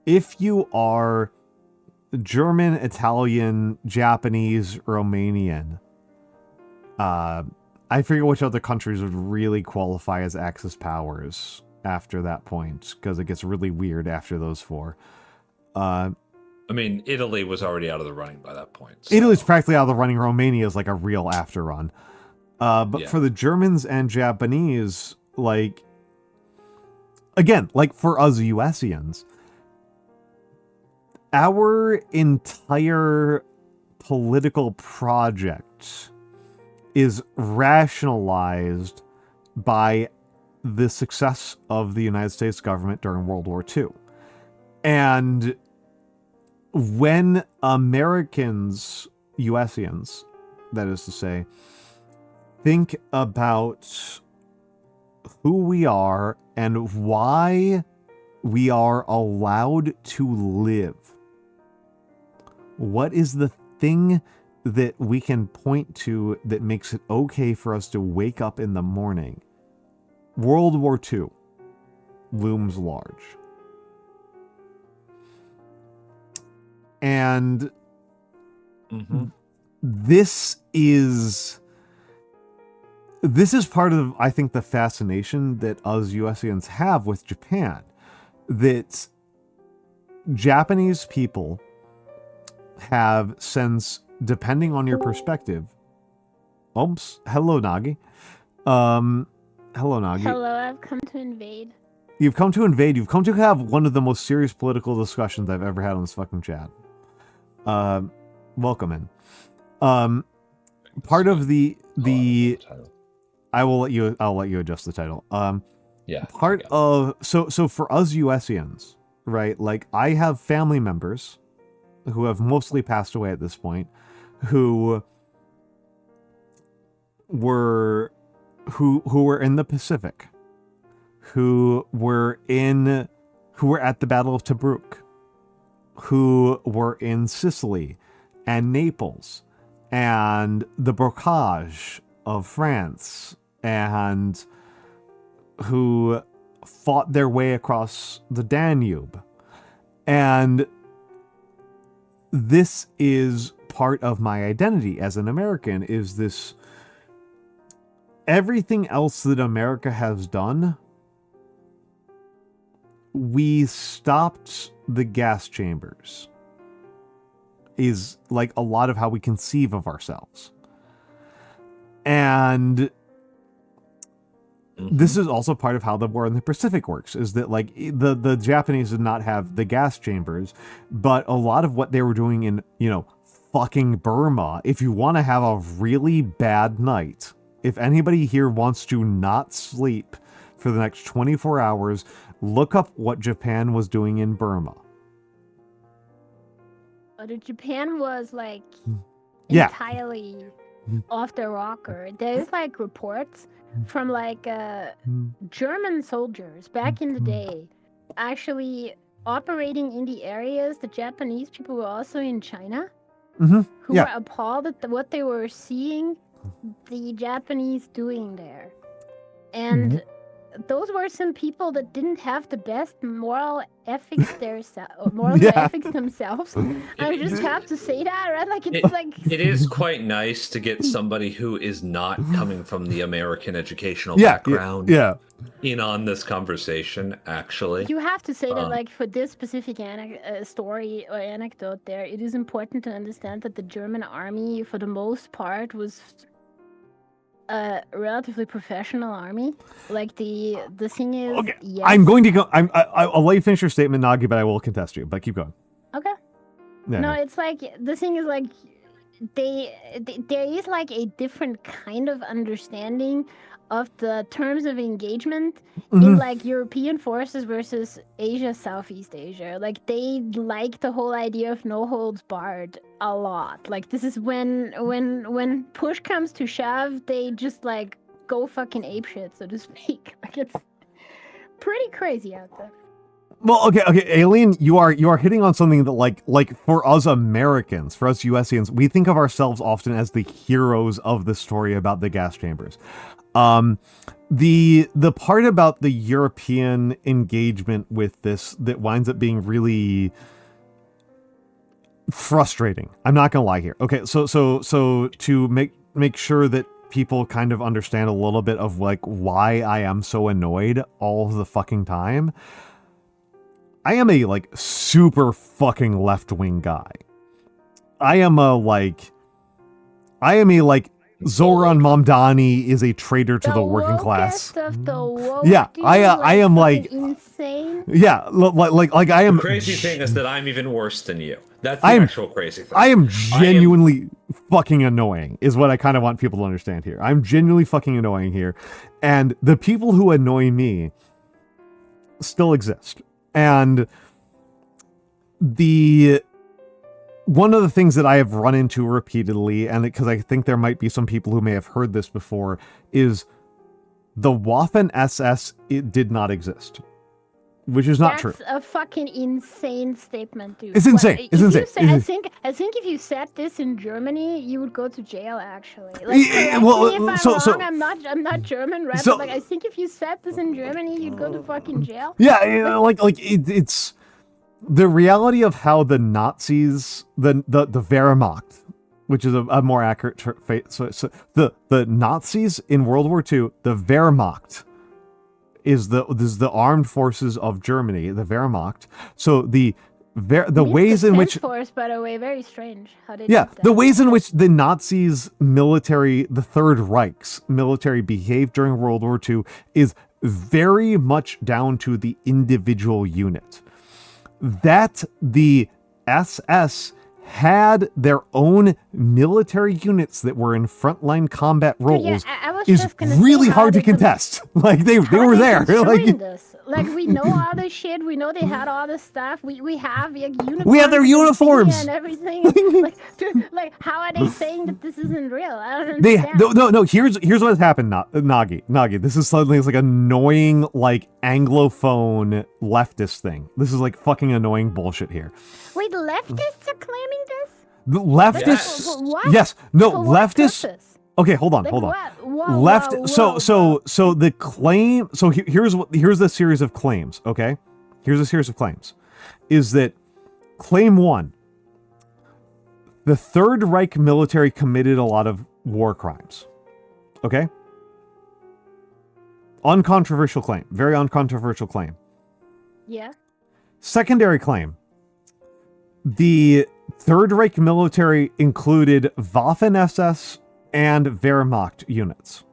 If you are German, Italian, Japanese, Romanian, I figure which other countries would really qualify as Axis powers after that point, because it gets really weird after those four. I mean, Italy was already out of the running by that point. So. Italy's practically out of the running. Romania is a real after run. But for the Germans and Japanese, again, for us USians, our entire political project is rationalized by the success of the United States government during World War II. And when Americans, USians, that is to say, think about who we are and why we are allowed to live, what is the thing that we can point to that makes it okay for us to wake up in the morning? World War II looms large. And this is part of, I think, the fascination that us USians have with Japan. That Japanese people have, since, depending on your perspective... Oops. Hello, Nagi. Hello, Nagi. Hello, I've come to invade. You've come to invade. You've come to have one of the most serious political discussions I've ever had on this fucking chat. Welcome in. Part of the I'll let you adjust the title. Yeah. Part of so for us USians, right? Like, I have family members who have mostly passed away at this point, who were in the Pacific, who were at the Battle of Tobruk, who were in Sicily and Naples and the Bocage of France, and who fought their way across the Danube. And this is part of my identity as an American, is this everything else that America has done. We stopped the gas chambers, is like a lot of how we conceive of ourselves. And this is also part of how the war in the Pacific works, is that, like, the Japanese did not have the gas chambers, but a lot of what they were doing in, fucking Burma, if you want to have a really bad night, if anybody here wants to not sleep for the next 24 hours, look up what Japan was doing in Burma. Japan was, like, Yeah. entirely off the rocker. There's, like, reports from, like, German soldiers back in the day actually operating in the areas the Japanese people were also in China, who were appalled at what they were seeing the Japanese doing there. And those were some people that didn't have the best moral ethics ethics themselves. I just have to say that, right? Like, it is quite nice to get somebody who is not coming from the American educational background in on this conversation, actually. You have to say that, like, for this specific story or anecdote there, it is important to understand that the German army, for the most part, was a relatively professional army. Like, the thing is, Okay, yes. I'm going to go. I'll let you finish your statement, Nagi, but I will contest you. But keep going. Okay. Yeah. No, it's like, the thing is, like, there is, like, a different kind of understanding of the terms of engagement in, like, European forces versus Asia, Southeast Asia. Like, they like the whole idea of no holds barred a lot. Like, this is when push comes to shove, they just, like, go fucking apeshit, so to speak. Like, it's pretty crazy out there. Well, okay, Alien, you are hitting on something that, like for us Americans, for us USians, we think of ourselves often as the heroes of the story about the gas chambers. The part about the European engagement with this that winds up being really frustrating. I'm not gonna lie here. Okay, so to make sure that people kind of understand a little bit of, like, why I am so annoyed all the fucking time. I am a, like, super fucking left-wing guy. I am a Zoran Mamdani is a traitor to the working class. Of the woke, Yeah, dude, I am like insane. Yeah, like I am. The crazy thing is that I'm even worse than you. That's the I am- actual crazy thing. I am genuinely fucking annoying, is what I kind of want people to understand here. I'm genuinely fucking annoying here, and the people who annoy me still exist. And one of the things that I have run into repeatedly, and because I think there might be some people who may have heard this before, is the Waffen SS did not exist. Which is not true. That's a fucking insane statement, dude. It's insane. If It's you insane. say- It's I think if you said this in Germany, you would go to jail. Actually, Yeah, correct well, me if I'm so- wrong. so- I'm not German, right? so- But I think if you said this in Germany, you'd go to fucking jail. Yeah, it's the reality of how the Nazis, the Wehrmacht, which is a more accurate so the Nazis in World War II, the Wehrmacht is the armed forces of Germany, the Wehrmacht. So the ways in which force, by the way, very strange how they yeah, did that. the ways in which the Nazis' military, the Third Reich's military behaved during World War II is very much down to the individual unit. That the SS had their own military units that were in frontline combat roles I was is just gonna say really how hard to they could- contest. Like they How were are they there. construing Like this? Like we know all this shit. We know they had all this stuff. We have like uniforms. We have their and uniforms. and everything. like, dude, like, how are they saying that this isn't real? I don't they understand. no. Here's what has happened. Nagi. This is suddenly it's like annoying like Anglophone leftist thing. This is like fucking annoying bullshit here. Wait, leftists are claiming this? The leftists. Yes. For what? Yes. No. For what Leftists. purpose? Okay. Hold on. Like Hold on. what? Whoa, Left. whoa, so whoa, so so the claim. So here's the series of claims. Okay. Here's a series of claims. Is that claim one? The Third Reich military committed a lot of war crimes. Okay. Uncontroversial claim. Very uncontroversial claim. Yeah. Secondary claim. The Third Reich military included Waffen-SS and Wehrmacht units.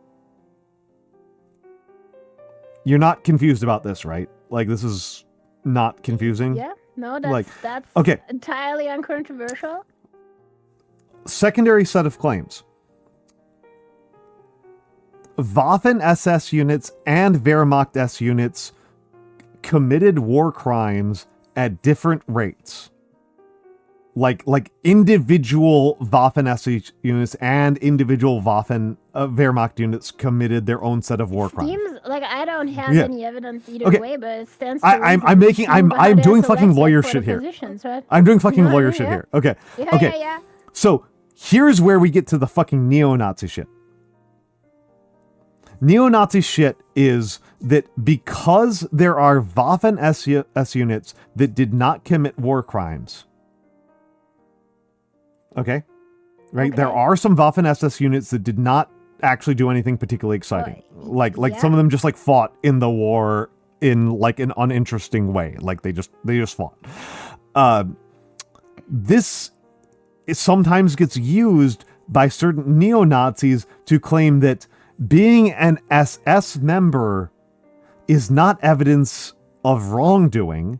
You're not confused about this, right? Like, this is not confusing? Yeah. No, Like, that's okay. entirely uncontroversial. Secondary set of claims. Waffen-SS units and Wehrmacht-S units committed war crimes at different rates. Like individual Waffen-SS units and individual Wehrmacht units committed their own set of war crimes. Seems like I don't have Yeah. any evidence either Okay. way, but it stands to I'm reason making to assume how I'm they're doing fucking selected lawyer for the shit here. positions, right? I'm doing fucking No, lawyer yeah, shit yeah. here. Okay. Yeah, Okay. yeah. So here's where we get to the fucking neo-Nazi shit. Neo-Nazi shit is that because there are Waffen-SS units that did not commit war crimes. Okay? Right? There Okay. are some Waffen-SS units that did not actually do anything particularly exciting. Like some of them just like fought in the war in like an uninteresting way. Like they just fought. This sometimes gets used by certain neo-Nazis to claim that being an SS member is not evidence of wrongdoing,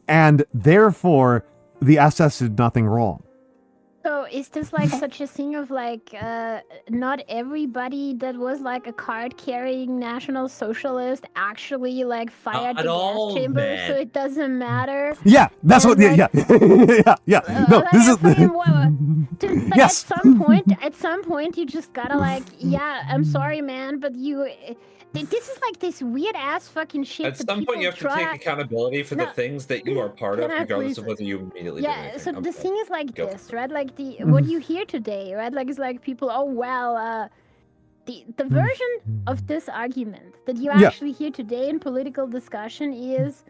and therefore the SS did nothing wrong. So is this like such a thing of like not everybody that was like a card-carrying National Socialist actually like fired at the all, gas chamber, man. so it doesn't matter? Yeah, that's what. And, Yeah, yeah. No, like, this is. dude, like Yes. at some point you just gotta like, yeah, I'm sorry, man, but you this is like this weird ass fucking shit. At that some point, people you have to try- take accountability for the No. things that you are part of, Can I regardless of please- whether you immediately do Yeah, anything. so I'm the sorry. thing is like Go. this, right? Like what you hear today, right? Like it's like people, oh well, the version of this argument that you Yeah. actually hear today in political discussion is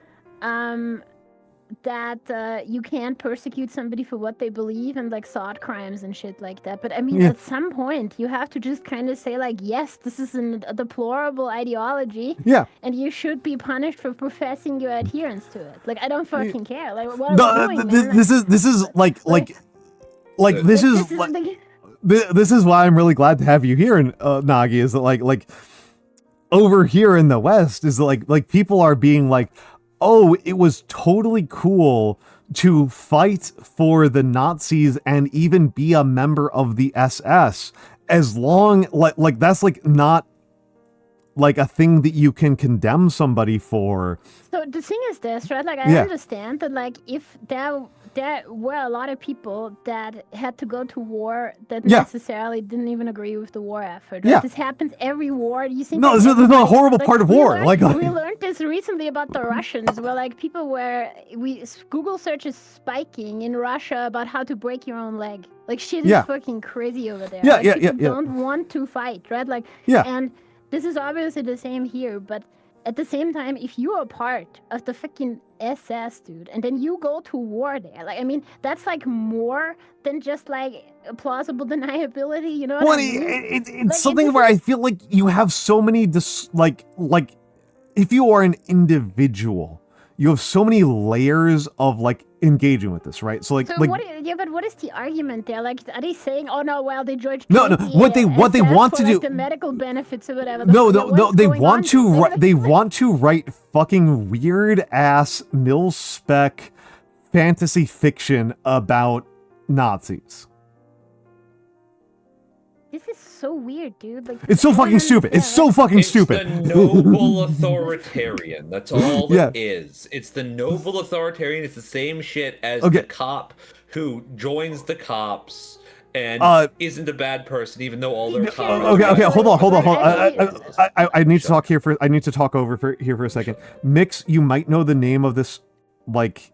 that you can't persecute somebody for what they believe and like thought crimes and shit like that. But I mean, Yeah. at some point you have to just kind of say like, yes, this is a deplorable ideology, Yeah. and you should be punished for professing your adherence to it. Like I don't fucking care. Like what No, are we doing, man? this is like this is like this is why I'm really glad to have you here, Nagi. Is that like over here in the West is like people are being like, oh, it was totally cool to fight for the Nazis and even be a member of the SS, as long like that's like not like a thing that you can condemn somebody for. So the thing is this, right? Like I understand that like if there were a lot of people that had to go to war that necessarily didn't even agree with the war effort. Right? Yeah. This happens every war. You think no, there's not a horrible part of war. We learned this recently about the Russians, where like people Google searches spiking in Russia about how to break your own leg. Like shit is fucking crazy over there. People don't want to fight, right? Like and this is obviously the same here, but at the same time, if you are part of the fucking SS, dude, and then you go to war there, like, I mean, that's like more than just like a plausible deniability, you know what I mean? It's like, something where I feel like you have so many, like, if you are an individual, you have so many layers of like engaging with this, right? So like, but what is the argument there? Like, are they saying, oh no, well they joined? No, what they want to do, the medical benefits or whatever. No, they want to write fucking weird ass mil-spec fantasy fiction about Nazis. This is so weird, dude. Like, it's so fucking stupid. It's so fucking stupid. It's the noble authoritarian. That's all it is. It's the noble authoritarian. It's the same shit as the cop who joins the cops and isn't a bad person, even though all their cops. Okay. Hold on. I need to talk here for. I need to talk over here for a second. Mikks, you might know the name of this like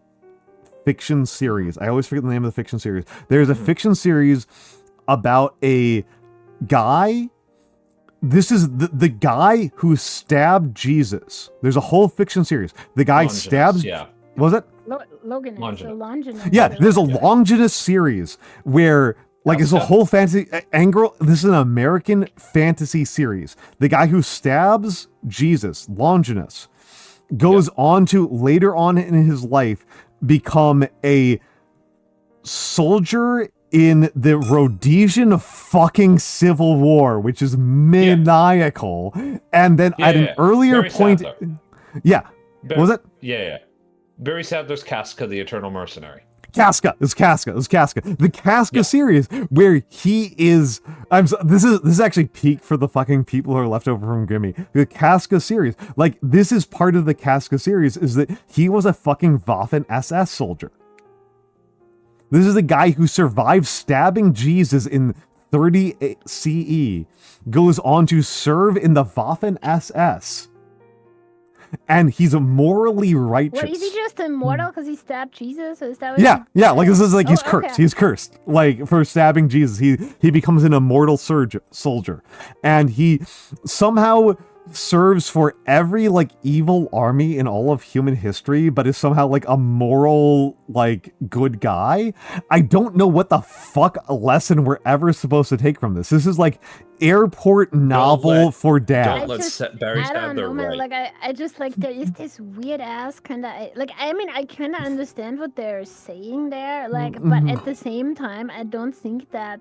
fiction series. I always forget the name of the fiction series. There's a fiction series about a guy. This is the guy who stabbed Jesus. There's a whole fiction series. The guy Longinus, stabs. Yeah. What was it? Longinus. Yeah, there's a Longinus series where like it's a whole fantasy angle. This is an American fantasy series. The guy who stabs Jesus, Longinus, goes on to later on in his life become a soldier in the Rhodesian fucking Civil War, which is maniacal. And then at an earlier point, what was it? Yeah. Barry Sadler's Casca, the Eternal Mercenary. Casca. The Casca series, where he is. This is actually peak for the fucking people who are left over from Grimmy. The Casca series, like this is part of the Casca series, is that he was a fucking Waffen SS soldier. This is the guy who survived stabbing Jesus in 30 CE, goes on to serve in the Waffen SS. And he's morally righteous. What, is he just immortal because he stabbed Jesus? Or is that what yeah, like this is like he's cursed. Okay. He's cursed. Like for stabbing Jesus, he becomes an immortal soldier. And he somehow serves for every like evil army in all of human history, but is somehow like a moral like good guy. I don't know what the fuck lesson we're ever supposed to take from this. This is like airport novel for dads. Don't let Barry Sadler man. Like I just like there is this weird ass kind of like I mean I kind of understand what they're saying there, like but at the same time I don't think that.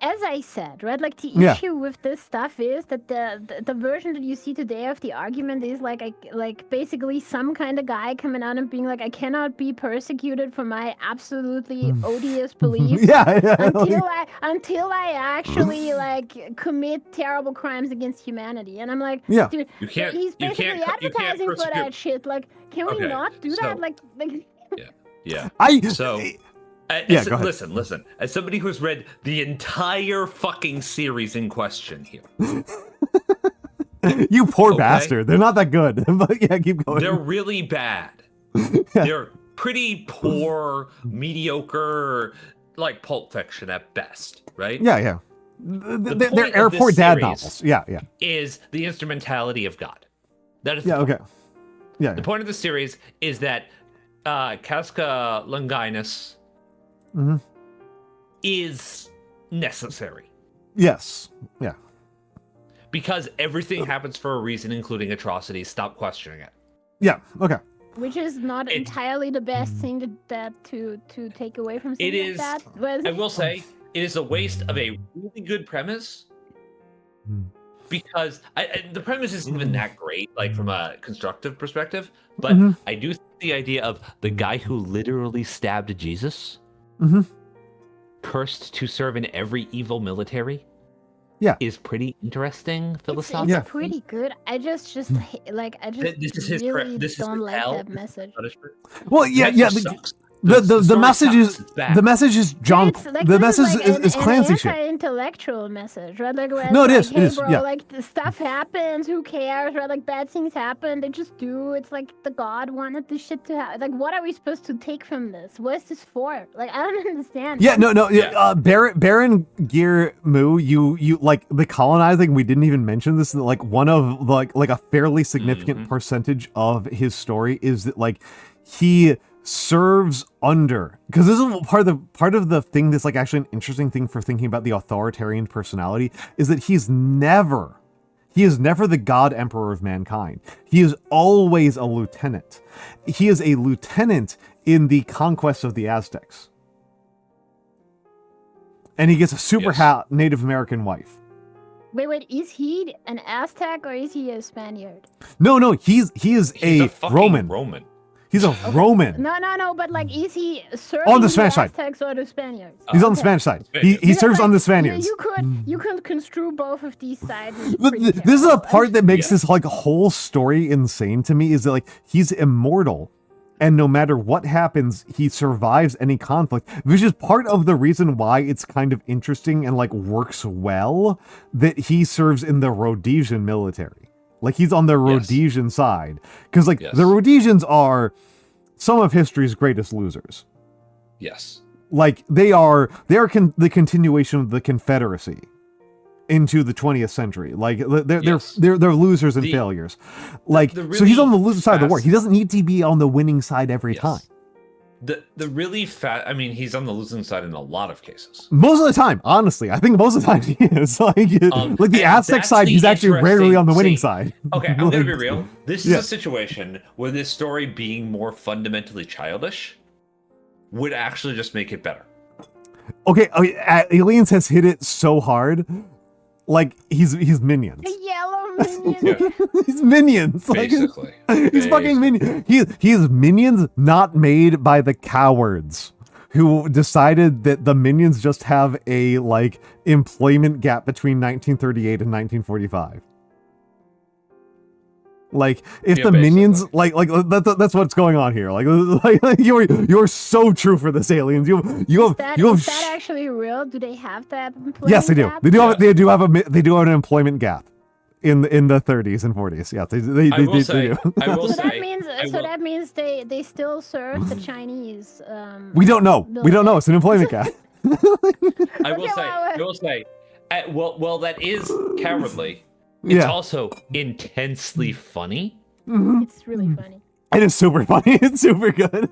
As I said, right, like the issue with this stuff is that the version that you see today of the argument is like basically some kind of guy coming out and being like, I cannot be persecuted for my absolutely odious beliefs until I actually like commit terrible crimes against humanity. And I'm like, dude, he's basically advertising for that shit. Like, can we not do that? Like. Yeah. Go listen. As somebody who's read the entire fucking series in question here. You poor bastard. They're not that good. But yeah, keep going. They're really bad. They're pretty poor, mediocre, like Pulp Fiction at best, right? Yeah. They're airport dad novels. Yeah. Is the instrumentality of God. That is okay. Yeah. The point of the series is that Casca Longinus is necessary. Yes. Yeah. Because everything happens for a reason, including atrocities. Stop questioning it. Yeah. Okay. Which is not entirely the best thing to take away from something like that. I will say, it is a waste of a really good premise. Because the premise isn't even that great, like from a constructive perspective. But I do think the idea of the guy who literally stabbed Jesus, cursed to serve in every evil military, is pretty interesting philosophically. It's pretty good. I just this is his really this don't is like hell. that message. Well, the message is John. Like, the message like is Clancy an shit. Intellectual message, right? Like, where No, it it's is. like, It hey, is. bro, Yeah. like the stuff happens. Who cares? Right? Like bad things happen. They just do. It's like the God wanted this shit to happen. Like, what are we supposed to take from this? What is this for? Like, I don't understand. Yeah, no. Baron Gear Moo, you like the colonizing. We didn't even mention this. Like one of like a fairly significant percentage of his story is that like he serves under, because this is part of the thing that's like actually an interesting thing for thinking about the authoritarian personality, is that he is never the god emperor of mankind. He is always a lieutenant. He is a lieutenant in the conquest of the Aztecs, and he gets a super hot Native American wife. Wait, is he an Aztec or is he a Spaniard? No, he is a fucking Roman. He's a Roman. No, but like, is he serving On the Spanish side. Aztecs or the Spaniards? He's on the Spanish side. He serves on the Spaniards. You could construe both of these sides. But this is a part that makes this like whole story insane to me, is that like he's immortal, and no matter what happens, he survives any conflict, which is part of the reason why it's kind of interesting and like works well that he serves in the Rhodesian military. Like he's on the Rhodesian side, because like the Rhodesians are some of history's greatest losers. Yes. Like they are the continuation of the Confederacy into the 20th century. Like they're losers and failures. Like really so he's on the loser side of the war. He doesn't need to be on the winning side every time. The really fat. I mean, he's on the losing side in a lot of cases. Most of the time, honestly, I think most of the time he is. Like the Aztec that's side, the he's actually rarely on the winning interesting side. Okay, I'm gonna be real. This is a situation where this story being more fundamentally childish would actually just make it better. Okay, Aliens has hit it so hard. Like he's minions. The yellow minion. He's minions. Basically. He's fucking minions. He's minions not made by the cowards who decided that the minions just have a like employment gap between 1938 and 1945. Like if the minions like that's what's going on here. Like you're so true for this, Aliens. Is that actually real? Do they have that employment Yes, they do. gap? They do have an employment gap in the 30s and 40s. Yeah, they do. So that means they still serve the Chinese. We don't know. We don't know. It's an employment gap. I will say. Well, that is cowardly. It's also intensely funny. It's really funny. It is super funny. It's super good.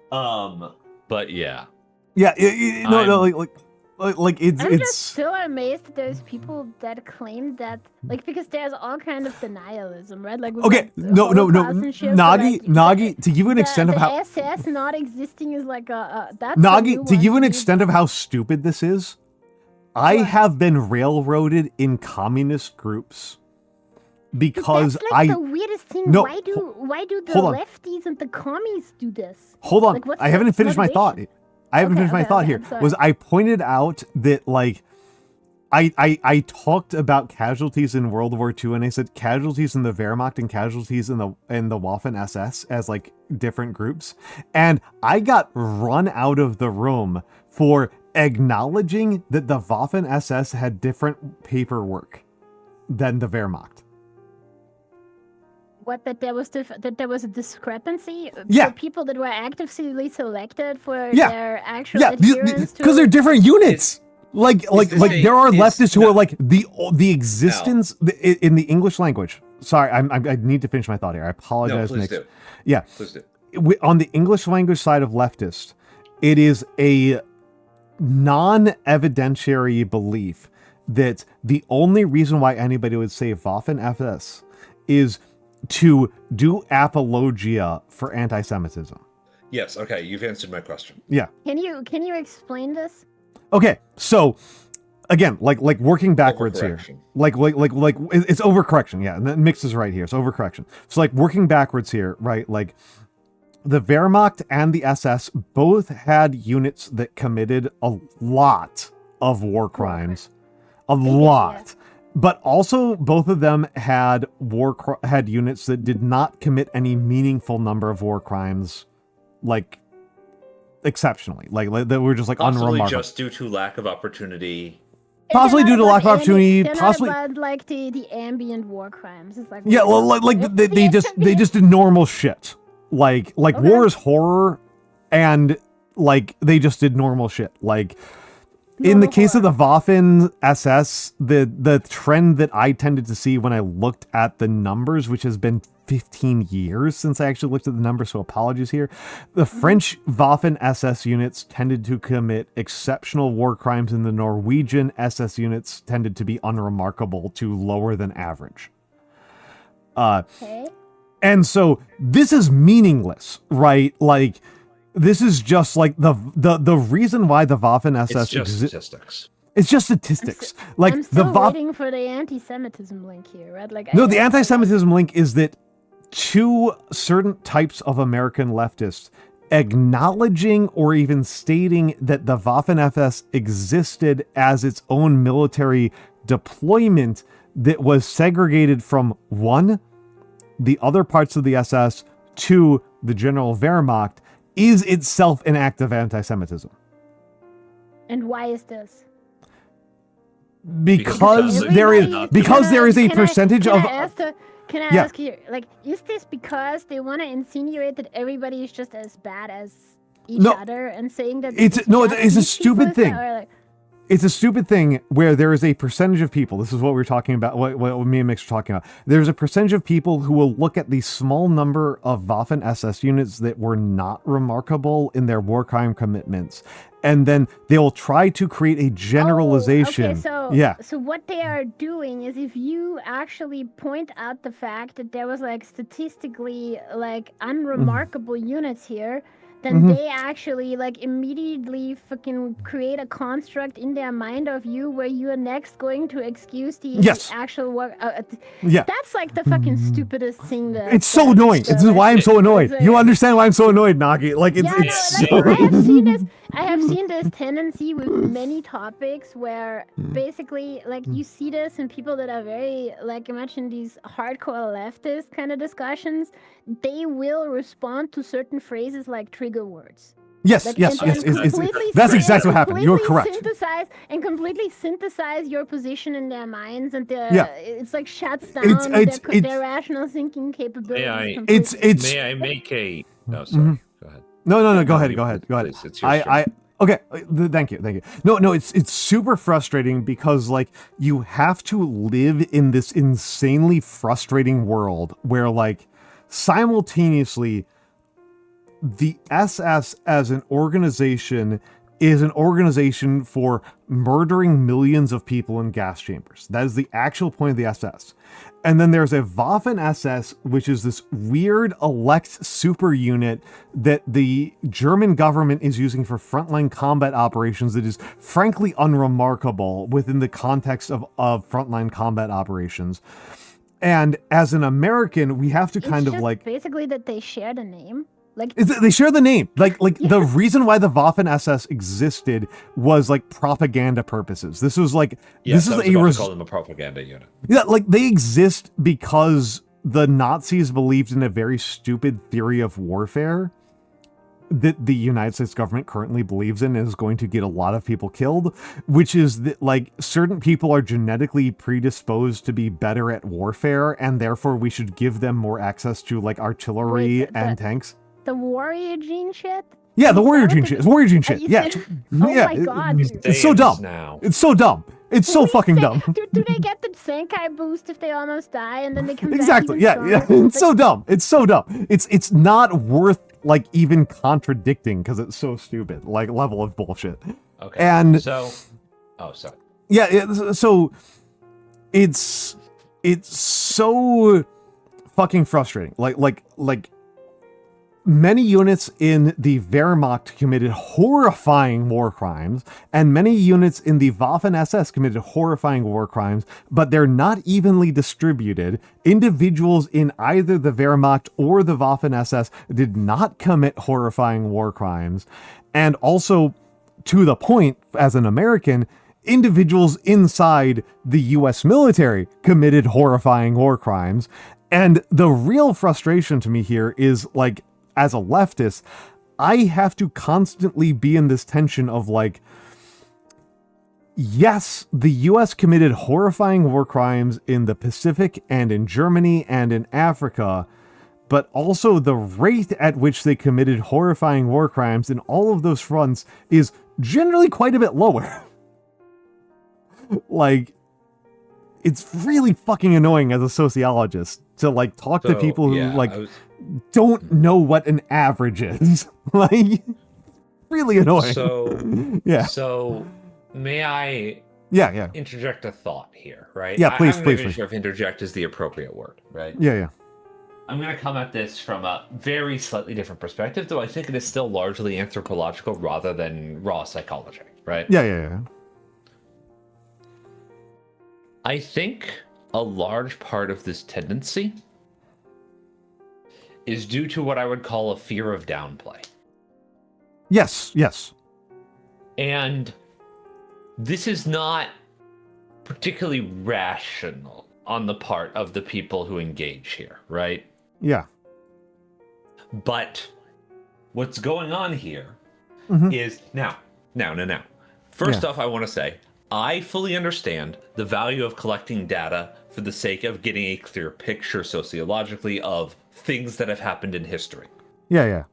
But yeah. Yeah. It's. I'm just still amazed that there's people that claim that, like, because there's all kind of denialism, right? Like, no. Nagi, to give you an extent of how SS not existing is like that's Nagi, to give you an extent of how stupid this is. I have been railroaded in communist groups because that's like the weirdest thing. No, why do the hold on. lefties and the commies do this? Hold on, Like, I haven't finished my thought. I haven't finished my thought here. I'm Was I pointed out that like I talked about casualties in World War II, and I said casualties in the Wehrmacht and casualties in the Waffen SS as like different groups, and I got run out of the room for acknowledging that the Waffen SS had different paperwork than the Wehrmacht. What, that there was a discrepancy Yeah. for people that were actively selected for Yeah. their actual adherence to, because they're different units. Like there are leftists who are like the existence in the English language. Sorry, I need to finish my thought here. I apologize, No, please Mikks. do. Yeah, Please do. On the English language side of leftists, it is a non-evidentiary belief that the only reason why anybody would say Waffen SS is to do apologia for anti-Semitism. Yes. Okay, you've answered my question. Yeah. Can you explain this? Okay, so again, like working backwards here, like it's overcorrection. Yeah, and then Mikks is right here. It's overcorrection. So like working backwards here, right? Like the Wehrmacht and the SS both had units that committed a lot of war crimes, a lot. But also, both of them had had units that did not commit any meaningful number of war crimes, like exceptionally, like that were just like Possibly unremarkable. just due to lack of opportunity. Possibly due to lack of opportunity. They're Possibly not about, like the ambient war crimes. It's like yeah, well, they just did normal shit. Like war is horror, and like they just did normal shit. Like in the case of the Waffen SS, the trend that I tended to see when I looked at the numbers, which has been 15 years since I actually looked at the numbers, so apologies here. The French Waffen SS units tended to commit exceptional war crimes, and the Norwegian SS units tended to be unremarkable to lower than average. And so this is meaningless, right? Like this is just like the reason why the Waffen SS statistics. It's just statistics. I'm still waiting for the anti-Semitism link here, right? Like no, the anti-Semitism link is that to certain types of American leftists acknowledging or even stating that the Waffen SS existed as its own military deployment that was segregated from one, the other parts of the SS, to the general Wehrmacht, is itself an act of anti-Semitism. And why is this? Because there is a percentage of. Can I ask you, like, is this because they want to insinuate that everybody is just as bad as each other and saying that it's a stupid thing. It's a stupid thing where there is a percentage of people. This is what we're talking about. What me and Mikks are talking about. There's a percentage of people who will look at the small number of Waffen SS units that were not remarkable in their war crime commitments, and then they will try to create a generalization. So what they are doing is, if you actually point out the fact that there was like statistically like unremarkable units here, then they actually like immediately fucking create a construct in their mind of you where you are next going to excuse the actual work. That's like the fucking stupidest thing. It's so annoying. This is why I'm so annoyed. You understand why I'm so annoyed, Nagi? Like I have seen this tendency with many topics where basically like you see this in people that are very like imagine these hardcore leftist kind of discussions. They will respond to certain phrases like trigger words. Yes. Like, That's exactly what happened. You're correct. Completely synthesize your position in their minds, and it's like shuts down their rational thinking capabilities. May I make a? No, sorry. Go ahead. No. Go ahead. Please, it's your Okay. Thank you. No. It's super frustrating because like you have to live in this insanely frustrating world where like simultaneously the SS as an organization is an organization for murdering millions of people in gas chambers. That is the actual point of the SS. And then there's a Waffen SS, which is this weird elect super unit that the German government is using for frontline combat operations that is frankly unremarkable within the context of frontline combat operations. And as an American, we have to kind of like basically that they share the name. Like they share the name. Like the reason why the Waffen SS existed was like propaganda purposes. This was like this is call them a propaganda unit. Yeah, like they exist because the Nazis believed in a very stupid theory of warfare that the United States government currently believes in and is going to get a lot of people killed, which is that like certain people are genetically predisposed to be better at warfare, and therefore we should give them more access to like artillery and tanks. The warrior gene shit? Yeah, the warrior gene shit. It's warrior gene shit. Yeah. My god. It's so dumb. It's so dumb. It's so fucking dumb. Do they get the Senkai boost if they almost die and then they come back? Exactly. Yeah. It's so dumb. It's not worth like even contradicting because it's so stupid. Like level of bullshit. Okay. And sorry. Yeah. So it's so fucking frustrating. Like many units in the Wehrmacht committed horrifying war crimes, and many units in the Waffen-SS committed horrifying war crimes, but they're not evenly distributed. Individuals in either the Wehrmacht or the Waffen-SS did not commit horrifying war crimes. And also, to the point, as an American, individuals inside the US military committed horrifying war crimes. And the real frustration to me here is, like, as a leftist, I have to constantly be in this tension of, like, yes, the US committed horrifying war crimes in the Pacific and in Germany and in Africa, but also the rate at which they committed horrifying war crimes in all of those fronts is generally quite a bit lower. Like, it's really fucking annoying as a sociologist to, like, talk to people who, don't know what an average is. Like, really annoying. So, yeah. So, may I interject a thought here, right? Yeah, please, I'm please. not even sure if interject is the appropriate word, right? Yeah. I'm going to come at this from a very slightly different perspective, though I think it is still largely anthropological rather than raw psychology, right? Yeah. I think a large part of this tendency is due to what I would call a fear of downplay. Yes. And this is not particularly rational on the part of the people who engage here, right? Yeah. But what's going on here is now. First off, I want to say, I fully understand the value of collecting data for the sake of getting a clear picture sociologically of things that have happened in history. Yeah.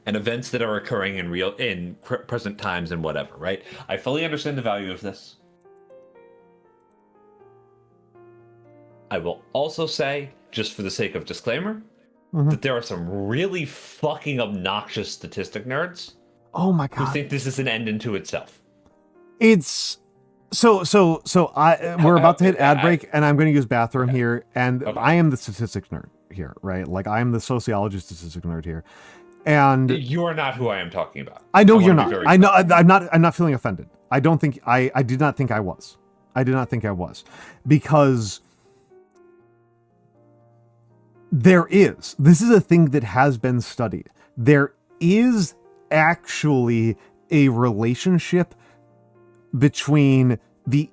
And events that are occurring in present times and whatever, right? I fully understand the value of this. I will also say, just for the sake of disclaimer, that there are some really fucking obnoxious statistic nerds. Oh my god. Who think this is an end into itself. It's we're about to hit ad break, and I'm going to use bathroom here, and I am the statistics nerd here, right? Like, I am the sociology statistics nerd here, and you are not who I am talking about. I know you're not. I know. I'm not feeling offended. I don't think I did not think I was. I did not think I was, because this is a thing that has been studied. There is actually a relationship between the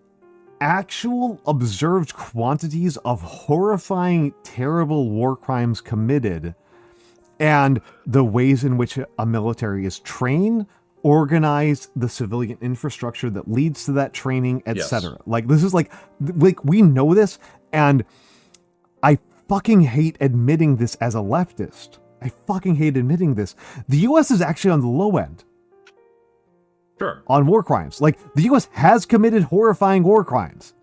actual observed quantities of horrifying, terrible war crimes committed and the ways in which a military is trained, organized, the civilian infrastructure that leads to that training, etc. Like, this is like we know this, and I fucking hate admitting this as a leftist. I fucking hate admitting this. The US is actually on the low end. Sure. On war crimes. Like, the US has committed horrifying war crimes.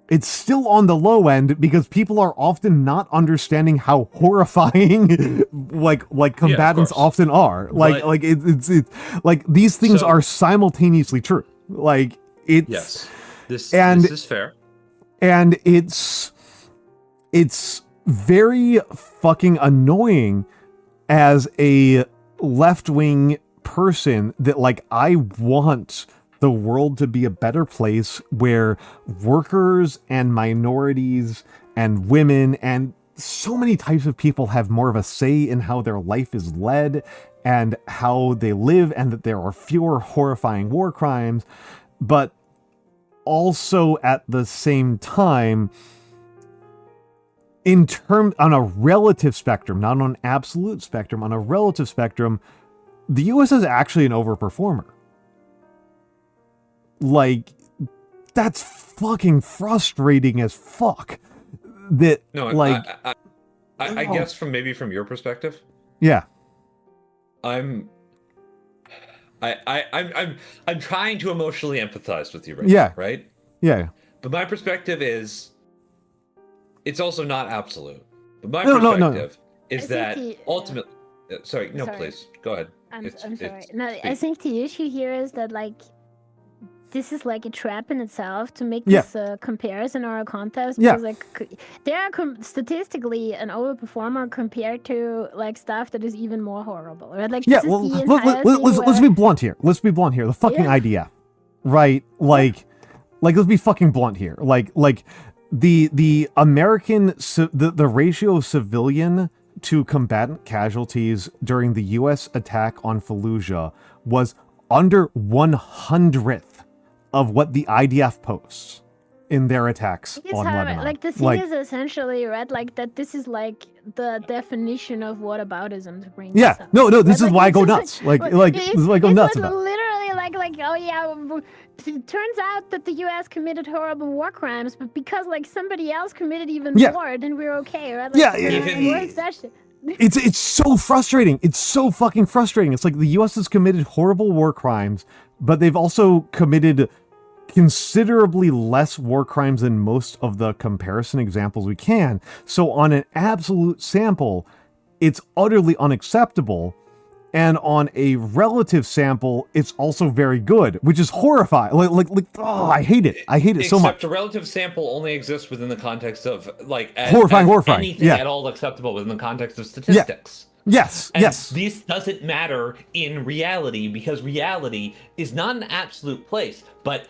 It's still on the low end because people are often not understanding how horrifying like combatants often are. Like it's like these things are simultaneously true. Like, it's this is fair. And it's very fucking annoying as a left-wing person that, like, I want the world to be a better place where workers and minorities and women and so many types of people have more of a say in how their life is led and how they live, and that there are fewer horrifying war crimes. But also at the same time, on a relative spectrum, not on an absolute spectrum, on a relative spectrum, the US is actually an overperformer. Like, that's fucking frustrating as fuck. That, no, like, I guess from your perspective. Yeah. I'm trying to emotionally empathize with you right now, right? Yeah. But my perspective is, it's also not absolute. But my perspective is that ultimately, sorry, please go ahead. I'm sorry. No, I think the issue here is that, like, this is like a trap in itself to make this comparison or a contest because like they are statistically an overperformer compared to like stuff that is even more horrible, right? Like let's be blunt here. Let's be blunt here. The fucking IDF, right? Like let's be fucking blunt here. Like the American the ratio of civilian to combatant casualties during the U.S. attack on Fallujah was under 100th of what the IDF posts in their attacks on Lebanon. Like the thing is essentially, right, like that this is like the definition of whataboutism to bring this up. No, this is why I go nuts. Like this is why I go nuts about it. Literally like, oh yeah, it turns out that the US committed horrible war crimes, but because like somebody else committed even more, then we're okay, right? Like, where's that shit? It's so frustrating. It's so fucking frustrating. It's like the US has committed horrible war crimes, but they've also committed considerably less war crimes than most of the comparison examples we can. So on an absolute sample, it's utterly unacceptable. And on a relative sample, it's also very good, which is horrifying. Oh, I hate it. I hate it so much. Except a relative sample only exists within the context of like horrifying. Anything at all acceptable within the context of statistics. Yes. This doesn't matter in reality because reality is not an absolute place, but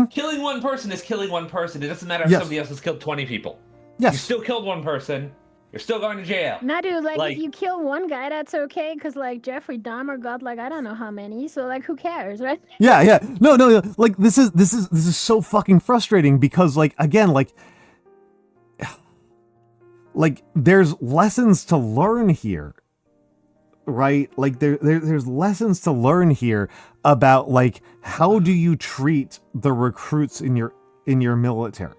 killing one person is killing one person. It doesn't matter if somebody else has killed 20 people. Yes. You still killed one person. You're still going to jail. Nah, dude, like if you kill one guy, that's okay, because like Jeffrey Dahmer got like I don't know how many, so like who cares, right? Yeah. No. Like this is so fucking frustrating because like again, like there's lessons to learn here, right? Like there's lessons to learn here about like how do you treat the recruits in your military.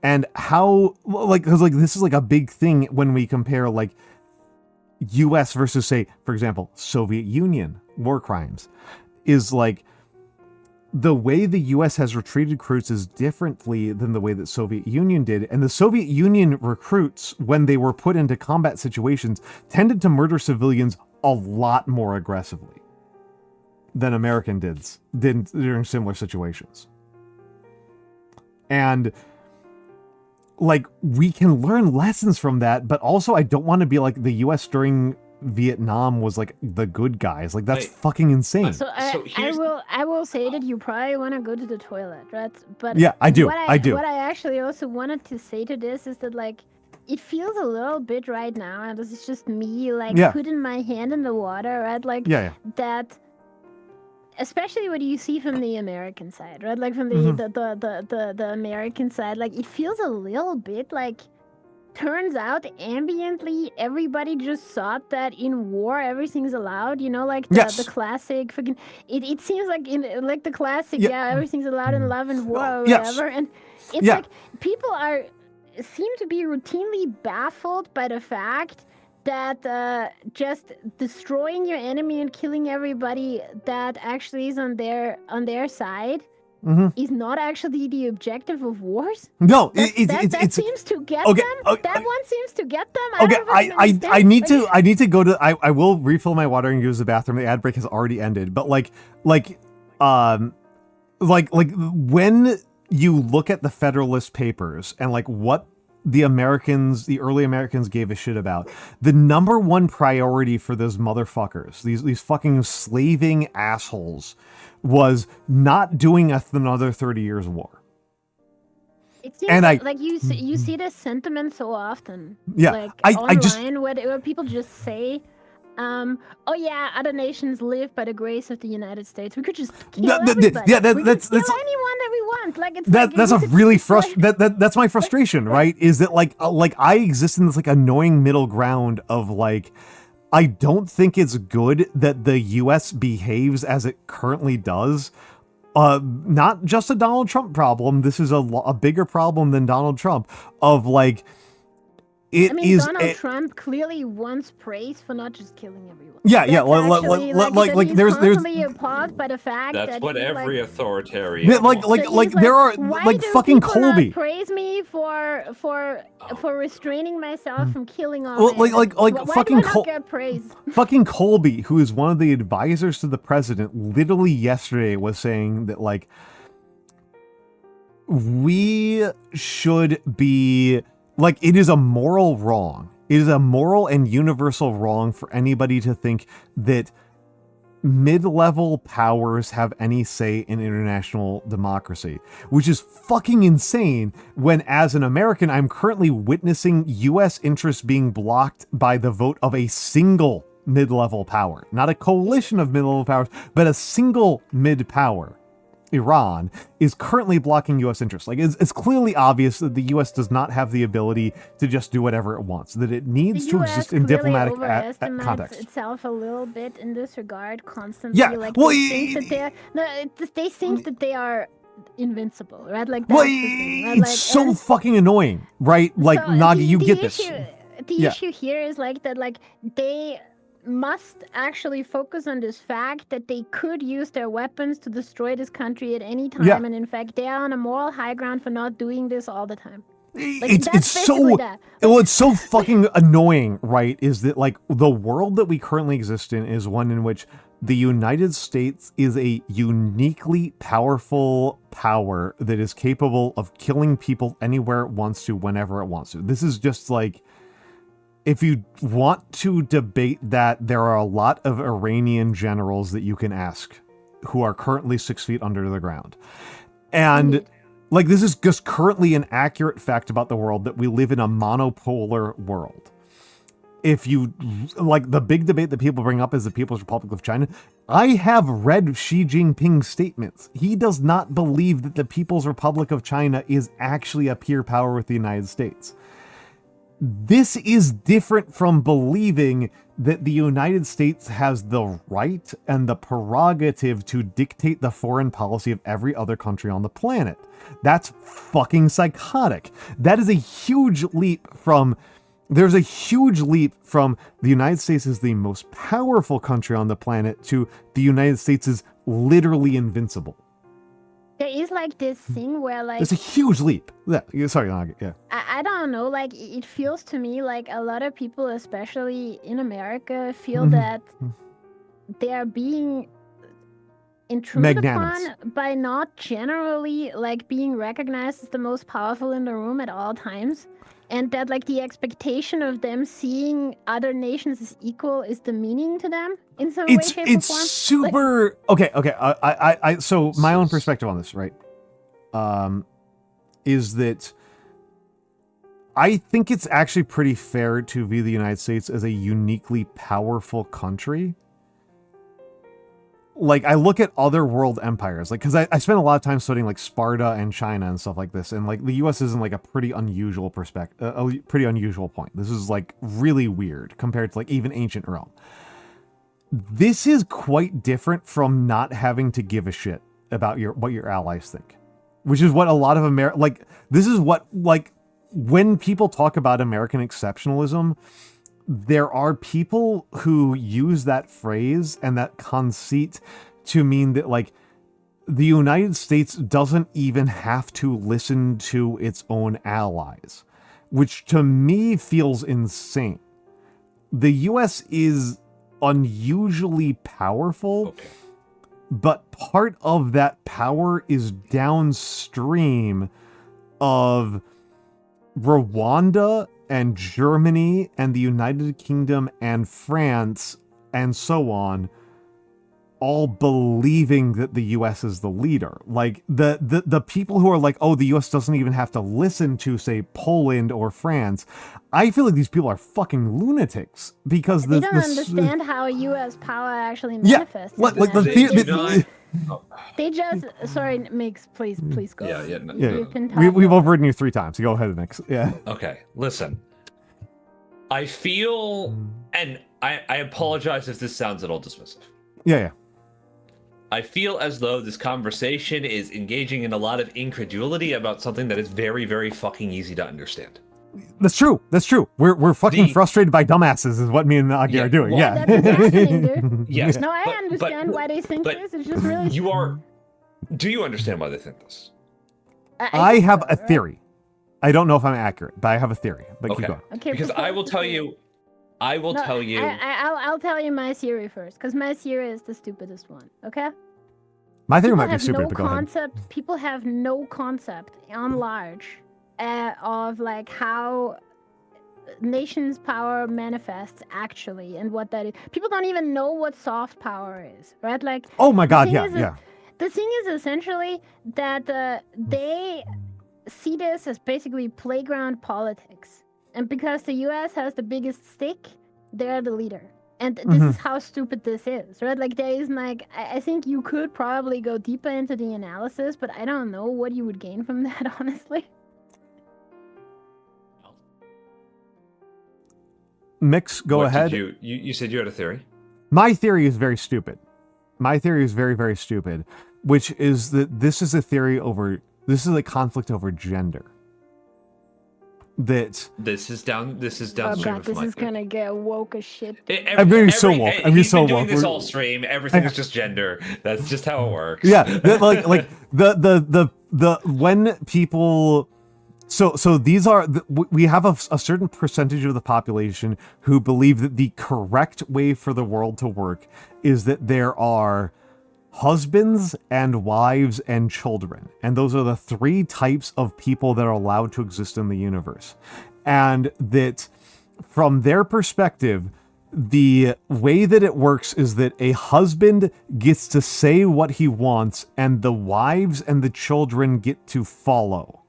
And how, like, because like this is like a big thing when we compare like U.S. versus, say, for example, Soviet Union war crimes, is like the way the U.S. has retreated recruits is differently than the way that Soviet Union did. And the Soviet Union recruits, when they were put into combat situations, tended to murder civilians a lot more aggressively than American did during similar situations. And like, we can learn lessons from that, but also I don't want to be like the U.S. during Vietnam was like the good guys. Like, that's fucking insane. So I will say that you probably want to go to the toilet, right? But yeah, I do. What I actually also wanted to say to this is that like it feels a little bit right now, and this is just me like putting my hand in the water, right? Like that. Especially what you see from the American side, right? Like from the American side, like it feels a little bit like, turns out ambiently everybody just thought that in war everything's allowed, you know, like the classic fucking. It seems like in like the classic, everything's allowed in love and war or whatever, and it's like people seem to be routinely baffled by the fact that just destroying your enemy and killing everybody that actually is on their side is not actually the objective of wars. No, that seems to get them. That one seems to get them. I need to go to. I will refill my water and use the bathroom. The ad break has already ended, but like when you look at the Federalist Papers and like what the early Americans gave a shit about, the number one priority for those motherfuckers, these fucking slaving assholes, was not doing another 30 years war. It seems like you see this sentiment so often. Yeah, like online, where people just say, "Oh yeah, other nations live by the grace of the United States. We could just kill everybody. Yeah, we could kill anyone that we want." Like it's that's a really that's my frustration, right? Is that like I exist in this like annoying middle ground of like, I don't think it's good that the U.S. behaves as it currently does. Not just a Donald Trump problem. This is a bigger problem than Donald Trump. Of like. Donald Trump clearly wants praise for not just killing everyone. Yeah. Like there's appalled by the fact that's that what every like, authoritarian. There are like fucking Colby. Praise me for restraining myself from killing all. Well, my enemies. like Why fucking do I not get praise? fucking Colby, who is one of the advisors to the president, literally yesterday was saying that like we should be like, it is a moral wrong. It is a moral and universal wrong for anybody to think that mid-level powers have any say in international democracy, which is fucking insane when, as an American, I'm currently witnessing US interests being blocked by the vote of a single mid-level power. Not a coalition of mid-level powers, but a single mid-power. Iran is currently blocking US interests. Like, it's clearly obvious that the US does not have the ability to just do whatever it wants, that it needs to exist in diplomatic context. Itself a little bit in this regard constantly. Yeah, Like, well, they think that they are invincible, right? Like, well, that's the thing, right? it's so fucking annoying, right? Like, so Nagi, you get issue, this. The issue here is like that, like, they must actually focus on this fact that they could use their weapons to destroy this country at any time, and in fact they are on a moral high ground for not doing this all the time. Like, it's so that. Well, it's so fucking annoying, right? Is that like the world that we currently exist in is one in which the United States is a uniquely powerful power that is capable of killing people anywhere it wants to, whenever it wants to. This is just like, if you want to debate that, there are a lot of Iranian generals that you can ask who are currently 6 feet under the ground. And like, this is just currently an accurate fact about the world, that we live in a monopolar world. If you, like, the big debate that people bring up is the People's Republic of China. I have read Xi Jinping's statements. He does not believe that the People's Republic of China is actually a peer power with the United States. This is different from believing that the United States has the right and the prerogative to dictate the foreign policy of every other country on the planet. That's fucking psychotic. That is a huge leap from... There's a huge leap from the United States is the most powerful country on the planet to the United States is literally invincible. There is like this thing where like... It's a huge leap. Yeah, sorry, Nagi, yeah. I don't know, like, it feels to me like a lot of people, especially in America, feel that they are being intruded upon by not generally like being recognized as the most powerful in the room at all times. And that, like, the expectation of them seeing other nations as equal is demeaning to them in some way, shape, or form. It's super... Like, okay. So my own perspective on this, right, is that I think it's actually pretty fair to view the United States as a uniquely powerful country. Like, I look at other world empires, like, because I spent a lot of time studying, like, Sparta and China and stuff like this, and, like, the U.S. is in, like, a pretty unusual a pretty unusual point. This is, like, really weird compared to, like, even ancient Rome. This is quite different from not having to give a shit about what your allies think, which is what a lot of like, this is what, like, when people talk about American exceptionalism, there are people who use that phrase and that conceit to mean that, like, the United States doesn't even have to listen to its own allies, which to me feels insane. The US is unusually powerful, but part of that power is downstream of Rwanda and Germany and the United Kingdom and France and so on, all believing that the US is the leader. Like, the people who are like, oh, the US doesn't even have to listen to, say, Poland or France, I feel like these people are fucking lunatics, because they don't understand how US power actually manifests. They just... Sorry, Mikks, please go. We've overridden you 3 times. So go ahead, Mikks. Yeah. Okay, listen. I feel, and I apologize if this sounds a little dismissive. Yeah. I feel as though this conversation is engaging in a lot of incredulity about something that is very, very fucking easy to understand. That's true. We're fucking frustrated by dumbasses is what me and Nagi are doing. That's what's happening, dude. Yes. No, I understand why they think this. It's just really... Do you understand why they think this? I have a theory. I don't know if I'm accurate, but I have a theory. But Okay. keep going. Okay, Because I will tell you. I'll tell you my theory first, because my theory is the stupidest one. Okay. My theory People might be have stupid, no but go ahead. concept. People have no concept on large of like how nation's power manifests actually and what that is. People don't even know what soft power is, right? Like, Oh my God, thing yeah, is yeah. The thing is essentially that they see this as basically playground politics, and because the U.S. has the biggest stick, they're the leader. And this is how stupid this is, right? Like, there is like, I think you could probably go deeper into the analysis, but I don't know what you would gain from that, honestly. Mikks, go ahead. You said you had a theory? My theory is very stupid. My theory is very, very stupid, which is that this is a a conflict over gender. That this is downstream God, of this my is theory. gonna get woke as shit. I'm being so woke. I'm being so been doing woke. this all stream. Everything is just gender. That's just how it works. Yeah, like the when people. So these are we have a certain percentage of the population who believe that the correct way for the world to work is that there are husbands and wives and children, and those are the three types of people that are allowed to exist in the universe, and that from their perspective, the way that it works is that a husband gets to say what he wants, and the wives and the children get to follow.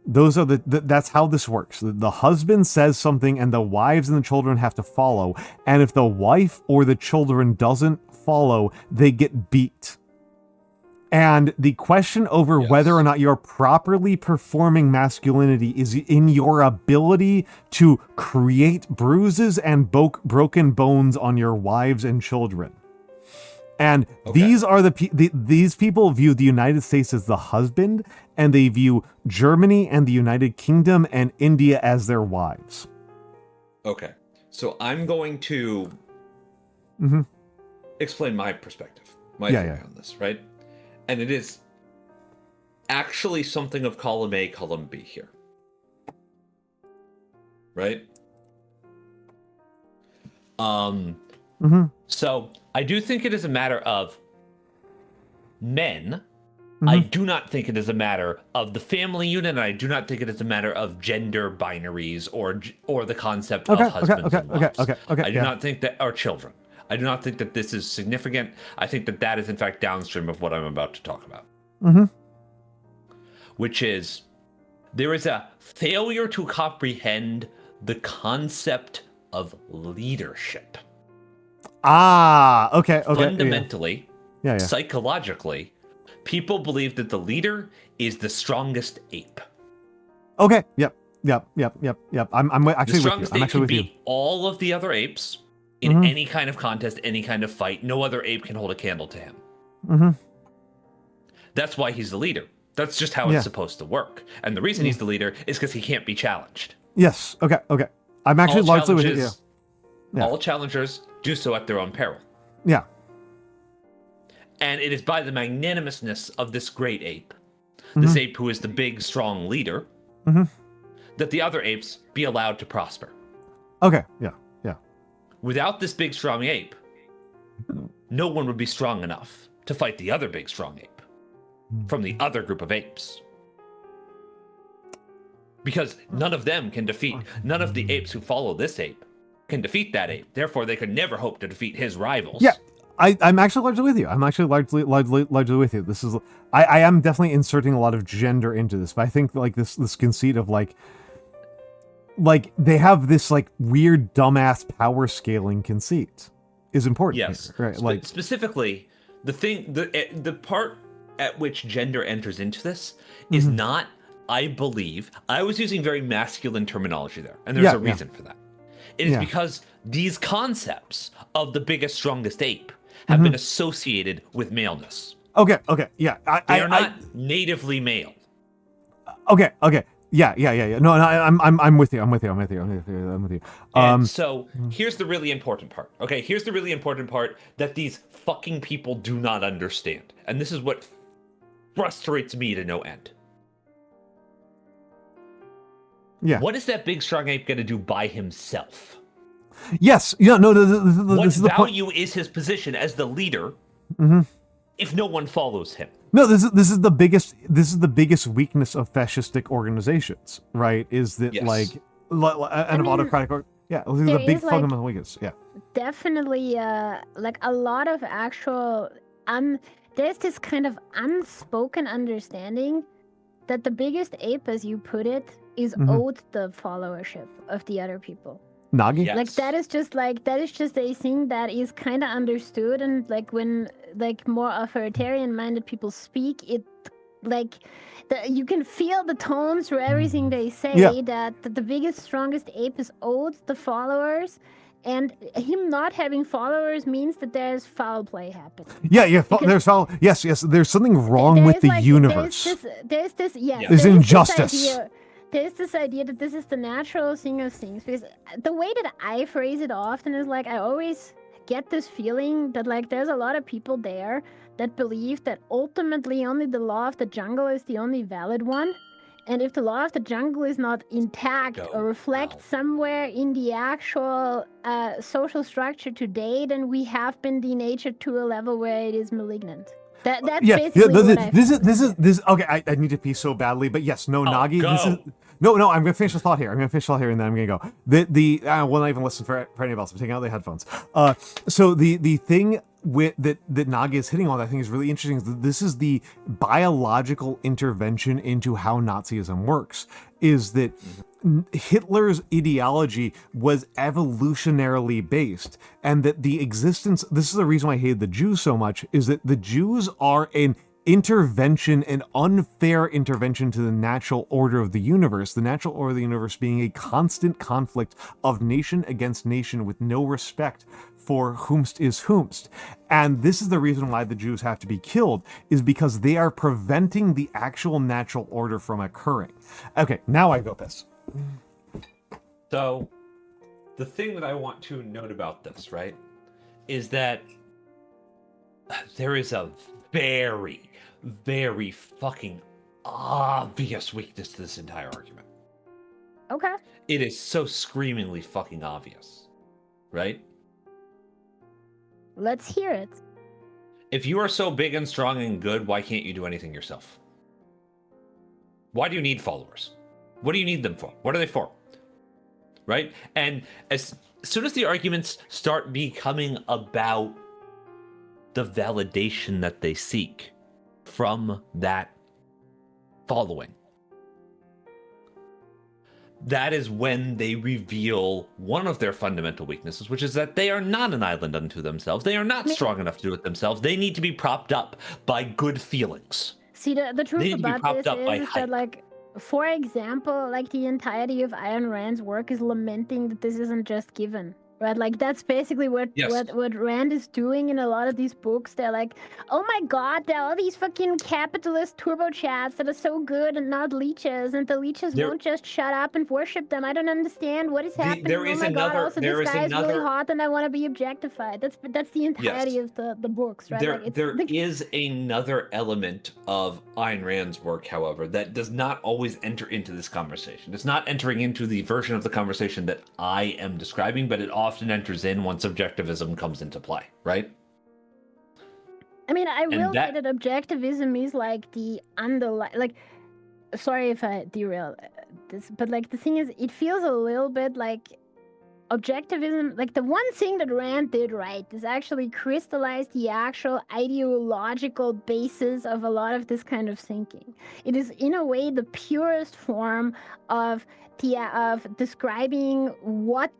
Those are that's how this works. The husband says something and the wives and the children have to follow. And if the wife or the children doesn't follow, they get beat. And the question over whether or not you're properly performing masculinity is in your ability to create bruises and broken bones on your wives and children. And these are these people view the United States as the husband, and they view Germany and the United Kingdom and India as their wives. Okay, so I'm going to explain my perspective, my theory on this, right? And it is actually something of column A, column B here, right? So I do think it is a matter of men. I do not think it is a matter of the family unit, and I do not think it is a matter of gender binaries or the concept of husbands and wives. I do not think that, or children. I do not think that this is significant. I think that that is in fact downstream of what I'm about to talk about. Which is, there is a failure to comprehend the concept of leadership. Okay. Fundamentally, psychologically, people believe that the leader is the strongest ape. Okay. Yep. I'm actually the strongest with you. ape can beat all of the other apes in any kind of contest, any kind of fight. No other ape can hold a candle to him. That's why he's the leader. That's just how it's supposed to work. And the reason he's the leader is because he can't be challenged. Yes. Okay. I'm actually largely with you. All challengers do so at their own peril. Yeah. And it is by the magnanimousness of this great ape, this ape who is the big, strong leader, that the other apes be allowed to prosper. Okay. Yeah. Without this big, strong ape, no one would be strong enough to fight the other big, strong ape from the other group of apes. Because none of them can defeat, none of the apes who follow this ape can defeat that ape. Therefore, they could never hope to defeat his rivals. Yeah, I'm actually largely with you. I'm actually largely with you. This is, I am definitely inserting a lot of gender into this, but I think like this conceit of like they have this like weird dumbass power scaling conceit is important. Yes, here, right? Like specifically, the part at which gender enters into this is not. I believe I was using very masculine terminology there, and there's a reason for that. It is because these concepts of the biggest, strongest ape have been associated with maleness. Okay, yeah. They are not natively male. Okay. Yeah. No, I'm with you. I'm with you. And so here's the really important part. Okay, here's the really important part that these fucking people do not understand, and this is what frustrates me to no end. Yeah. What is that big strong ape going to do by himself? Yes. Yeah. No. What This is the point. value is his position as the leader if no one follows him? No, this is the biggest weakness of fascistic organizations, right? Is that Yes. of autocratic? Yeah, this is the big fundamental weakness. Yeah, definitely. Like a lot of actual there's this kind of unspoken understanding that the biggest ape, as you put it, is owed the followership of the other people. Nagi. Like that is just a thing that is kind of understood, and like when like more authoritarian-minded people speak, it like you can feel the tones through everything they say. That the biggest, strongest ape is owed the followers, and him not having followers means that there's foul play happening. There's foul. Yes, there's something wrong with the universe. There's injustice. There's this idea that this is the natural thing of things, because the way that I phrase it often is like I always get this feeling that like there's a lot of people there that believe that ultimately only the law of the jungle is the only valid one, and if the law of the jungle is not intact or reflect somewhere in the actual social structure today, then we have been denatured to a level where it is malignant. That's basically what I this okay. I need to pee so badly, but yes, Nagi. This is no. I'm gonna finish the thought here. And then I'm gonna go. Will not even listen for anyone else. I'm taking out the headphones. So the thing with that Nagi is hitting on, I think is really interesting. Is that this is the biological intervention into how Nazism works. Is that Hitler's ideology was evolutionarily based, and that the existence, this is the reason why I hated the Jews so much, is that the Jews are an intervention, an unfair intervention to the natural order of the universe, the natural order of the universe being a constant conflict of nation against nation with no respect for whomst is whomst. And this is the reason why the Jews have to be killed, is because they are preventing the actual natural order from occurring. Okay, now I go piss. So, the thing that I want to note about this, right, is that there is a very, very fucking obvious weakness to this entire argument. Okay. It is so screamingly fucking obvious, right? Let's hear it. If you are so big and strong and good, why can't you do anything yourself? Why do you need followers? What do you need them for? What are they for? Right? And as soon as the arguments start becoming about the validation that they seek from that following, that is when they reveal one of their fundamental weaknesses, which is that they are not an island unto themselves. They are not strong enough to do it themselves. They need to be propped up by good feelings. See, the truth about this is that, like, for example, like the entirety of Ayn Rand's work is lamenting that this isn't just given. Right, like that's basically what Rand is doing in a lot of these books. They're like, oh my god, there are all these fucking capitalist turbo chats that are so good and not leeches, and the leeches won't just shut up and worship them. I don't understand what is happening. There is oh my god, another, also there this is guy another, is really hot and I want to be objectified. That's the entirety of the books, right? There is another element of Ayn Rand's work, however, that does not always enter into this conversation. It's not entering into the version of the conversation that I am describing, but it often enters in once objectivism comes into play, right? I mean, I will say that objectivism is like the underlying, like, sorry if I derail this, but like the thing is, it feels a little bit like objectivism, like the one thing that Rand did right is actually crystallize the actual ideological basis of a lot of this kind of thinking. It is in a way the purest form of describing what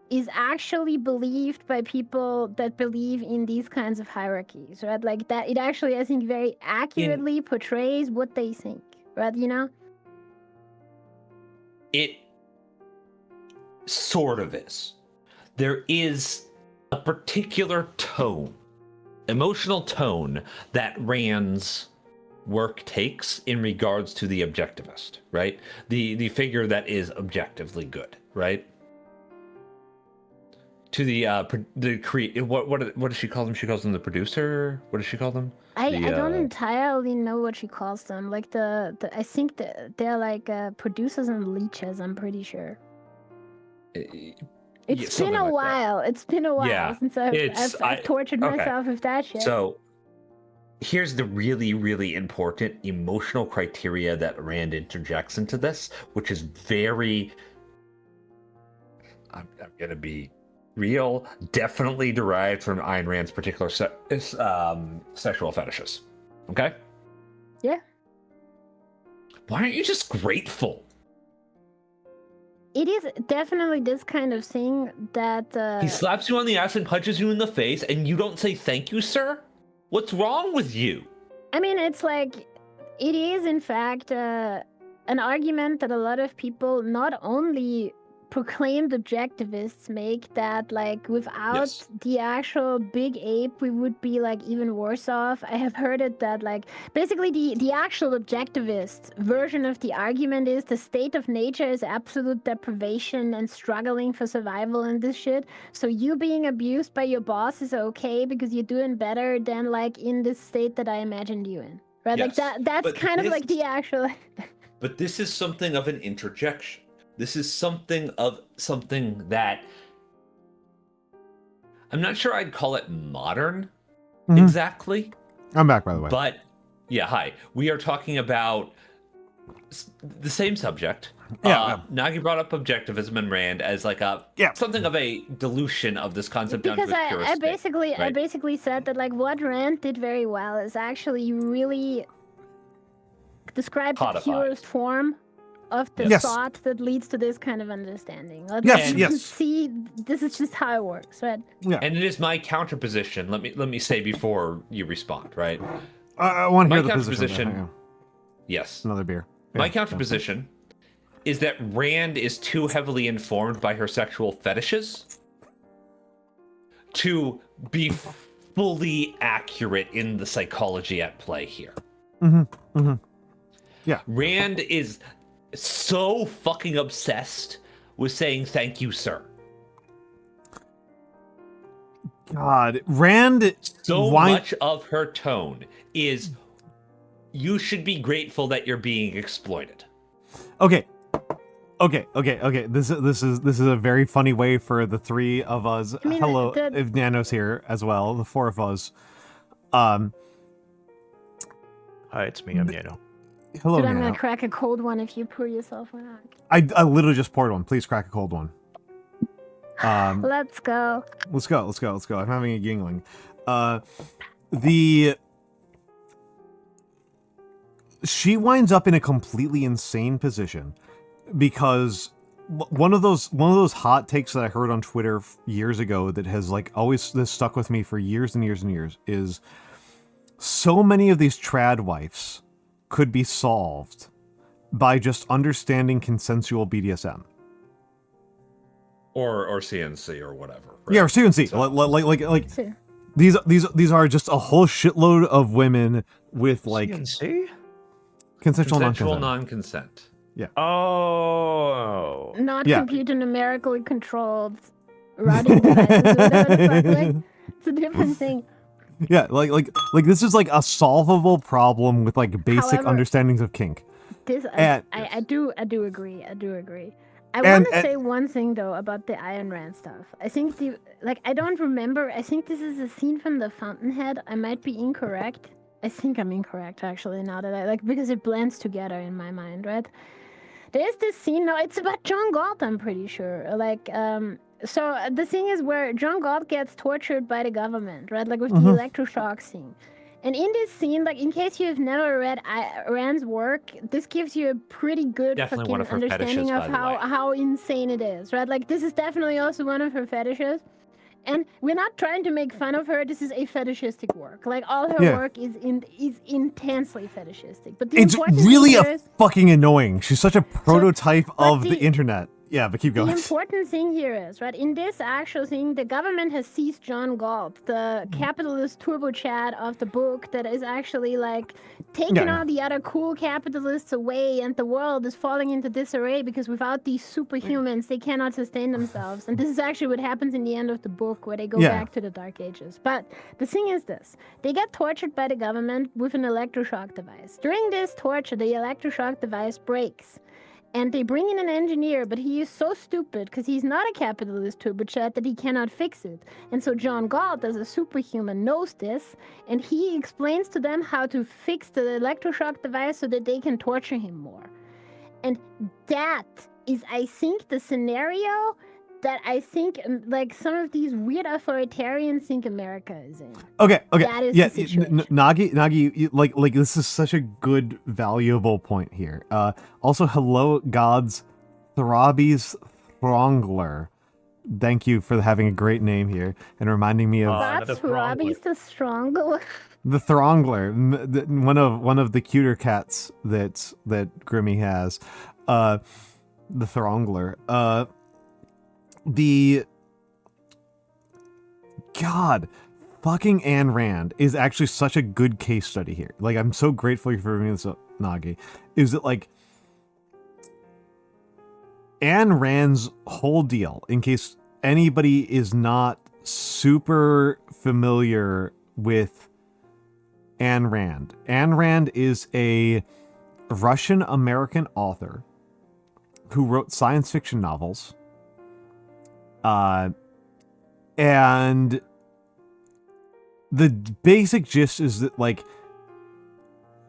is actually believed by people that believe in these kinds of hierarchies, right? Like that, it actually, I think, very accurately portrays what they think, right? You know? It sort of is. There is a particular tone, emotional tone, that Rand's work takes in regards to the objectivist, right? The figure that is objectively good, right? to what does she call them? She calls them the producer. What does she call them? I don't entirely know what she calls them. Like I think they're like producers and leeches. I'm pretty sure. It's been a while. It's been a while since I've tortured myself with that shit. So here's the really, really important emotional criteria that Rand interjects into this, which is very. I'm gonna be real, definitely derived from Ayn Rand's particular sexual fetishes. Okay? Yeah. Why aren't you just grateful? It is definitely this kind of thing that... He slaps you on the ass and punches you in the face, and you don't say thank you, sir? What's wrong with you? I mean, it's like... It is, in fact, an argument that a lot of people not only... proclaimed objectivists make, that like without the actual big ape we would be like even worse off. I have heard it that like basically the actual objectivist version of the argument is the state of nature is absolute deprivation and struggling for survival and this shit, so you being abused by your boss is okay because you're doing better than like in this state that I imagined you in, right? Like that's kind of like the actual But this is something of an interjection. This is something that I'm not sure I'd call it modern exactly. I'm back, by the way. But yeah, hi. We are talking about the same subject. Yeah. Nagi brought up objectivism and Rand as like something of a dilution of this concept. Because I basically said that like what Rand did very well is actually really describe the purest form of the thought that leads to this kind of understanding. See, this is just how it works, right? Yeah. And it is my counterposition. Let me say before you respond, right? I want to hear the position. Yes. Another beer. Yeah, my counterposition is that Rand is too heavily informed by her sexual fetishes to be fully accurate in the psychology at play here. Yeah. Rand is so fucking obsessed with saying thank you, sir. God, Rand. Much of her tone is, you should be grateful that you're being exploited. Okay. This is a very funny way for the three of us. Hello, if Nano's here as well. The four of us. Hi, it's me. I'm Nano. Hello, Dude, I'm Nano. gonna crack a cold one if you pour yourself one out. I literally just poured one. Please crack a cold one. Let's go. Let's go. I'm having a yingling. She winds up in a completely insane position because one of those hot takes that I heard on Twitter years ago that has like always stuck with me for years and years and years is so many of these trad wives could be solved by just understanding consensual BDSM. Or CNC or whatever. Right? Yeah, or CNC. So, these are just a whole shitload of women with like CNC? Consensual non-consent. Yeah. Oh. Not computer numerically controlled routing devices. Whatever the fuck, like, it's a different thing. Yeah, like this is like a solvable problem with like basic understandings of kink. I do agree. I want to say one thing though about the Ayn Rand stuff. I think I don't remember. I think this is a scene from The Fountainhead. I might be incorrect. I think I'm incorrect actually. Now that because it blends together in my mind, right? There's this scene. No, it's about John Galt. I'm pretty sure. So the thing is where John Galt gets tortured by the government, right? Like with the electroshock scene. And in this scene, like in case you've never read Rand's work, this gives you a pretty good fucking understanding of how insane it is, right? Like this is definitely also one of her fetishes. And we're not trying to make fun of her. This is a fetishistic work. Like all her work is intensely fetishistic. But it's really fucking annoying. She's such a prototype of the internet. Yeah, but keep going. The important thing here is, right, in this actual thing, the government has seized John Galt, the capitalist turbo chat of the book that is actually, like, taking all the other cool capitalists away, and the world is falling into disarray because without these superhumans, they cannot sustain themselves. And this is actually what happens in the end of the book, where they go back to the Dark Ages. But the thing is this. They get tortured by the government with an electroshock device. During this torture, the electroshock device breaks. And they bring in an engineer, but he is so stupid because he's not a capitalist turbochat that he cannot fix it. And so John Galt, as a superhuman, knows this, and he explains to them how to fix the electroshock device so that they can torture him more. And that is, I think, the scenario that I think, like, some of these weird authoritarians think America is in. Okay. That is the situation. Nagi, like this is such a good, valuable point here. Also, hello, gods, Throbbie's Throngler. Thank you for having a great name here and reminding me of That's Throbbie's the Strongler. the Throngler, one of the cuter cats that Grimmy has. The Throngler. The God, fucking Ayn Rand is actually such a good case study here. Like, I'm so grateful for bringing this up, Nagi. Is that, like, Ayn Rand's whole deal, in case anybody is not super familiar with Ayn Rand. Ayn Rand is a Russian-American author who wrote science fiction novels. And the basic gist is that, like,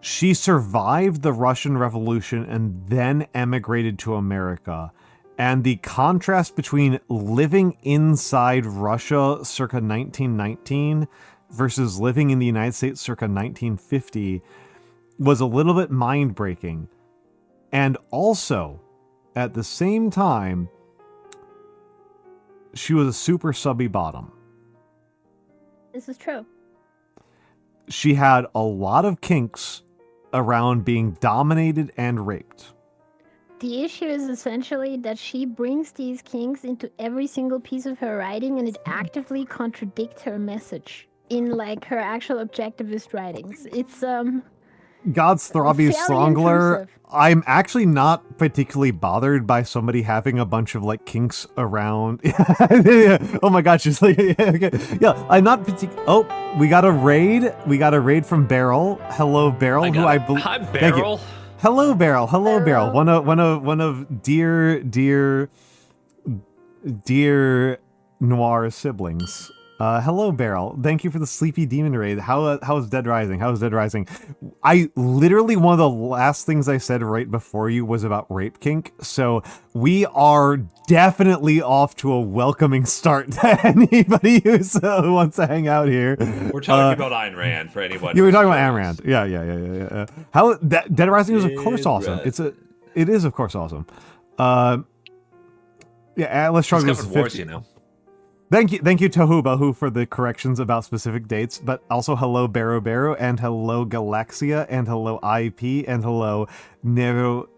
she survived the Russian Revolution and then emigrated to America. And the contrast between living inside Russia circa 1919 versus living in the United States circa 1950 was a little bit mind-breaking. And also, at the same time, she was a super subby bottom. This is true. She had a lot of kinks around being dominated and raped. The issue is essentially that she brings these kinks into every single piece of her writing, and it actively contradicts her message in, like, her actual objectivist writings. It's God's Throbby fairly Strongler. intrusive. I'm actually not particularly bothered by somebody having a bunch of, like, kinks around. Oh my gosh, she's like, yeah, I'm not particular. Oh, we got a raid. We got a raid from Beryl. Hello, Beryl. Who I believe. Hi, Beryl. Hello, Beryl. Hello, Beryl. One of dear Noir's siblings. Hello, Beryl. Thank you for the Sleepy Demon raid. How's Dead Rising? How's Dead Rising? I literally, one of the last things I said right before you was about rape kink. So we are definitely off to a welcoming start to anybody who wants to hang out here. We're talking about Ayn Rand for anyone. You were talking about Ayn Rand. Yeah. How Dead Rising is of course awesome. It is of course awesome. Yeah, Atlas Struggle is 50. Wars, you know. Thank you, Tohubahu, for the corrections about specific dates, but also hello, Barrow, and hello, Galaxia, and hello, IP, and hello, Nero...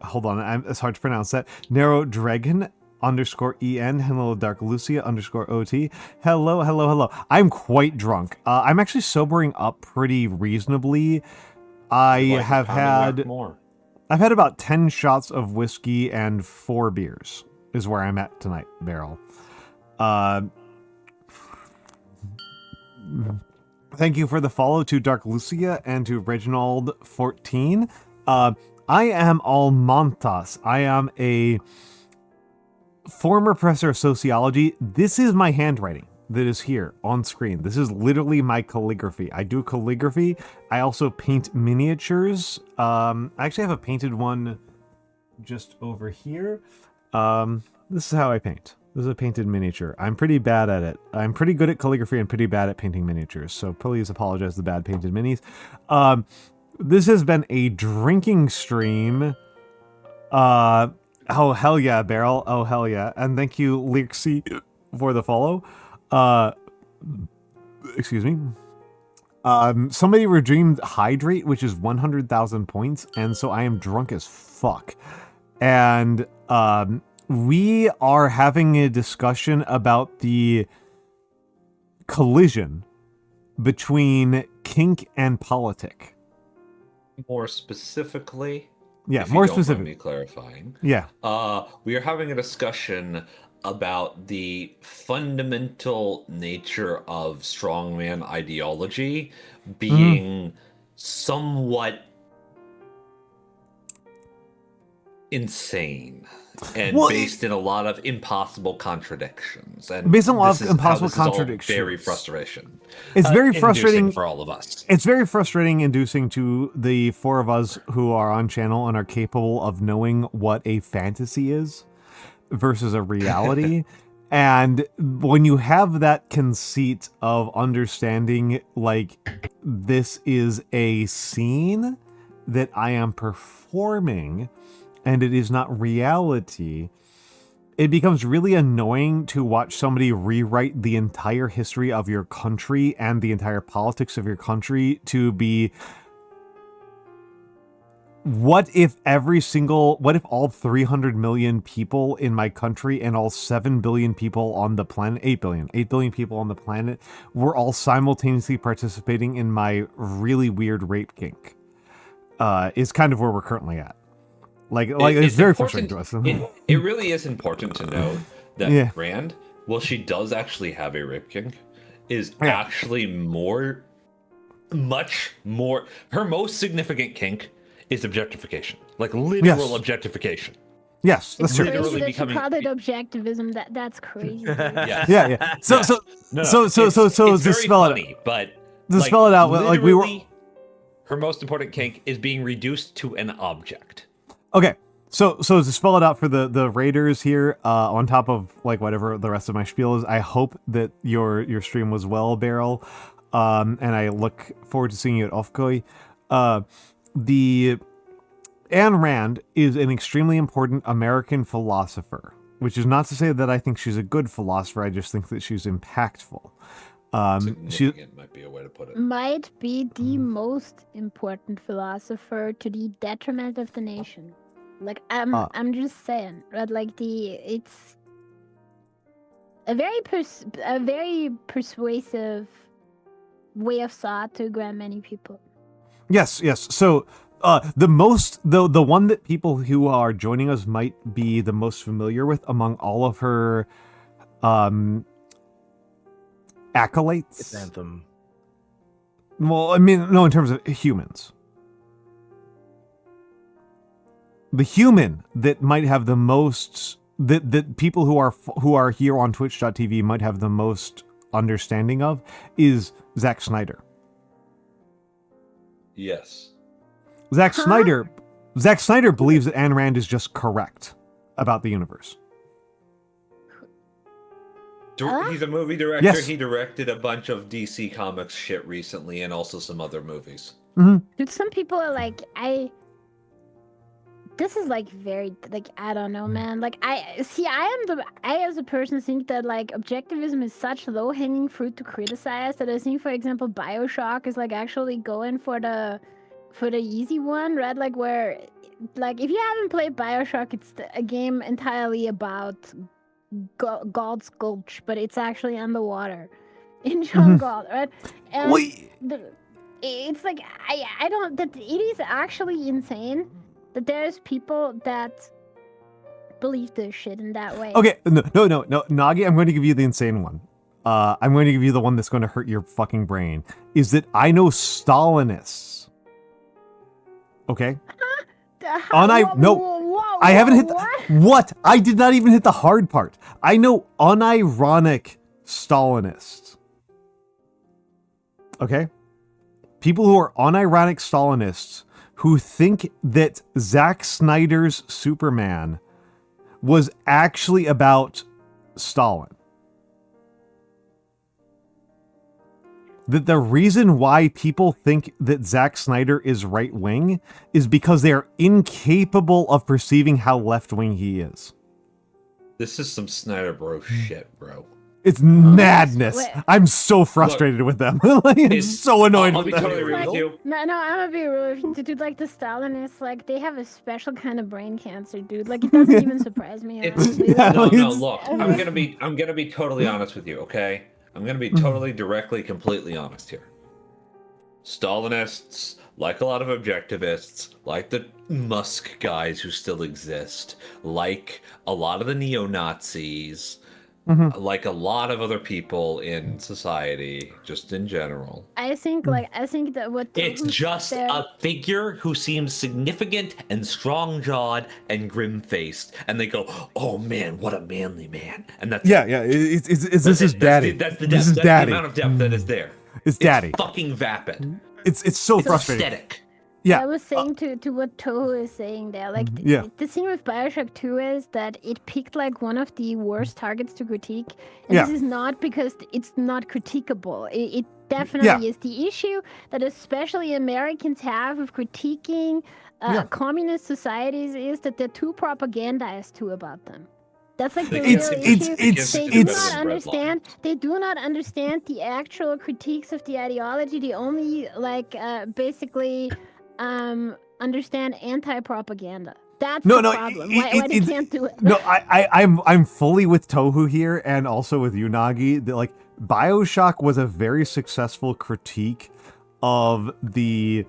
Hold on, it's hard to pronounce that. Nero Dragon _EN, hello, Dark Lucia _OT. Hello. I'm quite drunk. I'm actually sobering up pretty reasonably. I've had about 10 shots of whiskey and 4 beers, is where I'm at tonight, Beryl. Thank you for the follow to Dark Lucia and to Reginald 14. I am Almantas. I am a former professor of sociology. This is my handwriting that is here on screen. This is literally my calligraphy. I do calligraphy. I also paint miniatures. I actually have a painted one just over here. This is how I paint. This is a painted miniature. I'm pretty bad at it. I'm pretty good at calligraphy and pretty bad at painting miniatures, so please apologize for the bad painted minis. This has been a drinking stream. Oh, hell yeah, Beryl. Oh, hell yeah. And thank you, Lixie, for the follow. Excuse me. Somebody redeemed Hydrate, which is 100,000 points, and so I am drunk as fuck. And, we are having a discussion about the collision between kink and politic. More specifically, yeah, if more you don't mind specific. me clarifying. Yeah. We are having a discussion about the fundamental nature of strongman ideology being somewhat insane and based in a lot of impossible contradictions. And based on a lot of this is impossible how this is all contradictions. very frustration. It's very inducing frustrating for all of us. It's very frustrating inducing to the four of us who are on channel and are capable of knowing what a fantasy is versus a reality. And when you have that conceit of understanding, like, this is a scene that I am performing and it is not reality, it becomes really annoying to watch somebody rewrite the entire history of your country and the entire politics of your country to be, what if all 300 million people in my country and all 7 billion people on the planet, 8 billion people on the planet were all simultaneously participating in my really weird rape kink, is kind of where we're currently at. Like it's very frustrating to us. It really is important to note that Rand, while she does actually have a rape kink, is actually much more. Her most significant kink is objectification, like literal objectification. Yes, that's true. Literally becoming. Call it objectivism. That's crazy. Yeah. So it's to spell funny, it out, but to spell it out, like we were. Her most important kink is being reduced to an object. Okay, so to spell it out for the raiders here, on top of like whatever the rest of my spiel is, I hope that your stream was well, Beryl, and I look forward to seeing you at Ofkoi. The Ayn Rand is an extremely important American philosopher, which is not to say that I think she's a good philosopher. I just think that she's impactful. Significant might be a way to put it. Might be the most important philosopher to the detriment of the nation. Like I'm just saying, right? Like it's a very persuasive way of thought to grab many people. Yes. So the one that people who are joining us might be the most familiar with among all of her acolytes. It's Anthem. Well, I mean, no, in terms of humans. The human that might have the most, that people who are here on Twitch.tv might have the most understanding of is Zack Snyder. Yes. Zack Snyder believes that Ayn Rand is just correct about the universe. He's a movie director. Yes. He directed a bunch of DC Comics shit recently, and also some other movies. Dude, some people are like, this is like very, like, I don't know, man. Like, I as a person think that like objectivism is such low hanging fruit to criticize that I think, for example, BioShock is like actually going for the easy one, right? Like where, like, if you haven't played BioShock, it's a game entirely about God's Gulch, but it's actually underwater in jungle, right? And it's like I don't, that it is actually insane that there's people that believe this shit in that way. Okay, no, Nagi, I'm going to give you the insane one. I'm going to give you the one that's going to hurt your fucking brain. Is that I know Stalinists. Okay? I haven't hit what? I did not even hit the hard part. I know unironic Stalinists. Okay? People who are unironic Stalinists who think that Zack Snyder's Superman was actually about Stalin. That the reason why people think that Zack Snyder is right-wing is because they are incapable of perceiving how left-wing he is. This is some Snyder bro shit, bro. It's madness. Wait. I'm so frustrated with them. Like, I'm so annoyed I'll be with them. totally real with you. No, I'm gonna be real. Dude, like the Stalinists, like they have a special kind of brain cancer, dude. Like it doesn't even surprise me. It's Honestly. no, Like, no. Look, I'm gonna be totally honest with you. Okay, I'm gonna be totally, directly, completely honest here. Stalinists, like a lot of objectivists, like the Musk guys who still exist, like a lot of the neo-Nazis, like a lot of other people in society, just in general. I think that what It's just a figure who seems significant and strong-jawed and grim-faced, and they go, "Oh man, what a manly man!" And that's This is daddy. That's the This depth. is That's daddy. the amount of depth that is there. It's daddy. Fucking vapid. It's so frustrating. Aesthetic. Yeah. I was saying to what Toho is saying there, like Yeah. the thing with Bioshock 2 is that it picked like one of the worst targets to critique. And Yeah. this is not because it's not critiquable. It definitely is. The issue that especially Americans have with critiquing communist societies is that they're too propagandized to about them. That's like the real issue. They do not understand the actual critiques of the ideology. They only basically understand anti-propaganda. That's the problem. Why they can't do it. No, I'm fully with Tohu here, and also with you, Nagi. Like, Bioshock was a very successful critique of the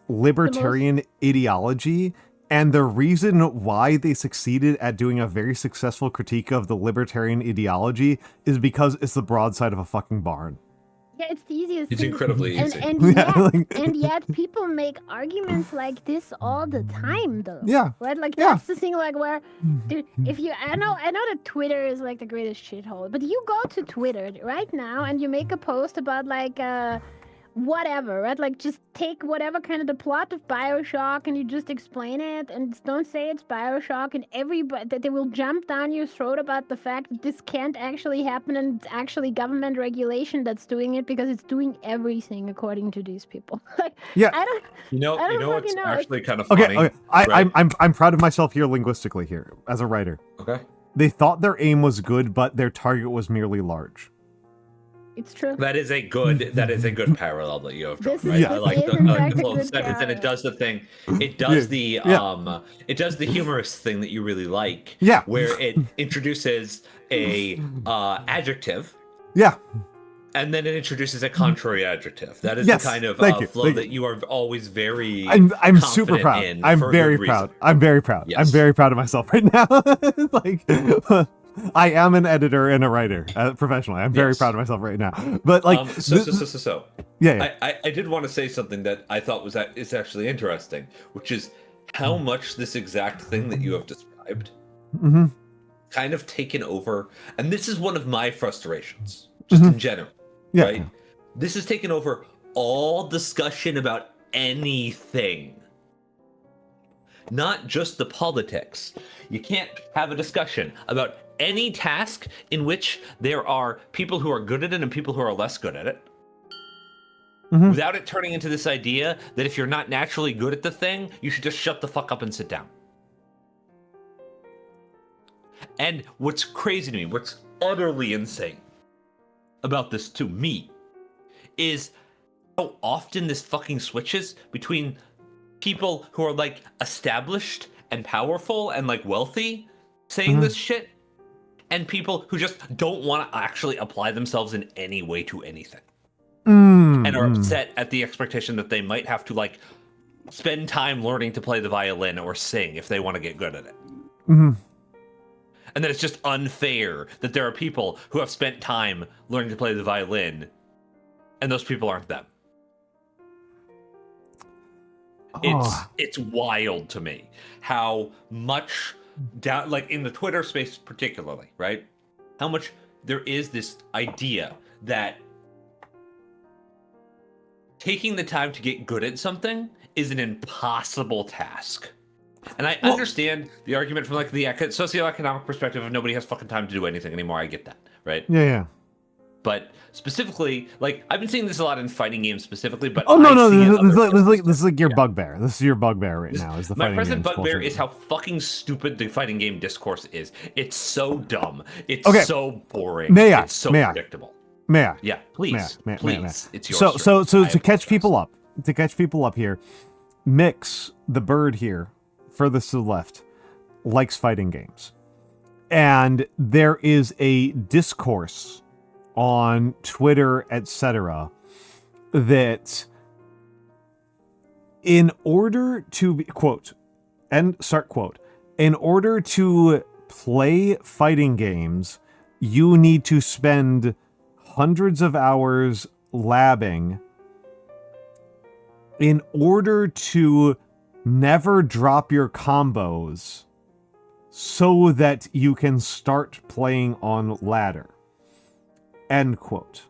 libertarian ideology. And the reason why they succeeded at doing a very successful critique of the libertarian ideology is because it's the broadside of a fucking barn. Yeah, it's the easiest It's thing. incredibly easy. And yet people make arguments like this all the time, though. Yeah. Right? Like, that's the thing, like, where, dude, if you, I know that Twitter is, like, the greatest shithole, but you go to Twitter right now and you make a post about, like, whatever, right? Like, just take whatever kind of the plot of Bioshock and you just explain it and don't say it's Bioshock, and everybody that they will jump down your throat about the fact that this can't actually happen and it's actually government regulation that's doing it because it's doing everything according to these people. Like, Yeah. I don't. You know what's know. actually kind of funny? Okay. I'm proud of myself here linguistically here as a writer. Okay. They thought their aim was good, but their target was merely large. It's true. That is a good parallel that you have drawn. This Right? is- I this like is the, in I like fact the a flow of the good sentence, and it parallel. does the thing. It does it does the humorous thing that you really like. Yeah. Where it introduces a adjective. Yeah. And then it introduces a contrary adjective. That is Yes, the kind of thank you, flow thank that you. you are always very. I'm super confident proud. in I'm for a very good proud. reason. I'm very proud. Yes. I'm very proud of myself right now. Like, I am an editor and a writer professionally. I'm very Yes. proud of myself right now. But like, So. yeah. I did want to say something that I thought is actually interesting, which is how much this exact thing that you have described kind of taken over, and this is one of my frustrations, just in general, Yeah. right? This has taken over all discussion about anything. Not just the politics. You can't have a discussion about any task in which there are people who are good at it and people who are less good at it. Without it turning into this idea that if you're not naturally good at the thing, you should just shut the fuck up and sit down. And what's crazy to me, what's utterly insane about this to me, is how often this fucking switches between people who are like established and powerful and like wealthy saying this shit, and people who just don't want to actually apply themselves in any way to anything. And are upset at the expectation that they might have to like spend time learning to play the violin or sing if they want to get good at it. And that it's just unfair that there are people who have spent time learning to play the violin and those people aren't them. It's wild to me how much down, like in the Twitter space particularly, right? How much there is this idea that taking the time to get good at something is an impossible task. And I understand the argument from like the socioeconomic perspective of nobody has fucking time to do anything anymore. I get that, right? Yeah. But specifically, like I've been seeing this a lot in fighting games specifically. But this is like your bugbear. This is your bugbear right now. Is the my fighting present games bugbear bullshit. is how fucking stupid the fighting game discourse is. It's so dumb. It's so boring. It's so predictable. May I? Yeah, please, may I? please. It's your so to catch people up here, Mikks, the bird here, furthest to the left, likes fighting games, and there is a discourse on Twitter, etc., that in order to be, quote, and start quote, in order to play fighting games, you need to spend hundreds of hours labbing in order to never drop your combos so that you can start playing on ladder. End quote.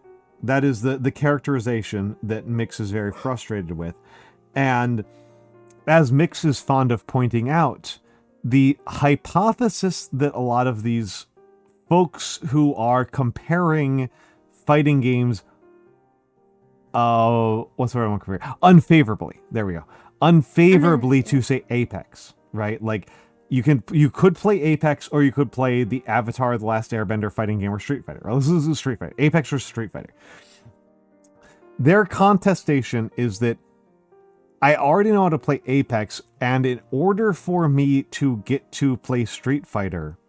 That is the characterization that Mikks is very frustrated with. And as Mikks is fond of pointing out, the hypothesis that a lot of these folks who are comparing fighting games, what's the word I want to compare? Unfavorably. There we go. Unfavorably to, say, Apex, right? Like, you could play Apex, or you could play the Avatar: The Last Airbender fighting game, or Street Fighter. This is Street Fighter. Apex or Street Fighter. Their contestation is that I already know how to play Apex, and in order for me to get to play Street Fighter,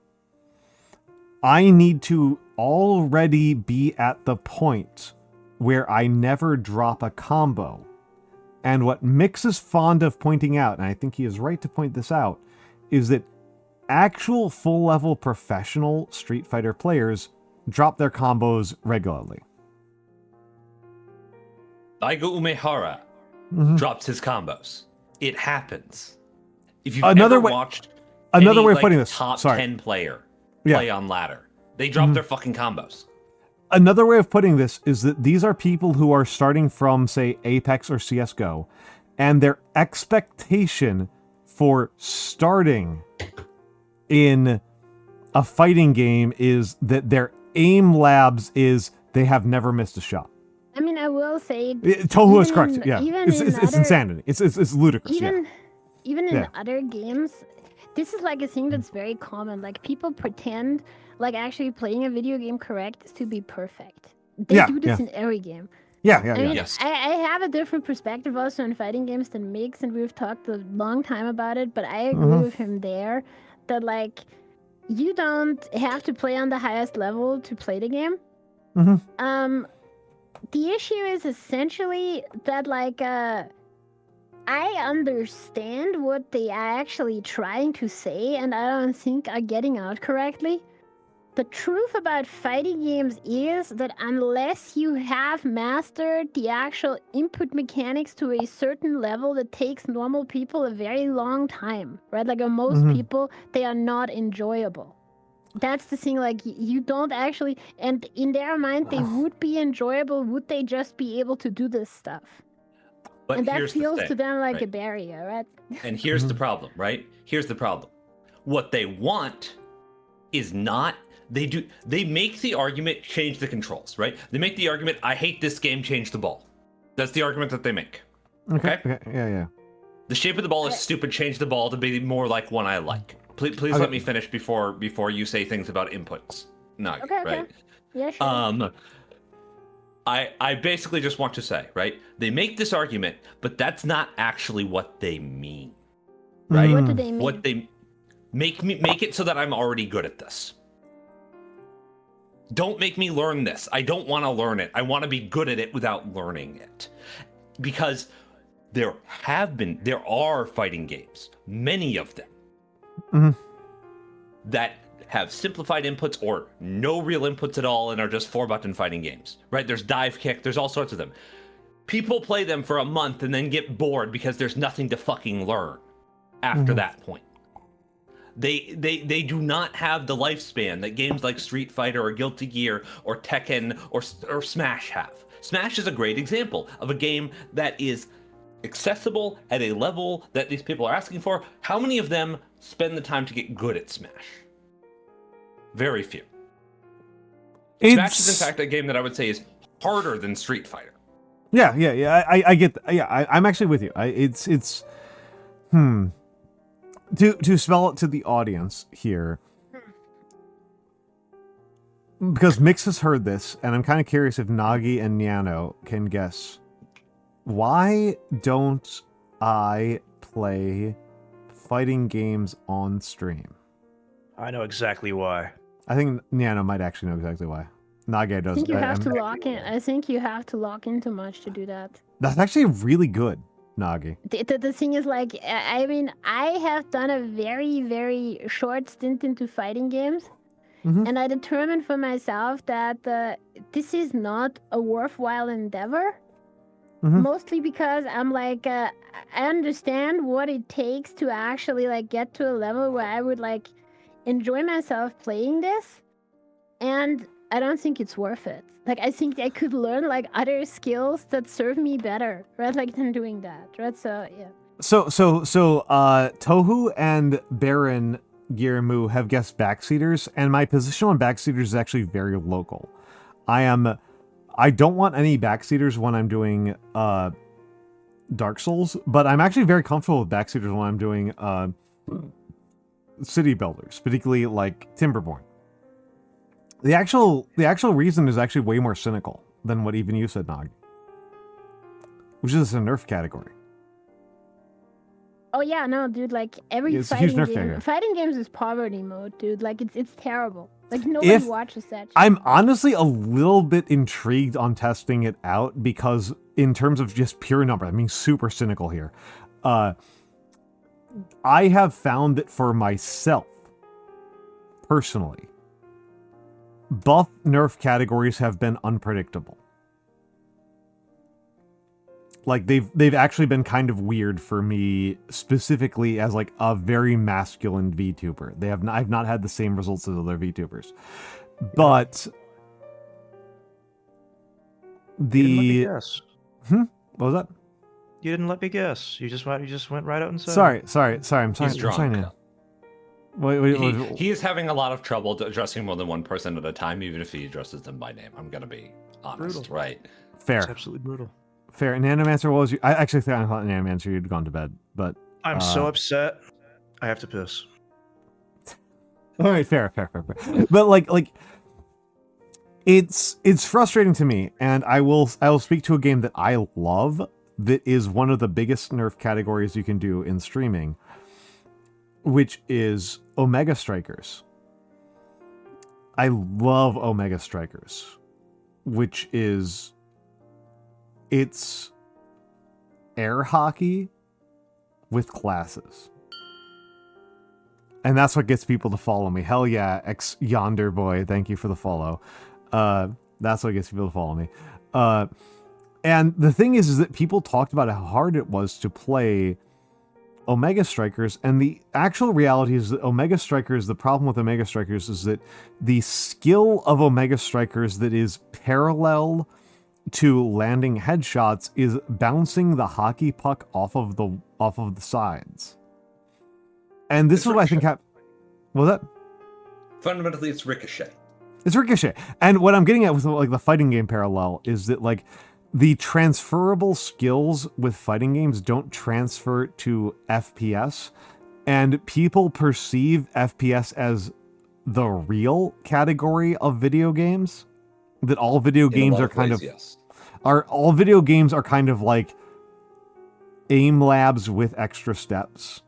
I need to already be at the point where I never drop a combo. And what Mikks is fond of pointing out, and I think he is right to point this out, is that actual full-level professional Street Fighter players drop their combos regularly. Daigo Umehara drops his combos. It happens. If you've watched another way of like, putting this, top 10 player play on ladder, they drop their fucking combos. Another way of putting this is that these are people who are starting from, say, Apex or CSGO, and their expectation for starting in a fighting game is that their aim labs is they have never missed a shot. I mean, I will say... Tohu is correct, yeah. It's insanity. It's ludicrous, Even in other games, this is like a thing that's very common. Like, people pretend like actually playing a video game correct is to be perfect. They do this in every game. I mean, I have a different perspective also on fighting games than Mikks, and we've talked a long time about it, but I agree with him there that, like, you don't have to play on the highest level to play the game. The issue is essentially that, like, I understand what they are actually trying to say, and I don't think are getting out correctly. The truth about fighting games is that unless you have mastered the actual input mechanics to a certain level, that takes normal people a very long time, right? Like, most people, they are not enjoyable. That's the thing, like, you don't actually, and in their mind, they would be enjoyable, would they just be able to do this stuff? But and that here's the feels thing, to them like right? a barrier, right? And here's the problem, right? Here's the problem. What they want is not... They make the argument, change the controls, right? They make the argument, I hate this game, change the ball. That's the argument that they make. Okay? Yeah. The shape of the ball is stupid, change the ball to be more like one I like. Please let me finish before you say things about inputs. Nagi, right? Yeah, sure. I basically just want to say, right? They make this argument, but that's not actually what they mean. Right? What do they mean? What they make it so that I'm already good at this. Don't make me learn this. I don't want to learn it. I want to be good at it without learning it. Because there are fighting games, many of them, that have simplified inputs or no real inputs at all and are just 4-button fighting games, right? There's dive kick, there's all sorts of them. People play them for a month and then get bored because there's nothing to fucking learn after that point. They do not have the lifespan that games like Street Fighter or Guilty Gear or Tekken or Smash have. Smash is a great example of a game that is accessible at a level that these people are asking for. How many of them spend the time to get good at Smash? Very few. Smash is in fact a game that I would say is harder than Street Fighter. Yeah. I get. I'm actually with you. It's. To spell it to the audience here, because Mikks has heard this, and I'm kind of curious if Nagi and Nyano can guess. Why don't I play fighting games on stream? I know exactly why. I think Nyano might actually know exactly why. Nagi does. I think you have to lock in. I think you have to lock in too much to do that. That's actually really good, Nagi. The thing is, like, I mean, I have done a very, very short stint into fighting games, and I determined for myself that this is not a worthwhile endeavor. Mostly because I'm like, I understand what it takes to actually like get to a level where I would like enjoy myself playing this, and I don't think it's worth it. Like, I think I could learn like other skills that serve me better, right? Like than doing that, right? So yeah. So Tohu and Baron Giramu have guessed backseaters, and my position on backseaters is actually very local. I don't want any backseaters when I'm doing Dark Souls, but I'm actually very comfortable with backseaters when I'm doing city builders, particularly like Timberborn. The actual reason is actually way more cynical than what even you said, Nagi, which is a nerf category. Oh yeah, no, dude. Like every fighting games is poverty mode, dude. Like it's terrible. Like nobody watches that shit. I'm honestly a little bit intrigued on testing it out because in terms of just pure number, I'm being super cynical here. I have found that for myself, personally, buff nerf categories have been unpredictable. Like they've actually been kind of weird for me, specifically as like a very masculine VTuber. I've not had the same results as other VTubers, but You didn't let me guess. What was that? You didn't let me guess. You just went right out and said. Sorry. I'm sorry. He's drunk. I'm sorry now. Wait. He is having a lot of trouble addressing more than one person at a time, even if he addresses them by name. I'm gonna be honest, Brutal. right? It's absolutely brutal. Fair. Nyanomancer, what was you? I actually thought Nyanomancer you'd gone to bed, but I'm so upset. I have to piss. All right, fair. But like, it's frustrating to me, and I will speak to a game that I love that is one of the biggest nerf categories you can do in streaming, which is Omega Strikers. I love Omega Strikers, which is it's air hockey with classes. And that's what gets people to follow me. Hell yeah, X Yonder Boy, thank you for the follow. That's what gets people to follow me. And the thing is that people talked about how hard it was to play Omega Strikers, and the actual reality is that Omega Strikers, the problem with Omega Strikers is that the skill of Omega Strikers that is parallel to landing headshots is bouncing the hockey puck off of the sides. And this is what I think happened. What was that? Fundamentally, it's ricochet. It's ricochet. And what I'm getting at with like the fighting game parallel is that like the transferable skills with fighting games don't transfer to FPS, and people perceive FPS as the real category of video games. That all video games are kind of all video games are kind of like aim labs with extra steps.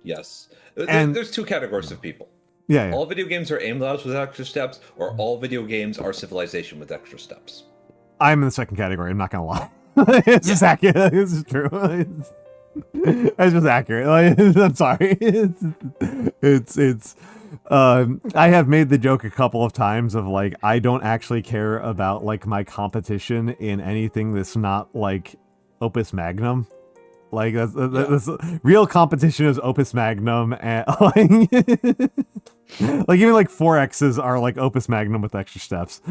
Yes. And there's two categories of people. Yeah. All video games are aim labs with extra steps, or all video games are civilization with extra steps. I'm in the second category, I'm not gonna lie. It's just accurate. This is true. It's just accurate. I'm sorry. It's I have made the joke a couple of times of like I don't actually care about like my competition in anything that's not like Opus Magnum. Like that's real competition is Opus Magnum, and like even like 4X's are like Opus Magnum with extra steps.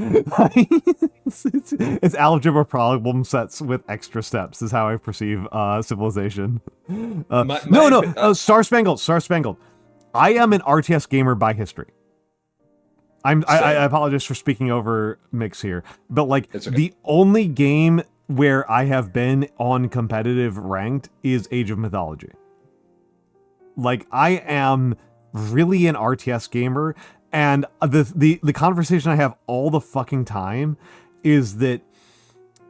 It's algebra problem sets with extra steps is how I perceive Civilization. Star Spangled. I am an RTS gamer by history. I apologize for speaking over Mikks here, but like It's okay. the only game where I have been on competitive ranked is Age of Mythology. Like I am really an RTS gamer, and the conversation I have all the fucking time is that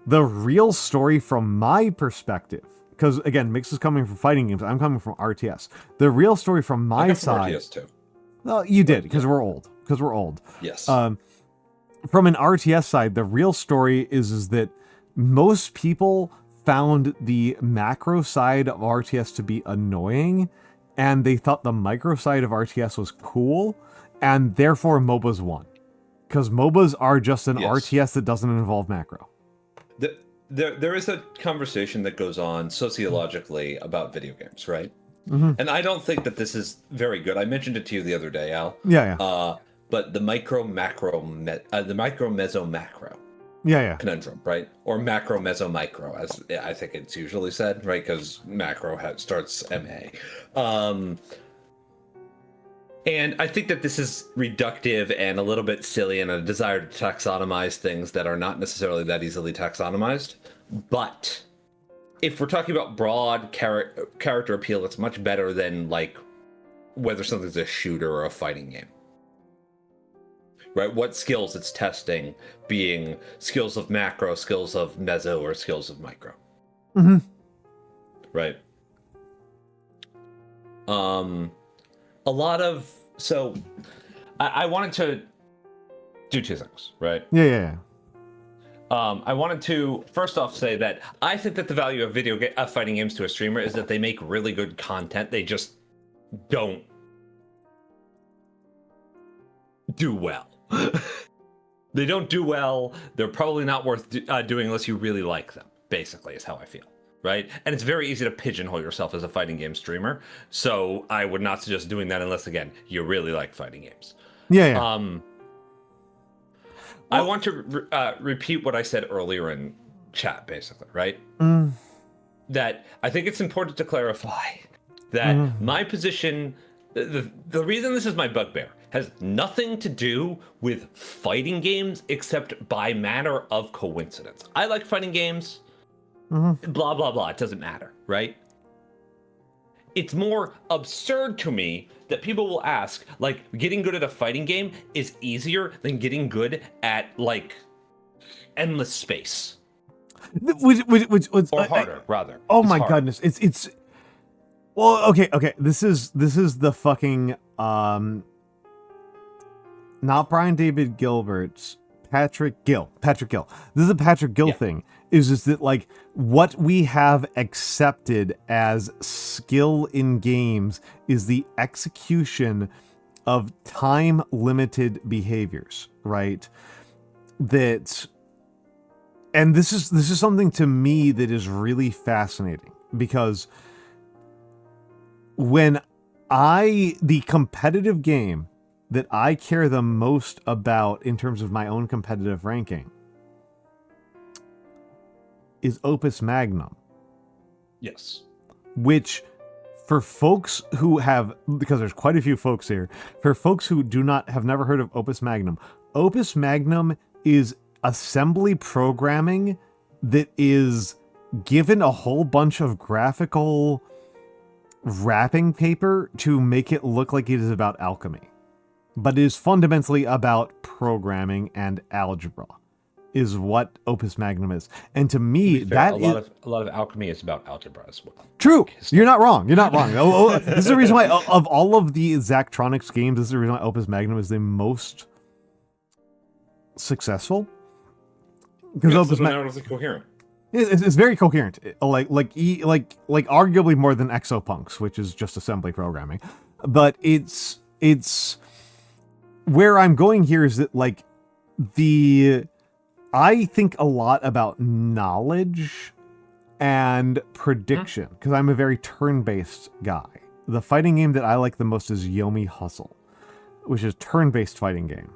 the real story from my perspective, because again, Mikks is coming from fighting games, I'm coming from RTS. The real story from I my come from side. RTS too. Well, you did, because we're old. Because we're old. Yes. From an RTS side, the real story is that most people found the macro side of RTS to be annoying, and they thought the micro side of RTS was cool, and therefore MOBAs won. Because MOBAs are just an RTS that doesn't involve macro. There is a conversation that goes on sociologically about video games, right? Mm-hmm. And I don't think that this is very good. I mentioned it to you the other day, Al. Yeah. But the micro meso macro conundrum, right? Or macro meso micro, as I think it's usually said, right? Because macro starts MA. And I think that this is reductive and a little bit silly, and a desire to taxonomize things that are not necessarily that easily taxonomized. But if we're talking about broad character appeal, it's much better than like whether something's a shooter or a fighting game. Right? What skills it's testing, being skills of macro, skills of meso, or skills of micro. Mm-hmm. Right? A lot of... So, I wanted to do two things, right? Yeah. I wanted to first off say that I think that the value of fighting games to a streamer is that they make really good content. They just don't do well. They don't do well. They're probably not worth doing unless you really like them, basically, is how I feel. Right? And it's very easy to pigeonhole yourself as a fighting game streamer. So I would not suggest doing that unless, again, you really like fighting games. Yeah. I want to repeat what I said earlier in chat, basically, right? That I think it's important to clarify that my position, the reason this is my bugbear, has nothing to do with fighting games except by matter of coincidence. I like fighting games. Blah, blah, blah. It doesn't matter, right? It's more absurd to me that people will ask, like, getting good at a fighting game is easier than getting good at, like, endless space. Or harder, rather. Oh my goodness. It's well, okay. This is the fucking not Brian David Gilbert's Patrick Gill. This is a Patrick Gill thing. Is that like what we have accepted as skill in games is the execution of time-limited behaviors, right? That, and this is something to me that is really fascinating, because when the competitive game that I care the most about in terms of my own competitive ranking is Opus Magnum. Yes. Which, for folks who have, because there's quite a few folks here, for folks who have never heard of Opus Magnum is assembly programming that is given a whole bunch of graphical wrapping paper to make it look like it is about alchemy. But it is fundamentally about programming and algebra, is what Opus Magnum is. And to me, a lot of alchemy is about algebra as well. True. You're not wrong. This is the reason why, of all of the Zachtronics games, this is the reason why Opus Magnum is the most successful. Because Opus Magnum is coherent. It's very coherent, like arguably more than Exopunks, which is just assembly programming. But it's where I'm going here is that like I think a lot about knowledge and prediction because I'm a very turn-based guy. The fighting game that I like the most is Yomi Hustle, which is a turn-based fighting game.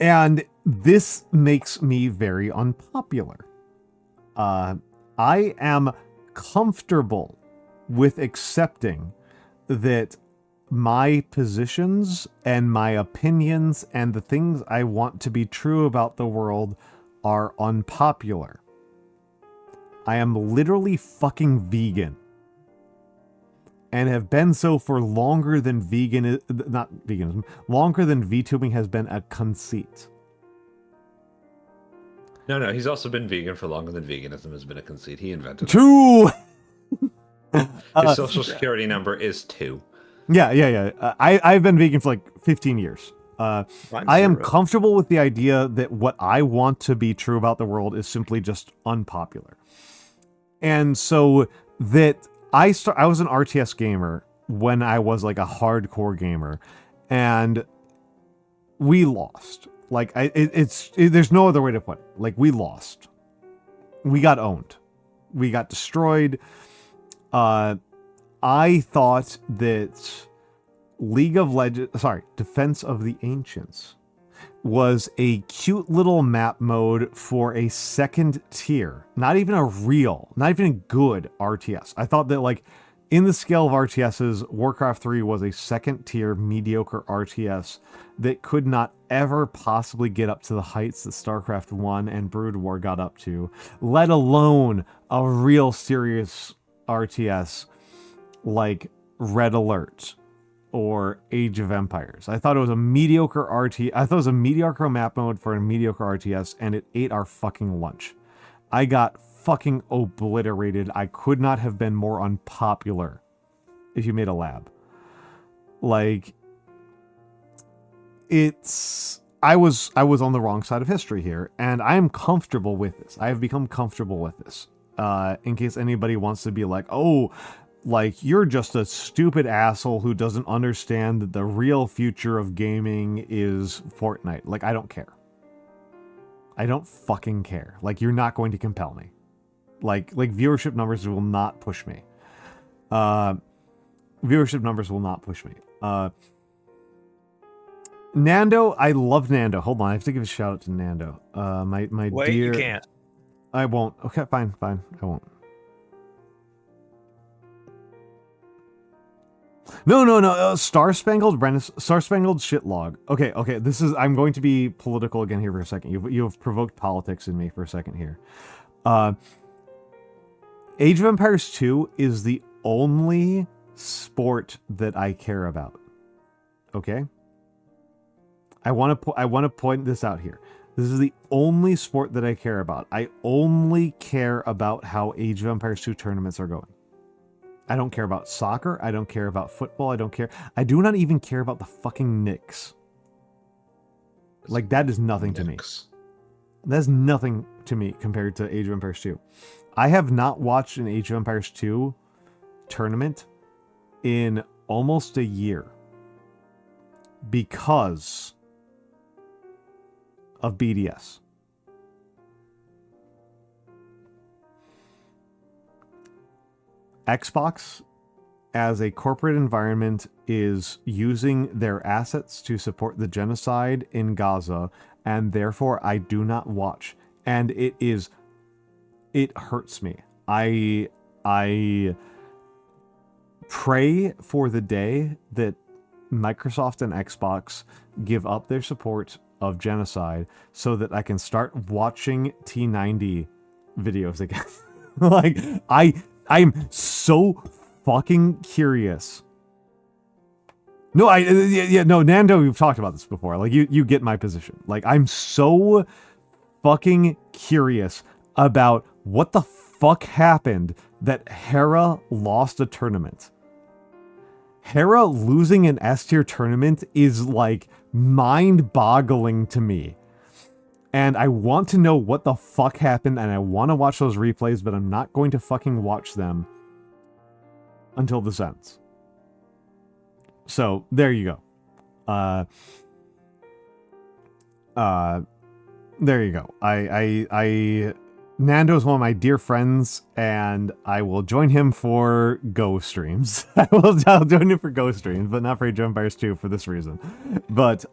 And this makes me very unpopular. I am comfortable with accepting that my positions and my opinions and the things I want to be true about the world are unpopular. I am literally fucking vegan. And have been so for longer than longer than VTubing has been a conceit. No, he's also been vegan for longer than veganism has been a conceit. He invented it. 2! His social security number is 2. Yeah. I've been vegan for like 15 years. I am comfortable with the idea that what I want to be true about the world is simply just unpopular. And so that I was an RTS gamer when I was like a hardcore gamer, and we lost. Like there's no other way to put it. Like we lost. We got owned. We got destroyed. I thought that Defense of the Ancients was a cute little map mode for a second tier, not even a good RTS. I thought that like in the scale of RTSs, Warcraft 3 was a second tier mediocre RTS that could not ever possibly get up to the heights that StarCraft 1 and Brood War got up to, let alone a real serious RTS like Red Alert or Age of Empires. I thought it was a mediocre map mode for a mediocre RTS, and it ate our fucking lunch. I got fucking obliterated. I could not have been more unpopular if you made a lab. Like, I was on the wrong side of history here, and I am comfortable with this. I have become comfortable with this. In case anybody wants to be like, oh, like, you're just a stupid asshole who doesn't understand that the real future of gaming is Fortnite. Like, I don't care. I don't fucking care. Like, you're not going to compel me. Like viewership numbers will not push me. Nando, I love Nando. Hold on, I have to give a shout out to Nando. My Wait, dear... you can't. I won't. Okay, fine. I won't. No. Star Spangled Shitlog. Okay. I'm going to be political again here for a second. You have provoked politics in me for a second here. Age of Empires 2 is the only sport that I care about. Okay? I want to point this out here. This is the only sport that I care about. I only care about how Age of Empires 2 tournaments are going. I don't care about soccer. I don't care about football. I do not even care about the fucking Knicks. Like, that is nothing to me. That's nothing to me compared to Age of Empires 2. I have not watched an Age of Empires 2 tournament in almost a year because of BDS. Xbox, as a corporate environment, is using their assets to support the genocide in Gaza, and therefore I do not watch. And it hurts me. I pray for the day that Microsoft and Xbox give up their support of genocide so that I can start watching T90 videos again. Like, I'm so fucking curious. No, Nando, we've talked about this before. Like, you get my position. Like, I'm so fucking curious about what the fuck happened that Hera lost a tournament. Hera losing an S-tier tournament is, like, mind-boggling to me. And I want to know what the fuck happened, and I want to watch those replays, but I'm not going to fucking watch them until this ends. So, there you go. There you go. Nando's one of my dear friends, and I will join him for Go streams. I'll join him for Go streams, but not for Age of Empires 2 for this reason. But,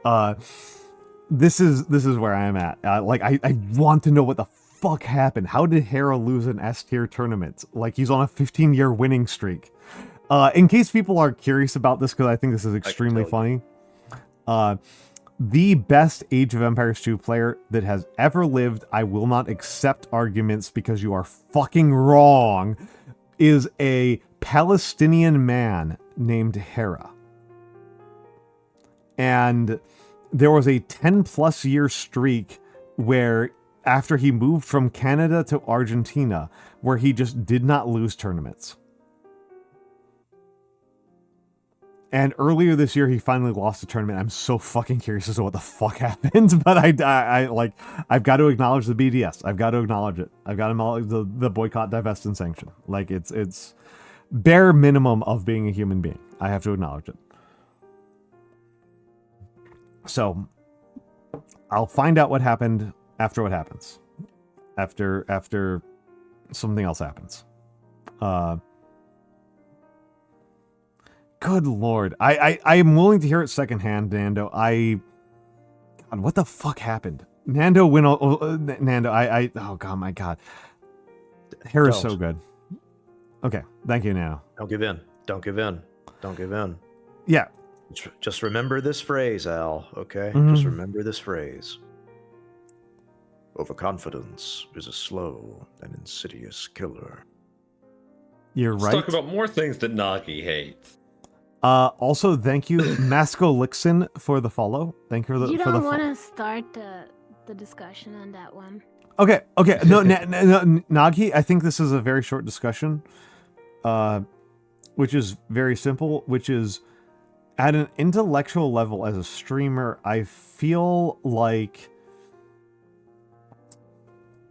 this is where I am at. Like, I want to know what the fuck happened. How did Hera lose an S-tier tournament? Like, he's on a 15-year winning streak. In case people are curious about this, because I think this is extremely funny, the best Age of Empires 2 player that has ever lived, I will not accept arguments because you are fucking wrong, is a Palestinian man named Hera. And there was a 10+ year streak where after he moved from Canada to Argentina, where he just did not lose tournaments. And earlier this year, he finally lost a tournament. I'm so fucking curious as to what the fuck happened, but I've got to acknowledge the BDS. I've got to acknowledge it. I've got to acknowledge the boycott, divest, and sanction. Like, it's bare minimum of being a human being. I have to acknowledge it. So, I'll find out what happened after what happens. After something else happens. Good lord. I am willing to hear it secondhand, Nando. God, what the fuck happened? Nando went Nando, oh god, my god. Hera's so good. Okay, thank you, Nando. Don't give in. Don't give in. Don't give in. Yeah. Just remember this phrase, Al, okay? Mhm. Just remember this phrase. Overconfidence is a slow and insidious killer. You're Let's right. talk about more things that Nagi hates. Also, thank you, Masco Lixon, for the follow. Thank you for the You for the don't fo- want to start the discussion on that one. Okay. No, Nagi, I think this is a very short discussion, which is very simple, which is at an intellectual level as a streamer, I feel like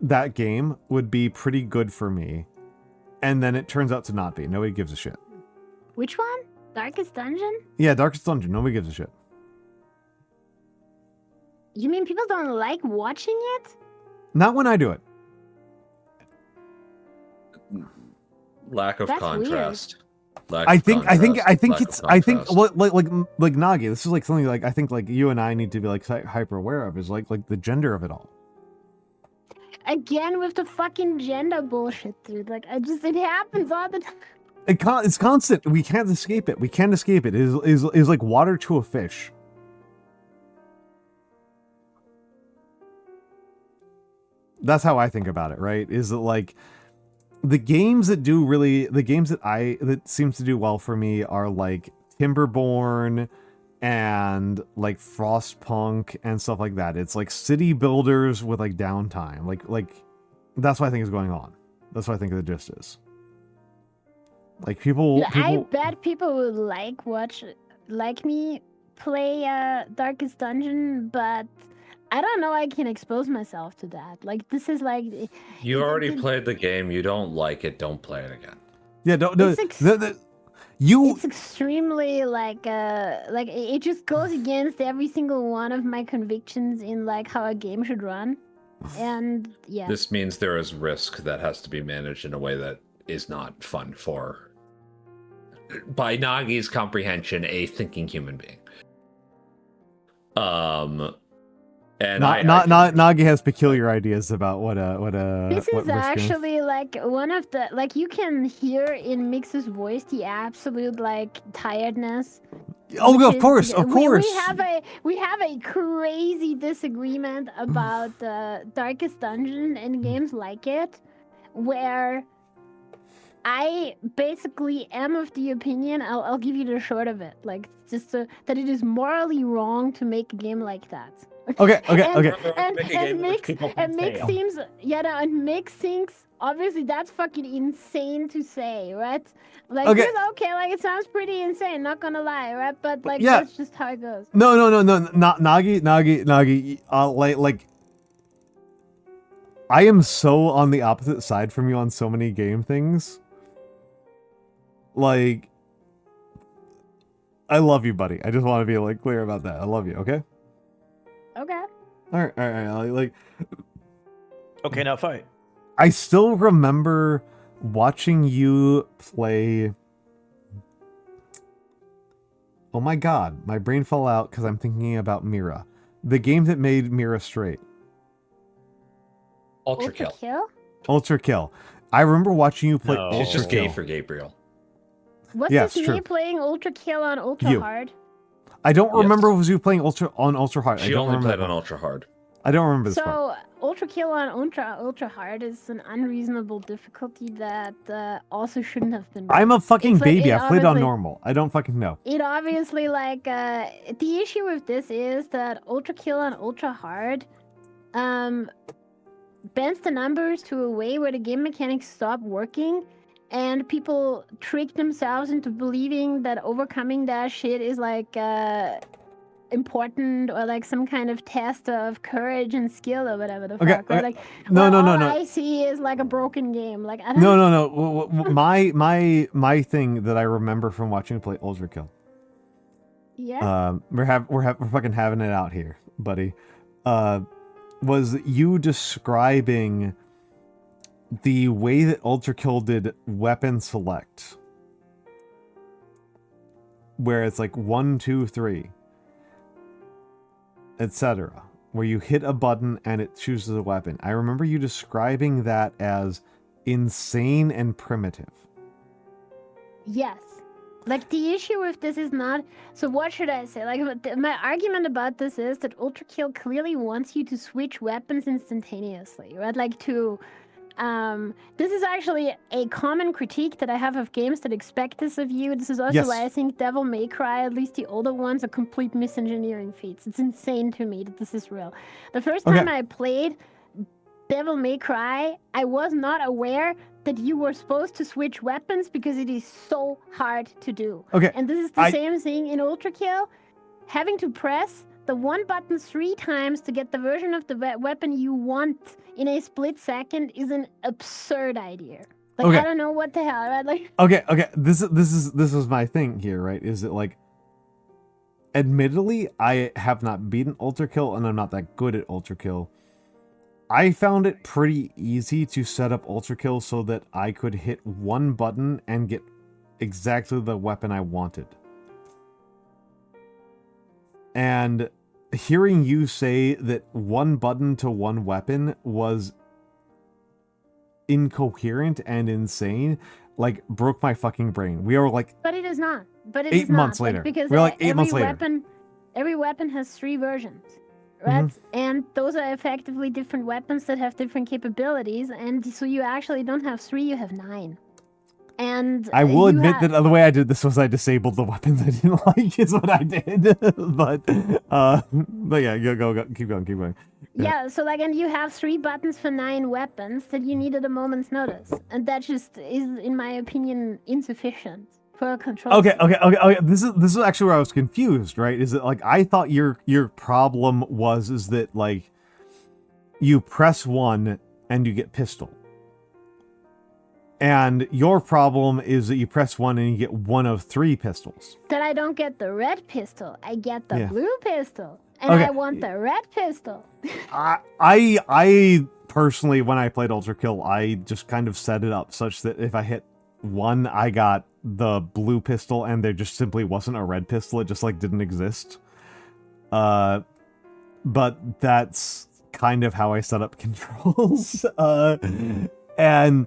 that game would be pretty good for me. And then it turns out to not be. Nobody gives a shit. Which one? Darkest Dungeon? Yeah, Darkest Dungeon. Nobody gives a shit. You mean people don't like watching it? Not when I do it. Lack of That's contrast. I think it's like Nagi. This is like something like I think like you and I need to be like hyper aware of is like the gender of it all. Again with the fucking gender bullshit, dude. Like it happens all the time. It's constant. We can't escape it. We can't escape it. It is like water to a fish. That's how I think about it, right? Is it like the games that seems to do well for me are like Timberborn and like Frostpunk and stuff like that. It's like city builders with like downtime. Like that's what I think is going on. That's what I think the gist is. Like people I bet people would like me play Darkest Dungeon, but I don't know I can expose myself to that. Like this is like You already played the game. You don't like it. Don't play it again. Yeah, it's extremely like it just goes against every single one of my convictions in like how a game should run. And yeah. This means there is risk that has to be managed in a way that is not fun for, by Nagi's comprehension, a thinking human being. And Nagi has peculiar ideas about what This what is risk actually like one of the like you can hear in Mikks's voice the absolute like tiredness. Oh, of course. We have a crazy disagreement about Darkest Dungeon and games like it, where I basically am of the opinion. I'll give you the short of it, like just that it is morally wrong to make a game like that. Okay. And Mikks seems, and Mikks thinks obviously that's fucking insane to say, right? Like, okay, like it sounds pretty insane, not gonna lie, right? But like, that's just how it goes. No, Nagi. Like, I am so on the opposite side from you on so many game things. Like, I love you, buddy. I just want to be like clear about that. I love you. Okay. Okay. All right. Like, okay, now fight. I still remember watching you play. Oh my god, my brain fell out because I'm thinking about Mira, the game that made Mira straight. Ultra Kill. Ultra Kill. I remember watching you play. She's just gay for Gabriel. Was Yeah, this it's me true. playing Ultra Kill on Ultra You. Hard? I don't Yes. remember if it was you playing Ultra Hard. I She don't only remember played that on part. ultra hard. I don't remember this part. So Ultra Kill on Ultra Hard is an unreasonable difficulty that also shouldn't have been. I'm a fucking It's like- baby. it I played on obviously- normal. I don't fucking know. It obviously the issue with this is that Ultra Kill on Ultra Hard bends the numbers to a way where the game mechanics stop working, and people trick themselves into believing that overcoming that shit is important or like some kind of test of courage and skill or whatever the Okay, fuck. Right? okay. Like, No, well, no, no, all no. I see is like a broken game. Like I don't. No. My thing that I remember from watching you play Ultra Kill. Yeah. We're fucking having it out here, buddy. Was you describing the way that Ultra Kill did weapon select, where it's like 1, 2, 3, etc., where you hit a button and it chooses a weapon. I remember you describing that as insane and primitive. Yes. Like, the issue with this is not... So what should I say? Like, my argument about this is that Ultra Kill clearly wants you to switch weapons instantaneously, right? Like, to... this is actually a common critique that I have of games that expect this of you. This is also Yes. why I think Devil May Cry, at least the older ones, are complete misengineering feats. It's insane to me that this is real. The first time I played Devil May Cry, I was not aware that you were supposed to switch weapons because it is so hard to do. Okay. And this is the same thing in Ultra Kill. Having to press the one button 3 times to get the version of the weapon you want in a split second is an absurd idea. Like, Okay. I don't know what the hell, right? Like, Okay. This is my thing here, right? Is it like, admittedly, I have not beaten Ultra Kill and I'm not that good at Ultra Kill. I found it pretty easy to set up Ultra Kill so that I could hit one button and get exactly the weapon I wanted. And hearing you say that one button to one weapon was incoherent and insane, like, broke my fucking brain. We are like... but it is not. But it 8 is not. months Like, later. because We're like 8 months later. Every weapon has 3 versions, right? Mm-hmm. And those are effectively different weapons that have different capabilities. And so you actually don't have 3, you have 9. And I will you admit have- that the way I did this was I disabled the weapons I didn't like is what I did. but yeah, go, keep going. Yeah, so like, and you have 3 buttons for 9 weapons that you need at a moment's notice. And that just is, in my opinion, insufficient for a control. Okay. This is actually where I was confused, right? Is it like, I thought your problem is that, like, you press 1 and you get pistol. And your problem is that you press 1 and you get 1 of 3 pistols. That I don't get the red pistol, I get the Yeah. blue pistol. And Okay. I want the red pistol. I personally, when I played Ultra Kill, I just kind of set it up such that if I hit 1, I got the blue pistol, and there just simply wasn't a red pistol. It just, like, didn't exist. But that's kind of how I set up controls. And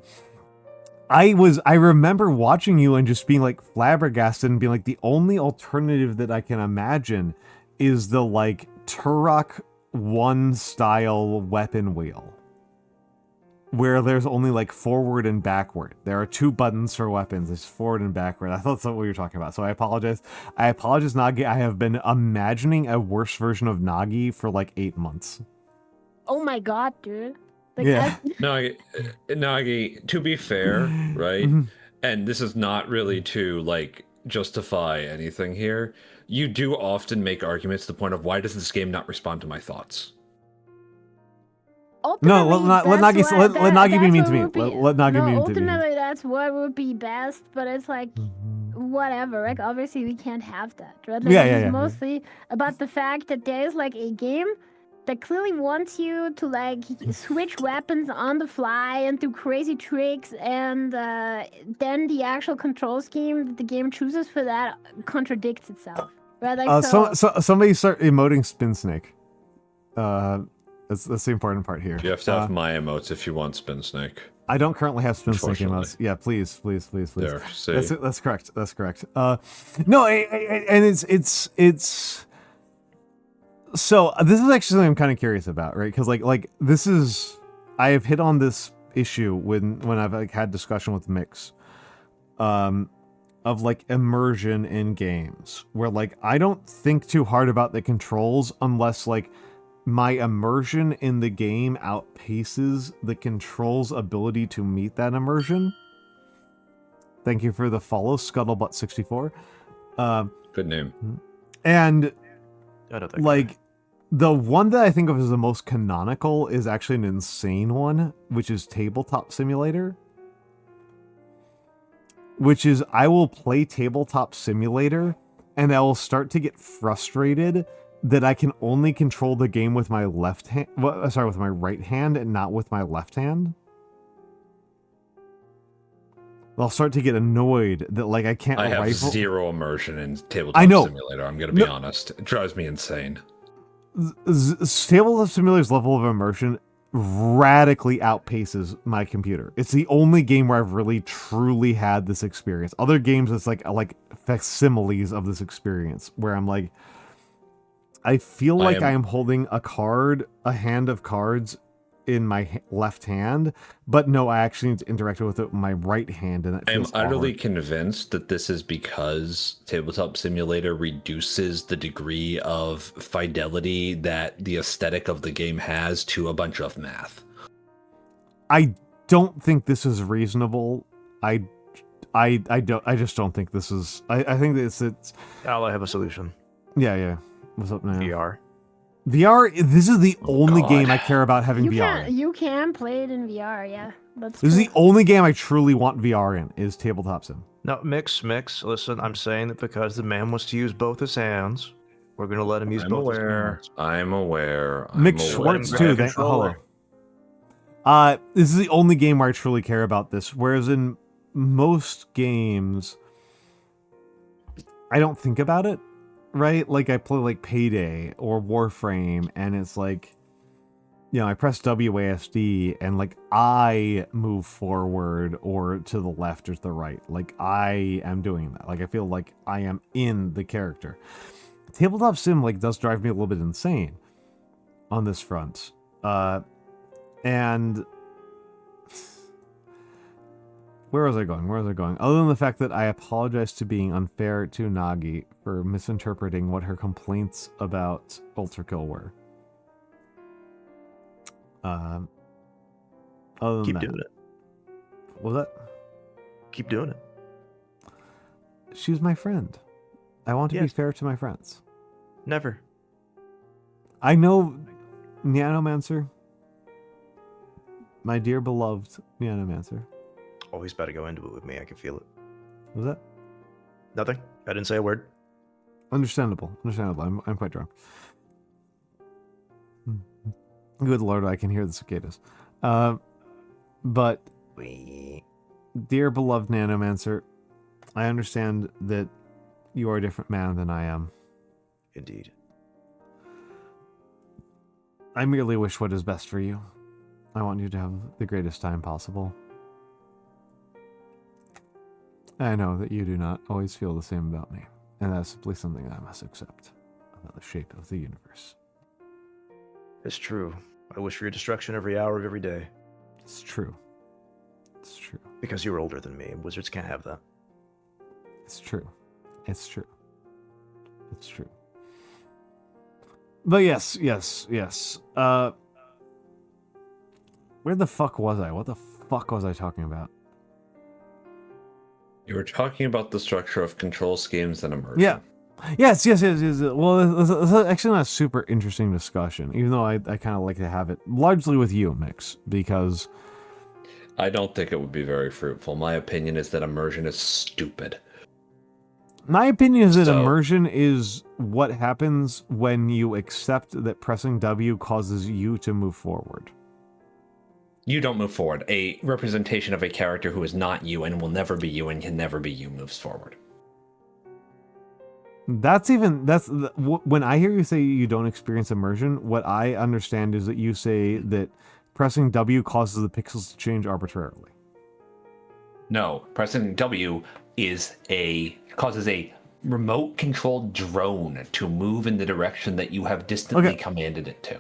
I remember watching you and just being, like, flabbergasted and being like, the only alternative that I can imagine is the, like, Turok 1 style weapon wheel, where there's only, like, forward and backward. There are 2 buttons for weapons. There's forward and backward. I thought that's what we were talking about. So I apologize. Nagi. I have been imagining a worse version of Nagi for, like, 8 months. Oh my god, dude. Like, Yeah. Nagi, to be fair, right? Mm-hmm. And this is not really to, like, justify anything here. You do often make arguments to the point of, why does this game not respond to my thoughts? No, let Nagi be mean to me. Let Nagi be mean to me. Ultimately, that's what would be best, but it's like, whatever. Like, obviously, we can't have that, right? Like, Yeah. It's mostly about the fact that there is, like, a game that clearly wants you to, like, switch weapons on the fly and do crazy tricks, and then the actual control scheme that the game chooses for that contradicts itself, right? Like, so somebody start emoting Spin Snake. That's the important part here. You have to have my emotes if you want Spin Snake. I don't currently have spin sync mouse. Yeah, please. There, see. That's correct. That's correct. No, and it's. So this is actually something I'm kind of curious about, right? Because like this is, I have hit on this issue when I've like had discussion with Mikks, of like immersion in games, where like I don't think too hard about the controls unless like my immersion in the game outpaces the control's ability to meet that immersion. Thank you for the follow, Scuttlebutt64. Good name. And like the one that I think of as the most canonical is actually an insane one, which is Tabletop Simulator. Which is, I will play Tabletop Simulator and I will start to get frustrated that I can only control the game with my left hand, with my right hand and not with my left hand. I'll start to get annoyed that like I can't. I have rifle. zero immersion in Tabletop Simulator. I'm gonna be honest. It drives me insane. Tabletop Simulator's level of immersion radically outpaces my computer. It's the only game where I've really truly had this experience. Other games, it's like facsimiles of this experience where I'm like, I feel like I am holding a hand of cards in my left hand, but no, I actually need to interact with it with my right hand, and I am utterly convinced that this is because Tabletop Simulator reduces the degree of fidelity that the aesthetic of the game has to a bunch of math. I don't think this is reasonable. I just don't think this is. I think that it's. I have a solution. Yeah. What's up now? VR. This is the only game I care about having VR in. You can play it in VR, yeah. This is the only game I truly want VR in, is Tabletop Sim. No, Mikks, listen, I'm saying that because the man wants to use both his hands, we're going to let him use both his hands. I'm aware. Mikks Schwartz, too. Hello. This is the only game where I truly care about this, whereas in most games, I don't think about it. Right? Like I play like Payday or Warframe and it's like, you know, I press WASD and like I move forward or to the left or to the right. Like I am doing that. Like I feel like I am in the character. Tabletop Sim like does drive me a little bit insane on this front. And where was I going? Other than the fact that I apologize to being unfair to Nagi for misinterpreting what her complaints about Ultrakill were. Other than Keep that, doing it. What was that? Keep doing it. She's my friend. I want to be fair to my friends. Never. I know Nyanomancer. My dear beloved Nyanomancer. Oh, he's about to go into it with me. I can feel it. What was that? Nothing. I didn't say a word. Understandable. I'm quite drunk. Good Lord, I can hear the cicadas. But, dear beloved Nyanomancer, I understand that you are a different man than I am. Indeed. I merely wish what is best for you. I want you to have the greatest time possible. I know that you do not always feel the same about me, and that's simply something that I must accept about the shape of the universe. It's true. I wish for your destruction every hour of every day. It's true. It's true. Because you're older than me, and wizards can't have that. It's true. It's true. It's true. But yes. Where the fuck was I? What the fuck was I talking about? You were talking about the structure of control schemes and immersion. Yeah. Yes. Well, it's actually not a super interesting discussion, even though I kind of like to have it largely with you, Mikks, because I don't think it would be very fruitful. My opinion is that immersion is stupid. My opinion is that immersion is what happens when you accept that pressing W causes you to move forward. You don't move forward. A representation of a character who is not you and will never be you and can never be you moves forward. When I hear you say you don't experience immersion, what I understand is that you say that pressing W causes the pixels to change arbitrarily. No, pressing W causes a remote controlled drone to move in the direction that you have distantly commanded it to.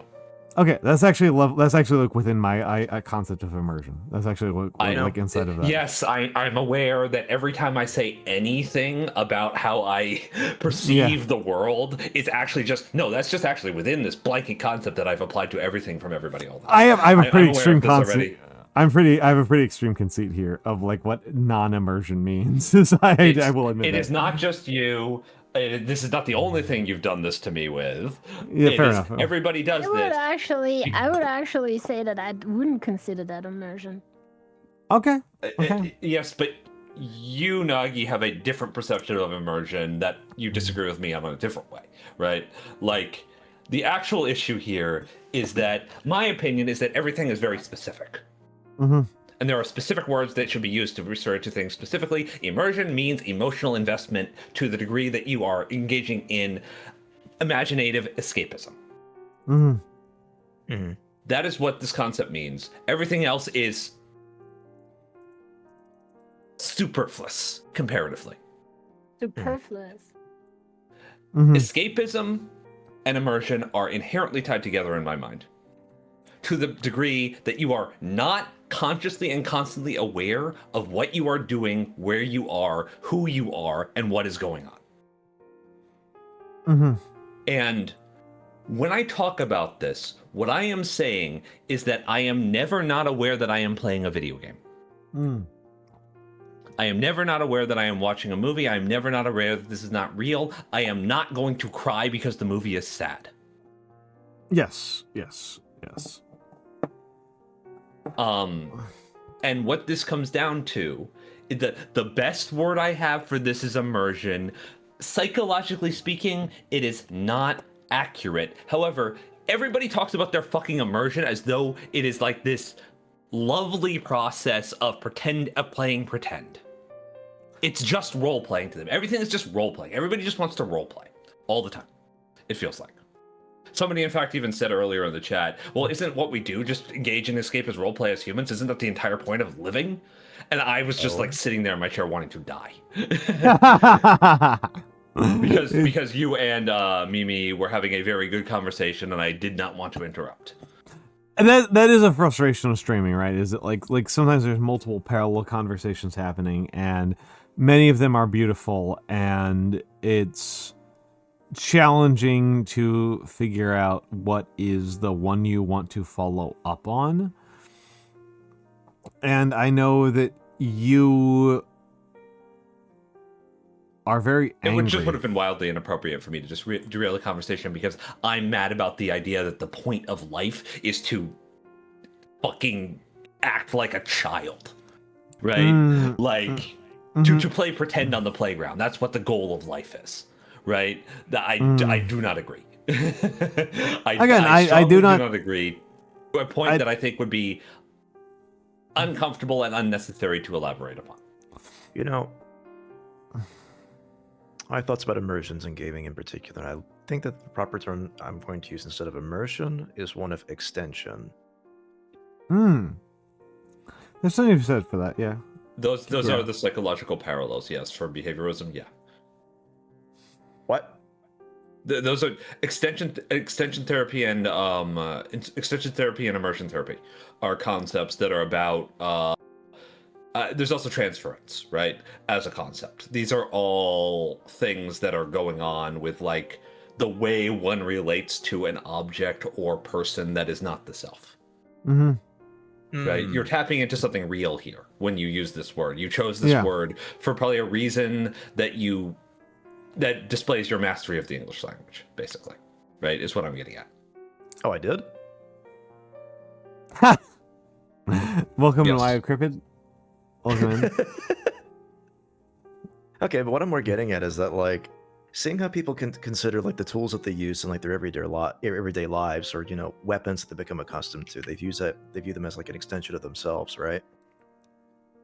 Okay, that's actually like within my concept of immersion. That's actually like inside of that. Yes, I'm aware that every time I say anything about how I perceive the world, it's actually that's just actually within this blanket concept that I've applied to everything from everybody all the time. I have a pretty extreme conceit. I have a pretty extreme conceit here of like what non-immersion means. I will admit it is not just you. This is not the only thing you've done this to me with. Yeah, fair enough. Everybody does this. I would actually say that I wouldn't consider that immersion. Okay. Yes, but you, Nagi, have a different perception of immersion that you disagree with me on a different way, right? Like, the actual issue here is that my opinion is that everything is very specific. Mm-hmm. And there are specific words that should be used to refer to things specifically. Immersion means emotional investment to the degree that you are engaging in imaginative escapism. Mm-hmm. Mm-hmm. That is what this concept means. Everything else is superfluous, comparatively. Superfluous. Mm-hmm. Escapism and immersion are inherently tied together in my mind, to the degree that you are not consciously and constantly aware of what you are doing, where you are, who you are, and what is going on. Mm-hmm. And when I talk about this, what I am saying is that I am never not aware that I am playing a video game. Mm. I am never not aware that I am watching a movie. I am never not aware that this is not real. I am not going to cry because the movie is sad. Yes. And what this comes down to is that the best word I have for this is immersion. Psychologically speaking, it is not accurate. However, everybody talks about their fucking immersion as though it is like this lovely process of playing pretend. It's just role playing to them. Everything is just role playing. Everybody just wants to role play all the time. It feels like. Somebody, in fact, even said earlier in the chat, well, isn't what we do just engage in escape as roleplay as humans? Isn't that the entire point of living? And I was just like sitting there in my chair wanting to die. because you and Mimi were having a very good conversation and I did not want to interrupt. And that is a frustration of streaming, right? Is it like sometimes there's multiple parallel conversations happening and many of them are beautiful and it's challenging to figure out what is the one you want to follow up on. And I know that you are very angry. It would have been wildly inappropriate for me to just derail the conversation because I'm mad about the idea that the point of life is to fucking act like a child, right? To play pretend on the playground. That's what the goal of life is. Right? I do not agree. I do not agree. To a point that I think would be uncomfortable and unnecessary to elaborate upon. You know, my thoughts about immersions in gaming in particular. I think that the proper term I'm going to use instead of immersion is one of extension. There's something you've said for that, yeah. Those are the psychological parallels, yes, for behaviorism, yeah. What? Those are extension therapy and extension therapy and immersion therapy are concepts that are about. There's also transference, right? As a concept, these are all things that are going on with like the way one relates to an object or person that is not the self. Mm-hmm. Right? You're tapping into something real here when you use this word. You chose this word for probably a reason that displays your mastery of the English language, basically. Right? Is what I'm getting at. Oh, I did? Welcome to Live Cryptid. Welcome in. Okay, but what I'm more getting at is that, like, seeing how people can consider, like, the tools that they use in, like, their everyday lives or, you know, weapons that they become accustomed to, they view them as, like, an extension of themselves, right?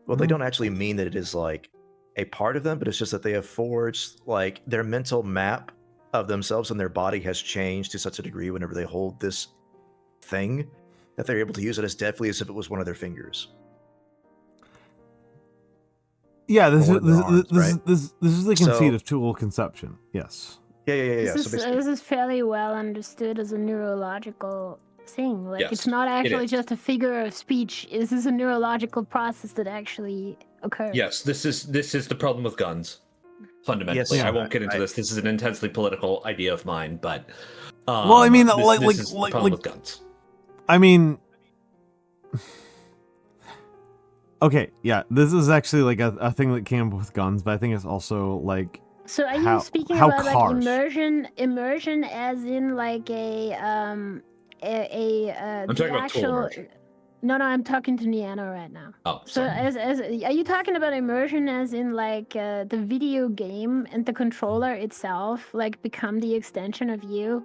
Well, they don't actually mean that it is, like, a part of them, but it's just that they have forged like their mental map of themselves and their body has changed to such a degree whenever they hold this thing that they're able to use it as deftly as if it was one of their fingers. Yeah, this Or is one of their arms, right? this is the conceit So- of tool conception. Yes. Yeah. This So basically, is fairly well understood as a neurological thing. Like Yes, it's not it actually is. just a figure of speech. This is a neurological process that actually occurs. Yes, this is the problem with guns. Fundamentally, Yes, I won't get into I- this. This is an intensely political idea of mine, but Well, I mean, this, like- this is the like- problem like- with guns. I mean, okay, yeah, this is actually like a thing that came up with guns, but I think it's also like So are How- you speaking how about cars? like immersion as in like I'm talking about tool immersion. No, I'm talking to Niano right now. Oh, So sorry. as are you talking about immersion as in like the video game and the controller itself like become the extension of you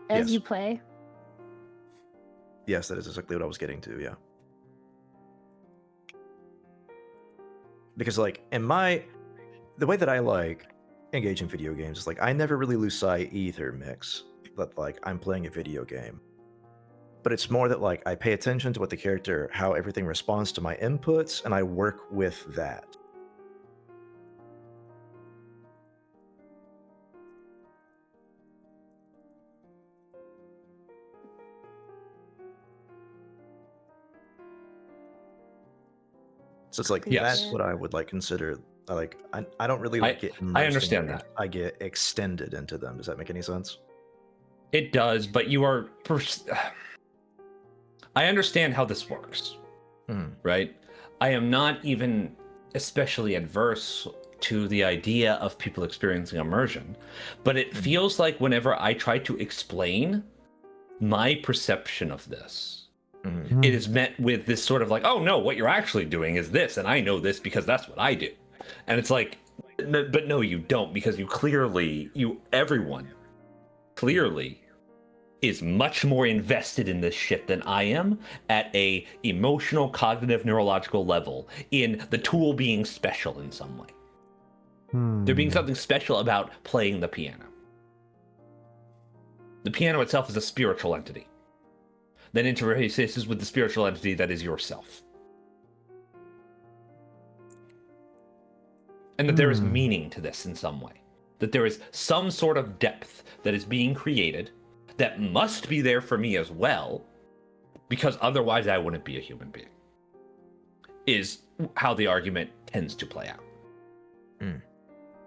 as Yes. you play? yes, that is exactly what I was getting to. Yeah. Because like the way that I like engage in video games is like I never really lose sight either, Mikks, that like I'm playing a video game. But it's more that like I pay attention to what the character, how everything responds to my inputs, and I work with that. So it's like Yes. that's what I would like consider. Like I don't really like get. I immersed in understand games. that. I get extended into them. Does that make any sense? It does, but you are. I understand how this works, right? I am not even especially adverse to the idea of people experiencing immersion, but it feels like whenever I try to explain my perception of this, it is met with this sort of like, oh no, what you're actually doing is this, and I know this because that's what I do. And it's like, but no, you don't, because everyone clearly is much more invested in this shit than I am at a emotional, cognitive, neurological level in the tool being special in some way. There being something special about playing the piano. The piano itself is a spiritual entity that interfaces with the spiritual entity that is yourself. And that there is meaning to this in some way. That there is some sort of depth that is being created that must be there for me as well, because otherwise I wouldn't be a human being, is how the argument tends to play out.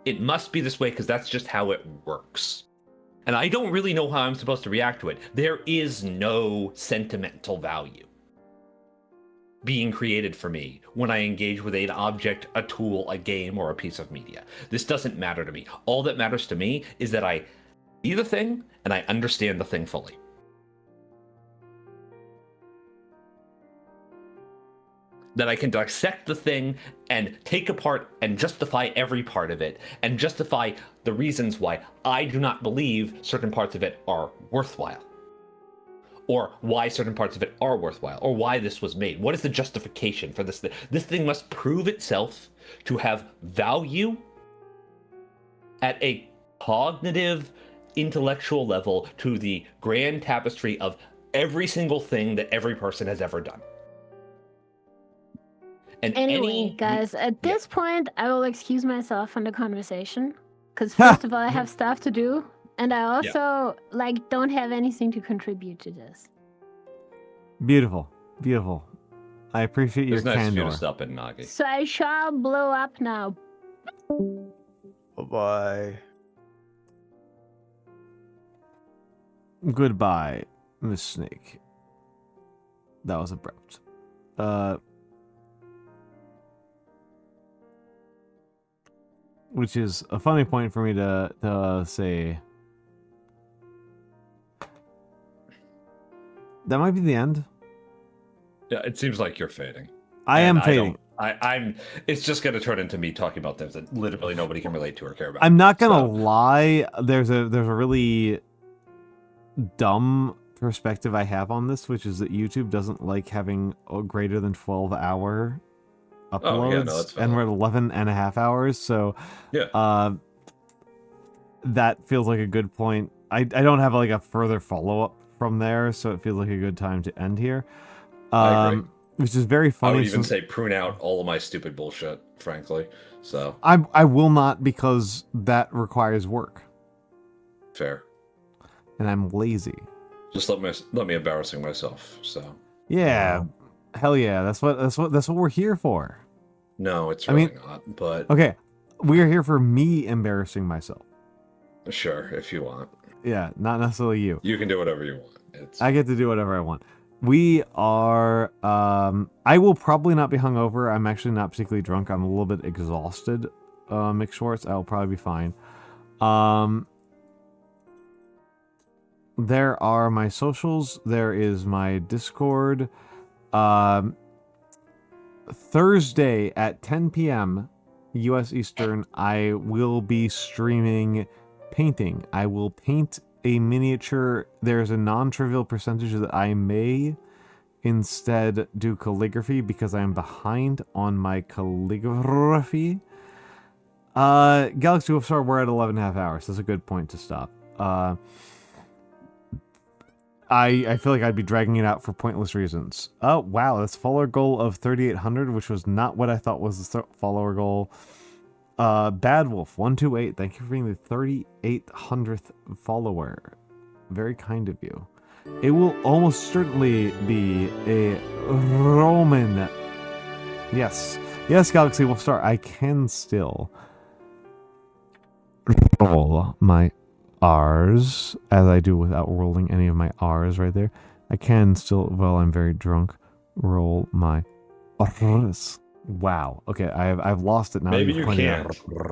It must be this way because that's just how it works. And I don't really know how I'm supposed to react to it. There is no sentimental value being created for me when I engage with an object, a tool, a game, or a piece of media. This doesn't matter to me. All that matters to me is that I see the thing and I understand the thing fully. That I can dissect the thing and take apart and justify every part of it and justify the reasons why I do not believe certain parts of it are worthwhile. Or why certain parts of it are worthwhile, or why this was made. What is the justification for this thing? This thing must prove itself to have value at a cognitive, intellectual level to the grand tapestry of every single thing that every person has ever done. And Anyway, guys, at this point, I will excuse myself from the conversation because first of all, I have stuff to do, and I also don't have anything to contribute to this. Beautiful, beautiful. I appreciate your It's nice of you candor. to stop in, Nagi. So I shall blow up now. Bye-bye. Goodbye, Miss Snake. That was abrupt. Which is a funny point for me to say. That might be the end. Yeah, it seems like you're fading. I And am fading. I'm. It's just going to turn into me talking about things that literally nobody can relate to or care about. I'm not gonna lie. There's a really dumb perspective I have on this, which is that YouTube doesn't like having a greater than 12-hour uploads, Oh, yeah, no, that's and we're at 11 and a half hours. So that feels like a good point. I don't have like a further follow up from there, so it feels like a good time to end here. I agree. Which is very I funny. would even say prune out all of my stupid bullshit, frankly. So I will not, because that requires work, fair. and I'm lazy. Just let me embarrassing myself. So Yeah, hell yeah. That's what we're here for. no, it's really not. But okay, we are here for me embarrassing myself. Sure, if you want. Yeah, not necessarily you. You can do whatever you want. I get to do whatever I want. We are, I will probably not be hungover. I'm actually not particularly drunk. I'm a little bit exhausted, Mikks Schwartz. I'll probably be fine. There are my socials. There is my Discord. Thursday at 10 p.m. US Eastern, I will be streaming painting. I will paint a miniature. There's a non-trivial percentage that I may instead do calligraphy because I am behind on my calligraphy. Galaxy Wolfstar, we're at 11.5 hours. That's a good point to stop. I feel like I'd be dragging it out for pointless reasons. Oh, wow. That's follower goal of 3,800, which was not what I thought was the follower goal. Bad Wolf 128, thank you for being the 3,800th follower. Very kind of you. It will almost certainly be a Roman. Yes, Galaxy Wolfstar. I can still roll my R's as I do without rolling any of my R's right there. I can still, while I'm very drunk, roll my R's. Wow. Okay, I've lost it now. Maybe you can.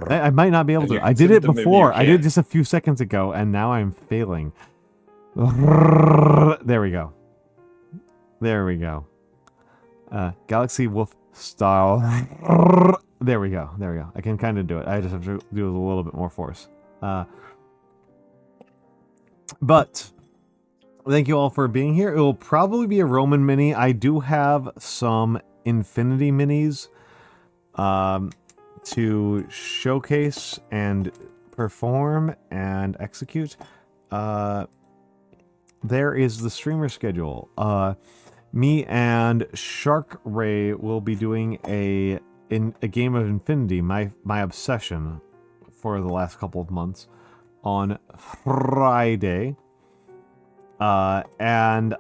I might not be able to. I did it before. I did it just a few seconds ago, and now I'm failing. There we go. There we go. Galaxy Wolf style. There we go. There we go. I can kind of do it. I just have to do it with a little bit more force. But thank you all for being here. It will probably be a Roman mini. I do have some Infinity minis to showcase and perform and execute. There is the streamer schedule. Me and Shark Ray will be doing a game of Infinity, my obsession for the last couple of months, on Friday. And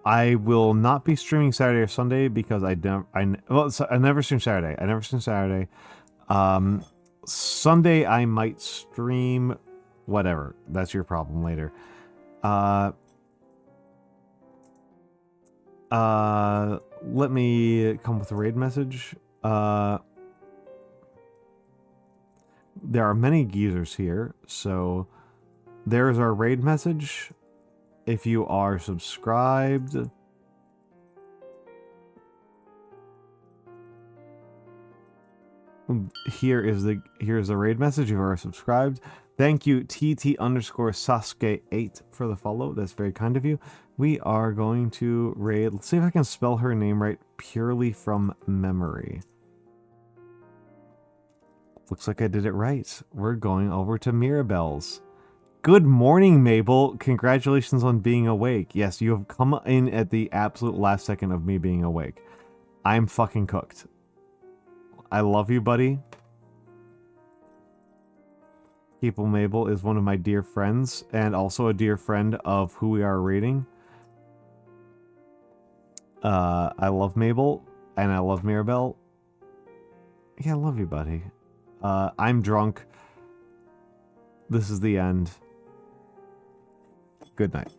I will not be streaming Saturday or Sunday because I never stream Saturday. I never stream Saturday. Sunday I might stream. Whatever. That's your problem later. Let me come with a raid message. There are many geezers here, so there's our raid message. If you are subscribed, here's the raid message. If you are subscribed, thank you TT_Sasuke8 for the follow. That's very kind of you. We are going to raid. Let's see if I can spell her name right purely from memory. Looks like I did it right. We're going over to Mirabelle's. Good morning, Mabel. Congratulations on being awake. Yes, you have come in at the absolute last second of me being awake. I'm fucking cooked. I love you, buddy. People Mabel is one of my dear friends and also a dear friend of who we are raiding. I love Mabel and I love Mirabelle. Yeah, I love you, buddy. I'm drunk. This is the end. Good night.